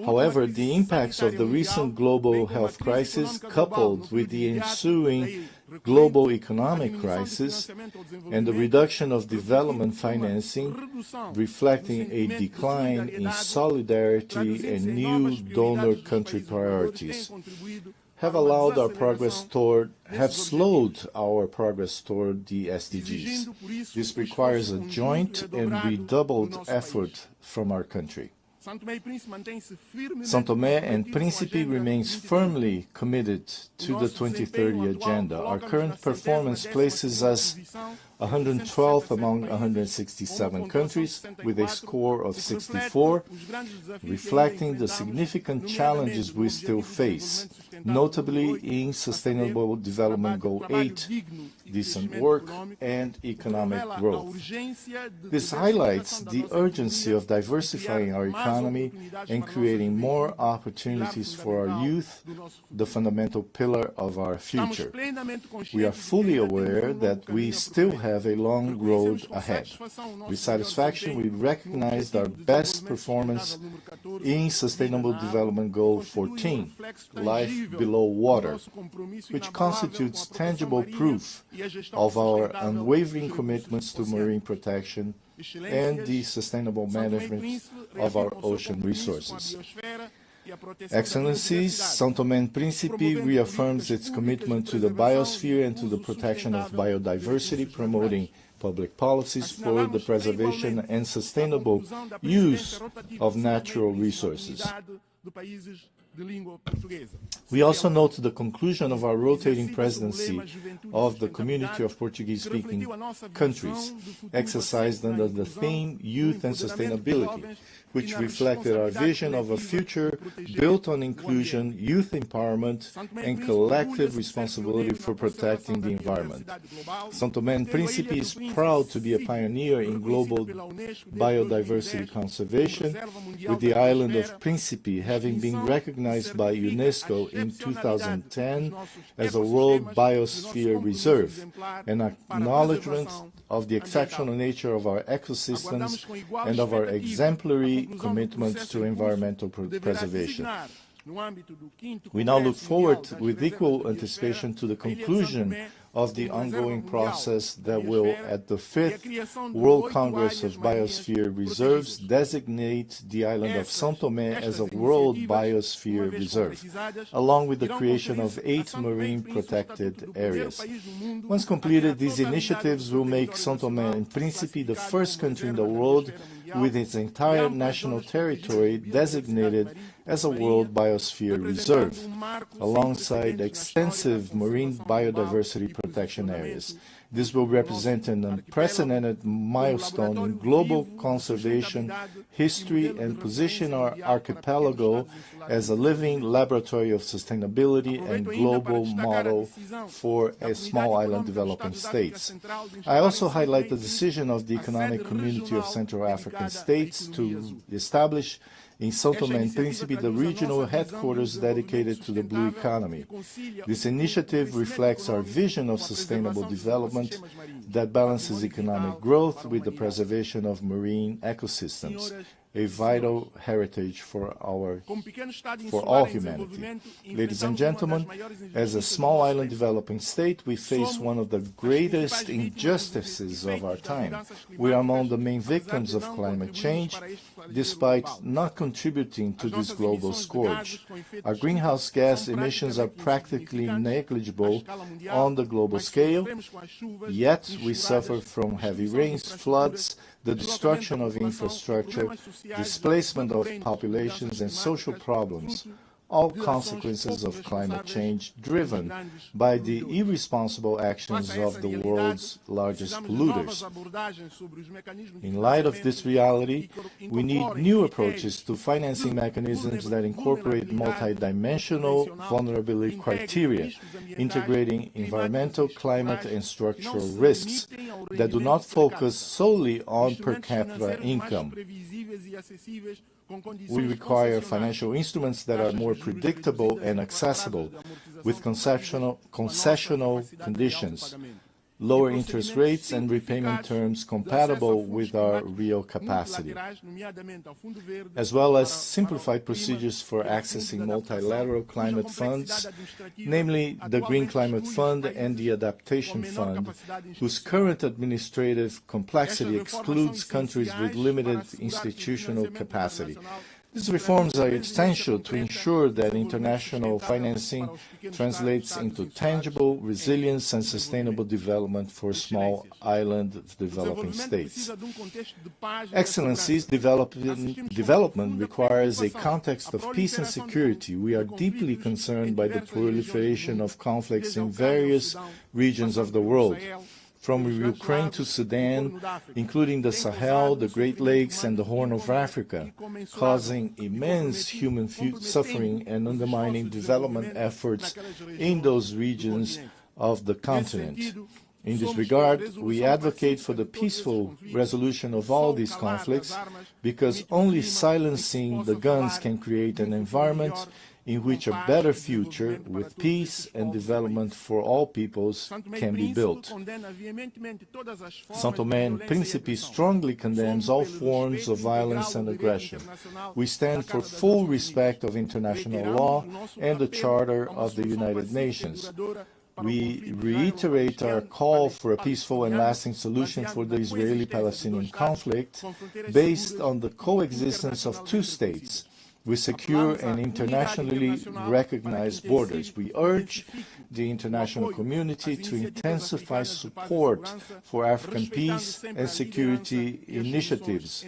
However, the impacts of the recent global health crisis, coupled with the ensuing global economic crisis and the reduction of development financing, reflecting a decline in solidarity and new donor country priorities, have slowed our progress toward the SDGs. This requires a joint and redoubled effort from our country. São Tomé and Príncipe remains firmly committed to the 2030 agenda. Our current performance places us 112th among 167 countries, with a score of 64, reflecting the significant challenges we still face, notably in Sustainable Development Goal 8, decent work and economic growth. This highlights the urgency of diversifying our economy economy and creating more opportunities for our youth, the fundamental pillar of our future. We are fully aware that we still have a long road ahead. With satisfaction, we recognized our best performance in Sustainable Development Goal 14, Life Below Water, which constitutes tangible proof of our unwavering commitments to marine protection and the sustainable management of our ocean resources. Excellencies, São Tomé and Príncipe reaffirms its commitment to the biosphere and to the protection of biodiversity, promoting public policies for the preservation and sustainable use of natural resources. We also note the conclusion of our rotating presidency of the Community of Portuguese-speaking countries, exercised under the theme Youth and Sustainability, which reflected our vision of a future built on inclusion, youth empowerment, and collective responsibility for protecting the environment. São Tomé and Príncipe is proud to be a pioneer in global biodiversity conservation, with the island of Príncipe having been recognized by UNESCO in 2010 as a World Biosphere Reserve, an acknowledgement of the exceptional nature of our ecosystems and of our exemplary commitment to environmental preservation. We now look forward with equal anticipation to the conclusion of the ongoing process that will, at the 5th World Congress of Biosphere Reserves, designate the island of São Tomé as a World Biosphere Reserve, along with the creation of 8 marine protected areas. Once completed, these initiatives will make São Tomé and Príncipe the first country in the world with its entire national territory designated as a World Biosphere Reserve, alongside extensive marine biodiversity protection areas. This will represent an unprecedented milestone in global conservation history and position our archipelago as a living laboratory of sustainability and global model for small island developing states. I also highlight the decision of the Economic Community of Central African States to establish in São Tomé and Príncipe the regional headquarters dedicated to the blue economy. This initiative reflects our vision of sustainable development that balances economic growth with the preservation of marine ecosystems, a vital heritage for all humanity. Ladies and gentlemen, as a small island developing state, we face one of the greatest injustices of our time. We are among the main victims of climate change, despite not contributing to this global scourge. Our greenhouse gas emissions are practically negligible on the global scale, yet we suffer from heavy rains, floods, the destruction of infrastructure, displacement of populations, and social problems, all consequences of climate change driven by the irresponsible actions of the world's largest polluters. In light of this reality, we need new approaches to financing mechanisms that incorporate multidimensional vulnerability criteria, integrating environmental, climate, and structural risks that do not focus solely on per capita income. We require financial instruments that are more predictable and accessible, with concessional conditions, lower interest rates, and repayment terms compatible with our real capacity, as well as simplified procedures for accessing multilateral climate funds, namely the Green Climate Fund and the Adaptation Fund, whose current administrative complexity excludes countries with limited institutional capacity. These reforms are essential to ensure that international financing translates into tangible resilience and sustainable development for small island developing states. Excellencies, development requires a context of peace and security. We are deeply concerned by the proliferation of conflicts in various regions of the world, from Ukraine to Sudan, including the Sahel, the Great Lakes, and the Horn of Africa, causing immense human suffering and undermining development efforts in those regions of the continent. In this regard, we advocate for the peaceful resolution of all these conflicts because only silencing the guns can create an environment in which a better future with peace and development for all peoples can be built. São Tomé and Príncipe strongly condemns all forms of violence and aggression. We stand for full respect of international law and the Charter of the United Nations. We reiterate our call for a peaceful and lasting solution for the Israeli-Palestinian conflict based on the coexistence of two states with secure and internationally recognized borders. We urge the international community to intensify support for African peace and security initiatives,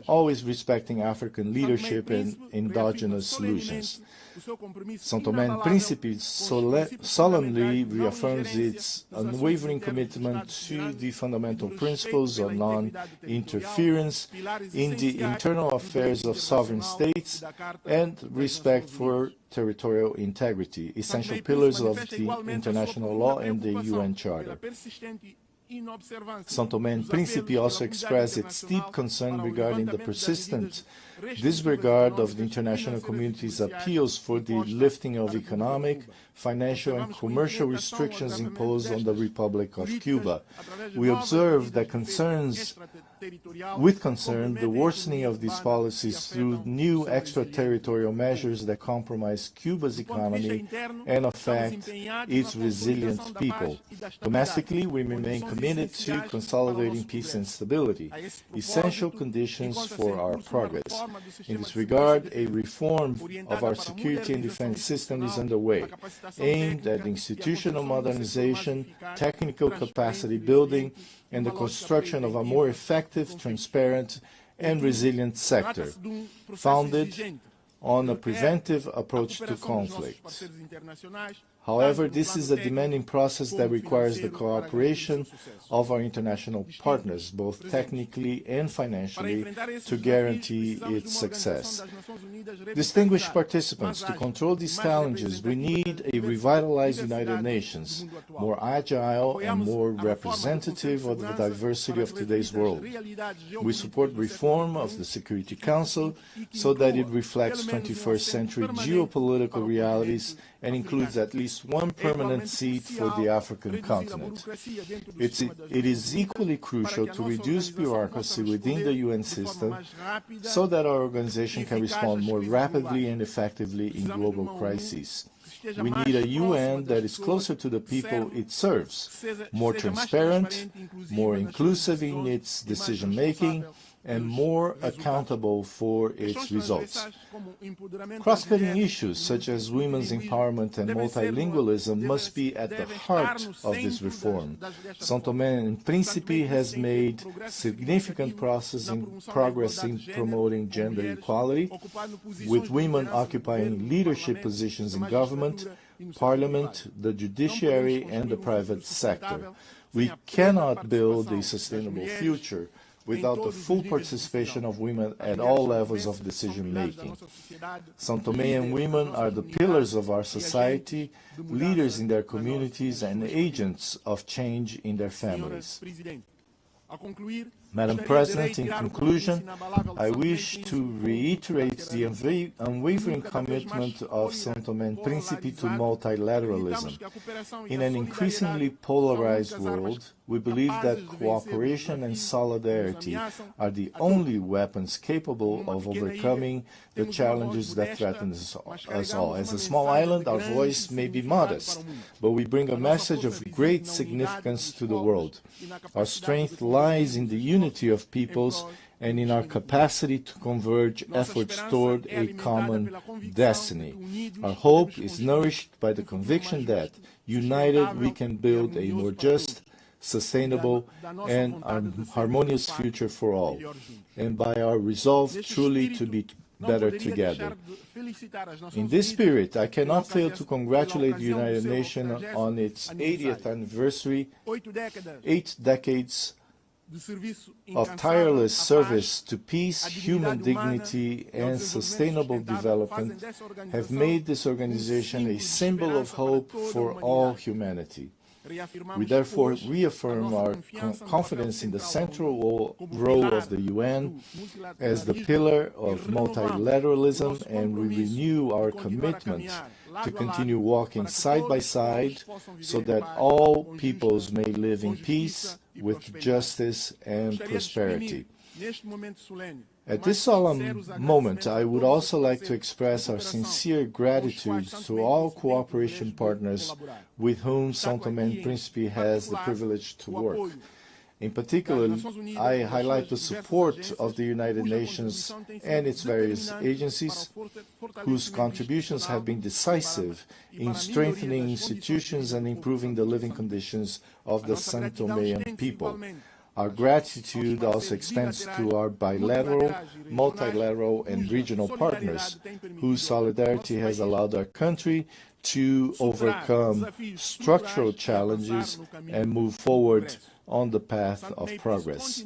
always respecting African leadership and endogenous solutions. São Tomé and Príncipe solemnly reaffirms its unwavering commitment to the fundamental principles of non-interference in the internal affairs of sovereign states and respect for territorial integrity, essential pillars of the international law and the UN Charter. São Tomé and Príncipe also express its deep concern regarding the persistent disregard of the international community's appeals for the lifting of economic, financial and commercial restrictions imposed on the Republic of Cuba. We observe that with concern the worsening of these policies through new extraterritorial measures that compromise Cuba's economy and affect its resilient people. Domestically, we remain committed to consolidating peace and stability, essential conditions for our progress. In this regard, a reform of our security and defense system is underway, aimed at institutional modernization, technical capacity building, and the construction of a more effective, transparent, and resilient sector, founded on a preventive approach to conflicts. However, this is a demanding process that requires the cooperation of our international partners, both technically and financially, to guarantee its success. Distinguished participants, to control these challenges, we need a revitalized United Nations, more agile and more representative of the diversity of today's world. We support reform of the Security Council so that it reflects 21st century geopolitical realities and includes at least one permanent seat for the African continent. It is equally crucial to reduce bureaucracy within the UN system so that our organization can respond more rapidly and effectively in global crises. We need a UN that is closer to the people it serves, more transparent, more inclusive in its decision-making, and more accountable for its results. Cross-cutting issues such as women's empowerment and multilingualism must be at the heart of this reform. São Tomé and Príncipe has made significant progress in promoting gender equality, with women occupying leadership positions in government, parliament, the judiciary, and the private sector. We cannot build a sustainable future without the full participation of women at all levels of decision-making. São Tomé and women are the pillars of our society, leaders in their communities, and agents of change in their families. Madam President, in conclusion, I wish to reiterate the unwavering commitment of São Tomé and Príncipe to multilateralism. In an increasingly polarized world, we believe that cooperation and solidarity are the only weapons capable of overcoming the challenges that threaten us all. As a small island, our voice may be modest, but we bring a message of great significance to the world. Our strength lies in the unity of peoples and in our capacity to converge efforts toward a common destiny. Our hope is nourished by the conviction that, united, we can build a more just, sustainable, and harmonious future for all, and by our resolve truly to be better together. In this spirit, I cannot fail to congratulate the United Nations on its 80th anniversary. 8 decades of tireless service to peace, human dignity, and sustainable development have made this organization a symbol of hope for all humanity. We therefore reaffirm our confidence in the central role of the UN as the pillar of multilateralism, and we renew our commitment to continue walking side by side so that all peoples may live in peace with justice and prosperity. At this solemn moment, I would also like to express our sincere gratitude to all cooperation partners with whom São Tomé and Príncipe has the privilege to work. In particular, I highlight the support of the United Nations and its various agencies, whose contributions have been decisive in strengthening institutions and improving the living conditions of the São Toméan people. Our gratitude also extends to our bilateral, multilateral, and regional partners, whose solidarity has allowed our country to overcome structural challenges and move forward on the path of progress.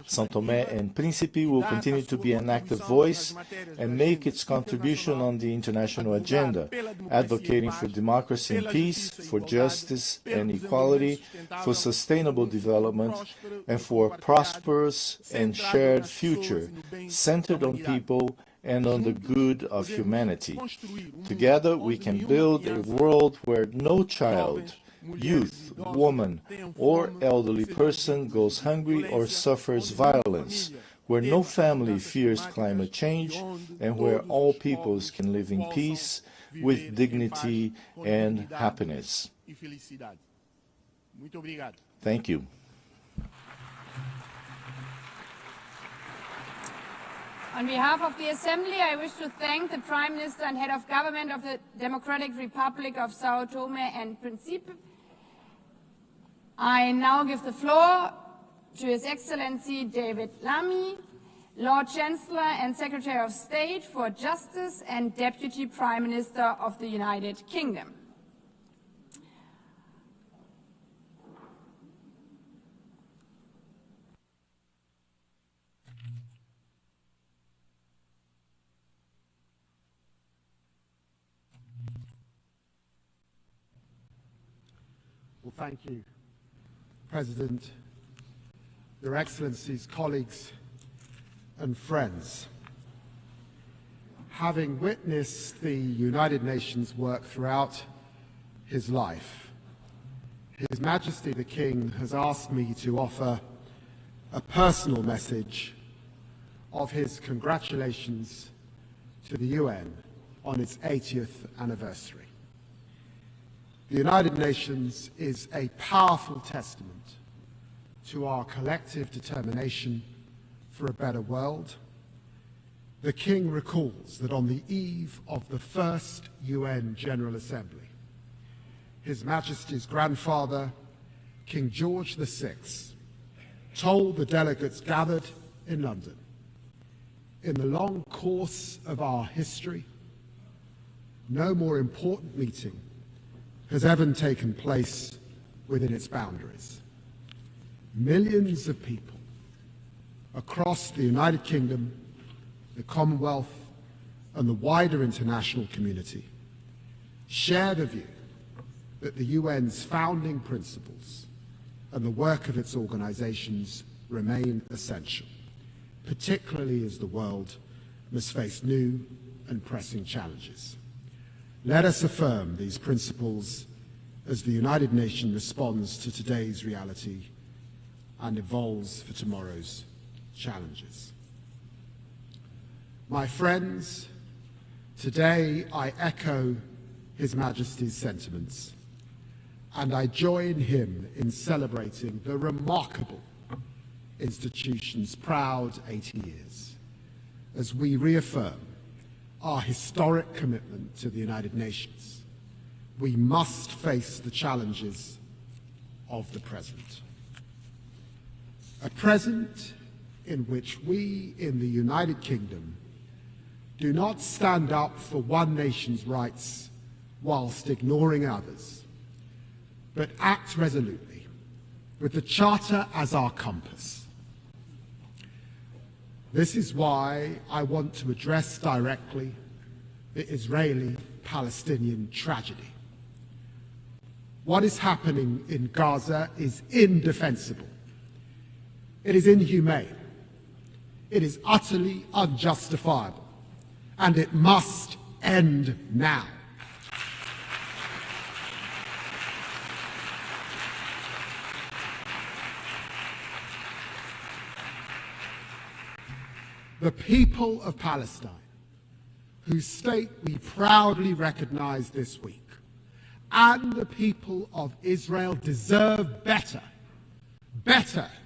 São Tomé and Príncipe will continue to be an active voice and make its contribution on the international agenda, advocating for democracy and peace, for justice and equality, for sustainable development, and for a prosperous and shared future centered on people and on the good of humanity. Together we can build a world where no child, youth, woman, or elderly person goes hungry or suffers violence, where no family fears climate change, and where all peoples can live in peace with dignity and happiness. Thank you. On behalf of the Assembly, I wish to thank the Prime Minister and Head of Government of the Democratic Republic of São Tomé and Príncipe. I now give the floor to His Excellency David Lammy, Lord Chancellor and Secretary of State for Justice and Deputy Prime Minister of the United Kingdom. Well, thank you, President, Your Excellencies, colleagues and friends. Having witnessed the United Nations work throughout his life, His Majesty the King has asked me to offer a personal message of his congratulations to the UN on its 80th anniversary. The United Nations is a powerful testament to our collective determination for a better world. The King recalls that on the eve of the first UN General Assembly, His Majesty's grandfather, King George VI, told the delegates gathered in London, "In the long course of our history, no more important meeting has ever taken place within its boundaries. Millions of people across the United Kingdom, the Commonwealth, and the wider international community share the view that the UN's founding principles and the work of its organizations remain essential, particularly as the world must face new and pressing challenges. Let us affirm these principles as the United Nations responds to today's reality and evolves for tomorrow's challenges." My friends, today I echo His Majesty's sentiments, and I join him in celebrating the remarkable institution's proud 80 years as we reaffirm our historic commitment to the United Nations. We must face the challenges of the present. A present in which we in the United Kingdom do not stand up for one nation's rights whilst ignoring others, but act resolutely with the Charter as our compass. This is why I want to address directly the Israeli-Palestinian tragedy. What is happening in Gaza is indefensible. It is inhumane. It is utterly unjustifiable. And it must end now. The people of Palestine, whose state we proudly recognize this week, and the people of Israel deserve better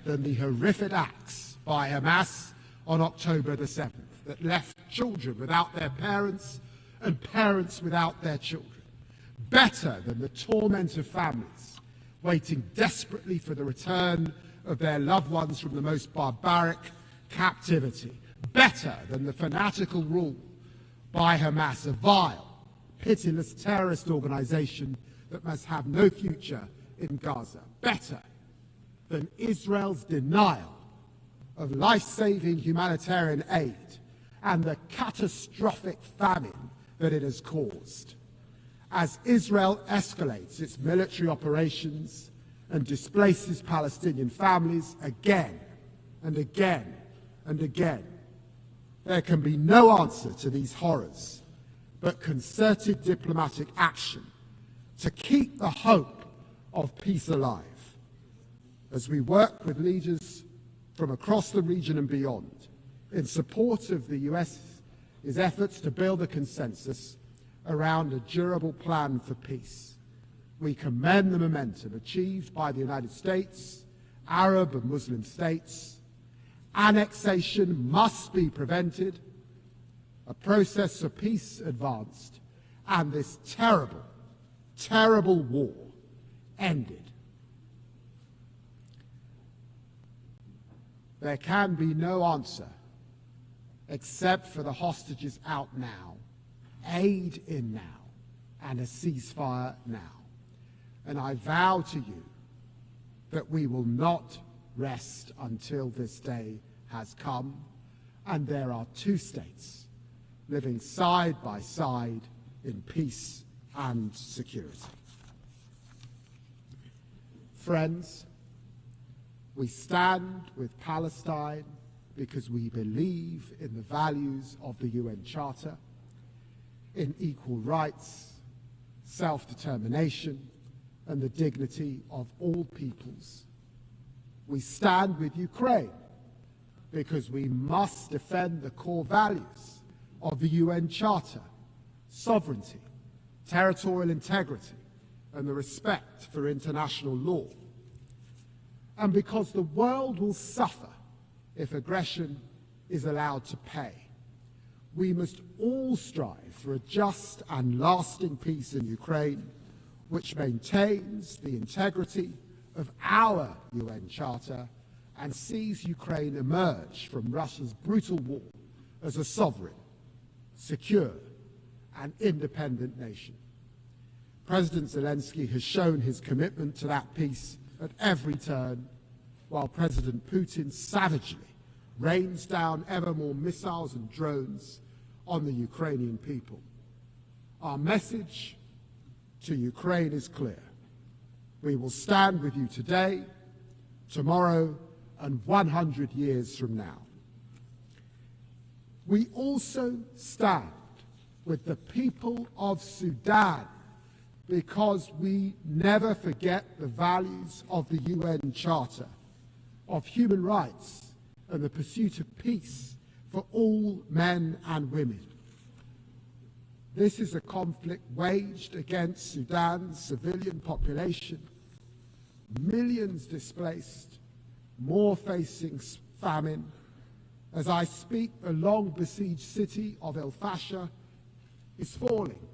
than the horrific acts by Hamas on October the 7th that left children without their parents and parents without their children. Better than the torment of families waiting desperately for the return of their loved ones from the most barbaric captivity. Better than the fanatical rule by Hamas, a vile, pitiless terrorist organization that must have no future in Gaza. Better than Israel's denial of life-saving humanitarian aid and the catastrophic famine that it has caused. As Israel escalates its military operations and displaces Palestinian families again and again and again, there can be no answer to these horrors but concerted diplomatic action to keep the hope of peace alive. As we work with leaders from across the region and beyond in support of the US's efforts to build a consensus around a durable plan for peace, we commend the momentum achieved by the United States, Arab and Muslim states. Annexation must be prevented, a process of peace advanced, and this terrible, terrible war ended. There can be no answer except for the hostages out now, aid in now, and a ceasefire now. And I vow to you that we will not rest until this day has come, and there are two states living side by side in peace and security. Friends, we stand with Palestine because we believe in the values of the UN Charter, in equal rights, self-determination, and the dignity of all peoples. We stand with Ukraine because we must defend the core values of the UN Charter: sovereignty, territorial integrity, and the respect for international law. And because the world will suffer if aggression is allowed to pay. We must all strive for a just and lasting peace in Ukraine, which maintains the integrity of our UN Charter and sees Ukraine emerge from Russia's brutal war as a sovereign, secure, and independent nation. President Zelensky has shown his commitment to that peace at every turn, while President Putin savagely rains down ever more missiles and drones on the Ukrainian people. Our message to Ukraine is clear. We will stand with you today, tomorrow, and 100 years from now. We also stand with the people of Sudan because we never forget the values of the UN Charter, of human rights, and the pursuit of peace for all men and women. This is a conflict waged against Sudan's civilian population, millions displaced, more facing famine. As I speak, the long-besieged city of El Fasher is falling,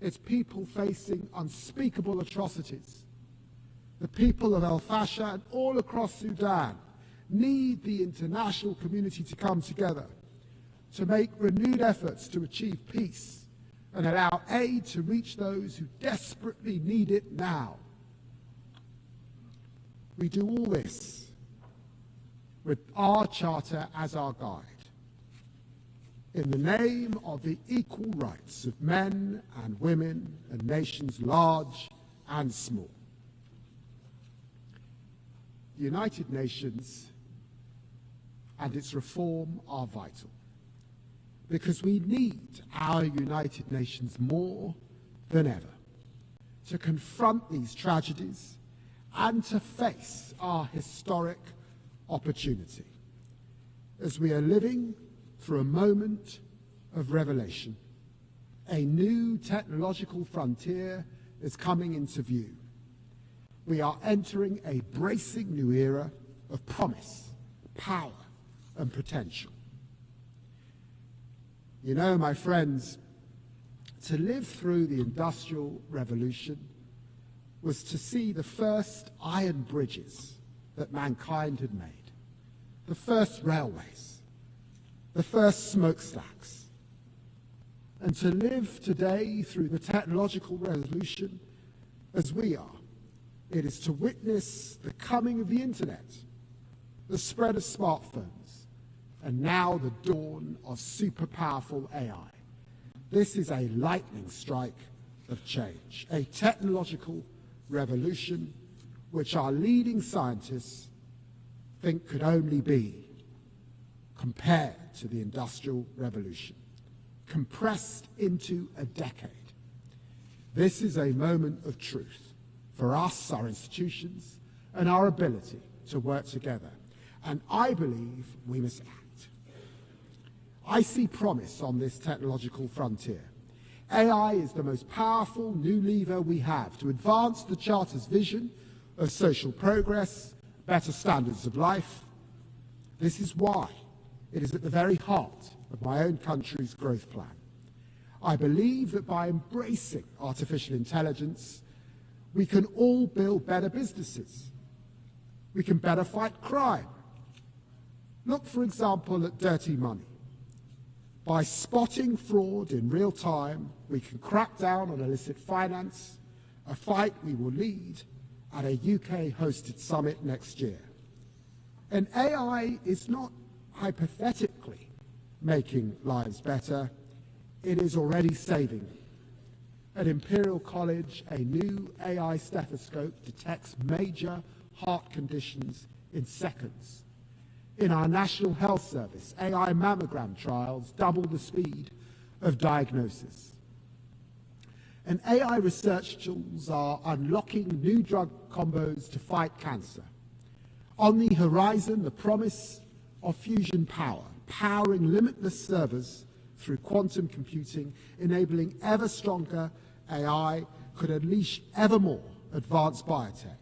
its people facing unspeakable atrocities. The people of El Fasher and all across Sudan need the international community to come together to make renewed efforts to achieve peace and allow aid to reach those who desperately need it now. We do all this with our charter as our guide, in the name of the equal rights of men and women and nations large and small. The United Nations and its reform are vital because we need our United Nations more than ever to confront these tragedies and to face our historic opportunity as we are living through a moment of revelation. A new technological frontier is coming into view. We are entering a bracing new era of promise, power, and potential. You know, my friends, to live through the Industrial Revolution was to see the first iron bridges that mankind had made, the first railways, the first smokestacks. And to live today through the technological revolution as we are, it is to witness the coming of the internet, the spread of smartphones, and now the dawn of super powerful AI. This is a lightning strike of change, a technological revolution which our leading scientists think could only be compared to the Industrial Revolution, compressed into a decade. This is a moment of truth for us, our institutions, and our ability to work together. And I believe we must act. I see promise on this technological frontier. AI is the most powerful new lever we have to advance the Charter's vision of social progress, better standards of life. This is why it is at the very heart of my own country's growth plan. I believe that by embracing artificial intelligence, we can all build better businesses. We can better fight crime. Look, for example, at dirty money. By spotting fraud in real time, we can crack down on illicit finance, a fight we will lead at a UK-hosted summit next year. And AI is not hypothetically making lives better, it is already saving them. At Imperial College, a new AI stethoscope detects major heart conditions in seconds. In our National Health Service, AI mammogram trials double the speed of diagnosis. And AI research tools are unlocking new drug combos to fight cancer. On the horizon, the promise of fusion power, powering limitless servers through quantum computing, enabling ever stronger AI, could unleash ever more advanced biotech.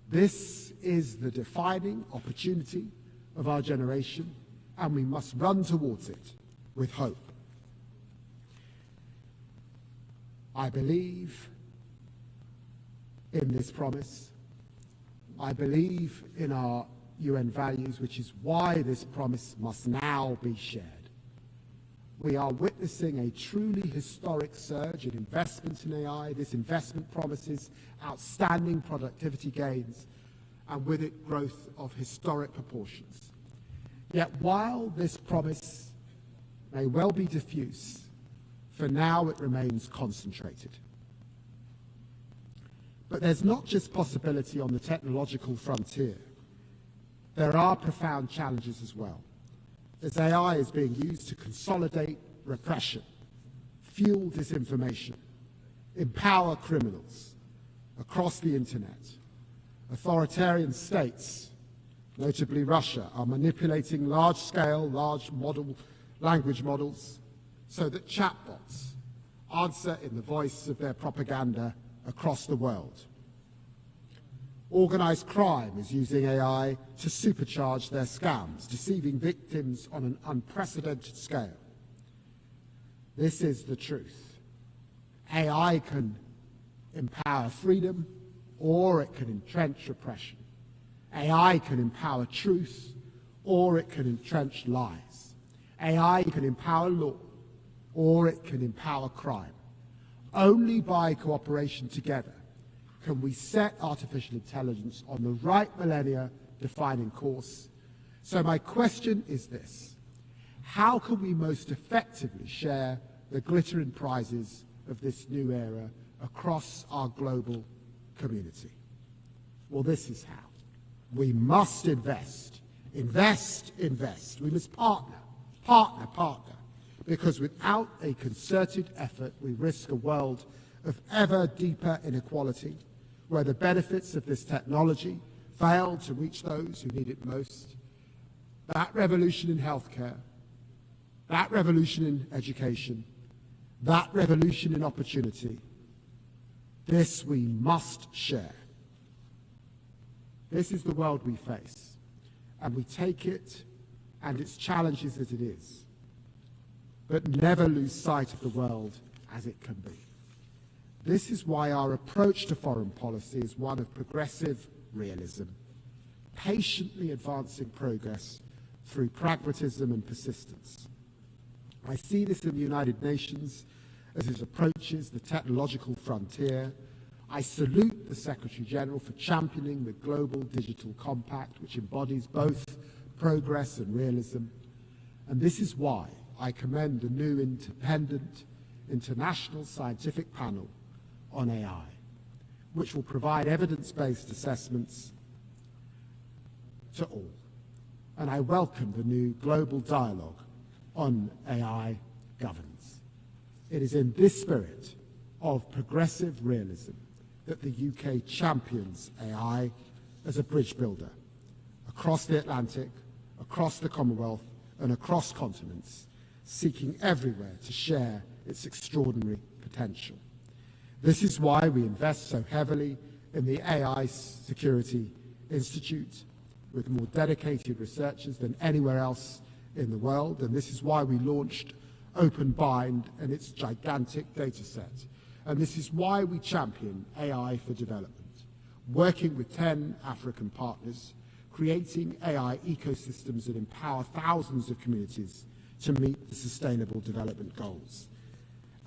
This is the defining opportunity of our generation, and we must run towards it with hope. I believe in this promise. I believe in our UN values, which is why this promise must now be shared. We are witnessing a truly historic surge in investment in AI. This investment promises outstanding productivity gains, and with it growth of historic proportions. Yet while this promise may well be diffuse, for now it remains concentrated. But there's not just possibility on the technological frontier. There are profound challenges as well, as AI is being used to consolidate repression, fuel disinformation, empower criminals across the internet. Authoritarian states, notably Russia, are manipulating large-scale, large language models so that chatbots answer in the voice of their propaganda across the world. Organized crime is using AI to supercharge their scams, deceiving victims on an unprecedented scale. This is the truth. AI can empower freedom, or it can entrench repression. AI can empower truth, or it can entrench lies. AI can empower law, or it can empower crime. Only by cooperation together can we set artificial intelligence on the right millennia-defining course. So my question is this: how can we most effectively share the glittering prizes of this new era across our global community. Well, this is how. We must invest, invest, invest. We must partner, partner, partner, because without a concerted effort, we risk a world of ever deeper inequality, where the benefits of this technology fail to reach those who need it most. That revolution in healthcare, that revolution in education, that revolution in opportunity, this we must share. This is the world we face, and we take it and its challenges as it is, but never lose sight of the world as it can be. This is why our approach to foreign policy is one of progressive realism, patiently advancing progress through pragmatism and persistence. I see this in the United Nations as it approaches the technological frontier. I salute the Secretary General for championing the Global Digital Compact, which embodies both progress and realism. And this is why I commend the new independent international scientific panel on AI, which will provide evidence-based assessments to all. And I welcome the new global dialogue on AI governance. It is in this spirit of progressive realism that the UK champions AI as a bridge builder across the Atlantic, across the Commonwealth, and across continents, seeking everywhere to share its extraordinary potential. This is why we invest so heavily in the AI Security Institute, with more dedicated researchers than anywhere else in the world, and this is why we launched OpenBind and its gigantic data set. And this is why we champion AI for development, working with 10 African partners, creating AI ecosystems that empower thousands of communities to meet the Sustainable Development Goals.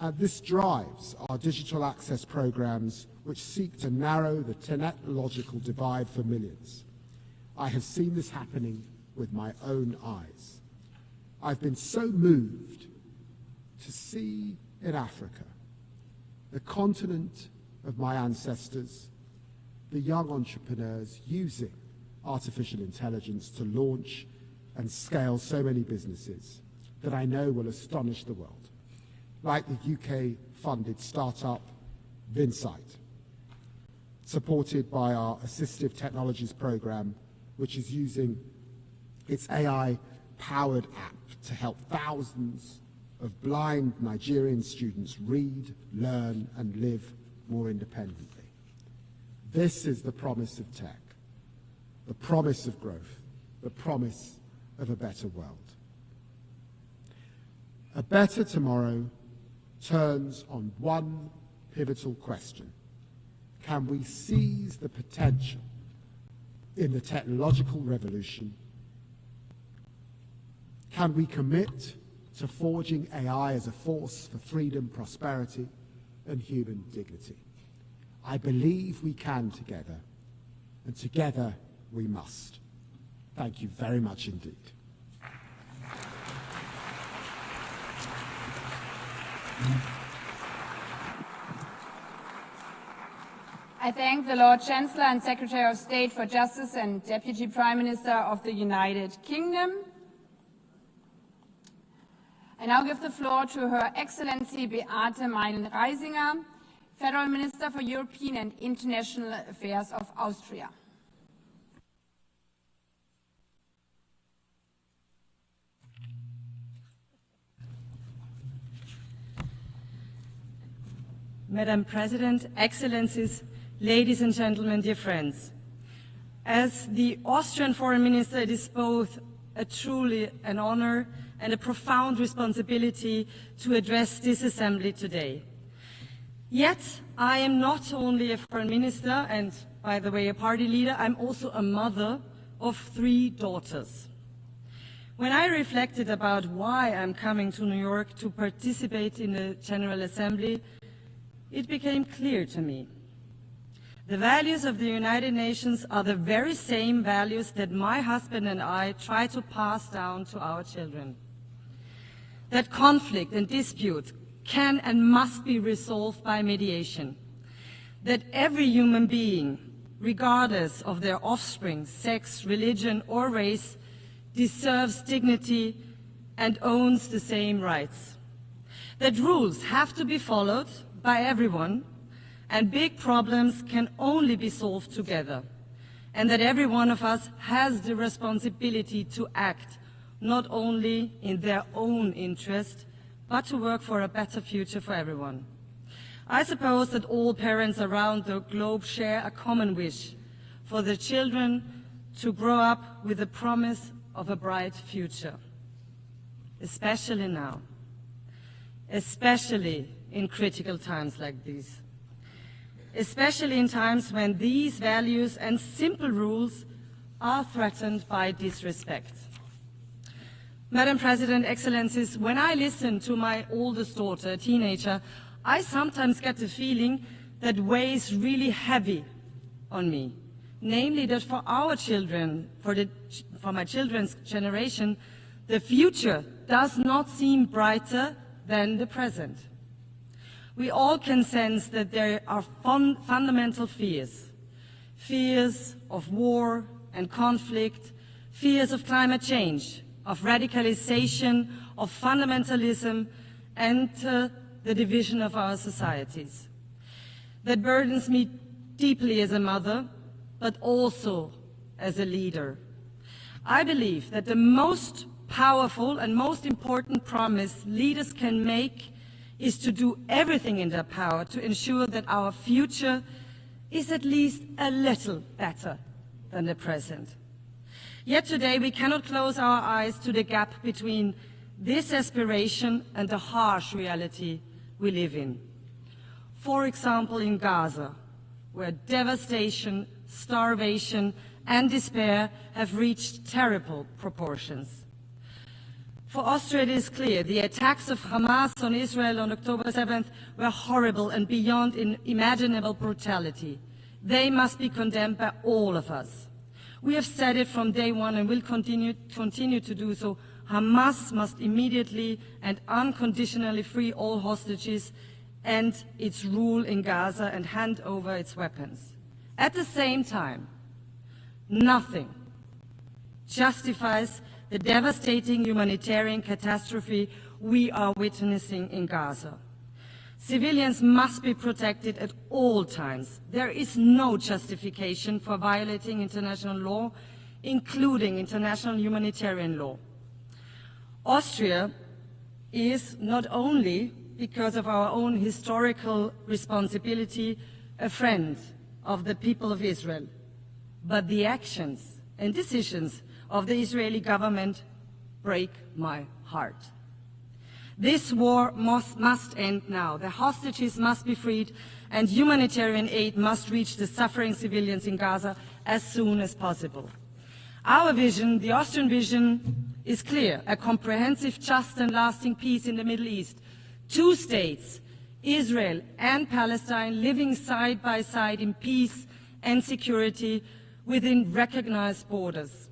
And this drives our digital access programs, which seek to narrow the technological divide for millions. I have seen this happening with my own eyes. I've been so moved to see in Africa, the continent of my ancestors, the young entrepreneurs using artificial intelligence to launch and scale so many businesses that I know will astonish the world, like the UK-funded startup Vinsight, supported by our Assistive Technologies program, which is using its AI-powered app to help thousands of blind Nigerian students read, learn, and live more independently. This is the promise of tech, the promise of growth, the promise of a better world. A better tomorrow turns on one pivotal question. Can we seize the potential in the technological revolution? Can we commit to forging AI as a force for freedom, prosperity, and human dignity? I believe we can together, and together we must. Thank you very much indeed. I thank the Lord Chancellor and Secretary of State for Justice and Deputy Prime Minister of the United Kingdom. I now give the floor to Her Excellency Beate Meilen-Reisinger, Federal Minister for European and International Affairs of Austria. Madam President, Excellencies, ladies and gentlemen, dear friends. As the Austrian Foreign Minister, it is both truly an honor and a profound responsibility to address this assembly today. Yet, I am not only a foreign minister and, by the way, a party leader, I'm also a mother of 3 daughters. When I reflected about why I'm coming to New York to participate in the General Assembly, it became clear to me. The values of the United Nations are the very same values that my husband and I try to pass down to our children. That conflict and dispute can and must be resolved by mediation. that every human being, regardless of their offspring, sex, religion, or race, deserves dignity and owns the same rights. That rules have to be followed by everyone, and big problems can only be solved together, and that every one of us has the responsibility to act not only in their own interest, but to work for a better future for everyone. I suppose that all parents around the globe share a common wish for their children to grow up with the promise of a bright future, especially now, especially in critical times like these, especially in times when these values and simple rules are threatened by disrespect. Madam President, Excellencies, when I listen to my oldest daughter, a teenager, I sometimes get the feeling that weighs really heavy on me, namely that for our children, for my children's generation, the future does not seem brighter than the present. We all can sense that there are fundamental fears of war and conflict, fears of climate change, of radicalization, of fundamentalism, and the division of our societies. That burdens me deeply as a mother, but also as a leader. I believe that the most powerful and most important promise leaders can make is to do everything in their power to ensure that our future is at least a little better than the present. Yet today we cannot close our eyes to the gap between this aspiration and the harsh reality we live in. For example, in Gaza, where devastation, starvation, and despair have reached terrible proportions. For Austria, it is clear the attacks of Hamas on Israel on October 7th were horrible and beyond imaginable brutality. They must be condemned by all of us. We have said it from day one and will continue to do so. Hamas must immediately and unconditionally free all hostages and its rule in Gaza and hand over its weapons. At the same time, nothing justifies the devastating humanitarian catastrophe we are witnessing in Gaza. Civilians must be protected at all times. There is no justification for violating international law, including international humanitarian law. Austria is not only, because of our own historical responsibility, a friend of the people of Israel, but the actions and decisions of the Israeli government break my heart. This war must end now. The hostages must be freed, and humanitarian aid must reach the suffering civilians in Gaza as soon as possible. Our vision, the Austrian vision, is clear: a comprehensive, just and lasting peace in the Middle East. 2 states, Israel and Palestine, living side by side in peace and security within recognized borders.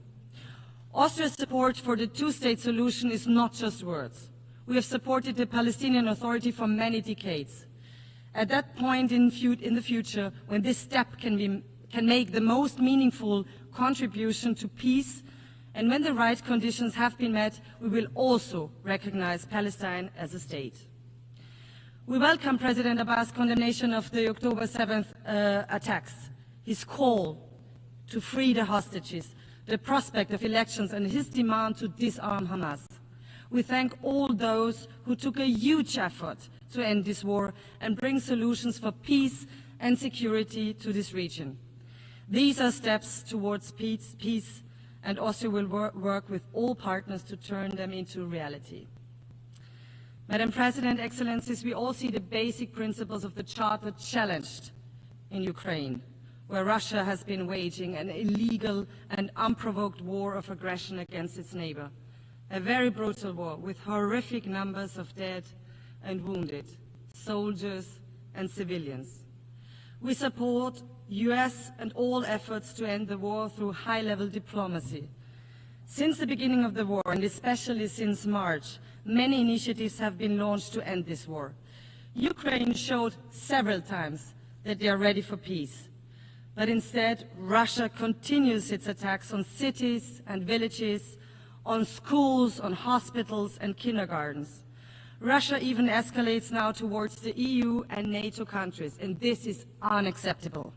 Austria's support for the 2-state solution is not just words. We have supported the Palestinian Authority for many decades. At that point in the future, when this step can make the most meaningful contribution to peace, and when the right conditions have been met, we will also recognize Palestine as a state. We welcome President Abbas' condemnation of the October 7th attacks, his call to free the hostages, the prospect of elections, and his demand to disarm Hamas. We thank all those who took a huge effort to end this war and bring solutions for peace and security to this region. These are steps towards peace, and Austria will work with all partners to turn them into reality. Madam President, Excellencies, we all see the basic principles of the Charter challenged in Ukraine, where Russia has been waging an illegal and unprovoked war of aggression against its neighbor. A very brutal war with horrific numbers of dead and wounded, soldiers and civilians. We support US and all efforts to end the war through high-level diplomacy. Since the beginning of the war, and especially since March, many initiatives have been launched to end this war. Ukraine showed several times that they are ready for peace. But instead, Russia continues its attacks on cities and villages, on schools, on hospitals and kindergartens. Russia even escalates now towards the EU and NATO countries, and this is unacceptable.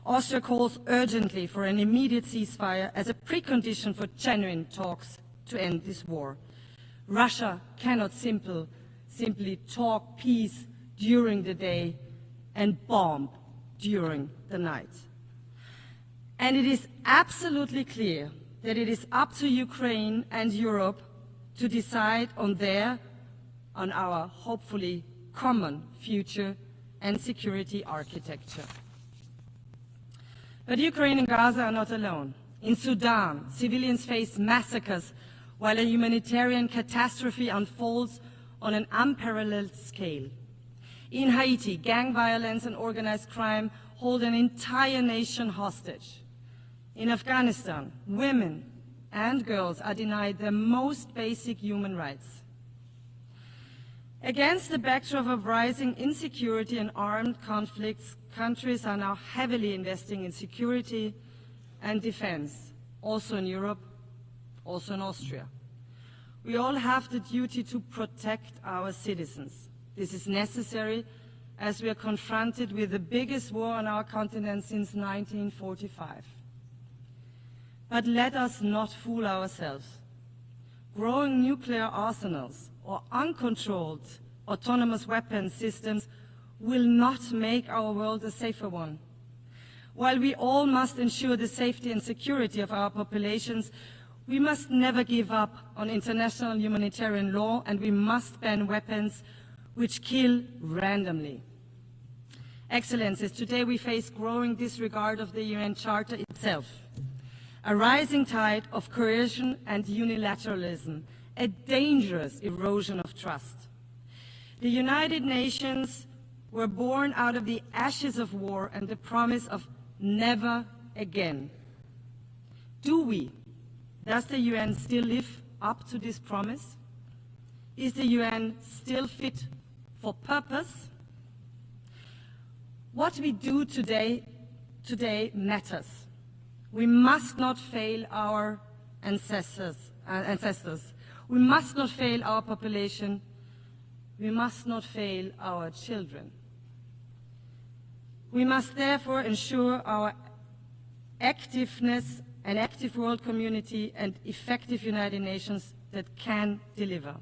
Austria calls urgently for an immediate ceasefire as a precondition for genuine talks to end this war. Russia cannot simply talk peace during the day and bomb during the night. And it is absolutely clear that it is up to Ukraine and Europe to decide on our hopefully common future and security architecture. But Ukraine and Gaza are not alone. In Sudan, civilians face massacres while a humanitarian catastrophe unfolds on an unparalleled scale. In Haiti, gang violence and organized crime hold an entire nation hostage. In Afghanistan, women and girls are denied their most basic human rights. Against the backdrop of rising insecurity and armed conflicts, countries are now heavily investing in security and defense, also in Europe, also in Austria. We all have the duty to protect our citizens. This is necessary as we are confronted with the biggest war on our continent since 1945. But let us not fool ourselves. Growing nuclear arsenals or uncontrolled autonomous weapons systems will not make our world a safer one. While we all must ensure the safety and security of our populations, we must never give up on international humanitarian law, and we must ban weapons which kill randomly. Excellencies, today we face growing disregard of the UN Charter itself, a rising tide of coercion and unilateralism, a dangerous erosion of trust. The United Nations were born out of the ashes of war and the promise of never again. Does the UN still live up to this promise? Is the UN still fit for purpose? What we do today matters. We must not fail our ancestors. We must not fail our population. We must not fail our children. We must therefore ensure our activeness, an active world community, and effective United Nations that can deliver.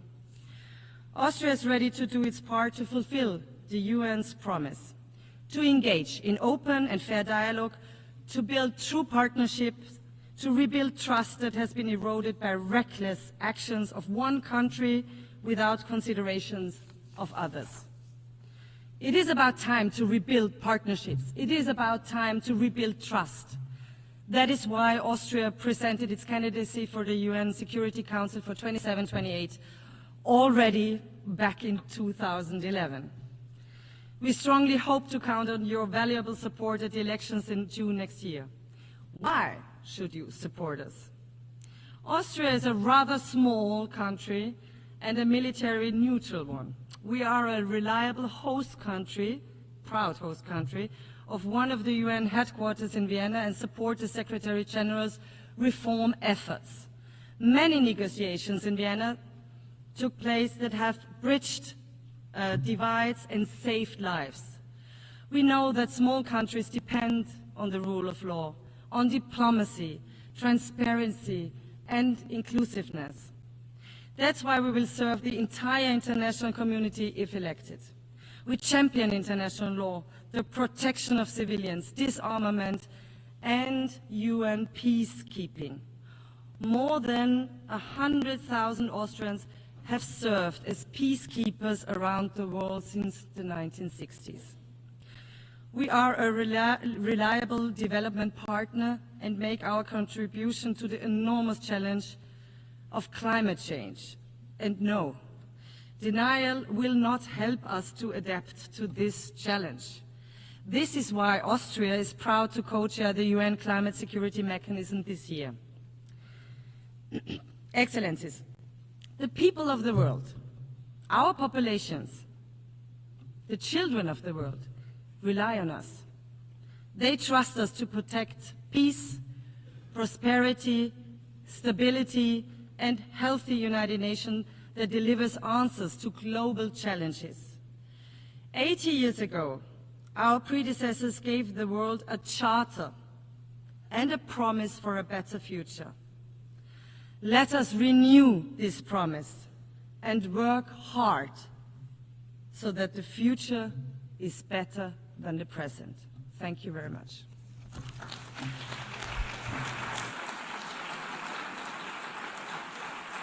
Austria is ready to do its part to fulfill the UN's promise, to engage in open and fair dialogue, to build true partnerships, to rebuild trust that has been eroded by reckless actions of one country without considerations of others. It is about time to rebuild partnerships. It is about time to rebuild trust. That is why Austria presented its candidacy for the UN Security Council for 27-28 already back in 2011. We strongly hope to count on your valuable support at the elections in June next year. Why should you support us? Austria is a rather small country and a military neutral one. We are a reliable host country, proud host country, of one of the UN headquarters in Vienna and support the Secretary General's reform efforts. Many negotiations in Vienna took place that have bridged divides and saved lives. We know that small countries depend on the rule of law, on diplomacy, transparency, and inclusiveness. That's why we will serve the entire international community if elected. We champion international law, the protection of civilians, disarmament, and UN peacekeeping. More than 100,000 Austrians have served as peacekeepers around the world since the 1960s. We are a reliable development partner and make our contribution to the enormous challenge of climate change. And no, denial will not help us to adapt to this challenge. This is why Austria is proud to co-chair the UN Climate Security Mechanism this year. Excellencies, the people of the world, our populations, the children of the world, rely on us. They trust us to protect peace, prosperity, stability, and healthy United Nations that delivers answers to global challenges. 80 years ago, our predecessors gave the world a charter and a promise for a better future. Let us renew this promise and work hard so that the future is better than the present. Thank you very much.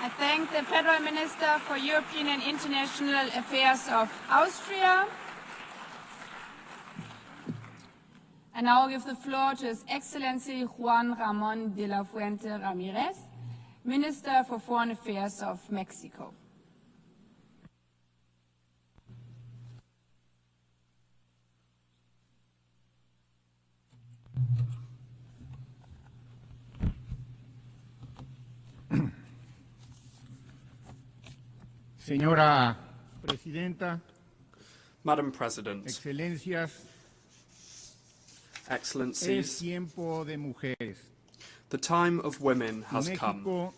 I thank the Federal Minister for European and International Affairs of Austria. I now give the floor to His Excellency Juan Ramón de la Fuente Ramírez, Minister for Foreign Affairs of Mexico. Señora Presidenta, Madam President, Excelencias, Excellencies, es tiempo de mujeres. the time of women has come,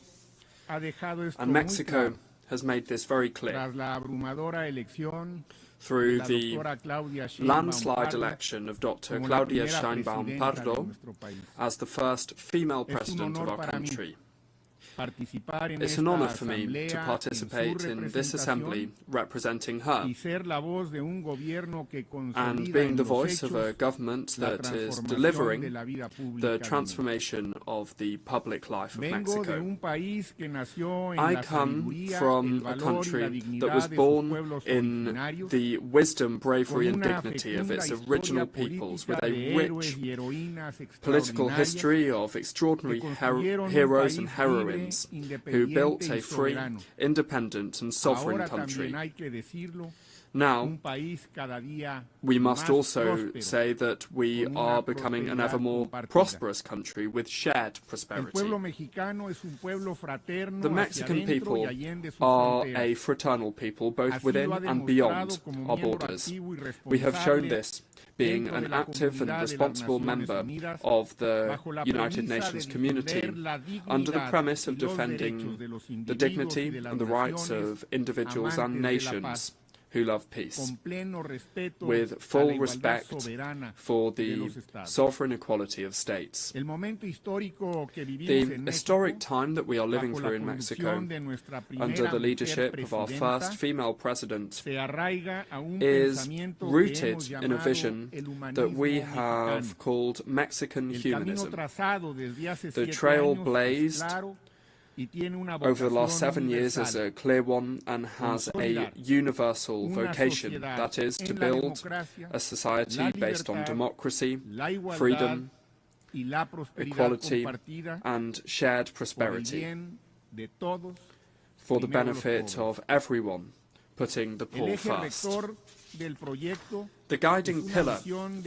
and Mexico has made this very clear through the landslide election of Dr. Claudia Sheinbaum Pardo as the first female president of our country. It's an honor for me to participate in this assembly representing her and being the voice of a government that is delivering the transformation of the public life of Mexico. I come from a country that was born in the wisdom, bravery and dignity of its original peoples, with a rich political history of extraordinary heroes and heroines who built a free, independent and sovereign country. Now, we must also say that we are becoming an ever more prosperous country with shared prosperity. The Mexican people are a fraternal people, both within and beyond our borders. We have shown this being an active and responsible member of the United Nations community under the premise of defending the dignity and the rights of individuals and nations who love peace, with full respect for the sovereign equality of states. The historic time that we are living through in Mexico, under the leadership of our first female president, is rooted in a vision that we have called Mexican humanism. The trail blazed over the last 7 years is a clear one and has a universal vocation, that is, to build a society based on democracy, freedom, equality and shared prosperity for the benefit of everyone, putting the poor first. The guiding pillar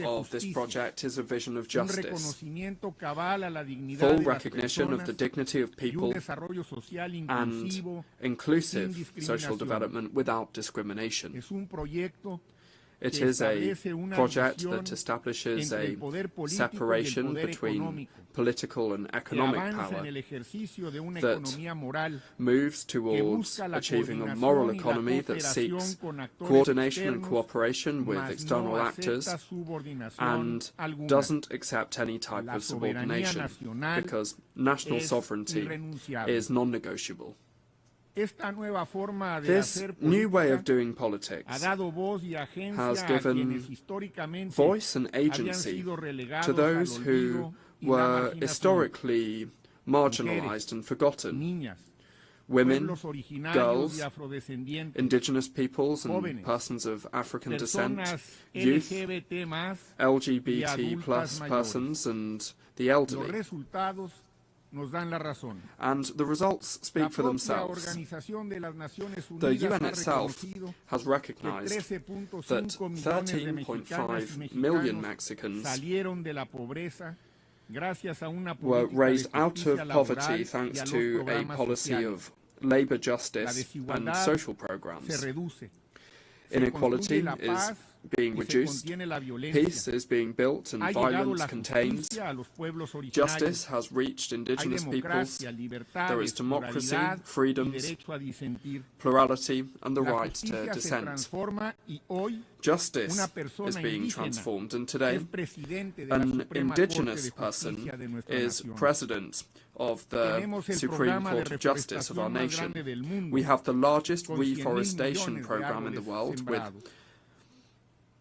of this project is a vision of justice, full recognition of the dignity of people, and inclusive social development without discrimination. It is a project that establishes a separation between political and economic power that moves towards achieving a moral economy that seeks coordination and cooperation with external actors and doesn't accept any type of subordination, because national sovereignty is non-negotiable. This new way of doing politics has given voice and agency to those who were historically marginalized and forgotten. Women, girls, indigenous peoples and persons of African descent, youth, LGBT plus persons and the elderly. And the results speak for themselves. The UN itself has recognized that 13.5 million Mexicans were raised out of poverty thanks to a policy of labor justice and social programs. Inequality is being reduced, peace is being built and violence contained, justice has reached indigenous peoples, there is democracy, freedoms, plurality, and the right to dissent. Justice is being transformed, and today an indigenous person is president of the Supreme Court of Justice of our nation. We have the largest reforestation program in the world, with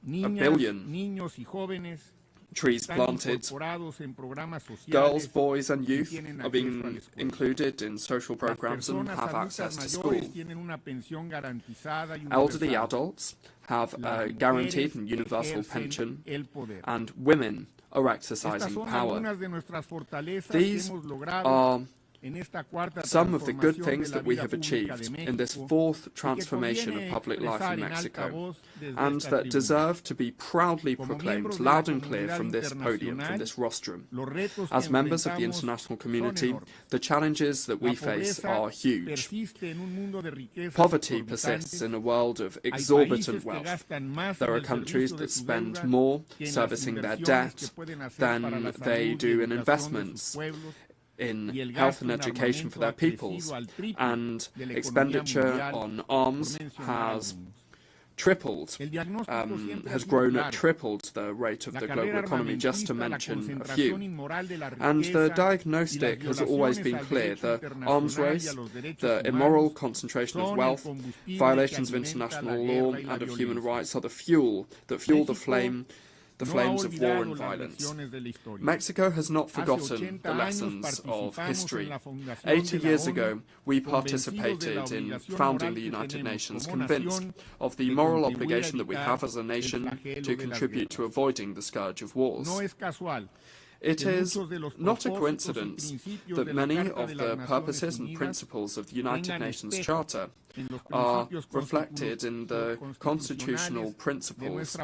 1 billion trees planted. Girls, boys and youth are being included in social programs and have access to school. Elderly adults have a guaranteed and universal pension, and women are exercising power. These are some of the good things that we have achieved in this fourth transformation of public life in Mexico, and that deserve to be proudly proclaimed loud and clear from this podium, from this rostrum. As members of the international community, the challenges that we face are huge. Poverty persists in a world of exorbitant wealth. There are countries that spend more servicing their debt than they do in investments, in health and education for their peoples, and expenditure on arms has tripled, has grown at tripled the rate of the global economy, just to mention a few. And the diagnostic has always been clear: the arms race, the immoral concentration of wealth, violations of international law and of human rights are the fuel that fuel the flames of war and violence. Mexico has not forgotten the lessons of history. 80 years ago, we participated in founding the United Nations, convinced of the moral obligation that we have as a nation to contribute to avoiding the scourge of wars. It is not a coincidence that many of the purposes and principles of the United Nations Charter are reflected in the constitutional principles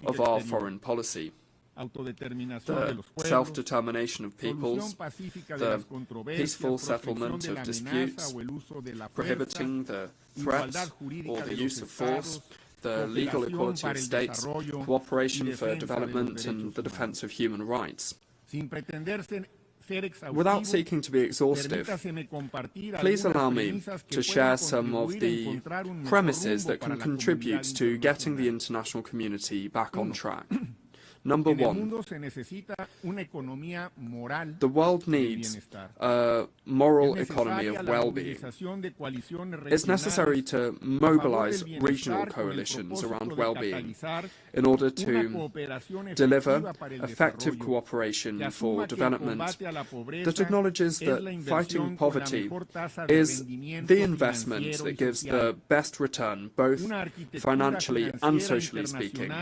of our foreign policy. The self-determination of peoples, the peaceful settlement of disputes, prohibiting the threats or the use of force, the legal equality of states, cooperation for development and the defense of human rights. Without seeking to be exhaustive, please allow me to share some of the premises that can contribute to getting the international community back on track. Number one, the world needs a moral economy of well-being. It's necessary to mobilize regional coalitions around well-being in order to deliver effective cooperation for development that acknowledges that fighting poverty is the investment that gives the best return, both financially and socially speaking.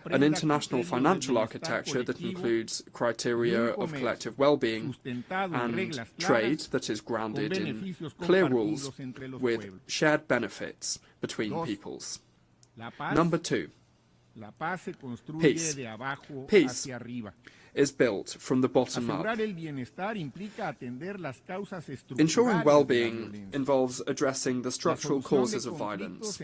An international financial architecture that includes criteria of collective well-being and trade that is grounded in clear rules with shared benefits between peoples. Number two, peace. Peace is built from the bottom up. Ensuring well-being involves addressing the structural causes of violence.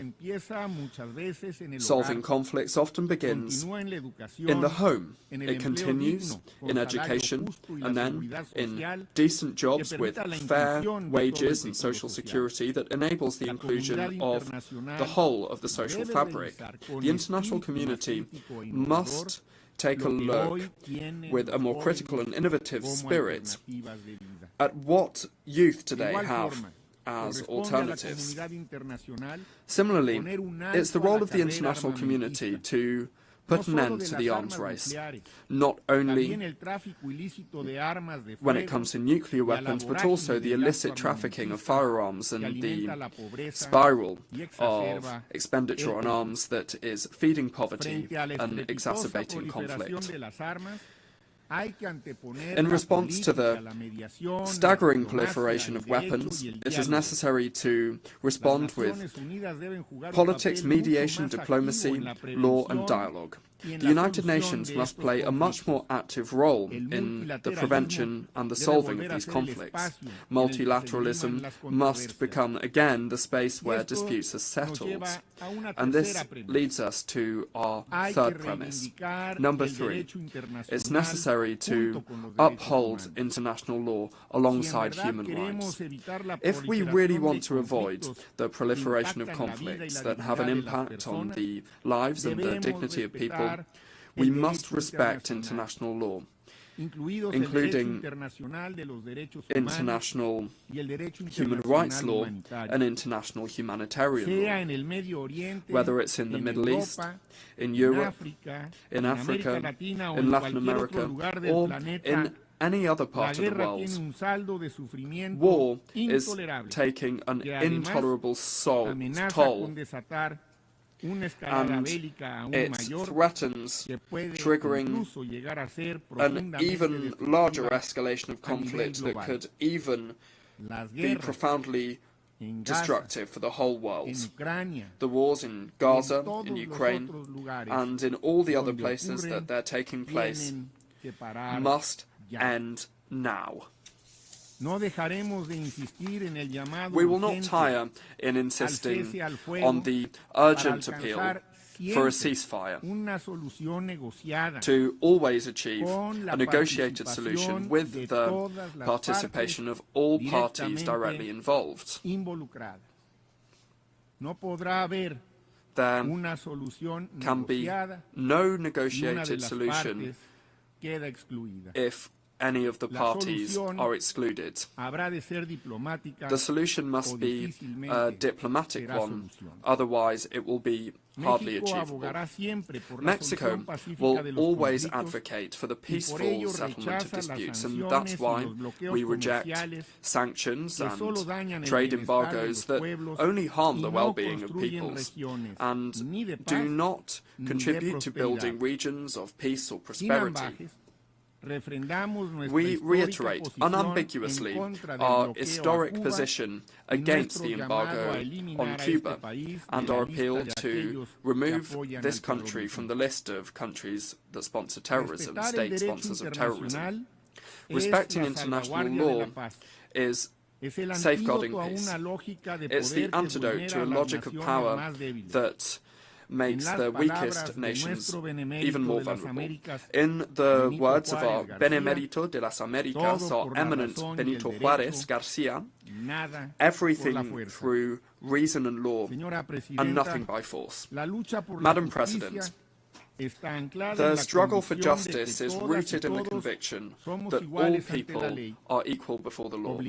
Solving conflicts often begins in the home. It continues in education, and then in decent jobs with fair wages and social security that enables the inclusion of the whole of the social fabric. The international community must take a look with a more critical and innovative spirit at what youth today have as alternatives. Similarly, it's the role of the international community to put an end to the arms race, not only when it comes to nuclear weapons, but also the illicit trafficking of firearms and the spiral of expenditure on arms that is feeding poverty and exacerbating conflict. In response to the staggering proliferation of weapons, it is necessary to respond with politics, mediation, diplomacy, law and dialogue. The United Nations must play a much more active role in the prevention and the solving of these conflicts. Multilateralism must become again the space where disputes are settled. And this leads us to our third premise. Number 3, it's necessary to uphold international law alongside human rights. If we really want to avoid the proliferation of conflicts that have an impact on the lives and the dignity of people, we must respect international law, including international human rights law and international humanitarian law, whether it's in the Middle East, in Europe, in Africa, in Latin America, or in any other part of the world. War is taking an intolerable toll, and it threatens triggering an even larger escalation of conflict that could even be profoundly destructive for the whole world. The wars in Gaza, in Ukraine, and in all the other places that they're taking place must end now. We will not tire in insisting on the urgent appeal for a ceasefire, to always achieve a negotiated solution with the participation of all parties directly involved. There can be no negotiated solution if any of the parties are excluded. The solution must be a diplomatic one, otherwise it will be hardly achievable. Mexico will always advocate for the peaceful settlement of disputes, and that's why we reject sanctions and trade embargoes that only harm the well-being of peoples and do not contribute to building regions of peace or prosperity. We reiterate unambiguously our historic position against the embargo on Cuba and our appeal to remove this country from the list of countries that sponsor terrorism, state sponsors of terrorism. Respecting international law is safeguarding peace. It's the antidote to a logic of power that makes the weakest nations even more vulnerable. In the words of our Benemérito de las Américas, our eminent Benito Juárez Garcia, everything through reason and law and nothing by force. Madam President, the struggle for justice is rooted in the conviction that all people are equal before the law,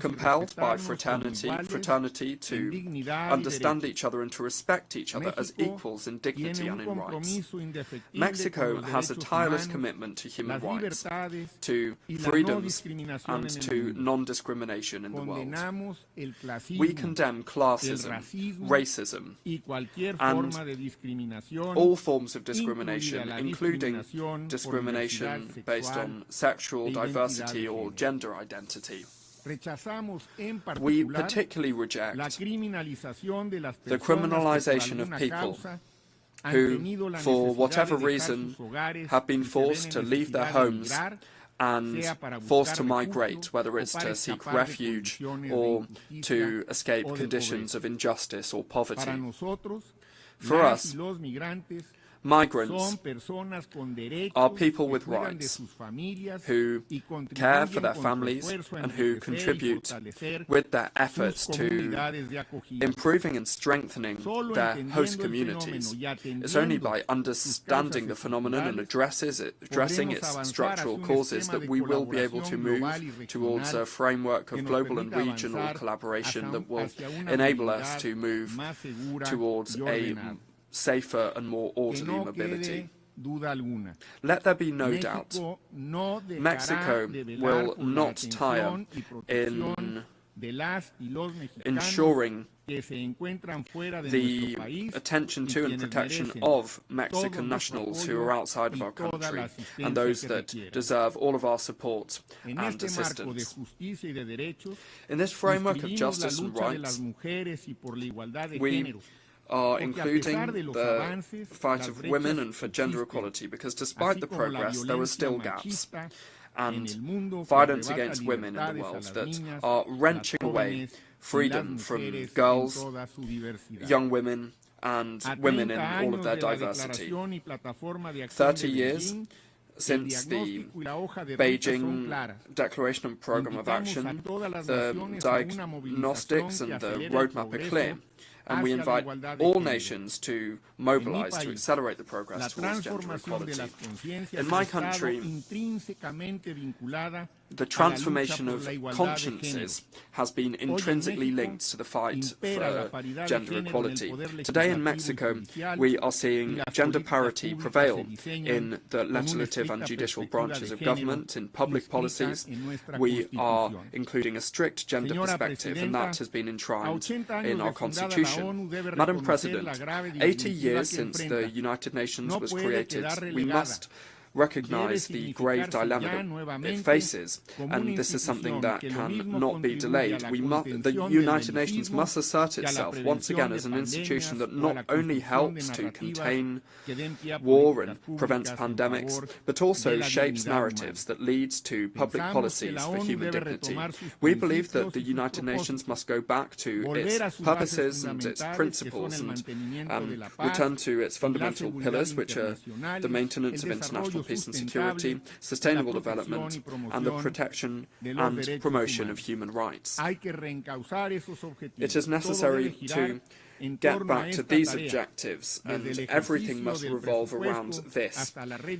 compelled by fraternity to understand each other and to respect each other as equals in dignity and in rights. Mexico has a tireless commitment to human rights, to freedoms, and to non-discrimination in the world. We condemn classism, racism, and all forms of discrimination, including discrimination based on sexual diversity or gender identity. We particularly reject the criminalization of people who, for whatever reason, have been forced to leave their homes and forced to migrate, whether it's to seek refuge or to escape conditions of injustice or poverty. For us, migrants are people with rights who care for their families and who contribute with their efforts to improving and strengthening their host communities. It's only by understanding the phenomenon and addressing its structural causes that we will be able to move towards a framework of global and regional collaboration that will enable us to move towards a safer and more orderly mobility. Let there be no doubt, Mexico will not tire in ensuring the attention to and protection of Mexican nationals who are outside of our country and those that deserve all of our support and assistance. In this framework of justice and rights, we are including the fight of women and for gender equality, because despite the progress, there are still gaps and violence against women in the world that are wrenching away freedom from girls, young women, and women in all of their diversity. 30 years since the Beijing Declaration and Programme of Action, the diagnostics and the roadmap are clear, and we invite all nations to mobilize to accelerate the progress towards gender equality. In my country, the transformation of consciences has been intrinsically linked to the fight for gender equality. Today in Mexico, we are seeing gender parity prevail in the legislative and judicial branches of government, in public policies. We are including a strict gender perspective, and that has been enshrined in our constitution. Madam President, 80 years since the United Nations was created, we must recognize the grave dilemma it faces, and this is something that cannot be delayed. The United Nations must assert itself once again as an institution that not only helps to contain war and prevents pandemics, but also shapes narratives that leads to public policies for human dignity. We believe that the United Nations must go back to its purposes and its principles and return to its fundamental pillars, which are the maintenance of international peace and security, sustainable development, and the protection and promotion of human rights. It is necessary to get back to these objectives, and everything must revolve around this,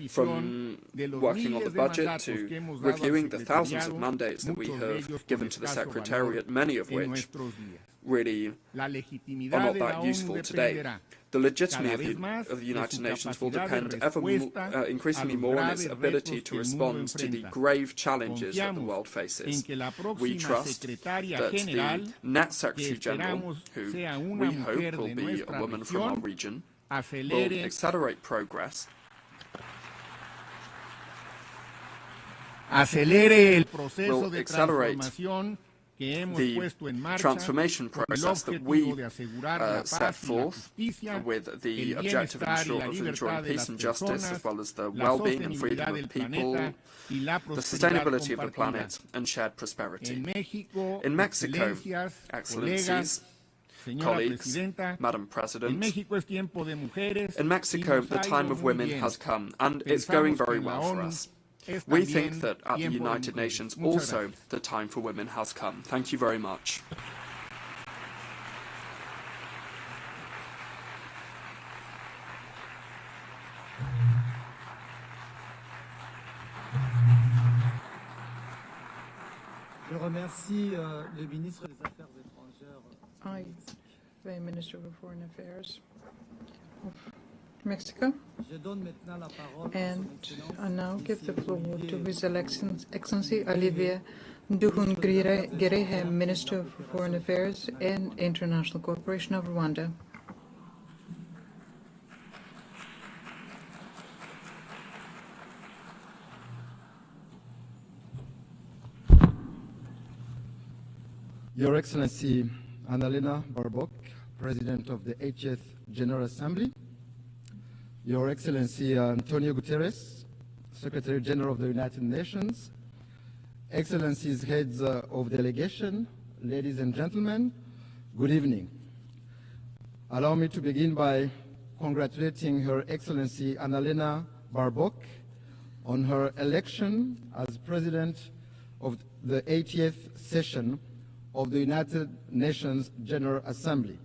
from working on the budget to reviewing the thousands of mandates that we have given to the Secretariat, many of which really are not that useful today. The legitimacy of the United Nations will depend increasingly more on its ability to respond to the grave challenges that the world faces. We trust that the next Secretary General, who we hope will be a woman from our region, will accelerate progress, will accelerate the transformation process that we set forth with the objective of ensuring peace and justice, as well as the well-being and freedom of people, the sustainability of the planet, and shared prosperity. In Mexico, Excellencies, colleagues, Madam President, in Mexico, the time of women has come, and it's going very well for us. We think that at the United Nations also the time for women has come. Thank you very much. Je remercie le ministre des Affaires étrangères. I thank the Minister of Foreign Affairs of Mexico, and I now give the floor to His Excellency Olivier Nduhungirehe, Minister of Foreign Affairs and International Cooperation of Rwanda. Your Excellency Annalena Baerbock, President of the 80th General Assembly, Your Excellency Antonio Guterres, Secretary General of the United Nations, Excellencies, Heads of Delegation, ladies and gentlemen, good evening. Allow me to begin by congratulating Her Excellency Annalena Baerbock on her election as President of the 80th session of the United Nations General Assembly.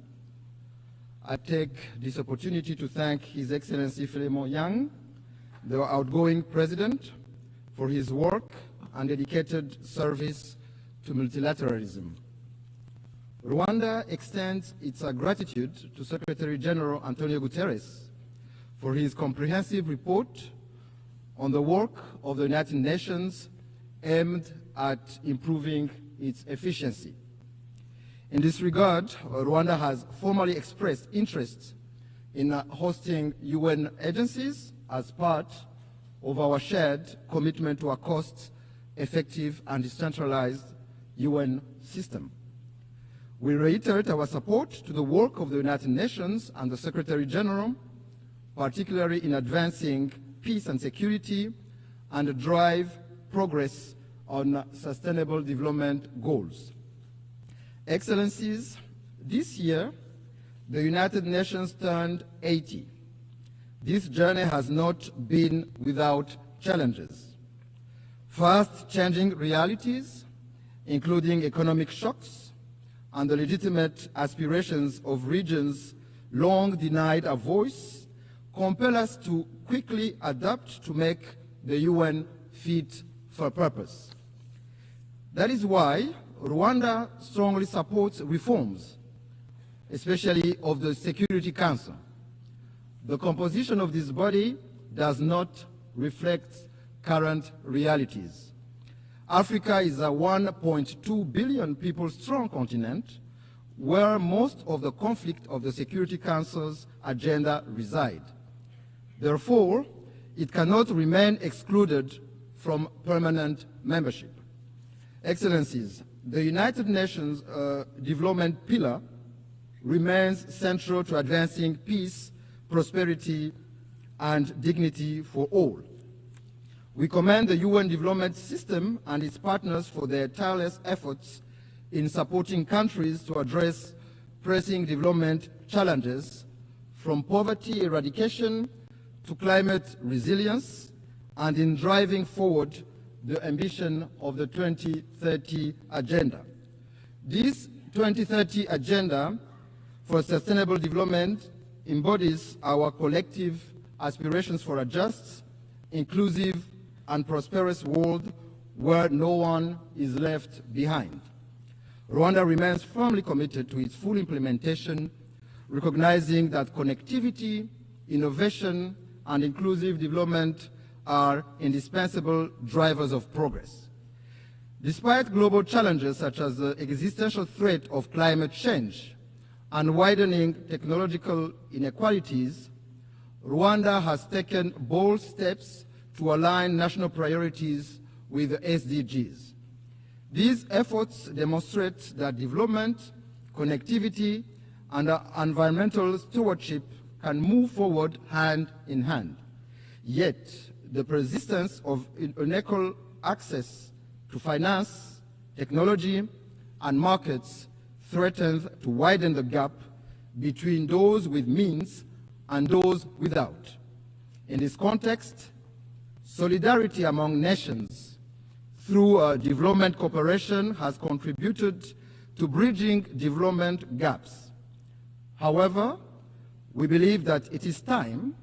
I take this opportunity to thank His Excellency Philemon Yang, the outgoing President, for his work and dedicated service to multilateralism. Rwanda extends its gratitude to Secretary General Antonio Guterres for his comprehensive report on the work of the United Nations aimed at improving its efficiency. In this regard, Rwanda has formally expressed interest in hosting UN agencies as part of our shared commitment to a cost-effective and decentralized UN system. We reiterate our support to the work of the United Nations and the Secretary General, particularly in advancing peace and security and drive progress on sustainable development goals. Excellencies, this year, the United Nations turned 80. This journey has not been without challenges. Fast-changing realities, including economic shocks and the legitimate aspirations of regions long denied a voice, compel us to quickly adapt to make the UN fit for purpose. That is why Rwanda strongly supports reforms, especially of the Security Council. The composition of this body does not reflect current realities. Africa is a 1.2 billion people strong continent where most of the conflict of the Security Council's agenda reside. Therefore, it cannot remain excluded from permanent membership. Excellencies, the United Nations development pillar remains central to advancing peace, prosperity, and dignity for all. We commend the UN development system and its partners for their tireless efforts in supporting countries to address pressing development challenges, from poverty eradication to climate resilience, and in driving forward the ambition of the 2030 Agenda. This 2030 Agenda for Sustainable Development embodies our collective aspirations for a just, inclusive, and prosperous world where no one is left behind. Rwanda remains firmly committed to its full implementation, recognizing that connectivity, innovation, and inclusive development are indispensable drivers of progress. Despite global challenges such as the existential threat of climate change and widening technological inequalities, Rwanda has taken bold steps to align national priorities with the SDGs. These efforts demonstrate that development, connectivity, and environmental stewardship can move forward hand in hand. Yet, the persistence of unequal access to finance, technology, and markets threatens to widen the gap between those with means and those without. In this context, solidarity among nations through development cooperation has contributed to bridging development gaps. However, we believe that it is time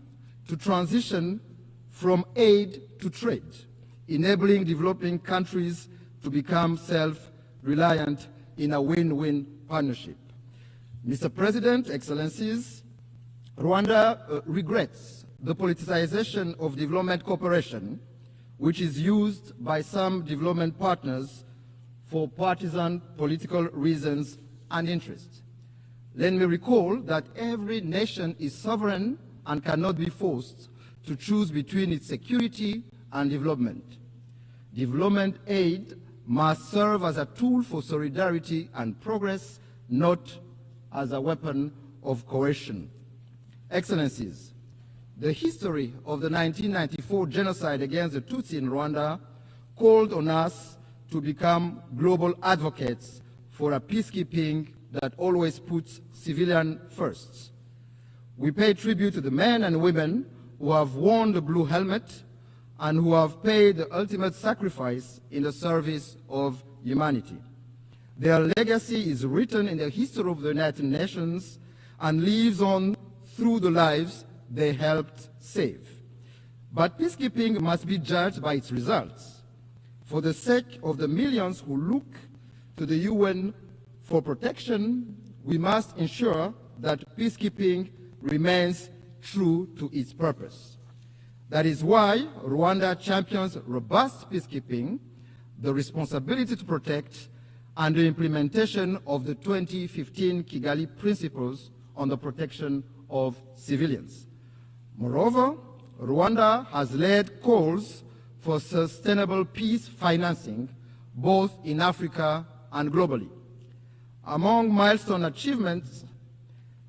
to transition from aid to trade, enabling developing countries to become self-reliant in a win-win partnership. Mr. President, Excellencies, Rwanda regrets the politicization of development cooperation, which is used by some development partners for partisan political reasons and interests. Let me recall that every nation is sovereign and cannot be forced to choose between its security and development. Development aid must serve as a tool for solidarity and progress, not as a weapon of coercion. Excellencies, the history of the 1994 genocide against the Tutsi in Rwanda called on us to become global advocates for a peacekeeping that always puts civilians first. We pay tribute to the men and women who have worn the blue helmet and who have paid the ultimate sacrifice in the service of humanity. Their legacy is written in the history of the United Nations and lives on through the lives they helped save. But peacekeeping must be judged by its results. For the sake of the millions who look to the UN for protection, we must ensure that peacekeeping remains true to its purpose. That is why Rwanda champions robust peacekeeping, the responsibility to protect, and the implementation of the 2015 Kigali Principles on the protection of civilians. Moreover, Rwanda has led calls for sustainable peace financing both in Africa and globally. Among milestone achievements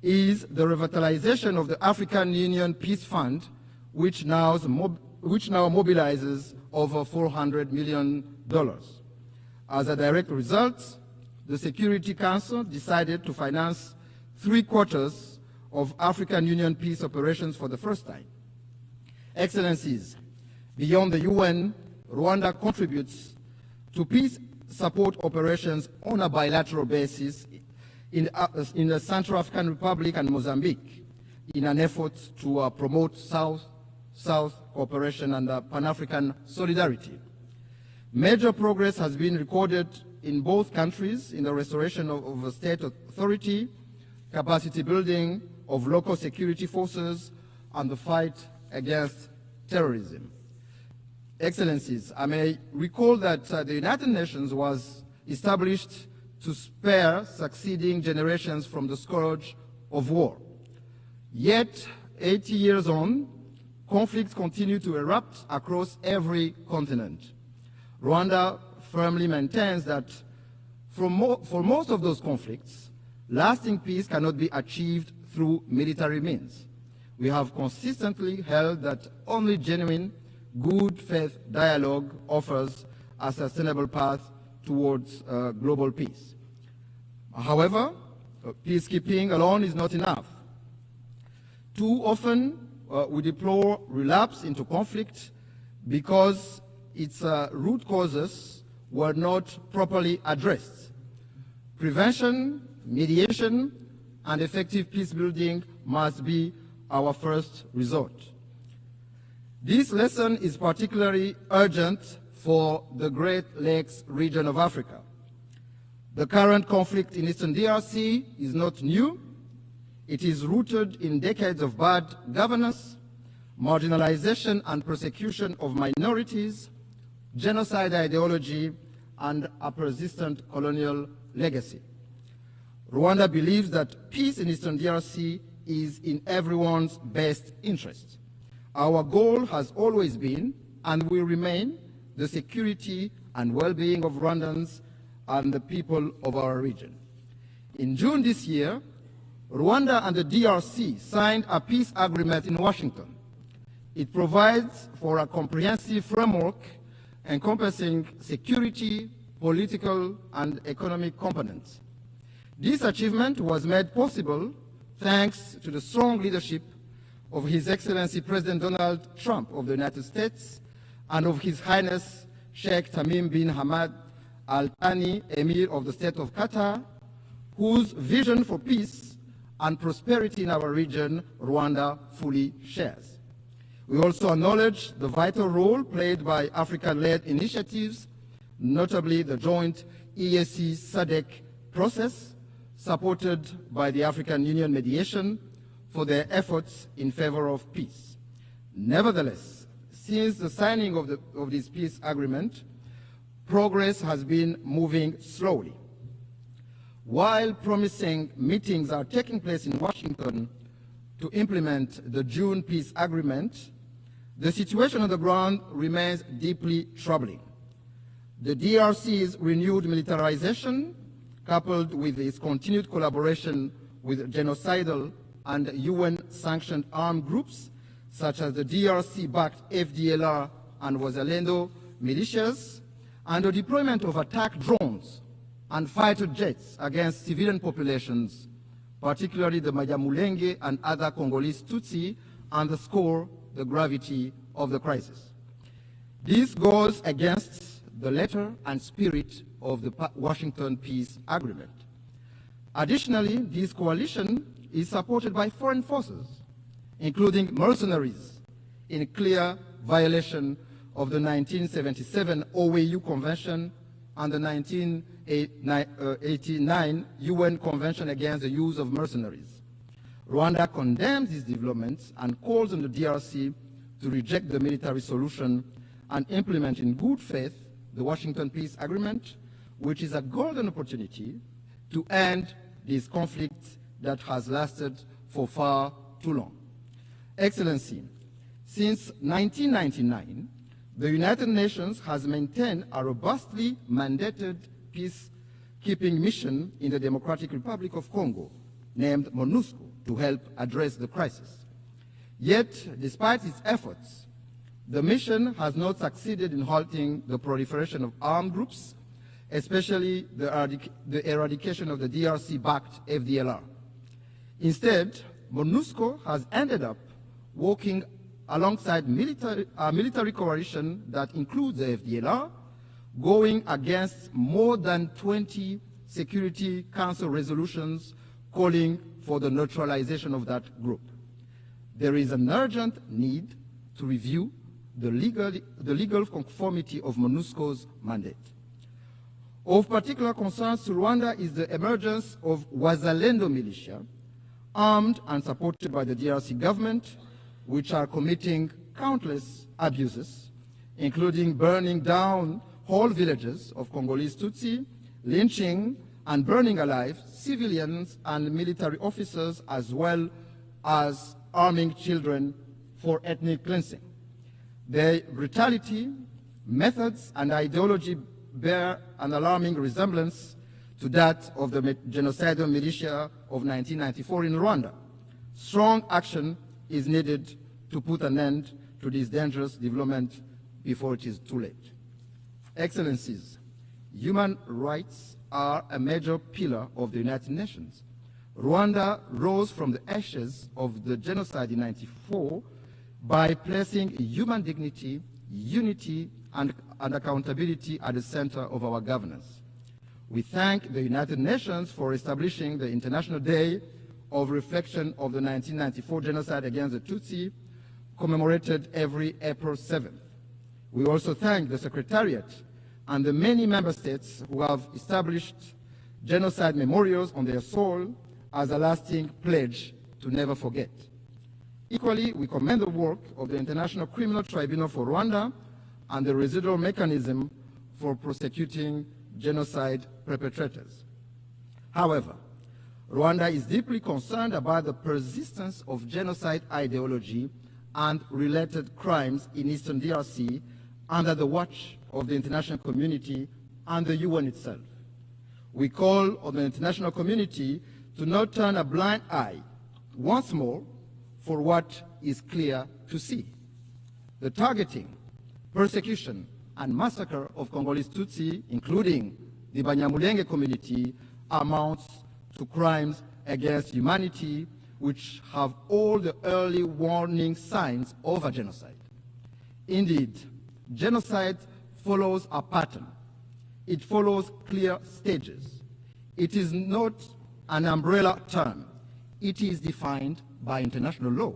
is the revitalization of the African Union Peace Fund, which now mobilizes over $400 million. As a direct result, the Security Council decided to finance 3/4 of African Union peace operations for the first time. Excellencies, beyond the UN, Rwanda contributes to peace support operations on a bilateral basis in the Central African Republic and Mozambique in an effort to promote South-South cooperation and Pan-African solidarity. Major progress has been recorded in both countries in the restoration of state authority, capacity building of local security forces, and the fight against terrorism. Excellencies, I may recall that the United Nations was established to spare succeeding generations from the scourge of war. Yet, 80 years on, conflicts continue to erupt across every continent. Rwanda firmly maintains that for most of those conflicts, lasting peace cannot be achieved through military means. We have consistently held that only genuine, good faith dialogue offers a sustainable path towards global peace. However, peacekeeping alone is not enough. Too often, we deplore relapse into conflict because its root causes were not properly addressed. Prevention, mediation, and effective peace building must be our first resort. This lesson is particularly urgent for the Great Lakes region of Africa. The current conflict in Eastern DRC is not new. It is rooted in decades of bad governance, marginalization and persecution of minorities, genocide ideology, and a persistent colonial legacy. Rwanda believes that peace in Eastern DRC is in everyone's best interest. Our goal has always been, and will remain, the security and well-being of Rwandans and the people of our region. In June this year, Rwanda and the DRC signed a peace agreement in Washington. It provides for a comprehensive framework encompassing security, political, and economic components. This achievement was made possible thanks to the strong leadership of His Excellency President Donald Trump of the United States and of His Highness Sheikh Tamim bin Hamad Al Thani, Emir of the State of Qatar, whose vision for peace and prosperity in our region, Rwanda fully shares. We also acknowledge the vital role played by African-led initiatives, notably the joint EAC SADC process, supported by the African Union mediation, for their efforts in favor of peace. Nevertheless, since the signing of this peace agreement, progress has been moving slowly. While promising meetings are taking place in Washington to implement the June peace agreement, the situation on the ground remains deeply troubling. The DRC's renewed militarization, coupled with its continued collaboration with genocidal and UN-sanctioned armed groups, such as the DRC-backed FDLR and Wazalendo militias, and the deployment of attack drones and fighter jets against civilian populations, particularly the Banyamulenge and other Congolese Tutsi, underscore the gravity of the crisis. This goes against the letter and spirit of the Washington Peace Agreement. Additionally, this coalition is supported by foreign forces, including mercenaries, in clear violation of the 1977 OAU Convention and the 1989 UN Convention against the use of mercenaries. Rwanda condemns these developments and calls on the DRC to reject the military solution and implement in good faith the Washington Peace Agreement, which is a golden opportunity to end this conflict that has lasted for far too long. Excellency, since 1999, the United Nations has maintained a robustly mandated peace peacekeeping mission in the Democratic Republic of Congo, named MONUSCO, to help address the crisis. Yet, despite its efforts, the mission has not succeeded in halting the proliferation of armed groups, especially the eradication of the DRC-backed FDLR. Instead, MONUSCO has ended up working alongside military coalition that includes the FDLR, going against more than 20 Security Council resolutions calling for the neutralization of that group. There is an urgent need to review the legal conformity of MONUSCO's mandate. Of particular concern to Rwanda is the emergence of Wazalendo militia, armed and supported by the DRC government, which are committing countless abuses, including burning down whole villages of Congolese Tutsi, lynching and burning alive civilians and military officers, as well as arming children for ethnic cleansing. Their brutality, methods, and ideology bear an alarming resemblance to that of the genocidal militia of 1994 in Rwanda. Strong action is needed to put an end to this dangerous development before it is too late. Excellencies, human rights are a major pillar of the United Nations. Rwanda rose from the ashes of the genocide in 1994 by placing human dignity, unity, and accountability at the center of our governance. We thank the United Nations for establishing the International Day of Reflection of the 1994 genocide against the Tutsi, commemorated every April 7th. We also thank the Secretariat and the many member states who have established genocide memorials on their soil as a lasting pledge to never forget. Equally, we commend the work of the International Criminal Tribunal for Rwanda and the residual mechanism for prosecuting genocide perpetrators. However, Rwanda is deeply concerned about the persistence of genocide ideology and related crimes in Eastern DRC under the watch of the international community and the UN itself. We call on the international community to not turn a blind eye once more for what is clear to see. The targeting, persecution, and massacre of Congolese Tutsi, including the Banyamulenge community, amounts to crimes against humanity which have all the early warning signs of a genocide. Indeed, genocide follows a pattern. It follows clear stages. It is not an umbrella term. It is defined by international law.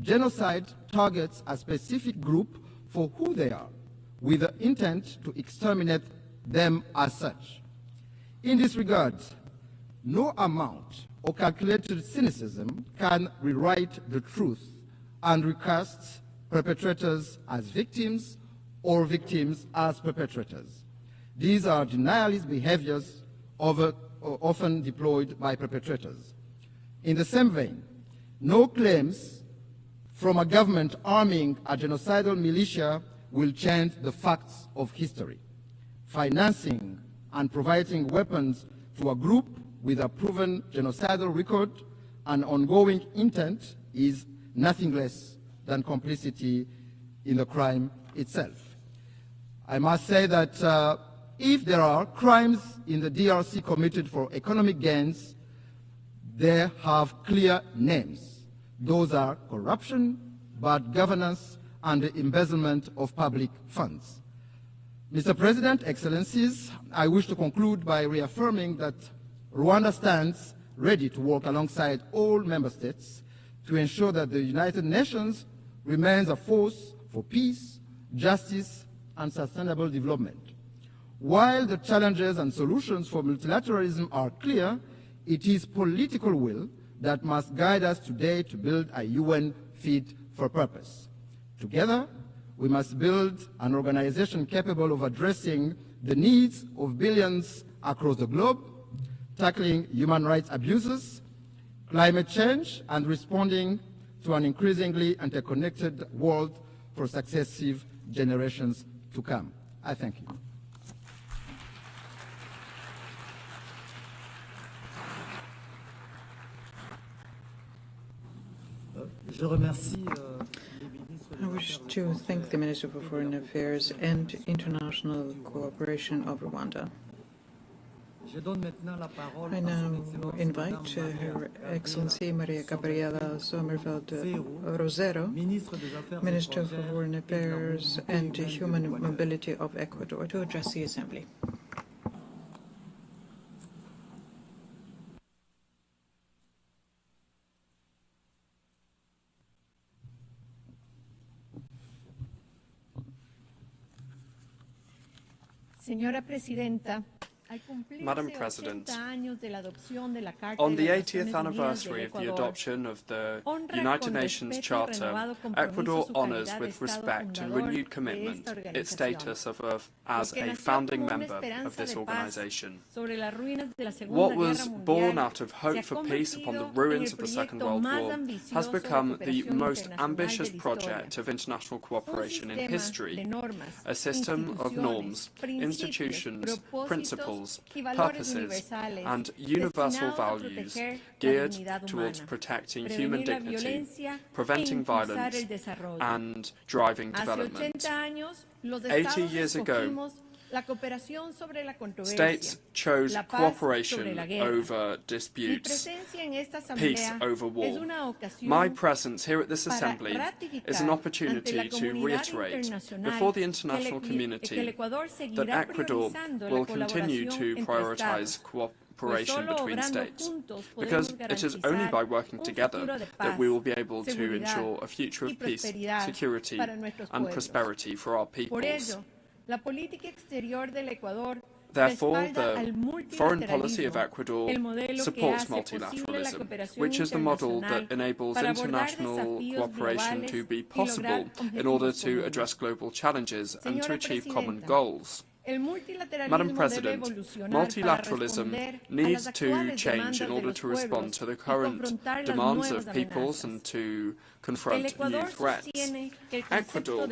Genocide targets a specific group for who they are, with the intent to exterminate them as such. In this regard, no amount of calculated cynicism can rewrite the truth and recast perpetrators as victims or victims as perpetrators. These are denialist behaviors often deployed by perpetrators. In the same vein, no claims from a government arming a genocidal militia will change the facts of history. Financing and providing weapons to a group with a proven genocidal record and ongoing intent is nothing less than complicity in the crime itself. I must say that if there are crimes in the DRC committed for economic gains, they have clear names. Those are corruption, bad governance, and the embezzlement of public funds. Mr. President, Excellencies, I wish to conclude by reaffirming that Rwanda stands ready to work alongside all member states to ensure that the United Nations remains a force for peace, justice, and sustainable development. While the challenges and solutions for multilateralism are clear, it is political will that must guide us today to build a UN fit for purpose. Together, we must build an organization capable of addressing the needs of billions across the globe, tackling human rights abuses, climate change, and responding to an increasingly interconnected world for successive generations to come. I thank you. I wish to thank the Minister for Foreign Affairs and International Cooperation of Rwanda. I now invite Her Excellency Maria Gabriela Sommerfeld-Rosero, Minister for Foreign Affairs and Human Mobility of Ecuador, to address the Assembly. Señora Presidenta, Madam President, on the 80th anniversary of the adoption of the United Nations Charter, Ecuador honours with respect and renewed commitment its status as a founding member of this organisation. What was born out of hope for peace upon the ruins of the Second World War has become the most ambitious project of international cooperation in history, a system of norms, institutions, principles, purposes and universal values geared towards protecting human dignity, preventing violence and driving development. 80 years ago, states chose cooperation over disputes, peace over war. My presence here at this Assembly is an opportunity to reiterate before the international community that Ecuador will continue to prioritise cooperation between states, because it is only by working together that we will be able to ensure a future of peace, security and prosperity for our peoples. Therefore, the foreign policy of Ecuador supports multilateralism, which is the model that enables international cooperation to be possible in order to address global challenges and to achieve common goals. Madam President, multilateralism needs to change in order to respond to the current demands of peoples and to confront new threats. Ecuador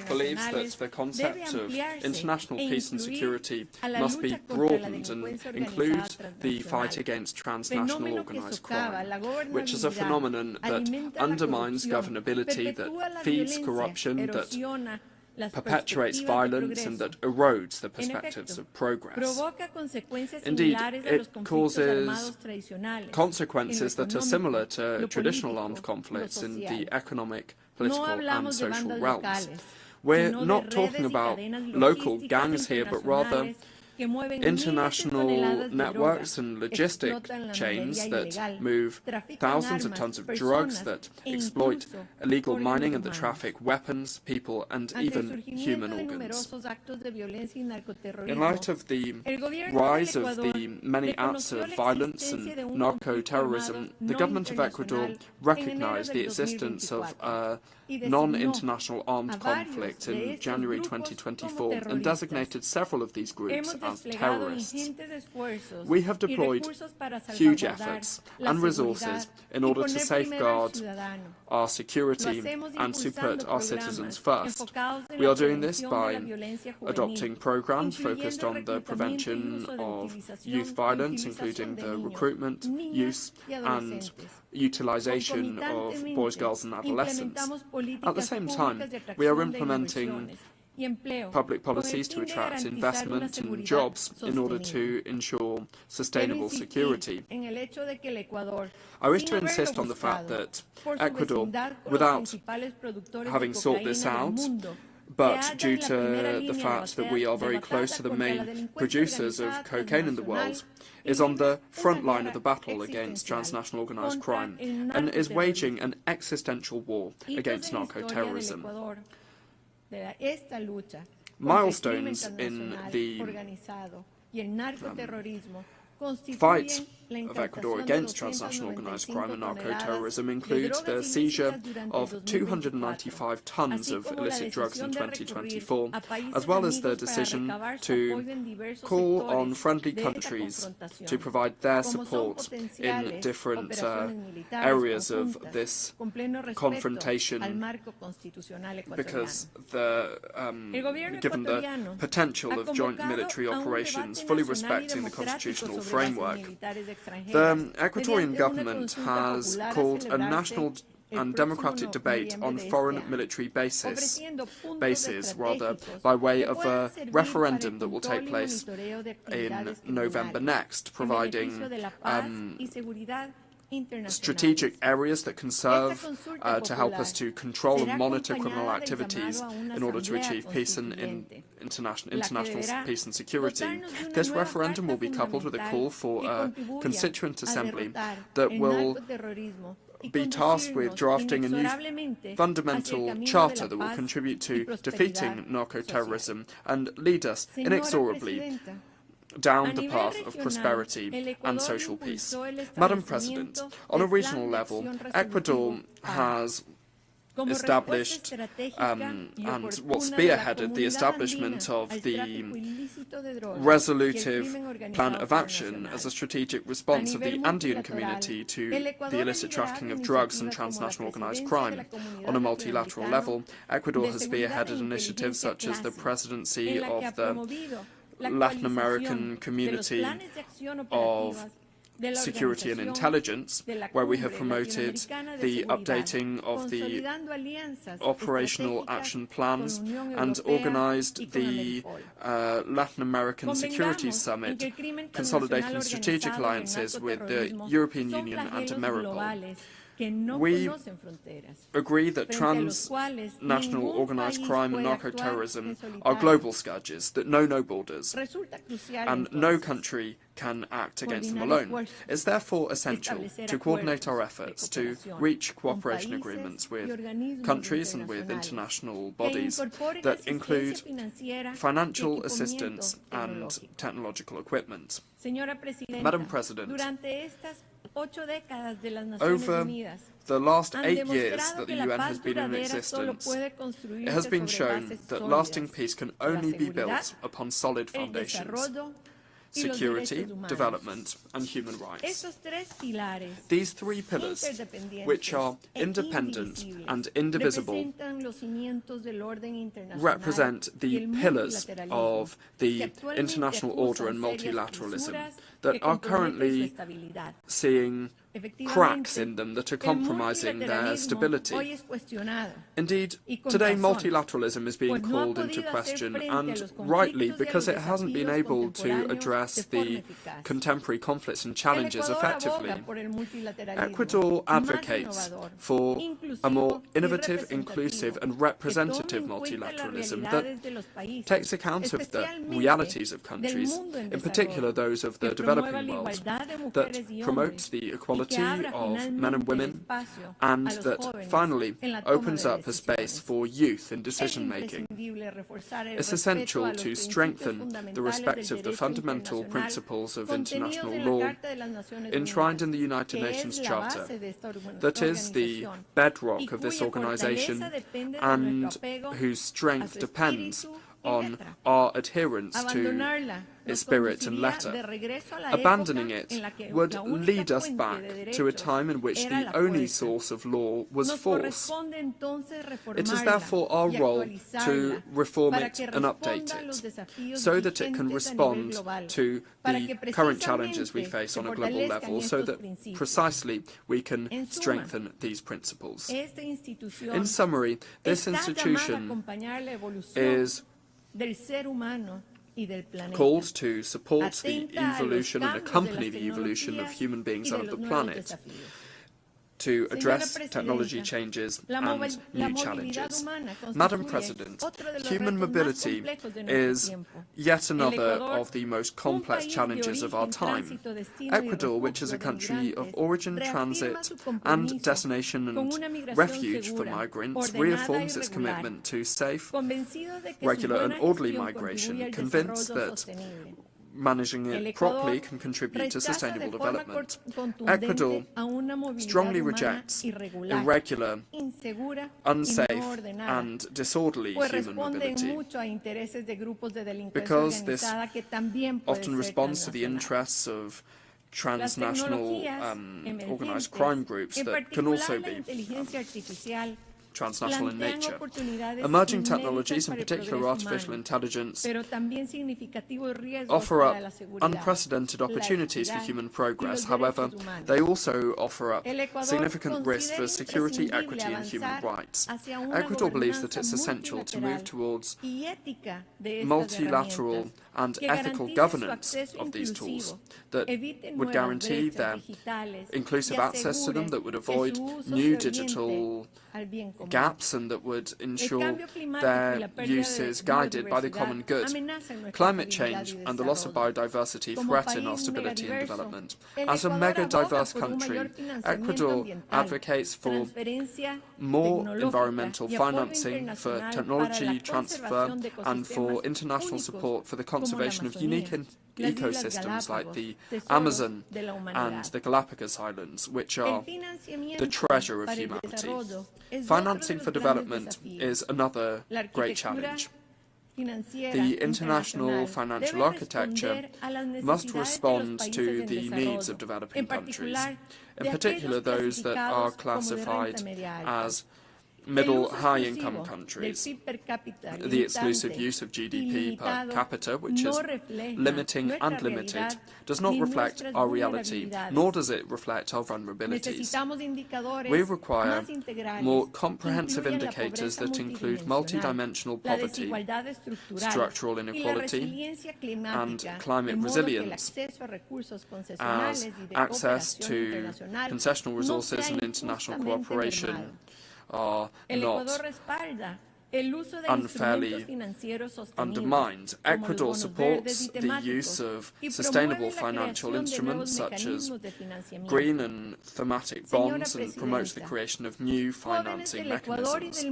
believes that the concept of international peace and security must be broadened and include the fight against transnational organised crime, which is a phenomenon that undermines governability, that feeds corruption, that perpetuates violence and that erodes the perspectives of progress. Indeed, it causes consequences that are similar to traditional armed conflicts in the economic, political and social realms. We're not talking about local gangs here, but rather international networks and logistic chains that move thousands of tons of drugs, that exploit illegal mining and that traffic weapons, people and even human organs. In light of the rise of the many acts of violence and narco-terrorism, the government of Ecuador recognized the existence of a non-international armed conflict in January 2024 and designated several of these groups as terrorists. We have deployed huge efforts and resources in order to safeguard our security and to put our citizens first. We are doing this by adopting programs focused on the prevention of youth violence, including the recruitment, use and utilization of boys, girls and adolescents. At the same time, we are implementing public policies to attract investment and jobs in order to ensure sustainable security. I wish to insist on the fact that Ecuador, without having sought this out, but due to the fact that we are very close to the main producers of cocaine in the world, is on the front line of the battle against transnational organised crime and is waging an existential war against narco-terrorism. Milestones in the fight of Ecuador against transnational organised crime and narco-terrorism includes the seizure of 295 tons of illicit drugs in 2024, as well as the decision to call on friendly countries to provide their support in different areas of this confrontation, because given the potential of joint military operations, fully respecting the constitutional framework. The Ecuadorian government has called a national and democratic debate on foreign military bases, by way of a referendum that will take place in November next, providing strategic areas that can serve to help us to control and monitor criminal activities in order to achieve peace and international peace and security. This referendum will be coupled with a call for a constituent assembly that will be tasked with drafting a new fundamental charter that will contribute to defeating narco-terrorism and lead us inexorably down the path of prosperity and social peace. Madam President, on a regional level, Ecuador has established and spearheaded the establishment of the resolutive plan of action as a strategic response of the Andean community to the illicit trafficking of drugs and transnational organized crime. On a multilateral level, Ecuador has spearheaded initiatives such as the presidency of the Latin American Community of Security and Intelligence, where we have promoted the updating of the operational action plans and organized the Latin American Security Summit, consolidating strategic alliances with the European Union and Ameripol. We agree that transnational organized crime and narco-terrorism are global scourges that know no borders, and no country can act against them alone. It's therefore essential to coordinate our efforts to reach cooperation agreements with countries and with international bodies that include financial assistance and technological equipment. Madam President, over the last 8 years that the UN has been in existence, it has been shown that lasting peace can only be built upon solid foundations: security, development, and human rights. These three pillars, which are independent and indivisible, represent the pillars of the international order and multilateralism that are currently seeing cracks in them that are compromising their stability. Indeed, today multilateralism is being called into question, and rightly, because it hasn't been able to address the contemporary conflicts and challenges effectively. Ecuador advocates for a more innovative, inclusive and representative multilateralism that takes account of the realities of countries, in particular those of the developing world, that promotes the equality of men and women, and that finally opens up a space for youth in decision-making. It's essential to strengthen the respect of the fundamental principles of international law enshrined in the United Nations Charter, that is the bedrock of this organization and whose strength depends on our adherence to its spirit and letter. Abandoning it would lead us back to a time in which the only source of law was force. It is therefore our role to reform it and update it, so that it can respond to the current challenges we face on a global level, so that precisely we can strengthen these principles. In summary, this institution is called to support the evolution and accompany the evolution of human beings and of the planet, to address technology changes and new challenges. Madam President, human mobility is yet another of the most complex challenges of our time. Ecuador, which is a country of origin, transit and destination and refuge for migrants, reaffirms its commitment to safe, regular and orderly migration, convinced that managing it properly can contribute to sustainable development. Ecuador strongly rejects irregular, unsafe and disorderly human mobility, because this often responds to the interests of transnational organized crime groups that can also be transnational in nature. Emerging technologies, in particular artificial intelligence, offer up unprecedented opportunities for human progress. However, they also offer up significant risks for security, equity and human rights. Ecuador believes that it's essential to move towards multilateral and ethical governance of these tools that would guarantee their inclusive access to them, that would avoid new digital gaps and that would ensure their use is guided by the common good. Climate change and the loss of biodiversity threaten our stability and development. As a mega-diverse country, Ecuador advocates for more environmental financing, for technology transfer, and for international support for the conservation of unique ecosystems like the Amazon and the Galapagos Islands, which are the treasure of humanity. Financing for development is another great challenge. The international financial architecture must respond to the needs of developing countries, in particular those that are classified as middle high-income countries. The exclusive use of GDP per capita, which is limiting and limited, does not reflect our reality, nor does it reflect our vulnerabilities. We require more comprehensive indicators that include multidimensional poverty, structural inequality, and climate resilience, as access to concessional resources and international cooperation are not unfairly undermined. Ecuador supports the use of sustainable financial instruments such as green and thematic bonds and promotes the creation of new financing mechanisms.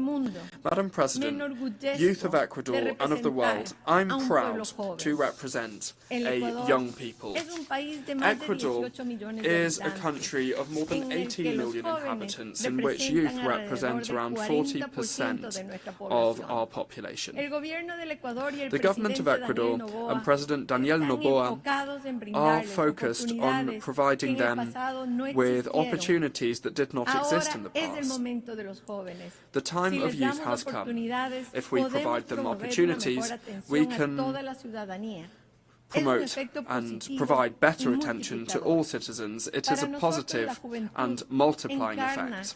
Madam President, youth of Ecuador and of the world, I'm proud to represent a young people. Ecuador is a country of more than 18 million inhabitants in which youth represent around 40% of our population. The government of Ecuador and President Daniel Noboa are focused on providing them with opportunities that did not exist in the past. The time of youth has come. If we provide them opportunities, we can promote and provide better attention to all citizens. It is a positive and multiplying effect.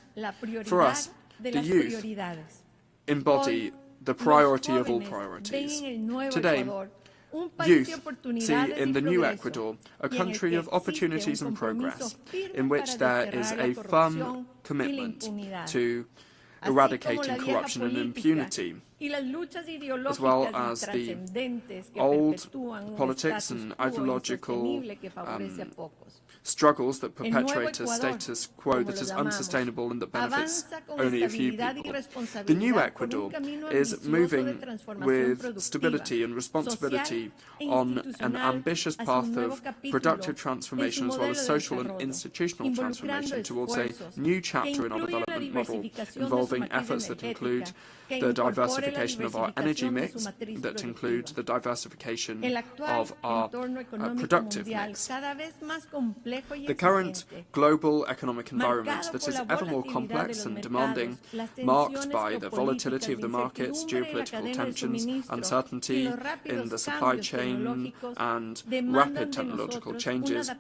For us, the youth embody the priority of all priorities. Today, youth see in the new Ecuador a country of opportunities and progress, in which there is a firm commitment to eradicating corruption and impunity, as well as the old politics and ideological struggles that perpetuate a status quo that is unsustainable and that benefits only a few people. The new Ecuador is moving with stability and responsibility on an ambitious path of productive transformation as well as social and institutional transformation towards a new chapter in our development model involving efforts that include the diversification of our energy mix, that include the diversification of our productive mix. The current global economic environment that is ever more complex and demanding, marked by the volatility of the markets, geopolitical tensions, uncertainty in the supply chain, and rapid technological changes,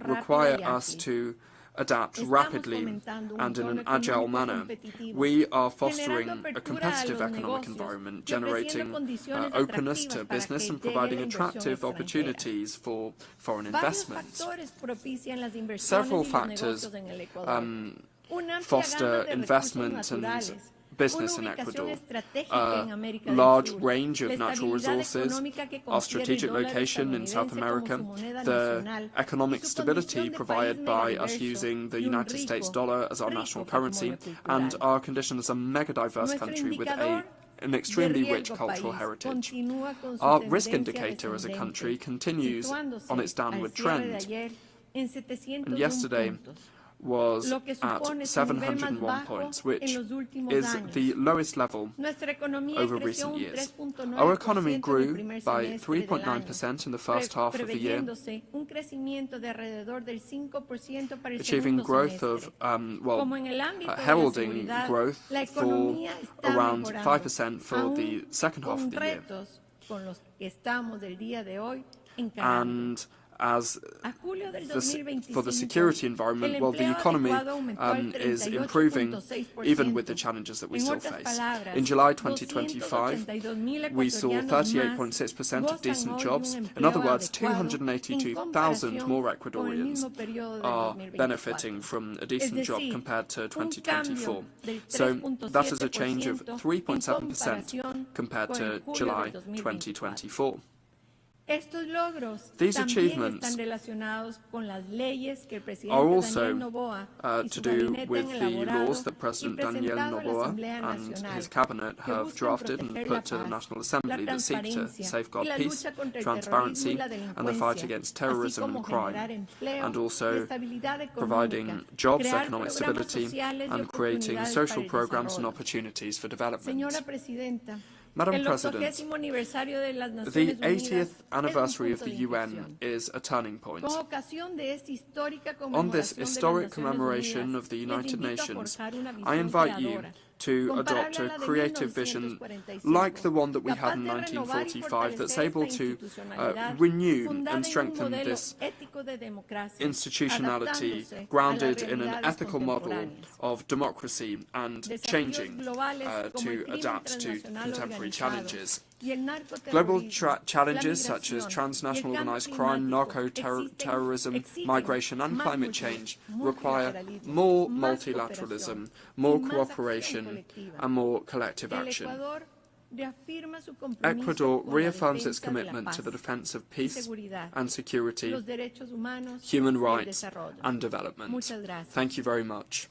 require us to adapt rapidly and in an agile manner. We are fostering a competitive economic environment, generating openness to business and providing attractive opportunities for foreign investment. Several factors foster investment and business in Ecuador. A large range of natural resources, our strategic location in South America, the economic stability provided by us using the United States dollar as our national currency, and our condition as a mega-diverse country with an extremely rich cultural heritage. Our risk indicator as a country continues on its downward trend, and yesterday was at 701 points, which is the lowest level over recent years. Our economy grew by 3.9% in the first half of the year, achieving growth of, heralding growth for around 5% for the second half of the year. And as for the security environment, well, the economy is improving even with the challenges that we still face. In July 2025, we saw 38.6% of decent jobs. In other words, 282,000 more Ecuadorians are benefiting from a decent job compared to 2024. So that is a change of 3.7% compared to July 2024. These achievements are also to do with the laws that President Daniel Noboa and his cabinet have drafted and put to the National Assembly that seek to safeguard peace, transparency and the fight against terrorism and crime, and also providing jobs, economic stability and creating social programs and opportunities for development. Madam President, the 80th anniversary of the UN is a turning point. On this historic commemoration of the United Nations, I invite you to adopt a creative vision like the one that we had in 1945 that's able to renew and strengthen this institutionality grounded in an ethical model of democracy and changing to adapt to contemporary challenges. Global challenges such as transnational organised crime, narco-terrorism, migration and climate change require more multilateralism, more cooperation and more collective action. Ecuador reaffirms its commitment to the defence of peace and security, human rights and development. Thank you very much.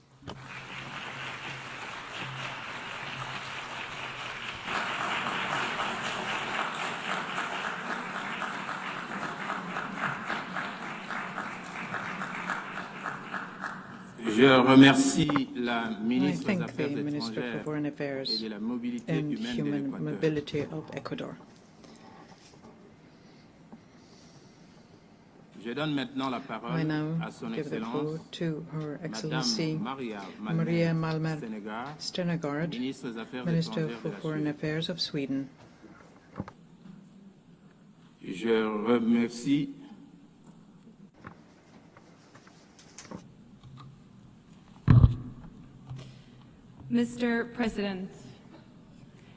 Je remercie la ministre des Affaires étrangères et de la mobilité humaine de l'Équateur. Je donne maintenant la parole à son Excellence Maria Malmer Stenegard, Minister for Foreign Affairs of Sweden. Je remercie Mr. President,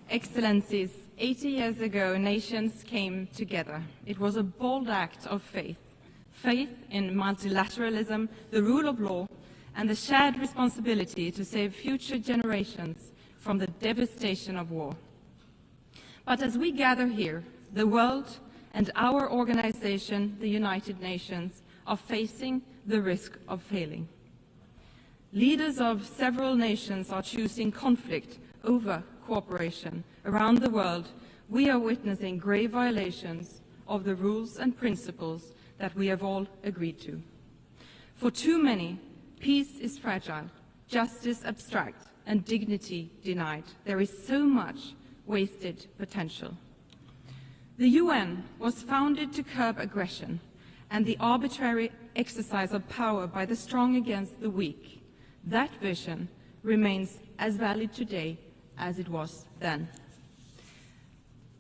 Excellencies, 80 years ago, nations came together. It was a bold act of faith. Faith in multilateralism, the rule of law, and the shared responsibility to save future generations from the devastation of war. But as we gather here, the world and our organization, the United Nations, are facing the risk of failing. Leaders of several nations are choosing conflict over cooperation. Around the world, we are witnessing grave violations of the rules and principles that we have all agreed to. For too many, peace is fragile, justice abstract, and dignity denied. There is so much wasted potential. The UN was founded to curb aggression and the arbitrary exercise of power by the strong against the weak. That vision remains as valid today as it was then.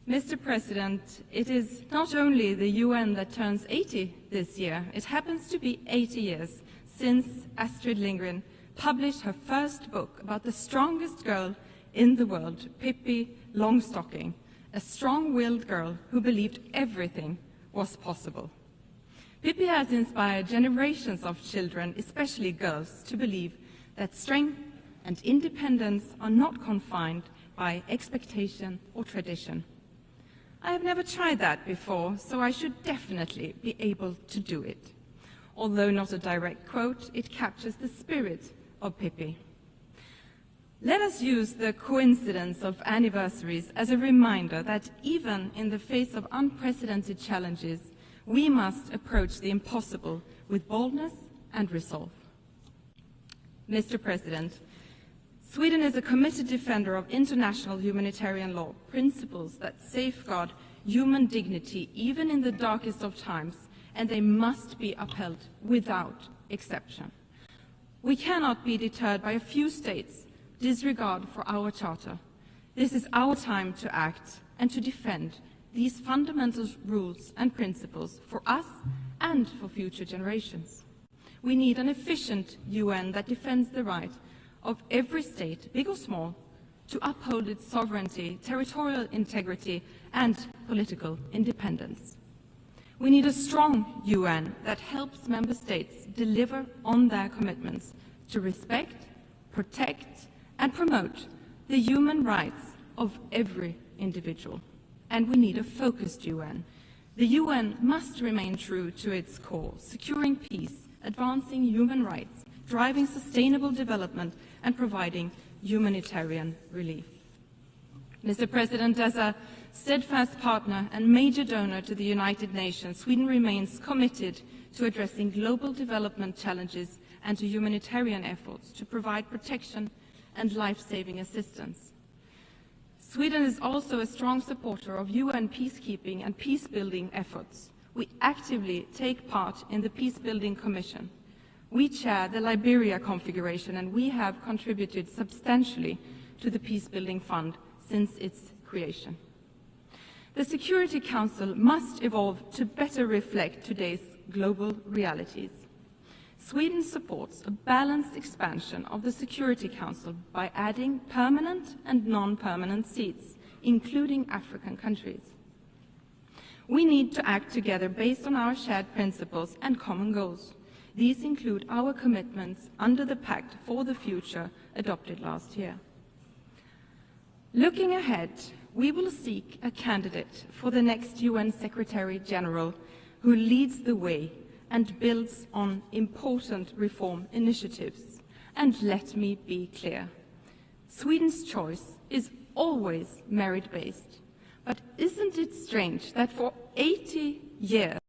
Mr. President, it is not only the UN that turns 80 this year, it happens to be 80 years since Astrid Lindgren published her first book about the strongest girl in the world, Pippi Longstocking, a strong-willed girl who believed everything was possible. Pippi has inspired generations of children, especially girls, to believe that strength and independence are not confined by expectation or tradition. I have never tried that before, so I should definitely be able to do it. Although not a direct quote, it captures the spirit of Pippi. Let us use the coincidence of anniversaries as a reminder that even in the face of unprecedented challenges, we must approach the impossible with boldness and resolve. Mr. President, Sweden is a committed defender of international humanitarian law, principles that safeguard human dignity even in the darkest of times, and they must be upheld without exception. We cannot be deterred by a few states' disregard for our charter. This is our time to act and to defend these fundamental rules and principles for us and for future generations. We need an efficient UN that defends the right of every state, big or small, to uphold its sovereignty, territorial integrity, and political independence. We need a strong UN that helps member states deliver on their commitments to respect, protect, and promote the human rights of every individual. And we need a focused UN. The UN must remain true to its core, securing peace, advancing human rights, driving sustainable development, and providing humanitarian relief. Mr. President, as a steadfast partner and major donor to the United Nations, Sweden remains committed to addressing global development challenges and to humanitarian efforts to provide protection and life-saving assistance. Sweden is also a strong supporter of UN peacekeeping and peace-building efforts. We actively take part in the Peacebuilding Commission. We chair the Liberia configuration, and we have contributed substantially to the Peacebuilding Fund since its creation. The Security Council must evolve to better reflect today's global realities. Sweden supports a balanced expansion of the Security Council by adding permanent and non-permanent seats, including African countries. We need to act together based on our shared principles and common goals. These include our commitments under the Pact for the Future adopted last year. Looking ahead, we will seek a candidate for the next UN Secretary General who leads the way and builds on important reform initiatives. And let me be clear, Sweden's choice is always merit-based. But isn't it strange that for 80 years,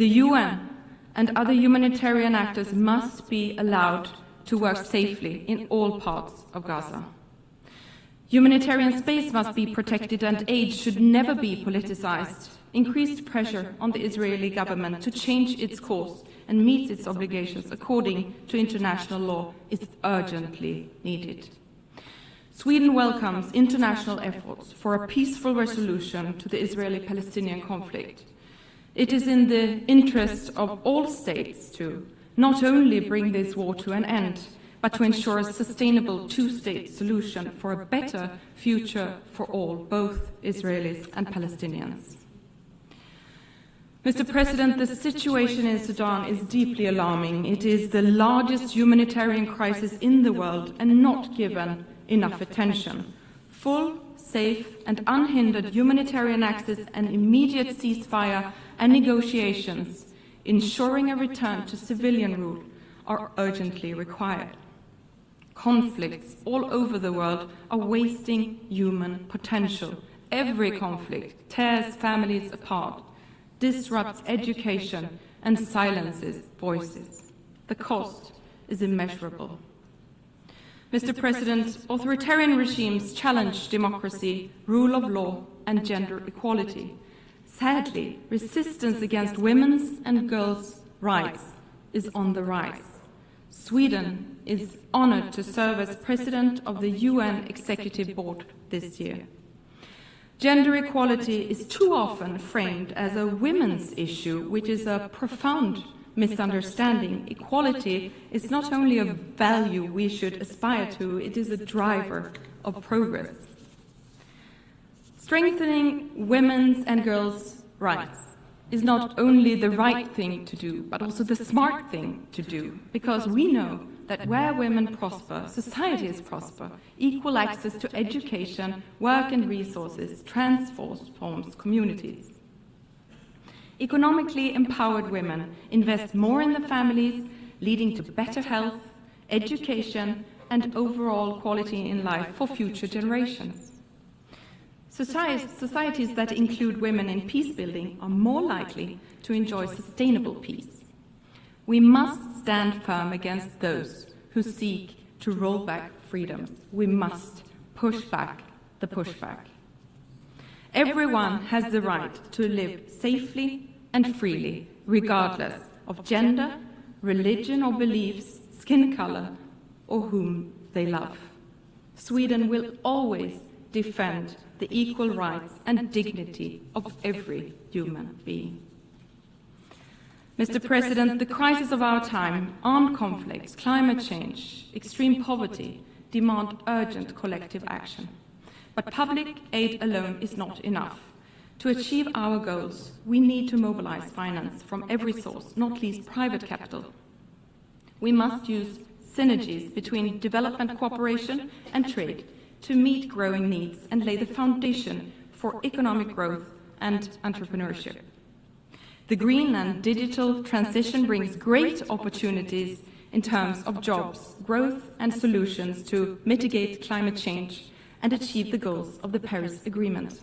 The UN and other humanitarian actors must be allowed to work safely in all parts of Gaza. Humanitarian space must be protected and aid should never be politicized. Increased pressure on the Israeli government to change its course and meet its obligations according to international law is urgently needed. Sweden welcomes international efforts for a peaceful resolution to the Israeli-Palestinian conflict. It is in the interest of all states to not only bring this war to an end, but to ensure a sustainable two-state solution for a better future for all, both Israelis and Palestinians. Mr. President, the situation in Sudan is deeply alarming. It is the largest humanitarian crisis in the world and not given enough attention. Full, safe and unhindered humanitarian access and immediate ceasefire and negotiations, ensuring a return to civilian rule, are urgently required. Conflicts all over the world are wasting human potential. Every conflict tears families apart, disrupts education, and silences voices. The cost is immeasurable. Mr. President, authoritarian regimes challenge democracy, rule of law, and gender equality. Sadly, resistance against women's and girls' rights is on the rise. Sweden is honored to serve as President of the UN Executive Board this year. Gender equality is too often framed as a women's issue, which is a profound misunderstanding. Equality is not only a value we should aspire to, it is a driver of progress. Strengthening women's and girls' rights is not only the right thing to do, but also the smart thing to do, because we know that where women prosper, societies prosper. Equal access to education, work and resources transforms communities. Economically empowered women invest more in their families, leading to better health, education, and overall quality in life for future generations. Societies that include women in peace building are more likely to enjoy sustainable peace. We must stand firm against those who seek to roll back freedoms. We must push back the pushback. Everyone has the right to live safely and freely, regardless of gender, religion or beliefs, skin color, or whom they love. Sweden will always defend the equal rights and dignity of every human being. Mr. President, the crisis of our time, armed conflicts, climate change, extreme poverty, demand urgent collective action. But public aid alone is not enough. To achieve our goals, we need to mobilize finance from every source, not least private capital. We must use synergies between development cooperation and trade to meet growing needs and lay the foundation for economic growth and entrepreneurship. The green and digital transition brings great opportunities in terms of jobs, growth and solutions to mitigate climate change and achieve the goals of the Paris Agreement.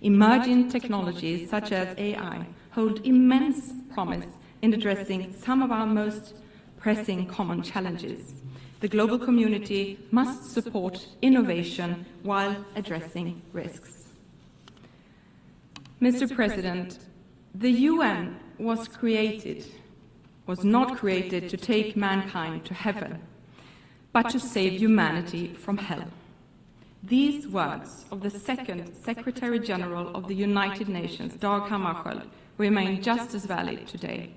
Emerging technologies such as AI hold immense promise in addressing some of our most pressing common challenges. The global community must support innovation while addressing risks. Mr. President, the UN was not created to take mankind to heaven, but to save humanity from hell. These words of the second Secretary General of the United Nations, Dag Hammarskjöld, remain just as valid today.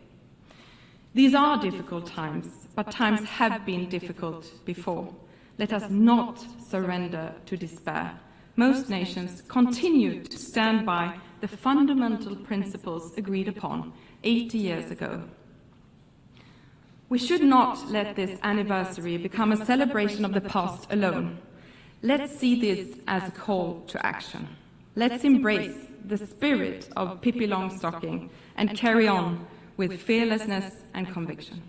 These are difficult times, but times have been difficult before. Let us not surrender to despair. Most nations continue to stand by the fundamental principles agreed upon 80 years ago. We should not let this anniversary become a celebration of the past alone. Let's see this as a call to action. Let's embrace the spirit of Pippi Longstocking and carry on with fearlessness and conviction.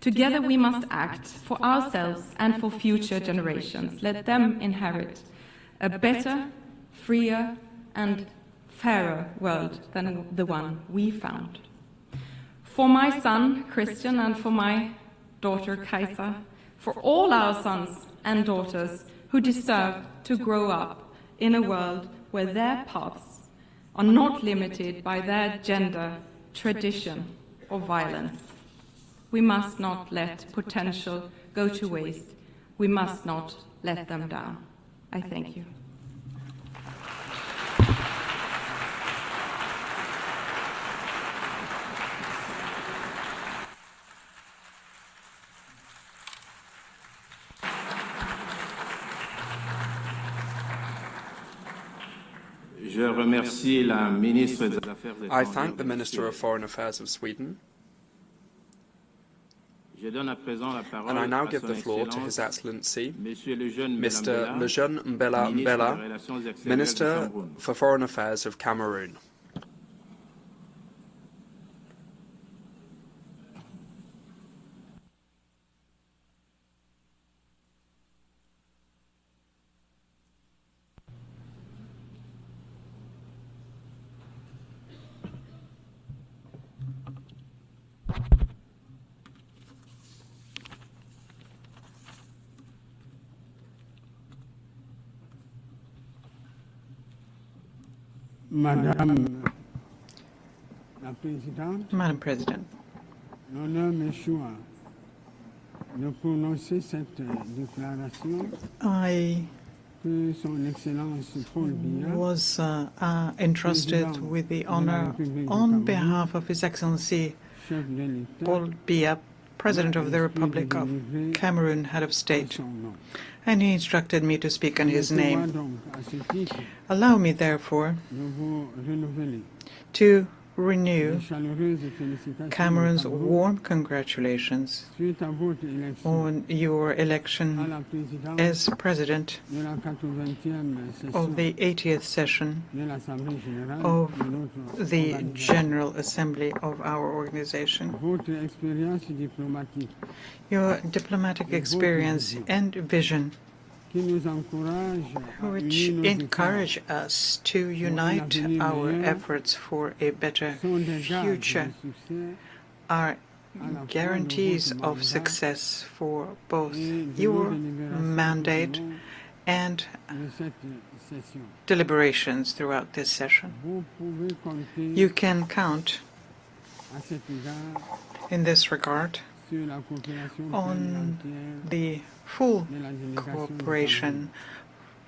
Together we must act for ourselves and for future generations. Let them inherit a better, freer and fairer world than the one we found. for my son, Christian, and for my daughter, Kaisa, for all our sons and daughters who deserve to grow up in a world where their paths are not limited by their gender, tradition, or violence. We must not let potential go to waste. We must not let them down. I thank you. I thank the Minister of Foreign Affairs of Sweden. And I now give the floor to His Excellency, Mr. Lejeune Mbela Mbela, Minister for Foreign Affairs of Cameroon. Madam President, I was entrusted with the honor on behalf of His Excellency Paul Biya, President of the Republic of Cameroon, Head of State, and he instructed me to speak in his name. Allow me, therefore, to renew Cameroon's warm congratulations on your election as President of the 80th session of the General Assembly of our organization. Your diplomatic experience and vision, which encourage us to unite our efforts for a better future, are guarantees of success for both your mandate and deliberations throughout this session. You can count in this regard on the full cooperation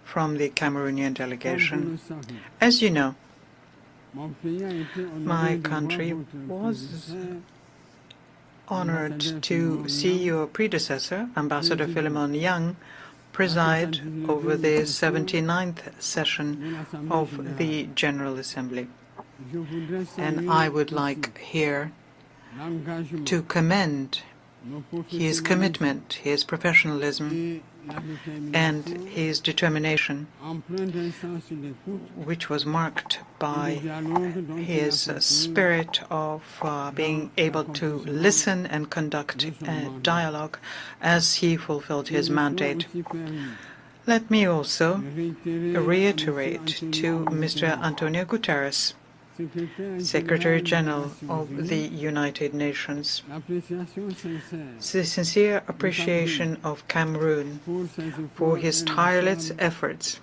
from the Cameroonian delegation. As you know, my country was honored to see your predecessor, Ambassador Philemon Young, preside over the 79th session of the General Assembly. And I would like here to commend his commitment, his professionalism, and his determination, which was marked by his spirit of being able to listen and conduct a dialogue as he fulfilled his mandate. Let me also reiterate to Mr. Antonio Guterres, Secretary General of the United Nations, the sincere appreciation of Cameroon for his tireless efforts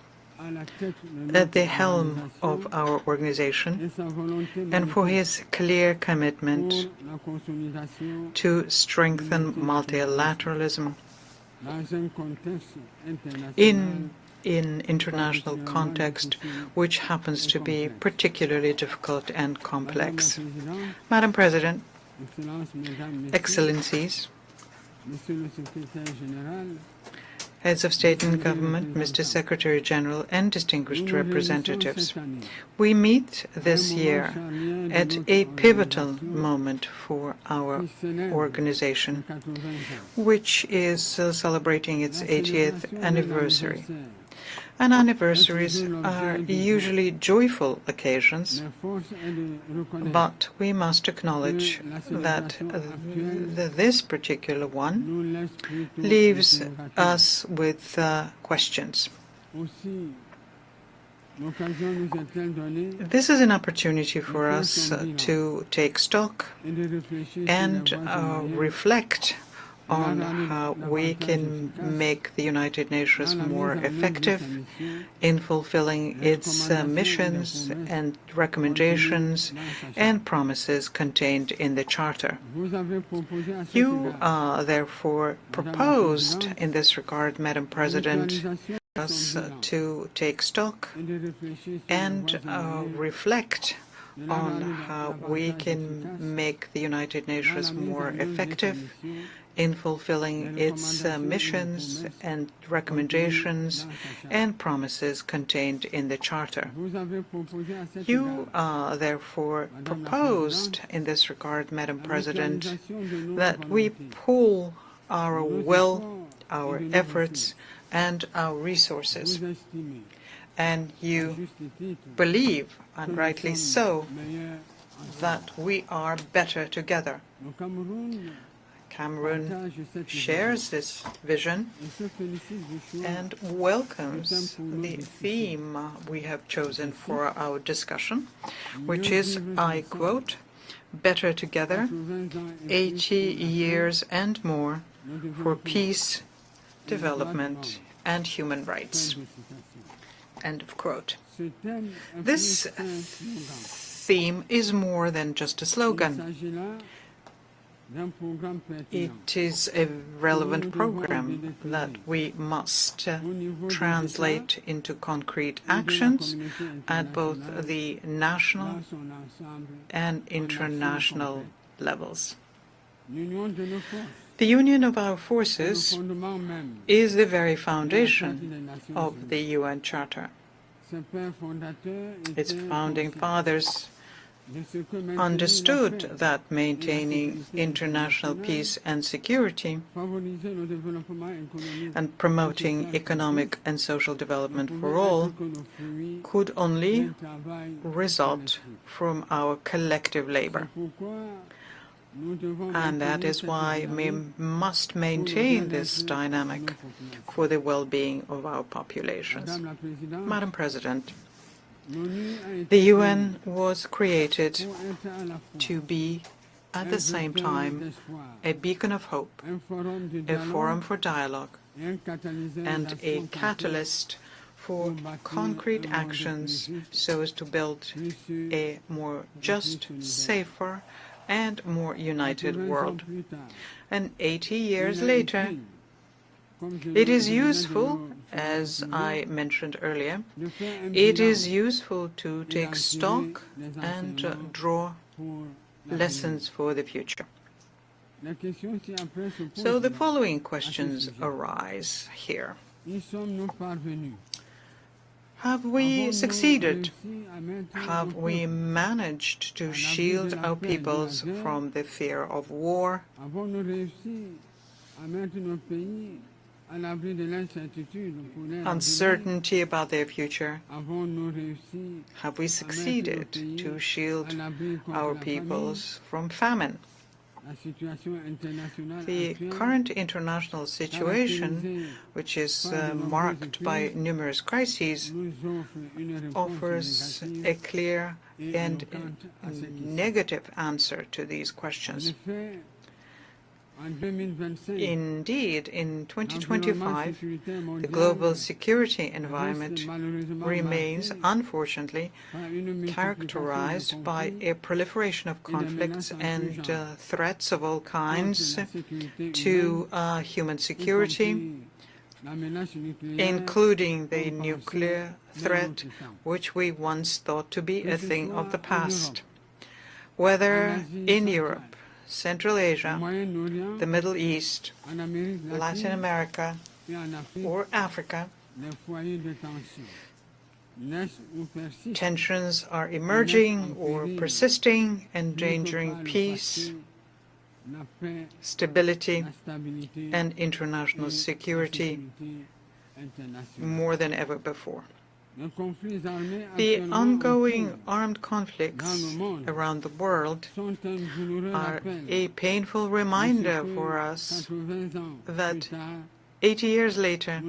at the helm of our organization and for his clear commitment to strengthen multilateralism in international context, which happens to be particularly difficult and complex. Madam President, Excellencies, Heads of State and Government, Mr. Secretary General, and distinguished representatives, we meet this year at a pivotal moment for our organization, which is celebrating its 80th anniversary. And anniversaries are usually joyful occasions, but we must acknowledge that this particular one leaves us with questions. This is an opportunity for us to take stock and reflect on how we can make the United Nations more effective in fulfilling its missions and recommendations and promises contained in the Charter. You therefore proposed in this regard, Madam President, us to take stock and reflect on how we can make the United Nations more effective in fulfilling its missions and recommendations and promises contained in the Charter. You therefore proposed in this regard, Madam President, that we pool our will, our efforts, and our resources. And you believe, and rightly so, that we are better together. Cameroon shares this vision and welcomes the theme we have chosen for our discussion, which is, I quote, "Better together, 80 years and more for peace, development, and human rights." End of quote. This theme is more than just a slogan. It is a relevant program that we must translate into concrete actions at both the national and international levels. The union of our forces is the very foundation of the UN Charter. Its founding fathers understood that maintaining international peace and security and promoting economic and social development for all could only result from our collective labor. And that is why we must maintain this dynamic for the well-being of our populations. Madam President, the UN was created to be, at the same time, a beacon of hope, a forum for dialogue, and a catalyst for concrete actions so as to build a more just, safer, and more united world. And 80 years later, it is useful, as I mentioned earlier, it is useful to take stock and draw lessons for the future. So the following questions arise here. Have we succeeded? Have we managed to shield our peoples from the fear of war? Uncertainty about their future? Have we succeeded to shield our peoples from famine? The current international situation, which is marked by numerous crises, offers a clear and negative answer to these questions. Indeed, in 2025, the global security environment remains, unfortunately, characterized by a proliferation of conflicts and threats of all kinds to human security, including the nuclear threat, which we once thought to be a thing of the past. Whether in Europe, Central Asia, the Middle East, Latin America, or Africa, tensions are emerging or persisting, endangering peace, stability, and international security more than ever before. The ongoing armed conflicts around the world are a painful reminder for us that 80 years later,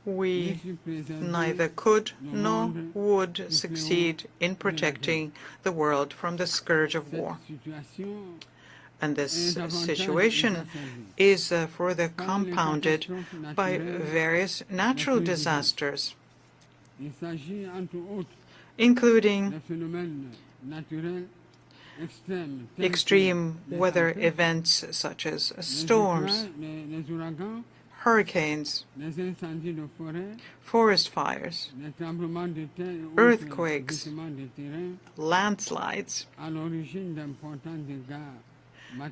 we neither could nor would succeed in protecting the world from the scourge of war. And this situation is further compounded by various natural disasters, including extreme weather events such as storms, hurricanes, forest fires, earthquakes, landslides,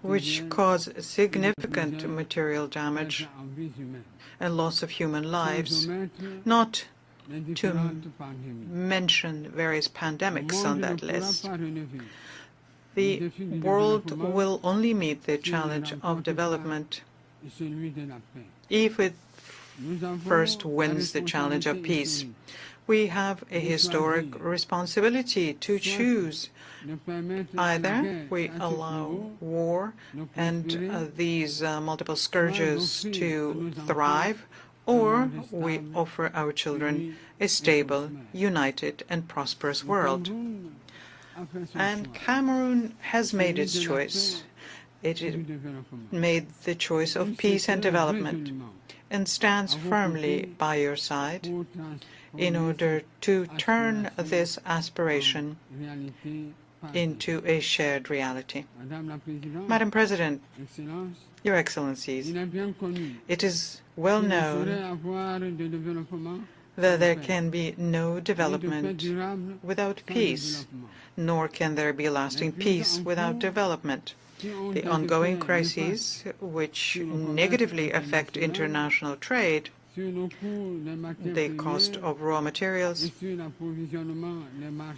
which cause significant material damage and loss of human lives, not to mention various pandemics on that list. The world will only meet the challenge of development if it first wins the challenge of peace. We have a historic responsibility to choose. Either we allow war and these multiple scourges to thrive, or we offer our children a stable, united, and prosperous world. And Cameroon has made its choice. It made the choice of peace and development and stands firmly by your side in order to turn this aspiration into a shared reality. Madam President, Your Excellencies, it is well known that there can be no development without peace, nor can there be lasting peace without development. The ongoing crises, which negatively affect international trade, the cost of raw materials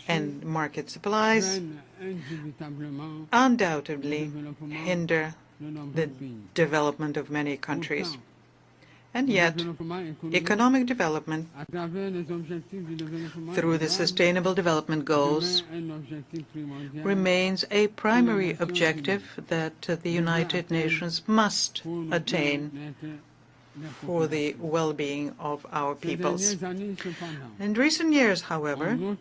and market supplies, undoubtedly hinder the development of many countries. And yet, economic development through the Sustainable Development Goals remains a primary objective that the United Nations must attain for the well-being of our peoples. In recent years, however,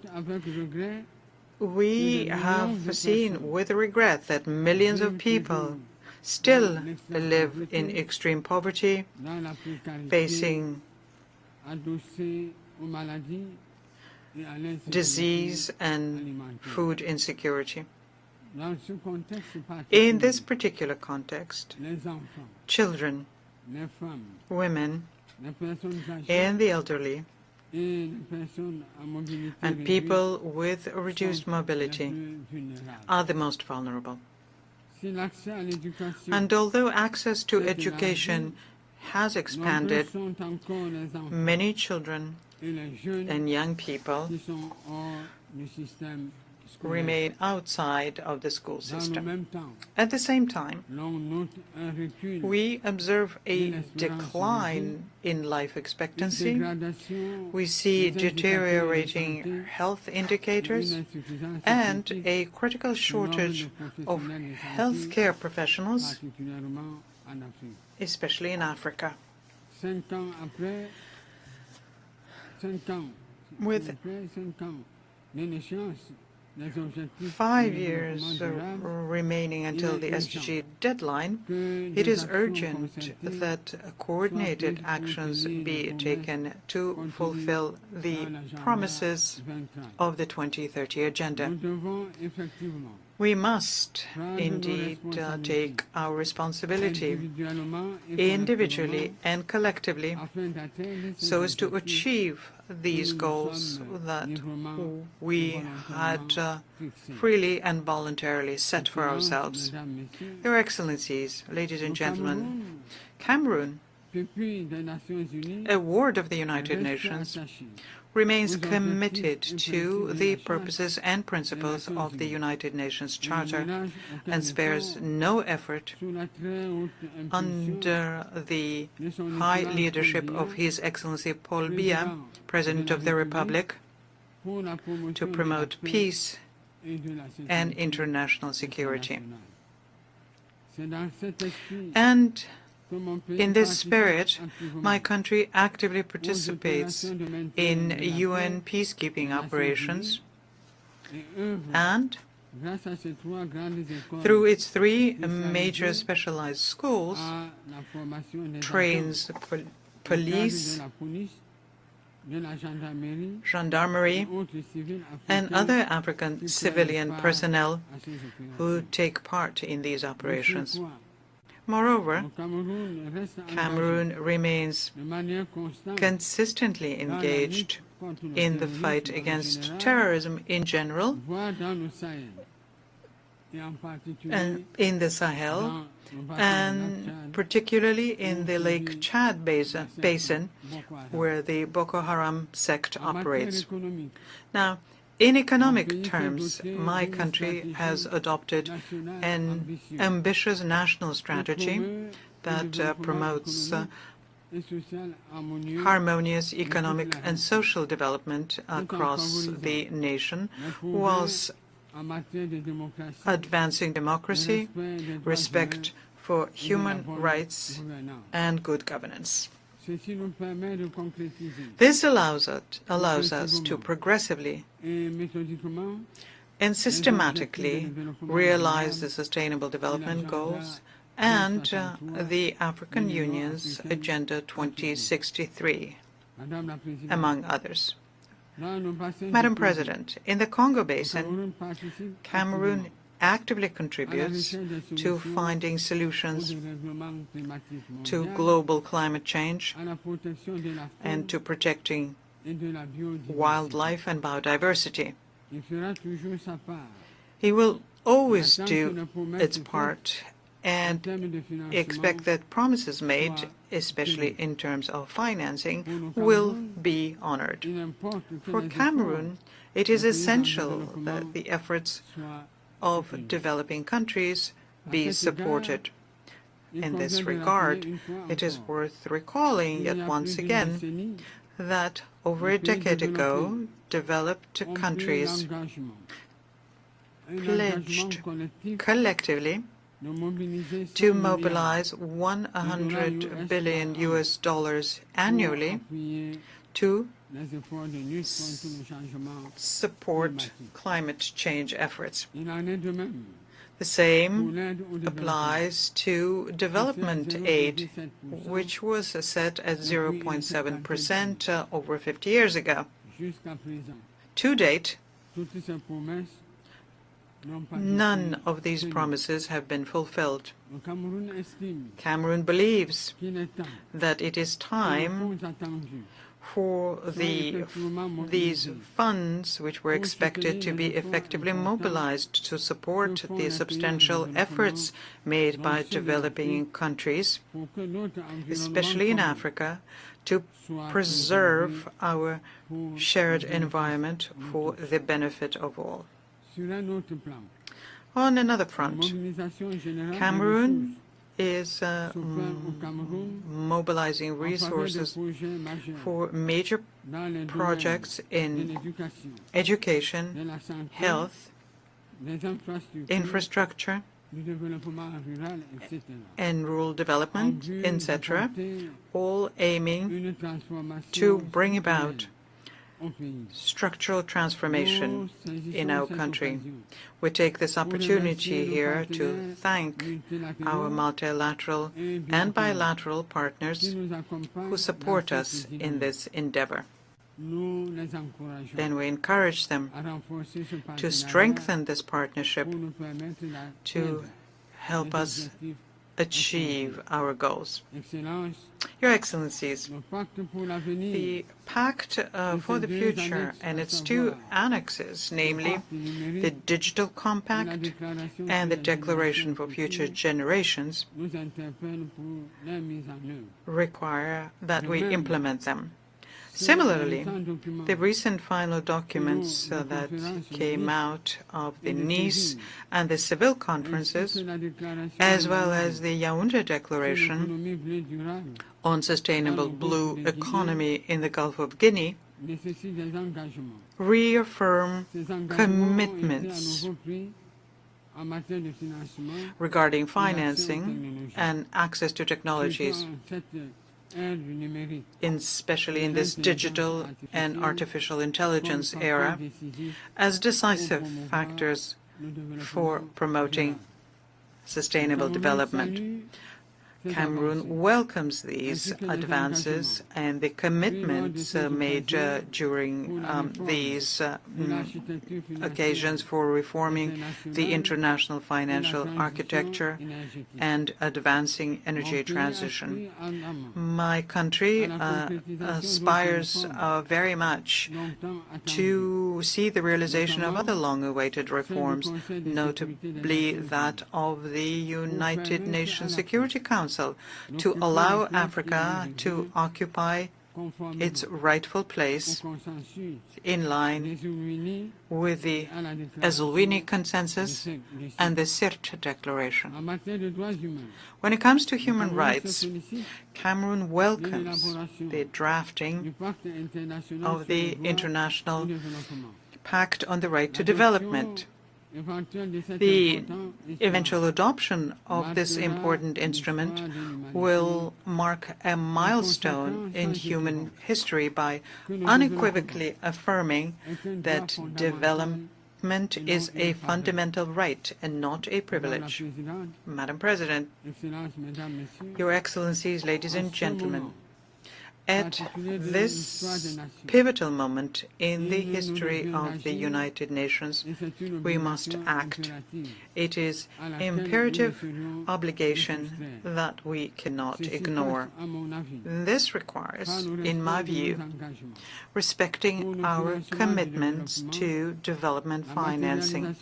we have seen with regret that millions of people still live in extreme poverty, facing disease and food insecurity. In this particular context, children, women, and the elderly, and people with reduced mobility are the most vulnerable. And although access to education has expanded, many children and young people remain outside of the school system. At the same time, we observe a decline in life expectancy. We see deteriorating health indicators and a critical shortage of healthcare professionals, especially in Africa. With 5 years remaining until the SDG deadline, it is urgent that coordinated actions be taken to fulfill the promises of the 2030 Agenda. We must indeed take our responsibility individually and collectively so as to achieve these goals that we had freely and voluntarily set for ourselves. Your Excellencies, ladies and gentlemen, Cameroon, a ward of the United Nations, remains committed to the purposes and principles of the United Nations Charter and spares no effort under the high leadership of His Excellency Paul Biya, President of the Republic, to promote peace and international security. And In this spirit, my country actively participates in UN peacekeeping operations and, through its three major specialized schools, trains police, gendarmerie, and other African civilian personnel who take part in these operations. Moreover, Cameroon remains consistently engaged in the fight against terrorism in general, and in the Sahel, and particularly in the Lake Chad basin, where the Boko Haram sect operates. Now, in economic terms, my country has adopted an ambitious national strategy that promotes harmonious economic and social development across the nation, whilst advancing democracy, respect for human rights, and good governance. This allows us to progressively and systematically realize the Sustainable Development Goals and the African Union's Agenda 2063, among others. Madam President, in the Congo Basin, Cameroon actively contributes to finding solutions to global climate change and to protecting wildlife and biodiversity. He will always do its part and expect that promises made, especially in terms of financing, will be honored. For Cameroon, it is essential that the efforts of developing countries be supported. In this regard, it is worth recalling yet once again that over a decade ago, developed countries pledged collectively to mobilize $100 billion annually to support climate change efforts. The same applies to development aid, which was set at 0.7% over 50 years ago. To date, none of these promises have been fulfilled. Cameroon believes that it is time for these funds, which were expected to be effectively mobilized to support the substantial efforts made by developing countries, especially in Africa, to preserve our shared environment for the benefit of all. On another front, Cameroon is mobilizing resources for major projects in education, health, infrastructure, and rural development, etc., all aiming to bring about structural transformation in our country. We take this opportunity here to thank our multilateral and bilateral partners who support us in this endeavor. Then we encourage them to strengthen this partnership to help us achieve our goals. Your Excellencies, the Pact for the Future and its two annexes, namely the Digital Compact and the Declaration for Future Generations, require that we implement them. Similarly, the recent final documents that came out of the Nice and the Seville conferences, as well as the Yaoundé Declaration on Sustainable Blue Economy in the Gulf of Guinea, reaffirm commitments regarding financing and access to technologies, especially in this digital and artificial intelligence era, as decisive factors for promoting sustainable development. Cameroon welcomes these advances and the commitments made during these occasions for reforming the international financial architecture and advancing energy transition. My country aspires very much to see the realization of other long-awaited reforms, notably that of the United Nations Security Council, to allow Africa to occupy its rightful place in line with the Eswatini Consensus and the Sirte Declaration. When it comes to human rights, Cameroon welcomes the drafting of the International Pact on the Right to Development. The eventual adoption of this important instrument will mark a milestone in human history by unequivocally affirming that development is a fundamental right and not a privilege. Madam President, Your Excellencies, ladies and gentlemen, at this pivotal moment in the history of the United Nations, we must act. It is an imperative obligation that we cannot ignore. This requires, in my view, respecting our commitments to development financing,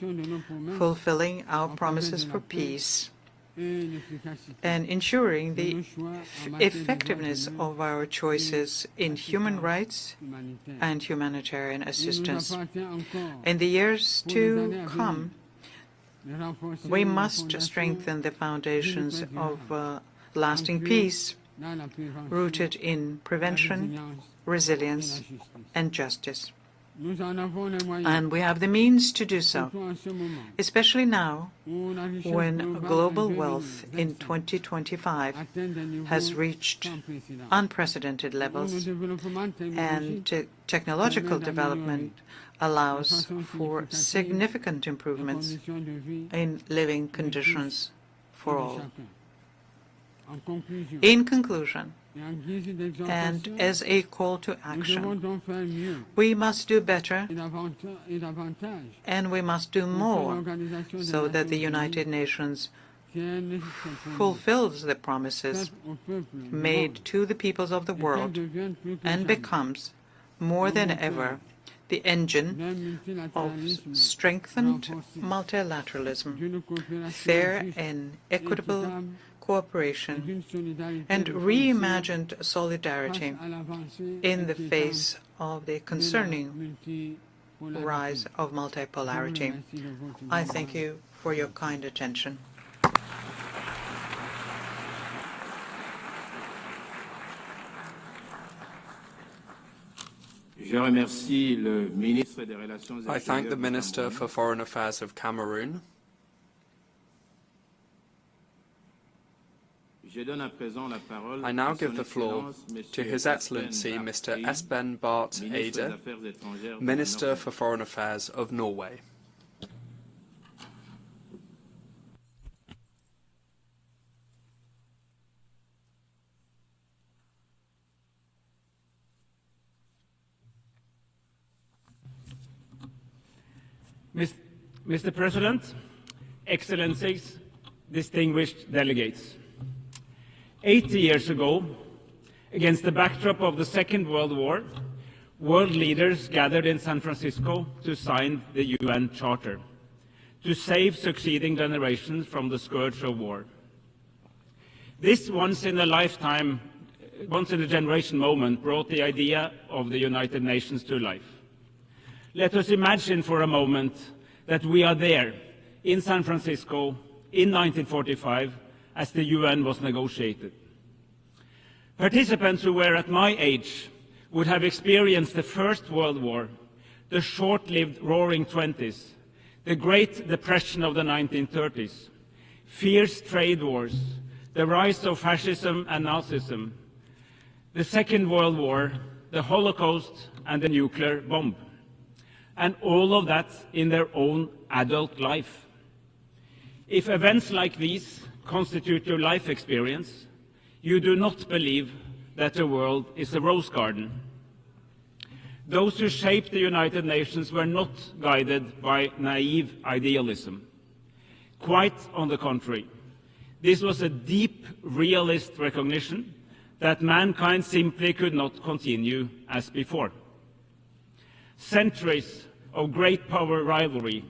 fulfilling our promises for peace, and ensuring the effectiveness of our choices in human rights and humanitarian assistance. In the years to come, we must strengthen the foundations of lasting peace, rooted in prevention, resilience, and justice. And we have the means to do so, especially now when global wealth in 2025 has reached unprecedented levels and technological development allows for significant improvements in living conditions for all. In conclusion, and as a call to action, we must do better and we must do more so that the United Nations fulfills the promises made to the peoples of the world and becomes, more than ever, the engine of strengthened multilateralism, fair and equitable cooperation, and reimagined solidarity in the face of the concerning rise of multipolarity. I thank you for your kind attention. I thank the Minister for Foreign Affairs of Cameroon. I now give the floor to His Excellency Mr. Espen Barth Eide, Minister for Foreign Affairs of Norway. Mr. President, Excellencies, distinguished delegates. 80 years ago, against the backdrop of the Second World War, world leaders gathered in San Francisco to sign the UN Charter, to save succeeding generations from the scourge of war. This once-in-a-generation moment brought the idea of the United Nations to life. Let us imagine for a moment that we are there in San Francisco in 1945 as the UN was negotiated. Participants who were at my age would have experienced the First World War, the short-lived Roaring Twenties, the Great Depression of the 1930s, fierce trade wars, the rise of fascism and Nazism, the Second World War, the Holocaust, and the nuclear bomb. And all of that in their own adult life. If events like these constitute your life experience, you do not believe that the world is a rose garden. Those who shaped the United Nations were not guided by naive idealism. Quite on the contrary, this was a deep realist recognition that mankind simply could not continue as before. Centuries of great power rivalry,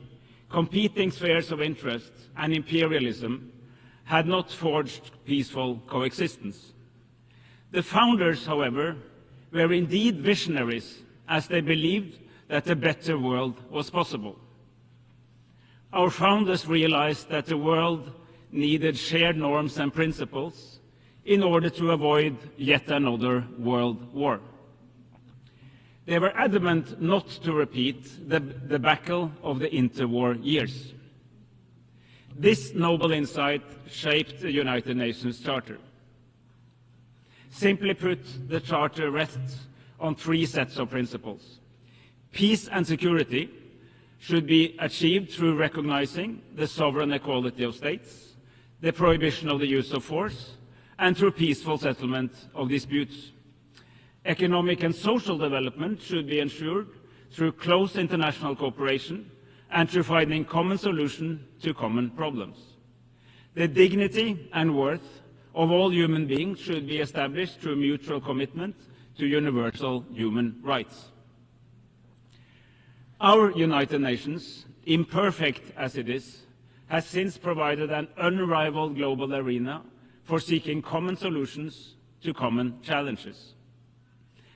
competing spheres of interest, and imperialism had not forged peaceful coexistence. The founders, however, were indeed visionaries, as they believed that a better world was possible. Our founders realized that the world needed shared norms and principles in order to avoid yet another world war. They were adamant not to repeat the debacle of the interwar years. This noble insight shaped the United Nations Charter. Simply put, the Charter rests on three sets of principles. Peace and security should be achieved through recognizing the sovereign equality of states, the prohibition of the use of force, and through peaceful settlement of disputes. Economic and social development should be ensured through close international cooperation and through finding common solutions to common problems. The dignity and worth of all human beings should be established through mutual commitment to universal human rights. Our United Nations, imperfect as it is, has since provided an unrivaled global arena for seeking common solutions to common challenges.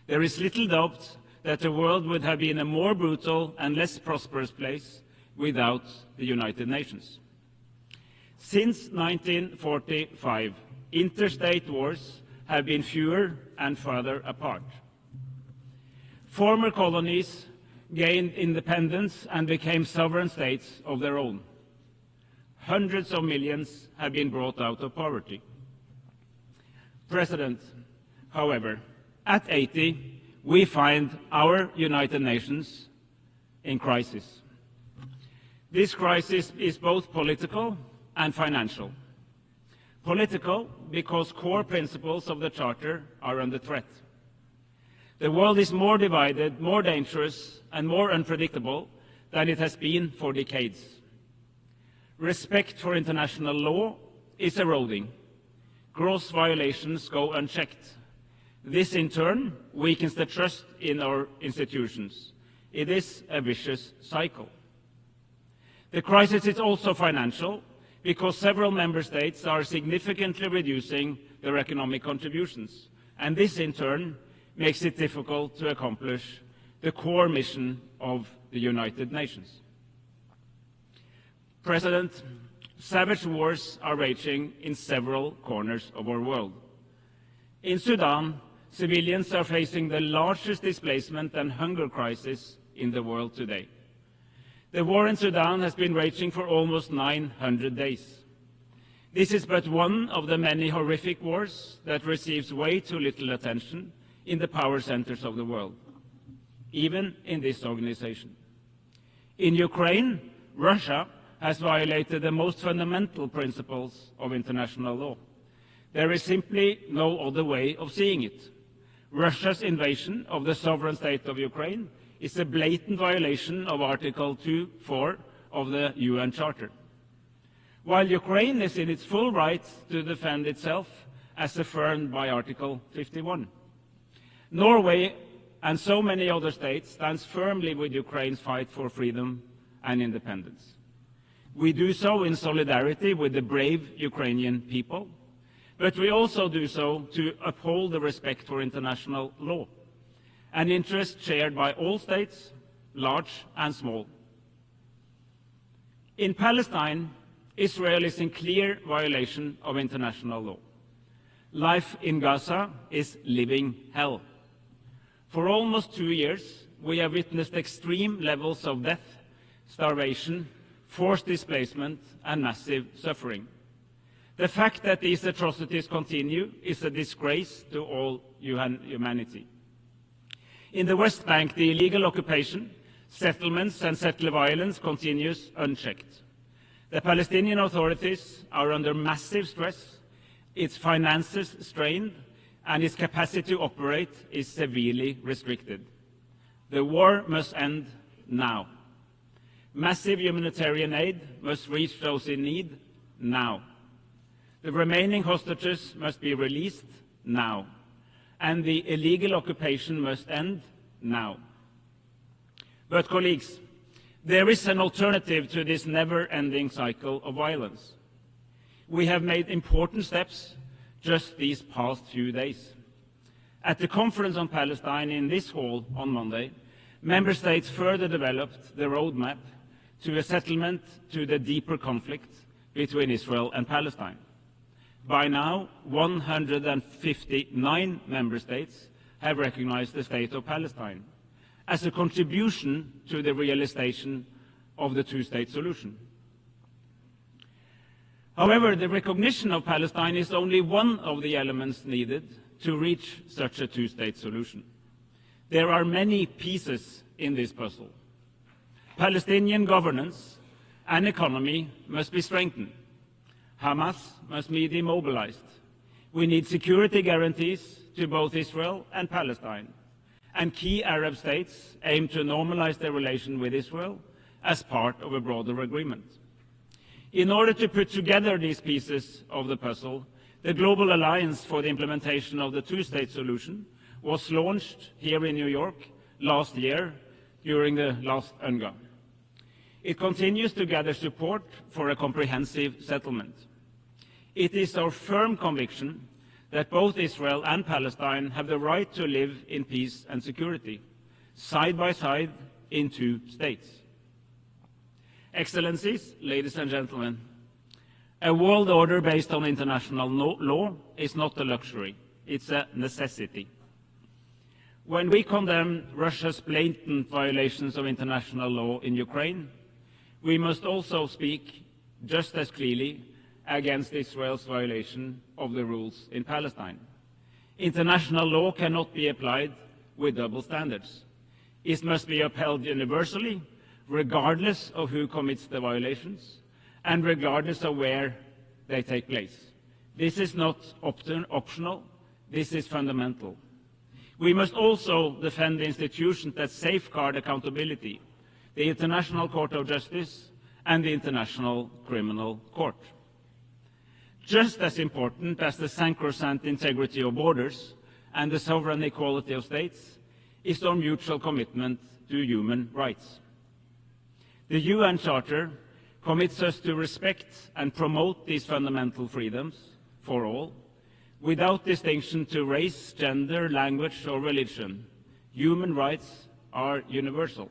There is little doubt that the world would have been a more brutal and less prosperous place without the United Nations. Since 1945, interstate wars have been fewer and further apart. Former colonies gained independence and became sovereign states of their own. Hundreds of millions have been brought out of poverty. President, however, at 80, we find our United Nations in crisis. This crisis is both political and financial. Political, because core principles of the Charter are under threat. The world is more divided, more dangerous, and more unpredictable than it has been for decades. Respect for international law is eroding. Gross violations go unchecked. This, in turn, weakens the trust in our institutions. It is a vicious cycle. The crisis is also financial, because several member states are significantly reducing their economic contributions, and this, in turn, makes it difficult to accomplish the core mission of the United Nations. President, savage wars are raging in several corners of our world. In Sudan, civilians are facing the largest displacement and hunger crisis in the world today. The war in Sudan has been raging for almost 900 days. This is but one of the many horrific wars that receives way too little attention in the power centers of the world, even in this organization. In Ukraine, Russia has violated the most fundamental principles of international law. There is simply no other way of seeing it. Russia's invasion of the sovereign state of Ukraine is a blatant violation of Article 2.4 of the UN Charter. While Ukraine is in its full right to defend itself as affirmed by Article 51. Norway and so many other states stand firmly with Ukraine's fight for freedom and independence. We do so in solidarity with the brave Ukrainian people, but we also do so to uphold the respect for international law, an interest shared by all states, large and small. In Palestine, Israel is in clear violation of international law. Life in Gaza is living hell. For almost 2 years, we have witnessed extreme levels of death, starvation, forced displacement, and massive suffering. The fact that these atrocities continue is a disgrace to all humanity. In the West Bank, the illegal occupation, settlements and settler violence continues unchecked. The Palestinian authorities are under massive stress, its finances strained, and its capacity to operate is severely restricted. The war must end now. Massive humanitarian aid must reach those in need now. The remaining hostages must be released now, and the illegal occupation must end now. But, colleagues, there is an alternative to this never-ending cycle of violence. We have made important steps just these past few days. At the conference on Palestine in this hall on Monday, member states further developed the roadmap to a settlement to the deeper conflict between Israel and Palestine. By now, 159 member states have recognized the state of Palestine as a contribution to the realization of the two-state solution. However, the recognition of Palestine is only one of the elements needed to reach such a two-state solution. There are many pieces in this puzzle. Palestinian governance and economy must be strengthened. Hamas must be demobilized. We need security guarantees to both Israel and Palestine. And key Arab states aim to normalize their relation with Israel as part of a broader agreement. In order to put together these pieces of the puzzle, the Global Alliance for the Implementation of the Two-State Solution was launched here in New York last year during the last UNGA. It continues to gather support for a comprehensive settlement. It is our firm conviction that both Israel and Palestine have the right to live in peace and security, side by side in two states. Excellencies, ladies and gentlemen, a world order based on international law is not a luxury, it's a necessity. When we condemn Russia's blatant violations of international law in Ukraine, we must also speak just as clearly against Israel's violation of the rules in Palestine. International law cannot be applied with double standards. It must be upheld universally, regardless of who commits the violations and regardless of where they take place. This is not optional, this is fundamental. We must also defend the institutions that safeguard accountability, the International Court of Justice and the International Criminal Court. Just as important as the sacrosanct integrity of borders and the sovereign equality of states is our mutual commitment to human rights. The UN Charter commits us to respect and promote these fundamental freedoms for all, without distinction to race, gender, language or religion. Human rights are universal.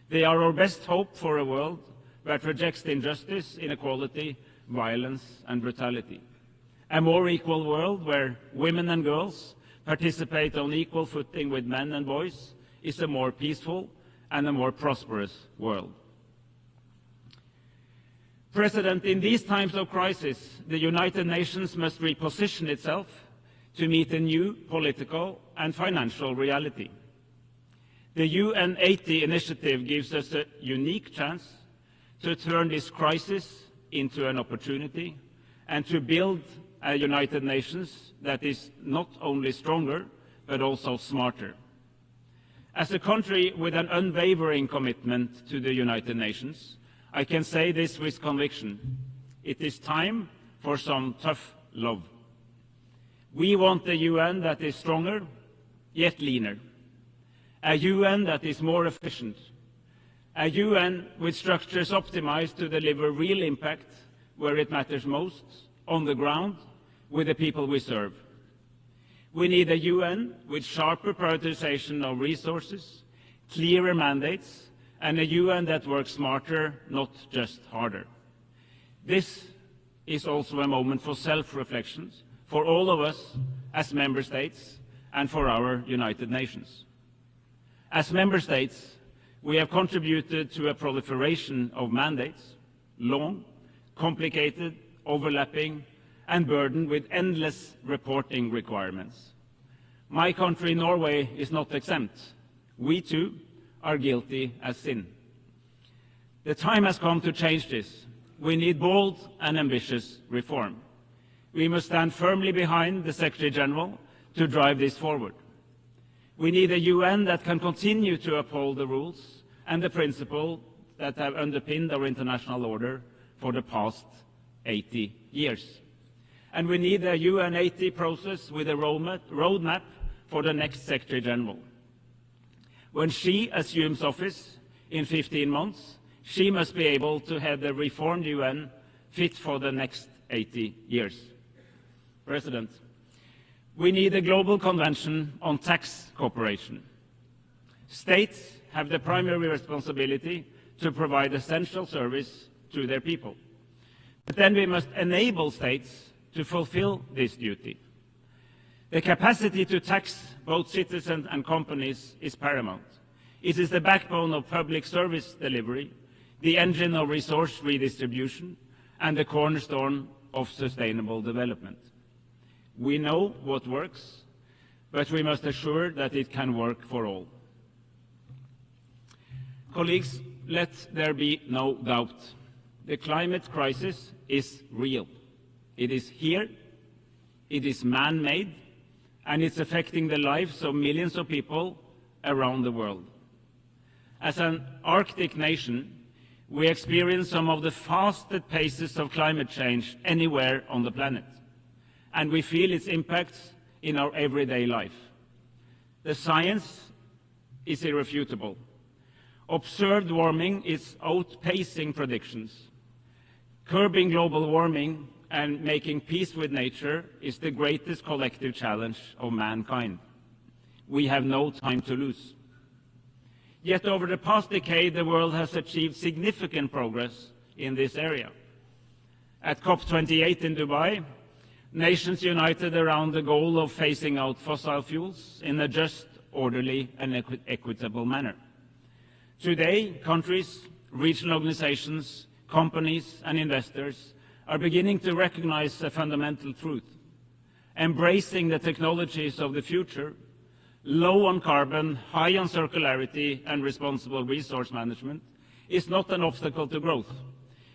They are our best hope for a world that rejects injustice, inequality, violence and brutality. A more equal world where women and girls participate on equal footing with men and boys is a more peaceful and a more prosperous world. President, in these times of crisis, the United Nations must reposition itself to meet a new political and financial reality. The UN 80 initiative gives us a unique chance to turn this crisis into an opportunity and to build a United Nations that is not only stronger, but also smarter. As a country with an unwavering commitment to the United Nations, I can say this with conviction. It is time for some tough love. We want a UN that is stronger, yet leaner. A UN that is more efficient. A UN with structures optimized to deliver real impact where it matters most, on the ground, with the people we serve. We need a UN with sharper prioritization of resources, clearer mandates, and a UN that works smarter, not just harder. This is also a moment for self-reflection for all of us as member states and for our United Nations. As member states, we have contributed to a proliferation of mandates. long, complicated, overlapping, and burdened with endless reporting requirements. My country, Norway, is not exempt. We too are guilty as sin. The time has come to change this. We need bold and ambitious reform. We must stand firmly behind the Secretary General to drive this forward. We need a UN that can continue to uphold the rules and the principles that have underpinned our international order for the past 80 years. And we need a UN 80 process with a roadmap for the next Secretary General. When she assumes office in 15 months, she must be able to have the reformed UN fit for the next 80 years. President, we need a global convention on tax cooperation. States have the primary responsibility to provide essential service to their people. But then we must enable states to fulfill this duty. The capacity to tax both citizens and companies is paramount. It is the backbone of public service delivery, the engine of resource redistribution, and the cornerstone of sustainable development. We know what works, but we must assure that it can work for all. Colleagues, let there be no doubt. The climate crisis is real. It is here, it is man-made, and it's affecting the lives of millions of people around the world. As an Arctic nation, we experience some of the fastest paces of climate change anywhere on the planet, and we feel its impacts in our everyday life. The science is irrefutable. Observed warming is outpacing predictions. Curbing global warming and making peace with nature is the greatest collective challenge of mankind. We have no time to lose. Yet over the past decade, the world has achieved significant progress in this area. At COP28 in Dubai, nations united around the goal of phasing out fossil fuels in a just, orderly, and equitable manner. Today, countries, regional organizations, companies, and investors are beginning to recognize a fundamental truth. Embracing the technologies of the future, low on carbon, high on circularity, and responsible resource management, is not an obstacle to growth.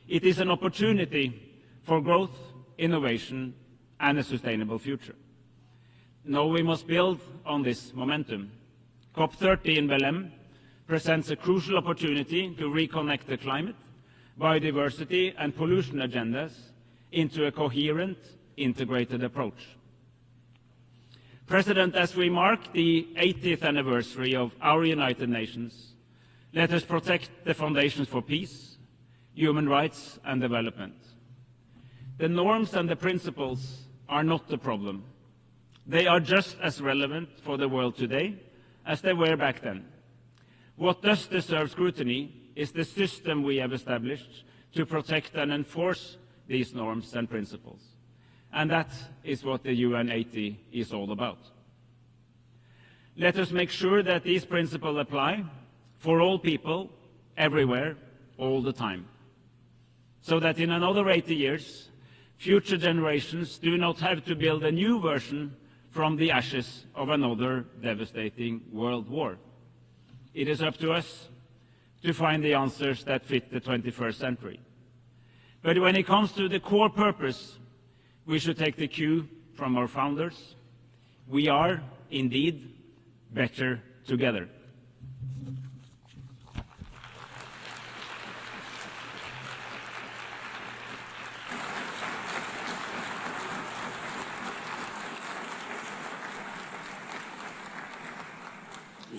It is an opportunity for growth, innovation, and a sustainable future. Now we must build on this momentum. COP30 in Belém presents a crucial opportunity to reconnect the climate, biodiversity, and pollution agendas into a coherent, integrated approach. President, as we mark the 80th anniversary of our United Nations, let us protect the foundations for peace, human rights, and development. The norms and the principles are not the problem. They are just as relevant for the world today as they were back then. What does deserve scrutiny is the system we have established to protect and enforce these norms and principles. And that is what the UN 80 is all about. Let us make sure that these principles apply for all people, everywhere, all the time, so that in another 80 years, future generations do not have to build a new version from the ashes of another devastating world war. It is up to us to find the answers that fit the 21st century. But when it comes to the core purpose, we should take the cue from our founders. We are, indeed, better together.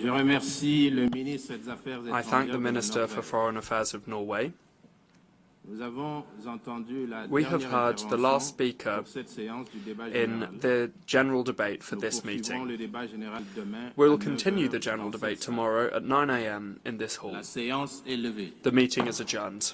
I thank the Minister for Foreign Affairs of Norway. We have heard the last speaker in the general debate for this meeting. We will continue the general debate tomorrow at 9 a.m. in this hall. The meeting is adjourned.